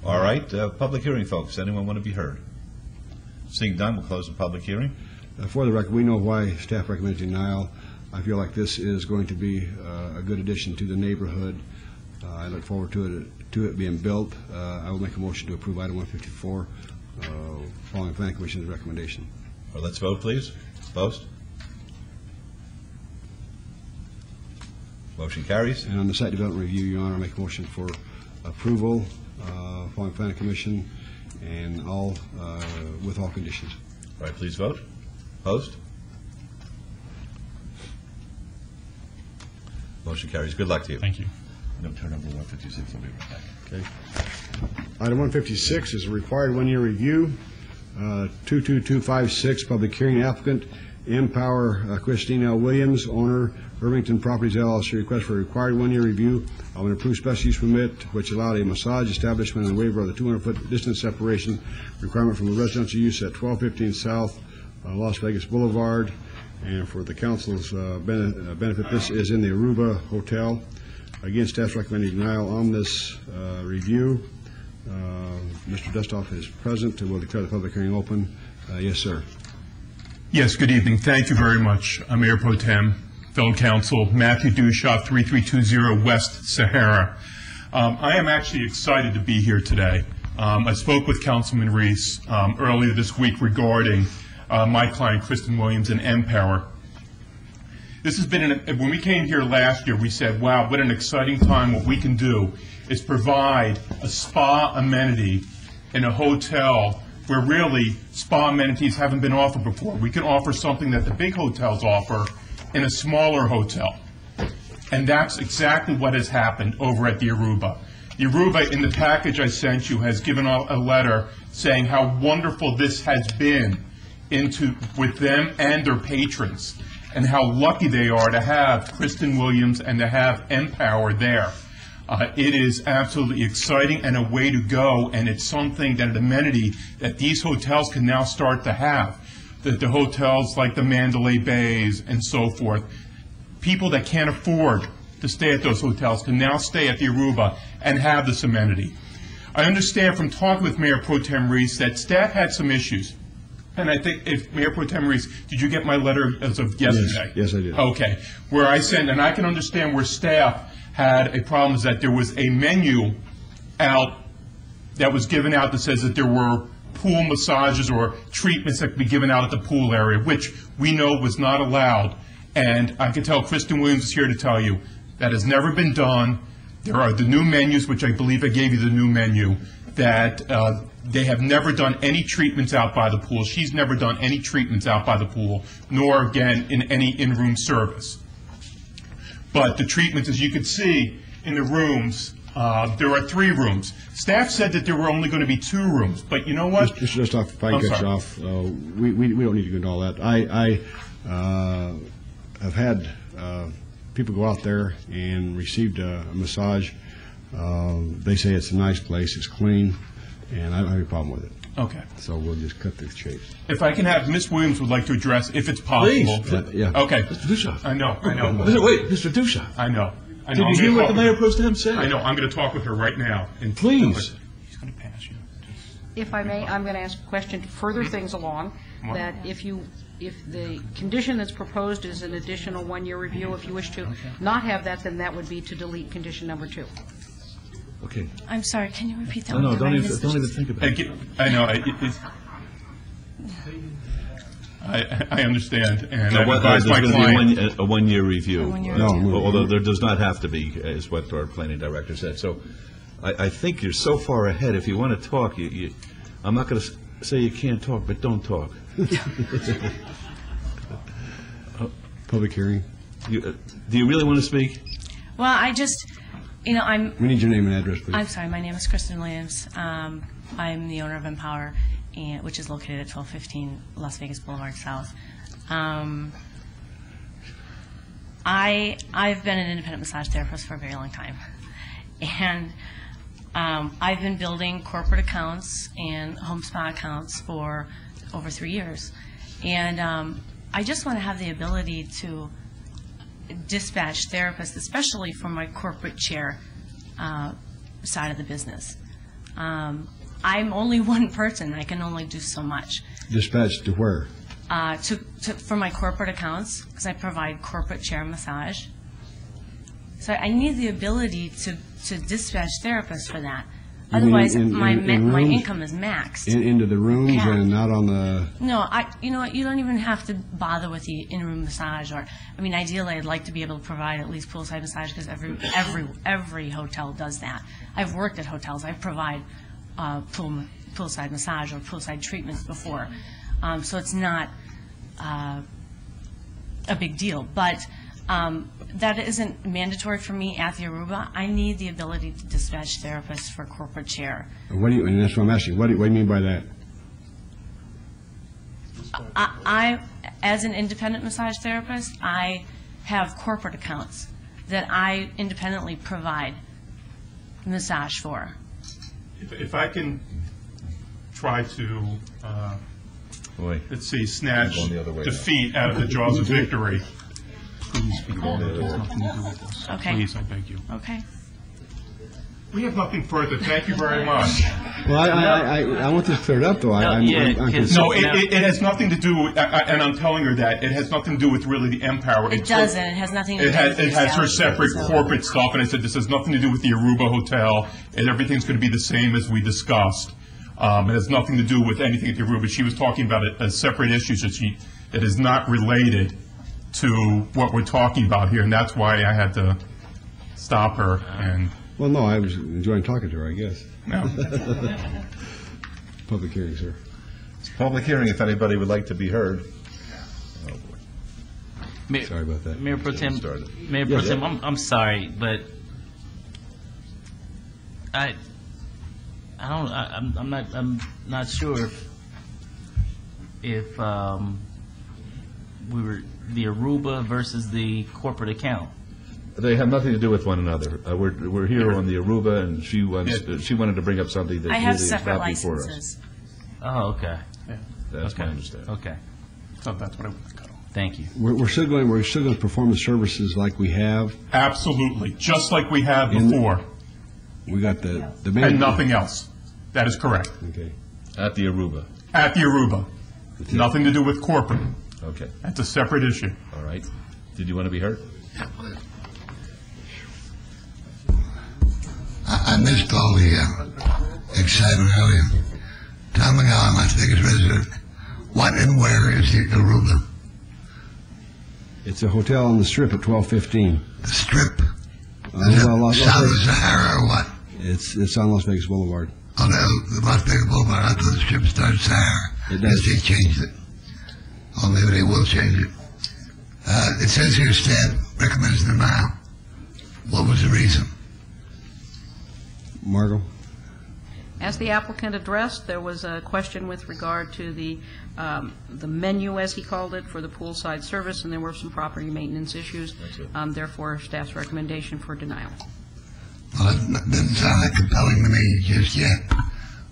[SPEAKER 1] All right. Public hearing, folks. Anyone want to be heard? Seeing none, we'll close the public hearing.
[SPEAKER 17] For the record, we know why staff recommends denial. I feel like this is going to be a good addition to the neighborhood. I look forward to it being built. I will make a motion to approve item 154, following Planning Commission's recommendation.
[SPEAKER 1] Well, let's vote, please. Opposed? Motion carries.
[SPEAKER 17] And on the site development review, Your Honor, I make a motion for approval, following Planning Commission, and all with all conditions.
[SPEAKER 1] All right, please vote. Opposed? Motion carries. Good luck to you.
[SPEAKER 5] Thank you.
[SPEAKER 1] I'm going to turn over 156. I'll be right back.
[SPEAKER 17] Okay. Item 156 is a required one-year review. 22256, public hearing, applicant Empower Christine L. Williams, owner Irvington Properties LLC, request for a required one-year review of an approved special use permit which allowed a massage establishment and a waiver of the 200-foot distance separation requirement from the residential use at 1215 South Las Vegas Boulevard. And for the council's benefit, this is in the Aruba Hotel. Again, staff's recommending denial on this review. Mr. Dustoff is present. We'll declare the public hearing open. Yes, sir.
[SPEAKER 8] Yes, good evening. Thank you very much, Mayor Pro Tem, fellow council, Matthew Dushoff, 3320 West Sahara. I am actually excited to be here today. I spoke with Councilman Reese earlier this week regarding my client, Kristen Williams, and Empower. This has been, when we came here last year, we said, wow, what an exciting time. What we can do is provide a spa amenity in a hotel where really spa amenities haven't been offered before. We can offer something that the big hotels offer in a smaller hotel. And that's exactly what has happened over at the Aruba. The Aruba, in the package I sent you, has given a letter saying how wonderful this has been with them and their patrons, and how lucky they are to have Kristen Williams and to have Empower there. It is absolutely exciting and a way to go, and it's something that an amenity that these hotels can now start to have. That the hotels like the Mandalay Bays and so forth, people that can't afford to stay at those hotels can now stay at the Aruba and have this amenity. I understand from talking with Mayor Pro Tem Reese that staff had some issues. And I think, if Mayor Pro Tem Reese, did you get my letter as of yesterday?
[SPEAKER 17] Yes, I did.
[SPEAKER 8] Okay. Where I sent, and I can understand where staff had a problem, is that there was a menu out that was given out that says that there were pool massages or treatments that could be given out at the pool area, which we know was not allowed. And I can tell Kristen Williams is here to tell you that has never been done. There are the new menus, which I believe I gave you the new menu, that they have never done any treatments out by the pool. She's never done any treatments out by the pool, nor, again, in any in-room service. But the treatments, as you can see in the rooms, there are 3 rooms. Staff said that there were only going to be 2 rooms, but you know what?
[SPEAKER 17] Mr. Dustoff, if I can cut you off, we don't need to go into all that. I have had people go out there and received a massage. They say it's a nice place, it's clean, and I don't have any problem with it.
[SPEAKER 8] Okay.
[SPEAKER 17] So we'll just cut the chase.
[SPEAKER 8] If I can have, Ms. Williams would like to address, if it's possible.
[SPEAKER 17] Please. Yeah.
[SPEAKER 8] Okay.
[SPEAKER 22] Mr. Dushoff.
[SPEAKER 8] I know.
[SPEAKER 22] Wait, Mr. Dushoff.
[SPEAKER 8] I know.
[SPEAKER 22] Did you hear what the Mayor Pro Tem said?
[SPEAKER 8] I know. I'm going to talk with her right now.
[SPEAKER 22] Please.
[SPEAKER 2] If I may, I'm going to ask a question to further things along, that if the condition that's proposed is an additional 1-year review, if you wish to not have that, then that would be to delete condition number 2.
[SPEAKER 22] Okay.
[SPEAKER 19] I'm sorry, can you repeat that?
[SPEAKER 22] No, don't even think about it.
[SPEAKER 8] I know. I understand, and I advise my client.
[SPEAKER 1] A 1-year review.
[SPEAKER 8] No,
[SPEAKER 1] although there does not have to be, is what our planning director said. So I think you're so far ahead. If you want to talk, I'm not going to say you can't talk, but don't talk.
[SPEAKER 17] Public hearing.
[SPEAKER 1] Do you really want to speak?
[SPEAKER 19] Well, I just, I'm...
[SPEAKER 17] We need your name and address, please.
[SPEAKER 19] I'm sorry, my name is Kristen Williams. I'm the owner of Empower, which is located at 1215 Las Vegas Boulevard South. I've been an independent massage therapist for a very long time. And I've been building corporate accounts and home spa accounts for over 3 years. And I just want to have the ability to dispatch therapists, especially for my corporate chair side of the business. I'm only one person. I can only do so much.
[SPEAKER 17] Dispatch to where?
[SPEAKER 19] For my corporate accounts, because I provide corporate chair massage. So I need the ability to dispatch therapists for that. Otherwise, my income is maxed.
[SPEAKER 17] Into the rooms and not on the...
[SPEAKER 19] No, you know what? You don't even have to bother with the in-room massage. Ideally, I'd like to be able to provide at least poolside massage, because every hotel does that. I've worked at hotels. I provide poolside massage or poolside treatments before, so it's not a big deal. But that isn't mandatory for me at the Aruba. I need the ability to dispatch therapists for corporate chair.
[SPEAKER 17] And that's what I'm asking. What do you mean by that?
[SPEAKER 19] I, as an independent massage therapist, I have corporate accounts that I independently provide massage for.
[SPEAKER 8] If I can try to, let's see, snatch defeat out of the jaws of victory. Please,
[SPEAKER 19] Okay.
[SPEAKER 8] Please, I beg you.
[SPEAKER 19] Okay.
[SPEAKER 8] We have nothing further. Thank you very much.
[SPEAKER 17] Well, I want this cleared up, though. I'm concerned.
[SPEAKER 8] No, it has nothing to do with, and I'm telling her that, it has nothing to do with really the Empower.
[SPEAKER 19] It doesn't. It has nothing to do with
[SPEAKER 8] It has her
[SPEAKER 19] the
[SPEAKER 8] separate
[SPEAKER 19] salary.
[SPEAKER 8] corporate stuff, and I said, this has nothing to do with the Aruba Hotel, and everything's going to be the same as we discussed. It has nothing to do with anything at the Aruba. She was talking about a separate issue that is not related to what we're talking about here, and that's why I had to stop her. And
[SPEAKER 17] Well, no, I was enjoying talking to her, I guess.
[SPEAKER 8] No.
[SPEAKER 17] Public hearing, sir.
[SPEAKER 1] It's a public hearing if anybody would like to be heard.
[SPEAKER 17] Sorry about that.
[SPEAKER 7] Mayor Pro Tem, Mayor
[SPEAKER 17] Yeah,
[SPEAKER 7] Pro Tem,
[SPEAKER 17] yeah.
[SPEAKER 7] I'm sorry, but I'm not sure if we were the Aruba versus the corporate account.
[SPEAKER 1] They have nothing to do with one another. We're here on the Aruba, and she wanted to bring up something that
[SPEAKER 19] I
[SPEAKER 1] really
[SPEAKER 19] have
[SPEAKER 1] is
[SPEAKER 19] separate
[SPEAKER 1] not before us.
[SPEAKER 19] licenses.
[SPEAKER 7] Oh, okay.
[SPEAKER 1] That's
[SPEAKER 7] okay.
[SPEAKER 1] my understanding.
[SPEAKER 7] Okay.
[SPEAKER 8] So that's what I would go.
[SPEAKER 7] Thank you.
[SPEAKER 17] We're still going to perform the services like we have.
[SPEAKER 8] Absolutely, just like we have before.
[SPEAKER 17] We got the main.
[SPEAKER 8] And nothing else. That is correct.
[SPEAKER 17] Okay.
[SPEAKER 1] At the Aruba.
[SPEAKER 8] At the Aruba. Nothing to do with corporate.
[SPEAKER 1] Okay.
[SPEAKER 8] That's a separate issue.
[SPEAKER 1] All right. Did you want to be heard?
[SPEAKER 13] I missed all the excitement earlier. Tom McGowan, Las Vegas resident. What and where is the Aruba?
[SPEAKER 17] It's a hotel on the Strip at 1215.
[SPEAKER 13] The Strip?
[SPEAKER 17] South
[SPEAKER 13] of Sahara or what?
[SPEAKER 17] It's on Las Vegas Boulevard.
[SPEAKER 13] Oh, no, the Las Vegas Boulevard. I thought the Strip started Sahara.
[SPEAKER 17] It does.
[SPEAKER 13] Yes, they changed it. Or maybe they will change it. It says here staff recommends denial. What was the reason?
[SPEAKER 17] Margot?
[SPEAKER 2] As the applicant addressed, there was a question with regard to the menu, as he called it, for the poolside service, and there were some property maintenance issues. Therefore, staff's recommendation for denial.
[SPEAKER 13] Well, it doesn't sound that compelling to me just yet.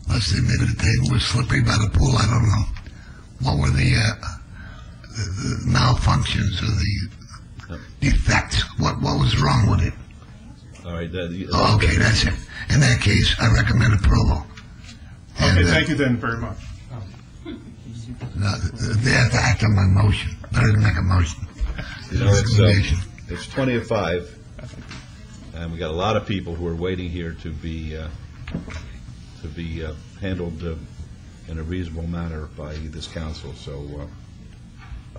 [SPEAKER 13] Unless they maybe the table was slippery by the pool, I don't know. What were the malfunctions or the defects? What was wrong with it?
[SPEAKER 1] All right.
[SPEAKER 13] Okay, that's it. In that case, I recommend approval.
[SPEAKER 8] Okay, thank you then very much.
[SPEAKER 13] They have to act on my motion. Better to make a motion.
[SPEAKER 1] You know, it's 20 of 5, and we got a lot of people who are waiting here to be handled in a reasonable manner by this council. So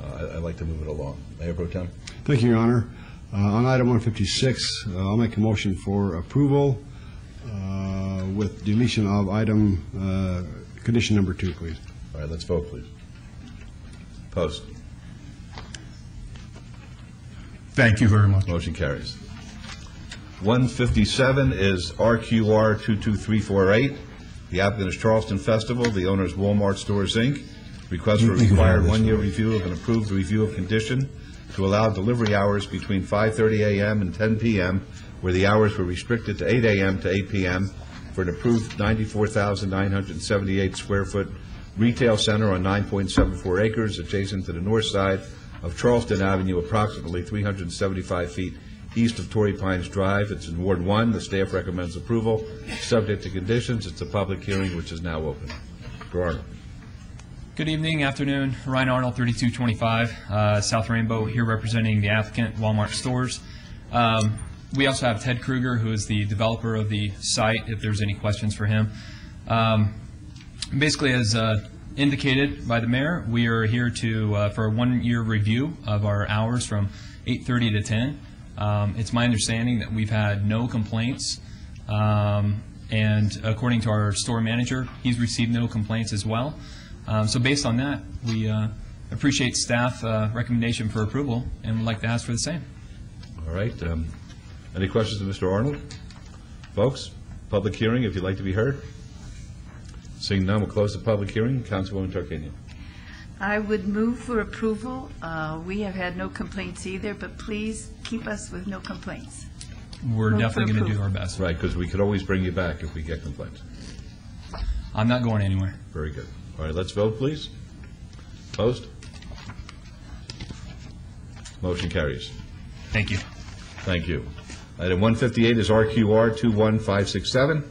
[SPEAKER 1] I'd like to move it along. Mayor Pro Tem.
[SPEAKER 17] Thank you, Your Honor. On item 156, I'll make a motion for approval with deletion of item condition number 2, please.
[SPEAKER 1] All right, let's vote, please. Post.
[SPEAKER 8] Thank you very much.
[SPEAKER 1] Motion carries. 157 is RQR 22348. The applicant is Charleston Festival. The owner is Walmart Stores, Inc. Request for a required one-year review of an approved review of condition to allow delivery hours between 5:30 a.m. and 10 p.m., where the hours were restricted to 8 a.m. to 8 p.m. for an approved 94,978 square foot retail center on 9.74 acres adjacent to the north side of Charleston Avenue, approximately 375 feet east of Torrey Pines Drive. It's in Ward 1. The staff recommends approval, subject to conditions. It's a public hearing, which is now open. Mr. Arnold.
[SPEAKER 23] Good evening, afternoon. Ryan Arnold, 3225 South Rainbow, here representing the applicant, Walmart Stores. We also have Ted Kruger, who is the developer of the site, if there's any questions for him. Basically, as indicated by the mayor, we are here to for a one-year review of our hours from 8:30 to 10. It's my understanding that we've had no complaints, and according to our store manager, he's received no complaints as well. So based on that, we appreciate staff recommendation for approval and would like to ask for the same.
[SPEAKER 1] All right. Any questions of Mr. Arnold? Folks, public hearing, if you'd like to be heard. Seeing none, we'll close the public hearing. Councilwoman Tarkanian.
[SPEAKER 6] I would move for approval. We have had no complaints either, but please keep us with no complaints.
[SPEAKER 23] We're
[SPEAKER 6] Move
[SPEAKER 23] definitely
[SPEAKER 6] for
[SPEAKER 23] going to do
[SPEAKER 6] approval.
[SPEAKER 23] our best.
[SPEAKER 1] Right, because we could always bring you back if we get complaints.
[SPEAKER 23] I'm not going anywhere.
[SPEAKER 1] Very good. All right, let's vote, please. Opposed? Motion carries.
[SPEAKER 23] Thank you.
[SPEAKER 1] Thank you. Item 158 is RQR 21567.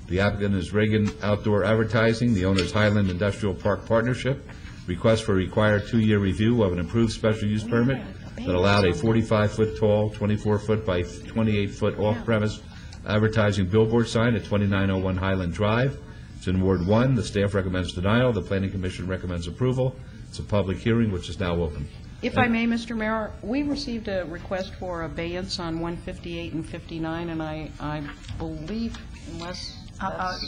[SPEAKER 1] The applicant is Reagan Outdoor Advertising. The owner is Highland Industrial Park Partnership. Request for required 2-year review of an approved special use permit that allowed a 45-foot tall, 24-foot by 28-foot off-premise advertising billboard sign at 2901 Highland Drive. It's in Ward 1. The staff recommends denial. The Planning Commission recommends approval. It's a public hearing which is now open.
[SPEAKER 2] If I may, Mr. Mayor, we received a request for abeyance on 158 and 59, and I believe, unless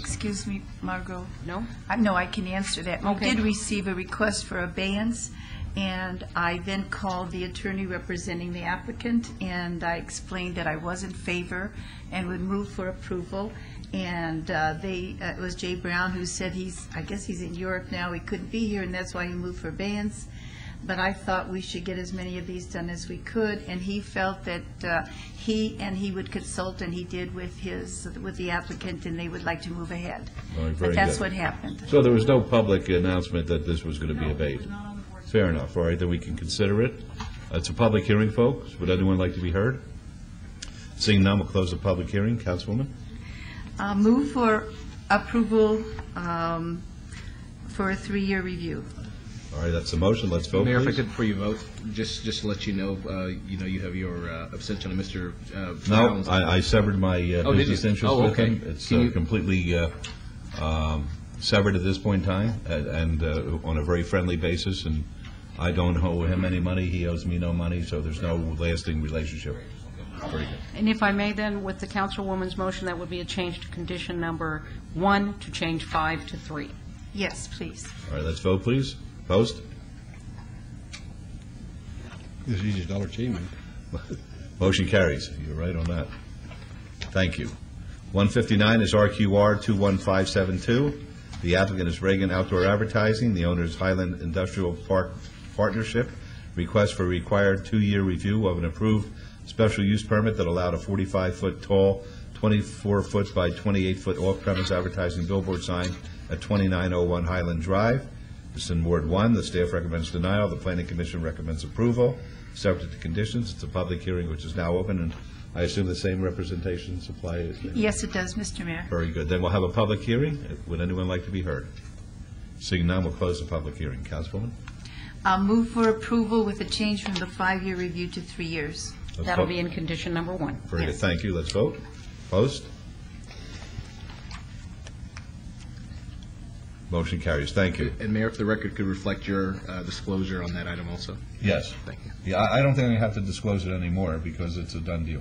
[SPEAKER 6] Excuse me, Margot.
[SPEAKER 2] No?
[SPEAKER 6] No, I can answer that.
[SPEAKER 2] Okay.
[SPEAKER 6] We did receive a request for abeyance, and I then called the attorney representing the applicant, and I explained that I was in favor and would move for approval. And it was Jay Brown who said I guess he's in Europe now, he couldn't be here, and that's why he moved for abeyance. But I thought we should get as many of these done as we could, and he felt that he would consult, and he did with the applicant, and they would like to move ahead. But that's what happened.
[SPEAKER 1] So there was no public announcement that this was going to be abated? Fair enough. All right, then we can consider it. It's a public hearing, folks. Would anyone like to be heard? Seeing none, we'll close the public hearing. Councilwoman?
[SPEAKER 6] Move for approval for a 3-year review.
[SPEAKER 1] All right, that's the motion. Let's vote,
[SPEAKER 4] Mayor,
[SPEAKER 1] please.
[SPEAKER 4] if I could, before you vote, just to let you know, you have your abstention on Mr.
[SPEAKER 1] No,
[SPEAKER 4] Brown's.
[SPEAKER 1] I severed my business interest with
[SPEAKER 4] okay.
[SPEAKER 1] him. It's completely severed at this point in time, and on a very friendly basis, and I don't owe him any money, he owes me no money, so there's no lasting relationship. Very good.
[SPEAKER 2] And if I may then, with the councilwoman's motion, that would be a change to condition number 1 to change 5 to 3.
[SPEAKER 6] Yes, please.
[SPEAKER 1] All right, let's vote, please. Post?
[SPEAKER 17] This is easy as Dollar Tree, man.
[SPEAKER 1] Motion carries. You're right on that. Thank you. 159 is RQR 21572. The applicant is Reagan Outdoor Advertising. The owner is Highland Industrial Park Partnership. Request for required 2-year review of an approved special use permit that allowed a 45-foot tall, 24-foot by 28-foot off-premise advertising billboard sign at 2901 Highland Drive. It's in Ward 1. The staff recommends denial. The Planning Commission recommends approval, subject to conditions. It's a public hearing which is now open, and I assume the same representations apply?
[SPEAKER 6] Yes, it does, Mr. Mayor.
[SPEAKER 1] Very good. Then we'll have a public hearing. Would anyone like to be heard? Seeing none, we'll close the public hearing. Councilwoman?
[SPEAKER 6] I'll move for approval with a change from the 5-year review to 3 years.
[SPEAKER 2] That'll be in condition number 1.
[SPEAKER 1] Very good. Thank you. Let's vote. Post? Motion carries. Thank you.
[SPEAKER 4] And Mayor, if the record could reflect your disclosure on that item also.
[SPEAKER 1] Yes.
[SPEAKER 4] Thank you.
[SPEAKER 1] Yeah, I don't think I have to disclose it anymore because it's a done deal.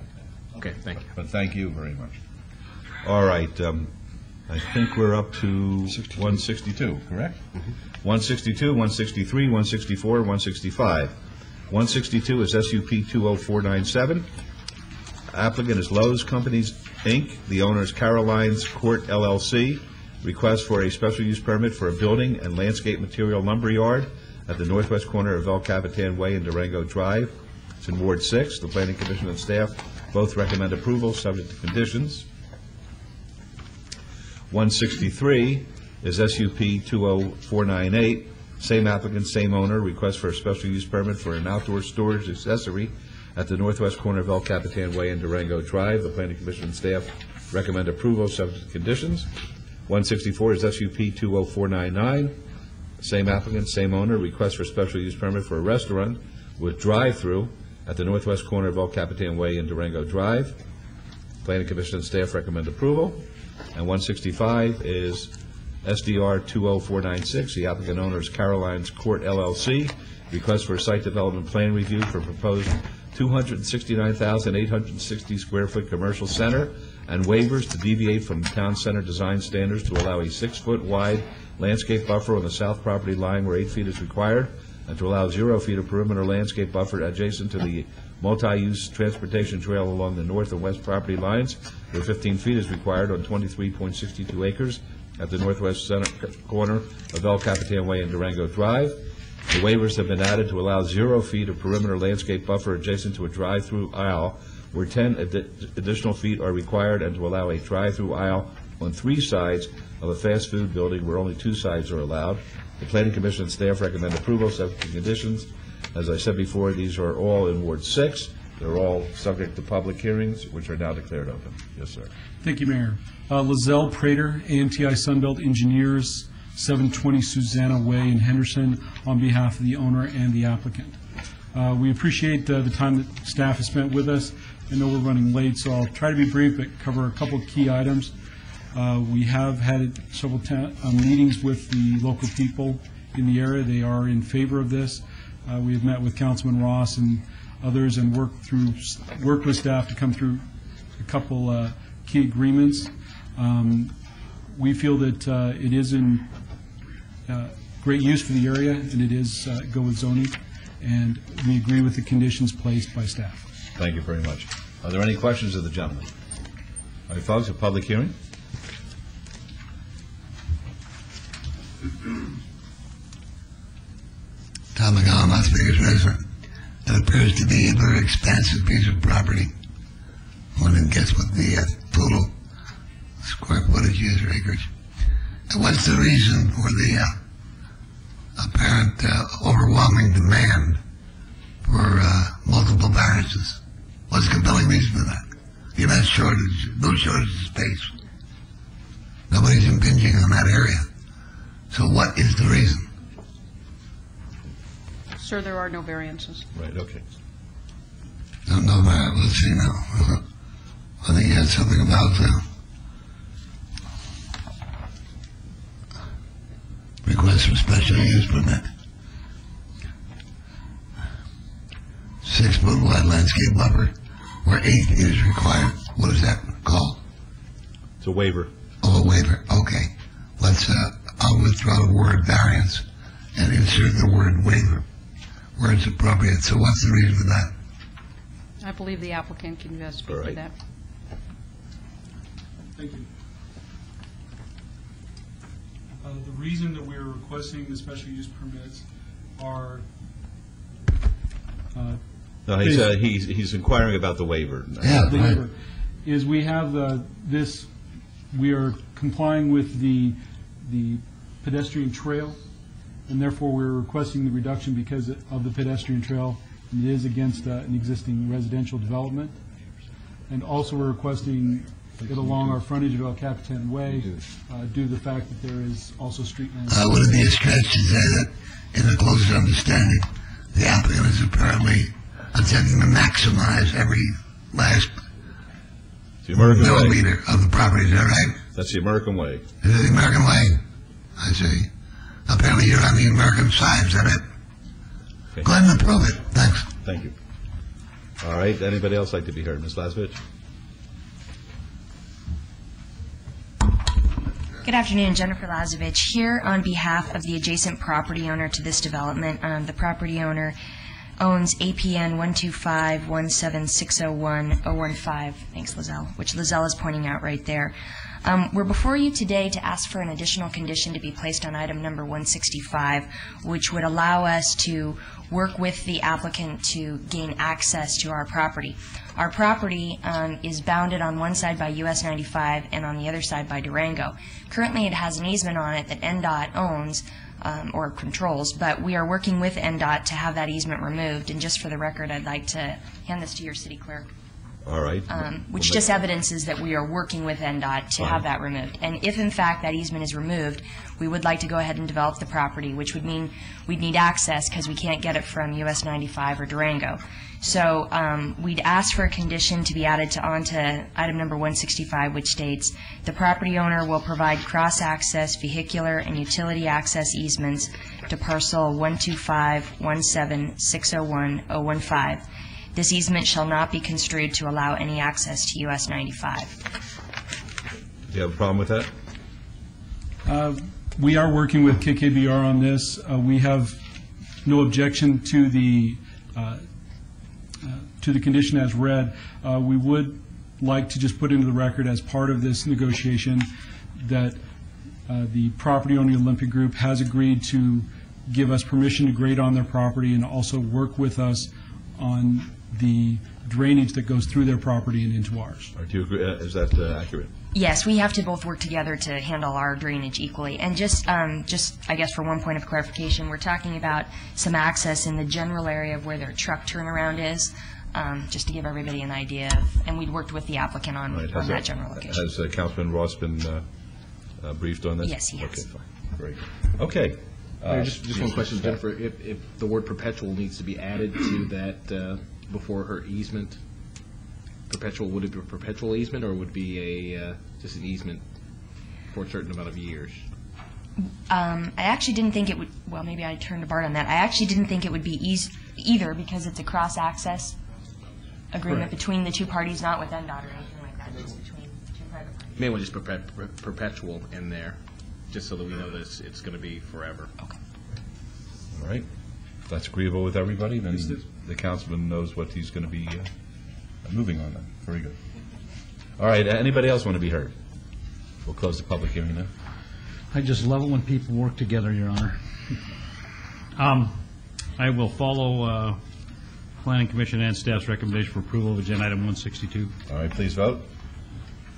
[SPEAKER 4] Okay, thank you.
[SPEAKER 1] But thank you very much. All right, I think we're up to 162, correct? 162, 163, 164, 165. 162 is SUP 20497. Applicant is Lowe's Companies, Inc. The owner is Caroline's Court, LLC. Request for a special use permit for a building and landscape material lumber yard at the northwest corner of El Capitan Way and Durango Drive. It's in Ward 6. The Planning Commission and staff both recommend approval, subject to conditions. 163 is SUP 20498. Same applicant, same owner. Request for a special use permit for an outdoor storage accessory at the northwest corner of El Capitan Way and Durango Drive. The Planning Commission and staff recommend approval, subject to conditions. 164 is SUP 20499. Same applicant, same owner. Request for special use permit for a restaurant with drive-through at the northwest corner of El Capitan Way and Durango Drive. Planning Commission and staff recommend approval. And 165 is SDR 20496. The applicant owner is Caroline's Court, LLC. Request for a site development plan review for proposed 269,860 square foot commercial center and waivers to deviate from town center design standards to allow a 6-foot wide landscape buffer on the south property line where 8 feet is required, and to allow 0 feet of perimeter landscape buffer adjacent to the multi-use transportation trail along the north and west property lines where 15 feet is required on 23.62 acres at the northwest center corner of El Capitan Way and Durango Drive. The waivers have been added to allow 0 feet of perimeter landscape buffer adjacent to a drive-through aisle where 10 additional feet are required, and to allow a drive-through aisle on 3 sides of a fast food building where only 2 sides are allowed. The Planning Commission and staff recommend approval, subject to conditions. As I said before, these are all in Ward 6. They're all subject to public hearings, which are now declared open. Yes, sir.
[SPEAKER 9] Thank you, Mayor. Lizelle Prater, AMTI Sunbelt Engineers, 720 Susanna Way in Henderson, on behalf of the owner and the applicant. We appreciate the time that staff has spent with us. I know we're running late, so I'll try to be brief but cover a couple of key items. We have had several meetings with the local people in the area. They are in favor of this. We have met with Councilman Ross and others and worked with staff to come through a couple key agreements. We feel that it is in great use for the area, and it is go with zoning, and we agree with the conditions placed by staff.
[SPEAKER 1] Thank you very much. Are there any questions of the gentleman? All right, folks, a public hearing.
[SPEAKER 13] Tom McGowan, Las Vegas resident. It appears to be a very expansive piece of property. One didn't guess what the total square footage is or acreage. And what's the reason for the apparent overwhelming demand for multiple variances? What's the compelling reason for that? The immense shortage, no shortage of space. Nobody's impinging on that area. So what is the reason?
[SPEAKER 2] Sir, there are no variances.
[SPEAKER 1] Right, okay.
[SPEAKER 13] No, let's see now. I think you had something about request for special use permit. 6-foot wide landscape buffer where 8 is required. What is that called?
[SPEAKER 1] It's a waiver.
[SPEAKER 13] Oh, a waiver. Okay. Let's, I'll withdraw the word variance and insert the word waiver where it's appropriate. So what's the reason for that?
[SPEAKER 2] I believe the applicant can best speak to that.
[SPEAKER 9] Thank you. The reason that we're requesting the special use permits are
[SPEAKER 1] No, he's inquiring about the waiver.
[SPEAKER 9] The waiver is we have this. We are complying with the pedestrian trail, and therefore we're requesting the reduction because of the pedestrian trail. It is against an existing residential development, and also we're requesting it along our frontage of El Capitan Way due to the fact that there is also street land.
[SPEAKER 13] Would it be a stretch to say that, in the closest understanding, the applicant is apparently attempting to maximize every last millimeter of the property? Is that right?
[SPEAKER 1] That's the American way.
[SPEAKER 13] Is it the American way? I see. Apparently you're on the American side, is that it? Okay. Go ahead and approve it. Thanks.
[SPEAKER 1] Thank you. All right. Anybody else like to be heard? Ms. Lasvich?
[SPEAKER 19] Good afternoon, Jennifer Lazovich here on behalf of the adjacent property owner to this development. The property owner owns APN 125-17601-015. Thanks, Lizelle, which Lizelle is pointing out right there. We're before you today to ask for an additional condition to be placed on item number 165, which would allow us to work with the applicant to gain access to our property. Our property is bounded on one side by US 95 and on the other side by Durango. Currently it has an easement on it that NDOT owns or controls, but we are working with NDOT to have that easement removed. And just for the record, I'd like to hand this to your city clerk.
[SPEAKER 1] All right.
[SPEAKER 19] Which just evidences that we are working with NDOT to have that removed. And if, in fact, that easement is removed, we would like to go ahead and develop the property, which would mean we'd need access because we can't get it from US 95 or Durango. So we'd ask for a condition to be added onto item number 165, which states, the property owner will provide cross-access vehicular and utility access easements to parcel 125-17601-015. This easement shall not be construed to allow any access to US 95.
[SPEAKER 1] Do you have a problem with that?
[SPEAKER 9] We are working with KKBR on this. We have no objection to the condition as read. We would like to just put into the record as part of this negotiation that the property owner Olympic Group has agreed to give us permission to grade on their property and also work with us on the drainage that goes through their property and into ours.
[SPEAKER 1] Do you agree? Is that accurate?
[SPEAKER 19] Yes, we have to both work together to handle our drainage equally. And just I guess for one point of clarification, we're talking about some access in the general area of where their truck turnaround is.
[SPEAKER 15] just to give everybody an idea of, and we'd worked with the applicant on that general location.
[SPEAKER 1] Has Councilman Ross been briefed on this?
[SPEAKER 15] Yes, he has.
[SPEAKER 1] Okay, fine. Very good. Okay.
[SPEAKER 4] Just one question, Jennifer. If the word perpetual needs to be added to that before her easement, perpetual, would it be a perpetual easement, or would it be a just an easement for a certain amount of years?
[SPEAKER 15] I actually didn't think it would, well, maybe I turned to Bart on that. I actually didn't think it would be either, because it's a cross-access agreement between the two parties, not with NDOT or anything like that, just between two private parties.
[SPEAKER 4] You may want to just put perpetual in there, just so that we know that it's going to be forever.
[SPEAKER 15] Okay.
[SPEAKER 1] All right. If that's agreeable with everybody, then the councilman knows what he's going to be moving on. Then. Very good. All right. Anybody else want to be heard? We'll close the public hearing now.
[SPEAKER 12] I just love it when people work together, Your Honor. I will follow Planning Commission and staff's recommendation for approval of agenda item 162.
[SPEAKER 1] All right, please vote.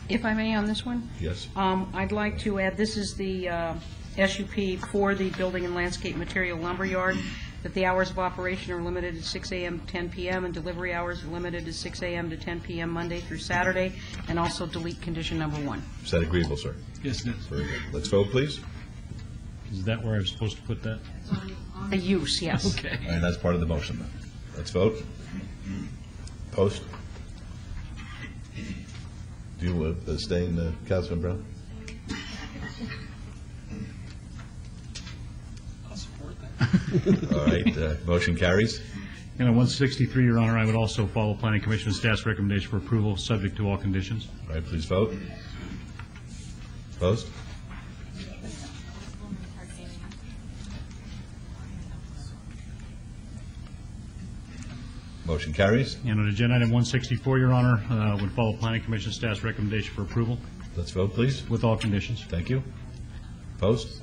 [SPEAKER 2] If I may on this one?
[SPEAKER 1] Yes.
[SPEAKER 2] I'd like to add, this is the SUP for the Building and Landscape Material Lumberyard, that the hours of operation are limited to 6 a.m. to 10 p.m. and delivery hours are limited to 6 a.m. to 10 p.m. Monday through Saturday, and also delete condition number 1.
[SPEAKER 1] Is that agreeable, sir?
[SPEAKER 12] Yes, it is.
[SPEAKER 1] Very good. Let's vote, please.
[SPEAKER 12] Is that where I was supposed to put that?
[SPEAKER 2] The use, yes.
[SPEAKER 12] Okay.
[SPEAKER 1] All right, that's part of the motion then. Let's vote. Post. Do you abstain, Councilman Brown?
[SPEAKER 11] I'll support that.
[SPEAKER 1] All right, motion carries.
[SPEAKER 12] And on 163, Your Honor, I would also follow Planning Commission and staff's recommendation for approval, subject to all conditions.
[SPEAKER 1] All right, please vote. Post. Motion carries.
[SPEAKER 12] And on agenda item 164, Your Honor, would follow Planning Commission staff's recommendation for approval.
[SPEAKER 1] Let's vote, please.
[SPEAKER 12] With all conditions.
[SPEAKER 1] Thank you. Post.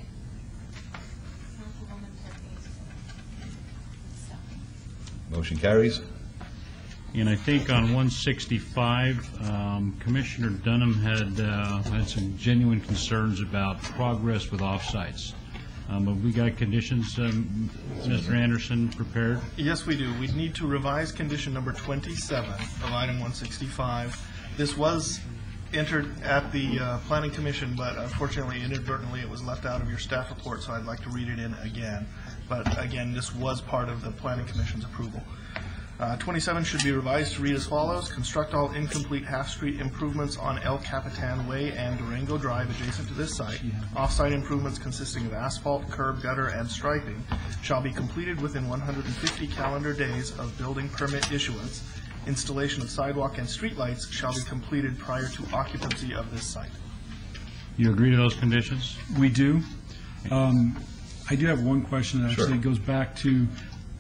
[SPEAKER 1] Motion carries.
[SPEAKER 12] And I think on 165, Commissioner Dunham had some genuine concerns about progress with offsites. Have we got conditions, Mr. Anderson, prepared?
[SPEAKER 16] Yes, we do. We need to revise condition number 27 of item 165. This was entered at the Planning Commission, but unfortunately, inadvertently, it was left out of your staff report, so I'd like to read it in again. But again, this was part of the Planning Commission's approval. 27 should be revised to read as follows. Construct all incomplete half-street improvements on El Capitan Way and Durango Drive adjacent to this site. Off-site improvements consisting of asphalt, curb, gutter, and striping shall be completed within 150 calendar days of building permit issuance. Installation of sidewalk and streetlights shall be completed prior to occupancy of this site.
[SPEAKER 12] You agree to those conditions?
[SPEAKER 9] We do. I do have one question that actually goes back to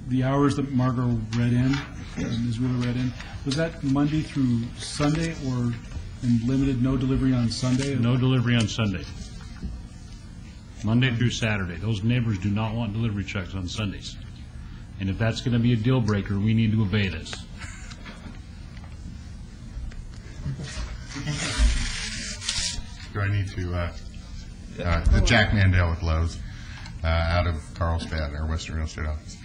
[SPEAKER 9] the hours that Margot read in, Ms. Wheeler read in. Was that Monday through Sunday or limited no delivery on Sunday?
[SPEAKER 12] No delivery on Sunday. Monday through Saturday. Those neighbors do not want delivery trucks on Sundays. And if that's going to be a deal breaker, we need to obey this.
[SPEAKER 20] Do I need to, the Jack Mandel with Lowe's out of Carlsbad, our Western Real Estate office.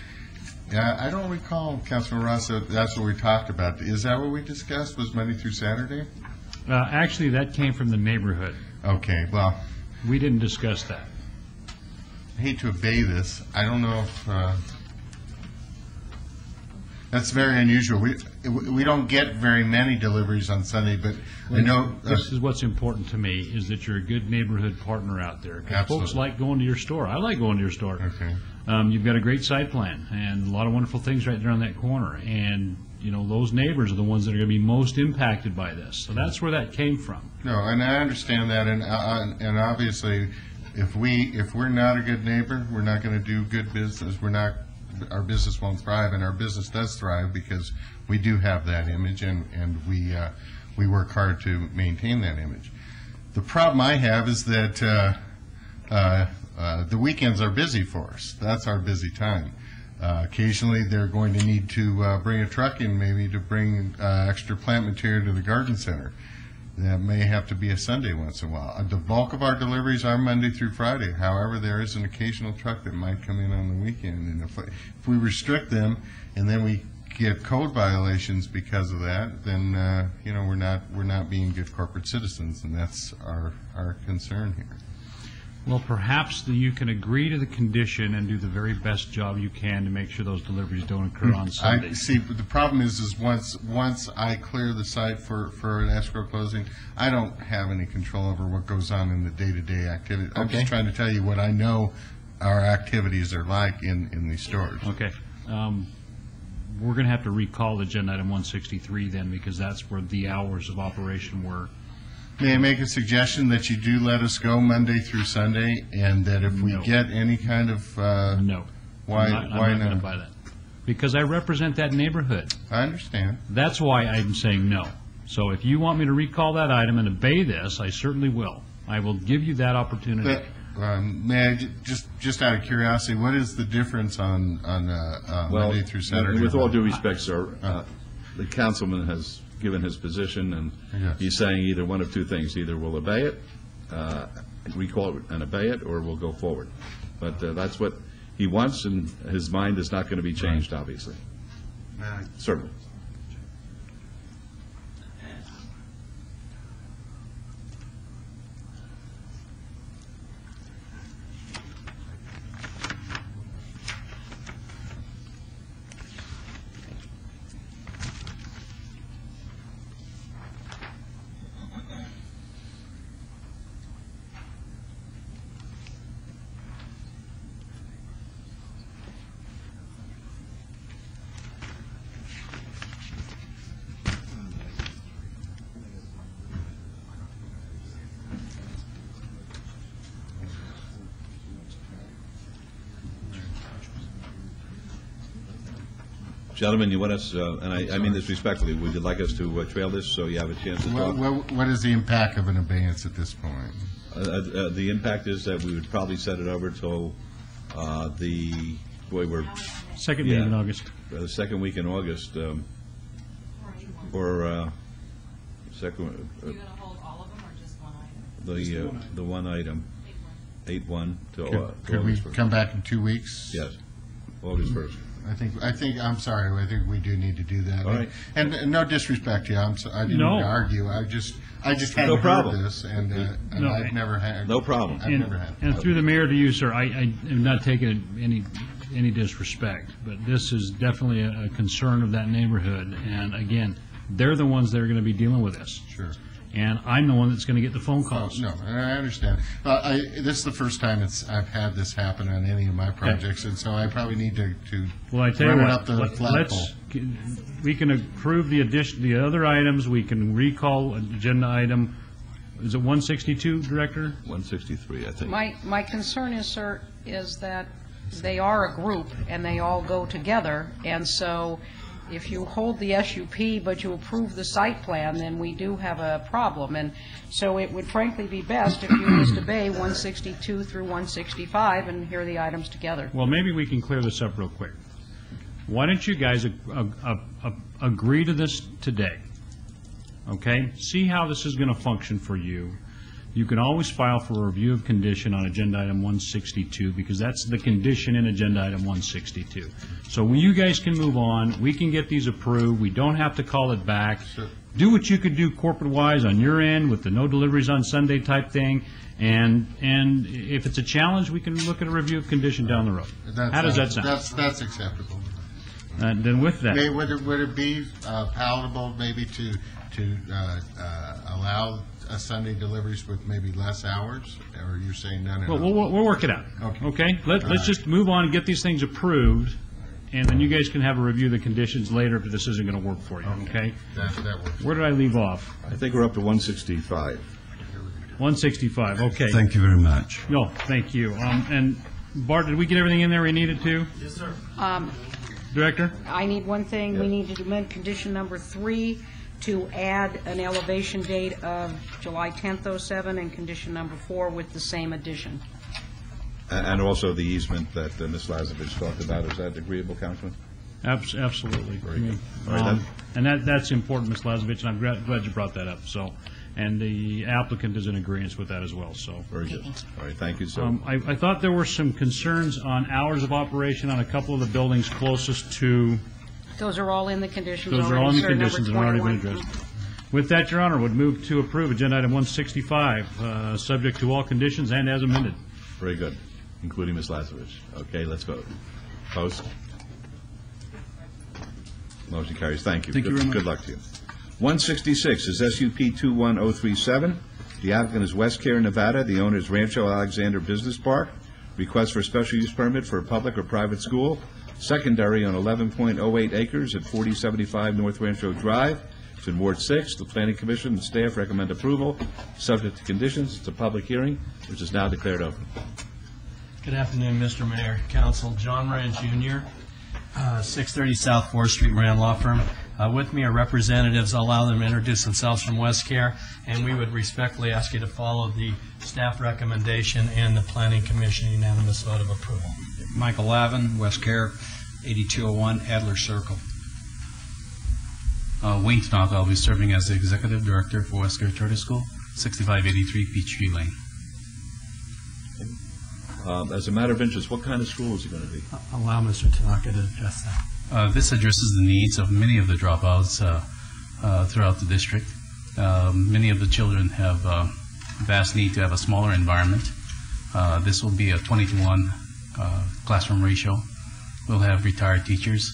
[SPEAKER 20] Yeah, I don't recall, Councilman Ross, that's what we talked about. Is that what we discussed, was Monday through Saturday?
[SPEAKER 12] Actually, that came from the neighborhood.
[SPEAKER 20] Okay, well.
[SPEAKER 12] We didn't discuss that.
[SPEAKER 20] I hate to obey this. I don't know if, that's very unusual. We don't get very many deliveries on Sunday, but I know.
[SPEAKER 12] This is what's important to me, is that you're a good neighborhood partner out there. 'Cause
[SPEAKER 20] Absolutely.
[SPEAKER 12] folks like going to your store. I like going to your store.
[SPEAKER 20] Okay.
[SPEAKER 12] You've got a great site plan and a lot of wonderful things right there on that corner. And, you know, those neighbors are the ones that are going to be most impacted by this. So that's where that came from.
[SPEAKER 20] No, and I understand that, and obviously, if we're not a good neighbor, we're not going to do good business. Our business won't thrive, and our business does thrive because we do have that image, and we work hard to maintain that image. The problem I have is that the weekends are busy for us. That's our busy time. Occasionally, they're going to need to bring a truck in, maybe to bring extra plant material to the garden center. That may have to be a Sunday once in a while. The bulk of our deliveries are Monday through Friday. However, there is an occasional truck that might come in on the weekend. And if we restrict them and then we get code violations because of that, then, we're not being good corporate citizens, and that's our concern here.
[SPEAKER 12] Well, perhaps you can agree to the condition and do the very best job you can to make sure those deliveries don't occur on Sundays.
[SPEAKER 20] See, but the problem is once I clear the site for an escrow closing, I don't have any control over what goes on in the day-to-day activity. I'm just trying to tell you what I know our activities are like in these stores.
[SPEAKER 12] Okay. We're going to have to recall agenda item 163 then, because that's where the hours of operation were.
[SPEAKER 20] May I make a suggestion that you do let us go Monday through Sunday, and that if we get any kind of...
[SPEAKER 12] No.
[SPEAKER 20] Why
[SPEAKER 12] I'm not going to
[SPEAKER 20] not?
[SPEAKER 12] buy that. Because I represent that neighborhood.
[SPEAKER 20] I understand.
[SPEAKER 12] That's why I'm saying no. So if you want me to recall that item and obey this, I certainly will. I will give you that opportunity.
[SPEAKER 20] May I, just out of curiosity, what is the difference on Monday through Saturday?
[SPEAKER 1] With all due respect, sir, the councilman has given his position, and he's saying either one of two things. Either we'll obey it, recall it and obey it, or we'll go forward. But that's what he wants, and his mind is not going to be changed, obviously. Certainly. Gentlemen, you want us, and I mean this respectfully, would you like us to trail this so you have a chance to talk?
[SPEAKER 20] What is the impact of an abeyance at this point?
[SPEAKER 1] The impact is that we would probably set it over till
[SPEAKER 12] second week in August.
[SPEAKER 1] The second week in August, or second.
[SPEAKER 3] You're going to hold all of them or just one item?
[SPEAKER 1] The one item, 8/1 till
[SPEAKER 20] Could we
[SPEAKER 1] August 1st.
[SPEAKER 20] come back in 2 weeks?
[SPEAKER 1] Yes, August 1st.
[SPEAKER 20] I'm sorry, I think we do need to do that.
[SPEAKER 1] All right.
[SPEAKER 20] And no disrespect to you, I didn't
[SPEAKER 12] No.
[SPEAKER 20] mean to argue, I just hadn't
[SPEAKER 1] No
[SPEAKER 20] heard
[SPEAKER 1] problem.
[SPEAKER 20] this, and
[SPEAKER 12] No.
[SPEAKER 20] I've never had.
[SPEAKER 1] No problem.
[SPEAKER 20] I've never had.
[SPEAKER 12] And through the mayor to you, sir, I am not taking any disrespect, but this is definitely a concern of that neighborhood. And again, they're the ones that are going to be dealing with this.
[SPEAKER 20] Sure.
[SPEAKER 12] And I'm the one that's going to get the phone calls.
[SPEAKER 20] No, I understand. This is the first time I've had this happen on any of my projects, and so I probably need to
[SPEAKER 12] Well, I tell you
[SPEAKER 20] run it
[SPEAKER 12] what,
[SPEAKER 20] up the flagpole.
[SPEAKER 12] we can approve the other items, we can recall agenda item, is it 162, Director?
[SPEAKER 1] 163, I think.
[SPEAKER 2] My concern is, sir, is that they are a group and they all go together, and so if you hold the SUP but you approve the site plan, then we do have a problem. And so it would frankly be best if you just obey 162 through 165 and hear the items together.
[SPEAKER 12] Well, maybe we can clear this up real quick. Why don't you guys agree to this today? Okay? See how this is going to function for you. You can always file for a review of condition on agenda item 162, because that's the condition in agenda item 162. So you guys can move on. We can get these approved. We don't have to call it back.
[SPEAKER 20] Sure.
[SPEAKER 12] Do what you could do corporate-wise on your end with the no deliveries on Sunday type thing. And if it's a challenge, we can look at a review of condition down the road. How does that sound?
[SPEAKER 20] That's acceptable.
[SPEAKER 12] Then with that.
[SPEAKER 20] Would it be palatable maybe to allow Sunday deliveries with maybe less hours, or you're saying none at all?
[SPEAKER 12] Well, we'll work it out. Okay? Let's just move on and get these things approved, and then you guys can have a review of the conditions later if this isn't going to work for you, okay?
[SPEAKER 20] That works.
[SPEAKER 12] Where did I leave off?
[SPEAKER 1] I think we're up to 165.
[SPEAKER 12] 165, okay.
[SPEAKER 13] Thank you very much.
[SPEAKER 12] No, thank you. And Bart, did we get everything in there we needed to?
[SPEAKER 16] Yes, sir.
[SPEAKER 12] Director?
[SPEAKER 2] I need one thing. We need to amend condition number 3 to add an elevation date of July 10th, 07, and condition number 4 with the same addition.
[SPEAKER 1] And also the easement that Ms. Lazarevich talked about. Is that agreeable, Councilman?
[SPEAKER 12] Absolutely.
[SPEAKER 1] Very good. All right,
[SPEAKER 12] And that's important, Ms. Lazarevich, and I'm glad you brought that up. So, and the applicant is in agreement with that as well, so.
[SPEAKER 1] Very good. All right, thank you, sir.
[SPEAKER 12] I thought there were some concerns on hours of operation on a couple of the buildings closest to
[SPEAKER 2] Those are all in the conditions
[SPEAKER 12] Those are all in
[SPEAKER 2] already,
[SPEAKER 12] the
[SPEAKER 2] sir, number
[SPEAKER 12] conditions and already been
[SPEAKER 2] 21.
[SPEAKER 12] addressed. With that, Your Honor, would move to approve Agenda Item 165, subject to all conditions and as amended.
[SPEAKER 1] Very good, including Ms. Lazarus. Okay, let's vote. Opposed? Motion carries. Thank you.
[SPEAKER 12] Thank you very much.
[SPEAKER 1] Good luck to you. 166 is SUP 21037. The applicant is West Care, Nevada. The owner is Rancho Alexander Business Park. Request for special use permit for a public or private school, secondary on 11.08 acres at 4075 North Rancho Drive. It's in Ward 6. The Planning Commission and staff recommend approval, subject to conditions. It's a public hearing, which is now declared open.
[SPEAKER 10] Good afternoon, Mr. Mayor, Council. John Moran Jr., 630 South 4th Street, Moran Law Firm. With me are representatives. I'll allow them to introduce themselves from West Care, and we would respectfully ask you to follow the staff recommendation and the Planning Commission unanimous vote of approval.
[SPEAKER 18] Michael Lavin, West Care, 8201 Adler Circle.
[SPEAKER 21] Wayne Stock, I'll be serving as the Executive Director for West Care Charter School, 6583 Peachtree Lane.
[SPEAKER 1] As a matter of interest, what kind of school is it going to be?
[SPEAKER 10] Allow Mr. Tanaka to address that.
[SPEAKER 21] This addresses the needs of many of the dropouts throughout the district. Many of the children have vast need to have a smaller environment. This will be a 20-to-1 classroom ratio. We'll have retired teachers,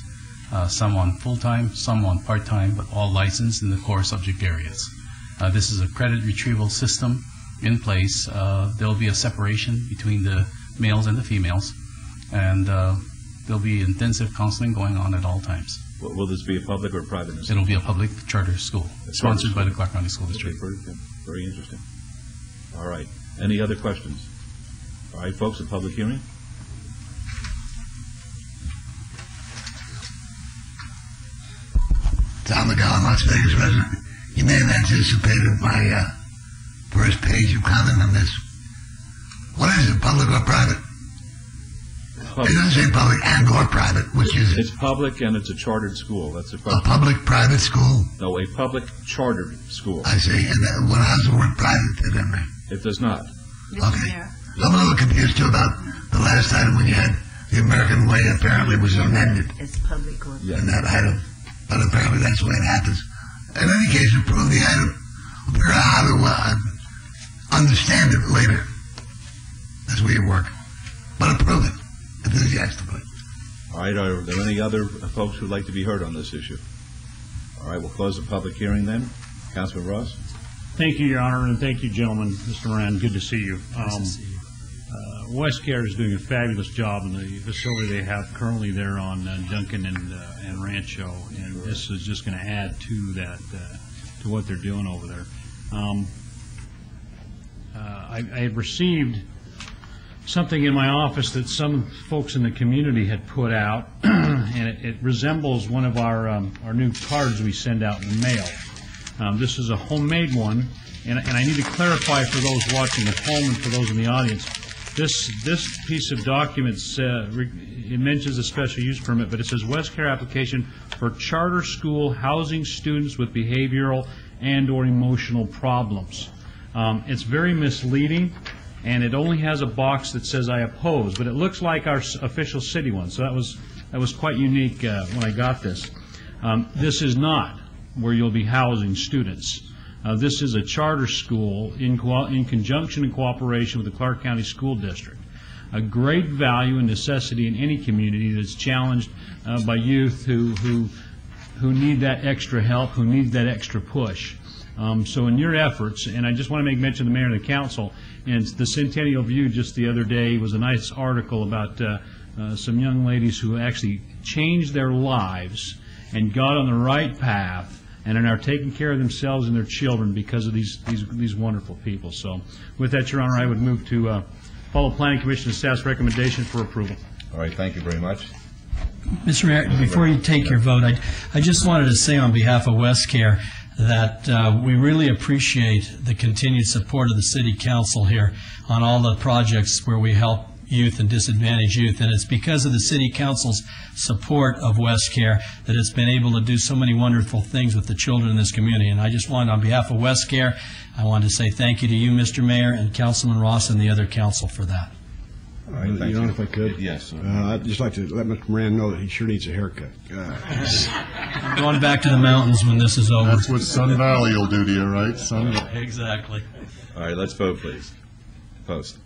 [SPEAKER 21] some on full-time, some on part-time, but all licensed in the core subject areas. This is a credit retrieval system in place. There'll be a separation between the males and the females, and there'll be intensive counseling going on at all times.
[SPEAKER 1] Will this be a public or private institution?
[SPEAKER 21] It'll be a public charter school, sponsored by the Clark County School District.
[SPEAKER 1] Okay, very interesting. All right. Any other questions? All right, folks, a public hearing?
[SPEAKER 13] Tom McGowan, Las Vegas resident. You may have anticipated my first page of comment on this. What is it, public or private? It doesn't say public and or private, which is it?
[SPEAKER 1] It's public and it's a chartered school. That's a
[SPEAKER 13] question. A public-private school?
[SPEAKER 1] No, a public chartered school.
[SPEAKER 13] I see. And what has the word private fit in there?
[SPEAKER 1] It does not.
[SPEAKER 13] Okay. I'm a little confused, too, about the last item when you had the American Way apparently was amended.
[SPEAKER 6] It's public or
[SPEAKER 13] in that item. But apparently that's the way it happens. In any case, approve the item. We'll figure out how to understand it later. That's where you work. But approve it enthusiastically.
[SPEAKER 1] All right. Are there any other folks who'd like to be heard on this issue? All right. We'll close the public hearing then. Councilman Ross?
[SPEAKER 12] Thank you, Your Honor, and thank you, gentlemen. Mr. Moran, good to see you.
[SPEAKER 10] Nice to see you.
[SPEAKER 12] West Care is doing a fabulous job in the facility they have currently there on Duncan and Rancho, and this is just going to add to that, to what they're doing over there. I received something in my office that some folks in the community had put out, and it resembles one of our new cards we send out in the mail. This is a homemade one, and I need to clarify for those watching at home and for those in the audience. This piece of document it mentions a special use permit, but it says West Care application for charter school housing students with behavioral and or emotional problems. It's very misleading, and it only has a box that says I oppose, but it looks like our official city one, so that was quite unique when I got this. This is not where you'll be housing students. This is a charter school in conjunction and cooperation with the Clark County School District. A great value and necessity in any community that's challenged by youth who need that extra help, who need that extra push. So in your efforts, and I just want to make mention of the mayor and the council, and the Centennial View just the other day was a nice article about some young ladies who actually changed their lives and got on the right path and are taking care of themselves and their children because of these wonderful people. So with that, Your Honor, I would move to follow Planning Commission and staff's recommendation for approval.
[SPEAKER 1] All right, thank you very much.
[SPEAKER 10] Mr. Mayor, before you take your vote, I just wanted to say on behalf of West Care that we really appreciate the continued support of the City Council here on all the projects where we help youth and disadvantaged youth, and it's because of the City Council's support of West Care that it's been able to do so many wonderful things with the children in this community. And I just wanted, on behalf of West Care, I wanted to say thank you to you, Mr. Mayor, and Councilman Ross and the other council for that.
[SPEAKER 1] All right, thank
[SPEAKER 17] Your Honor,
[SPEAKER 1] you.
[SPEAKER 17] if I could?
[SPEAKER 1] Yes.
[SPEAKER 17] I'd just like to let Mr. Moran know that he sure needs a haircut.
[SPEAKER 10] Going back to the mountains when this is over.
[SPEAKER 20] That's what Sun Valley will do to you, right? Sun Valley.
[SPEAKER 10] Exactly.
[SPEAKER 1] All right, let's vote, please. Post.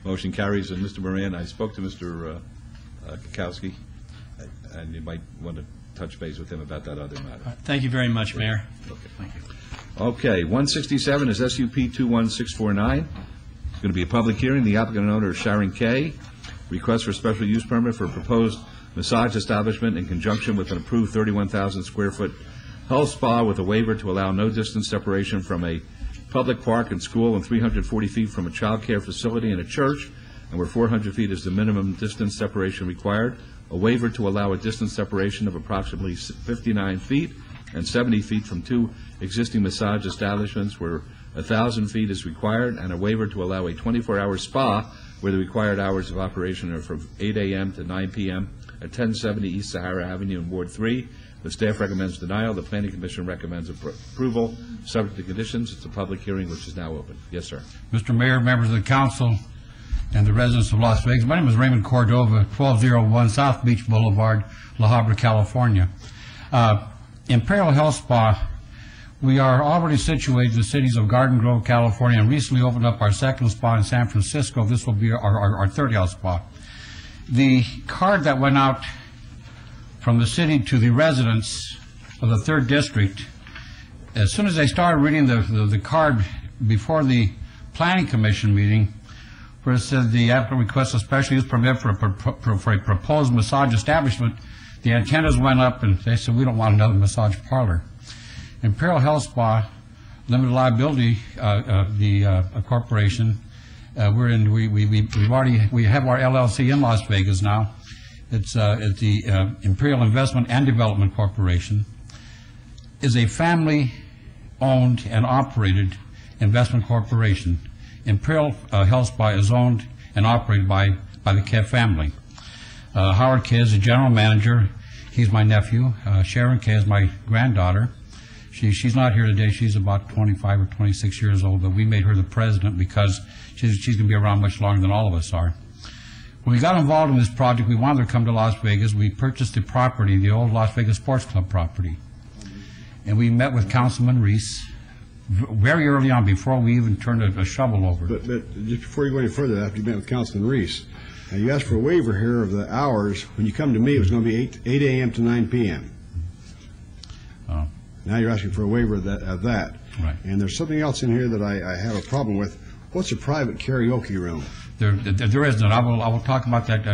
[SPEAKER 1] Motion carries. And Mr. Moran, I spoke to Mr. Kukowski, and you might want to touch base with him about that other matter.
[SPEAKER 10] Thank you very much, Mayor.
[SPEAKER 1] Okay. Thank you. Okay, 167 is SUP 21649. It's going to be a public hearing. The applicant and owner is Sharon Kay. Request for special use permit for a proposed massage establishment in conjunction with an approved 31,000 square foot health spa with a waiver to allow no distance separation from a public park and school and 340 feet from a child care facility and a church, and where 400 feet is the minimum distance separation required. A waiver to allow a distance separation of approximately 59 feet and 70 feet from two existing massage establishments where 1,000 feet is required, and a waiver to allow a 24-hour spa where the required hours of operation are from 8 a.m. to 9 p.m. at 1070 East Sahara Avenue in Ward 3. The staff recommends denial. The Planning Commission recommends approval, subject to conditions. It's a public hearing which is now open. Yes, sir.
[SPEAKER 18] Mr. Mayor, members of the council, and the residents of Las Vegas. My name is Raymond Cordova, 1201 South Beach Boulevard, La Habra, California. Imperial Health Spa, we are already situated in the cities of Garden Grove, California, and recently opened up our second spa in San Francisco. This will be our third health spa. The card that went out from the city to the residents of the 3rd District, as soon as they started reading the card before the Planning Commission meeting, where it said the applicant requests a special use permit for a proposed massage establishment, the antennas went up and they said, we don't want another massage parlor. Imperial Health Spa, limited liability, the corporation, we have our LLC in Las Vegas now. It's the Imperial Investment and Development Corporation, is a family-owned and operated investment corporation. Imperial Health Spa is owned and operated by the Kay family. Howard Kay is the general manager. He's my nephew. Sharon Kay is my granddaughter. She's not here today. She's about 25 or 26 years old, but we made her the president because she's going to be around much longer than all of us are. When we got involved in this project, we wanted her to come to Las Vegas. We purchased the property, the old Las Vegas Sports Club property. And we met with Councilman Reese very early on, before we even turned a shovel over.
[SPEAKER 17] But just before you go any further, after you met with Councilman Reese, you asked for a waiver here of the hours. When you come to me, it was going to be 8 a.m. to 9 p.m. Now you're asking for a waiver of that.
[SPEAKER 18] Right.
[SPEAKER 17] And there's something else in here that I have a problem with. What's a private karaoke room?
[SPEAKER 18] There isn't. I will talk about that,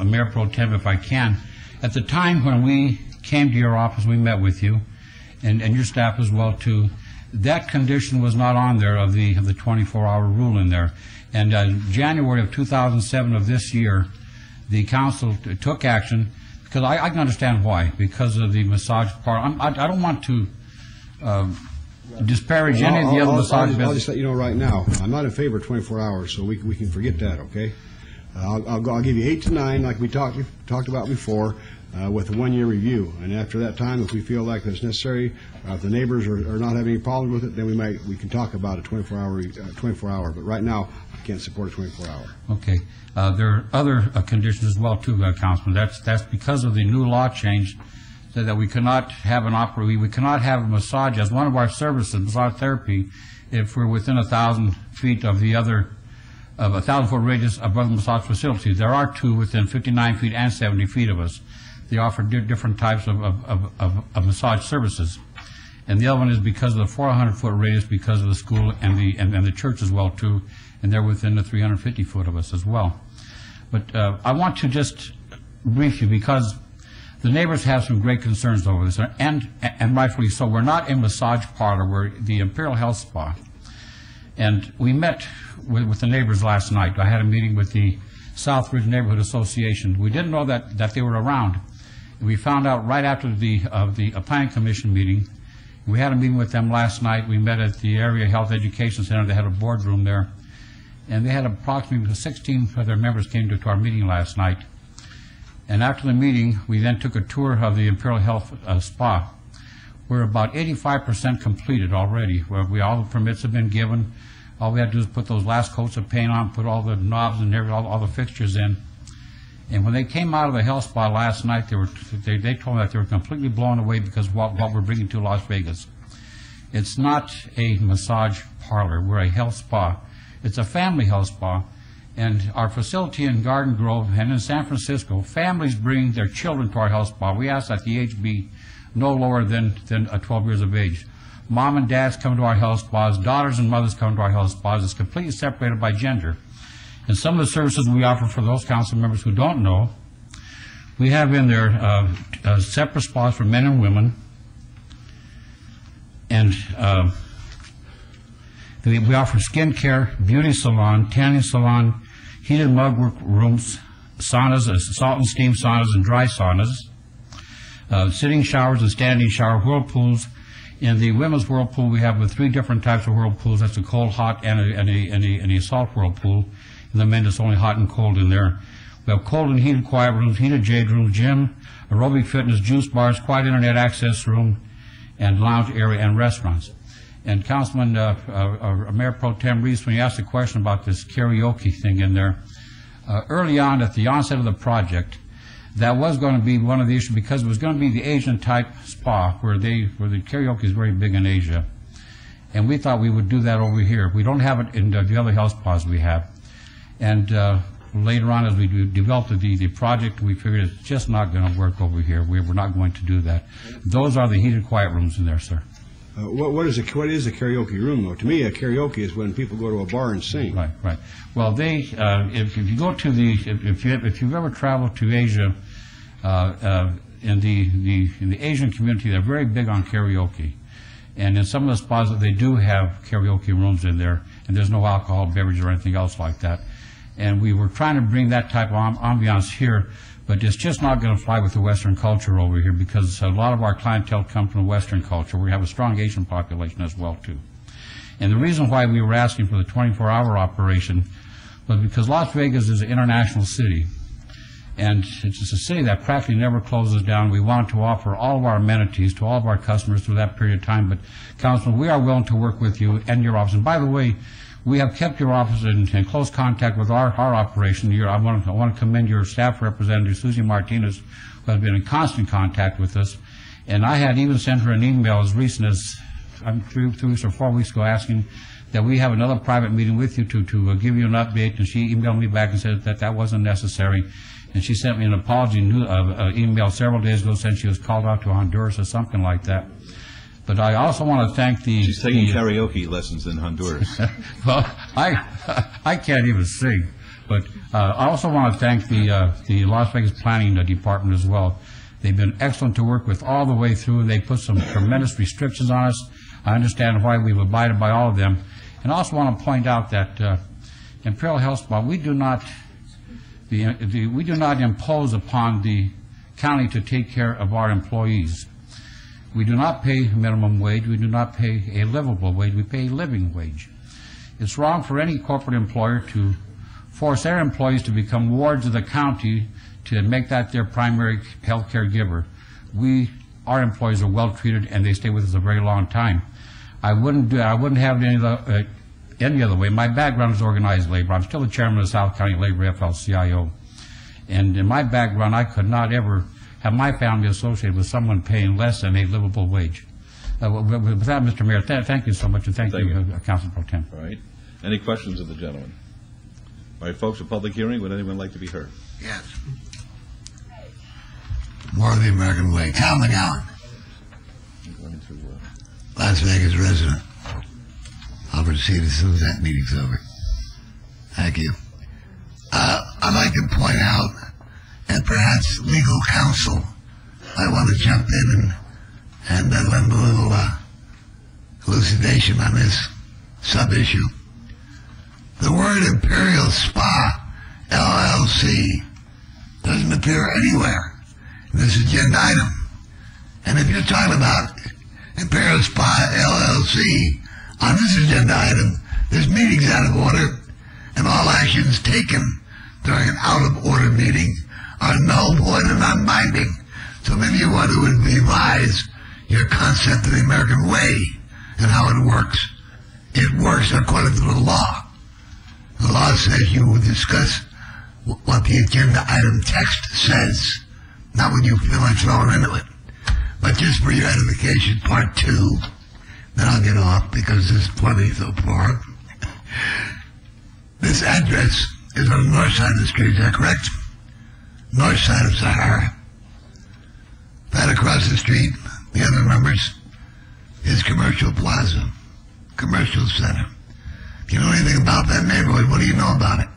[SPEAKER 18] Mayor Pro Tem, if I can. At the time when we came to your office, we met with you, and your staff as well too. That condition was not on there of the 24-hour rule in there. And January of 2007 of this year, the council took action, because I can understand why, because of the massage part. I don't want to disparage any of the other massage businesses.
[SPEAKER 17] I'll just let you know right now, I'm not in favor of 24 hours, so we can forget that, okay? I'll give you 8 to 9, like we talked about before, with a 1-year review. And after that time, if we feel like that's necessary, if the neighbors are not having any problems with it, then we can talk about a 24-hour. But right now, I can't support a 24-hour.
[SPEAKER 18] Okay. There are other conditions as well too, Councilman. That's because of the new law change, so that we cannot have we cannot have a massage as one of our services, massage therapy, if we're within 1,000 feet of the other, of a 1,000-foot radius of other massage facilities. There are two within 59 feet and 70 feet of us. They offer different types of massage services. And the other one is because of the 400-foot radius, because of the school and the church as well too, and they're within the 350-foot of us as well. But I want to just brief you, because the neighbors have some great concerns over this, and rightfully so. We're not a massage parlor. We're the Imperial Health Spa. And we met with the neighbors last night. I had a meeting with the Southridge Neighborhood Association. We didn't know that they were around. We found out right after the Planning Commission meeting. We had a meeting with them last night. We met at the Area Health Education Center. They had a boardroom there. And they had approximately 16 of their members came to our meeting last night. And after the meeting, we then took a tour of the Imperial Health Spa. We're about 85% completed already. Where all the permits have been given. All we had to do is put those last coats of paint on, put all the knobs and all the fixtures in. And when they came out of the health spa last night, they told me that they were completely blown away because of what we're bringing to Las Vegas. It's not a massage parlor. We're a health spa. It's a family health spa. And our facility in Garden Grove and in San Francisco, families bring their children to our health spa. We ask that the age be no lower than 12 years of age. Mom and dads come to our health spas. Daughters and mothers come to our health spas. It's completely separated by gender. And some of the services we offer for those council members who don't know, we have in there separate spas for men and women. And we offer skin care, beauty salon, tanning salon, heated mugwork rooms, saunas, salt and steam saunas and dry saunas, sitting showers and standing shower, whirlpools. In the women's whirlpool, we have 3 different types of whirlpools. That's a cold, hot, and a salt whirlpool. In the men, it's only hot and cold in there. We have cold and heated quiet rooms, heated jade rooms, gym, aerobic fitness, juice bars, quiet internet access room, and lounge area and restaurants. And Councilman Mayor Pro Tem Reese, when you asked a question about this karaoke thing in there, early on at the onset of the project, that was going to be one of the issues because it was going to be the Asian type spa where the karaoke is very big in Asia. And we thought we would do that over here. We don't have it in the other health spas we have. And later on, as we developed the project, we figured it's just not going to work over here. We're not going to do that. Those are the heated quiet rooms in there, sir.
[SPEAKER 17] What is a karaoke room, though? To me, a karaoke is when people go to a bar and sing.
[SPEAKER 18] Right, right. Well, if you go to if you've ever traveled to Asia, in the Asian community, they're very big on karaoke. And in some of the spas, they do have karaoke rooms in there, and there's no alcohol, beverage, or anything else like that. And we were trying to bring that type of ambiance here, but it's just not going to fly with the Western culture over here because a lot of our clientele come from the Western culture. We have a strong Asian population as well, too. And the reason why we were asking for the 24-hour operation was because Las Vegas is an international city. And it's a city that practically never closes down. We want to offer all of our amenities to all of our customers through that period of time. But, Councilman, we are willing to work with you and your office. And by the way, we have kept your office in close contact with our operation. I want to commend your staff representative, Susie Martinez, who has been in constant contact with us. And I had even sent her an email as recent as 3 weeks or 4 weeks ago asking that we have another private meeting with you to give you an update. And she emailed me back and said that wasn't necessary. And she sent me an apology email several days ago saying she was called out to Honduras or something like that. But I also want to thank
[SPEAKER 1] She's taking karaoke lessons in Honduras.
[SPEAKER 18] Well, I can't even sing. But I also want to thank the Las Vegas Planning Department as well. They've been excellent to work with all the way through. They put some tremendous restrictions on us. I understand why we've abided by all of them. And I also want to point out that Imperial Health Spa, we do not impose upon the county to take care of our employees. We do not pay minimum wage. We do not pay a livable wage. We pay a living wage. It's wrong for any corporate employer to force their employees to become wards of the county to make that their primary health care giver. Our employees are well treated and they stay with us a very long time. I wouldn't have it any other way. My background is organized labor. I'm still the chairman of the South County Labor AFL-CIO. And in my background, I could not ever have my family associated with someone paying less than a livable wage. With that, Mr. Mayor, thank you so much, and thank you, Council Pro Tem.
[SPEAKER 1] All right. Any questions of the gentleman? All right, folks, a public hearing. Would anyone like to be heard?
[SPEAKER 13] Yes. More of the American way. Tom McGowan, Las Vegas resident. I'll proceed as soon as that meeting's over. Thank you. I'd like to point out, and perhaps legal counsel might want to jump in and lend a little elucidation on this sub-issue. The word Imperial Spa, LLC, doesn't appear anywhere in this agenda item. And if you're talking about Imperial Spa, LLC, on this agenda item, this meeting's out of order, and all actions taken during an out-of-order meeting are null, void, and non-binding. So maybe you want to revise your concept of the American way and how it works it works according to the law. The law says you will discuss what the agenda item text says, not what you feel like throwing into it. But just for your edification, part 2, then I'll get off because there's plenty so far. This address is on the north side of the street, is that correct? North side of Sahara. That across the street, the other numbers, is Commercial Plaza, Commercial Center. If you know anything about that neighborhood, what do you know about it?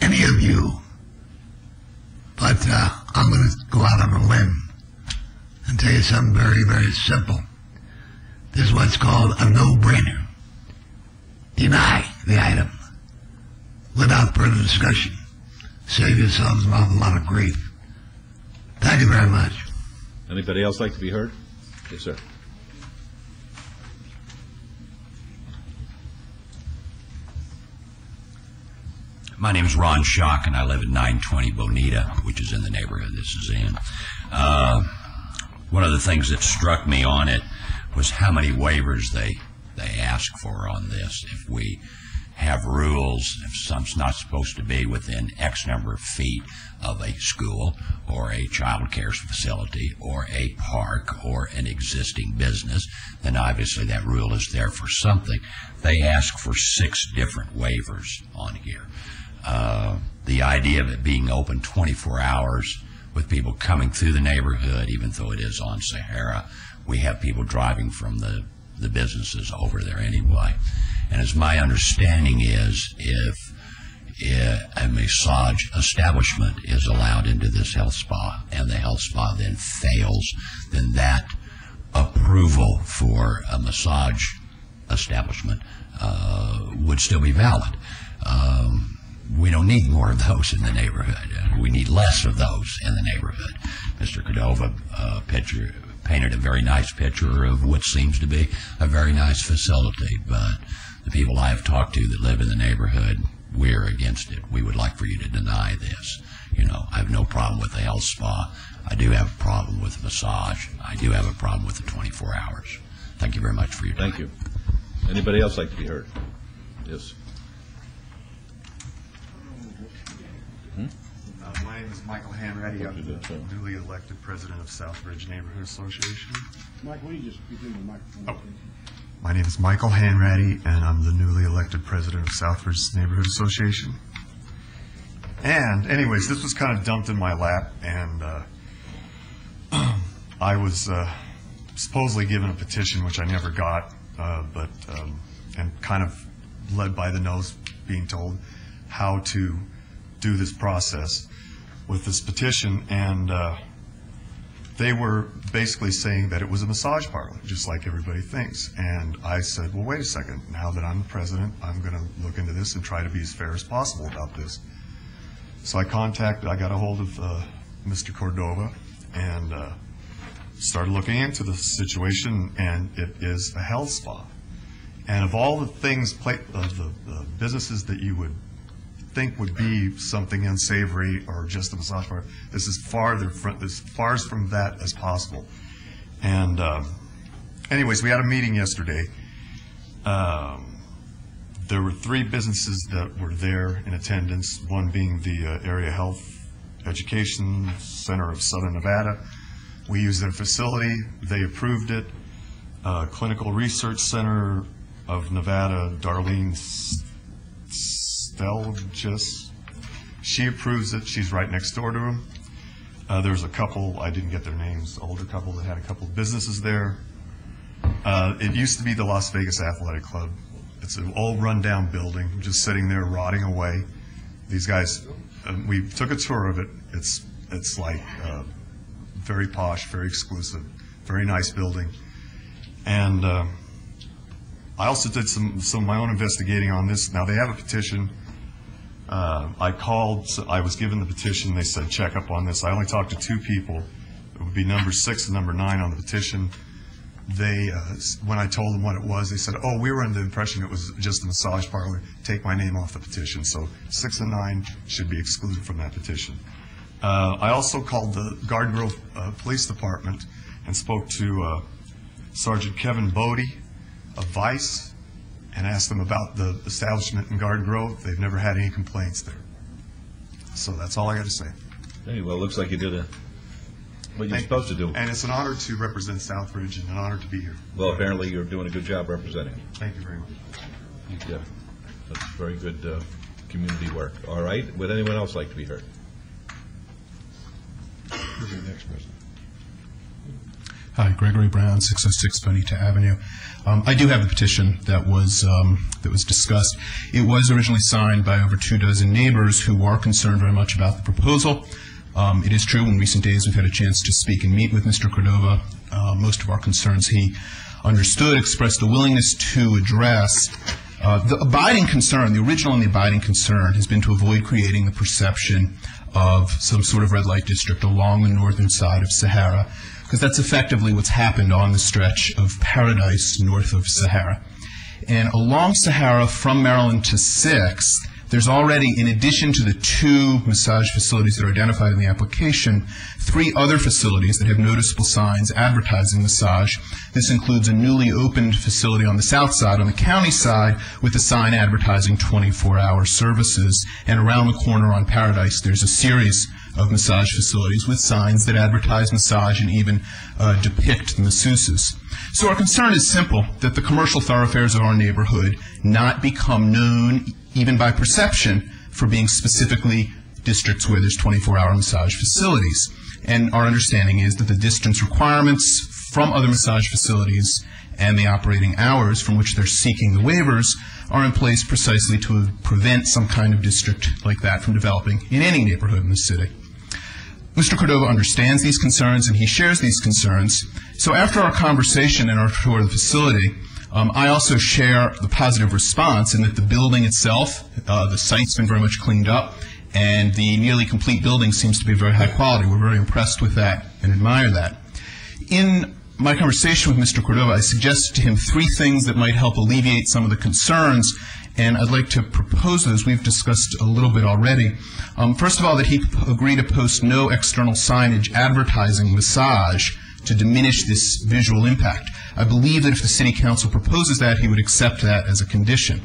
[SPEAKER 13] Any of you? But I'm going to go out on a limb and tell you something very, very simple. This is what's called a no-brainer. Deny the item without further discussion. Save yourselves an awful lot of grief. Thank you very much.
[SPEAKER 1] Anybody else like to be heard? Yes, sir.
[SPEAKER 5] My name is Ron Schock, and I live at 920 Bonita, which is in the neighborhood this is in. One of the things that struck me on it was how many waivers they ask for on this. If we have rules, if something's not supposed to be within X number of feet of a school or a child care facility or a park or an existing business, then obviously that rule is there for something. They ask for 6 different waivers on here. The idea of it being open 24 hours with people coming through the neighborhood, even though it is on Sahara, we have people driving from the businesses over there anyway. And as my understanding is, if a massage establishment is allowed into this health spa and the health spa then fails, then that approval for a massage establishment would still be valid. We don't need more of those in the neighborhood. We need less of those in the neighborhood. Mr. Cordova painted a very nice picture of what seems to be a very nice facility, but the people I have talked to that live in the neighborhood, we're against it. We would like for you to deny this. You know, I have no problem with the health spa. I do have a problem with massage. I do have a problem with the 24 hours. Thank you very much for your time.
[SPEAKER 1] Thank you. Anybody else like to be heard? Yes.
[SPEAKER 14] My name is Michael Hanratty. I'm the newly elected president of Southbridge Neighborhood Association.
[SPEAKER 17] Mike, will you just begin the microphone?
[SPEAKER 14] My name is Michael Hanratty, and I'm the newly elected president of Southbridge Neighborhood Association. And anyways, this was kind of dumped in my lap, and I was supposedly given a petition, which I never got, and kind of led by the nose, being told how to do this process with this petition, and they were basically saying that it was a massage parlor, just like everybody thinks. And I said, well, wait a second. Now that I'm the president, I'm going to look into this and try to be as fair as possible about this. So I got a hold of Mr. Cordova and started looking into the situation, and it is a health spa. And of all the things, the businesses that you would think would be something unsavory or just a massage parlor, this is as far from that as possible. And anyways, we had a meeting yesterday. There were 3 businesses that were there in attendance, one being the Area Health Education Center of Southern Nevada. We used their facility. They approved it. Clinical Research Center of Nevada, Darlene Stelgis, she approves it. She's right next door to him. There's a couple, I didn't get their names, older couple that had a couple of businesses there. It used to be the Las Vegas Athletic Club. It's an old rundown building, just sitting there rotting away. These guys, we took a tour of it. It's like very posh, very exclusive, very nice building. And I also did some of my own investigating on this. Now, they have a petition. I was given the petition. They said, check up on this. I only talked to 2 people. It would be number 6 and number 9 on the petition. They, when I told them what it was, they said, oh, we were under the impression it was just a massage parlor. Take my name off the petition. So 6 and 9 should be excluded from that petition. I also called the Garden Grove Police Department and spoke to Sergeant Kevin Bodie of Vice, and asked them about the establishment in Garden Grove. They've never had any complaints there. So that's all I got to say.
[SPEAKER 1] Hey, well, it looks like you did what you're supposed to do.
[SPEAKER 14] And it's an honor to represent Southbridge and an honor to be here.
[SPEAKER 1] Well, apparently you're doing a good job representing it.
[SPEAKER 14] Thank you very much.
[SPEAKER 1] Yeah, that's very good community work. All right, would anyone else like to be heard?
[SPEAKER 7] Hi, Gregory Brown, 606 Bonita Avenue. I do have the petition that was discussed. It was originally signed by over 24 neighbors who are concerned very much about the proposal. It is true, in recent days we've had a chance to speak and meet with Mr. Cordova. Most of our concerns he understood, expressed a willingness to address. The abiding concern, the original and the abiding concern, has been to avoid creating the perception of some sort of red light district along the northern side of Sahara, because that's effectively what's happened on the stretch of Paradise north of Sahara. And along Sahara from Maryland to 6th, there's already, in addition to the 2 massage facilities that are identified in the application, 3 other facilities that have noticeable signs advertising massage. This includes a newly opened facility on the south side, on the county side, with a sign advertising 24-hour services. And around the corner on Paradise, there's a series of massage facilities with signs that advertise massage and even depict masseuses. So our concern is simple, that the commercial thoroughfares of our neighborhood not become known, even by perception, for being specifically districts where there's 24-hour massage facilities. And our understanding is that the distance requirements from other massage facilities and the operating hours from which they're seeking the waivers are in place precisely to prevent some kind of district like that from developing in any neighborhood in the city. Mr. Cordova understands these concerns and he shares these concerns. So after our conversation and our tour of the facility, I also share the positive response in that the building itself, the site's been very much cleaned up, and the nearly complete building seems to be very high quality. We're very impressed with that and admire that. In my conversation with Mr. Cordova, I suggested to him 3 things that might help alleviate some of the concerns, and I'd like to propose those. We've discussed a little bit already. First of all, that he agree to post no external signage advertising massage to diminish this visual impact. I believe that if the City Council proposes that, he would accept that as a condition.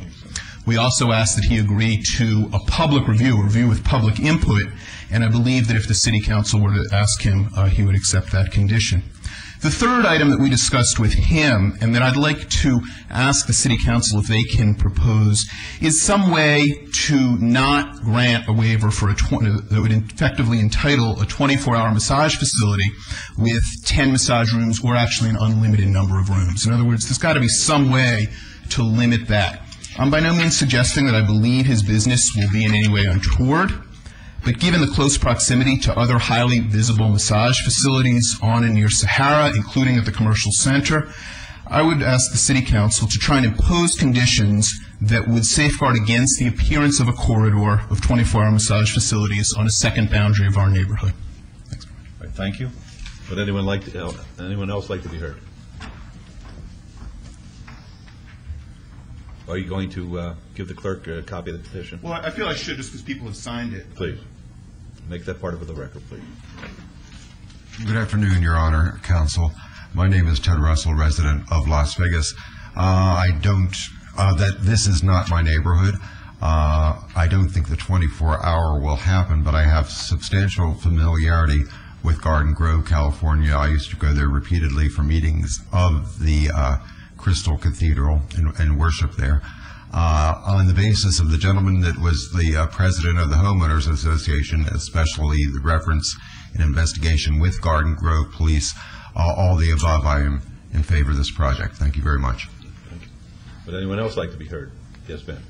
[SPEAKER 7] We also ask that he agree to a public review, a review with public input, and I believe that if the City Council were to ask him, he would accept that condition. The third item that we discussed with him, and that I'd like to ask the City Council if they can propose, is some way to not grant a waiver for that would effectively entitle a 24-hour massage facility with 10 massage rooms or actually an unlimited number of rooms. In other words, there's got to be some way to limit that. I'm by no means suggesting that I believe his business will be in any way untoward, but given the close proximity to other highly visible massage facilities on and near Sahara, including at the commercial center, I would ask the City Council to try and impose conditions that would safeguard against the appearance of a corridor of 24-hour massage facilities on a second boundary of our neighborhood. Thanks.
[SPEAKER 1] All right, thank you. Would anyone else like to be heard? Are you going to give the clerk a copy of the petition?
[SPEAKER 7] Well, I feel I should just because people have signed it.
[SPEAKER 1] Please. Make that part of the record, please.
[SPEAKER 8] Good afternoon, Your Honor, Counsel. My name is Ted Russell, resident of Las Vegas. This is not my neighborhood. I don't think the 24-hour will happen, but I have substantial familiarity with Garden Grove, California. I used to go there repeatedly for meetings of the Crystal Cathedral and worship there. On the basis of the gentleman that was the president of the Homeowners Association, especially the reference and investigation with Garden Grove Police, all the above, I am in favor of this project. Thank you very much.
[SPEAKER 1] Thank you. Would anyone else like to be heard? Yes, Ben.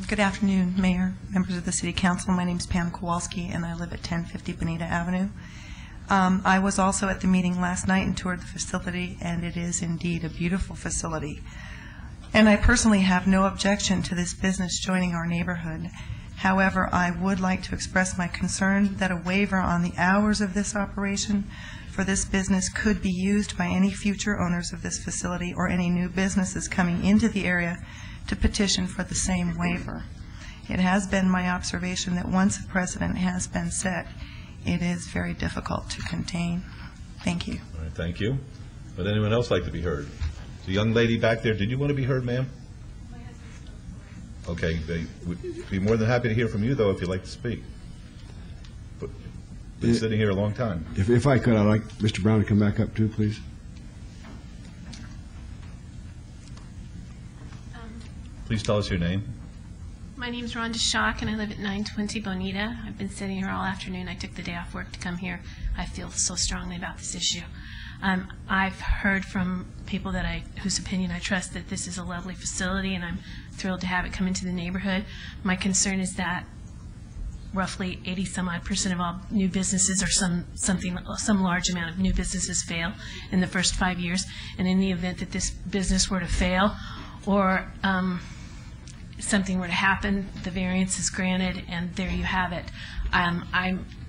[SPEAKER 22] Good afternoon, Mayor, members of the City Council. My name is Pam Kowalski, and I live at 1050 Bonita Avenue. I was also at the meeting last night and toured the facility, and it is indeed a beautiful facility. And I personally have no objection to this business joining our neighborhood. However, I would like to express my concern that a waiver on the hours of this operation for this business could be used by any future owners of this facility or any new businesses coming into the area to petition for the same waiver. It has been my observation that once a precedent has been set, it is very difficult to contain. Thank you.
[SPEAKER 1] All right, thank you. Would anyone else like to be heard? The young lady back there, did you want to be heard, ma'am? Okay, we'd be more than happy to hear from you, though, if you'd like to speak. But been sitting here a long time.
[SPEAKER 17] If I could, I'd like Mr. Brown to come back up too, please.
[SPEAKER 1] Please tell us your name.
[SPEAKER 4] My name's Rhonda Schock, and I live at 920 Bonita. I've been sitting here all afternoon. I took the day off work to come here. I feel so strongly about this issue. I've heard from people whose opinion I trust that this is a lovely facility, and I'm thrilled to have it come into the neighborhood. My concern is that roughly 80-some-odd% of all new businesses, or some large amount of new businesses, fail in the first 5 years. And in the event that this business were to fail, or something were to happen, the variance is granted, and there you have it.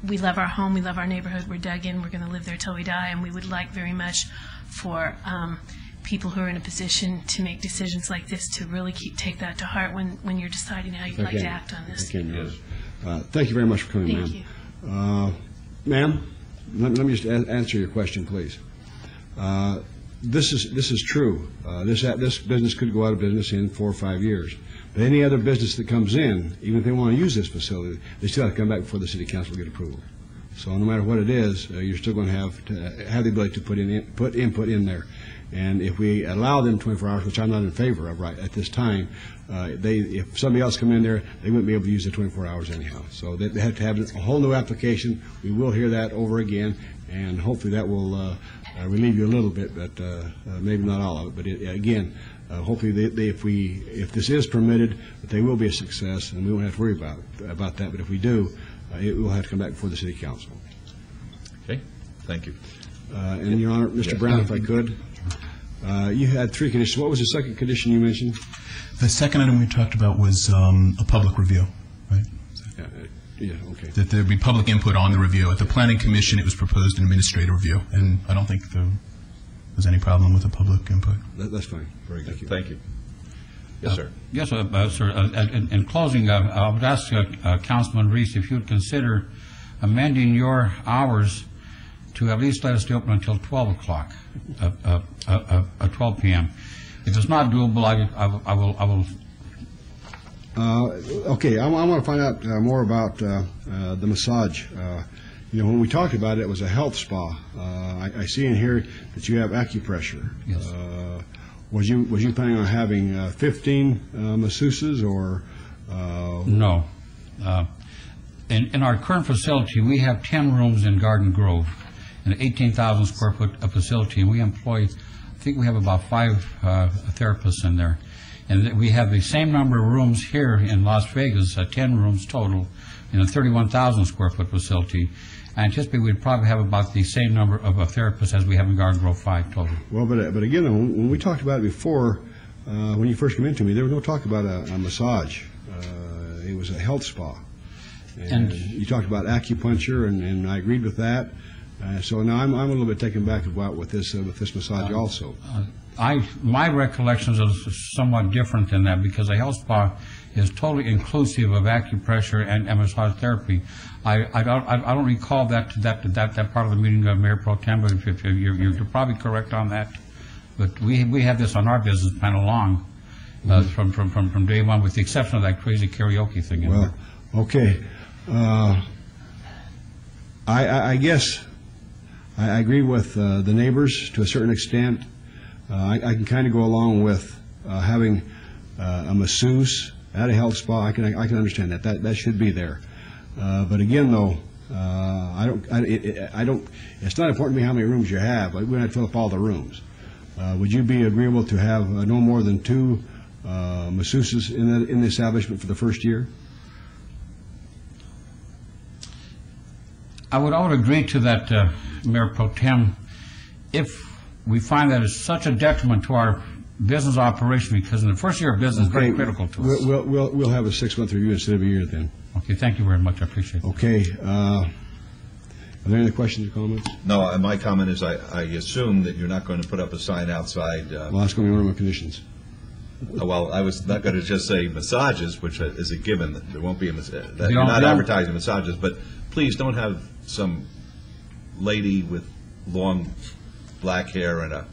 [SPEAKER 4] We love our home, we love our neighborhood, we're dug in, we're going to live there till we die, and we would like very much for people who are in a position to make decisions like this to really take that to heart when you're deciding how you'd like to act on this.
[SPEAKER 17] Thank you very much for coming, ma'am.
[SPEAKER 4] Thank you.
[SPEAKER 17] Ma'am, let me just answer your question, please. This is true. This business could go out of business in 4 or 5 years. But any other business that comes in, even if they want to use this facility, they still have to come back before the city council to get approval. So no matter what it is, you're still going to have the ability to put input in there. And if we allow them 24 hours, which I'm not in favor of right at this time, if somebody else come in there, they wouldn't be able to use the 24 hours anyhow. So they have to have a whole new application. We will hear that over again, and hopefully that will relieve you a little bit, but maybe not all of it. But again, hopefully if this is permitted, that they will be a success, and we won't have to worry about that. But if we do, it will have to come back before the city council.
[SPEAKER 1] Okay, thank you.
[SPEAKER 17] And Your Honor, Mr. Brown, if I could, you had 3 conditions. What was the second condition you mentioned?
[SPEAKER 7] The second item we talked about was a public review, right?
[SPEAKER 17] Yeah, okay.
[SPEAKER 7] That there be public input on the review. At the Planning Commission, it was proposed an administrative review, and I don't think there was any problem with the public input.
[SPEAKER 17] That's fine. Very good.
[SPEAKER 1] Thank you. Yes, sir.
[SPEAKER 18] Yes, sir. In closing, I would ask Councilman Reese if you would consider amending your hours to at least let us stay open until 12 o'clock, 12 p.m. If it's not doable, I will.
[SPEAKER 17] Okay, I want to find out more about the massage. When we talked about it, it was a health spa. I see in here that you have acupressure.
[SPEAKER 18] Yes.
[SPEAKER 17] Was you planning on having 15 masseuses or?
[SPEAKER 18] No. In our current facility, we have 10 rooms in Garden Grove, an 18,000 square foot facility, and we employ, I think we have about 5 therapists in there. And we have the same number of rooms here in Las Vegas, 10 rooms total, in a 31,000 square foot facility. I anticipate we'd probably have about the same number of therapists as we have in Garden Grove 5 total.
[SPEAKER 17] Well, but again, when we talked about it before, when you first came into me, there was no talk about a massage. It was a health spa. And you talked about acupuncture, and I agreed with that. So now I'm a little bit taken back about with this massage also.
[SPEAKER 18] My recollections are somewhat different than that, because a health spa is totally inclusive of acupressure and massage therapy. I don't recall that part of the meeting of Mayor Pro Tem, but if you're probably correct on that. But we have this on our business plan along from day one, with the exception of that crazy karaoke thing.
[SPEAKER 17] Well, okay. I guess I agree with the neighbors to a certain extent. I can kind of go along with having a masseuse at a health spa. I can understand that. That should be there. But again, though, I don't. It's not important to me how many rooms you have. We're going to fill up all the rooms. Would you be agreeable to have no more than 2 masseuses in the establishment for the first year?
[SPEAKER 18] I would agree to that, Mayor Pro Tem, if we find that it's such a detriment to our business operation, because in the first year of business, it's very critical to us.
[SPEAKER 17] We'll have a 6-month review instead of a year then.
[SPEAKER 18] Okay, thank you very much. I appreciate it.
[SPEAKER 17] Okay. Are there any questions or comments?
[SPEAKER 1] No, my comment is I assume that you're not going to put up a sign outside.
[SPEAKER 17] Well, that's going to be one of my conditions.
[SPEAKER 1] Well, I was not going to just say massages, which is a given. There won't be that you're not advertising massages, but please don't have some lady with long black hair and a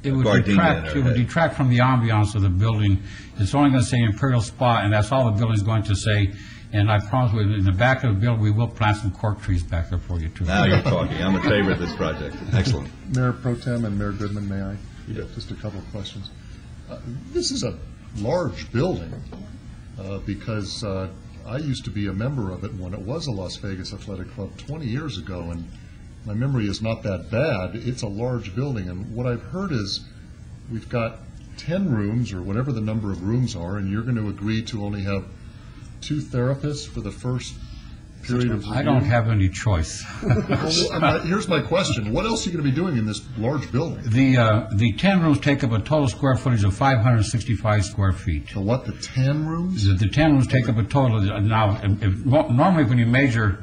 [SPEAKER 18] It would
[SPEAKER 1] gardenia in her
[SPEAKER 18] detract, it would
[SPEAKER 1] head.
[SPEAKER 18] detract from the ambiance of the building. It's only going to say Imperial Spa, and that's all the building's going to say. And I promise you, in the back of the building, we will plant some cork trees back there for you, too.
[SPEAKER 1] Now you're talking. I'm in favor of this project. Excellent.
[SPEAKER 15] Mayor Pro Tem and Mayor Goodman, may I? Just a couple of questions. This is a large building because I used to be a member of it when it was a Las Vegas Athletic Club 20 years ago, and my memory is not that bad. It's a large building, and what I've heard is we've got 10 rooms or whatever the number of rooms are, and you're going to agree to only have 2 therapists for the first period of review?
[SPEAKER 18] I don't have any choice.
[SPEAKER 15] Well, here's my question. What else are you going to be doing in this large building?
[SPEAKER 18] The 10 rooms take up a total square footage of 565 square feet.
[SPEAKER 15] The what, the 10 rooms?
[SPEAKER 18] The 10 rooms take up a total, now, normally when you measure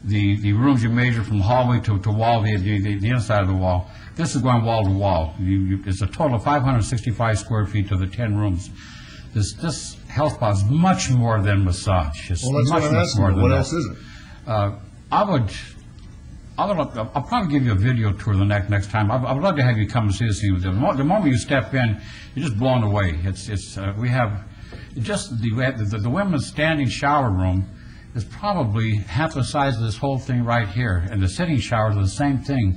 [SPEAKER 18] the rooms, you measure from hallway to wall, the inside of the wall. This is going wall to wall. It's a total of 565 square feet to the 10 rooms. This health spa is much more than massage. It's
[SPEAKER 15] Well, that's
[SPEAKER 18] much,
[SPEAKER 15] what I'm
[SPEAKER 18] much
[SPEAKER 15] asking
[SPEAKER 18] more
[SPEAKER 15] you.
[SPEAKER 18] than
[SPEAKER 15] What
[SPEAKER 18] that.
[SPEAKER 15] else is it?
[SPEAKER 18] I'll probably give you a video tour the next time. I'd love to have you come and see this thing. The moment you step in, you're just blown away. We have the women's standing shower room is probably half the size of this whole thing right here, and the sitting showers are the same thing.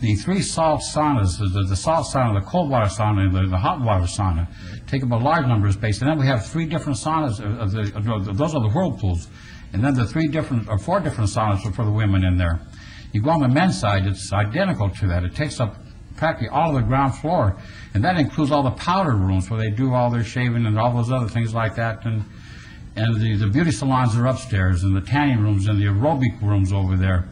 [SPEAKER 18] The 3 salt saunas, the salt sauna, the cold water sauna, and the hot water sauna, take up a large number of space. And then we have 3 different saunas. Those are the whirlpools. And then the 4 different saunas for the women in there. You go on the men's side, it's identical to that. It takes up practically all of the ground floor. And that includes all the powder rooms where they do all their shaving and all those other things like that. And the beauty salons are upstairs, and the tanning rooms and the aerobic rooms over there.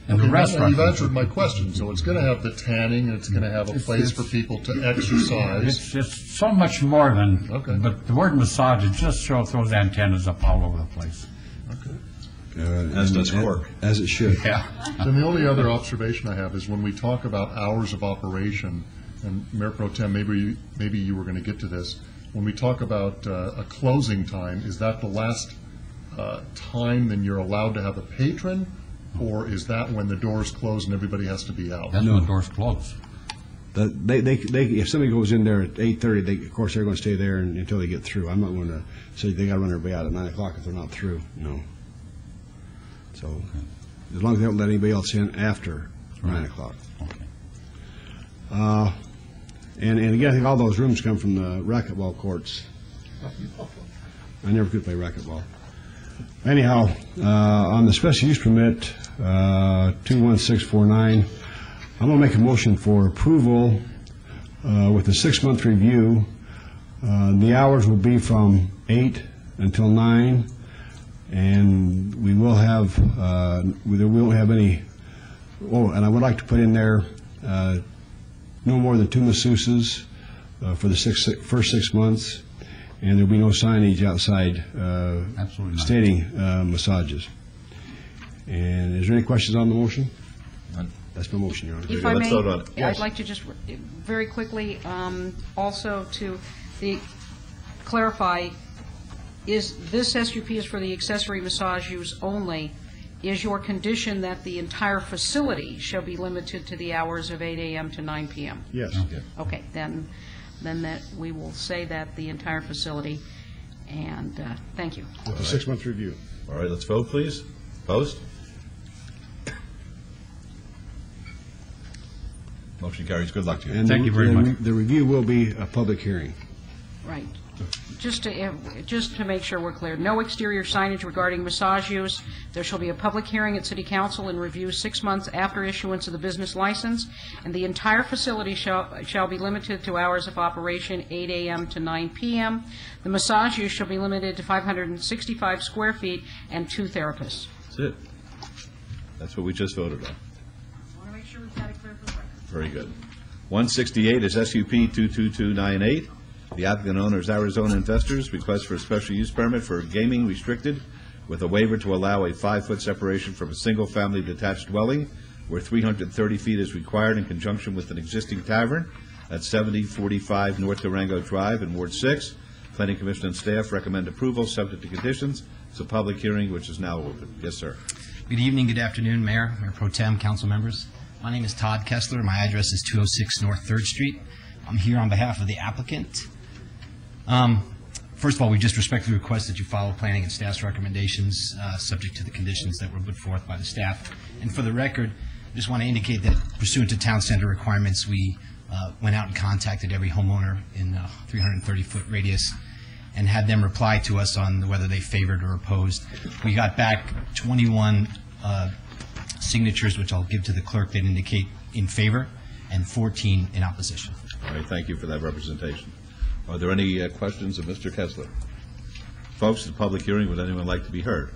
[SPEAKER 18] And the restaurant.
[SPEAKER 15] You've answered my question. So it's going to have the tanning, and it's going to have a place for people to exercise.
[SPEAKER 18] It's so much more than, but the word massage, it just throws antennas up all over the place.
[SPEAKER 1] As does cork.
[SPEAKER 17] As it should.
[SPEAKER 18] Yeah.
[SPEAKER 15] Then the only other observation I have is when we talk about hours of operation, and Mayor Pro Tem, maybe you were going to get to this, when we talk about a closing time, is that the last time then you're allowed to have a patron? Or is that when the doors close and everybody has to be out?
[SPEAKER 18] That's when the doors close.
[SPEAKER 17] If somebody goes in there at 8:30, of course they're going to stay there until they get through. I'm not going to say they got to run everybody out at 9 o'clock if they're not through. No. So as long as they don't let anybody else in after 9 o'clock.
[SPEAKER 18] Okay.
[SPEAKER 17] And again, I think all those rooms come from the racquetball courts. I never could play racquetball. Anyhow, on the special use permit, 21649, I'm going to make a motion for approval with a 6-month review. The hours will be from 8 until 9, and we will have, we won't have any, and I would like to put in there no more than 2 masseuses for the first 6 months. And there'll be no signage outside stating massages. And is there any questions on the motion?
[SPEAKER 1] None.
[SPEAKER 17] That's my motion, Your Honor.
[SPEAKER 2] If I
[SPEAKER 1] Let's
[SPEAKER 2] may,
[SPEAKER 1] vote on it. Yes.
[SPEAKER 2] I'd like to just very quickly also to clarify, is this SUP is for the accessory massage use only? Is your condition that the entire facility shall be limited to the hours of 8 a.m. to 9 p.m.?
[SPEAKER 17] Yes.
[SPEAKER 2] Okay, then that we will say that the entire facility, and thank you.
[SPEAKER 17] With a 6-month review.
[SPEAKER 1] All right, let's vote, please. Opposed? Motion carries. Good luck to you.
[SPEAKER 17] And
[SPEAKER 18] Thank you very much.
[SPEAKER 17] The review will be a public hearing.
[SPEAKER 2] Right. Just to make sure we're clear, no exterior signage regarding massage use. There shall be a public hearing at City Council and review 6 months after issuance of the business license, and the entire facility shall be limited to hours of operation 8 a.m. to 9 p.m. The massage use shall be limited to 565 square feet and 2 therapists.
[SPEAKER 1] That's it. That's what we just voted on.
[SPEAKER 2] I want to make sure we've got it clear for the record.
[SPEAKER 1] Very good. 168 is SUP 22298. The applicant owner is Arizona Investors. Request for a special use permit for gaming restricted with a waiver to allow a 5-foot separation from a single-family detached dwelling where 330 feet is required in conjunction with an existing tavern at 7045 North Durango Drive in Ward 6. Planning Commission and staff recommend approval subject to conditions. It's a public hearing which is now open. Yes, sir.
[SPEAKER 19] Good evening, good afternoon, Mayor, Mayor Pro Tem, council members.
[SPEAKER 11] My name is Todd Kessler. My address is 206 North 3rd Street. I'm here on behalf of the applicant. First of all, we just respectfully request that you follow planning and staff's recommendations, subject to the conditions that were put forth by the staff. And for the record, I just want to indicate that pursuant to town center requirements, we went out and contacted every homeowner in a 330-foot radius and had them reply to us on whether they favored or opposed. We got back 21 signatures, which I'll give to the clerk, that indicate in favor, and 14 in opposition.
[SPEAKER 1] All right, thank you for that representation. Are there any questions of Mr. Kessler? Folks, the public hearing, would anyone like to be heard?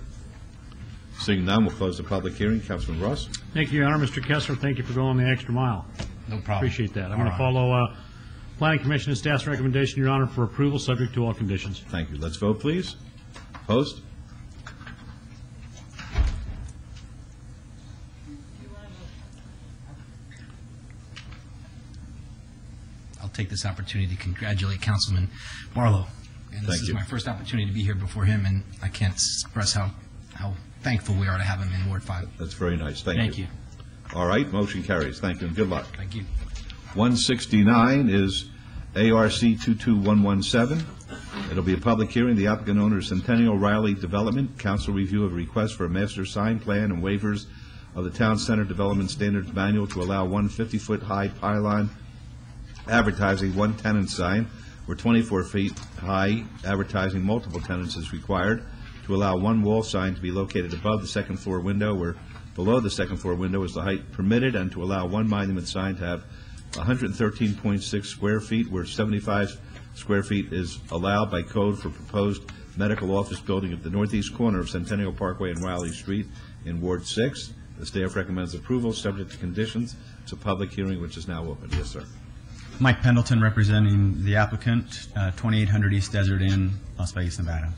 [SPEAKER 1] Seeing none, we'll close the public hearing. Councilman Ross?
[SPEAKER 12] Thank you, Your Honor. Mr. Kessler, thank you for going the extra mile.
[SPEAKER 11] No problem.
[SPEAKER 12] Appreciate that. I'm going to follow Planning Commission and staff's recommendation, Your Honor, for approval subject to all conditions.
[SPEAKER 1] Thank you. Let's vote, please. Opposed?
[SPEAKER 11] I'll take this opportunity to congratulate Councilman Barlow. And this is my first opportunity to be here before him, and I can't express how thankful we are to have him in Ward 5.
[SPEAKER 1] That's very nice. Thank you.
[SPEAKER 11] Thank you.
[SPEAKER 1] All right, motion carries. Thank you, and good luck.
[SPEAKER 11] Thank you.
[SPEAKER 1] 169 is ARC 22117. It'll be a public hearing. The applicant owner is Centennial Riley Development. Council review of a request for a master sign plan and waivers of the Town Center Development Standards Manual to allow one 50-foot high pylon advertising one tenant sign where 24 feet high advertising multiple tenants is required, to allow one wall sign to be located above the second floor window where below the second floor window is the height permitted, and to allow one monument sign to have 113.6 square feet where 75 square feet is allowed by code for proposed medical office building at the northeast corner of Centennial Parkway and Riley Street in Ward 6. The staff recommends approval subject to conditions. It's a public hearing which is now open. Yes, sir.
[SPEAKER 19] Mike Pendleton representing the applicant, 2800 East Desert Inn, Las Vegas, Nevada.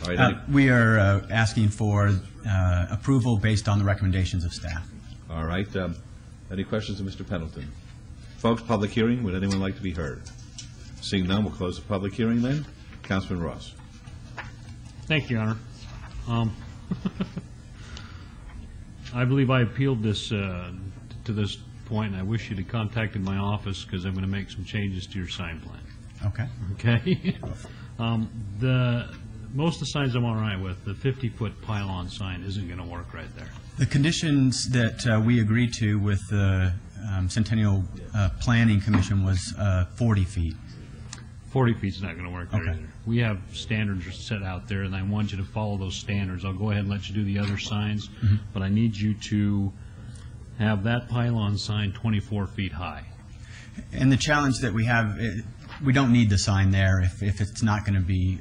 [SPEAKER 1] All right,
[SPEAKER 19] we are asking for approval based on the recommendations of staff.
[SPEAKER 1] All right. Any questions of Mr. Pendleton? Folks, public hearing. Would anyone like to be heard? Seeing none, we'll close the public hearing then. Councilman Ross.
[SPEAKER 12] Thank you, Your Honor. I believe I appealed this to this point, and I wish you'd have contacted my office because I'm going to make some changes to your sign plan.
[SPEAKER 19] Okay.
[SPEAKER 12] Okay? Most of the signs I'm all right with. The 50-foot pylon sign isn't going to work right there.
[SPEAKER 19] The conditions that we agreed to with the Centennial Planning Commission was 40 feet.
[SPEAKER 12] 40 feet's not going to work there
[SPEAKER 19] Okay.
[SPEAKER 12] either. We have standards set out there, and I want you to follow those standards. I'll go ahead and let you do the other signs, but I need you to have that pylon sign 24 feet high.
[SPEAKER 19] And the challenge that we have, we don't need the sign there if it's not going to be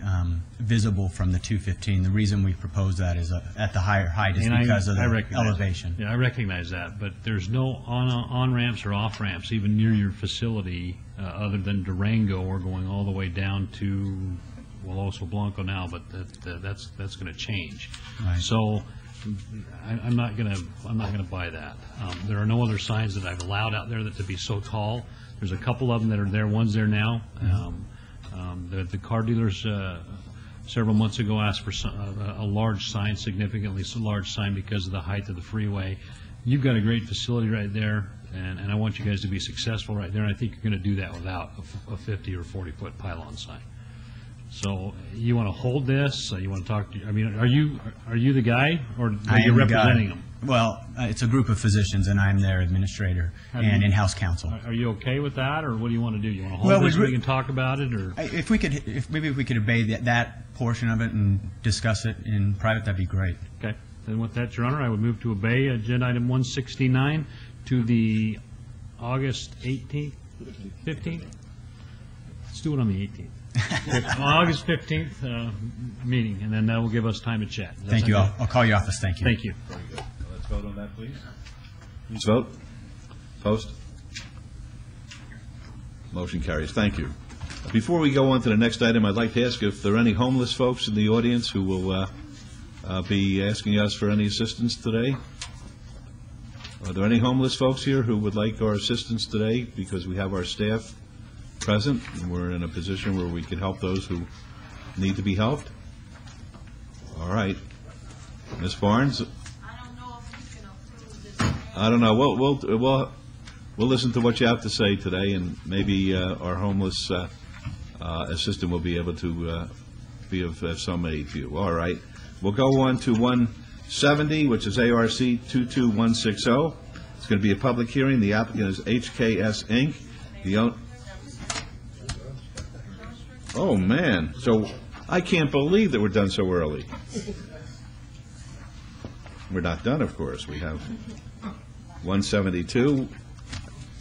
[SPEAKER 19] visible from the 215. The reason we propose that is at the higher height is because of the elevation.
[SPEAKER 12] Yeah, I recognize that, but there's no on-ramps or off-ramps even near your facility other than Durango or going all the way down to, well, also Blanco now, but that's going to change.
[SPEAKER 19] Right.
[SPEAKER 12] So I'm not going to buy that. There are no other signs that I've allowed out there that to be so tall. There's a couple of them that are there. One's there now. The car dealers several months ago asked for a large sign, significantly large sign because of the height of the freeway. You've got a great facility right there, and I want you guys to be successful right there, and I think you're going to do that without a 50 or 40-foot pylon sign. So you want to hold this? You want to talk to? I mean, are you the guy, or are you representing them?
[SPEAKER 19] Well, it's a group of physicians, and I'm their administrator and in-house counsel.
[SPEAKER 12] Are you okay with that, or what do you want to do? You want to hold this so we can talk about it, or
[SPEAKER 19] if maybe we could obey that portion of it and discuss it in private, that'd be great.
[SPEAKER 12] Okay. Then with that, Your Honor, I would move to obey agenda item 169 to the August 18th, 15th. Let's do it on the 18th. August 15th meeting, and then that will give us time to chat.
[SPEAKER 19] Thank you. I'll call your office. Thank you.
[SPEAKER 12] Thank you.
[SPEAKER 1] Very good. Let's vote on that, please. Let's vote. Post. Motion carries. Thank you. Before we go on to the next item, I'd like to ask if there are any homeless folks in the audience who will be asking us for any assistance today. Are there any homeless folks here who would like our assistance today? Because we have our staff present, and we're in a position where we can help those who need to be helped. All right. Ms. Barnes?
[SPEAKER 3] I don't know if you can approve this
[SPEAKER 1] I don't know. We'll listen to what you have to say today, and maybe our homeless assistant will be able to be of some aid to you. All right. We'll go on to 170, which is ARC 22160. It's going to be a public hearing. The applicant is HKS Inc. Oh, man. So I can't believe that we're done so early. We're not done, of course. We have 172.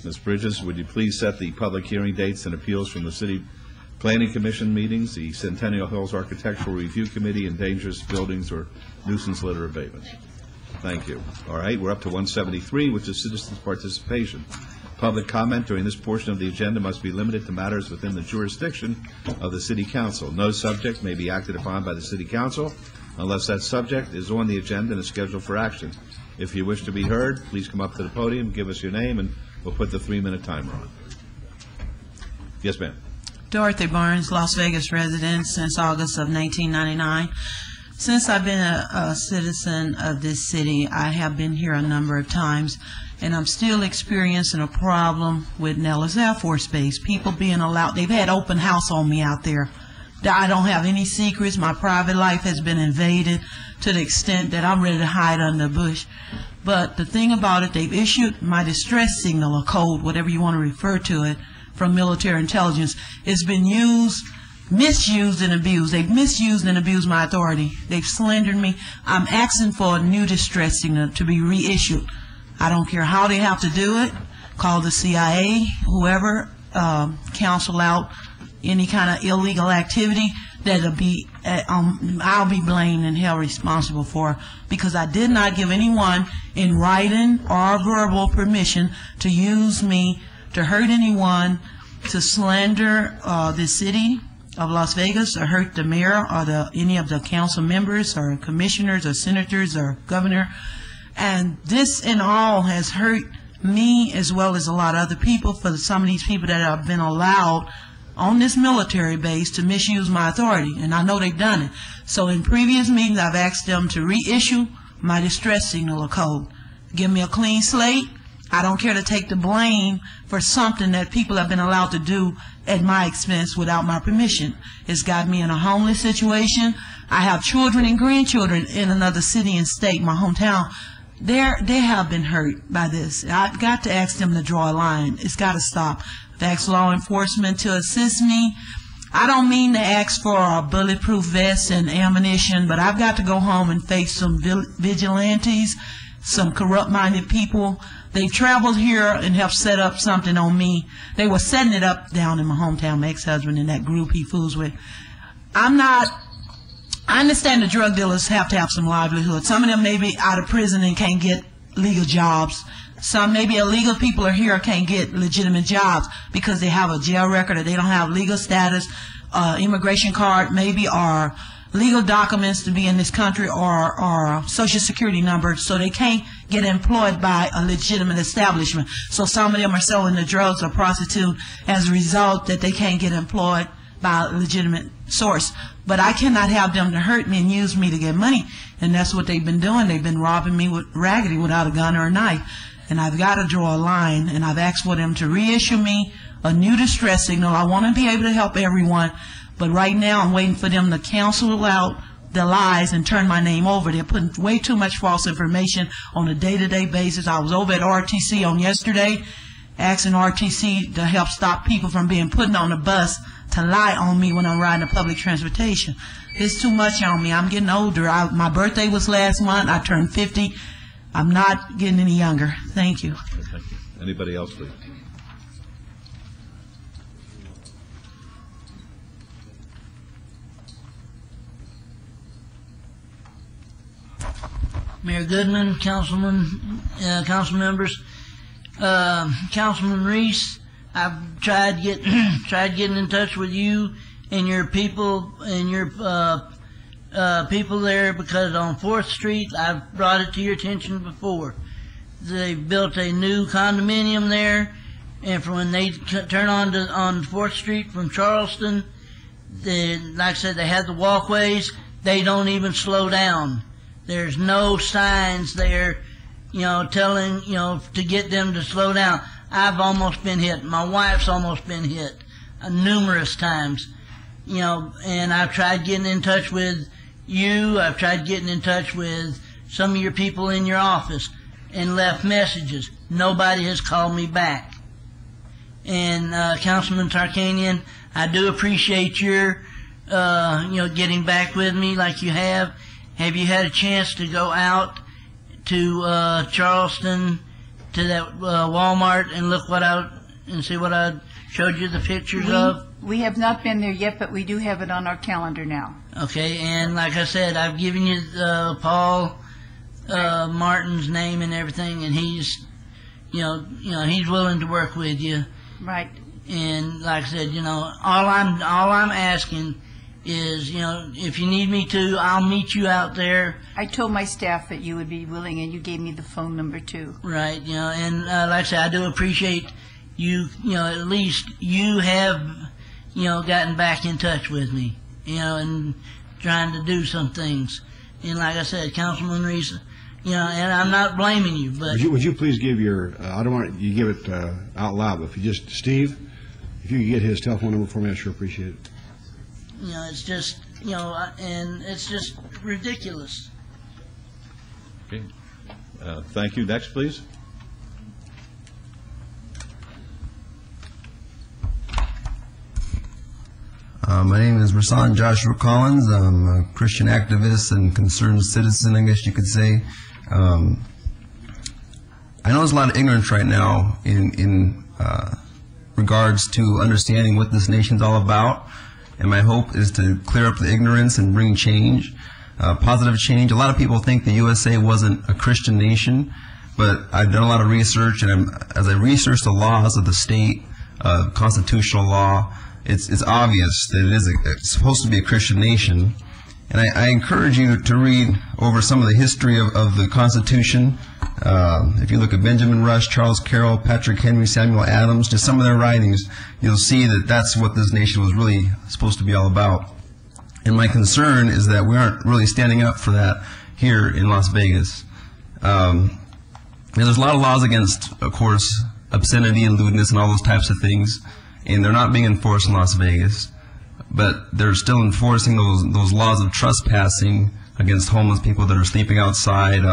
[SPEAKER 1] Ms. Bridges, would you please set the public hearing dates and appeals from the City Planning Commission meetings, the Centennial Hills Architectural Review Committee, and dangerous buildings or nuisance litter abatement? Thank you. All right, we're up to 173, which is citizens' participation. Public comment during this portion of the agenda must be limited to matters within the jurisdiction of the City Council. No subject may be acted upon by the City Council unless that subject is on the agenda and is scheduled for action. If you wish to be heard, please come up to the podium, give us your name, and we'll put the 3-minute timer on. Yes, ma'am.
[SPEAKER 9] Dorothy Barnes, Las Vegas resident since August of 1999. Since I've been a citizen of this city, I have been here a number of times, and I'm still experiencing a problem with Nellis Air Force Base. People being allowed, they've had open house on me out there. I don't have any secrets. My private life has been invaded to the extent that I'm ready to hide under a bush. But the thing about it, they've issued my distress signal, or code, whatever you want to refer to it, from military intelligence. It's been used, misused, and abused. They've misused and abused my authority. They've slandered me. I'm asking for a new distress signal to be reissued. I don't care how they have to do it. Call the CIA, whoever, counsel out any kind of illegal activity that'll be, I'll be blamed and held responsible for, because I did not give anyone in writing or verbal permission to use me to hurt anyone, to slander the city of Las Vegas, or hurt the mayor or any of the council members or commissioners or senators or governor. And this and all has hurt me as well as a lot of other people, for some of these people that have been allowed on this military base to misuse my authority, and I know they've done it. So in previous meetings, I've asked them to reissue my distress signal or code. Give me a clean slate. I don't care to take the blame for something that people have been allowed to do at my expense without my permission. It's got me in a homeless situation. I have children and grandchildren in another city and state, my hometown. They have been hurt by this. I've got to ask them to draw a line. It's got to stop. I've asked law enforcement to assist me. I don't mean to ask for a bulletproof vest and ammunition, but I've got to go home and face some vigilantes, some corrupt-minded people. They've traveled here and have set up something on me. They were setting it up down in my hometown, my ex-husband and that group he fools with. I understand the drug dealers have to have some livelihood. Some of them may be out of prison and can't get legal jobs. Some maybe illegal people are here can't get legitimate jobs because they have a jail record or they don't have legal status, immigration card maybe, or legal documents to be in this country, or social security number, so they can't get employed by a legitimate establishment. So some of them are selling the drugs or prostitute as a result that they can't get employed by a legitimate source. But I cannot have them to hurt me and use me to get money, and that's what they've been doing. They've been robbing me raggedy without a gun or a knife, and I've got to draw a line, and I've asked for them to reissue me a new distress signal. I want to be able to help everyone, but right now I'm waiting for them to cancel out the lies and turn my name over. They're putting way too much false information on a day-to-day basis. I was over at RTC on yesterday asking RTC to help stop people from being put on the bus to lie on me when I'm riding the public transportation. It's too much on me. I'm getting older. My birthday was last month. I turned 50. I'm not getting any younger. Thank you.
[SPEAKER 1] Thank you. Anybody else, please?
[SPEAKER 16] Mayor Goodman, councilman, council members, Councilman Reese, I've tried getting in touch with you and your people people there, because on 4th Street, I've brought it to your attention before. They built a new condominium there, and from when they turn on 4th Street from Charleston, like I said, they have the walkways. They don't even slow down. There's no signs there telling, to get them to slow down. I've almost been hit. My wife's almost been hit numerous times, and I've tried getting in touch with you. I've tried getting in touch with some of your people in your office and left messages. Nobody has called me back. And Councilman Tarkanian, I do appreciate your, getting back with me like you have. Have you had a chance to go out to Charleston to that Walmart and look and see what I showed you the pictures of?
[SPEAKER 6] We have not been there yet, but we do have it on our calendar now.
[SPEAKER 16] Okay, and like I said, I've given you Paul Martin's name and everything, and he's, he's willing to work with you.
[SPEAKER 6] Right.
[SPEAKER 16] And like I said, all I'm asking is, if you need me to, I'll meet you out there.
[SPEAKER 6] I told my staff that you would be willing, and you gave me the phone number too.
[SPEAKER 16] Right, and like I said, I do appreciate you, at least you have, gotten back in touch with me, and trying to do some things. And like I said, Councilman Reese, and I'm not blaming you, but...
[SPEAKER 17] Would you please give your, I don't want you to give it out loud, but if you just, Steve, if you could get his telephone number for me, I'd sure appreciate it.
[SPEAKER 16] It's just, and it's just ridiculous.
[SPEAKER 1] Okay. Thank you. Next, please.
[SPEAKER 21] My name is Rasan Joshua Collins. I'm a Christian activist and concerned citizen, I guess you could say. I know there's a lot of ignorance right now in regards to understanding what this nation's all about, and my hope is to clear up the ignorance and bring change, positive change. A lot of people think the USA wasn't a Christian nation, but I've done a lot of research, and as I research the laws of the state, constitutional law, it's obvious that it's supposed to be a Christian nation. And I encourage you to read over some of the history of the Constitution. If you look at Benjamin Rush, Charles Carroll, Patrick Henry, Samuel Adams, just some of their writings, you'll see that that's what this nation was really supposed to be all about. And my concern is that we aren't really standing up for that here in Las Vegas. There's a lot of laws against, of course, obscenity and lewdness and all those types of things, and they're not being enforced in Las Vegas. But they're still enforcing those laws of trespassing against homeless people that are sleeping outside.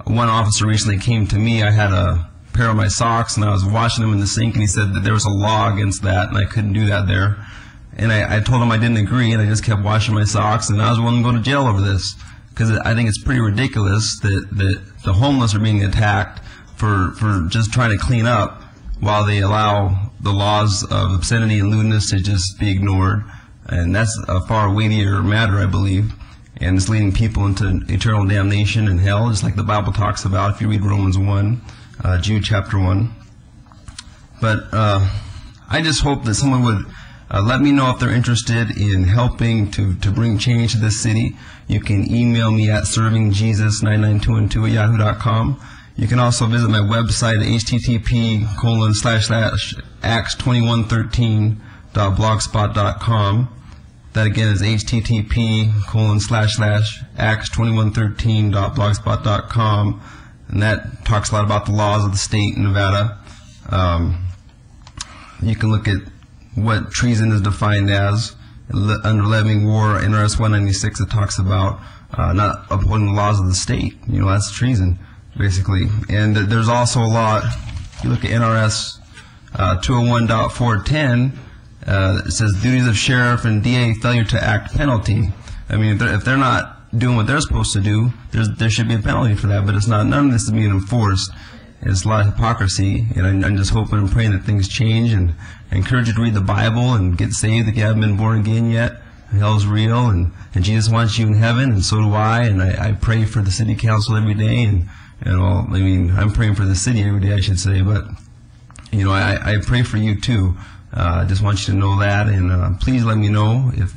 [SPEAKER 21] One officer recently came to me. I had a pair of my socks, and I was washing them in the sink, and he said that there was a law against that, and I couldn't do that there. And I told him I didn't agree, and I just kept washing my socks, and I was willing to go to jail over this, because I think it's pretty ridiculous that the homeless are being attacked for just trying to clean up, while they allow the laws of obscenity and lewdness to just be ignored. And that's a far weightier matter, I believe, and it's leading people into eternal damnation and hell, just like the Bible talks about if you read Romans 1, Jude chapter 1. But I just hope that someone would let me know if they're interested in helping to bring change to this city. You can email me at servingjesus99212@yahoo.com. You can also visit my website at http://acts2113.blogspot.com. That again is http://acts2113.blogspot.com, and that talks a lot about the laws of the state in Nevada. You can look at what treason is defined as under levying war. NRS 196, it talks about not upholding the laws of the state. That's treason, basically. And there's also a law, if you look at NRS 201.410, it says duties of sheriff and DA failure to act penalty. I mean, if they're not doing what they're supposed to do, there should be a penalty for that, but it's not. None of this is being enforced. It's a lot of hypocrisy, and I'm just hoping and praying that things change, and I encourage you to read the Bible and get saved if you haven't been born again yet. Hell's real, and Jesus wants you in heaven, and so do I, and I pray for the city council every day, and I'm praying for the city every day, I should say, but I pray for you too. I just want you to know that, and please let me know if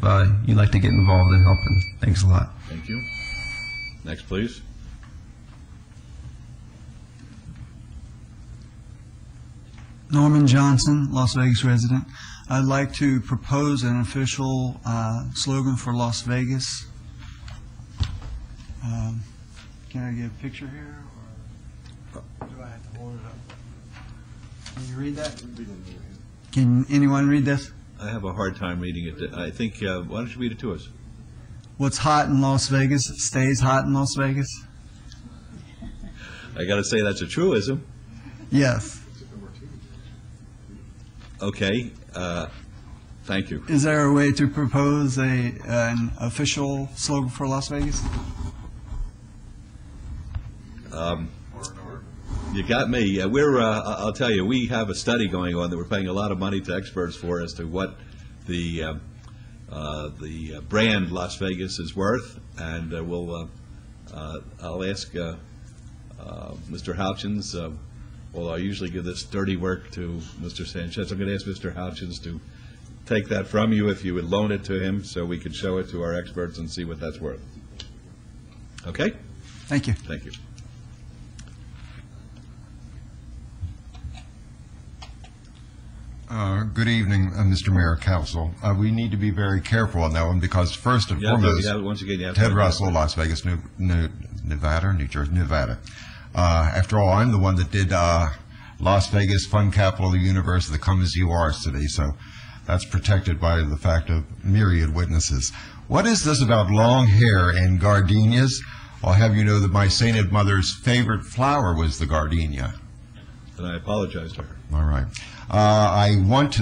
[SPEAKER 21] you'd like to get involved in helping. Thanks a lot.
[SPEAKER 1] Thank you. Next, please.
[SPEAKER 23] Norman Johnson, Las Vegas resident. I'd like to propose an official slogan for Las Vegas. Can I get a picture here? pull it up. Can you read that? Can anyone read this?
[SPEAKER 10] I have a hard time reading it. I think, why don't you read it to us?
[SPEAKER 23] What's hot in Las Vegas stays hot in Las Vegas?
[SPEAKER 10] I got to say that's a truism.
[SPEAKER 23] Yes.
[SPEAKER 10] Okay. Thank you.
[SPEAKER 23] Is there a way to propose an official slogan for Las Vegas?
[SPEAKER 10] You got me. I'll tell you, we have a study going on that we're paying a lot of money to experts for as to what the brand Las Vegas is worth, and I'll ask Mr. Houchins. Well, I usually give this dirty work to Mr. Sanchez. I'm going to ask Mr. Houchins to take that from you if you would loan it to him so we could show it to our experts and see what that's worth. Okay?
[SPEAKER 23] Thank you.
[SPEAKER 10] Thank you.
[SPEAKER 8] Good evening, Mr. Mayor, Council. We need to be very careful on that one because first and foremost, Ted Russell, Las Vegas, Nevada. After all, I'm the one that did Las Vegas Fun Capital of the Universe, the Come As You Are city, so that's protected by the fact of myriad witnesses. What is this about long hair and gardenias? I'll have you know that my sainted mother's favorite flower was the gardenia.
[SPEAKER 10] And I apologize to her.
[SPEAKER 8] All right.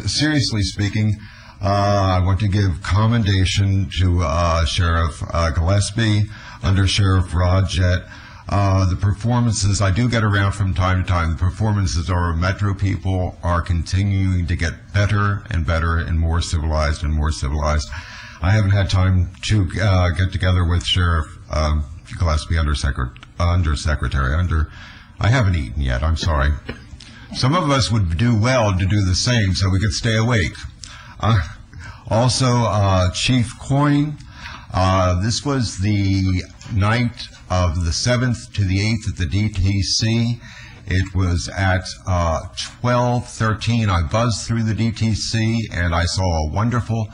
[SPEAKER 8] Seriously speaking, I want to give commendation to Sheriff Gillespie, Under Sheriff Rod Jett. The performances, I do get around from time to time, the performances of our Metro people are continuing to get better and better and more civilized and more civilized. I haven't had time to get together with Sheriff Gillespie, Undersecretary. I haven't eaten yet, I'm sorry. Some of us would do well to do the same so we could stay awake. Also, Chief Coyne, this was the night of the 7th to the 8th at the DTC. It was at 12:13. I buzzed through the DTC and I saw a wonderful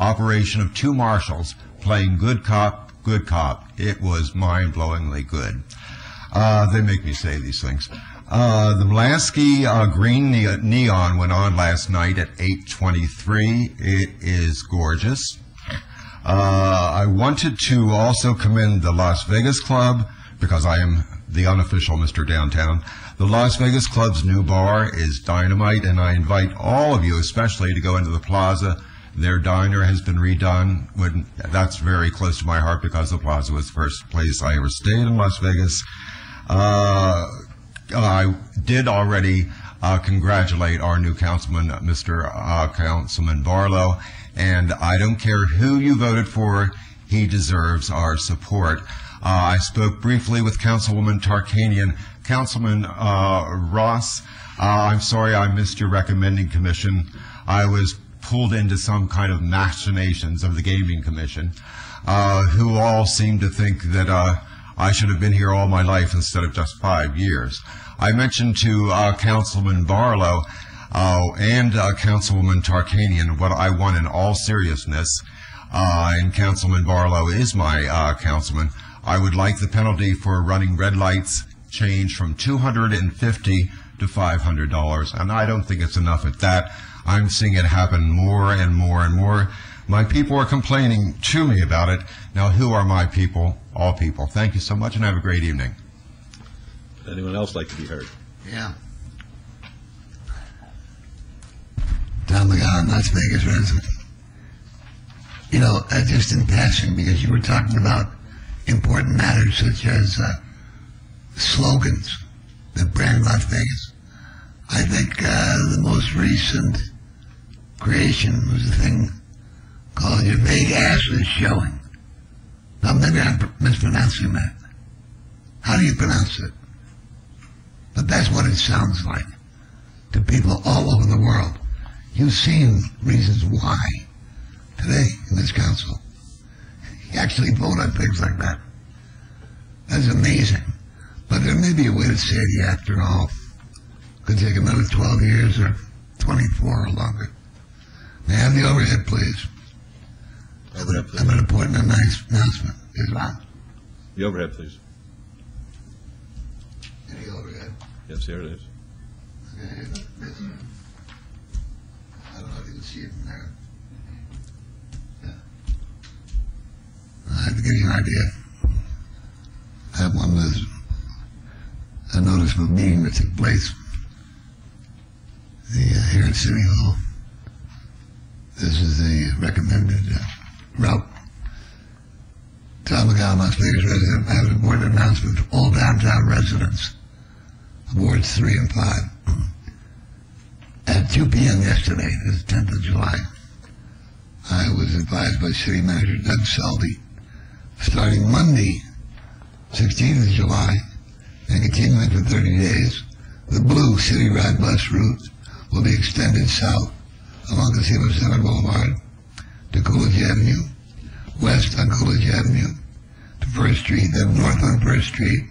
[SPEAKER 8] operation of two marshals playing good cop, good cop. It was mind-blowingly good. They make me say these things. The Mulaski Green Neon went on last night at 8:23. It is gorgeous. I wanted to also commend the Las Vegas Club, because I am the unofficial Mr. Downtown. The Las Vegas Club's new bar is dynamite, and I invite all of you especially to go into the plaza. Their diner has been redone. That's very close to my heart because the plaza was the first place I ever stayed in Las Vegas. I did already congratulate our new councilman, Mr. Councilman Barlow, and I don't care who you voted for, he deserves our support. I spoke briefly with Councilwoman Tarkanian. Councilman Ross, I'm sorry I missed your recommending commission. I was pulled into some kind of machinations of the Gaming Commission, who all seem to think that I should have been here all my life instead of just 5 years. I mentioned to Councilman Barlow and Councilwoman Tarkanian what I want in all seriousness, and Councilman Barlow is my councilman. I would like the penalty for running red lights changed from $250 to $500, and I don't think it's enough at that. I'm seeing it happen more and more and more. My people are complaining to me about it. Now, who are my people? All people. Thank you so much, and have a great evening.
[SPEAKER 10] Would anyone else like to be heard?
[SPEAKER 13] Yeah. Tom McGowan, Las Vegas resident. You know, just in passing, because you were talking about important matters such as slogans that brand Las Vegas. I think the most recent creation was a thing called Your Big Ass is Showing. Now, maybe I'm mispronouncing that. How do you pronounce it? But that's what it sounds like to people all over the world. You've seen reasons why today in this council you actually vote on things like that. That's amazing. But there may be a way to say it after all. Could take another 12 years or 24 or longer. May I have the overhead, please? I'm going to put in a nice announcement. Is on.
[SPEAKER 10] The overhead, please.
[SPEAKER 13] Any overhead?
[SPEAKER 10] Yes, here it is.
[SPEAKER 13] I don't know if you can see it from there. Yeah. I have to give you an idea. I have one was a notice of a meeting that took place here at City Hall. This is the recommended route. Tom McGowan, Las Vegas resident, I have a board announcement to all downtown residents, wards 3 and 5. At 2 p.m. yesterday, this is 10th of July, I was advised by City Manager Doug Selby, starting Monday, 16th of July, and continuing for 30 days, the blue City Ride bus route will be extended south along Casino Center Boulevard to Coolidge Avenue, west on Coolidge Avenue to First Street, then north on First Street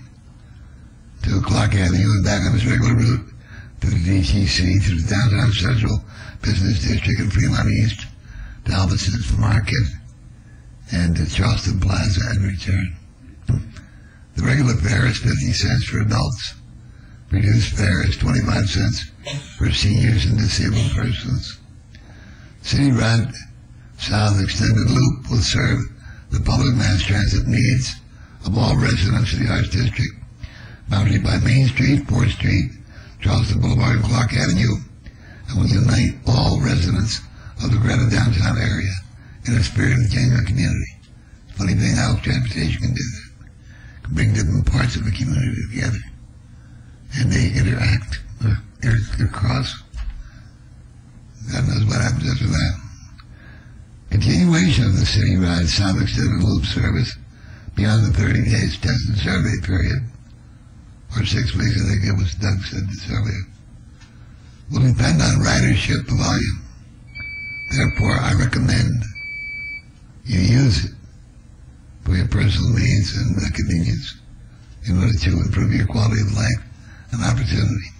[SPEAKER 13] to Clark Avenue, and back on its regular route to the DTC, to the Downtown Central Business District in Fremont East, to Albertsons Market, and to Charleston Plaza and return. The regular fare is 50 cents for adults. Reduced fare is 25 cents for seniors and disabled persons. City Ride South Extended Loop will serve the public mass transit needs of all residents of the Arts District, bounded by Main Street, 4th Street, Charleston Boulevard, and Clark Avenue, and will unite all residents of the greater downtown area in a spirit of genuine community. Funny thing how transportation can do that. Can bring different parts of the community together. And they interact, or intercross. God knows what happens after that. Continuation of the City Ride South Extended Loop service beyond the 30 days test and survey period, or 6 weeks, I think it was Doug said this earlier, will depend on ridership volume. Therefore, I recommend you use it for your personal needs and convenience in order to improve your quality of life and opportunity.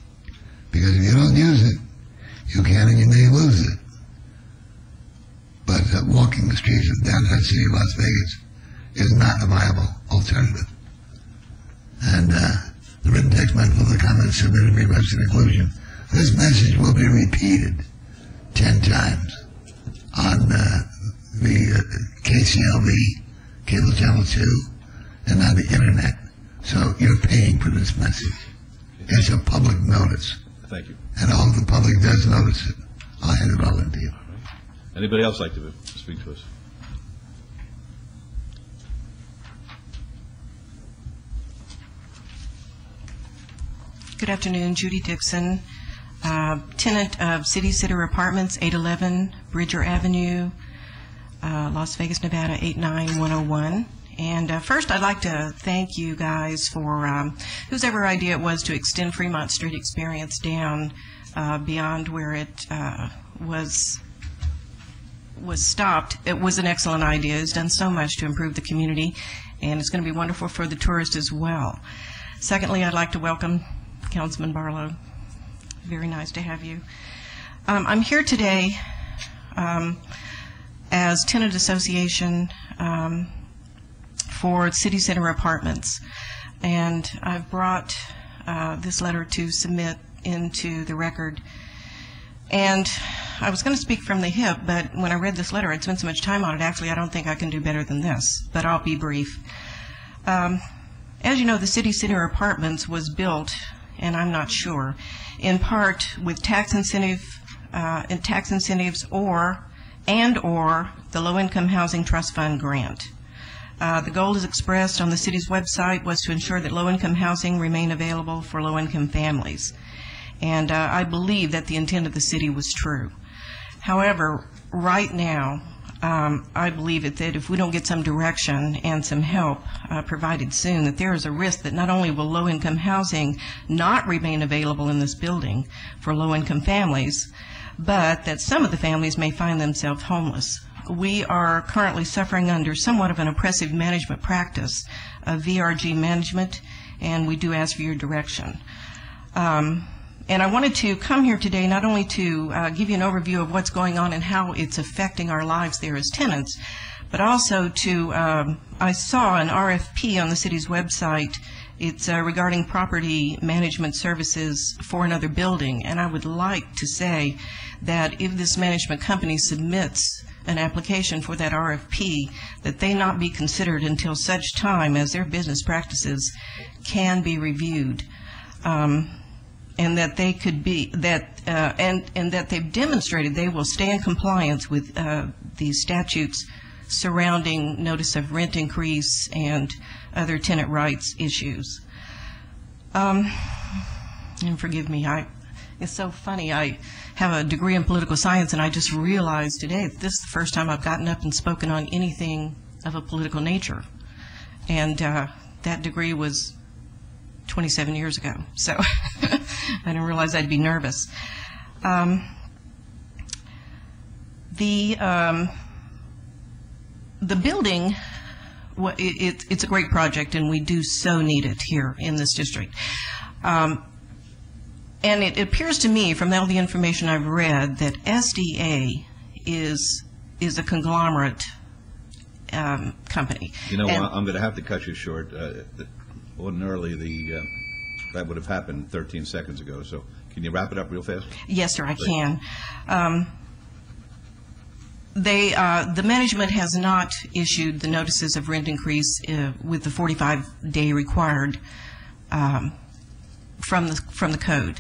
[SPEAKER 13] Because if you don't use it, you can and you may lose it. But walking the streets of downtown city of Las Vegas is not a viable alternative. And the written text might fill the comments submitted in request and inclusion. This message will be repeated 10 times on the KCLV, Cable Channel 2, and on the Internet. So you're paying for this message. It's a public notice.
[SPEAKER 10] Thank you.
[SPEAKER 13] And all the public does notice it. I'll hand it all in to you.
[SPEAKER 10] Anybody else like to speak to us?
[SPEAKER 5] Good afternoon, Judy Dixon, tenant of City Center Apartments, 811 Bridger Avenue, Las Vegas, Nevada, 89101. And first, I'd like to thank you guys for whosever idea it was to extend Fremont Street Experience down beyond where it was stopped. It was an excellent idea. It's done so much to improve the community, and it's going to be wonderful for the tourists as well. Secondly, I'd like to welcome Councilman Barlow. Very nice to have you. I'm here today as tenant association for City Center Apartments, and I've brought this letter to submit into the record. And I was going to speak from the hip, but when I read this letter, I'd spent so much time on it, actually I don't think I can do better than this, but I'll be brief. As you know, the City Center Apartments was built, and I'm not sure, in part with tax incentives or the Low-Income Housing Trust Fund grant. The goal as expressed on the city's website was to ensure that low-income housing remain available for low-income families. And I believe that the intent of the city was true. However, right now, I believe that if we don't get some direction and some help provided soon, that there is a risk that not only will low-income housing not remain available in this building for low-income families, but that some of the families may find themselves homeless. We are currently suffering under somewhat of an oppressive management practice of VRG management, and we do ask for your direction. And I wanted to come here today not only to give you an overview of what's going on and how it's affecting our lives there as tenants, but also to, I saw an RFP on the city's website It's regarding property management services for another building, and I would like to say that if this management company submits an application for that RFP, that they not be considered until such time as their business practices can be reviewed, and that they could be and that they've demonstrated they will stay in compliance with the statutes surrounding notice of rent increase and other tenant rights issues. And forgive me, it's so funny. I have a degree in political science, and I just realized today that this is the first time I've gotten up and spoken on anything of a political nature. And that degree was 27 years ago, so I didn't realize I'd be nervous. The building, it's a great project, and we do so need it here in this district. And it appears to me, from all the information I've read, that SDA is a conglomerate company.
[SPEAKER 10] You know, I'm going to have to cut you short. Ordinarily, that would have happened 13 seconds ago. So, can you wrap it up real fast?
[SPEAKER 5] Yes, sir, I can. The management has not issued the notices of rent increase with the 45-day required from the code.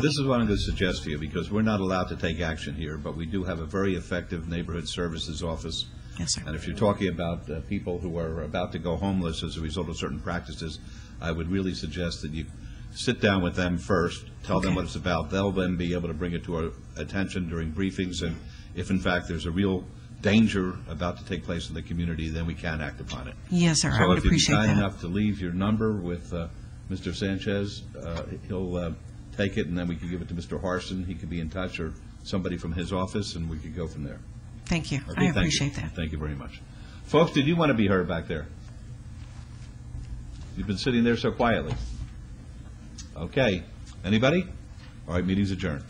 [SPEAKER 10] This is what I'm going to suggest to you, because we're not allowed to take action here, but we do have a very effective neighborhood services office.
[SPEAKER 5] Yes, sir.
[SPEAKER 10] And if you're talking about people who are about to go homeless as a result of certain practices, I would really suggest that you sit down with them first, tell them what it's about. They'll then be able to bring it to our attention during briefings, and if in fact there's a real danger about to take place in the community, then we can act upon it.
[SPEAKER 5] Yes, sir. I would appreciate that.
[SPEAKER 10] So if you'd be kind enough to leave your number with Mr. Sanchez, he'll take it, and then we can give it to Mr. Harson. He could be in touch, or somebody from his office, and we could go from there.
[SPEAKER 5] Thank you.
[SPEAKER 10] Okay,
[SPEAKER 5] I appreciate that.
[SPEAKER 10] Thank you very much. Folks, did you want to be heard back there? You've been sitting there so quietly. Okay. Anybody? All right, meeting's adjourned.